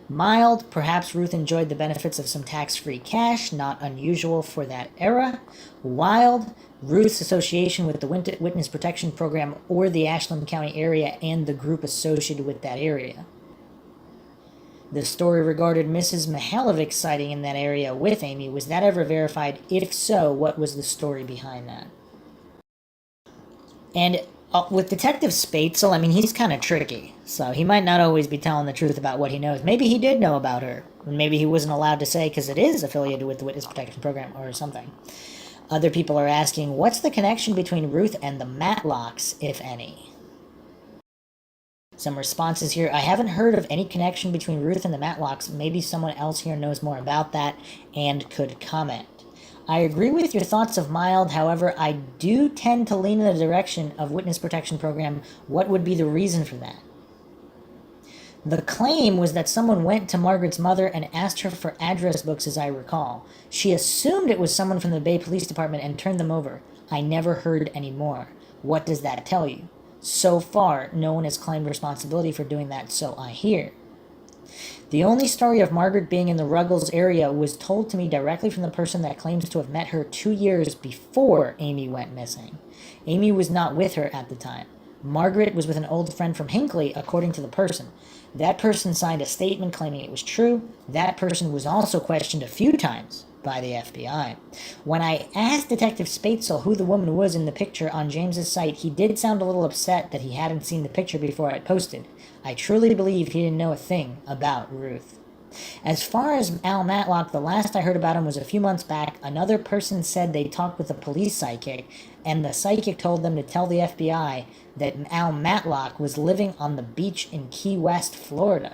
Mild, perhaps Ruth enjoyed the benefits of some tax-free cash, not unusual for that era. Wild, Ruth's association with the Witness Protection Program or the Ashland County area and the group associated with that area. The story regarded Mrs. Mihaljevic's sighting in that area with Amy. Was that ever verified? If so, what was the story behind that? And with Detective Spatzel, I mean, he's kind of tricky. So he might not always be telling the truth about what he knows. Maybe he did know about her. Maybe he wasn't allowed to say because it is affiliated with the Witness Protection Program or something. Other people are asking, what's the connection between Ruth and the Matlocks, if any? Some responses here. I haven't heard of any connection between Ruth and the Matlocks. Maybe someone else here knows more about that and could comment. I agree with your thoughts of mild. However, I do tend to lean in the direction of Witness Protection Program. What would be the reason for that? The claim was that someone went to Margaret's mother and asked her for address books, as I recall. She assumed it was someone from the Bay Police Department and turned them over. I never heard any more. What does that tell you? So far, no one has claimed responsibility for doing that, so I hear. The only story of Margaret being in the Ruggles area was told to me directly from the person that claims to have met her 2 years before Amy went missing. Amy was not with her at the time. Margaret was with an old friend from Hinckley, according to the person. That person signed a statement claiming it was true. That person was also questioned a few times by the FBI. When I asked Detective Spatzel who the woman was in the picture on James's site, he did sound a little upset that he hadn't seen the picture before I posted. I truly believe he didn't know a thing about Ruth. As far as Al Matlock, the last I heard about him was a few months back. Another person said they talked with a police psychic, and the psychic told them to tell the FBI that Al Matlock was living on the beach in Key West, Florida.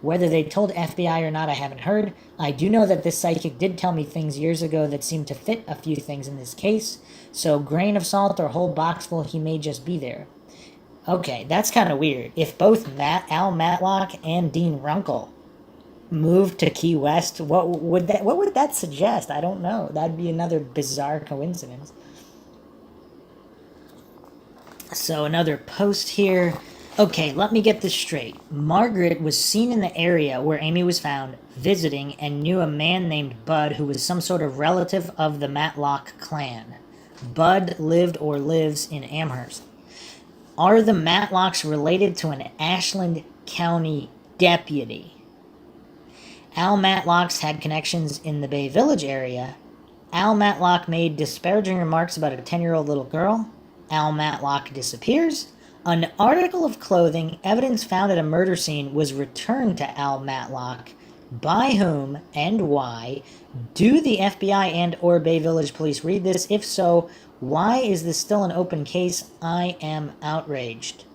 Whether they told FBI or not, I haven't heard. I do know that this psychic did tell me things years ago that seemed to fit a few things in this case, so grain of salt or whole box full, he may just be there. Okay, that's kind of weird. If both Al Matlock and Dean Runkle moved to Key West, what would that suggest? I don't know. That'd be another bizarre coincidence. So another post here. Okay, let me get this straight. Margaret was seen in the area where Amy was found, visiting, and knew a man named Bud who was some sort of relative of the Matlock clan. Bud lived or lives in Amherst. Are the Matlocks related to an Ashland County deputy? Al Matlock's had connections in the Bay Village area. Al Matlock made disparaging remarks about a 10-year-old little girl. Al Matlock disappears. An article of clothing, evidence found at a murder scene, was returned to Al Matlock. By whom and why? Do the FBI and or Bay Village Police read this? If so, why is this still an open case? I am outraged.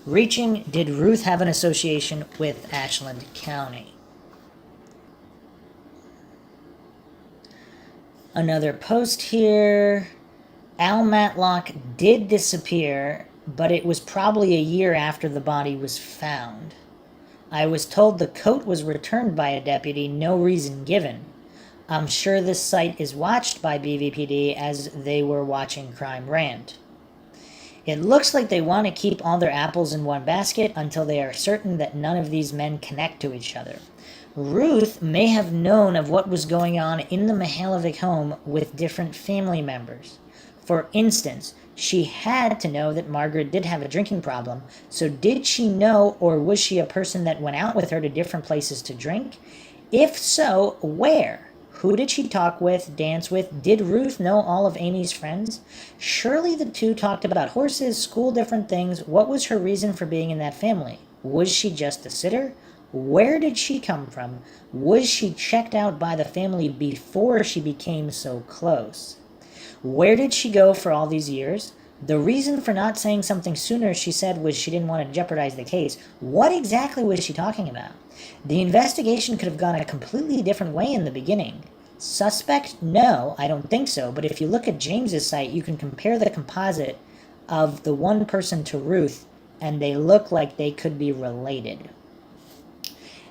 Reaching, did Ruth have an association with Ashland County? Another post here. Al Matlock did disappear, but it was probably a year after the body was found. I was told the coat was returned by a deputy, no reason given. I'm sure this site is watched by BVPD as they were watching Crime Rant. It looks like they want to keep all their apples in one basket until they are certain that none of these men connect to each other. Ruth may have known of what was going on in the Mihaljevic home with different family members. For instance, she had to know that Margaret did have a drinking problem, so did she know, or was she a person that went out with her to different places to drink? If so, where? Who did she talk with, dance with? Did Ruth know all of Amy's friends? Surely the two talked about horses, school, different things. What was her reason for being in that family? Was she just a sitter? Where did she come from? Was she checked out by the family before she became so close? Where did she go for all these years? The reason for not saying something sooner, she said, was she didn't want to jeopardize the case. What exactly was she talking about? The investigation could have gone a completely different way in the beginning. Suspect? No, I don't think so, but if you look at James's site, you can compare the composite of the one person to Ruth, and they look like they could be related.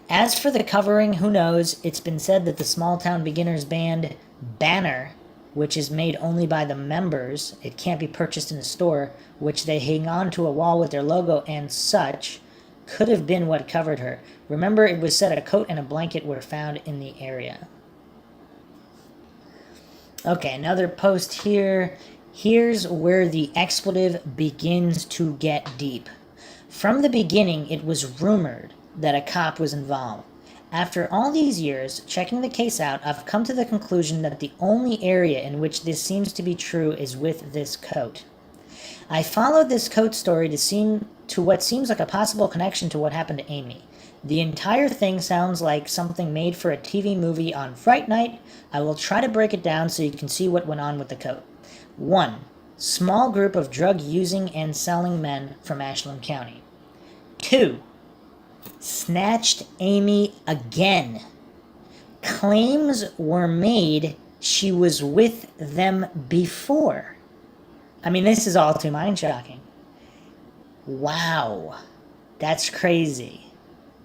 As for the covering, who knows? It's been said that the small town beginners band banner, which is made only by the members, it can't be purchased in a store, which they hang on to a wall with their logo and such, could have been what covered her. Remember, it was said a coat and a blanket were found in the area. Okay, another post here. Here's where the expletive begins to get deep. From the beginning, it was rumored that a cop was involved. After all these years, checking the case out, I've come to the conclusion that the only area in which this seems to be true is with this coat. I followed this coat story to what seems like a possible connection to what happened to Amy. The entire thing sounds like something made for a TV movie on Fright Night. I will try to break it down so you can see what went on with the coat. 1. Small group of drug-using and selling men from Ashland County. 2. Snatched Amy again. Claims were made she was with them before. I mean, this is all too mind-shocking. Wow. That's crazy.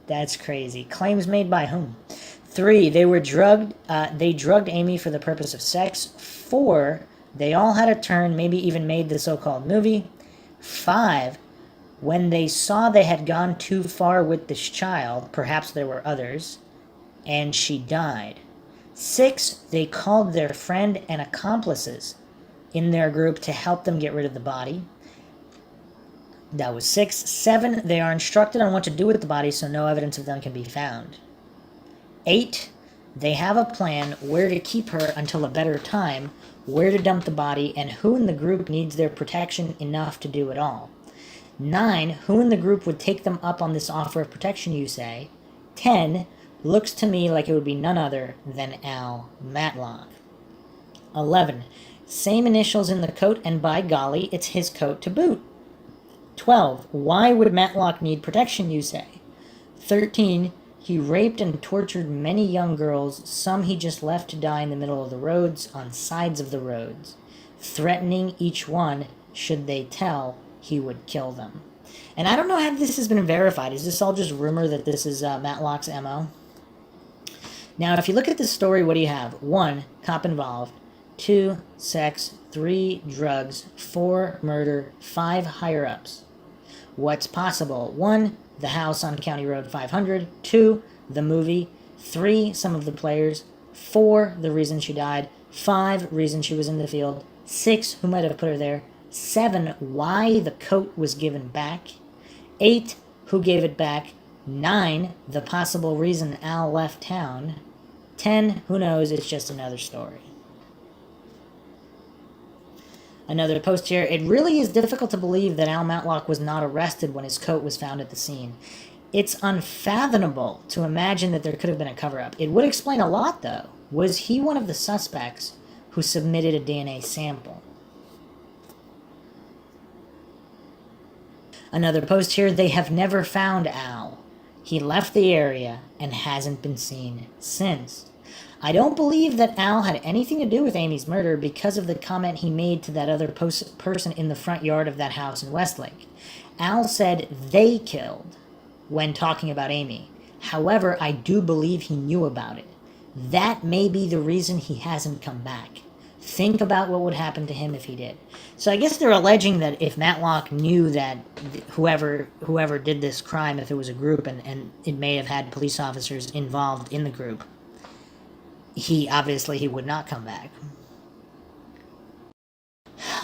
That's crazy. Claims made by whom? 3, they were drugged. They drugged Amy for the purpose of sex. 4, they all had a turn, maybe even made the so-called movie. 5, when they saw they had gone too far with this child, perhaps there were others, and she died. 6, they called their friend and accomplices in their group to help them get rid of the body. That was 6. 7, they are instructed on what to do with the body so no evidence of them can be found. 8, they have a plan where to keep her until a better time, where to dump the body, and who in the group needs their protection enough to do it all. 9, who in the group would take them up on this offer of protection, you say? 10, looks to me like it would be none other than Al Matlock. 11, same initials in the coat, and by golly, it's his coat to boot. 12, why would Matlock need protection, you say? 13, He raped and tortured many young girls. Some he just left to die in the middle of the roads, on sides of the roads, threatening each one, should they tell, he would kill them. And I don't know how this has been verified. Is this all just rumor that this is Matlock's MO? Now, if you look at this story, what do you have? 1, cop involved. 2, sex. 3, drugs. 4, murder. 5, higher-ups. What's possible? 1, the house on County Road 500. 2, the movie. 3, some of the players. 4, the reason she died. 5, reason she was in the field. 6, who might have put her there. 7, why the coat was given back. 8, who gave it back. 9, the possible reason Al left town. 10, who knows, it's just another story. Another post here, it really is difficult to believe that Al Matlock was not arrested when his coat was found at the scene. It's unfathomable to imagine that there could have been a cover-up. It would explain a lot, though. Was he one of the suspects who submitted a DNA sample? Another post here, they have never found Al. He left the area and hasn't been seen since. I don't believe that Al had anything to do with Amy's murder because of the comment he made to that other person in the front yard of that house in Westlake. Al said they killed when talking about Amy. However, I do believe he knew about it. That may be the reason he hasn't come back. Think about what would happen to him if he did. So I guess they're alleging that if Matlock knew that whoever did this crime, if it was a group and it may have had police officers involved in the group, he would not come back.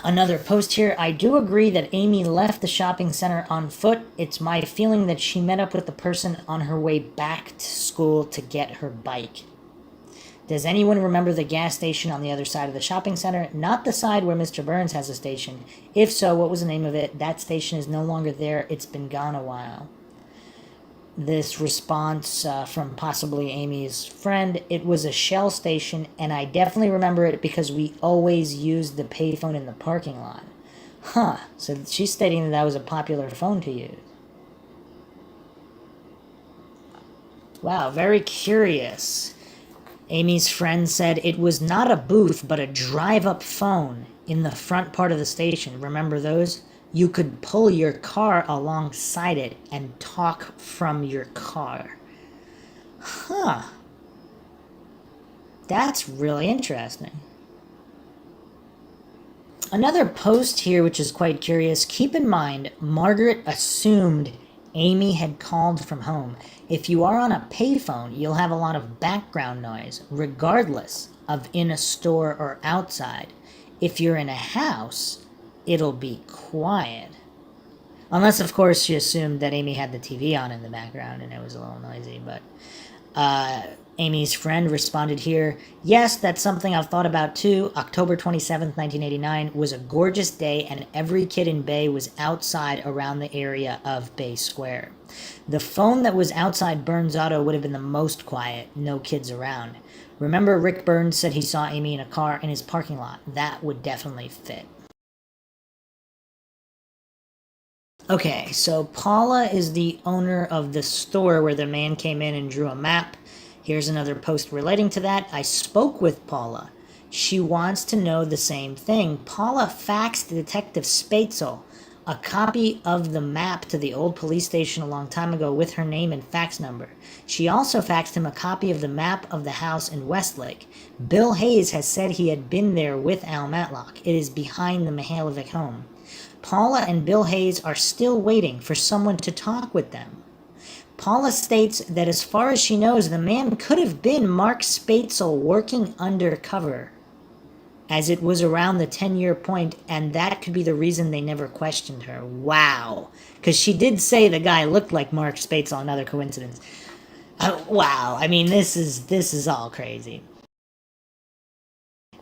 Another post here, I do agree that Amy left the shopping center on foot. It's my feeling that she met up with the person on her way back to school to get her bike. Does anyone remember the gas station on the other side of the shopping center? Not the side where Mr. Burns has a station. If so, what was the name of it? That station is no longer there. It's been gone a while. This response from possibly Amy's friend, it was a Shell station, and I definitely remember it because we always used the payphone in the parking lot. Huh, so she's stating that was a popular phone to use. Wow, very curious. Amy's friend said it was not a booth, but a drive-up phone in the front part of the station. Remember those? You could pull your car alongside it and talk from your car. Huh. That's really interesting. Another post here, which is quite curious. Keep in mind, Margaret assumed Amy had called from home. If you are on a payphone, you'll have a lot of background noise, regardless of in a store or outside. If you're in a house, it'll be quiet. Unless, of course, she assumed that Amy had the TV on in the background and it was a little noisy. But Amy's friend responded here, yes, that's something I've thought about too. October 27th, 1989 was a gorgeous day and every kid in Bay was outside around the area of Bay Square. The phone that was outside Burns' auto would have been the most quiet, no kids around. Remember Rick Burns said he saw Amy in a car in his parking lot. That would definitely fit. Okay, so Paula is the owner of the store where the man came in and drew a map. Here's another post relating to that. I spoke with Paula. She wants to know the same thing. Paula faxed Detective Spatzel a copy of the map to the old police station a long time ago with her name and fax number. She also faxed him a copy of the map of the house in Westlake. Bill Hayes has said he had been there with Al Matlock. It is behind the Mihaljevic home. Paula and Bill Hayes are still waiting for someone to talk with them. Paula states that as far as she knows, the man could have been Mark Spatzel working undercover, as it was around the 10-year point, and that could be the reason they never questioned her. Wow. Because she did say the guy looked like Mark Spatzel, another coincidence. Wow. I mean, this is all crazy.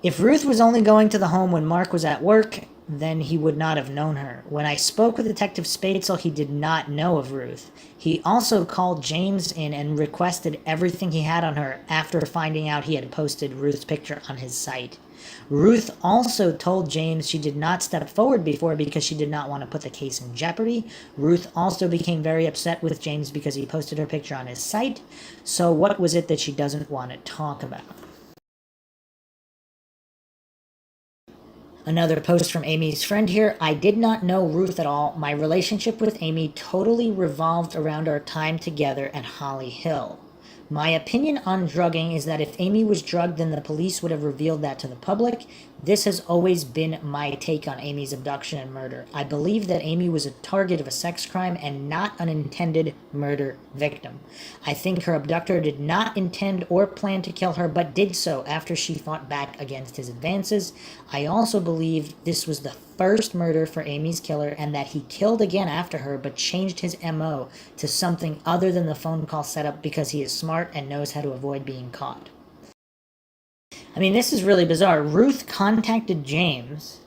If Ruth was only going to the home when Mark was at work, then he would not have known her. When I spoke with Detective Spatzel, he did not know of Ruth. He also called James in and requested everything he had on her after finding out he had posted Ruth's picture on his site. Ruth also told James she did not step forward before because she did not want to put the case in jeopardy. Ruth also became very upset with James because he posted her picture on his site. So what was it that she doesn't want to talk about? Another post from Amy's friend here. I did not know Ruth at all. My relationship with Amy totally revolved around our time together at Holly Hill. My opinion on drugging is that if Amy was drugged, then the police would have revealed that to the public. This has always been my take on Amy's abduction and murder. I believe that Amy was a target of a sex crime and not an intended murder victim. I think her abductor did not intend or plan to kill her, but did so after she fought back against his advances. I also believe this was the first murder for Amy's killer and that he killed again after her but changed his MO to something other than the phone call setup because he is smart and knows how to avoid being caught. I mean, this is really bizarre. Ruth contacted James.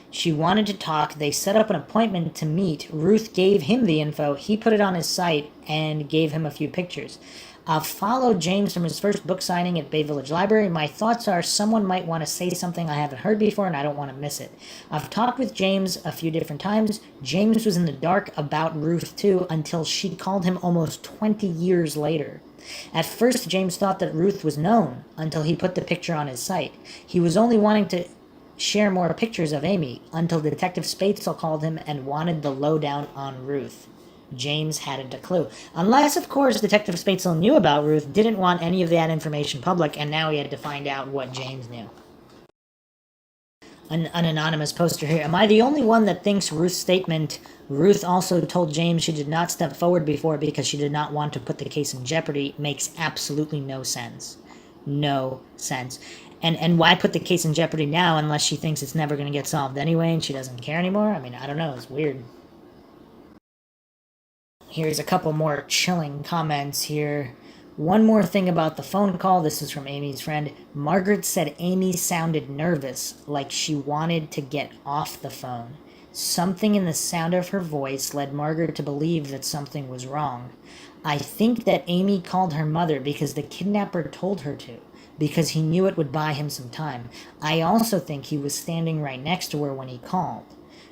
She wanted to talk. They set up an appointment to meet. Ruth gave him the info. He put it on his site and gave him a few pictures. I've followed James from his first book signing at Bay Village Library. My thoughts are someone might want to say something I haven't heard before and I don't want to miss it. I've talked with James a few different times. James was in the dark about Ruth too until she called him almost 20 years later. At first, James thought that Ruth was known until he put the picture on his site. He was only wanting to share more pictures of Amy until Detective Spatzel called him and wanted the lowdown on Ruth. James hadn't a clue. Unless, of course, Detective Spatzel knew about Ruth, didn't want any of that information public, and now he had to find out what James knew. An anonymous poster here. Am I the only one that thinks Ruth's statement, Ruth also told James she did not step forward before because she did not want to put the case in jeopardy, makes absolutely no sense. No sense. And why put the case in jeopardy now unless she thinks it's never going to get solved anyway and she doesn't care anymore? I mean, I don't know. It's weird. Here's a couple more chilling comments here. One more thing about the phone call. This is from Amy's friend. Margaret said Amy sounded nervous, like she wanted to get off the phone. Something in the sound of her voice led Margaret to believe that something was wrong. I think that Amy called her mother because the kidnapper told her to, because he knew it would buy him some time. I also think he was standing right next to her when he called.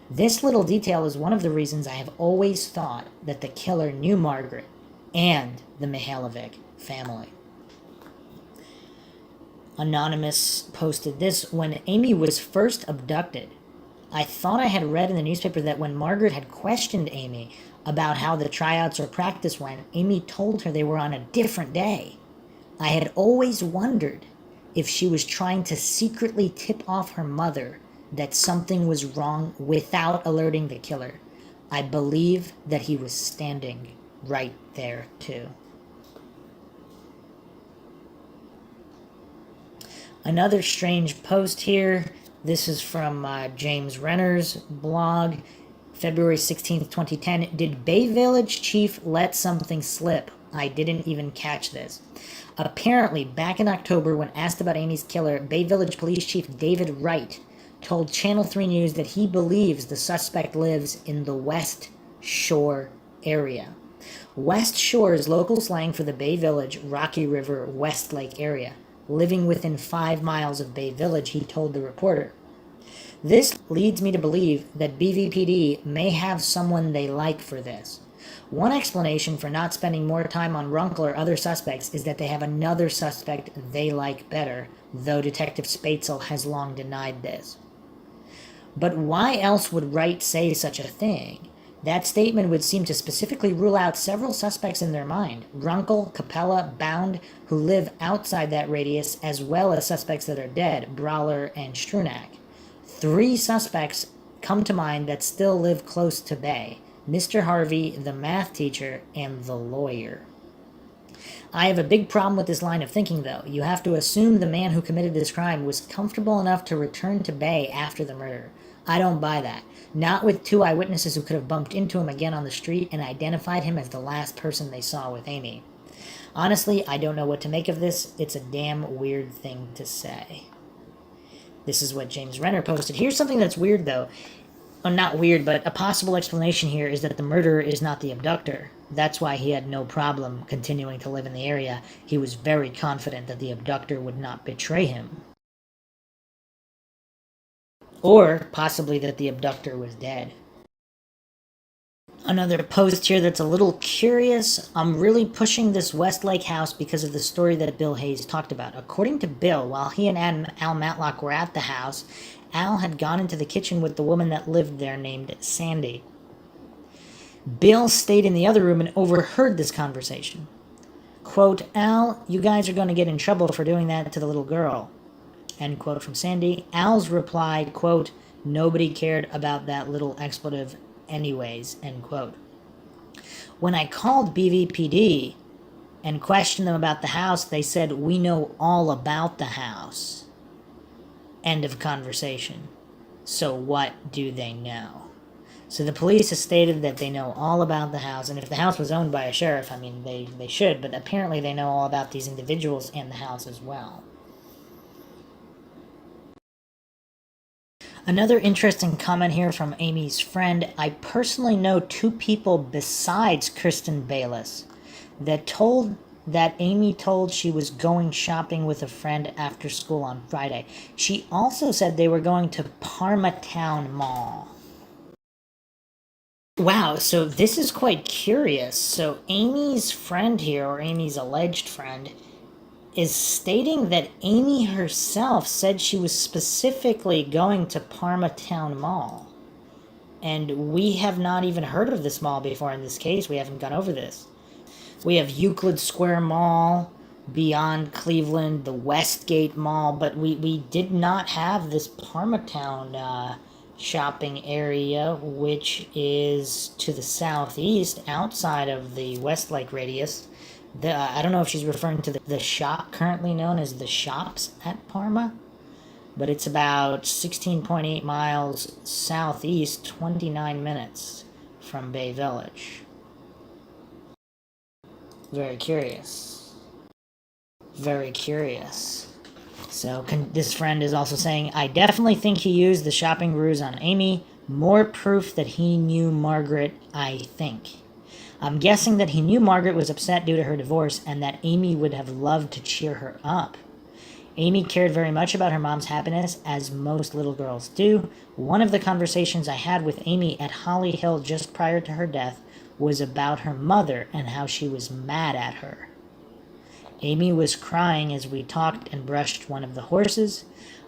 This little detail is one of the reasons I have always thought that the killer knew Margaret and the Mihaljevic family. Anonymous posted this. When Amy was first abducted, I thought I had read in the newspaper that when Margaret had questioned Amy about how the tryouts or practice went, Amy told her they were on a different day. I had always wondered if she was trying to secretly tip off her mother that something was wrong without alerting the killer. I believe that he was standing right there too. Another strange post here. This is from James Rener's blog, February 16th, 2010. Did Bay Village chief let something slip? I didn't even catch this. Apparently, back in October, when asked about Amy's killer, Bay Village Police Chief David Wright told Channel 3 News that he believes the suspect lives in the West Shore area. West Shore is local slang for the Bay Village, Rocky River, Westlake area. Living within 5 miles of Bay Village, he told the reporter. This leads me to believe that BVPD may have someone they like for this. One explanation for not spending more time on Runkle or other suspects is that they have another suspect they like better, though Detective Spatzel has long denied this. But why else would Wright say such a thing? That statement would seem to specifically rule out several suspects in their mind, Runkle, Capella, Bound, who live outside that radius, as well as suspects that are dead, Brawler and Strunak. 3 suspects come to mind that still live close to Bay, Mr. Harvey, the math teacher, and the lawyer. I have a big problem with this line of thinking, though. You have to assume the man who committed this crime was comfortable enough to return to Bay after the murder. I don't buy that. Not with 2 eyewitnesses who could have bumped into him again on the street and identified him as the last person they saw with Amy. Honestly, I don't know what to make of this. It's a damn weird thing to say. This is what James Renner posted. Here's something that's weird, though. not weird, but a possible explanation here is that the murderer is not the abductor. That's why he had no problem continuing to live in the area. He was very confident that the abductor would not betray him. Or possibly that the abductor was dead. Another post here that's a little curious. I'm really pushing this Westlake house because of the story that Bill Hayes talked about. According to Bill, while he and Al Matlock were at the house, Al had gone into the kitchen with the woman that lived there named Sandy. Bill stayed in the other room and overheard this conversation. Quote, "Al, you guys are going to get in trouble for doing that to the little girl." End quote from Sandy. Al's reply, quote, "Nobody cared about that little expletive anyways," end quote. When I called BVPD and questioned them about the house, they said, "We know all about the house." End of conversation. So what do they know? So the police has stated that they know all about the house, and if the house was owned by a sheriff, I mean, they should, but apparently they know all about these individuals and the house as well. Another interesting comment here from Amy's friend. I personally know two people besides Kristen Bayless that Amy told she was going shopping with a friend after school on Friday. She also said they were going to Parmatown Mall. Wow, so this is quite curious. So Amy's friend here, or Amy's alleged friend, is stating that Amy herself said she was specifically going to Parmatown Mall. And we have not even heard of this mall before in this case. We haven't gone over this. We have Euclid Square Mall, beyond Cleveland, the Westgate Mall, but we did not have this Parmatown shopping area, which is to the southeast, outside of the Westlake radius. I don't know if she's referring to the shop currently known as the Shops at Parma, but it's about 16.8 miles southeast, 29 minutes from Bay Village. Very curious. Very curious. So this friend is also saying, I definitely think he used the shopping ruse on Amy. More proof that he knew Margaret, I think. I'm guessing that he knew Margaret was upset due to her divorce and that Amy would have loved to cheer her up. Amy cared very much about her mom's happiness, as most little girls do. One of the conversations I had with Amy at Holly Hill just prior to her death was about her mother and how she was mad at her. Amy was crying as we talked and brushed one of the horses.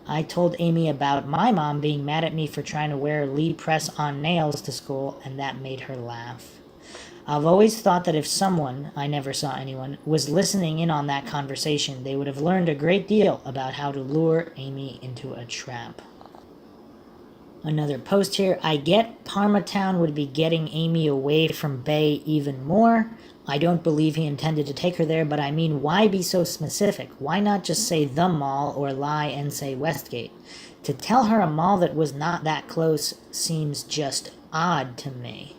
I told Amy about my mom being mad at me for trying to wear Lee press-on nails to school, and that made her laugh. I've always thought that if someone, I never saw anyone, was listening in on that conversation, they would have learned a great deal about how to lure Amy into a trap. Another post here. I get Parmatown would be getting Amy away from Bay even more. I don't believe he intended to take her there, but I mean, why be so specific? Why not just say the mall or lie and say Westgate? To tell her a mall that was not that close seems just odd to me.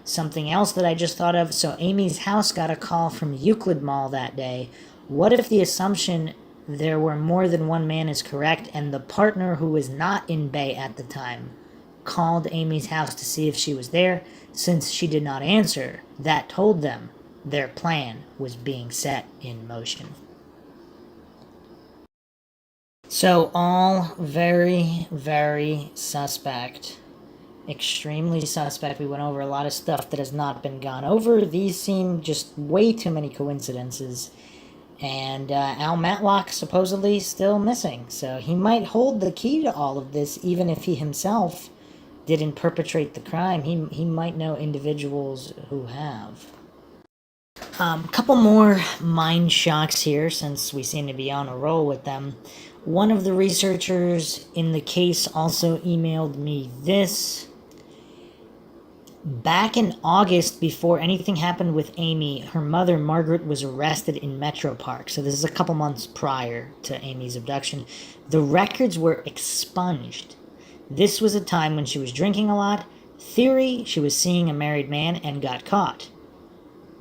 Something else that I just thought of, so Amy's house got a call from Euclid Mall that day. What if the assumption there were more than one man is correct, and the partner who was not in Bay at the time called Amy's house to see if she was there? Since she did not answer, that told them their plan was being set in motion. So all very, very suspect. Extremely suspect. We went over a lot of stuff that has not been gone over. These seem just way too many coincidences. And Al Matlock supposedly still missing. So he might hold the key to all of this, even if he himself didn't perpetrate the crime. He might know individuals who have. Couple more mind shocks here, since we seem to be on a roll with them. One of the researchers in the case also emailed me this. Back in August, before anything happened with Amy, her mother, Margaret, was arrested in Metro Park. So this is a couple months prior to Amy's abduction. The records were expunged. This was a time when she was drinking a lot. Theory, she was seeing a married man and got caught.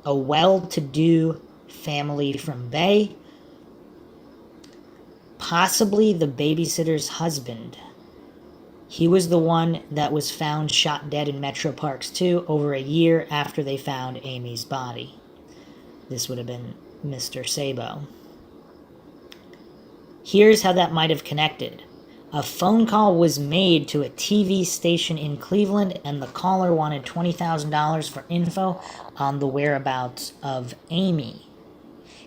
A well-to-do family from Bay. possibly the babysitter's husband. He was the one that was found shot dead in Metro Parks 2 over a year after they found Amy's body. This would have been Mr. Sabo. Here's how that might have connected. A phone call was made to a TV station in Cleveland, and the caller wanted $20,000 for info on the whereabouts of Amy.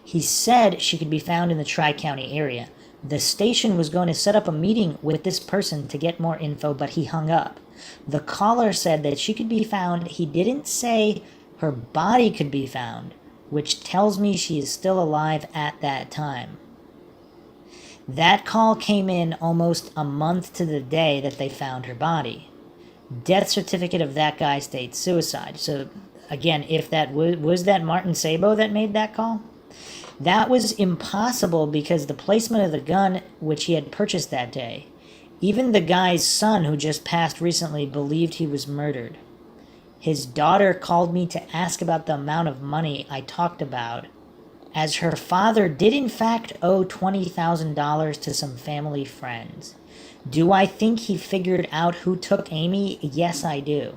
He said she could be found in the Tri-County area. The station was going to set up a meeting with this person to get more info, but he hung up. The caller said that she could be found. He didn't say her body could be found, which tells me she is still alive at that time. That call came in almost a month to the day that they found her body. Death certificate of that guy states suicide. So, again, if that was that Martin Sabo that made that call? That was impossible because the placement of the gun which he had purchased that day. Even the guy's son, who just passed recently, believed he was murdered. His daughter called me to ask about the amount of money I talked about, as her father did in fact owe $20,000 to some family friends. Do I think he figured out who took Amy? Yes, I do.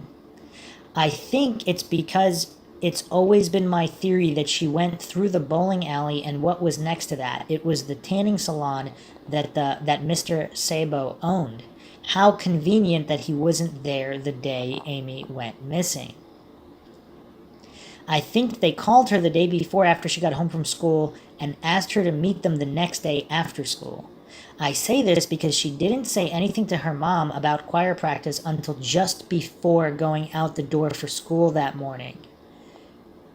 I think it's because it's always been my theory that she went through the bowling alley, and what was next to that? It was the tanning salon that Mr. Sabo owned. How convenient that he wasn't there the day Amy went missing. I think they called her the day before after she got home from school and asked her to meet them the next day after school. I say this because she didn't say anything to her mom about choir practice until just before going out the door for school that morning.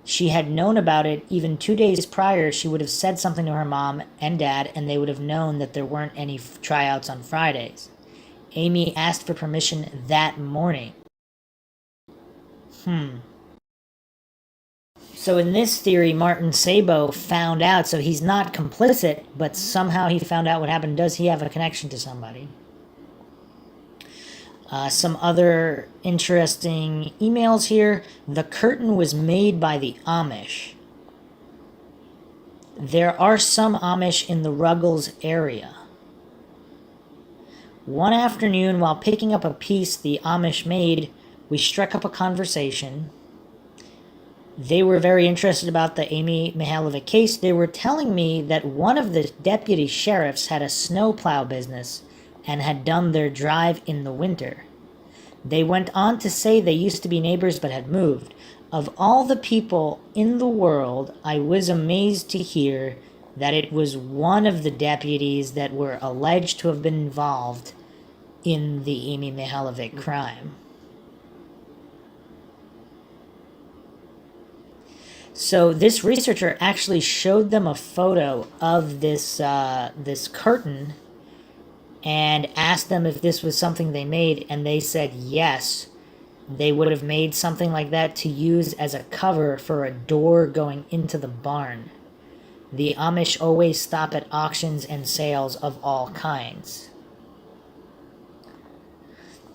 She had known about it even 2 days prior. She would have said something to her mom and dad, and they would have known that there weren't any tryouts on Fridays. Amy asked for permission that morning. So in this theory, Martin Sabo found out, so he's not complicit, but somehow he found out what happened. Does he have a connection to somebody? Some other interesting emails here. The curtain was made by the Amish. There are some Amish in the Ruggles area. One afternoon, while picking up a piece the Amish made, we struck up a conversation. They were very interested about the Amy Mihaljevic case. They were telling me that one of the deputy sheriffs had a snowplow business and had done their drive in the winter. They went on to say they used to be neighbors but had moved. Of all the people in the world, I was amazed to hear that it was one of the deputies that were alleged to have been involved in the Amy Mihaljevic crime. So this researcher actually showed them a photo of this curtain and asked them if this was something they made, and they said yes. They would have made something like that to use as a cover for a door going into the barn. The Amish always stop at auctions and sales of all kinds.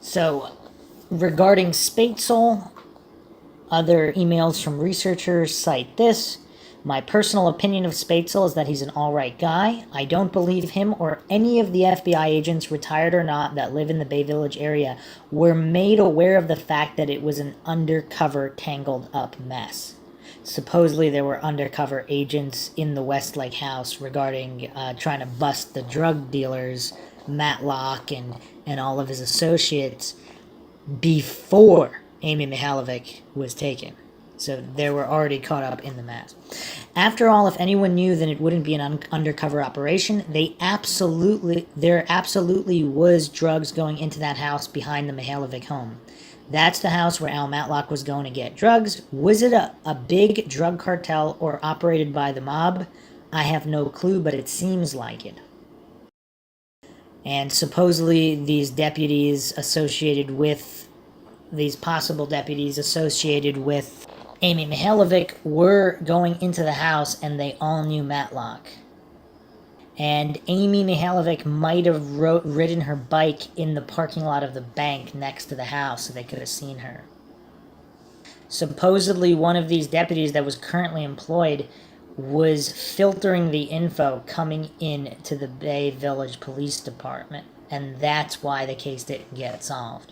So, regarding Spatzel, other emails from researchers cite this. My personal opinion of Spatzel is that he's an alright guy. I don't believe him or any of the FBI agents, retired or not, that live in the Bay Village area were made aware of the fact that it was an undercover, tangled up mess. Supposedly there were undercover agents in the Westlake house regarding trying to bust the drug dealers, Matlock and all of his associates, before Amy Mihaljevic was taken. So they were already caught up in the mess. After all, if anyone knew, then it wouldn't be an undercover operation. There absolutely was drugs going into that house behind the Mihaljevic home. That's the house where Al Matlock was going to get drugs. Was it a big drug cartel or operated by the mob? I have no clue, but it seems like it. And supposedly these possible deputies associated with Amy Mihaljevic were going into the house, and they all knew Matlock. And Amy Mihaljevic might have ridden her bike in the parking lot of the bank next to the house so they could have seen her. Supposedly one of these deputies that was currently employed was filtering the info coming in to the Bay Village Police Department, and that's why the case didn't get solved.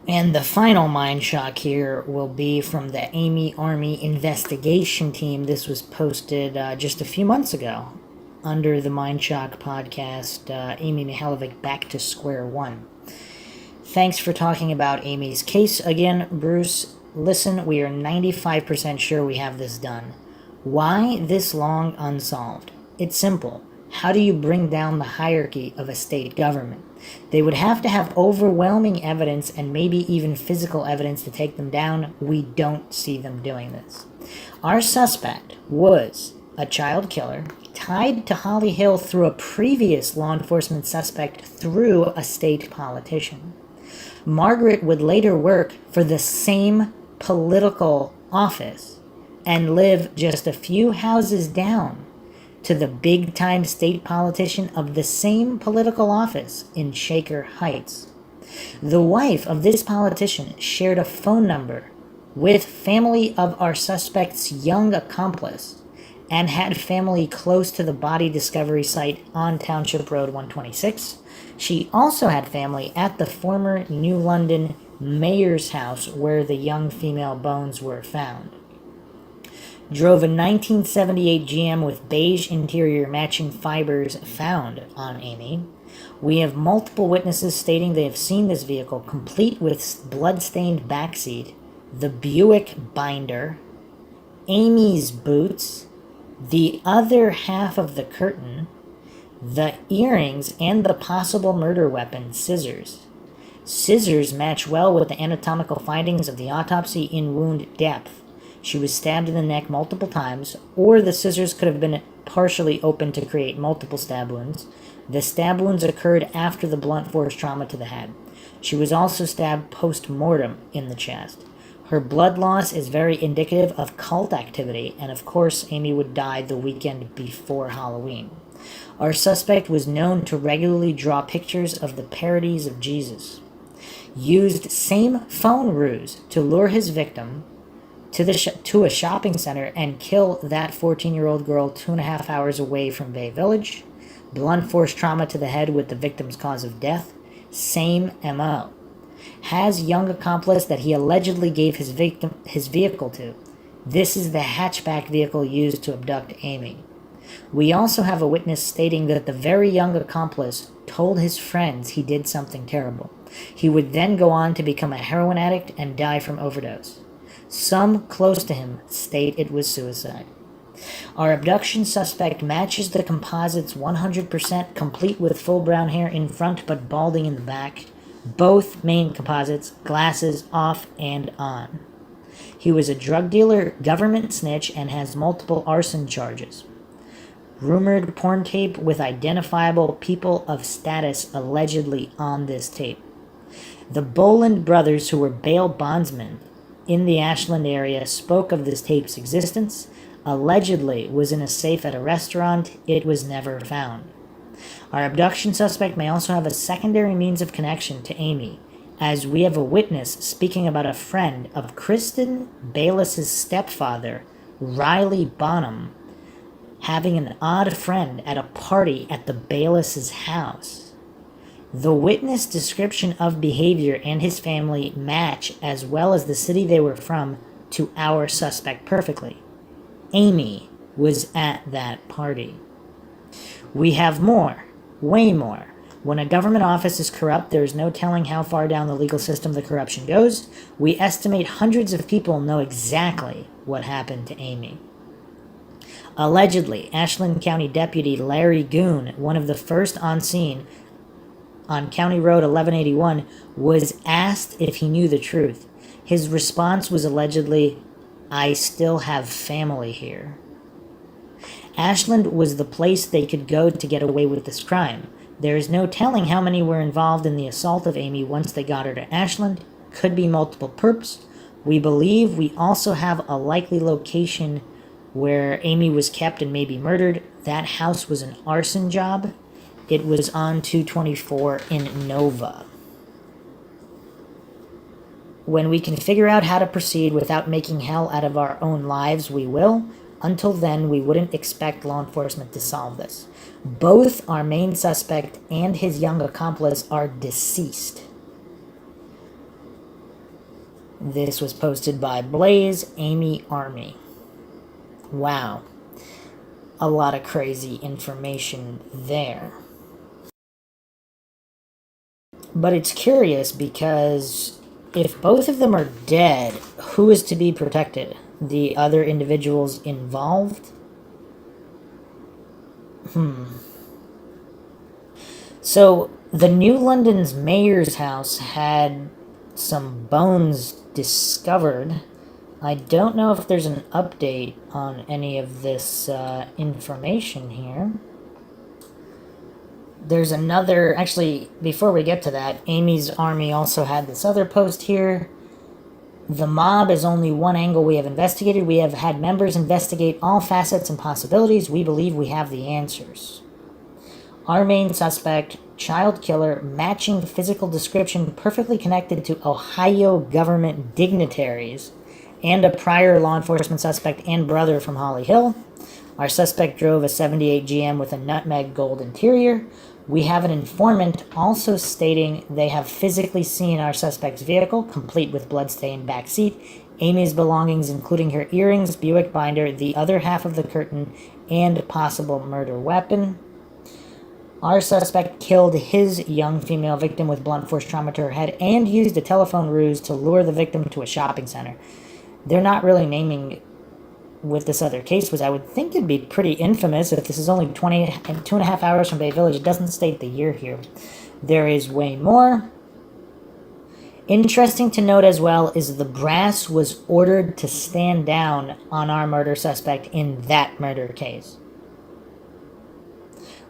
And the final mind shock here will be from the Amy Army investigation team. This was posted just a few months ago under the Mindshock podcast, Amy Mihaljevic Back to Square One. Thanks for talking about Amy's case again, Bruce. Listen, we are 95% sure we have this done. Why this long unsolved? It's simple. How do you bring down the hierarchy of a state government? They would have to have overwhelming evidence and maybe even physical evidence to take them down. We don't see them doing this. Our suspect was a child killer tied to Holly Hill through a previous law enforcement suspect through a state politician. Margaret would later work for the same political office and live just a few houses down to the big-time state politician of the same political office in Shaker Heights. The wife of this politician shared a phone number with family of our suspect's young accomplice and had family close to the body discovery site on Township Road 126. She also had family at the former New London mayor's house where the young female bones were found. Drove a 1978 GM with beige interior matching fibers found on Amy. We have multiple witnesses stating they have seen this vehicle, complete with blood-stained backseat, the Buick binder, Amy's boots, the other half of the curtain, the earrings, and the possible murder weapon, scissors. Scissors match well with the anatomical findings of the autopsy in wound depth. She was stabbed in the neck multiple times, or the scissors could have been partially opened to create multiple stab wounds. The stab wounds occurred after the blunt force trauma to the head. She was also stabbed post-mortem in the chest. Her blood loss is very indicative of cult activity, and of course Amy would die the weekend before Halloween. Our suspect was known to regularly draw pictures of the parodies of Jesus. Used same phone ruse to lure his victim to a shopping center and kill that 14-year-old girl 2.5 hours away from Bay Village. Blunt force trauma to the head with the victim's cause of death. Same MO. Has young accomplice that he allegedly gave his vehicle to. This is the hatchback vehicle used to abduct Amy. We also have a witness stating that the very young accomplice told his friends he did something terrible. He would then go on to become a heroin addict and die from overdose. Some close to him state it was suicide. Our abduction suspect matches the composites 100%, complete with full brown hair in front but balding in the back. Both main composites, glasses off and on. He was a drug dealer, government snitch, and has multiple arson charges. Rumored porn tape with identifiable people of status allegedly on this tape. The Boland brothers, who were bail bondsmen in the Ashland area, spoke of this tape's existence. Allegedly was in a safe at a restaurant. It was never found. Our abduction suspect may also have a secondary means of connection to Amy, as we have a witness speaking about a friend of Kristen Bayless's stepfather, Riley Bonham, having an odd friend at a party at the Bayless's house. The witness description of behavior and his family match, as well as the city they were from, to our suspect perfectly. Amy was at that party. We have more, way more. When a government office is corrupt, there is no telling how far down the legal system the corruption goes. We estimate hundreds of people know exactly what happened to Amy. Allegedly, Ashland County Deputy Larry Goon, one of the first on scene on County Road 1181, was asked if he knew the truth. His response was allegedly, "I still have family here." Ashland was the place they could go to get away with this crime. There is no telling how many were involved in the assault of Amy once they got her to Ashland. Could be multiple perps. We believe we also have a likely location where Amy was kept and maybe murdered. That house was an arson job. It was on 224 in Nova. When we can figure out how to proceed without making hell out of our own lives, we will. Until then, we wouldn't expect law enforcement to solve this. Both our main suspect and his young accomplice are deceased. This was posted by Blaze Amy Army. Wow. A lot of crazy information there. But it's curious because if both of them are dead, who is to be protected? The other individuals involved? So, the New London's mayor's house had some bones discovered. I don't know if there's an update on any of this information here. There's another, actually, before we get to that, Amy's Army also had this other post here. The mob is only one angle we have investigated. We have had members investigate all facets and possibilities. We believe we have the answers. Our main suspect, child killer, matching physical description perfectly connected to Ohio government dignitaries, and a prior law enforcement suspect and brother from Holly Hill. Our suspect drove a 78 GM with a nutmeg gold interior. We have an informant also stating they have physically seen our suspect's vehicle, complete with bloodstained back seat, Amy's belongings including her earrings, Buick binder, the other half of the curtain, and possible murder weapon. Our suspect killed his young female victim with blunt force trauma to her head and used a telephone ruse to lure the victim to a shopping center. They're not really naming with this other case, was I would think it'd be pretty infamous if this is only 2.5 hours from Bay Village. It doesn't state the year here. There is way more. Interesting to note as well is the brass was ordered to stand down on our murder suspect in that murder case.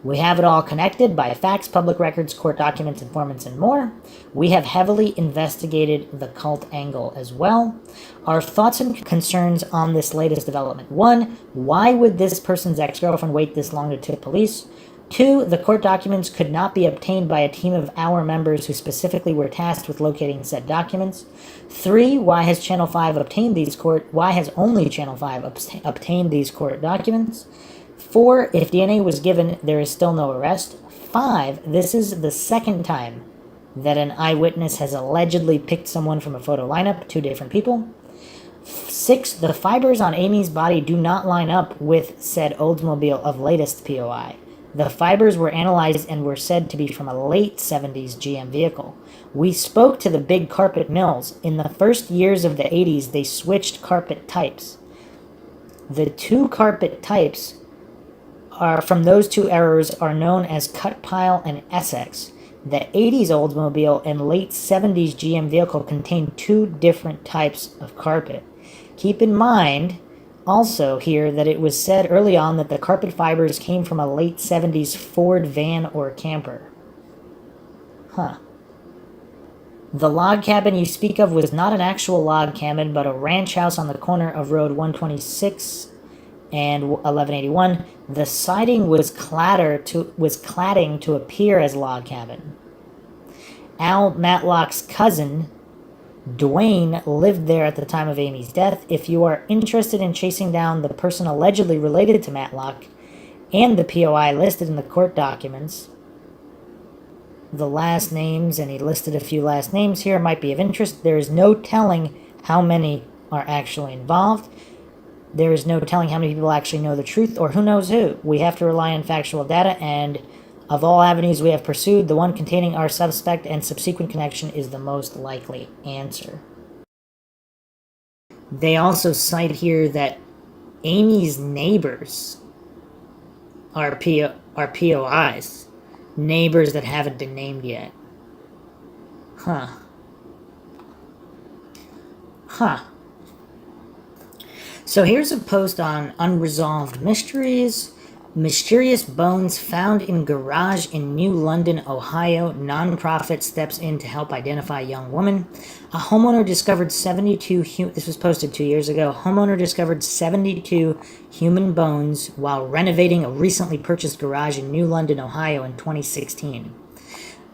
We have it all connected by facts, public records, court documents, informants, and more. We have heavily investigated the cult angle as well. Our thoughts and concerns on this latest development. 1, why would this person's ex-girlfriend wait this long to tip police? 2, the court documents could not be obtained by a team of our members who specifically were tasked with locating said documents. 3, why has Channel 5 obtained these why has only Channel 5 obtained these court documents? 4, if DNA was given, there is still no arrest. 5, this is the second time that an eyewitness has allegedly picked someone from a photo lineup, 2 different people. 6, the fibers on Amy's body do not line up with said Oldsmobile of latest POI. The fibers were analyzed and were said to be from a late 70s GM vehicle. We spoke to the big carpet mills. In the first years of the 80s, they switched carpet types. The 2 carpet types from those 2 eras are known as cut pile and Essex. The 80s Oldsmobile and late 70s GM vehicle contain 2 different types of carpet. Keep in mind also here that it was said early on that the carpet fibers came from a late 70s Ford van or camper. The log cabin you speak of was not an actual log cabin, but a ranch house on the corner of Road 126 and 1181. The siding was cladding to appear as log cabin. Al Matlock's cousin, Dwayne, lived there at the time of Amy's death. If you are interested in chasing down the person allegedly related to Matlock and the POI listed in the court documents, the last names, and he listed a few last names here, might be of interest. There is no telling how many are actually involved. There is no telling how many people actually know the truth, or who knows who. We have to rely on factual data, and of all avenues we have pursued, the one containing our suspect and subsequent connection is the most likely answer. They also cite here that Amy's neighbors are POIs. Neighbors that haven't been named yet. So here's a post on unresolved mysteries. Mysterious bones found in garage in New London, Ohio. Nonprofit steps in to help identify young woman. A homeowner discovered 72, this was posted 2 years ago. Homeowner discovered 72 human bones while renovating a recently purchased garage in New London, Ohio in 2016.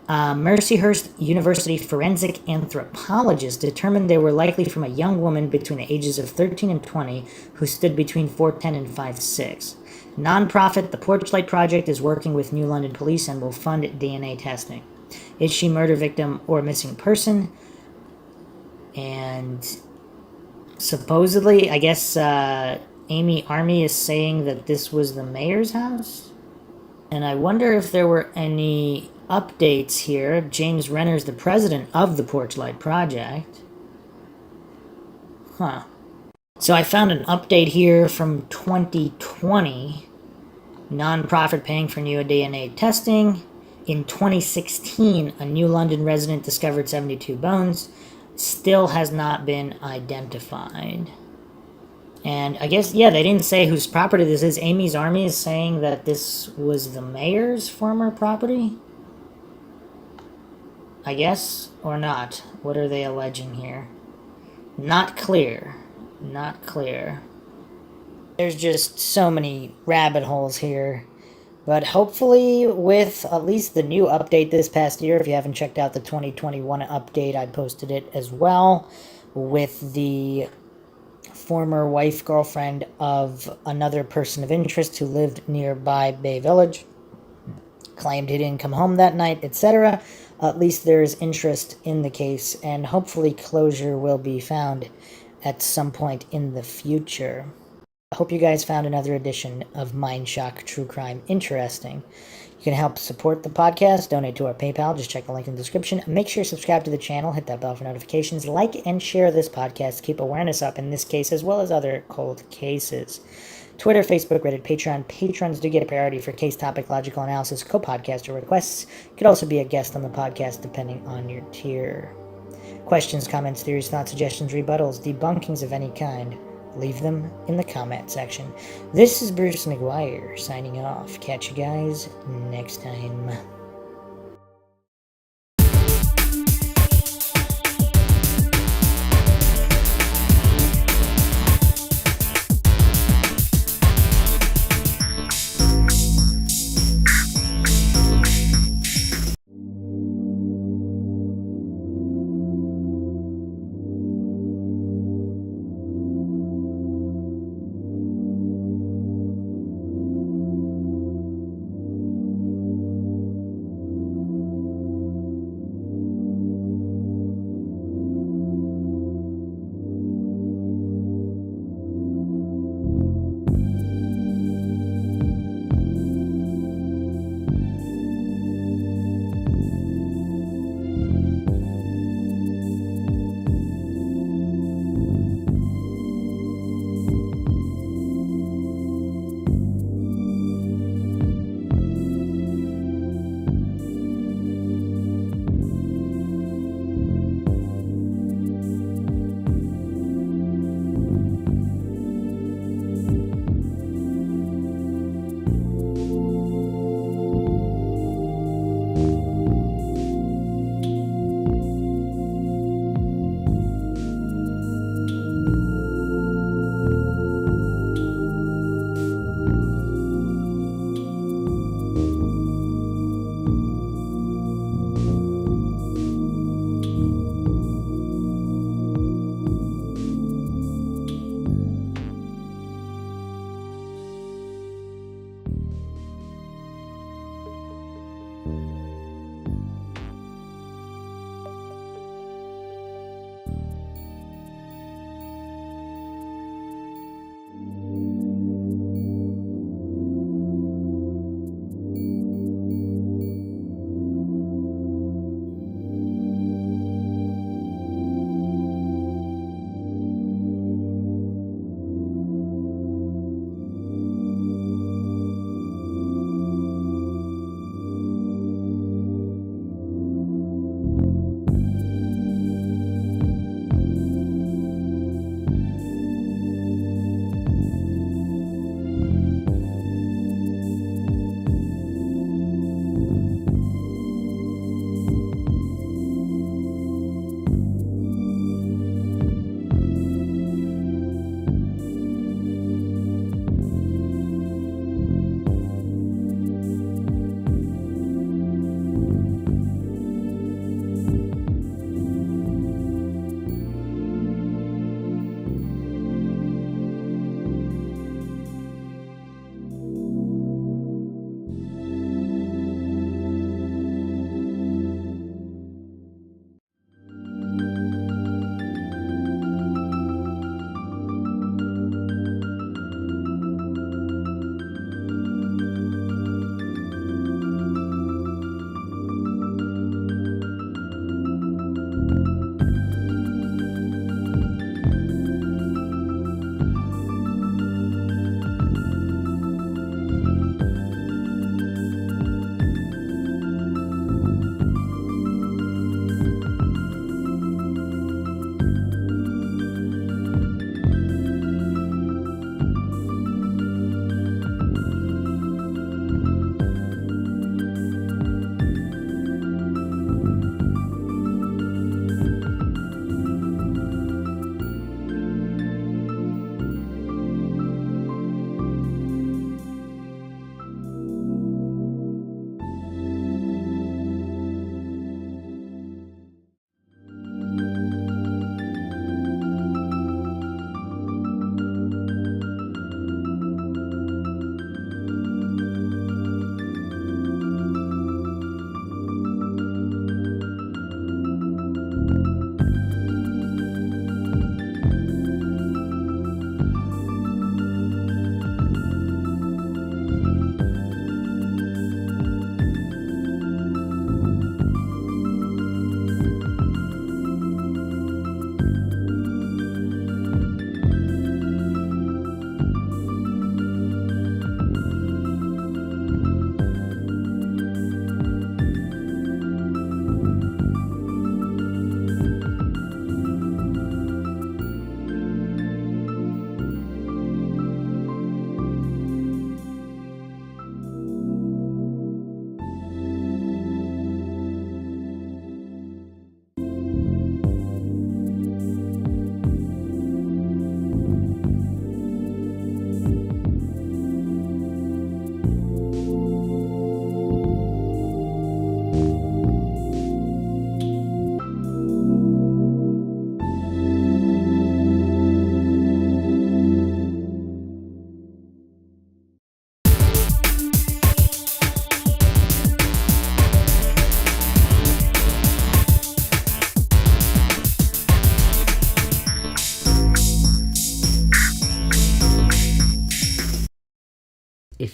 Mercyhurst University forensic anthropologists determined they were likely from a young woman between the ages of 13 and 20 who stood between 4'10 and 5'6". Nonprofit The Porchlight Project is working with New London Police and will fund DNA testing. Is she murder victim or missing person? And supposedly, I guess Amy Army is saying that this was the mayor's house? And I wonder if there were any updates here. James Rener's the president of the Porchlight Project. Huh. So I found an update here from 2020. Nonprofit paying for new DNA testing. In 2016, a New London resident discovered 72 bones. Still has not been identified. And I guess, yeah, they didn't say whose property this is. Amy's Army is saying that this was the mayor's former property? I guess, or not. What are they alleging here? Not clear. Not clear. There's just so many rabbit holes here. But hopefully with at least the new update this past year, if you haven't checked out the 2021 update, I posted it as well, with the former wife, girlfriend of another person of interest who lived nearby Bay Village, claimed he didn't come home that night, etc. At least there is interest in the case, and hopefully closure will be found at some point in the future. I hope you guys found another edition of Mindshock True Crime interesting. You can help support the podcast, donate to our PayPal, just check the link in the description. Make sure you subscribe to the channel, hit that bell for notifications, like and share this podcast to keep awareness up in this case as well as other cold cases. Twitter, Facebook, Reddit, Patreon. Patrons do get a priority for case topic, logical analysis, co-podcast, or requests. You could also be a guest on the podcast depending on your tier. Questions, comments, theories, thoughts, suggestions, rebuttals, debunkings of any kind. Leave them in the comment section. This is Bruce McGuire signing off. Catch you guys next time.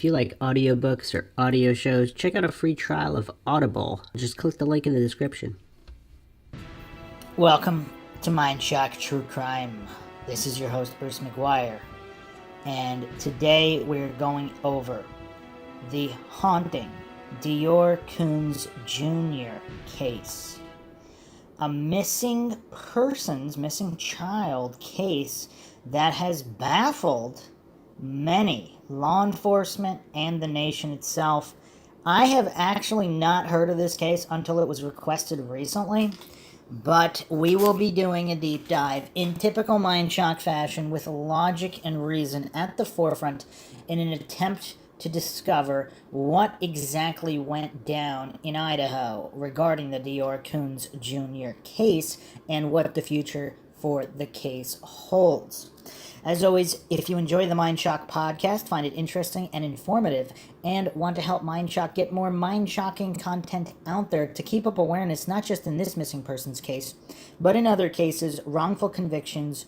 If you like audiobooks or audio shows, check out a free trial of Audible. Just click the link in the description. Welcome to Mindshock True Crime. This is your host, Bruce McGuire. And today we're going over the haunting Dior Coons Jr. case. A missing child case that has baffled many law enforcement and the nation itself. I have actually not heard of this case until it was requested recently, but we will be doing a deep dive in typical Mindshock fashion with logic and reason at the forefront in an attempt to discover what exactly went down in Idaho regarding the Dior Coons Jr. case and what the future for the case holds. As always, if you enjoy the Mindshock podcast, find it interesting and informative, and want to help Mindshock get more mind-shocking content out there to keep up awareness not just in this missing persons case, but in other cases, wrongful convictions,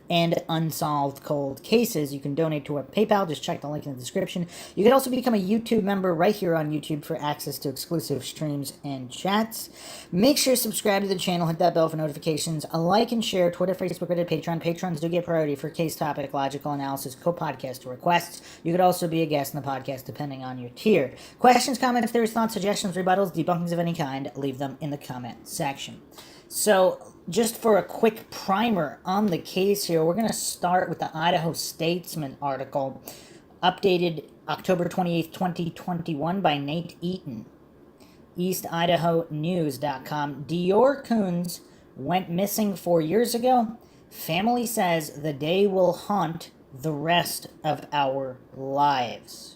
and unsolved cold cases, you can donate to our PayPal. Just check the link in the description. You can also become a YouTube member right here on YouTube for access to exclusive streams and chats. Make sure to subscribe to the channel, hit that bell for notifications, like and share, Twitter, Facebook, Reddit, Patreon. Patrons do get priority for case topic, logical analysis, co-podcast requests. You could also be a guest in the podcast depending on your tier. Questions, comments, theories, thoughts, suggestions, rebuttals, debunkings of any kind, leave them in the comment section. So, just for a quick primer on the case here, we're going to start with the Idaho Statesman article, updated October 28th, 2021 by Nate Eaton, EastIdahoNews.com. Dior Coons went missing 4 years ago. Family says the day will haunt the rest of our lives.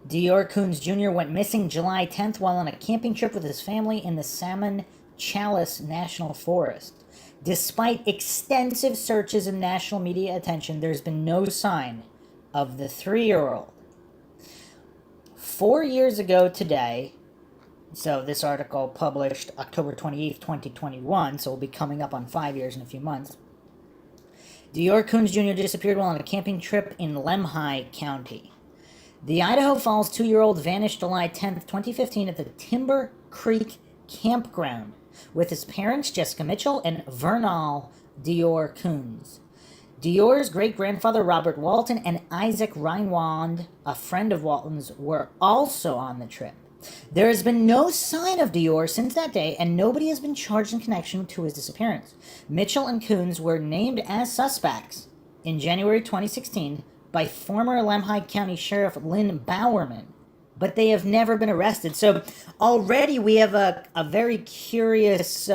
Dior Coons Jr. went missing July 10th while on a camping trip with his family in the Salmon Chalice National Forest. Despite extensive searches and national media attention, there's been no sign of the 3-year-old. 4 years ago today, so this article published October 28th, 2021, so we'll be coming up on 5 years in a few months. Dior Coons Jr. disappeared while on a camping trip in Lemhi County. The Idaho Falls 2-year-old vanished July 10th, 2015 at the Timber Creek Campground with his parents, Jessica Mitchell and Vernal Dior Coons. Dior's great-grandfather, Robert Walton, and Isaac Reinwand, a friend of Walton's, were also on the trip. There has been no sign of Dior since that day, and nobody has been charged in connection to his disappearance. Mitchell and Coons were named as suspects in January 2016 by former Lemhi County Sheriff Lynn Bowerman, but they have never been arrested. So already we have a very curious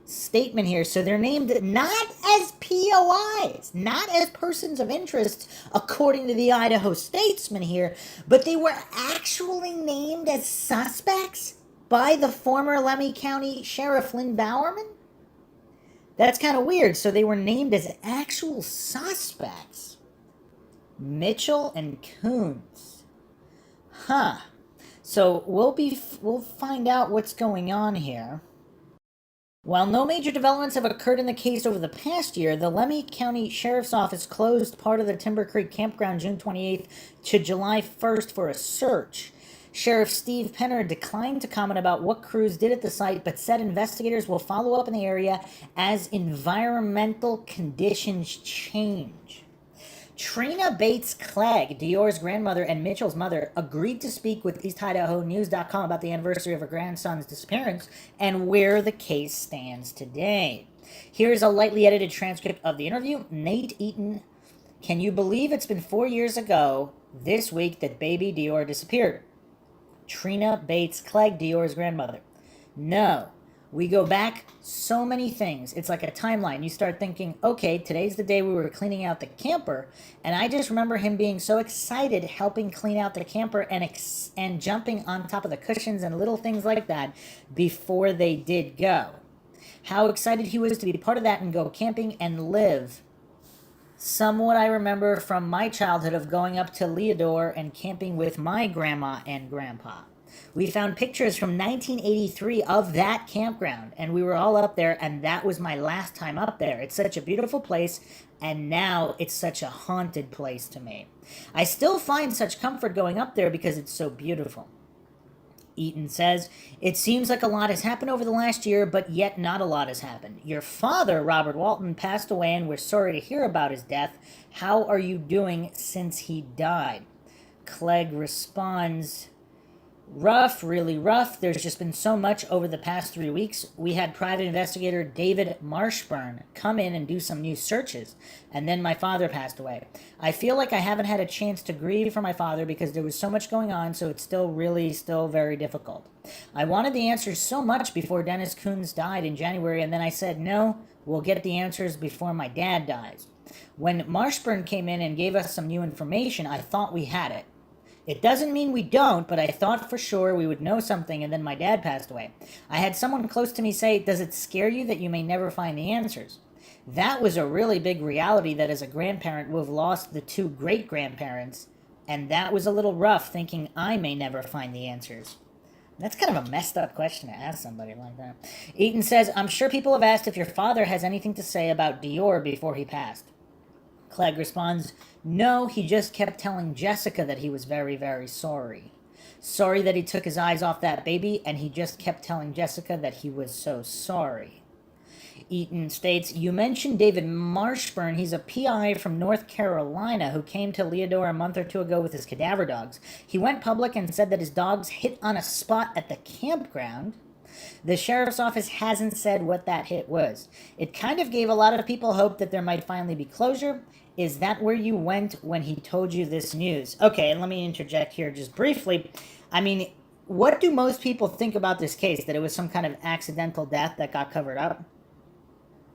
statement here. So they're named not as POIs, not as persons of interest, according to the Idaho Statesman here, but they were actually named as suspects by the former Lemhi County Sheriff Lynn Bowerman? That's kind of weird. So they were named as actual suspects. Mitchell and Coons. Huh. So we'll find out what's going on here. While no major developments have occurred in the case over the past year, the Lemhi County Sheriff's Office closed part of the Timber Creek Campground June 28th to July 1st for a search. Sheriff Steve Penner declined to comment about what crews did at the site, but said investigators will follow up in the area as environmental conditions change. Trina Bates Clegg, Dior's grandmother and Mitchell's mother, agreed to speak with EastIdahoNews.com about the anniversary of her grandson's disappearance and where the case stands today. Here's a lightly edited transcript of the interview. Nate Eaton, can you believe it's been 4 years ago this week that baby Dior disappeared? Trina Bates Clegg, Dior's grandmother. No. We go back so many things. It's like a timeline. You start thinking, okay, today's the day we were cleaning out the camper, and I just remember him being so excited helping clean out the camper and jumping on top of the cushions and little things like that before they did go. How excited he was to be part of that and go camping and live. Somewhat I remember from my childhood of going up to Leodore and camping with my grandma and grandpa. We found pictures from 1983 of that campground, and we were all up there, and that was my last time up there. It's such a beautiful place, and now it's such a haunted place to me. I still find such comfort going up there because it's so beautiful. Eaton says, it seems like a lot has happened over the last year, but yet not a lot has happened. Your father, Robert Walton, passed away, and we're sorry to hear about his death. How are you doing since he died? Clegg responds, rough, really rough. There's just been so much over the past 3 weeks. We had private investigator David Marshburn come in and do some new searches, and then my father passed away. I feel like I haven't had a chance to grieve for my father because there was so much going on, so it's still very difficult. I wanted the answers so much before Dennis Coons died in January, and then I said, no, we'll get the answers before my dad dies. When Marshburn came in and gave us some new information, I thought we had it. It doesn't mean we don't, but I thought for sure we would know something, and then my dad passed away. I had someone close to me say, does it scare you that you may never find the answers? That was a really big reality, that as a grandparent we've lost the 2 great-grandparents, and that was a little rough, thinking I may never find the answers. That's kind of a messed up question to ask somebody like that. Eaton says, I'm sure people have asked if your father has anything to say about Dior before he passed. Clegg responds, no, he just kept telling Jessica that he was very, very sorry. Sorry that he took his eyes off that baby, and he just kept telling Jessica that he was so sorry. Eaton states, you mentioned David Marshburn. He's a PI from North Carolina who came to Leodore a month or 2 ago with his cadaver dogs. He went public and said that his dogs hit on a spot at the campground. The sheriff's office hasn't said what that hit was. It kind of gave a lot of people hope that there might finally be closure. Is that where you went when he told you this news? Okay, and let me interject here just briefly. I mean, what do most people think about this case? That it was some kind of accidental death that got covered up?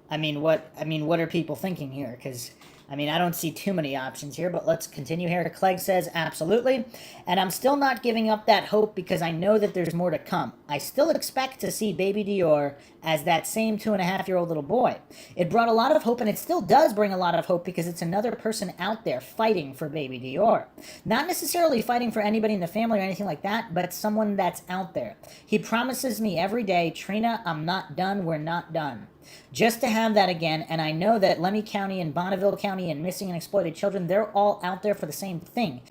I mean, what are people thinking here? Because, I don't see too many options here, but let's continue here. Clegg says, absolutely. And I'm still not giving up that hope because I know that there's more to come. I still expect to see baby Dior as that same 2.5-year-old little boy. It brought a lot of hope, and it still does bring a lot of hope because it's another person out there fighting for baby Dior. Not necessarily fighting for anybody in the family or anything like that, but someone that's out there. He promises me every day, Trina, I'm not done, we're not done. Just to have that again, and I know that Lemhi County and Bonneville County and missing and exploited children, they're all out there for the same thing.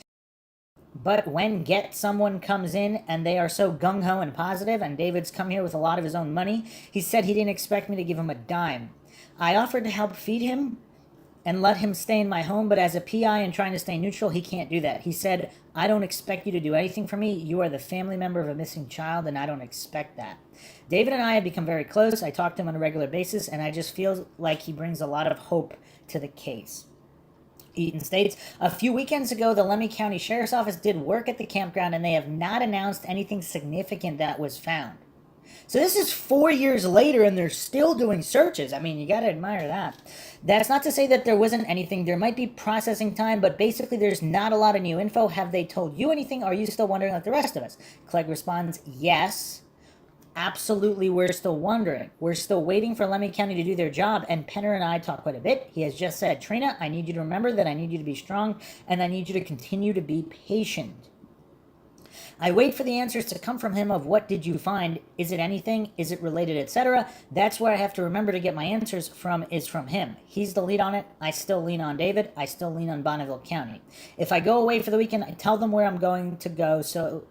But when Get Someone comes in and they are so gung-ho and positive, and David's come here with a lot of his own money, he said he didn't expect me to give him a dime. I offered to help feed him and let him stay in my home, but as a PI and trying to stay neutral, he can't do that. He said, I don't expect you to do anything for me. You are the family member of a missing child, and I don't expect that. David and I have become very close. I talk to him on a regular basis, and I just feel like he brings a lot of hope to the case. Eaton states, a few weekends ago, the Lemhi County Sheriff's Office did work at the campground, and they have not announced anything significant that was found. So this is 4 years later, and they're still doing searches. You got to admire that. That's not to say that there wasn't anything. There might be processing time, but basically there's not a lot of new info. Have they told you anything? Are you still wondering like the rest of us? Clegg responds, yes. Absolutely, we're still wondering. We're still waiting for Lemhi County to do their job, and Penner and I talk quite a bit. He has just said, Trina, I need you to remember that I need you to be strong, and I need you to continue to be patient. I wait for the answers to come from him of what did you find? Is it anything? Is it related, etc.? That's where I have to remember to get my answers from is from him. He's the lead on it. I still lean on David. I still lean on Bonneville County. If I go away for the weekend, I tell them where I'm going to go so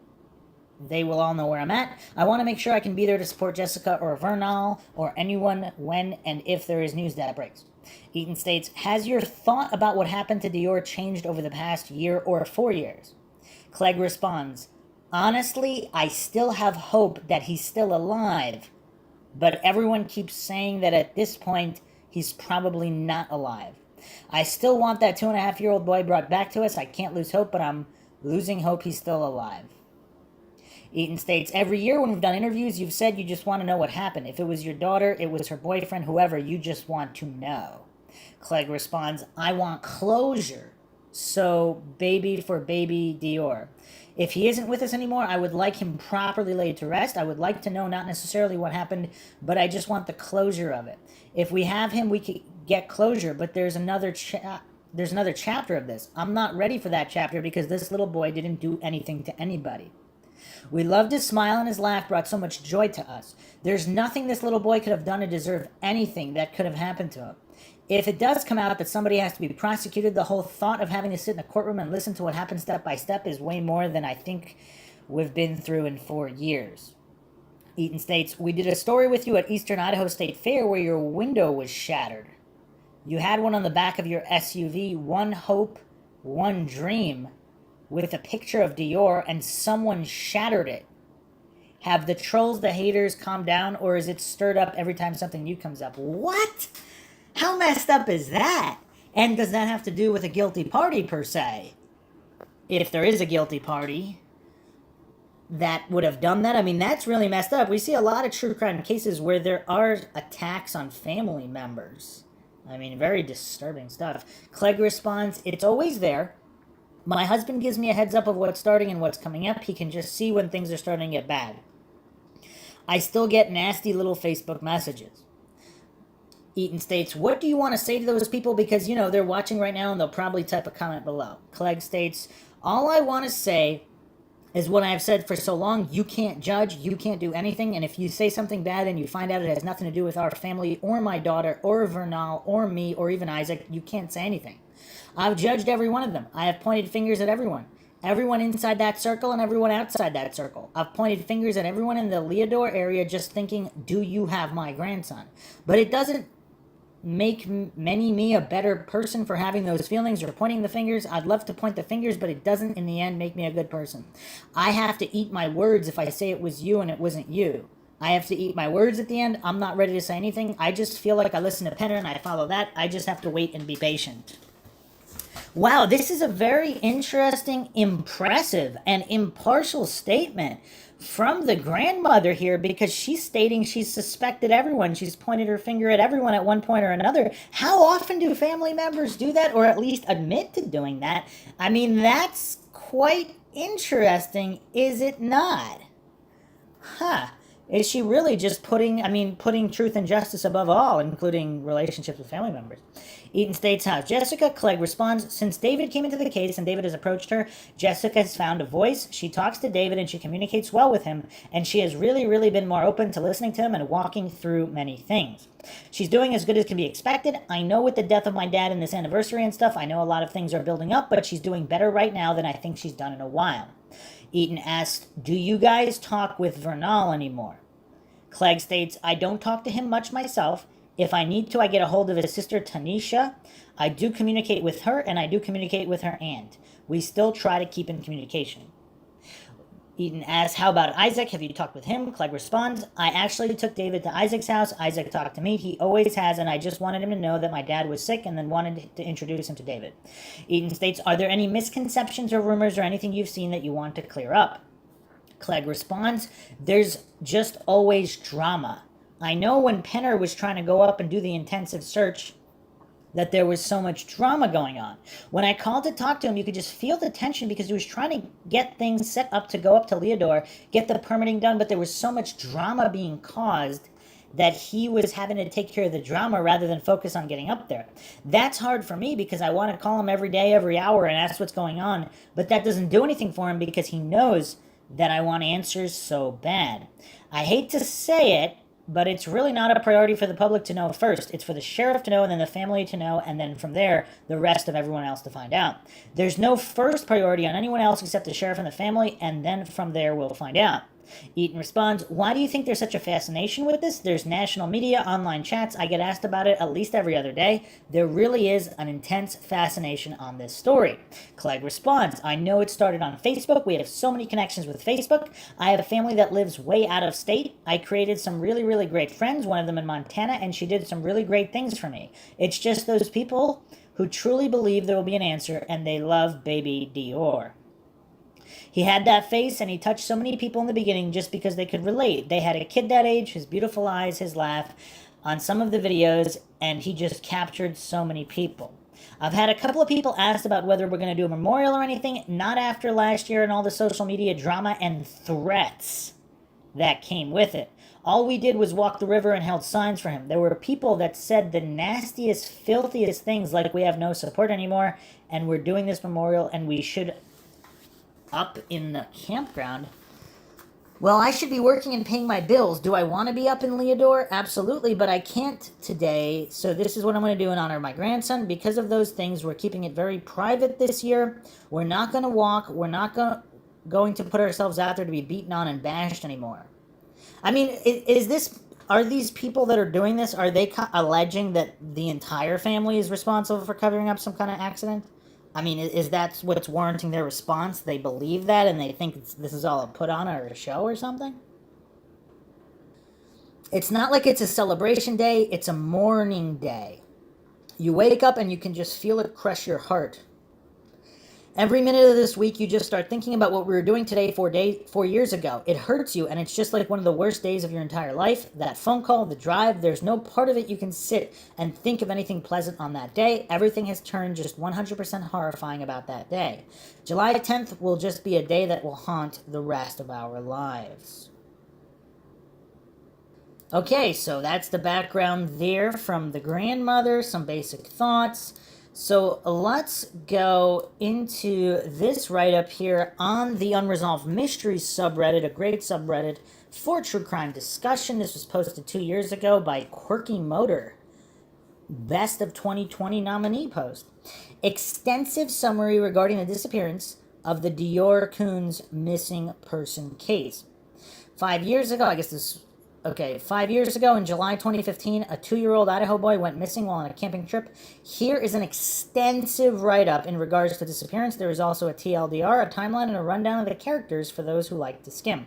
they will all know where I'm at. I want to make sure I can be there to support Jessica or Vernal or anyone when and if there is news that breaks. Eaton states, has your thought about what happened to Dior changed over the past year or 4 years? Clegg responds, honestly, I still have hope that he's still alive, but everyone keeps saying that at this point, he's probably not alive. I still want that 2.5-year-old boy brought back to us. I can't lose hope, but I'm losing hope he's still alive. Eaton states, every year when we've done interviews, you've said you just want to know what happened. If it was your daughter, it was her boyfriend, whoever, you just want to know. Clegg responds, I want closure. So, baby for baby Dior. If he isn't with us anymore, I would like him properly laid to rest. I would like to know not necessarily what happened, but I just want the closure of it. If we have him, we could get closure, but there's another chapter of this. I'm not ready for that chapter because this little boy didn't do anything to anybody. We loved his smile, and his laugh brought so much joy to us. There's nothing this little boy could have done to deserve anything that could have happened to him. If it does come out that somebody has to be prosecuted, the whole thought of having to sit in a courtroom and listen to what happened step by step is way more than I think we've been through in 4 years. Eaton states, we did a story with you at Eastern Idaho State Fair where your window was shattered. You had one on the back of your SUV, One Hope, One Dream, with a picture of Dior, and someone shattered it. Have the trolls, the haters, calmed down, or is it stirred up every time something new comes up? What? How messed up is that? And does that have to do with a guilty party, per se? If there is a guilty party that would have done that, I mean, that's really messed up. We see a lot of true crime cases where there are attacks on family members. I mean, very disturbing stuff. Clegg responds, it's always there. My husband gives me a heads up of what's starting and what's coming up. He can just see when things are starting to get bad. I still get nasty little Facebook messages. Eaton states, what do you want to say to those people? Because, you know, they're watching right now and they'll probably type a comment below. Clegg states, all I want to say is what I've said for so long. You can't judge. You can't do anything. And if you say something bad and you find out it has nothing to do with our family or my daughter or Vernal or me or even Isaac, you can't say anything. I've judged every one of them. I have pointed fingers at everyone. Everyone inside that circle and everyone outside that circle. I've pointed fingers at everyone in the Leodore area just thinking, do you have my grandson? But it doesn't make me a better person for having those feelings or pointing the fingers. I'd love to point the fingers, but it doesn't in the end make me a good person. I have to eat my words if I say it was you and it wasn't you. I have to eat my words at the end. I'm not ready to say anything. I just feel like I listen to Penner and I follow that. I just have to wait and be patient. Wow, this is a very interesting, impressive, and impartial statement from the grandmother here, because she's stating she's suspected everyone. She's pointed her finger at everyone at one point or another. How often do family members do that, or at least admit to doing that? I mean, that's quite interesting, is it not? Huh. Is she really just putting truth and justice above all, including relationships with family members? Eaton states how Jessica. Clegg responds, since David came into the case and David has approached her, Jessica has found a voice. She talks to David and she communicates well with him, and she has really, really been more open to listening to him and walking through many things. She's doing as good as can be expected. I know with the death of my dad and this anniversary and stuff, I know a lot of things are building up, but she's doing better right now than I think she's done in a while. Eaton asks, do you guys talk with Vernal anymore? Clegg states, I don't talk to him much myself. If I need to, I get a hold of his sister Tanisha. I do communicate with her, and I do communicate with her aunt. We still try to keep in communication. Eaton asks, how about Isaac? Have you talked with him? Clegg responds, I actually took David to Isaac's house. Isaac talked to me. He always has, and I just wanted him to know that my dad was sick and then wanted to introduce him to David. Eaton states, are there any misconceptions or rumors or anything you've seen that you want to clear up? Clegg responds, there's just always drama. I know when Penner was trying to go up and do the intensive search that there was so much drama going on. When I called to talk to him, you could just feel the tension because he was trying to get things set up to go up to Leodore, get the permitting done, but there was so much drama being caused that he was having to take care of the drama rather than focus on getting up there. That's hard for me because I want to call him every day, every hour, and ask what's going on, but that doesn't do anything for him because he knows that I want answers so bad. I hate to say it, but it's really not a priority for the public to know first. It's for the sheriff to know, and then the family to know, and then from there, the rest of everyone else to find out. There's no first priority on anyone else except the sheriff and the family, and then from there, we'll find out. Eaton responds, why do you think there's such a fascination with this? There's national media, online chats. I get asked about it at least every other day. There really is an intense fascination on this story. Clegg responds, I know it started on Facebook. We have so many connections with Facebook. I have a family that lives way out of state. I created some really, really great friends, one of them in Montana, and she did some really great things for me. It's just those people who truly believe there will be an answer, and they love baby Dior. He had that face, and he touched so many people in the beginning just because they could relate. They had a kid that age, his beautiful eyes, his laugh on some of the videos, and he just captured so many people. I've had a couple of people ask about whether we're going to do a memorial or anything, not after last year and all the social media drama and threats that came with it. All we did was walk the river and held signs for him. There were people that said the nastiest, filthiest things like we have no support anymore, and we're doing this memorial, and we should up in the campground. Well, I should be working and paying my bills. Do I want to be up in Leodore? Absolutely, but I can't today. So this is what I'm going to do in honor of my grandson. Because of those things, we're keeping it very private this year. We're not going to walk. We're not going to put ourselves out there to be beaten on and bashed anymore. I mean, are these people that are doing this, are they alleging that the entire family is responsible for covering up some kind of accident? I mean, is that what's warranting their response? They believe that and they think this is all a put on or a show or something? It's not like it's a celebration day, it's a mourning day. You wake up and you can just feel it crush your heart. Every minute of this week, you just start thinking about what we were doing today 4 years ago. It hurts you, and it's just like one of the worst days of your entire life. That phone call, the drive, there's no part of it you can sit and think of anything pleasant on that day. Everything has turned just 100% horrifying about that day. July 10th will just be a day that will haunt the rest of our lives. Okay, so that's the background there from the grandmother, some basic thoughts. So let's go into this write-up here on the Unresolved Mysteries subreddit, a great subreddit for true crime discussion. This was posted 2 years ago by Quirky Motor. Best of 2020 nominee post. Extensive summary regarding the disappearance of the Dior Coons missing person case. 5 years ago, 5 years ago in July 2015, a 2-year-old Idaho boy went missing while on a camping trip. Here is an extensive write-up in regards to disappearance. There is also a TLDR, a timeline, and a rundown of the characters for those who like to skim.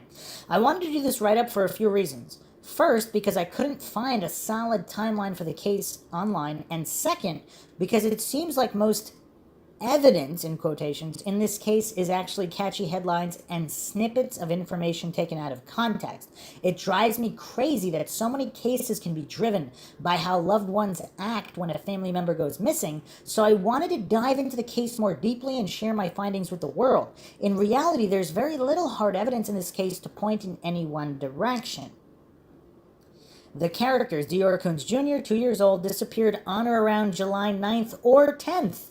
I wanted to do this write-up for a few reasons. First, because I couldn't find a solid timeline for the case online, and second, because it seems like most evidence, in quotations, in this case is actually catchy headlines and snippets of information taken out of context. It drives me crazy that so many cases can be driven by how loved ones act when a family member goes missing, so I wanted to dive into the case more deeply and share my findings with the world. In reality, there's very little hard evidence in this case to point in any one direction. The characters: Dior Coons Jr., 2 years old, disappeared on or around July 9th or 10th.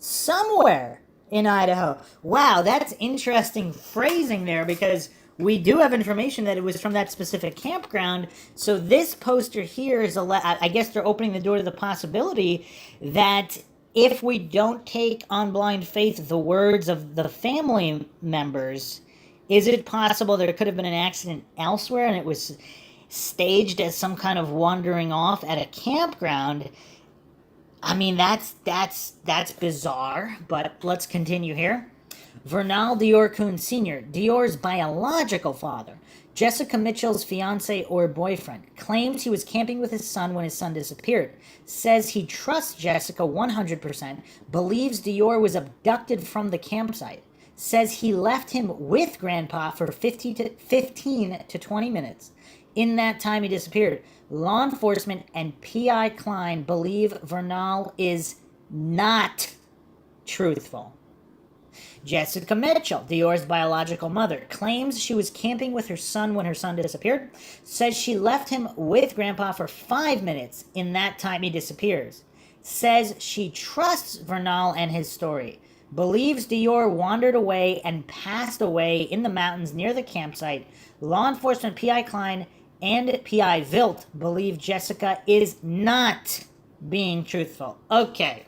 Somewhere in Idaho. Wow, that's interesting phrasing there, because we do have information that it was from that specific campground. So this poster here is, I guess they're opening the door to the possibility that if we don't take on blind faith the words of the family members, is it possible there could have been an accident elsewhere and it was staged as some kind of wandering off at a campground? I mean, that's bizarre, but let's continue here. Vernal Dior Coons Sr., Dior's biological father, Jessica Mitchell's fiance or boyfriend, claims he was camping with his son when his son disappeared, says he trusts Jessica 100%, believes Dior was abducted from the campsite, says he left him with Grandpa for 15 to 20 minutes. In that time, he disappeared. Law enforcement and P.I. Klein believe Vernal is not truthful. Jessica Mitchell, Dior's biological mother, claims she was camping with her son when her son disappeared, says she left him with Grandpa for 5 minutes. In that time, he disappears. Says she trusts Vernal and his story. Believes Dior wandered away and passed away in the mountains near the campsite. Law enforcement P.I. Klein and P.I. Vilt believe Jessica is not being truthful. Okay.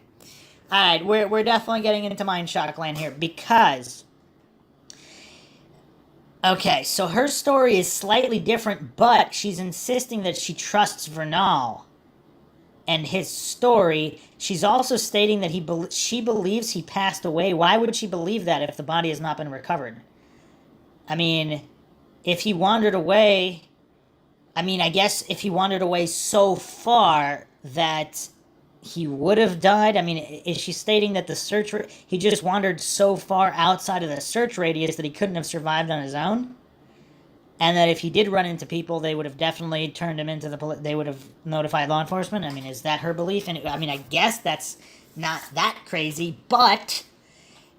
Alright, we're definitely getting into Mindshock land here, because... Okay, so her story is slightly different, but she's insisting that she trusts Vernal and his story. She's also stating that she believes he passed away. Why would she believe that if the body has not been recovered? I mean, if he wandered away... I guess if he wandered away so far that he would have died. Is she stating that he just wandered so far outside of the search radius that he couldn't have survived on his own? And that if he did run into people, they would have definitely turned him into they would have notified law enforcement? Is that her belief? And I guess that's not that crazy, but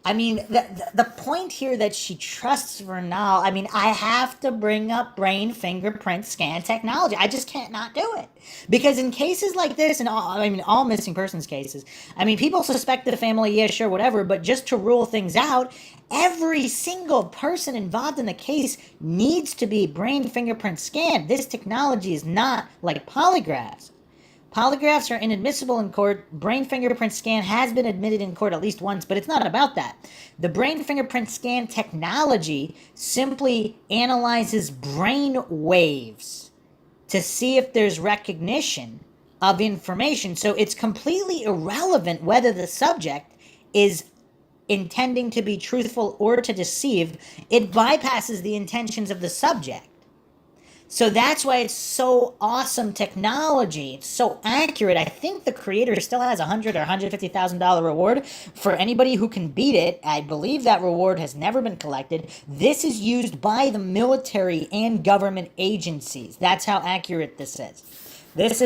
I mean, the point here that she trusts Vernal, I mean, I have to bring up brain fingerprint scan technology. I just can't not do it. Because in cases like this, and all missing persons cases, I mean, people suspect the family, yeah, sure, whatever, but just to rule things out, every single person involved in the case needs to be brain fingerprint scanned. This technology is not like polygraphs. Polygraphs are inadmissible in court. Brain fingerprint scan has been admitted in court at least once, but it's not about that. The brain fingerprint scan technology simply analyzes brain waves to see if there's recognition of information. So it's completely irrelevant whether the subject is intending to be truthful or to deceive. It bypasses the intentions of the subject. So that's why it's so awesome technology. It's so accurate. I think the creator still has $100,000 or $150,000 reward for anybody who can beat it. I believe that reward has never been collected. This is used by the military and government agencies. That's how accurate this is. This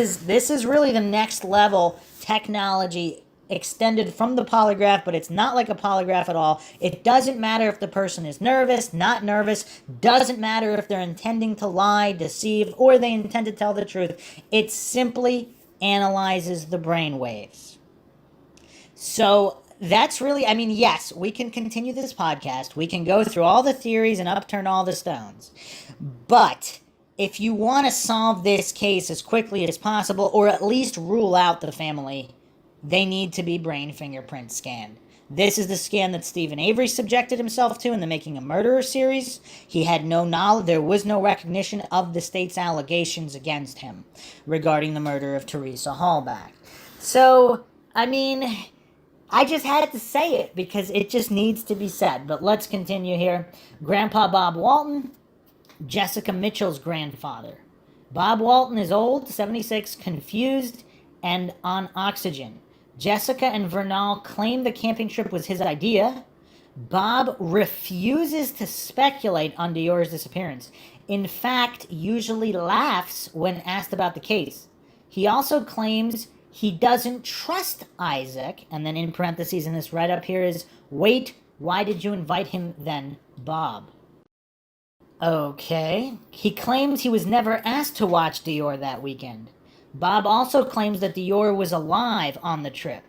is really the next level technology extended from the polygraph, but it's not like a polygraph at all. It doesn't matter if the person is nervous, not nervous, doesn't matter if they're intending to lie, deceive, or they intend to tell the truth. It simply analyzes the brain waves. So that's really, I mean, yes, we can continue this podcast. We can go through all the theories and upturn all the stones. But if you want to solve this case as quickly as possible, or at least rule out the family, they need to be brain fingerprint scanned. This is the scan that Stephen Avery subjected himself to in the Making a Murderer series. He had no knowledge, there was no recognition of the state's allegations against him regarding the murder of Teresa Hallback. So, I mean, I just had to say it because it just needs to be said. But let's continue here. Grandpa Bob Walton, Jessica Mitchell's grandfather. Bob Walton is old, 76, confused, and on oxygen. Jessica and Vernal claim the camping trip was his idea. Bob refuses to speculate on Dior's disappearance. In fact, usually laughs when asked about the case. He also claims he doesn't trust Isaac, and then in parentheses in this write-up here is, wait, why did you invite him then, Bob? Okay. He claims he was never asked to watch Dior that weekend. Bob also claims that Dior was alive on the trip.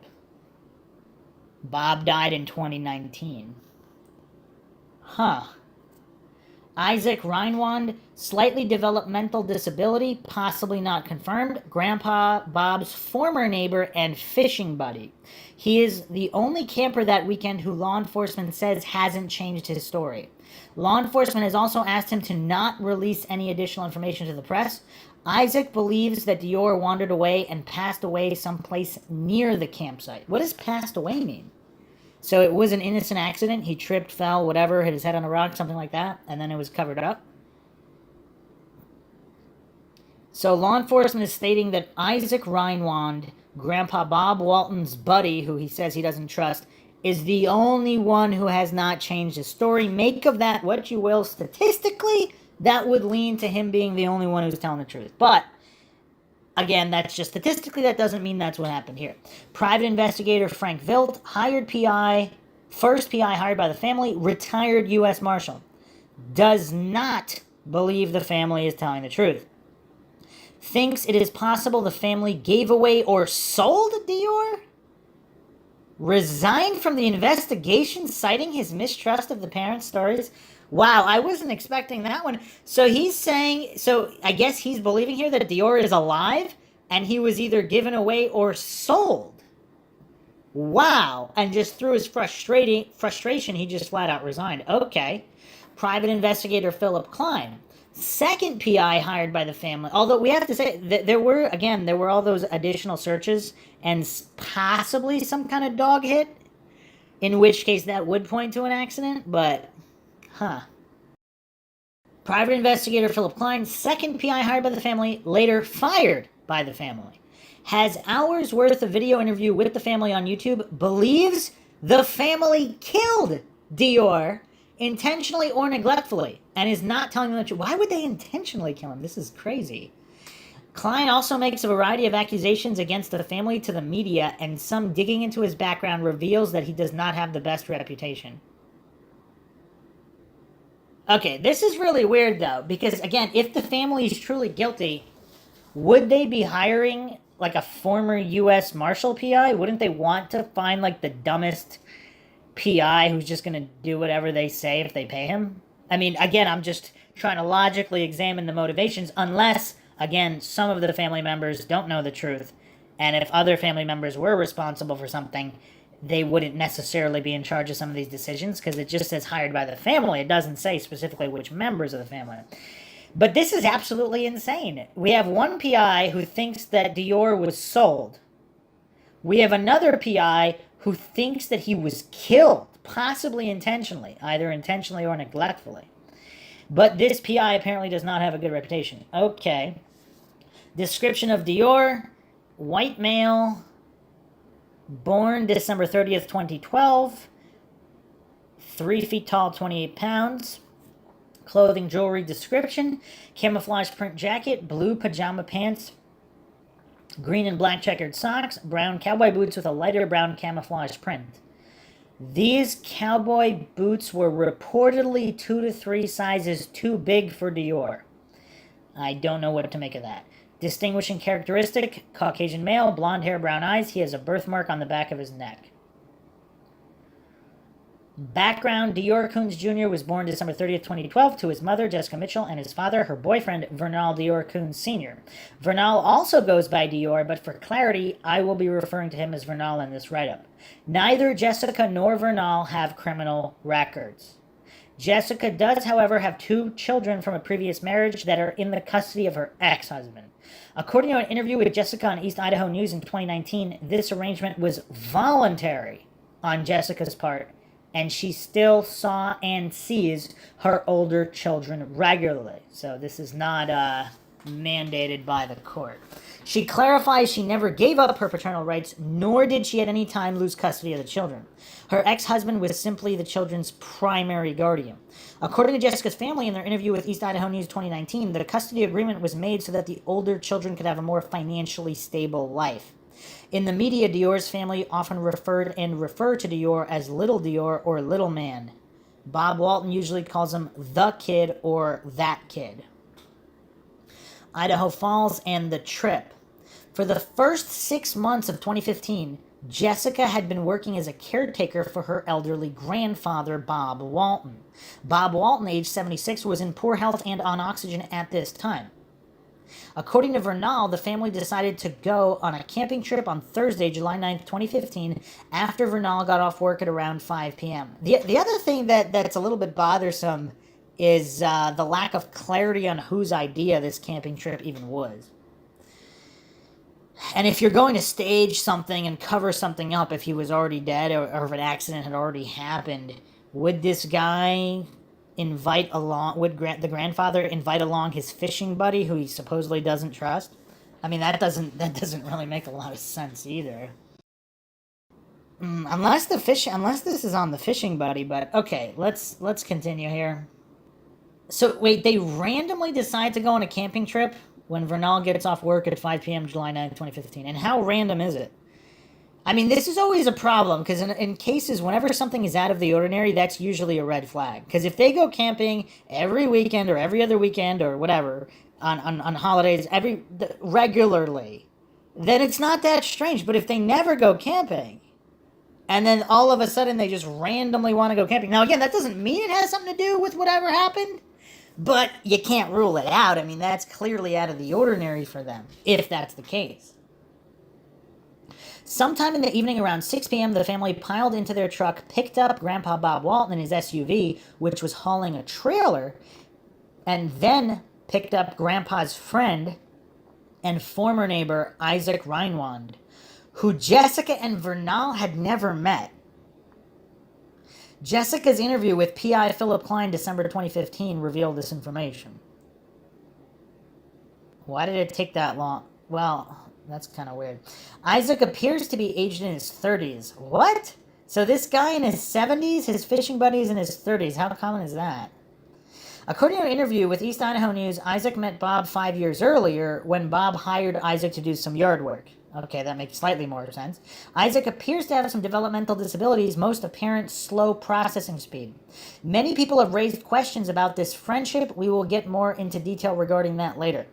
Bob died in 2019. Huh. Isaac Reinwand, slightly developmental disability, possibly not confirmed. Grandpa Bob's former neighbor and fishing buddy. He is the only camper that weekend who law enforcement says hasn't changed his story. Law enforcement has also asked him to not release any additional information to the press. Isaac believes that Dior wandered away and passed away someplace near the campsite. What does passed away mean? So it was an innocent accident. He tripped, fell, whatever, hit his head on a rock, something like that, and then it was covered up. So law enforcement is stating that Isaac Reinwand, Grandpa Bob Walton's buddy, who he says he doesn't trust, is the only one who has not changed his story. Make of that what you will. Statistically, that would lean to him being the only one who's telling the truth. But, again, that's just statistically, that doesn't mean that's what happened here. Private investigator Frank Vilt, hired PI, first PI hired by the family, retired U.S. Marshal, does not believe the family is telling the truth. Thinks it is possible the family gave away or sold Dior? Resigned from the investigation, citing his mistrust of the parents' stories? Wow, I wasn't expecting that one. So he's saying, so I guess he's believing here that Dior is alive and he was either given away or sold. Wow. And just through his frustration, he just flat out resigned. Okay. Private investigator Philip Klein, second PI hired by the family. Although we have to say that there were all those additional searches and possibly some kind of dog hit, in which case that would point to an accident, but Private investigator Philip Klein, second PI hired by the family, later fired by the family, has hours worth of video interview with the family on YouTube, believes the family killed Dior intentionally or neglectfully, and is not telling them the truth. Why would they intentionally kill him? This is crazy. Klein also makes a variety of accusations against the family to the media, and some digging into his background reveals that he does not have the best reputation. Okay, this is really weird, though, because, again, if the family is truly guilty, would they be hiring, like, a former U.S. Marshal PI? Wouldn't they want to find, like, the dumbest PI who's just going to do whatever they say if they pay him? I mean, again, I'm just trying to logically examine the motivations, unless, again, some of the family members don't know the truth, and if other family members were responsible for something, they wouldn't necessarily be in charge of some of these decisions, because it just says hired by the family. It doesn't say specifically which members of the family. But this is absolutely insane. We have one PI who thinks that Dior was sold. We have another PI who thinks that he was killed, possibly intentionally, either intentionally or neglectfully. But this PI apparently does not have a good reputation. Okay. Description of Dior: white male, born December 30th, 2012, 3 feet tall, 28 pounds. Clothing, jewelry description: camouflage print jacket, blue pajama pants, green and black checkered socks, brown cowboy boots with a lighter brown camouflage print. These cowboy boots were reportedly 2 to 3 sizes too big for Dior. I don't know what to make of that. Distinguishing characteristic: Caucasian male, blonde hair, brown eyes. He has a birthmark on the back of his neck. Background: Dior Coons Jr. was born December 30th, 2012, to his mother, Jessica Mitchell, and his father, her boyfriend, Rener Dior Coons Sr. Rener also goes by Dior, but for clarity, I will be referring to him as Rener in this write-up. Neither Jessica nor Rener have criminal records. Jessica does, however, have 2 children from a previous marriage that are in the custody of her ex-husband. According to an interview with Jessica on East Idaho News in 2019, this arrangement was voluntary on Jessica's part, and she still saw and sees her older children regularly. So this is not mandated by the court. She clarifies she never gave up her paternal rights, nor did she at any time lose custody of the children. Her ex-husband was simply the children's primary guardian. According to Jessica's family in their interview with East Idaho News 2019, the custody agreement was made so that the older children could have a more financially stable life. In the media, Dior's family often refer to Dior as Little Dior or Little Man. Bob Walton usually calls him the kid or that kid. Idaho Falls and the trip. For the first 6 months of 2015, Jessica had been working as a caretaker for her elderly grandfather, Bob Walton. Bob Walton, age 76, was in poor health and on oxygen at this time. According to Vernal, the family decided to go on a camping trip on Thursday, July 9th, 2015, after Vernal got off work at around 5 p.m. The other thing that's a little bit bothersome is the lack of clarity on whose idea this camping trip even was. And if you're going to stage something and cover something up if he was already dead or if an accident had already happened, would this guy the grandfather invite along his fishing buddy who he supposedly doesn't trust? I mean, that doesn't really make a lot of sense either. Unless this is on the fishing buddy, but okay, let's continue here. So wait, they randomly decide to go on a camping trip when Vernal gets off work at 5 p.m. July 9th, 2015. And how random is it? I mean, this is always a problem, because in cases, whenever something is out of the ordinary, that's usually a red flag. Because if they go camping every weekend or every other weekend or whatever, on holidays, regularly, then it's not that strange. But if they never go camping, and then all of a sudden they just randomly want to go camping. Now, again, that doesn't mean it has something to do with whatever happened, but you can't rule it out. I mean, that's clearly out of the ordinary for them, if that's the case. Sometime in the evening around 6 p.m., the family piled into their truck, picked up Grandpa Bob Walton in his SUV, which was hauling a trailer, and then picked up Grandpa's friend and former neighbor, Isaac Reinwand, who Jessica and Vernal had never met. Jessica's interview with P.I. Philip Klein, December 2015, revealed this information. Why did it take that long? Well, that's kind of weird. Isaac appears to be aged in his 30s. What? So this guy in his 70s, his fishing buddy's in his 30s. How common is that? According to an interview with East Idaho News, Isaac met Bob 5 years earlier when Bob hired Isaac to do some yard work. Okay, that makes slightly more sense. Isaac appears to have some developmental disabilities, most apparent slow processing speed. Many people have raised questions about this friendship. We will get more into detail regarding that later.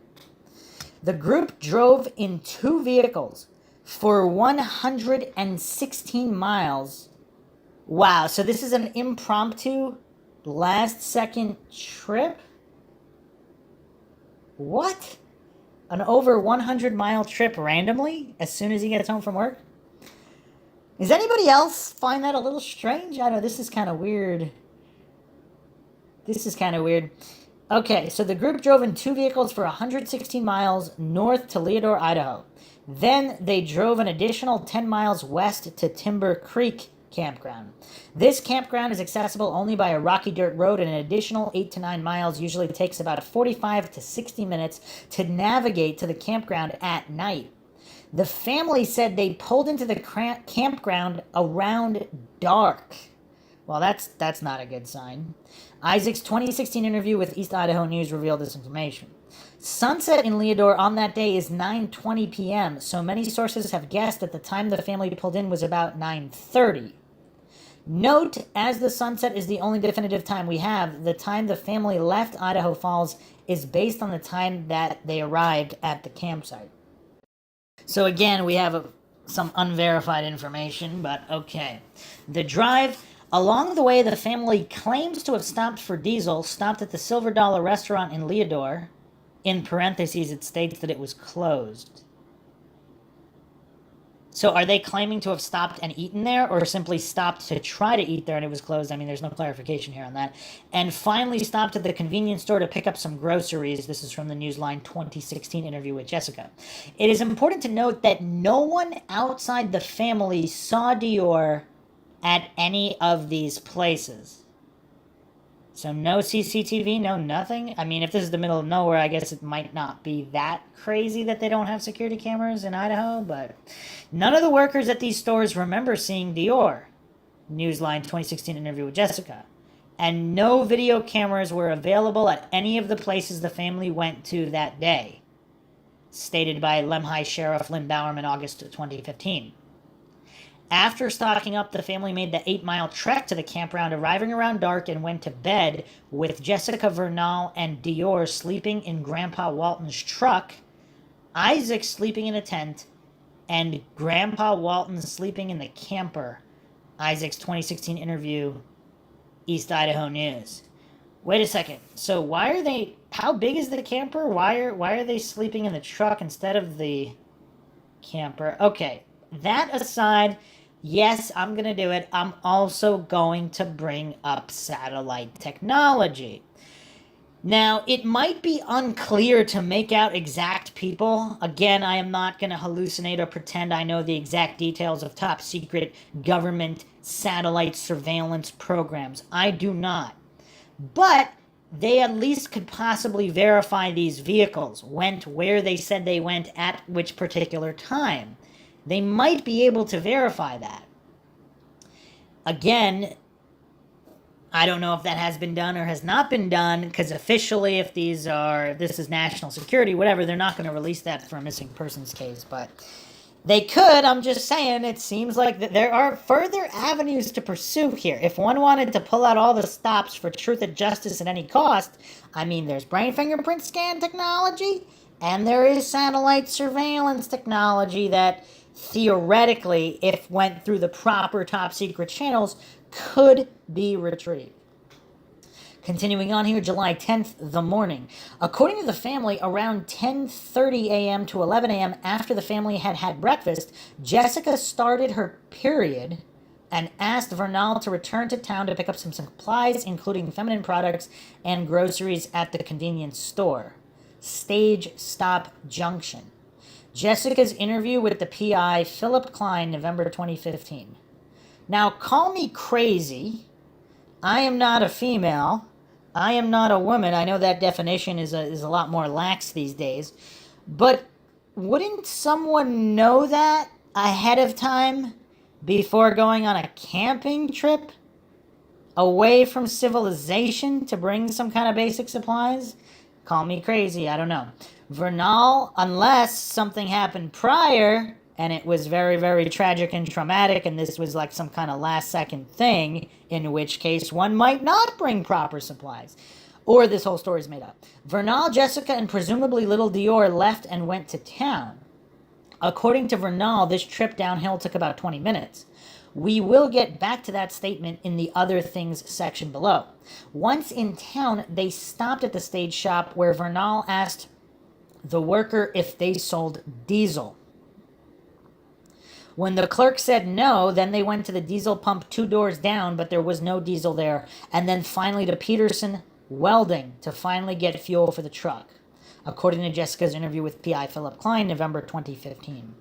The group drove in 2 vehicles for 116 miles. Wow, so this is an impromptu last-second trip? What? An over 100-mile trip randomly as soon as he gets home from work? Does anybody else find that a little strange? I know this is kind of weird. Okay, so the group drove in 2 vehicles for 116 miles north to Leodore, Idaho. Then they drove an additional 10 miles west to Timber Creek Campground. This campground is accessible only by a rocky dirt road, and an additional 8 to 9 miles usually takes about 45 to 60 minutes to navigate to the campground at night. The family said they pulled into the campground around dark. Well, that's not a good sign. Isaac's 2016 interview with East Idaho News revealed this information. Sunset in Leodore on that day is 9:20 p.m., so many sources have guessed that the time the family pulled in was about 9:30. Note, as the sunset is the only definitive time we have, the time the family left Idaho Falls is based on the time that they arrived at the campsite. So again, we have some unverified information, but okay. The drive. Along the way, the family claims to have stopped for diesel, stopped at the Silver Dollar restaurant in Leodore. In parentheses, it states that it was closed. So are they claiming to have stopped and eaten there, or simply stopped to try to eat there and it was closed? I mean, there's no clarification here on that. And finally stopped at the convenience store to pick up some groceries. This is from the Newsline 2016 interview with Jessica. It is important to note that no one outside the family saw Dior at any of these places. So no CCTV, no nothing. I mean, if this is the middle of nowhere, I guess it might not be that crazy that they don't have security cameras in Idaho, but none of the workers at these stores remember seeing Dior. Newsline 2016 interview with Jessica. And no video cameras were available at any of the places the family went to that day. Stated by Lemhi Sheriff Lynn Bowerman, August 2015. After stocking up, the family made the 8-mile trek to the campground, arriving around dark, and went to bed with Jessica Vernal and Dior sleeping in Grandpa Walton's truck, Isaac sleeping in a tent, and Grandpa Walton sleeping in the camper. Isaac's 2016 interview, East Idaho News. Wait a second. So why are they... How big is the camper? Why are they sleeping in the truck instead of the camper? Okay, that aside... Yes, I'm going to do it. I'm also going to bring up satellite technology. Now, it might be unclear to make out exact people. Again, I am not going to hallucinate or pretend I know the exact details of top secret government satellite surveillance programs. I do not. But they at least could possibly verify these vehicles went where they said they went at which particular time. They might be able to verify that. Again, I don't know if that has been done or has not been done, because officially, if this is national security, whatever, they're not going to release that for a missing persons case, but they could. I'm just saying, it seems like that there are further avenues to pursue here. If one wanted to pull out all the stops for truth and justice at any cost, I mean, there's brain fingerprint scan technology, and there is satellite surveillance technology that theoretically, if went through the proper top secret channels, could be retrieved. Continuing on here, July 10th, the morning. According to the family, around 10:30 a.m. to 11 a.m. after the family had had breakfast, Jessica started her period and asked Vernal to return to town to pick up some supplies, including feminine products and groceries at the convenience store. Stage Stop Junction. Jessica's interview with the PI, Philip Klein, November 2015. Now, call me crazy. I am not a female. I am not a woman. I know that definition is a lot more lax these days. But wouldn't someone know that ahead of time before going on a camping trip? away from civilization to bring some kind of basic supplies? Call me crazy, I don't know. Vernal, unless something happened prior and it was very, very tragic and traumatic, and this was like some kind of last second thing, in which case one might not bring proper supplies. Or this whole story is made up. Vernal, Jessica, and presumably little Dior left and went to town. According to Vernal, this trip downhill took about 20 minutes. We will get back to that statement in the other things section below. Once in town, they stopped at the stage shop where Vernal asked the worker if they sold diesel. When the clerk said no, then they went to the diesel pump 2 doors down, but there was no diesel there, and then finally to Peterson Welding to finally get fuel for the truck, according to Jessica's interview with PI Philip Klein, November 2015.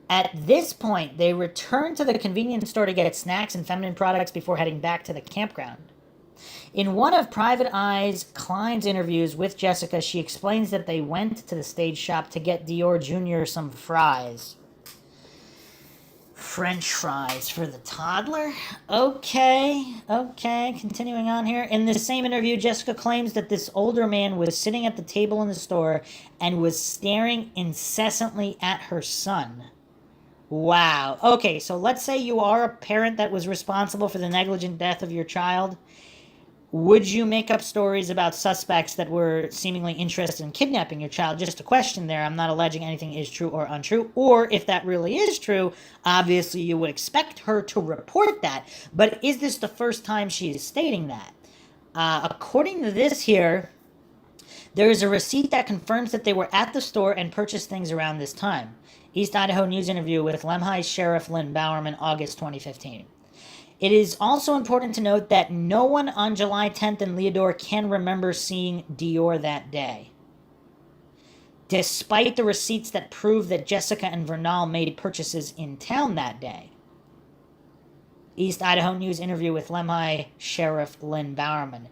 At this point, they returned to the convenience store to get snacks and feminine products before heading back to the campground. In one of Private Eye's Klein's interviews with Jessica, she explains that they went to the stage shop to get Dior Jr. some fries. French fries for the toddler? Okay, continuing on here. In the same interview, Jessica claims that this older man was sitting at the table in the store and was staring incessantly at her son. Wow. Okay, so let's say you are a parent that was responsible for the negligent death of your child. Would you make up stories about suspects that were seemingly interested in kidnapping your child? Just a question there. I'm not alleging anything is true or untrue. Or if that really is true, obviously you would expect her to report that. But is this the first time she is stating that? According to this here, there is a receipt that confirms that they were at the store and purchased things around this time. East Idaho News interview with Lemhi Sheriff Lynn Bowerman, August 2015. It is also important to note that no one on July 10th in Leodore can remember seeing Dior that day, despite the receipts that prove that Jessica and Vernal made purchases in town that day. East Idaho News interview with Lemhi Sheriff Lynn Bowerman,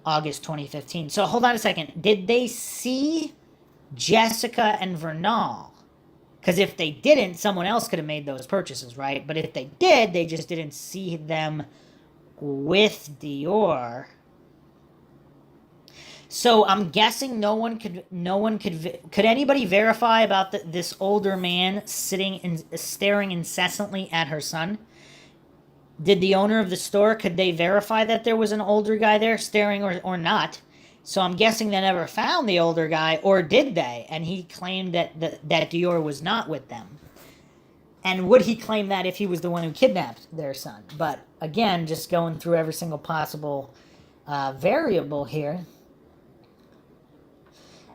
August 2015. So hold on a second. Did they see Jessica and Vernal? Because if they didn't, someone else could have made those purchases, right? But if they did, they just didn't see them with Dior. So I'm guessing could anybody verify about this older man sitting and staring incessantly at her son? Did the owner of the store, could they verify that there was an older guy there staring or not? So I'm guessing they never found the older guy, or did they? And he claimed that Dior was not with them. And would he claim that if he was the one who kidnapped their son? But again, just going through every single possible variable here.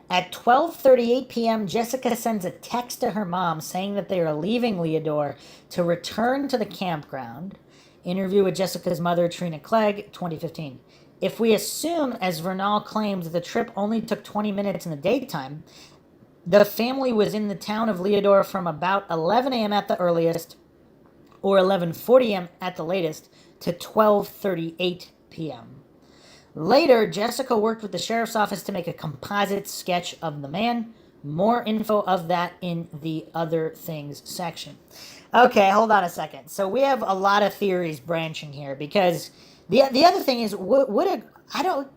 At 12:38 p.m., Jessica sends a text to her mom saying that they are leaving Leodore to return to the campground. Interview with Jessica's mother, Trina Clegg, 2015. If we assume, as Vernal claims, the trip only took 20 minutes in the daytime, the family was in the town of Leodore from about 11 a.m. at the earliest, or 11:40 a.m. at the latest, to 12:38 p.m. Later, Jessica worked with the sheriff's office to make a composite sketch of the man. More info of that in the other things section. Okay, hold on a second. So we have a lot of theories branching here, because the other thing is, I don't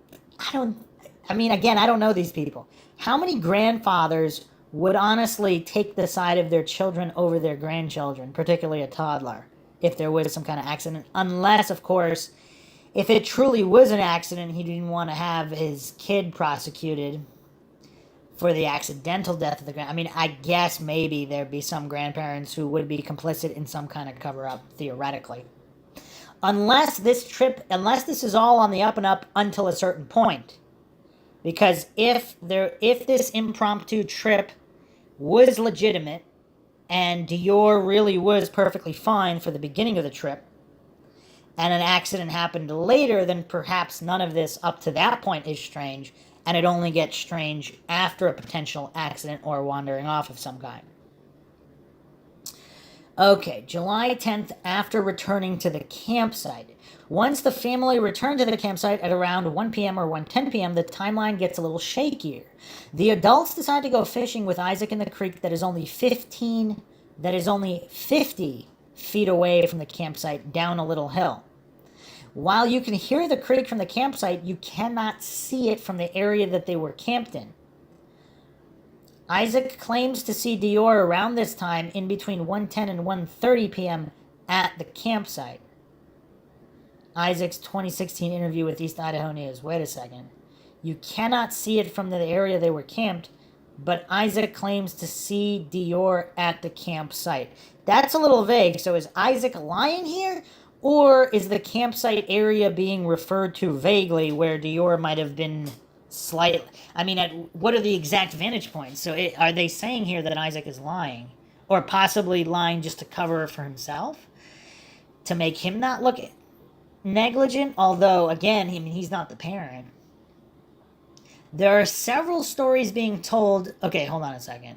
know these people. How many grandfathers would honestly take the side of their children over their grandchildren, particularly a toddler, if there was some kind of accident? Unless, of course, if it truly was an accident, he didn't want to have his kid prosecuted for the accidental death of the I guess maybe there'd be some grandparents who would be complicit in some kind of cover-up, theoretically. Unless this is all on the up and up until a certain point. Because if this impromptu trip was legitimate and Dior really was perfectly fine for the beginning of the trip, and an accident happened later, then perhaps none of this up to that point is strange, and it only gets strange after a potential accident or wandering off of some kind. Okay, July 10th, after returning to the campsite. Once the family returned to the campsite at around 1 p.m. or 1:10 p.m., the timeline gets a little shakier. The adults decide to go fishing with Isaac in the creek that is only 50 feet away from the campsite, down a little hill. While you can hear the creak from the campsite, you cannot see it from the area that they were camped in. Isaac claims to see Dior around this time in between 1:10 and 1:30 p.m. at the campsite. Isaac's 2016 interview with East Idaho News. Wait a second. You cannot see it from the area they were camped, but Isaac claims to see Dior at the campsite. That's a little vague. So is Isaac lying here? Or is the campsite area being referred to vaguely where Dior might have been slightly... I mean, what are the exact vantage points? So are they saying here that Isaac is lying? Or possibly lying just to cover for himself? To make him not look negligent? Although, again, he's not the parent. There are several stories being told... Okay, hold on a second.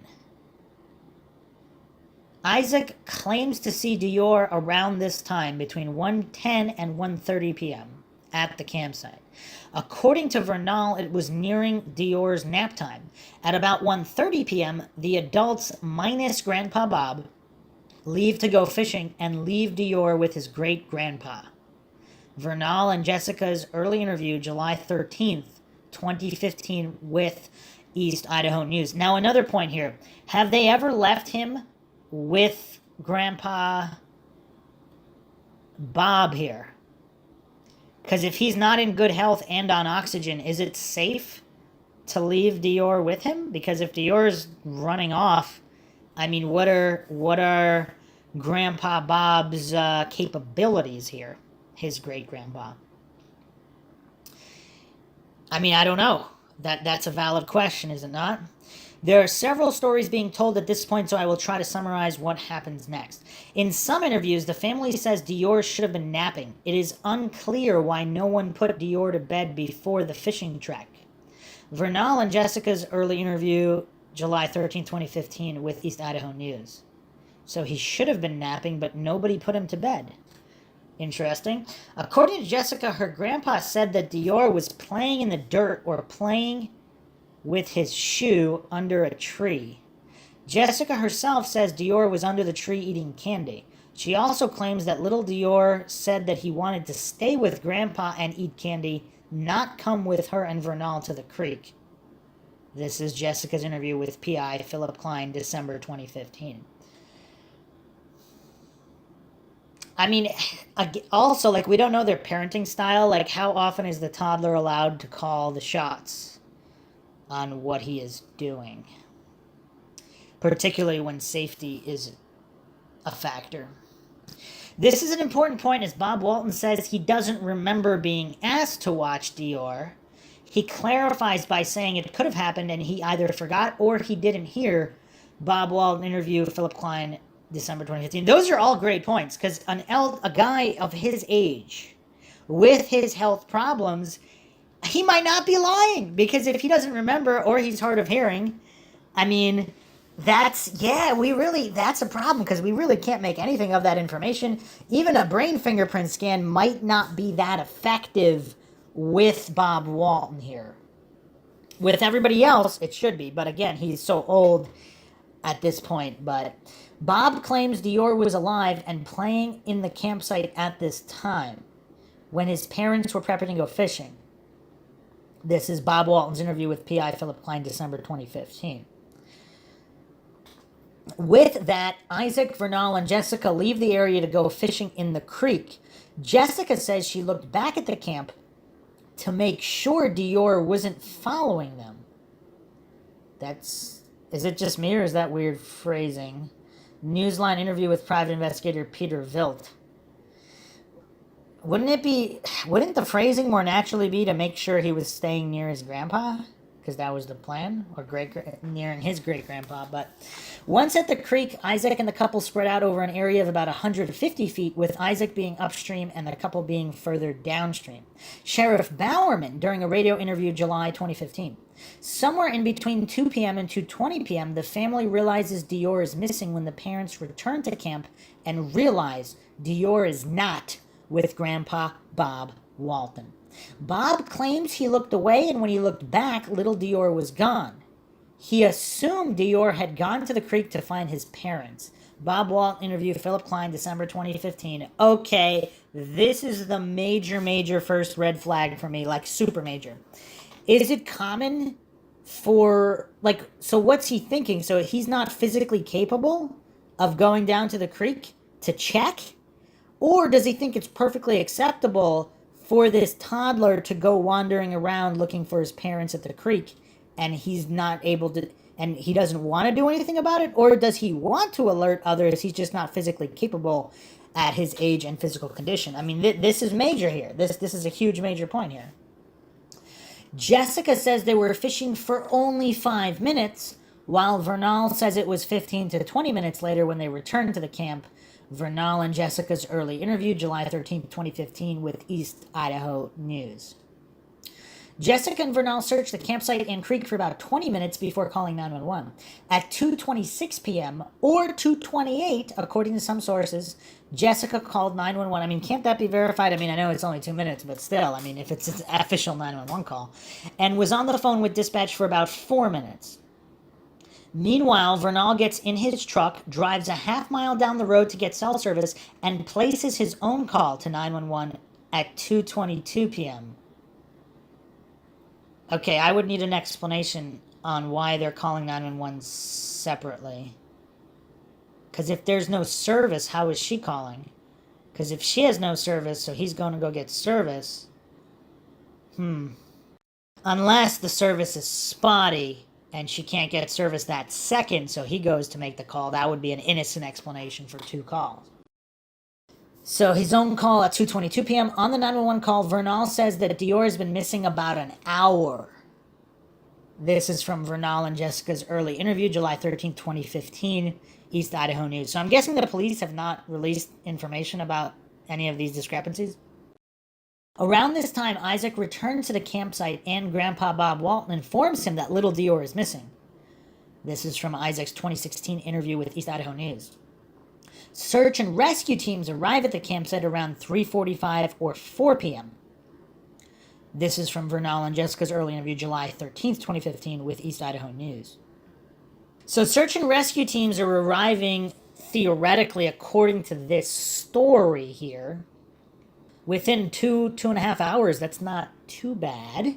Isaac claims to see Dior around this time between 1:10 and 1:30 p.m. at the campsite. According to Vernal, it was nearing Dior's nap time. At about 1:30 p.m., the adults, minus Grandpa Bob, leave to go fishing and leave Dior with his great-grandpa. Vernal and Jessica's early interview, July 13th, 2015, with East Idaho News. Now, another point here. Have they ever left him with Grandpa Bob here? Because if he's not in good health and on oxygen, is it safe to leave Dior with him? Because if Dior's running off, I mean, what are Grandpa Bob's capabilities here? His great-grandpa. I mean, I don't know. That's a valid question, is it not? There are several stories being told at this point, so I will try to summarize what happens next. In some interviews, the family says Dior should have been napping. It is unclear why no one put Dior to bed before the fishing trek. Vernal and Jessica's early interview, July 13, 2015, with East Idaho News. So he should have been napping, but nobody put him to bed. Interesting. According to Jessica, her grandpa said that Dior was playing in the dirt or playing with his shoe under a tree. Jessica herself says Dior was under the tree eating candy. She also claims that little Dior said that he wanted to stay with Grandpa and eat candy, not come with her and Vernal to the creek. This is Jessica's interview with PI Philip Klein, December 2015. I mean, also, like, we don't know their parenting style. Like, how often is the toddler allowed to call the shots on what he is doing? Particularly when safety is a factor. This is an important point, as Bob Walton says he doesn't remember being asked to watch Dior. He clarifies by saying it could have happened and he either forgot or he didn't hear. Bob Walton interview, Philip Klein, December 2015. Those are all great points, because a guy of his age with his health problems, he might not be lying, because if he doesn't remember or he's hard of hearing, I mean, that's a problem, because we really can't make anything of that information. Even a brain fingerprint scan might not be that effective with Bob Walton here. With everybody else, it should be, but again, he's so old at this point. But Bob claims Dior was alive and playing in the campsite at this time when his parents were prepping to go fishing. This is Bob Walton's interview with PI Philip Klein, December 2015. With that, Isaac, Vernal, and Jessica leave the area to go fishing in the creek. Jessica says she looked back at the camp to make sure Dior wasn't following them. Is it just me, or is that weird phrasing? Newsline interview with private investigator Peter Vilt. Wouldn't the phrasing more naturally be to make sure he was staying near his grandpa? Because that was the plan, or nearing his great-grandpa. But once at the creek, Isaac and the couple spread out over an area of about 150 feet, with Isaac being upstream and the couple being further downstream. Sheriff Bowerman, during a radio interview July 2015. Somewhere in between 2 p.m. and 2:20 p.m., the family realizes Dior is missing when the parents return to camp and realize Dior is not with Grandpa Bob Walton. Bob claims he looked away, and when he looked back, little Dior was gone. He assumed Dior had gone to the creek to find his parents, Bob Walton interview, Philip Klein, December 2015. Okay, this is the major first red flag for me, like super major. Is it common for, like, so what's he thinking? So he's not physically capable of going down to the creek to check? Or does he think it's perfectly acceptable for this toddler to go wandering around looking for his parents at the creek, and he's not able to, and he doesn't want to do anything about it? Or does he want to alert others? He's just not physically capable at his age and physical condition. I mean, this is major here. This is a huge major point here. Jessica says they were fishing for only 5 minutes, while Vernal says it was 15 to 20 minutes later when they returned to the camp. Vernal and Jessica's early interview, July 13, 2015, with East Idaho News. Jessica and Vernal searched the campsite and creek for about 20 minutes before calling 911. At 2:26 p.m. or 2:28, according to some sources, Jessica called 911. I mean, can't that be verified? I mean, I know it's only 2 minutes, but still, I mean, if it's an official 911 call, and was on the phone with dispatch for about 4 minutes. Meanwhile, Vernal gets in his truck, drives a half-mile down the road to get cell service, and places his own call to 911 at 2:22 p.m. Okay, I would need an explanation on why they're calling 911 separately. Because if there's no service, how is she calling? Because if she has no service, so he's going to go get service. Unless the service is spotty and she can't get service that second, so he goes to make the call. That would be an innocent explanation for 2 calls. So his own call at 2:22 p.m. On the 911 call, Vernal says that Dior has been missing about an hour. This is from Vernal and Jessica's early interview, July 13, 2015, East Idaho News. So I'm guessing the police have not released information about any of these discrepancies. Around this time, Isaac returns to the campsite and Grandpa Bob Walton informs him that little Dior is missing. This is from Isaac's 2016 interview with East Idaho News. Search and rescue teams arrive at the campsite around 3:45 or 4 p.m. This is from Vernal and Jessica's early interview, July 13th, 2015, with East Idaho News. So search and rescue teams are arriving, theoretically, according to this story here, within 2.5 hours. That's not too bad.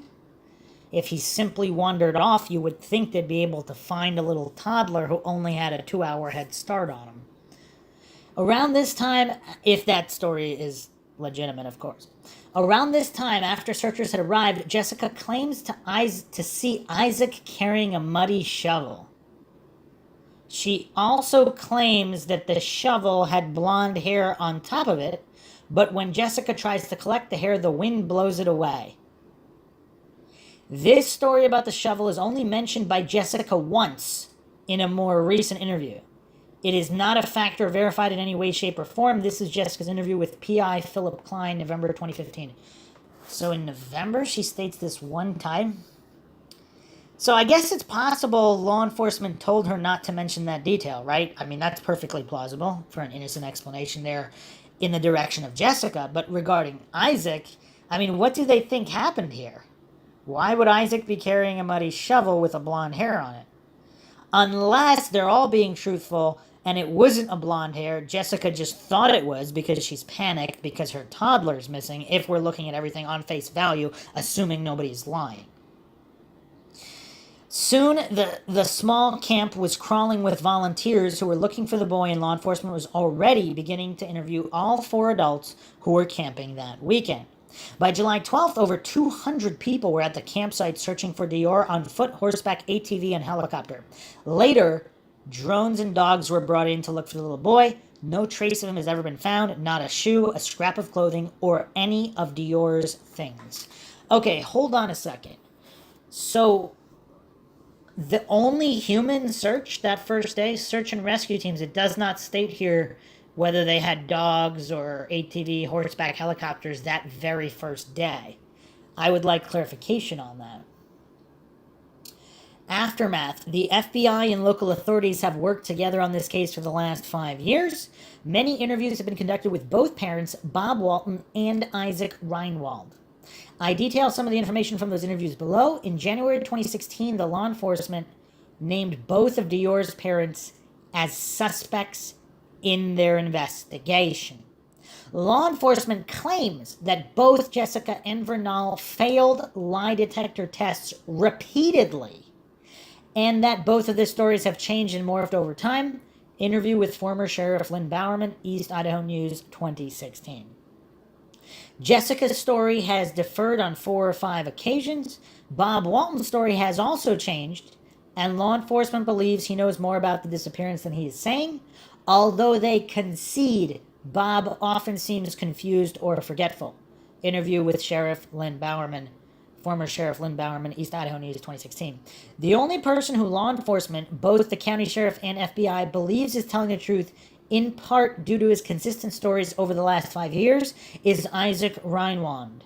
If he simply wandered off, you would think they'd be able to find a little toddler who only had a 2-hour head start on him. Around this time, if that story is legitimate, of course. Around this time, after searchers had arrived, Jessica claims to see Isaac carrying a muddy shovel. She also claims that the shovel had blonde hair on top of it, but when Jessica tries to collect the hair, the wind blows it away. This story about the shovel is only mentioned by Jessica once in a more recent interview. It is not a factor verified in any way, shape, or form. This is Jessica's interview with P.I. Philip Klein, November 2015. So in November, she states this one time. So I guess it's possible law enforcement told her not to mention that detail, right? I mean, that's perfectly plausible for an innocent explanation there in the direction of Jessica. But regarding Isaac, I mean, what do they think happened here? Why would Isaac be carrying a muddy shovel with a blonde hair on it? Unless they're all being truthful and it wasn't a blonde hair, Jessica just thought it was because she's panicked because her toddler's missing, if we're looking at everything on face value, assuming nobody's lying. Soon, the small camp was crawling with volunteers who were looking for the boy, and law enforcement was already beginning to interview all 4 adults who were camping that weekend. By July 12th, over 200 people were at the campsite searching for Dior on foot, horseback, ATV, and helicopter. Later, drones and dogs were brought in to look for the little boy. No trace of him has ever been found, not a shoe, a scrap of clothing, or any of Dior's things. Okay, hold on a second. So, the only human search that first day, search and rescue teams, it does not state here whether they had dogs or ATV, horseback, helicopters that very first day. I would like clarification on that. Aftermath. The FBI and local authorities have worked together on this case for the last 5 years. Many interviews have been conducted with both parents, Bob Walton and Isaac Reinwald. I detail some of the information from those interviews below. In January 2016, the law enforcement named both of Dior's parents as suspects in their investigation. Law enforcement claims that both Jessica and Vernal failed lie detector tests repeatedly, and that both of the stories have changed and morphed over time. Interview with former Sheriff Lynn Bowerman, East Idaho News, 2016. Jessica's story has differed on 4 or 5 occasions. Bob Walton's story has also changed, and law enforcement believes he knows more about the disappearance than he is saying, although they concede Bob often seems confused or forgetful. Interview with Sheriff Lynn Bowerman, former Sheriff Lynn Bowerman, East Idaho News, 2016. The only person who law enforcement, both the county sheriff and FBI, believes is telling the truth, in part due to his consistent stories over the last 5 years, is Isaac Reinwand.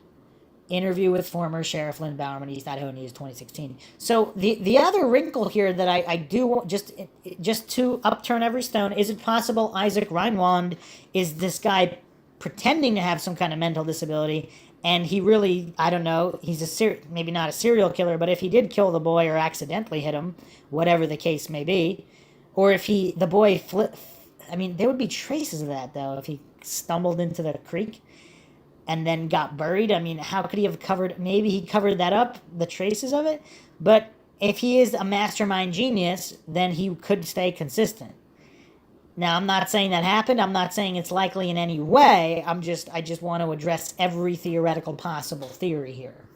Interview with former Sheriff Lynn Bowerman, East Idaho News, 2016. So the other wrinkle here that I do want, just to upturn every stone, is it possible Isaac Reinwand is this guy pretending to have some kind of mental disability, and he really, I don't know, he's maybe not a serial killer, but if he did kill the boy or accidentally hit him, whatever the case may be, or if the boy I mean, there would be traces of that, though, if he stumbled into the creek and then got buried. I mean, how could he have maybe he covered that up, the traces of it? But if he is a mastermind genius, then he could stay consistent. Now, I'm not saying that happened. I'm not saying it's likely in any way. I just want to address every theoretical possible theory here.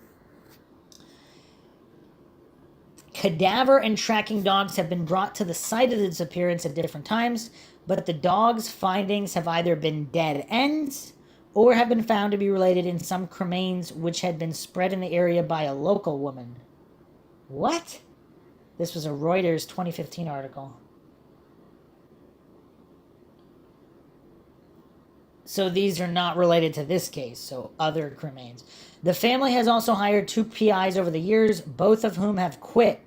Cadaver and tracking dogs have been brought to the site of the disappearance at different times, but the dogs' findings have either been dead ends or have been found to be related in some cremains which had been spread in the area by a local woman. What? This was a Reuters 2015 article. So these are not related to this case, so other cremains. The family has also hired 2 PIs over the years, both of whom have quit,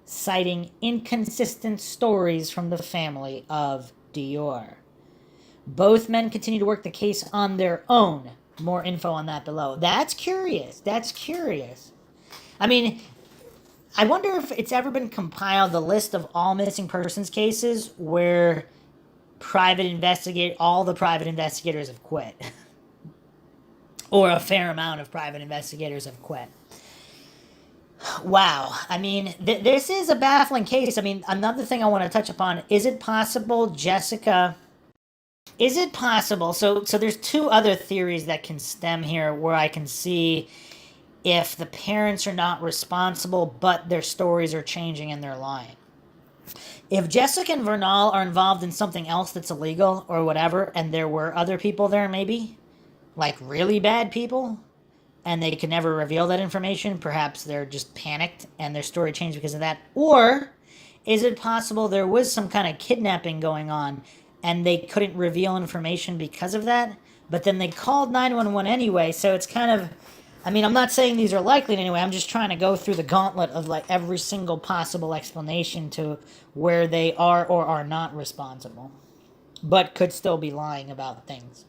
citing inconsistent stories from the family of Dior. Both men continue to work the case on their own. More info on that below. That's curious. I mean, I wonder if it's ever been compiled, the list of all missing persons cases where all the private investigators have quit. Or a fair amount of private investigators have quit. Wow. I mean, this is a baffling case. I mean, another thing I want to touch upon, is it possible Jessica... Is it possible... So there's 2 other theories that can stem here where I can see if the parents are not responsible, but their stories are changing and they're lying. If Jessica and Vernal are involved in something else that's illegal or whatever, and there were other people there maybe, like really bad people, and they could never reveal that information, perhaps they're just panicked and their story changed because of that. Or is it possible there was some kind of kidnapping going on and they couldn't reveal information because of that, but then they called 911 anyway? So it's kind of, I mean, I'm not saying these are likely in any way. I'm just trying to go through the gauntlet of like every single possible explanation to where they are or are not responsible, but could still be lying about things.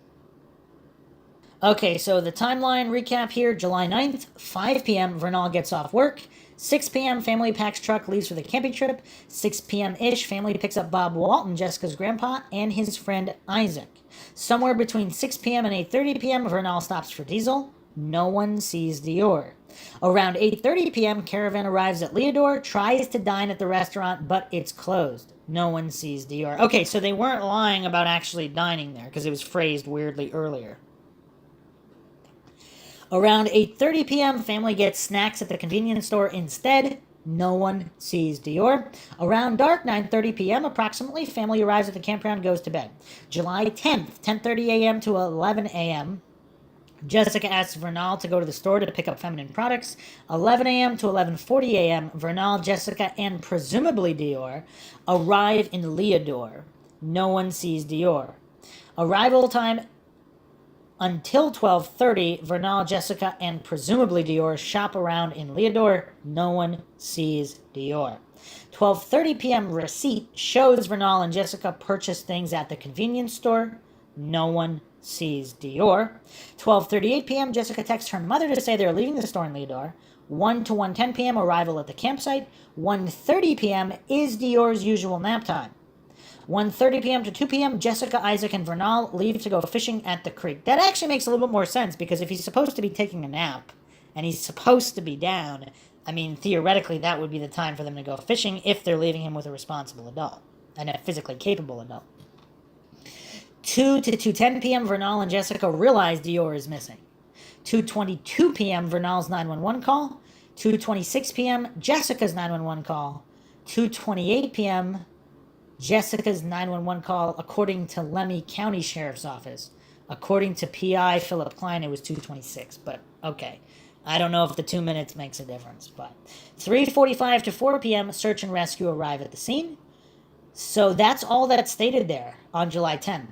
Okay, so the timeline recap here. July 9th, 5 p.m., Vernal gets off work. 6 p.m., family packs truck, leaves for the camping trip. 6 p.m.-ish, family picks up Bob Walton, Jessica's grandpa, and his friend Isaac. Somewhere between 6 p.m. and 8:30 p.m., Vernal stops for diesel. No one sees Dior. Around 8:30 p.m., Caravan arrives at Leodore, tries to dine at the restaurant, but it's closed. No one sees Dior. Okay, so they weren't lying about actually dining there, because it was phrased weirdly earlier. Around 8:30 p.m., family gets snacks at the convenience store instead. No one sees Dior. Around dark, 9:30 p.m. approximately, family arrives at the campground, goes to bed. July 10th, 10:30 a.m. to 11 a.m., Jessica asks Vernal to go to the store to pick up feminine products. 11 a.m. to 11:40 a.m., Vernal, Jessica, and presumably Dior arrive in Leodore. No one sees Dior. Arrival time until 12:30, Vernal, Jessica, and presumably Dior shop around in Leodore. No one sees Dior. 12:30 p.m. receipt shows Vernal and Jessica purchase things at the convenience store. No one sees Dior. 12:38 p.m., Jessica texts her mother to say they're leaving the store in Leodore. 1 to 1:10 p.m., arrival at the campsite. 1:30 p.m. is Dior's usual nap time. 1:30 p.m. to 2 p.m., Jessica, Isaac, and Vernal leave to go fishing at the creek. That actually makes a little bit more sense, because if he's supposed to be taking a nap and he's supposed to be down, I mean, theoretically, that would be the time for them to go fishing if they're leaving him with a responsible adult and a physically capable adult. 2 to 2:10 p.m., Vernal and Jessica realize Dior is missing. 2:22 p.m., Vernal's 911 call. 2:26 p.m., Jessica's 911 call. 2:28 p.m., Jessica's 911 call, according to Lemhi County Sheriff's Office. According to PI Philip Klein, it was 2:26, but okay. I don't know if the 2 minutes makes a difference, but 3:45 to 4 p.m., search and rescue arrive at the scene. So that's all that's stated there on July 10th.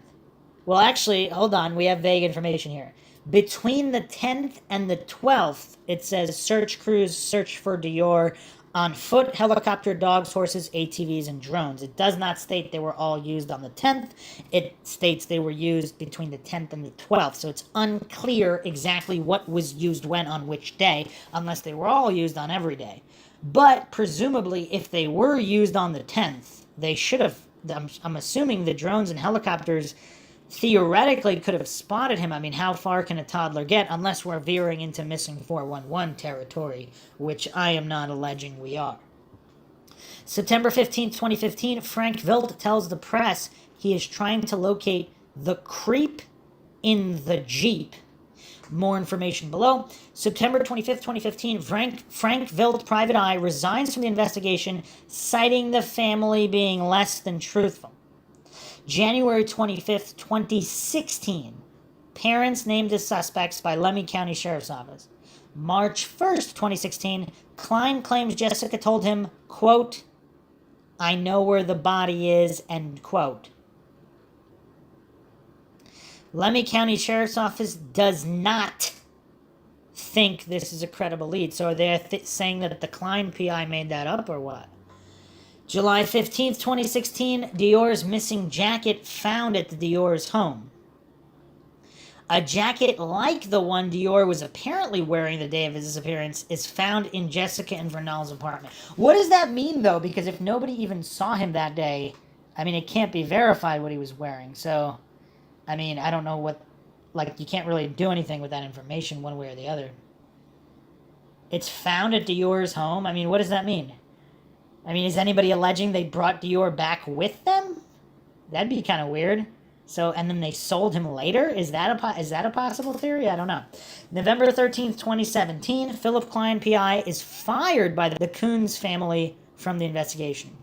Well, actually, hold on, we have vague information here. Between the 10th and the 12th, it says search crews search for Dior on foot, helicopter, dogs, horses, ATVs, and drones. It does not state they were all used on the 10th. It states they were used between the 10th and the 12th. So it's unclear exactly what was used when on which day, unless they were all used on every day. But presumably, if they were used on the 10th, they should have, I'm assuming the drones and helicopters theoretically could have spotted him. I mean, how far can a toddler get, unless we're veering into missing 411 territory, which I am not alleging we are. September 15th, 2015, Frank Vilt tells the press he is trying to locate the creep in the Jeep. More information below. September 25th, 2015, Frank Vilt, private eye, resigns from the investigation, citing the family being less than truthful. January 25th, 2016, parents named as suspects by Lemhi County Sheriff's Office. March 1st, 2016, Klein claims Jessica told him, quote, "I know where the body is," end quote. Lemhi County Sheriff's Office does not think this is a credible lead. So are they saying that the Klein PI made that up, or what? July 15th, 2016, Dior's missing jacket found at the Dior's home. A jacket like the one Dior was apparently wearing the day of his disappearance is found in Jessica and Vernal's apartment. What does that mean, though? Because if nobody even saw him that day, I mean, it can't be verified what he was wearing. So, I mean, I don't know what, like, you can't really do anything with that information one way or the other. It's found at Dior's home? I mean, what does that mean? I mean, is anybody alleging they brought Dior back with them? That'd be kind of weird. So, and then they sold him later? Is that a possible theory? I don't know. November 13th, 2017, Philip Klein, PI, is fired by the Coons family from the investigation.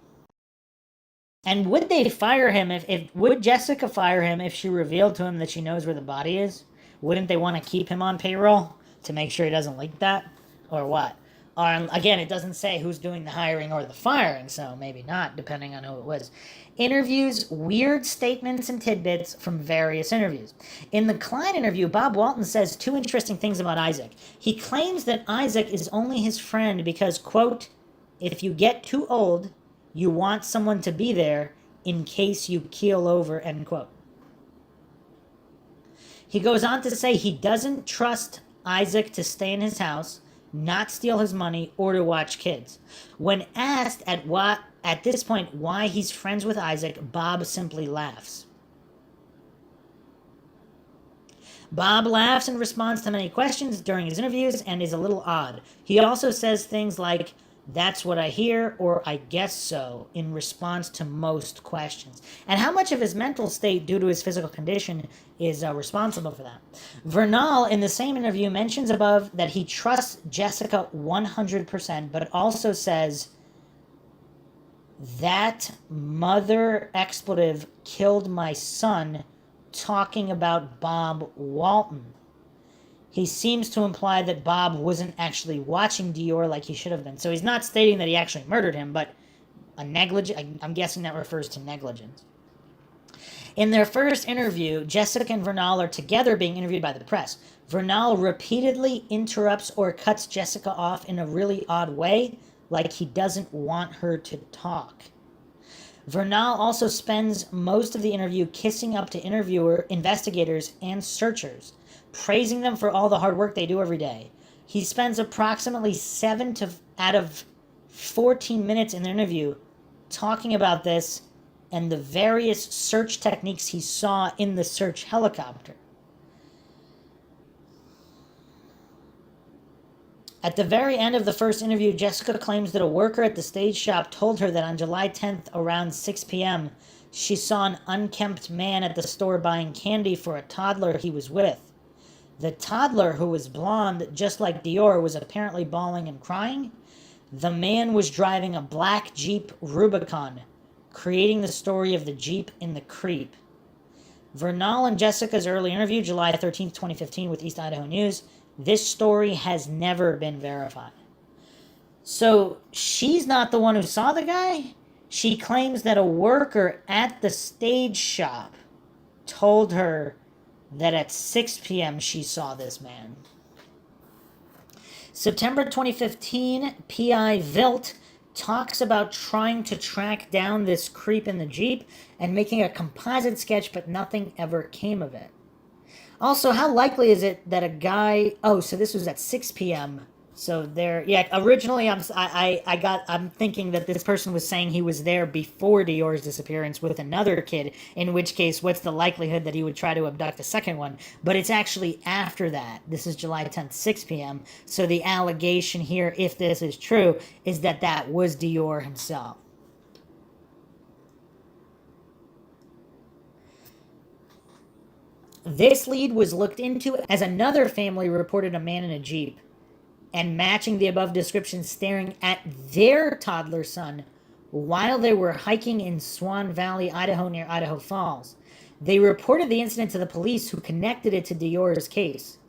And would they fire him would Jessica fire him if she revealed to him that she knows where the body is? Wouldn't they want to keep him on payroll to make sure he doesn't leak that? Or what? Again, it doesn't say who's doing the hiring or the firing, so maybe not, depending on who it was. Interviews weird statements and tidbits from various interviews. In the Klein interview, Bob Walton says 2 interesting things about Isaac. He claims that Isaac is only his friend because, quote, "if you get too old, you want someone to be there in case you keel over," end quote. He goes on to say he doesn't trust Isaac to stay in his house, not steal his money, or to watch kids. When asked at this point why he's friends with Isaac, Bob simply laughs. Bob laughs in response to many questions during his interviews and is a little odd. He also says things like, "That's what I hear," or "I guess so," in response to most questions. And how much of his mental state due to his physical condition is responsible for that? Vernal, in the same interview, mentions above that he trusts Jessica 100%, but also says that mother expletive killed my son, talking about Bob Walton. He seems to imply that Bob wasn't actually watching Dior like he should have been. So he's not stating that he actually murdered him, but I'm guessing that refers to negligence. In their first interview, Jessica and Vernal are together being interviewed by the press. Vernal repeatedly interrupts or cuts Jessica off in a really odd way, like he doesn't want her to talk. Vernal also spends most of the interview kissing up to investigators and searchers, praising them for all the hard work they do every day. He spends approximately 7 out of 14 minutes in the interview talking about this and the various search techniques he saw in the search helicopter. At the very end of the first interview, Jessica claims that a worker at the stage shop told her that on July 10th around 6 p.m., she saw an unkempt man at the store buying candy for a toddler he was with. The toddler, who was blonde, just like Dior, was apparently bawling and crying. The man was driving a black Jeep Rubicon, creating the story of the Jeep in the creep. Vernal and Jessica's early interview, July 13th, 2015, with East Idaho News. This story has never been verified. So she's not the one who saw the guy. She claims that a worker at the stage shop told her that at 6 p.m. she saw this man. September 2015, P.I. Vilt talks about trying to track down this creep in the Jeep and making a composite sketch, but nothing ever came of it. Also, how likely is it that a guy... Oh, so this was at 6 p.m. So there... Yeah, originally I'm thinking that this person was saying he was there before Dior's disappearance with another kid, in which case, what's the likelihood that he would try to abduct a second one? But it's actually after that. This is July 10th, 6 p.m. So the allegation here, if this is true, is that that was Dior himself. This lead was looked into as another family reported a man in a Jeep and matching the above description staring at their toddler son while they were hiking in Swan Valley, Idaho, near Idaho Falls. They reported the incident to the police, who connected it to Dior's case.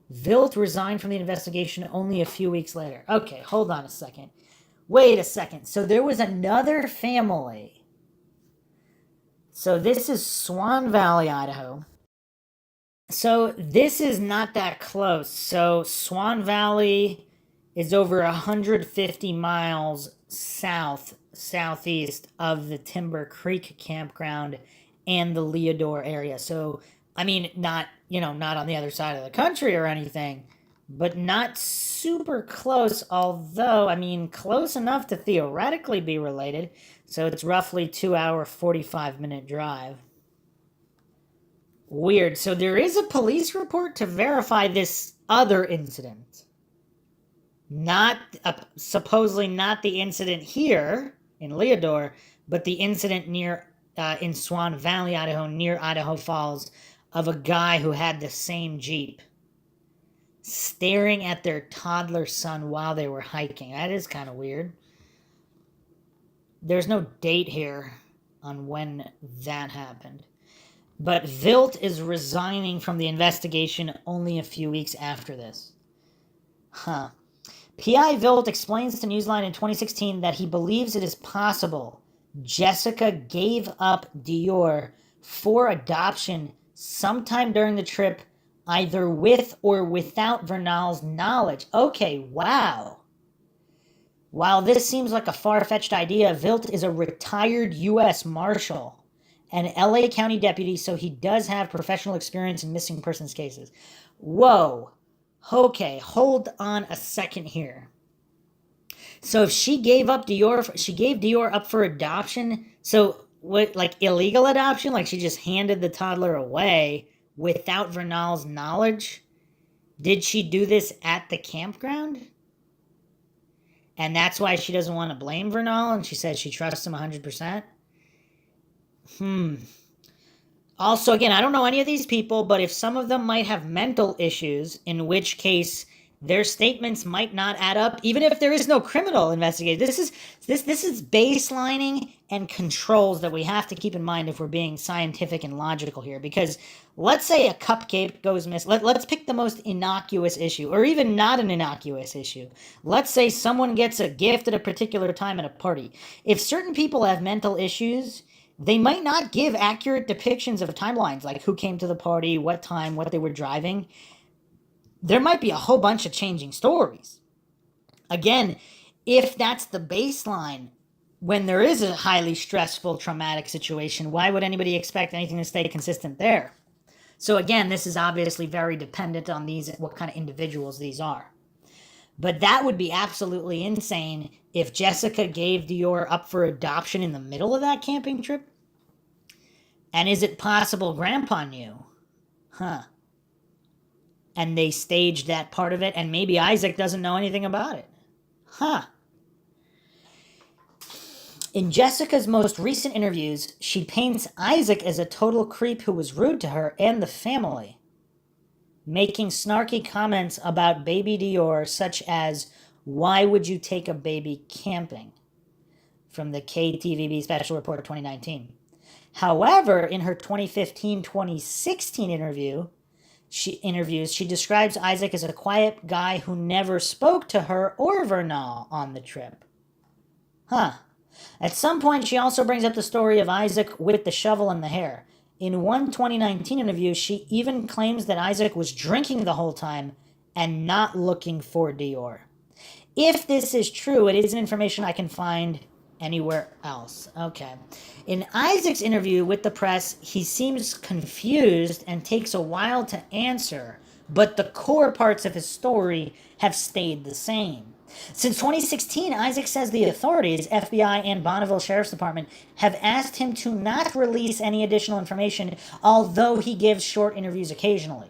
Vilt resigned from the investigation only a few weeks later. Okay, hold on a second. Wait a second. So there was another family. So this is Swan Valley, Idaho. So this is not that close. So Swan Valley is over 150 miles southeast of the Timber Creek campground and the Leodore area. So, I mean, not on the other side of the country or anything, but not super close, although, I mean, close enough to theoretically be related. So it's roughly 2-hour, 45-minute drive. Weird. So there is a police report to verify this other incident. Not, supposedly not the incident here in Leodore, but the incident near, in Swan Valley, Idaho, near Idaho Falls, of a guy who had the same Jeep staring at their toddler son while they were hiking. That is kind of weird. There's no date here on when that happened. But Vilt is resigning from the investigation only a few weeks after this. Huh. P.I. Vilt explains to Newsline in 2016 that he believes it is possible Jessica gave up Dior for adoption sometime during the trip, either with or without Vernal's knowledge. Okay, wow. While this seems like a far-fetched idea, Vilt is a retired U.S. Marshal and LA County deputy, so he does have professional experience in missing persons cases. Whoa. Okay, hold on a second here. So if she gave up Dior, she gave Dior up for adoption, so what, like illegal adoption? Like she just handed the toddler away without Vernal's knowledge? Did she do this at the campground? And that's why she doesn't want to blame Vernal, and she says she trusts him 100%? Also, again, I don't know any of these people, but if some of them might have mental issues, in which case their statements might not add up, even if there is no criminal investigation. This is baselining and controls that we have to keep in mind if we're being scientific and logical here. Because let's say a cupcake goes missing. Let's pick the most innocuous issue, or even not an innocuous issue. Let's say someone gets a gift at a particular time at a party. If certain people have mental issues, they might not give accurate depictions of timelines, like who came to the party, what time, what they were driving. There might be a whole bunch of changing stories. Again, if that's the baseline, when there is a highly stressful, traumatic situation, why would anybody expect anything to stay consistent there? So again, this is obviously very dependent on what kind of individuals these are. But that would be absolutely insane if Jessica gave Dior up for adoption in the middle of that camping trip. And is it possible Grandpa knew? Huh. And they staged that part of it, and maybe Isaac doesn't know anything about it. Huh. In Jessica's most recent interviews, she paints Isaac as a total creep who was rude to her and the family, making snarky comments about baby Dior, such as, "Why would you take a baby camping?" from the KTVB Special Report 2019. However, in her 2015-2016 she describes Isaac as a quiet guy who never spoke to her or Vernal on the trip. Huh. At some point, she also brings up the story of Isaac with the shovel and the hair. In one 2019 interview, she even claims that Isaac was drinking the whole time and not looking for Dior. If this is true, it isn't information I can find anywhere else. Okay. In Isaac's interview with the press, he seems confused and takes a while to answer, but the core parts of his story have stayed the same. Since 2016, Isaac says the authorities, FBI and Bonneville Sheriff's Department, have asked him to not release any additional information, although he gives short interviews occasionally.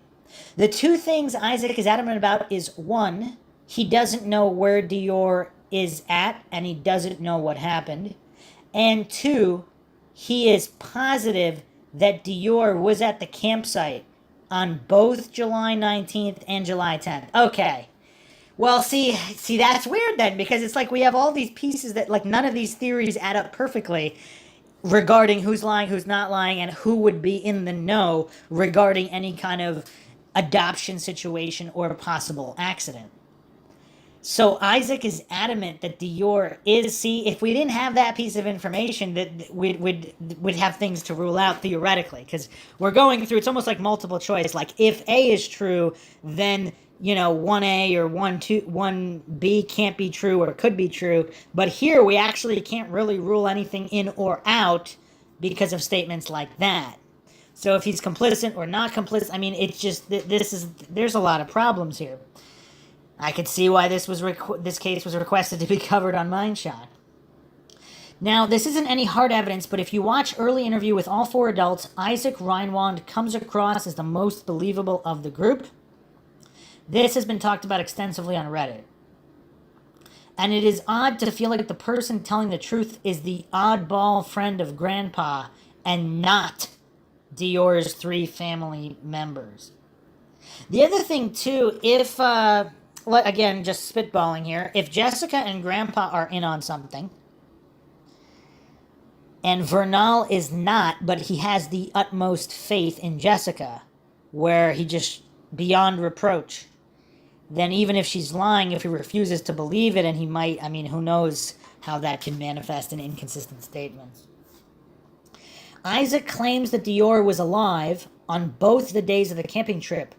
The two things Isaac is adamant about is, one, he doesn't know where Dior is at, and he doesn't know what happened. And two, he is positive that Dior was at the campsite on both July 19th and July 10th. Okay. Well, see, that's weird then, because it's like we have all these pieces that, like, none of these theories add up perfectly regarding who's lying, who's not lying, and who would be in the know regarding any kind of adoption situation or possible accident. So Isaac is adamant that Dior is, see, if we didn't have that piece of information, that we'd have things to rule out theoretically, because we're going through, it's almost like multiple choice. Like, if A is true, then, 1A or 1B can't be true or could be true. But here we actually can't really rule anything in or out because of statements like that. So if he's complicit or not complicit, I mean, it's just, there's a lot of problems here. I could see why this case was requested to be covered on Mindshock. Now, this isn't any hard evidence, but if you watch early interview with all four adults, Isaac Reinwand comes across as the most believable of the group. This has been talked about extensively on Reddit. And it is odd to feel like the person telling the truth is the oddball friend of Grandpa and not Dior's three family members. The other thing, too, if... again, just spitballing here. If Jessica and Grandpa are in on something, and Vernal is not, but he has the utmost faith in Jessica, where he just, beyond reproach, then even if she's lying, if he refuses to believe it, and he might, I mean, who knows how that can manifest in inconsistent statements. Isaac claims that Dior was alive on both the days of the camping trip,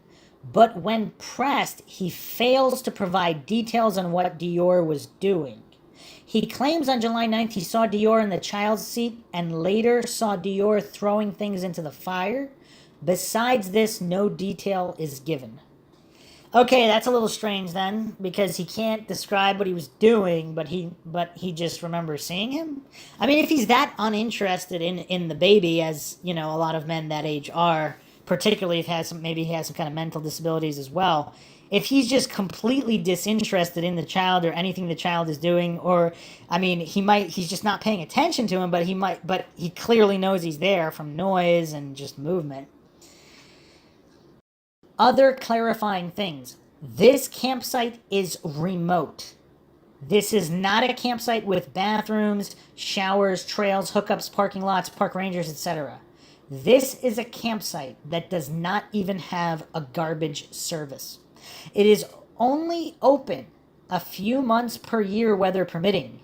but when pressed, he fails to provide details on what Dior was doing. He claims on July 9th he saw Dior in the child's seat and later saw Dior throwing things into the fire. Besides this, no detail is given. Okay, that's a little strange then, because he can't describe what he was doing, but he just remembers seeing him. I mean, if he's that uninterested in the baby, as, a lot of men that age are, particularly if he has some kind of mental disabilities as well. If he's just completely disinterested in the child or anything the child is doing, or, I mean, he's just not paying attention to him, but he clearly knows he's there from noise and just movement. Other clarifying things. This campsite is remote. This is not a campsite with bathrooms, showers, trails, hookups, parking lots, park rangers, etc. This is a campsite that does not even have a garbage service. It is only open a few months per year, weather permitting.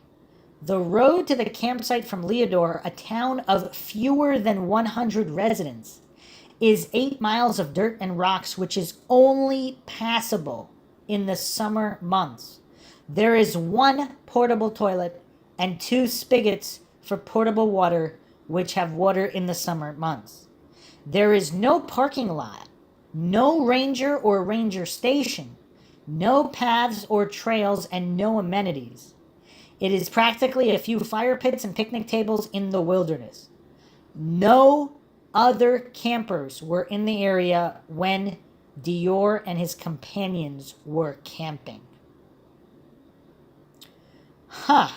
The road to the campsite from Leodore, a town of fewer than 100 residents, is 8 miles of dirt and rocks, which is only passable in the summer months. There is one portable toilet and 2 spigots for portable water, which have water in the summer months. There is no parking lot, no ranger or ranger station, no paths or trails, and no amenities. It is practically a few fire pits and picnic tables in the wilderness. No other campers were in the area when Dior and his companions were camping. Huh.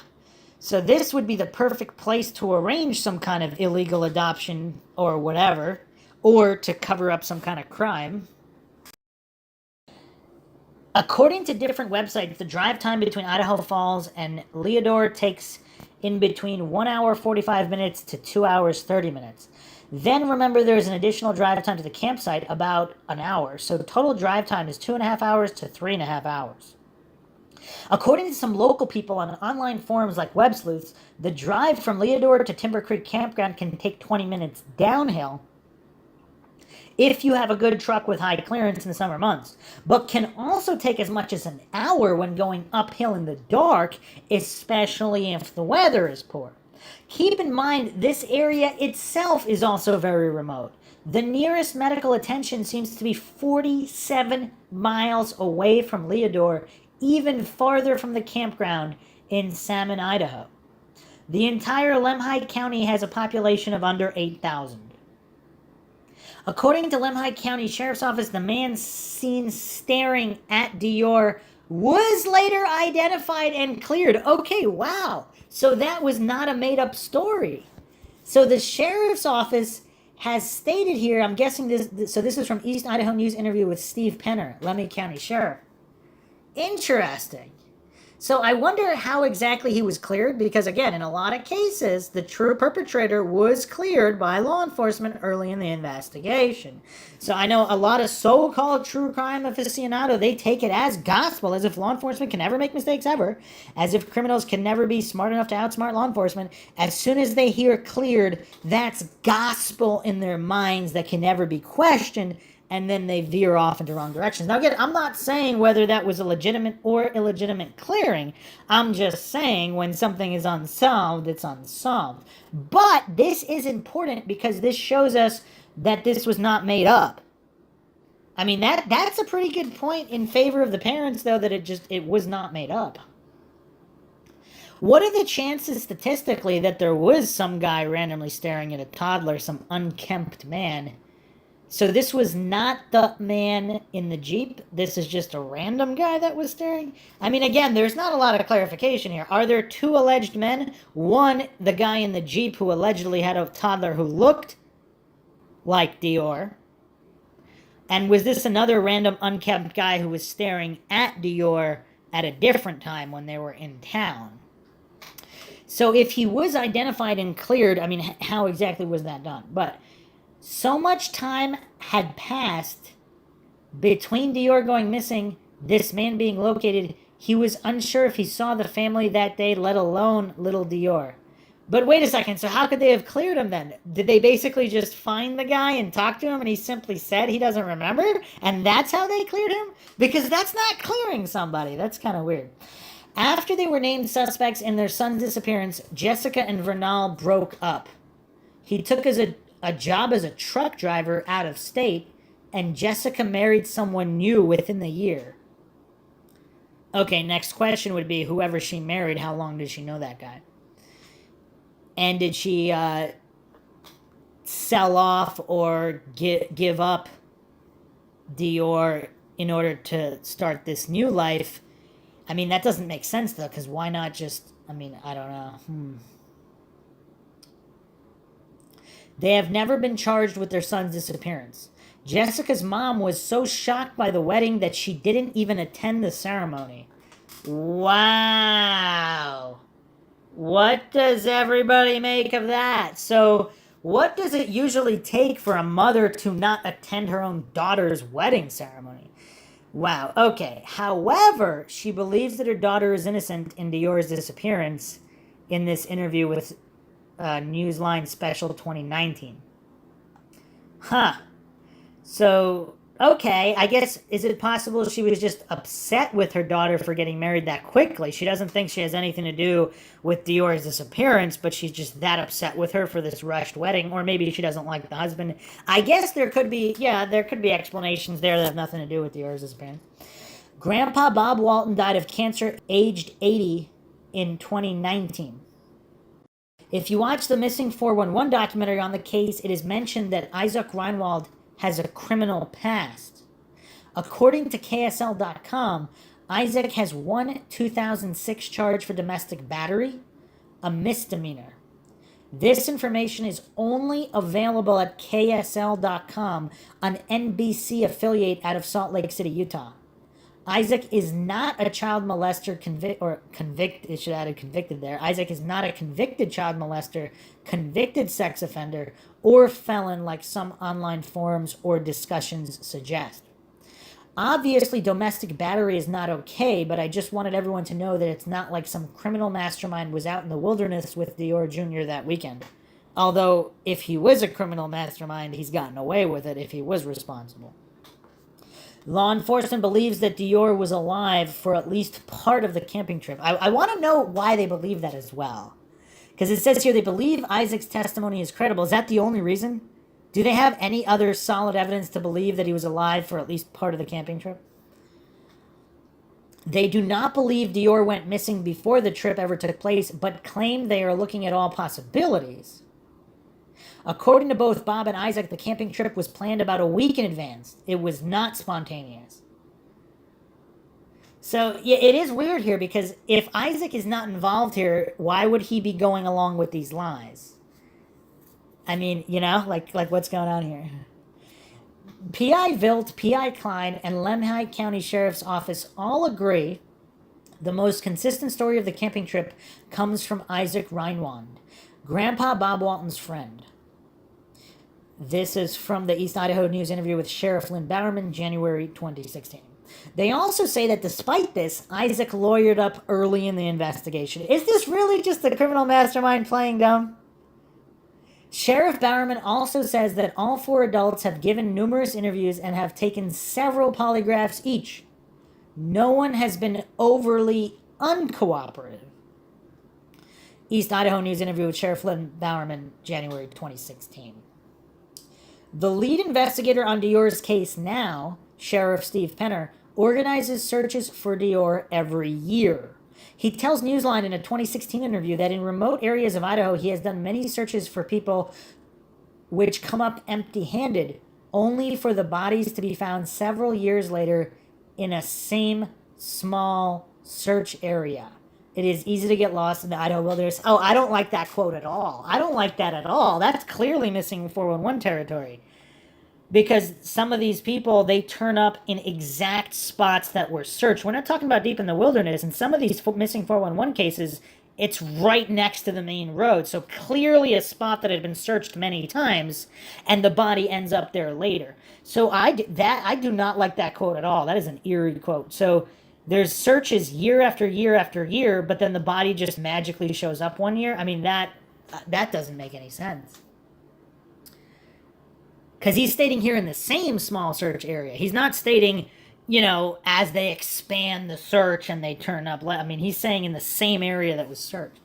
So this would be the perfect place to arrange some kind of illegal adoption or whatever, or to cover up some kind of crime. According to different websites, the drive time between Idaho Falls and Leodore takes in between 1 hour 45 minutes to 2 hours 30 minutes. Then remember there's an additional drive time to the campsite, about an hour. So total drive time is 2.5 hours to 3.5 hours. According to some local people on online forums like Web Sleuths, the drive from Leodore to Timber Creek Campground can take 20 minutes downhill if you have a good truck with high clearance in the summer months, but can also take as much as an hour when going uphill in the dark, especially if the weather is poor. Keep in mind, this area itself is also very remote. The nearest medical attention seems to be 47 miles away from Leodore, even farther from the campground in Salmon, Idaho. The entire Lemhi County has a population of under 8,000. According to Lemhi County Sheriff's Office, the man seen staring at Dior was later identified and cleared. Okay, wow. So that was not a made-up story. So the Sheriff's Office has stated here, I'm guessing this, so this is from East Idaho News interview with Steve Penner, Lemhi County Sheriff. Interesting. So I wonder how exactly he was cleared, because again, in a lot of cases, the true perpetrator was cleared by law enforcement early in the investigation. So I know a lot of so-called true crime aficionado, they take it as gospel, as if law enforcement can never make mistakes ever, as if criminals can never be smart enough to outsmart law enforcement. As soon as they hear cleared, that's gospel in their minds that can never be questioned, and then they veer off into wrong directions. Now again, I'm not saying whether that was a legitimate or illegitimate clearing. I'm just saying when something is unsolved, it's unsolved. But this is important because this shows us that this was not made up. I mean, that's a pretty good point in favor of the parents, though, that it was not made up. What are the chances statistically that there was some guy randomly staring at a toddler, some unkempt man? So this was not the man in the Jeep. This is just a random guy that was staring. I mean, again, there's not a lot of clarification here. Are there two alleged men? One, the guy in the Jeep who allegedly had a toddler who looked like Dior. And was this another random unkempt guy who was staring at Dior at a different time when they were in town? So if he was identified and cleared, I mean, how exactly was that done? But so much time had passed between Dior going missing, this man being located, he was unsure if he saw the family that day, let alone little Dior. But wait a second, so how could they have cleared him then? Did they basically just find the guy and talk to him and he simply said he doesn't remember? And that's how they cleared him? Because that's not clearing somebody. That's kind of weird. After they were named suspects in their son's disappearance, Jessica and Vernal broke up. He took a job as a truck driver out of state, and Jessica married someone new within the year. Okay, next question would be, whoever she married, how long did she know that guy? And did she sell off or give up Dior in order to start this new life? I mean, that doesn't make sense, though, because why not just, I mean, I don't know. They have never been charged with their son's disappearance. Jessica's mom was so shocked by the wedding that she didn't even attend the ceremony. Wow. What does everybody make of that? So, what does it usually take for a mother to not attend her own daughter's wedding ceremony? Wow, okay. However, she believes that her daughter is innocent in Dior's disappearance in this interview with Newsline Special 2019. Huh. So, okay, I guess, is it possible she was just upset with her daughter for getting married that quickly? She doesn't think she has anything to do with Dior's disappearance, but she's just that upset with her for this rushed wedding, or maybe she doesn't like the husband. I guess there could be explanations there that have nothing to do with Dior's disappearance. Grandpa Bob Walton died of cancer aged 80 in 2019. If you watch the Missing 411 documentary on the case, it is mentioned that Isaac Reinwald has a criminal past. According to KSL.com, Isaac has one 2006 charge for domestic battery, a misdemeanor. This information is only available at KSL.com, an NBC affiliate out of Salt Lake City, Utah. Isaac is not a child molester it should have added convicted there. Isaac is not a convicted child molester, convicted sex offender, or felon like some online forums or discussions suggest. Obviously, domestic battery is not okay, but I just wanted everyone to know that it's not like some criminal mastermind was out in the wilderness with Dior Jr. that weekend. Although, if he was a criminal mastermind, he's gotten away with it if he was responsible. Law enforcement believes that Dior was alive for at least part of the camping trip. I want to know why they believe that as well. Because it says here they believe Isaac's testimony is credible. Is that the only reason? Do they have any other solid evidence to believe that he was alive for at least part of the camping trip? They do not believe Dior went missing before the trip ever took place, but claim they are looking at all possibilities. According to both Bob and Isaac, the camping trip was planned about a week in advance. It was not spontaneous. So, yeah, it is weird here because if Isaac is not involved here, why would he be going along with these lies? I mean, you know, like what's going on here? P.I. Vilt, P.I. Klein, and Lemhi County Sheriff's Office all agree the most consistent story of the camping trip comes from Isaac Reinwand, Grandpa Bob Walton's friend. This is from the East Idaho News interview with Sheriff Lynn Bowerman, January 2016. They also say that despite this, Isaac lawyered up early in the investigation. Is this really just the criminal mastermind playing dumb? Sheriff Bowerman also says that all four adults have given numerous interviews and have taken several polygraphs each. No one has been overly uncooperative. East Idaho News interview with Sheriff Lynn Bowerman, January 2016. The lead investigator on Dior's case now, Sheriff Steve Penner, organizes searches for Dior every year. He tells Newsline in a 2016 interview that in remote areas of Idaho, he has done many searches for people which come up empty-handed, only for the bodies to be found several years later in a same small search area. It is easy to get lost in the Idaho wilderness. Oh, I don't like that quote at all. I don't like that at all. That's clearly missing 411 territory. Because some of these people, they turn up in exact spots that were searched. We're not talking about deep in the wilderness. In some of these missing 411 cases, it's right next to the main road. So clearly a spot that had been searched many times, and the body ends up there later. So I do not like that quote at all. That is an eerie quote. So there's searches year after year after year, but then the body just magically shows up one year. I mean, that doesn't make any sense. Because he's stating here in the same small search area. He's not stating, you know, as they expand the search and they turn up. I mean, he's saying in the same area that was searched.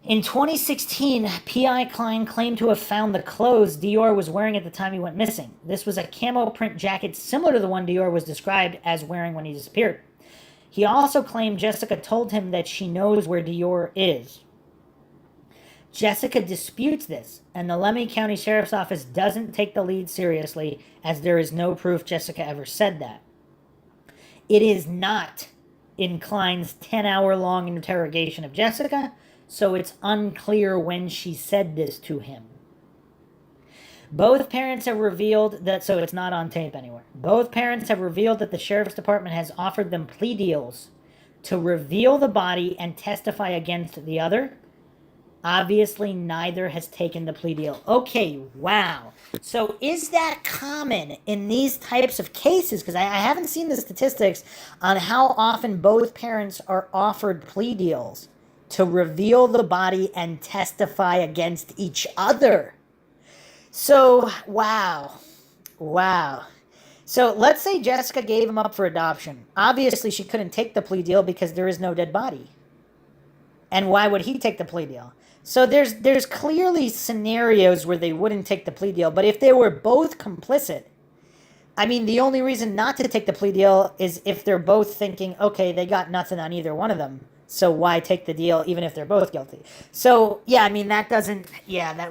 In 2016, P.I. Klein claimed to have found the clothes Dior was wearing at the time he went missing. This was a camo print jacket similar to the one Dior was described as wearing when he disappeared. He also claimed Jessica told him that she knows where Dior is. Jessica disputes this, and the Lemhi County Sheriff's Office doesn't take the lead seriously, as there is no proof Jessica ever said that. It is not in Klein's 10-hour-long interrogation of Jessica, so it's unclear when she said this to him. Both parents have revealed that, so it's not on tape anywhere. Both parents have revealed that the Sheriff's Department has offered them plea deals to reveal the body and testify against the other. Obviously, neither has taken the plea deal. Okay, wow. So is that common in these types of cases? Because I haven't seen the statistics on how often both parents are offered plea deals to reveal the body and testify against each other. So, wow. So let's say Jessica gave him up for adoption. Obviously, she couldn't take the plea deal because there is no dead body. And why would he take the plea deal? So there's clearly scenarios where they wouldn't take the plea deal, but if they were both complicit, I mean, the only reason not to take the plea deal is if they're both thinking, okay, they got nothing on either one of them. So why take the deal even if they're both guilty? So, yeah, I mean, that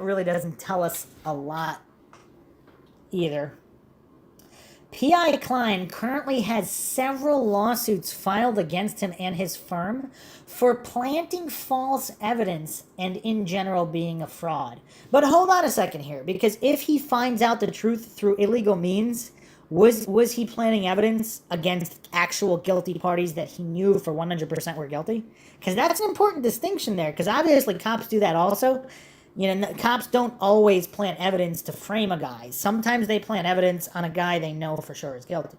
really doesn't tell us a lot either. P.I. Klein currently has several lawsuits filed against him and his firm for planting false evidence and in general being a fraud. But hold on a second here, because if he finds out the truth through illegal means, was he planting evidence against actual guilty parties that he knew for 100% were guilty? Because that's an important distinction there, because obviously cops do that also. You know, cops don't always plant evidence to frame a guy. Sometimes they plant evidence on a guy they know for sure is guilty.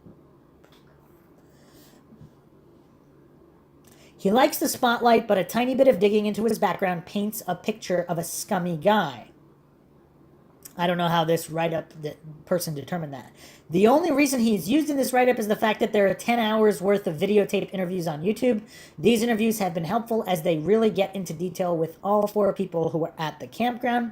He likes the spotlight, but a tiny bit of digging into his background paints a picture of a scummy guy. I don't know how this write-up person determined that. The only reason he's used in this write-up is the fact that there are 10 hours worth of videotape interviews on YouTube. These interviews have been helpful as they really get into detail with all 4 people who were at the campground.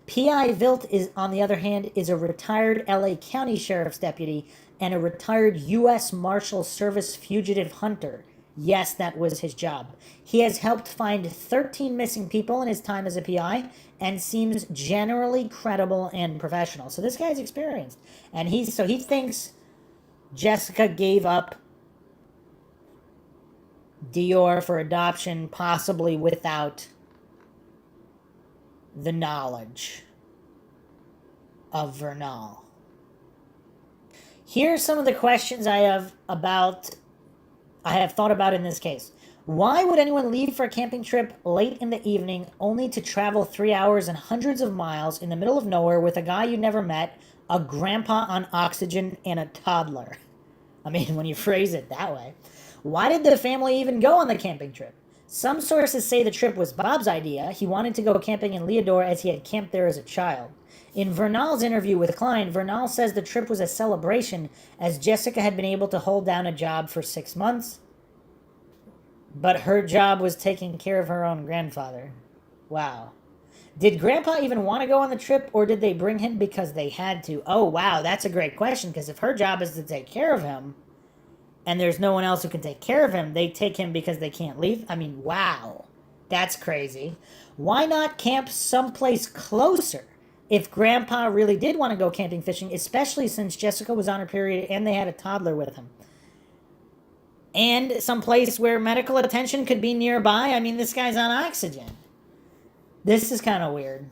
P.I. Vilt, on the other hand, is a retired LA County Sheriff's deputy and a retired U.S. Marshal Service fugitive hunter. Yes, that was his job. He has helped find 13 missing people in his time as a PI and seems generally credible and professional. So this guy's experienced. And he thinks Jessica gave up Dior for adoption, possibly without the knowledge of Vernal. Here are some of the questions I have thought about in this case. Why would anyone leave for a camping trip late in the evening only to travel 3 hours and hundreds of miles in the middle of nowhere with a guy you never met, a grandpa on oxygen, and a toddler? I mean, when you phrase it that way. Why did the family even go on the camping trip? Some sources say the trip was Bob's idea. He wanted to go camping in Leodore as he had camped there as a child. In Vernal's interview with Klein, Vernal says the trip was a celebration as Jessica had been able to hold down a job for 6 months. But her job was taking care of her own grandfather. Wow. Did Grandpa even want to go on the trip, or did they bring him because they had to? Oh, wow, that's a great question, because if her job is to take care of him, and there's no one else who can take care of him, they take him because they can't leave? I mean, wow. That's crazy. Why not camp someplace closer if Grandpa really did want to go camping fishing, especially since Jessica was on her period and they had a toddler with him? And someplace where medical attention could be nearby. I mean, this guy's on oxygen. This is kind of weird.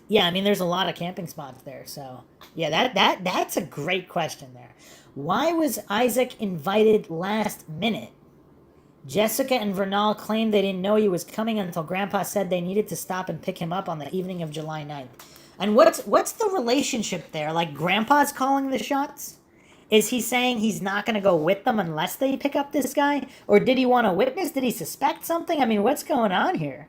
Yeah, I mean, there's a lot of camping spots there. So, yeah, that's a great question there. Why was Isaac invited last minute? Jessica and Vernal claimed they didn't know he was coming until Grandpa said they needed to stop and pick him up on the evening of July 9th. And what's the relationship there? Like, Grandpa's calling the shots? Is he saying he's not going to go with them unless they pick up this guy? Or did he want a witness? Did he suspect something? I mean, what's going on here?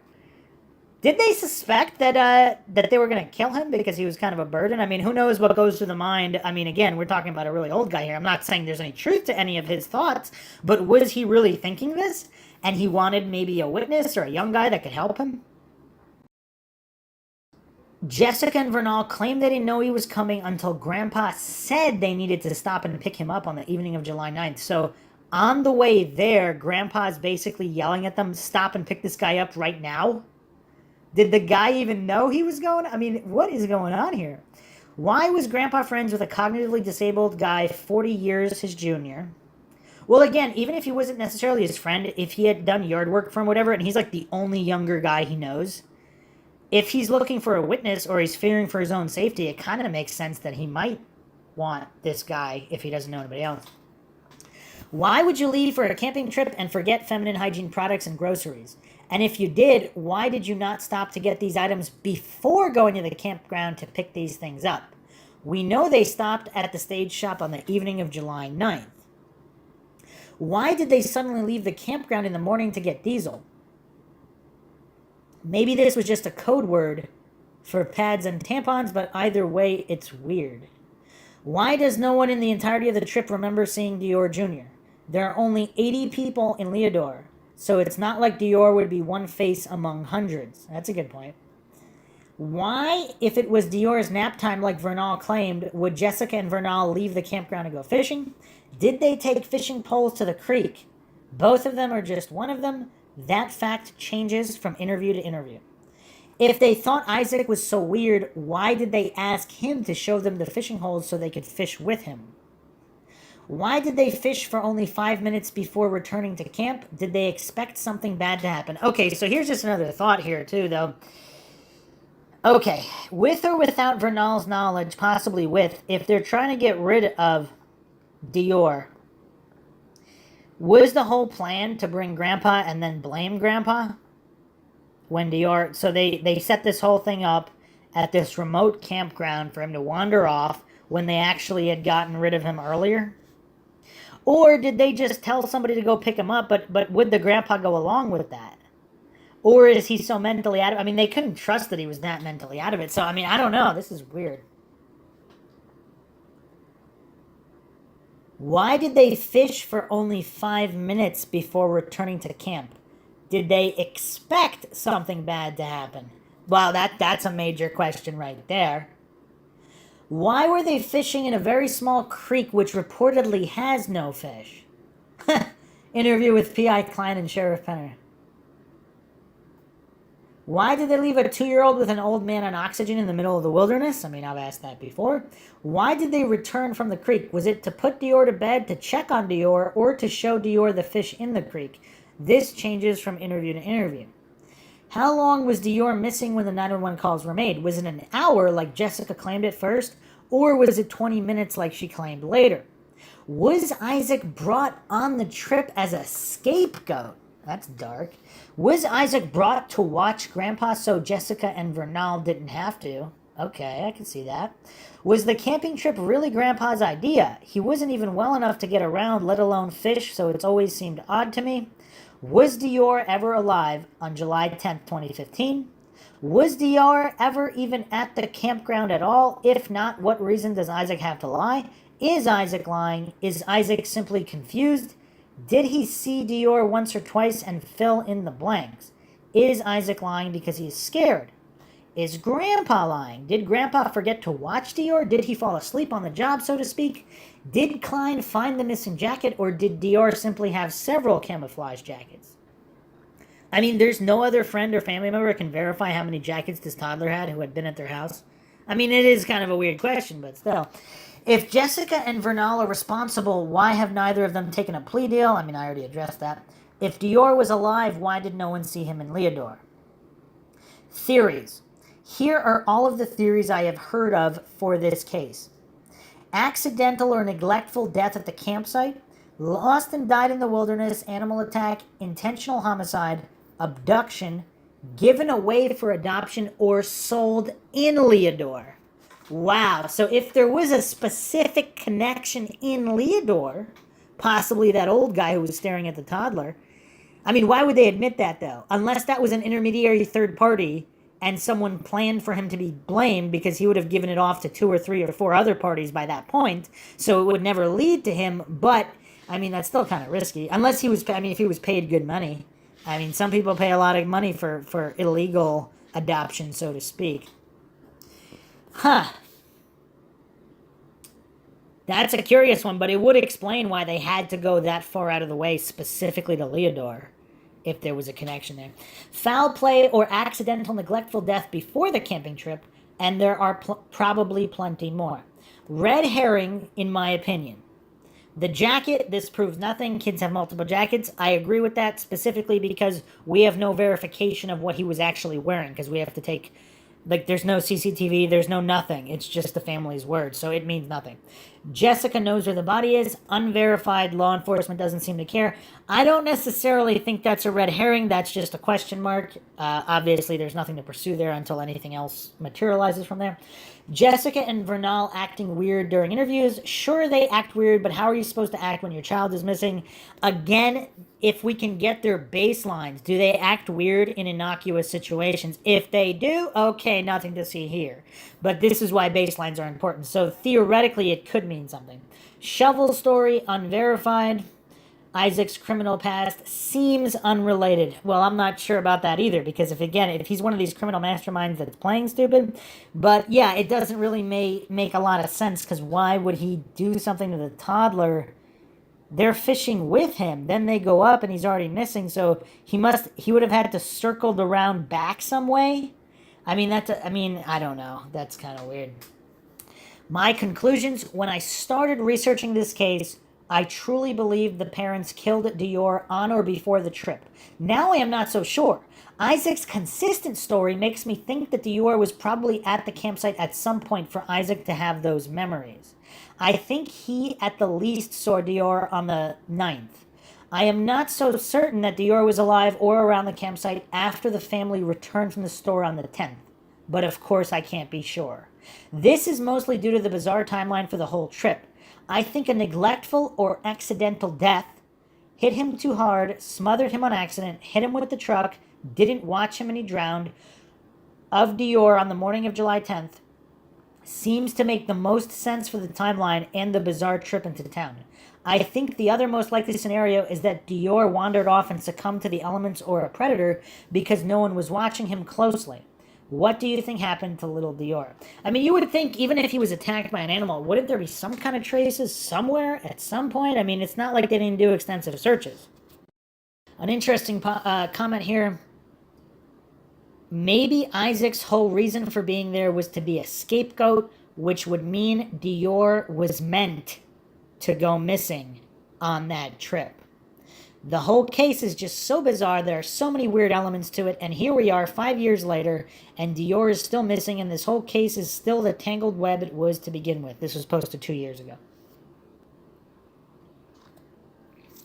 Did they suspect that they were going to kill him because he was kind of a burden? I mean, who knows what goes through the mind? I mean, again, we're talking about a really old guy here. I'm not saying there's any truth to any of his thoughts, but was he really thinking this? And he wanted maybe a witness or a young guy that could help him? Jessica and Vernal claimed they didn't know he was coming until Grandpa said they needed to stop and pick him up on the evening of July 9th. So on the way there, Grandpa's basically yelling at them, stop and pick this guy up right now. Did the guy even know he was going? I mean, what is going on here? Why was Grandpa friends with a cognitively disabled guy 40 years his junior? Well, again, even if he wasn't necessarily his friend, if he had done yard work for him, whatever, and he's like the only younger guy he knows, if he's looking for a witness or he's fearing for his own safety, it kind of makes sense that he might want this guy if he doesn't know anybody else. Why would you leave for a camping trip and forget feminine hygiene products and groceries? And if you did, why did you not stop to get these items before going to the campground to pick these things up? We know they stopped at the stage shop on the evening of July 9th. Why did they suddenly leave the campground in the morning to get diesel? Maybe this was just a code word for pads and tampons, but either way, it's weird. Why does no one in the entirety of the trip remember seeing Dior Jr.? There are only 80 people in Leodore, so it's not like Dior would be one face among hundreds. That's a good point. Why, if it was Dior's nap time like Vernal claimed, would Jessica and Vernal leave the campground to go fishing? Did they take fishing poles to the creek both of them, or just one of them, that fact changes from interview to interview. If they thought Isaac was so weird, why did they ask him to show them the fishing holes so they could fish with him? Why did they fish for only 5 minutes before returning to camp? Did they expect something bad to happen? Okay, so here's just another thought here, too, though. Okay, with or without Vernal's knowledge, possibly with, if they're trying to get rid of Dior, was the whole plan to bring Grandpa and then blame Grandpa? When Dior... So they set this whole thing up at this remote campground for him to wander off when they actually had gotten rid of him earlier? Or did they just tell somebody to go pick him up, but would the Grandpa go along with that? Or is he so mentally out of it? I mean, they couldn't trust that he was that mentally out of it. So, I mean, I don't know. This is weird. Why did they fish for only 5 minutes before returning to camp? Did they expect something bad to happen? Well, that's a major question right there. Why were they fishing in a very small creek which reportedly has no fish? Interview with P.I. Klein and Sheriff Penner. Why did they leave a 2-year-old with an old man on oxygen in the middle of the wilderness? I mean, I've asked that before. Why did they return from the creek? Was it to put Dior to bed, to check on Dior, or to show Dior the fish in the creek? This changes from interview to interview. How long was Dior missing when the 911 calls were made? Was it an hour like Jessica claimed at first, or was it 20 minutes like she claimed later? Was Isaac brought on the trip as a scapegoat? That's dark. Was Isaac brought to watch Grandpa so Jessica and Vernal didn't have to? Okay, I can see that. Was the camping trip really Grandpa's idea? He wasn't even well enough to get around, let alone fish, so it's always seemed odd to me. Was Dior ever alive on July 10th, 2015? Was Dior ever even at the campground at all? If not, what reason does Isaac have to lie? Is Isaac lying? Is Isaac simply confused? Did he see Dior once or twice and fill in the blanks? Is Isaac lying because he is scared? Is Grandpa lying? Did Grandpa forget to watch Dior? Did he fall asleep on the job, so to speak? Did Klein find the missing jacket, or did Dior simply have several camouflage jackets? I mean, there's no other friend or family member who can verify how many jackets this toddler had who had been at their house. I mean, it is kind of a weird question, but still. If Jessica and Vernal are responsible, why have neither of them taken a plea deal? I mean, I already addressed that. If Dior was alive, why did no one see him in Leodore? Theories. Here are all of the theories I have heard of for this case. Accidental or neglectful death at the campsite, lost and died in the wilderness, animal attack, intentional homicide, abduction, given away for adoption, or sold in Leodore. Wow, so if there was a specific connection in Leodore, possibly that old guy who was staring at the toddler, I mean, why would they admit that, though? Unless that was an intermediary third party and someone planned for him to be blamed because he would have given it off to 2 or 3 or 4 other parties by that point, so it would never lead to him, but, I mean, that's still kind of risky. Unless he was, I mean, if he was paid good money. I mean, some people pay a lot of money for illegal adoption, so to speak. Huh. That's a curious one, but it would explain why they had to go that far out of the way specifically to Leodore, if there was a connection there. Foul play or accidental neglectful death before the camping trip, and there are probably plenty more. Red herring, in my opinion. The jacket, this proves nothing. Kids have multiple jackets. I agree with that specifically because we have no verification of what he was actually wearing, because we have to take... Like, there's no CCTV, there's no nothing. It's just the family's word, so it means nothing. Jessica knows where the body is. Unverified, law enforcement doesn't seem to care. I don't necessarily think that's a red herring. That's just a question mark. Obviously, there's nothing to pursue there until anything else materializes from there. Jessica and Vernal acting weird during interviews. Sure, they act weird, but how are you supposed to act when your child is missing? Again, if we can get their baselines, do they act weird in innocuous situations? If they do, okay, nothing to see here. But this is why baselines are important. So theoretically, it could mean something. Shovel story, unverified. Isaac's criminal past seems unrelated. Well, I'm not sure about that either, because if he's one of these criminal masterminds that's playing stupid, but yeah, it doesn't really make a lot of sense, because why would he do something to the toddler they're fishing with him. Then they go up and he's already missing. So he would have had to circle around back some way. I don't know. That's kind of weird. My conclusions: when I started researching this case, I truly believed the parents killed Dior on or before the trip. Now I am not so sure. Isaac's consistent story makes me think that Dior was probably at the campsite at some point for Isaac to have those memories. I think he at the least saw Dior on the 9th. I am not so certain that Dior was alive or around the campsite after the family returned from the store on the 10th. But of course I can't be sure. This is mostly due to the bizarre timeline for the whole trip. I think a neglectful or accidental death hit him too hard, smothered him on accident, hit him with the truck, didn't watch him and he drowned, of Dior on the morning of July 10th, seems to make the most sense for the timeline and the bizarre trip into town. I think the other most likely scenario is that Dior wandered off and succumbed to the elements or a predator because no one was watching him closely. What do you think happened to little Dior? I mean, you would think even if he was attacked by an animal, wouldn't there be some kind of traces somewhere at some point? I mean, it's not like they didn't do extensive searches. An interesting comment here. Maybe Isaac's whole reason for being there was to be a scapegoat, which would mean Dior was meant to go missing on that trip. The whole case is just so bizarre. There are so many weird elements to it, and here we are 5 years later, and Dior is still missing, and this whole case is still the tangled web it was to begin with. This was posted 2 years ago.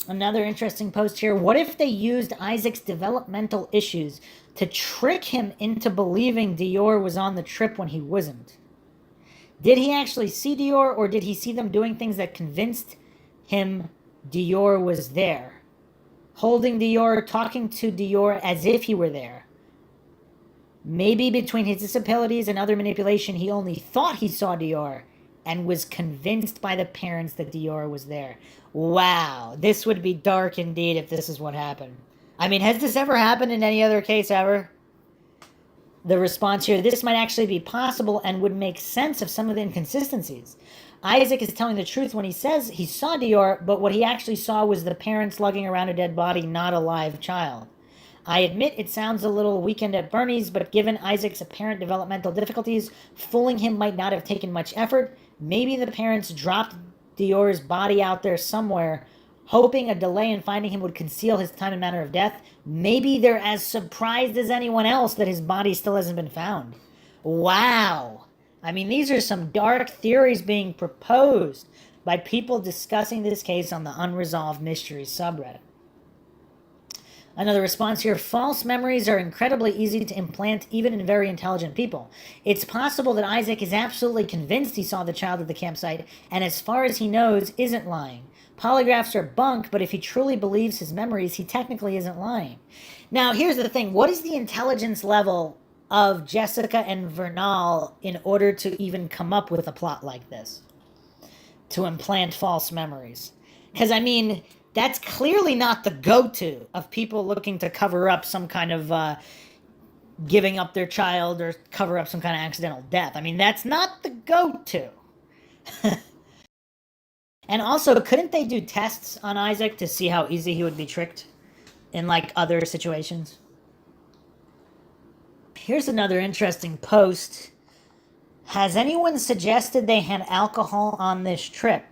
Another interesting post here. What if they used Isaac's developmental issues to trick him into believing Dior was on the trip when he wasn't? Did he actually see Dior, or did he see them doing things that convinced him Dior was there? Holding Dior, talking to Dior as if he were there. Maybe between his disabilities and other manipulation, he only thought he saw Dior and was convinced by the parents that Dior was there. Wow, this would be dark indeed if this is what happened. I mean, has this ever happened in any other case ever? The response here: this might actually be possible and would make sense of some of the inconsistencies. Isaac is telling the truth when he says he saw Dior, but what he actually saw was the parents lugging around a dead body, not a live child. I admit it sounds a little Weekend at Bernie's, but given Isaac's apparent developmental difficulties, fooling him might not have taken much effort. Maybe the parents dropped Dior's body out there somewhere, hoping a delay in finding him would conceal his time and manner of death. Maybe they're as surprised as anyone else that his body still hasn't been found. Wow. I mean, these are some dark theories being proposed by people discussing this case on the Unresolved Mysteries subreddit. Another response here: false memories are incredibly easy to implant even in very intelligent people. It's possible that Isaac is absolutely convinced he saw the child at the campsite, and as far as he knows, isn't lying. Polygraphs are bunk, but if he truly believes his memories, he technically isn't lying. Now, here's the thing. What is the intelligence level of Jessica and Vernal in order to even come up with a plot like this? To implant false memories. Because, I mean, that's clearly not the go-to of people looking to cover up some kind of giving up their child or cover up some kind of accidental death. I mean, that's not the go-to. And also, couldn't they do tests on Isaac to see how easy he would be tricked in, like, other situations? Here's another interesting post. Has anyone suggested they had alcohol on this trip?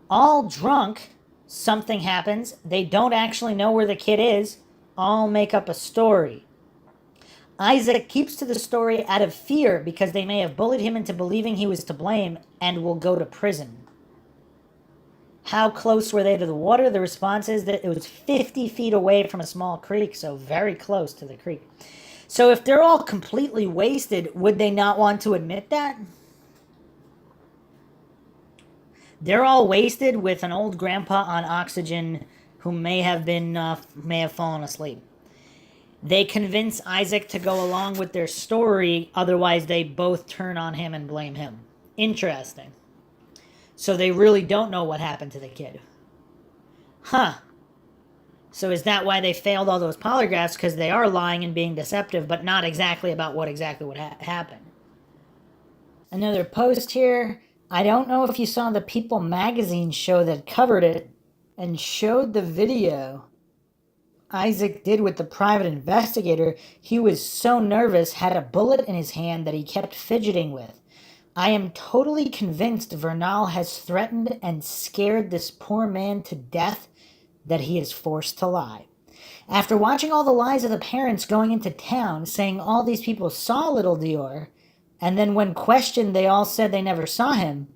All drunk, something happens, they don't actually know where the kid is, all make up a story. Isaac keeps to the story out of fear because they may have bullied him into believing he was to blame and will go to prison. How close were they to the water? The response is that it was 50 feet away from a small creek, so very close to the creek. So if they're all completely wasted, would they not want to admit that? They're all wasted with an old grandpa on oxygen who may have fallen asleep. They convince Isaac to go along with their story, otherwise they both turn on him and blame him. Interesting. So they really don't know what happened to the kid. Huh. So is that why they failed all those polygraphs? Because they are lying and being deceptive, but not exactly about what exactly would happen. Another post here. I don't know if you saw the People magazine show that covered it, and showed the video Isaac did with the private investigator. He was so nervous, had a bullet in his hand that he kept fidgeting with. I am totally convinced Vernal has threatened and scared this poor man to death that he is forced to lie. After watching all the lies of the parents going into town, saying all these people saw little Dior, and then when questioned they all said they never saw him,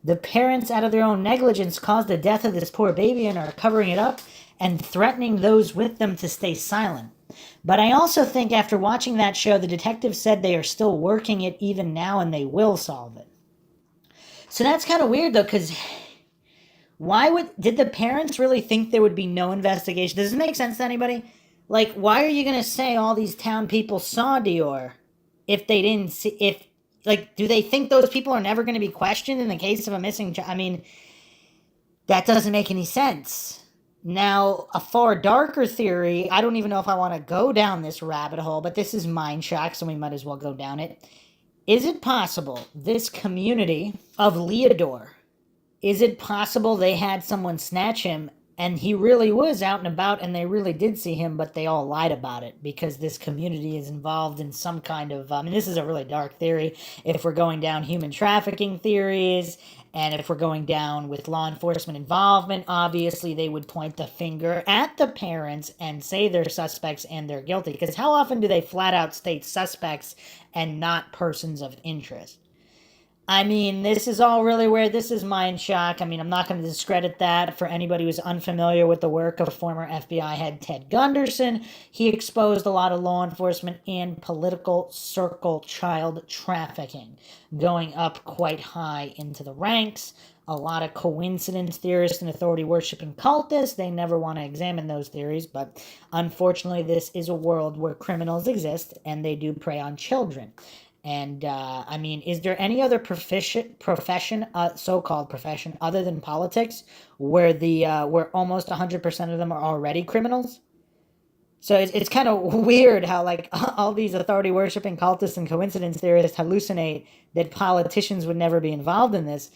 the parents, out of their own negligence, caused the death of this poor baby and are covering it up and threatening those with them to stay silent. But I also think after watching that show, the detectives said they are still working it even now and they will solve it. So that's kind of weird though, because did the parents really think there would be no investigation? Does this make sense to anybody? Like, why are you going to say all these town people saw Dior if they didn't see, do they think those people are never going to be questioned in the case of a missing child? I mean, that doesn't make any sense. Now, a far darker theory, I don't even know if I want to go down this rabbit hole, but this is Mindshock, so we might as well go down it. Is it possible this community of Leodore, is it possible they had someone snatch him and he really was out and about and they really did see him, but they all lied about it because this community is involved in some kind of, this is a really dark theory. If we're going down human trafficking theories and if we're going down with law enforcement involvement, obviously they would point the finger at the parents and say they're suspects and they're guilty. Because how often do they flat out state suspects and not persons of interest? I mean, this is all really weird. This is Mindshock. I mean, I'm not going to discredit that for anybody who's unfamiliar with the work of former FBI head Ted Gunderson. He exposed a lot of law enforcement and political circle child trafficking, going up quite high into the ranks. A lot of coincidence theorists and authority-worshipping cultists, they never want to examine those theories, but unfortunately this is a world where criminals exist and they do prey on children. And, I mean, is there any other profession, so-called profession, other than politics, where where almost 100% of them are already criminals? So it's kind of weird how, like, all these authority-worshipping cultists and coincidence theorists hallucinate that politicians would never be involved in this.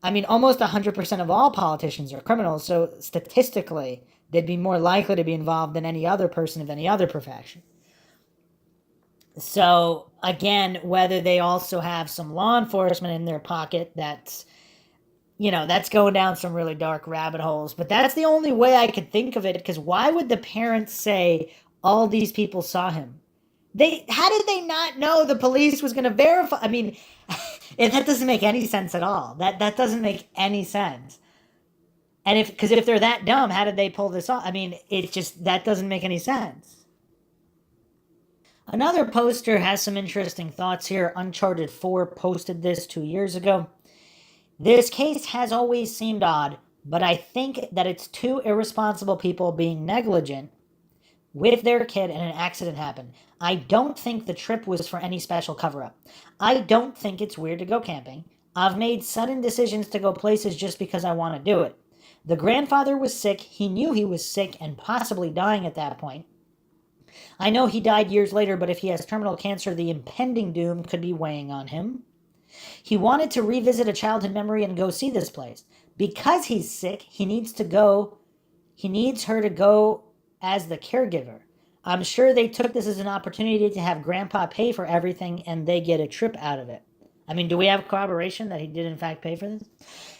I mean, almost 100% of all politicians are criminals, so statistically, they'd be more likely to be involved than any other person of any other profession. So, again, whether they also have some law enforcement in their pocket, that's going down some really dark rabbit holes. But that's the only way I could think of it, because why would the parents say all these people saw him? How did they not know the police was going to verify? I mean, that doesn't make any sense at all. That doesn't make any sense. And because if they're that dumb, how did they pull this off? I mean, that doesn't make any sense. Another poster has some interesting thoughts here. Uncharted 4 posted this 2 years ago. This case has always seemed odd, but I think that it's two irresponsible people being negligent with their kid and an accident happened. I don't think the trip was for any special cover-up. I don't think it's weird to go camping. I've made sudden decisions to go places just because I want to do it. The grandfather was sick. He knew he was sick and possibly dying at that point. I know he died years later, but if he has terminal cancer, the impending doom could be weighing on him. He wanted to revisit a childhood memory and go see this place. Because he's sick, he needs her to go as the caregiver. I'm sure they took this as an opportunity to have Grandpa pay for everything and they get a trip out of it. I mean, do we have corroboration that he did in fact pay for this?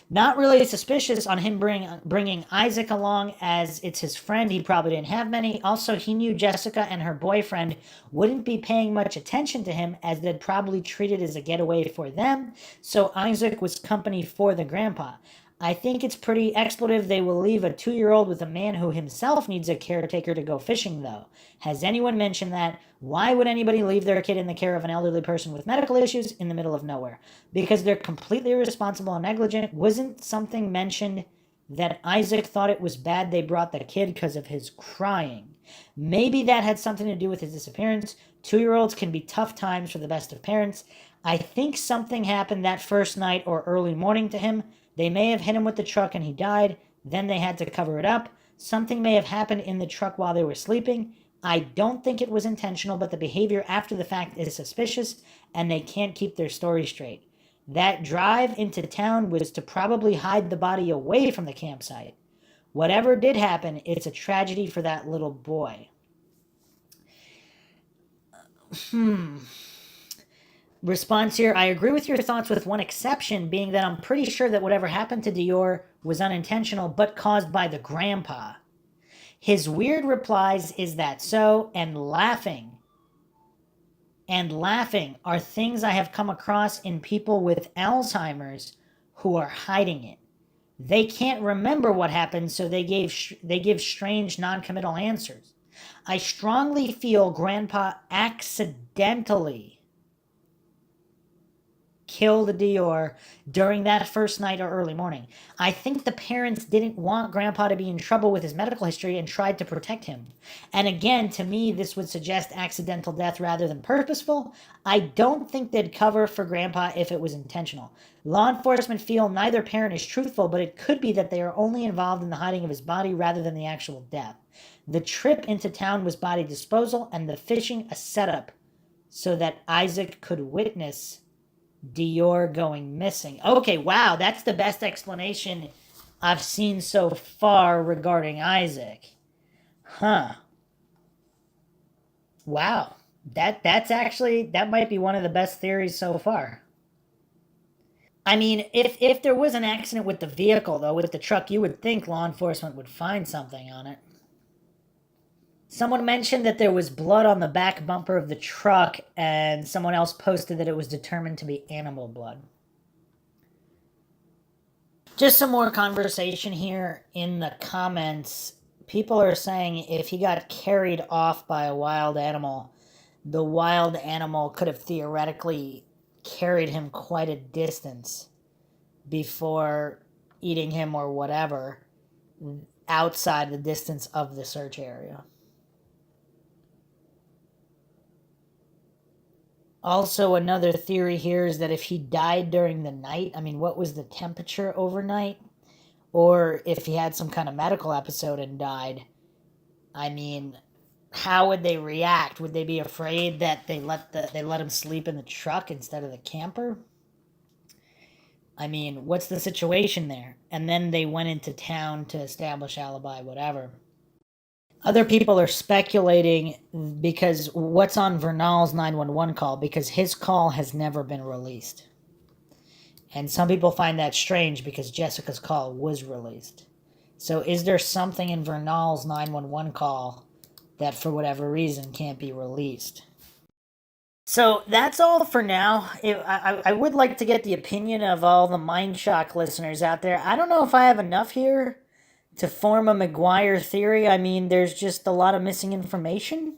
Not really suspicious on him bringing Isaac along, as it's his friend. He probably didn't have many. Also, he knew Jessica and her boyfriend wouldn't be paying much attention to him, as they'd probably treat it as a getaway for them. So Isaac was company for the grandpa. I think it's pretty expletive they will leave a 2-year-old with a man who himself needs a caretaker to go fishing, though. Has anyone mentioned that? Why would anybody leave their kid in the care of an elderly person with medical issues in the middle of nowhere? Because they're completely irresponsible and negligent. Wasn't something mentioned that Isaac thought it was bad they brought the kid because of his crying? Maybe that had something to do with his disappearance. 2-year-olds can be tough times for the best of parents. I think something happened that first night or early morning to him. They may have hit him with the truck and he died. Then they had to cover it up. Something may have happened in the truck while they were sleeping. I don't think it was intentional, but the behavior after the fact is suspicious, and they can't keep their story straight. That drive into town was to probably hide the body away from the campsite. Whatever did happen, it's a tragedy for that little boy. Response here, I agree with your thoughts with one exception, being that I'm pretty sure that whatever happened to Dior was unintentional, but caused by the grandpa. His weird replies, is that so? And laughing are things I have come across in people with Alzheimer's who are hiding it. They can't remember what happened, so they give strange non-committal answers. I strongly feel Grandpa accidentally killed Dior during that first night or early morning. I think the parents didn't want Grandpa to be in trouble with his medical history and tried to protect him. And again, to me, this would suggest accidental death rather than purposeful. I don't think they'd cover for Grandpa if it was intentional. Law enforcement feel neither parent is truthful, but it could be that they are only involved in the hiding of his body rather than the actual death. The trip into town was body disposal, and the fishing a setup so that Isaac could witness Dior going missing. Okay, wow, that's the best explanation I've seen so far regarding Isaac. Wow. That's actually, that might be one of the best theories so far. I mean, if there was an accident with the vehicle, though, with the truck, you would think law enforcement would find something on it. Someone mentioned that there was blood on the back bumper of the truck, and someone else posted that it was determined to be animal blood. Just some more conversation here in the comments. People are saying if he got carried off by a wild animal, the wild animal could have theoretically carried him quite a distance before eating him or whatever outside the distance of the search area. Also, another theory here is that if he died during the night, I mean, what was the temperature overnight? Or if he had some kind of medical episode and died, I mean, how would they react? Would they be afraid that they let him sleep in the truck instead of the camper? I mean, what's the situation there? And then they went into town to establish alibi, whatever. Other people are speculating because what's on Vernal's 911 call, because his call has never been released. And some people find that strange because Jessica's call was released. So is there something in Vernal's 911 call that for whatever reason can't be released? So that's all for now. I would like to get the opinion of all the Mindshock listeners out there. I don't know if I have enough here to form a McGuire theory. I mean, there's just a lot of missing information.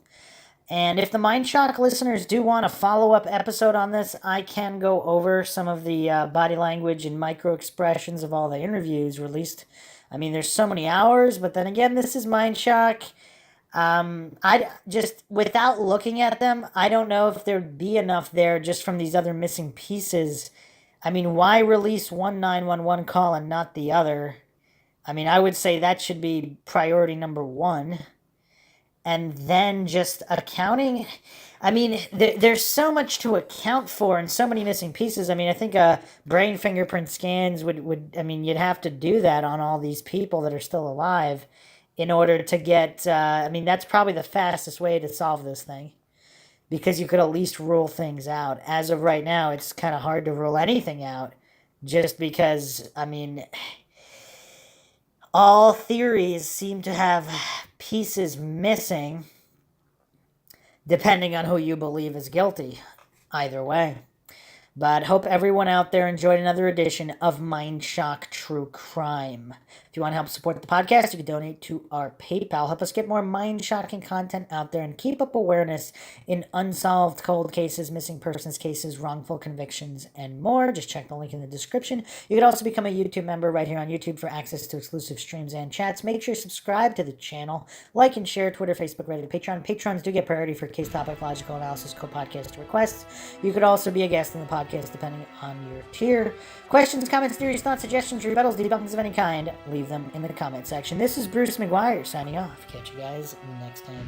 And if the Mindshock listeners do want a follow-up episode on this, I can go over some of the body language and micro-expressions of all the interviews released. I mean, there's so many hours, but then again, this is Mindshock. I just, without looking at them, I don't know if there'd be enough there just from these other missing pieces. I mean, why release one 911 call and not the other? I mean, I would say that should be priority number one. And then just accounting. I mean, there's so much to account for and so many missing pieces. I mean, I think brain fingerprint scans would I mean, you'd have to do that on all these people that are still alive in order to get, I mean, that's probably the fastest way to solve this thing. Because you could at least rule things out. As of right now, it's kind of hard to rule anything out. Just because, I mean, all theories seem to have pieces missing, depending on who you believe is guilty. Either way. But hope everyone out there enjoyed another edition of Mindshock True Crime. If you want to help support the podcast, you can donate to our PayPal. Help us get more mind-shocking content out there and keep up awareness in unsolved cold cases, missing persons cases, wrongful convictions, and more. Just check the link in the description. You can also become a YouTube member right here on YouTube for access to exclusive streams and chats. Make sure you subscribe to the channel. Like and share Twitter, Facebook, Reddit, Patreon. Patrons do get priority for case topic, logical analysis, co-podcast requests. You could also be a guest in the podcast depending on your tier. Questions, comments, theories, thoughts, suggestions, rebuttals, debunkings of any kind, leave them in the comment section. This is Bruce McGuire signing off. Catch you guys next time.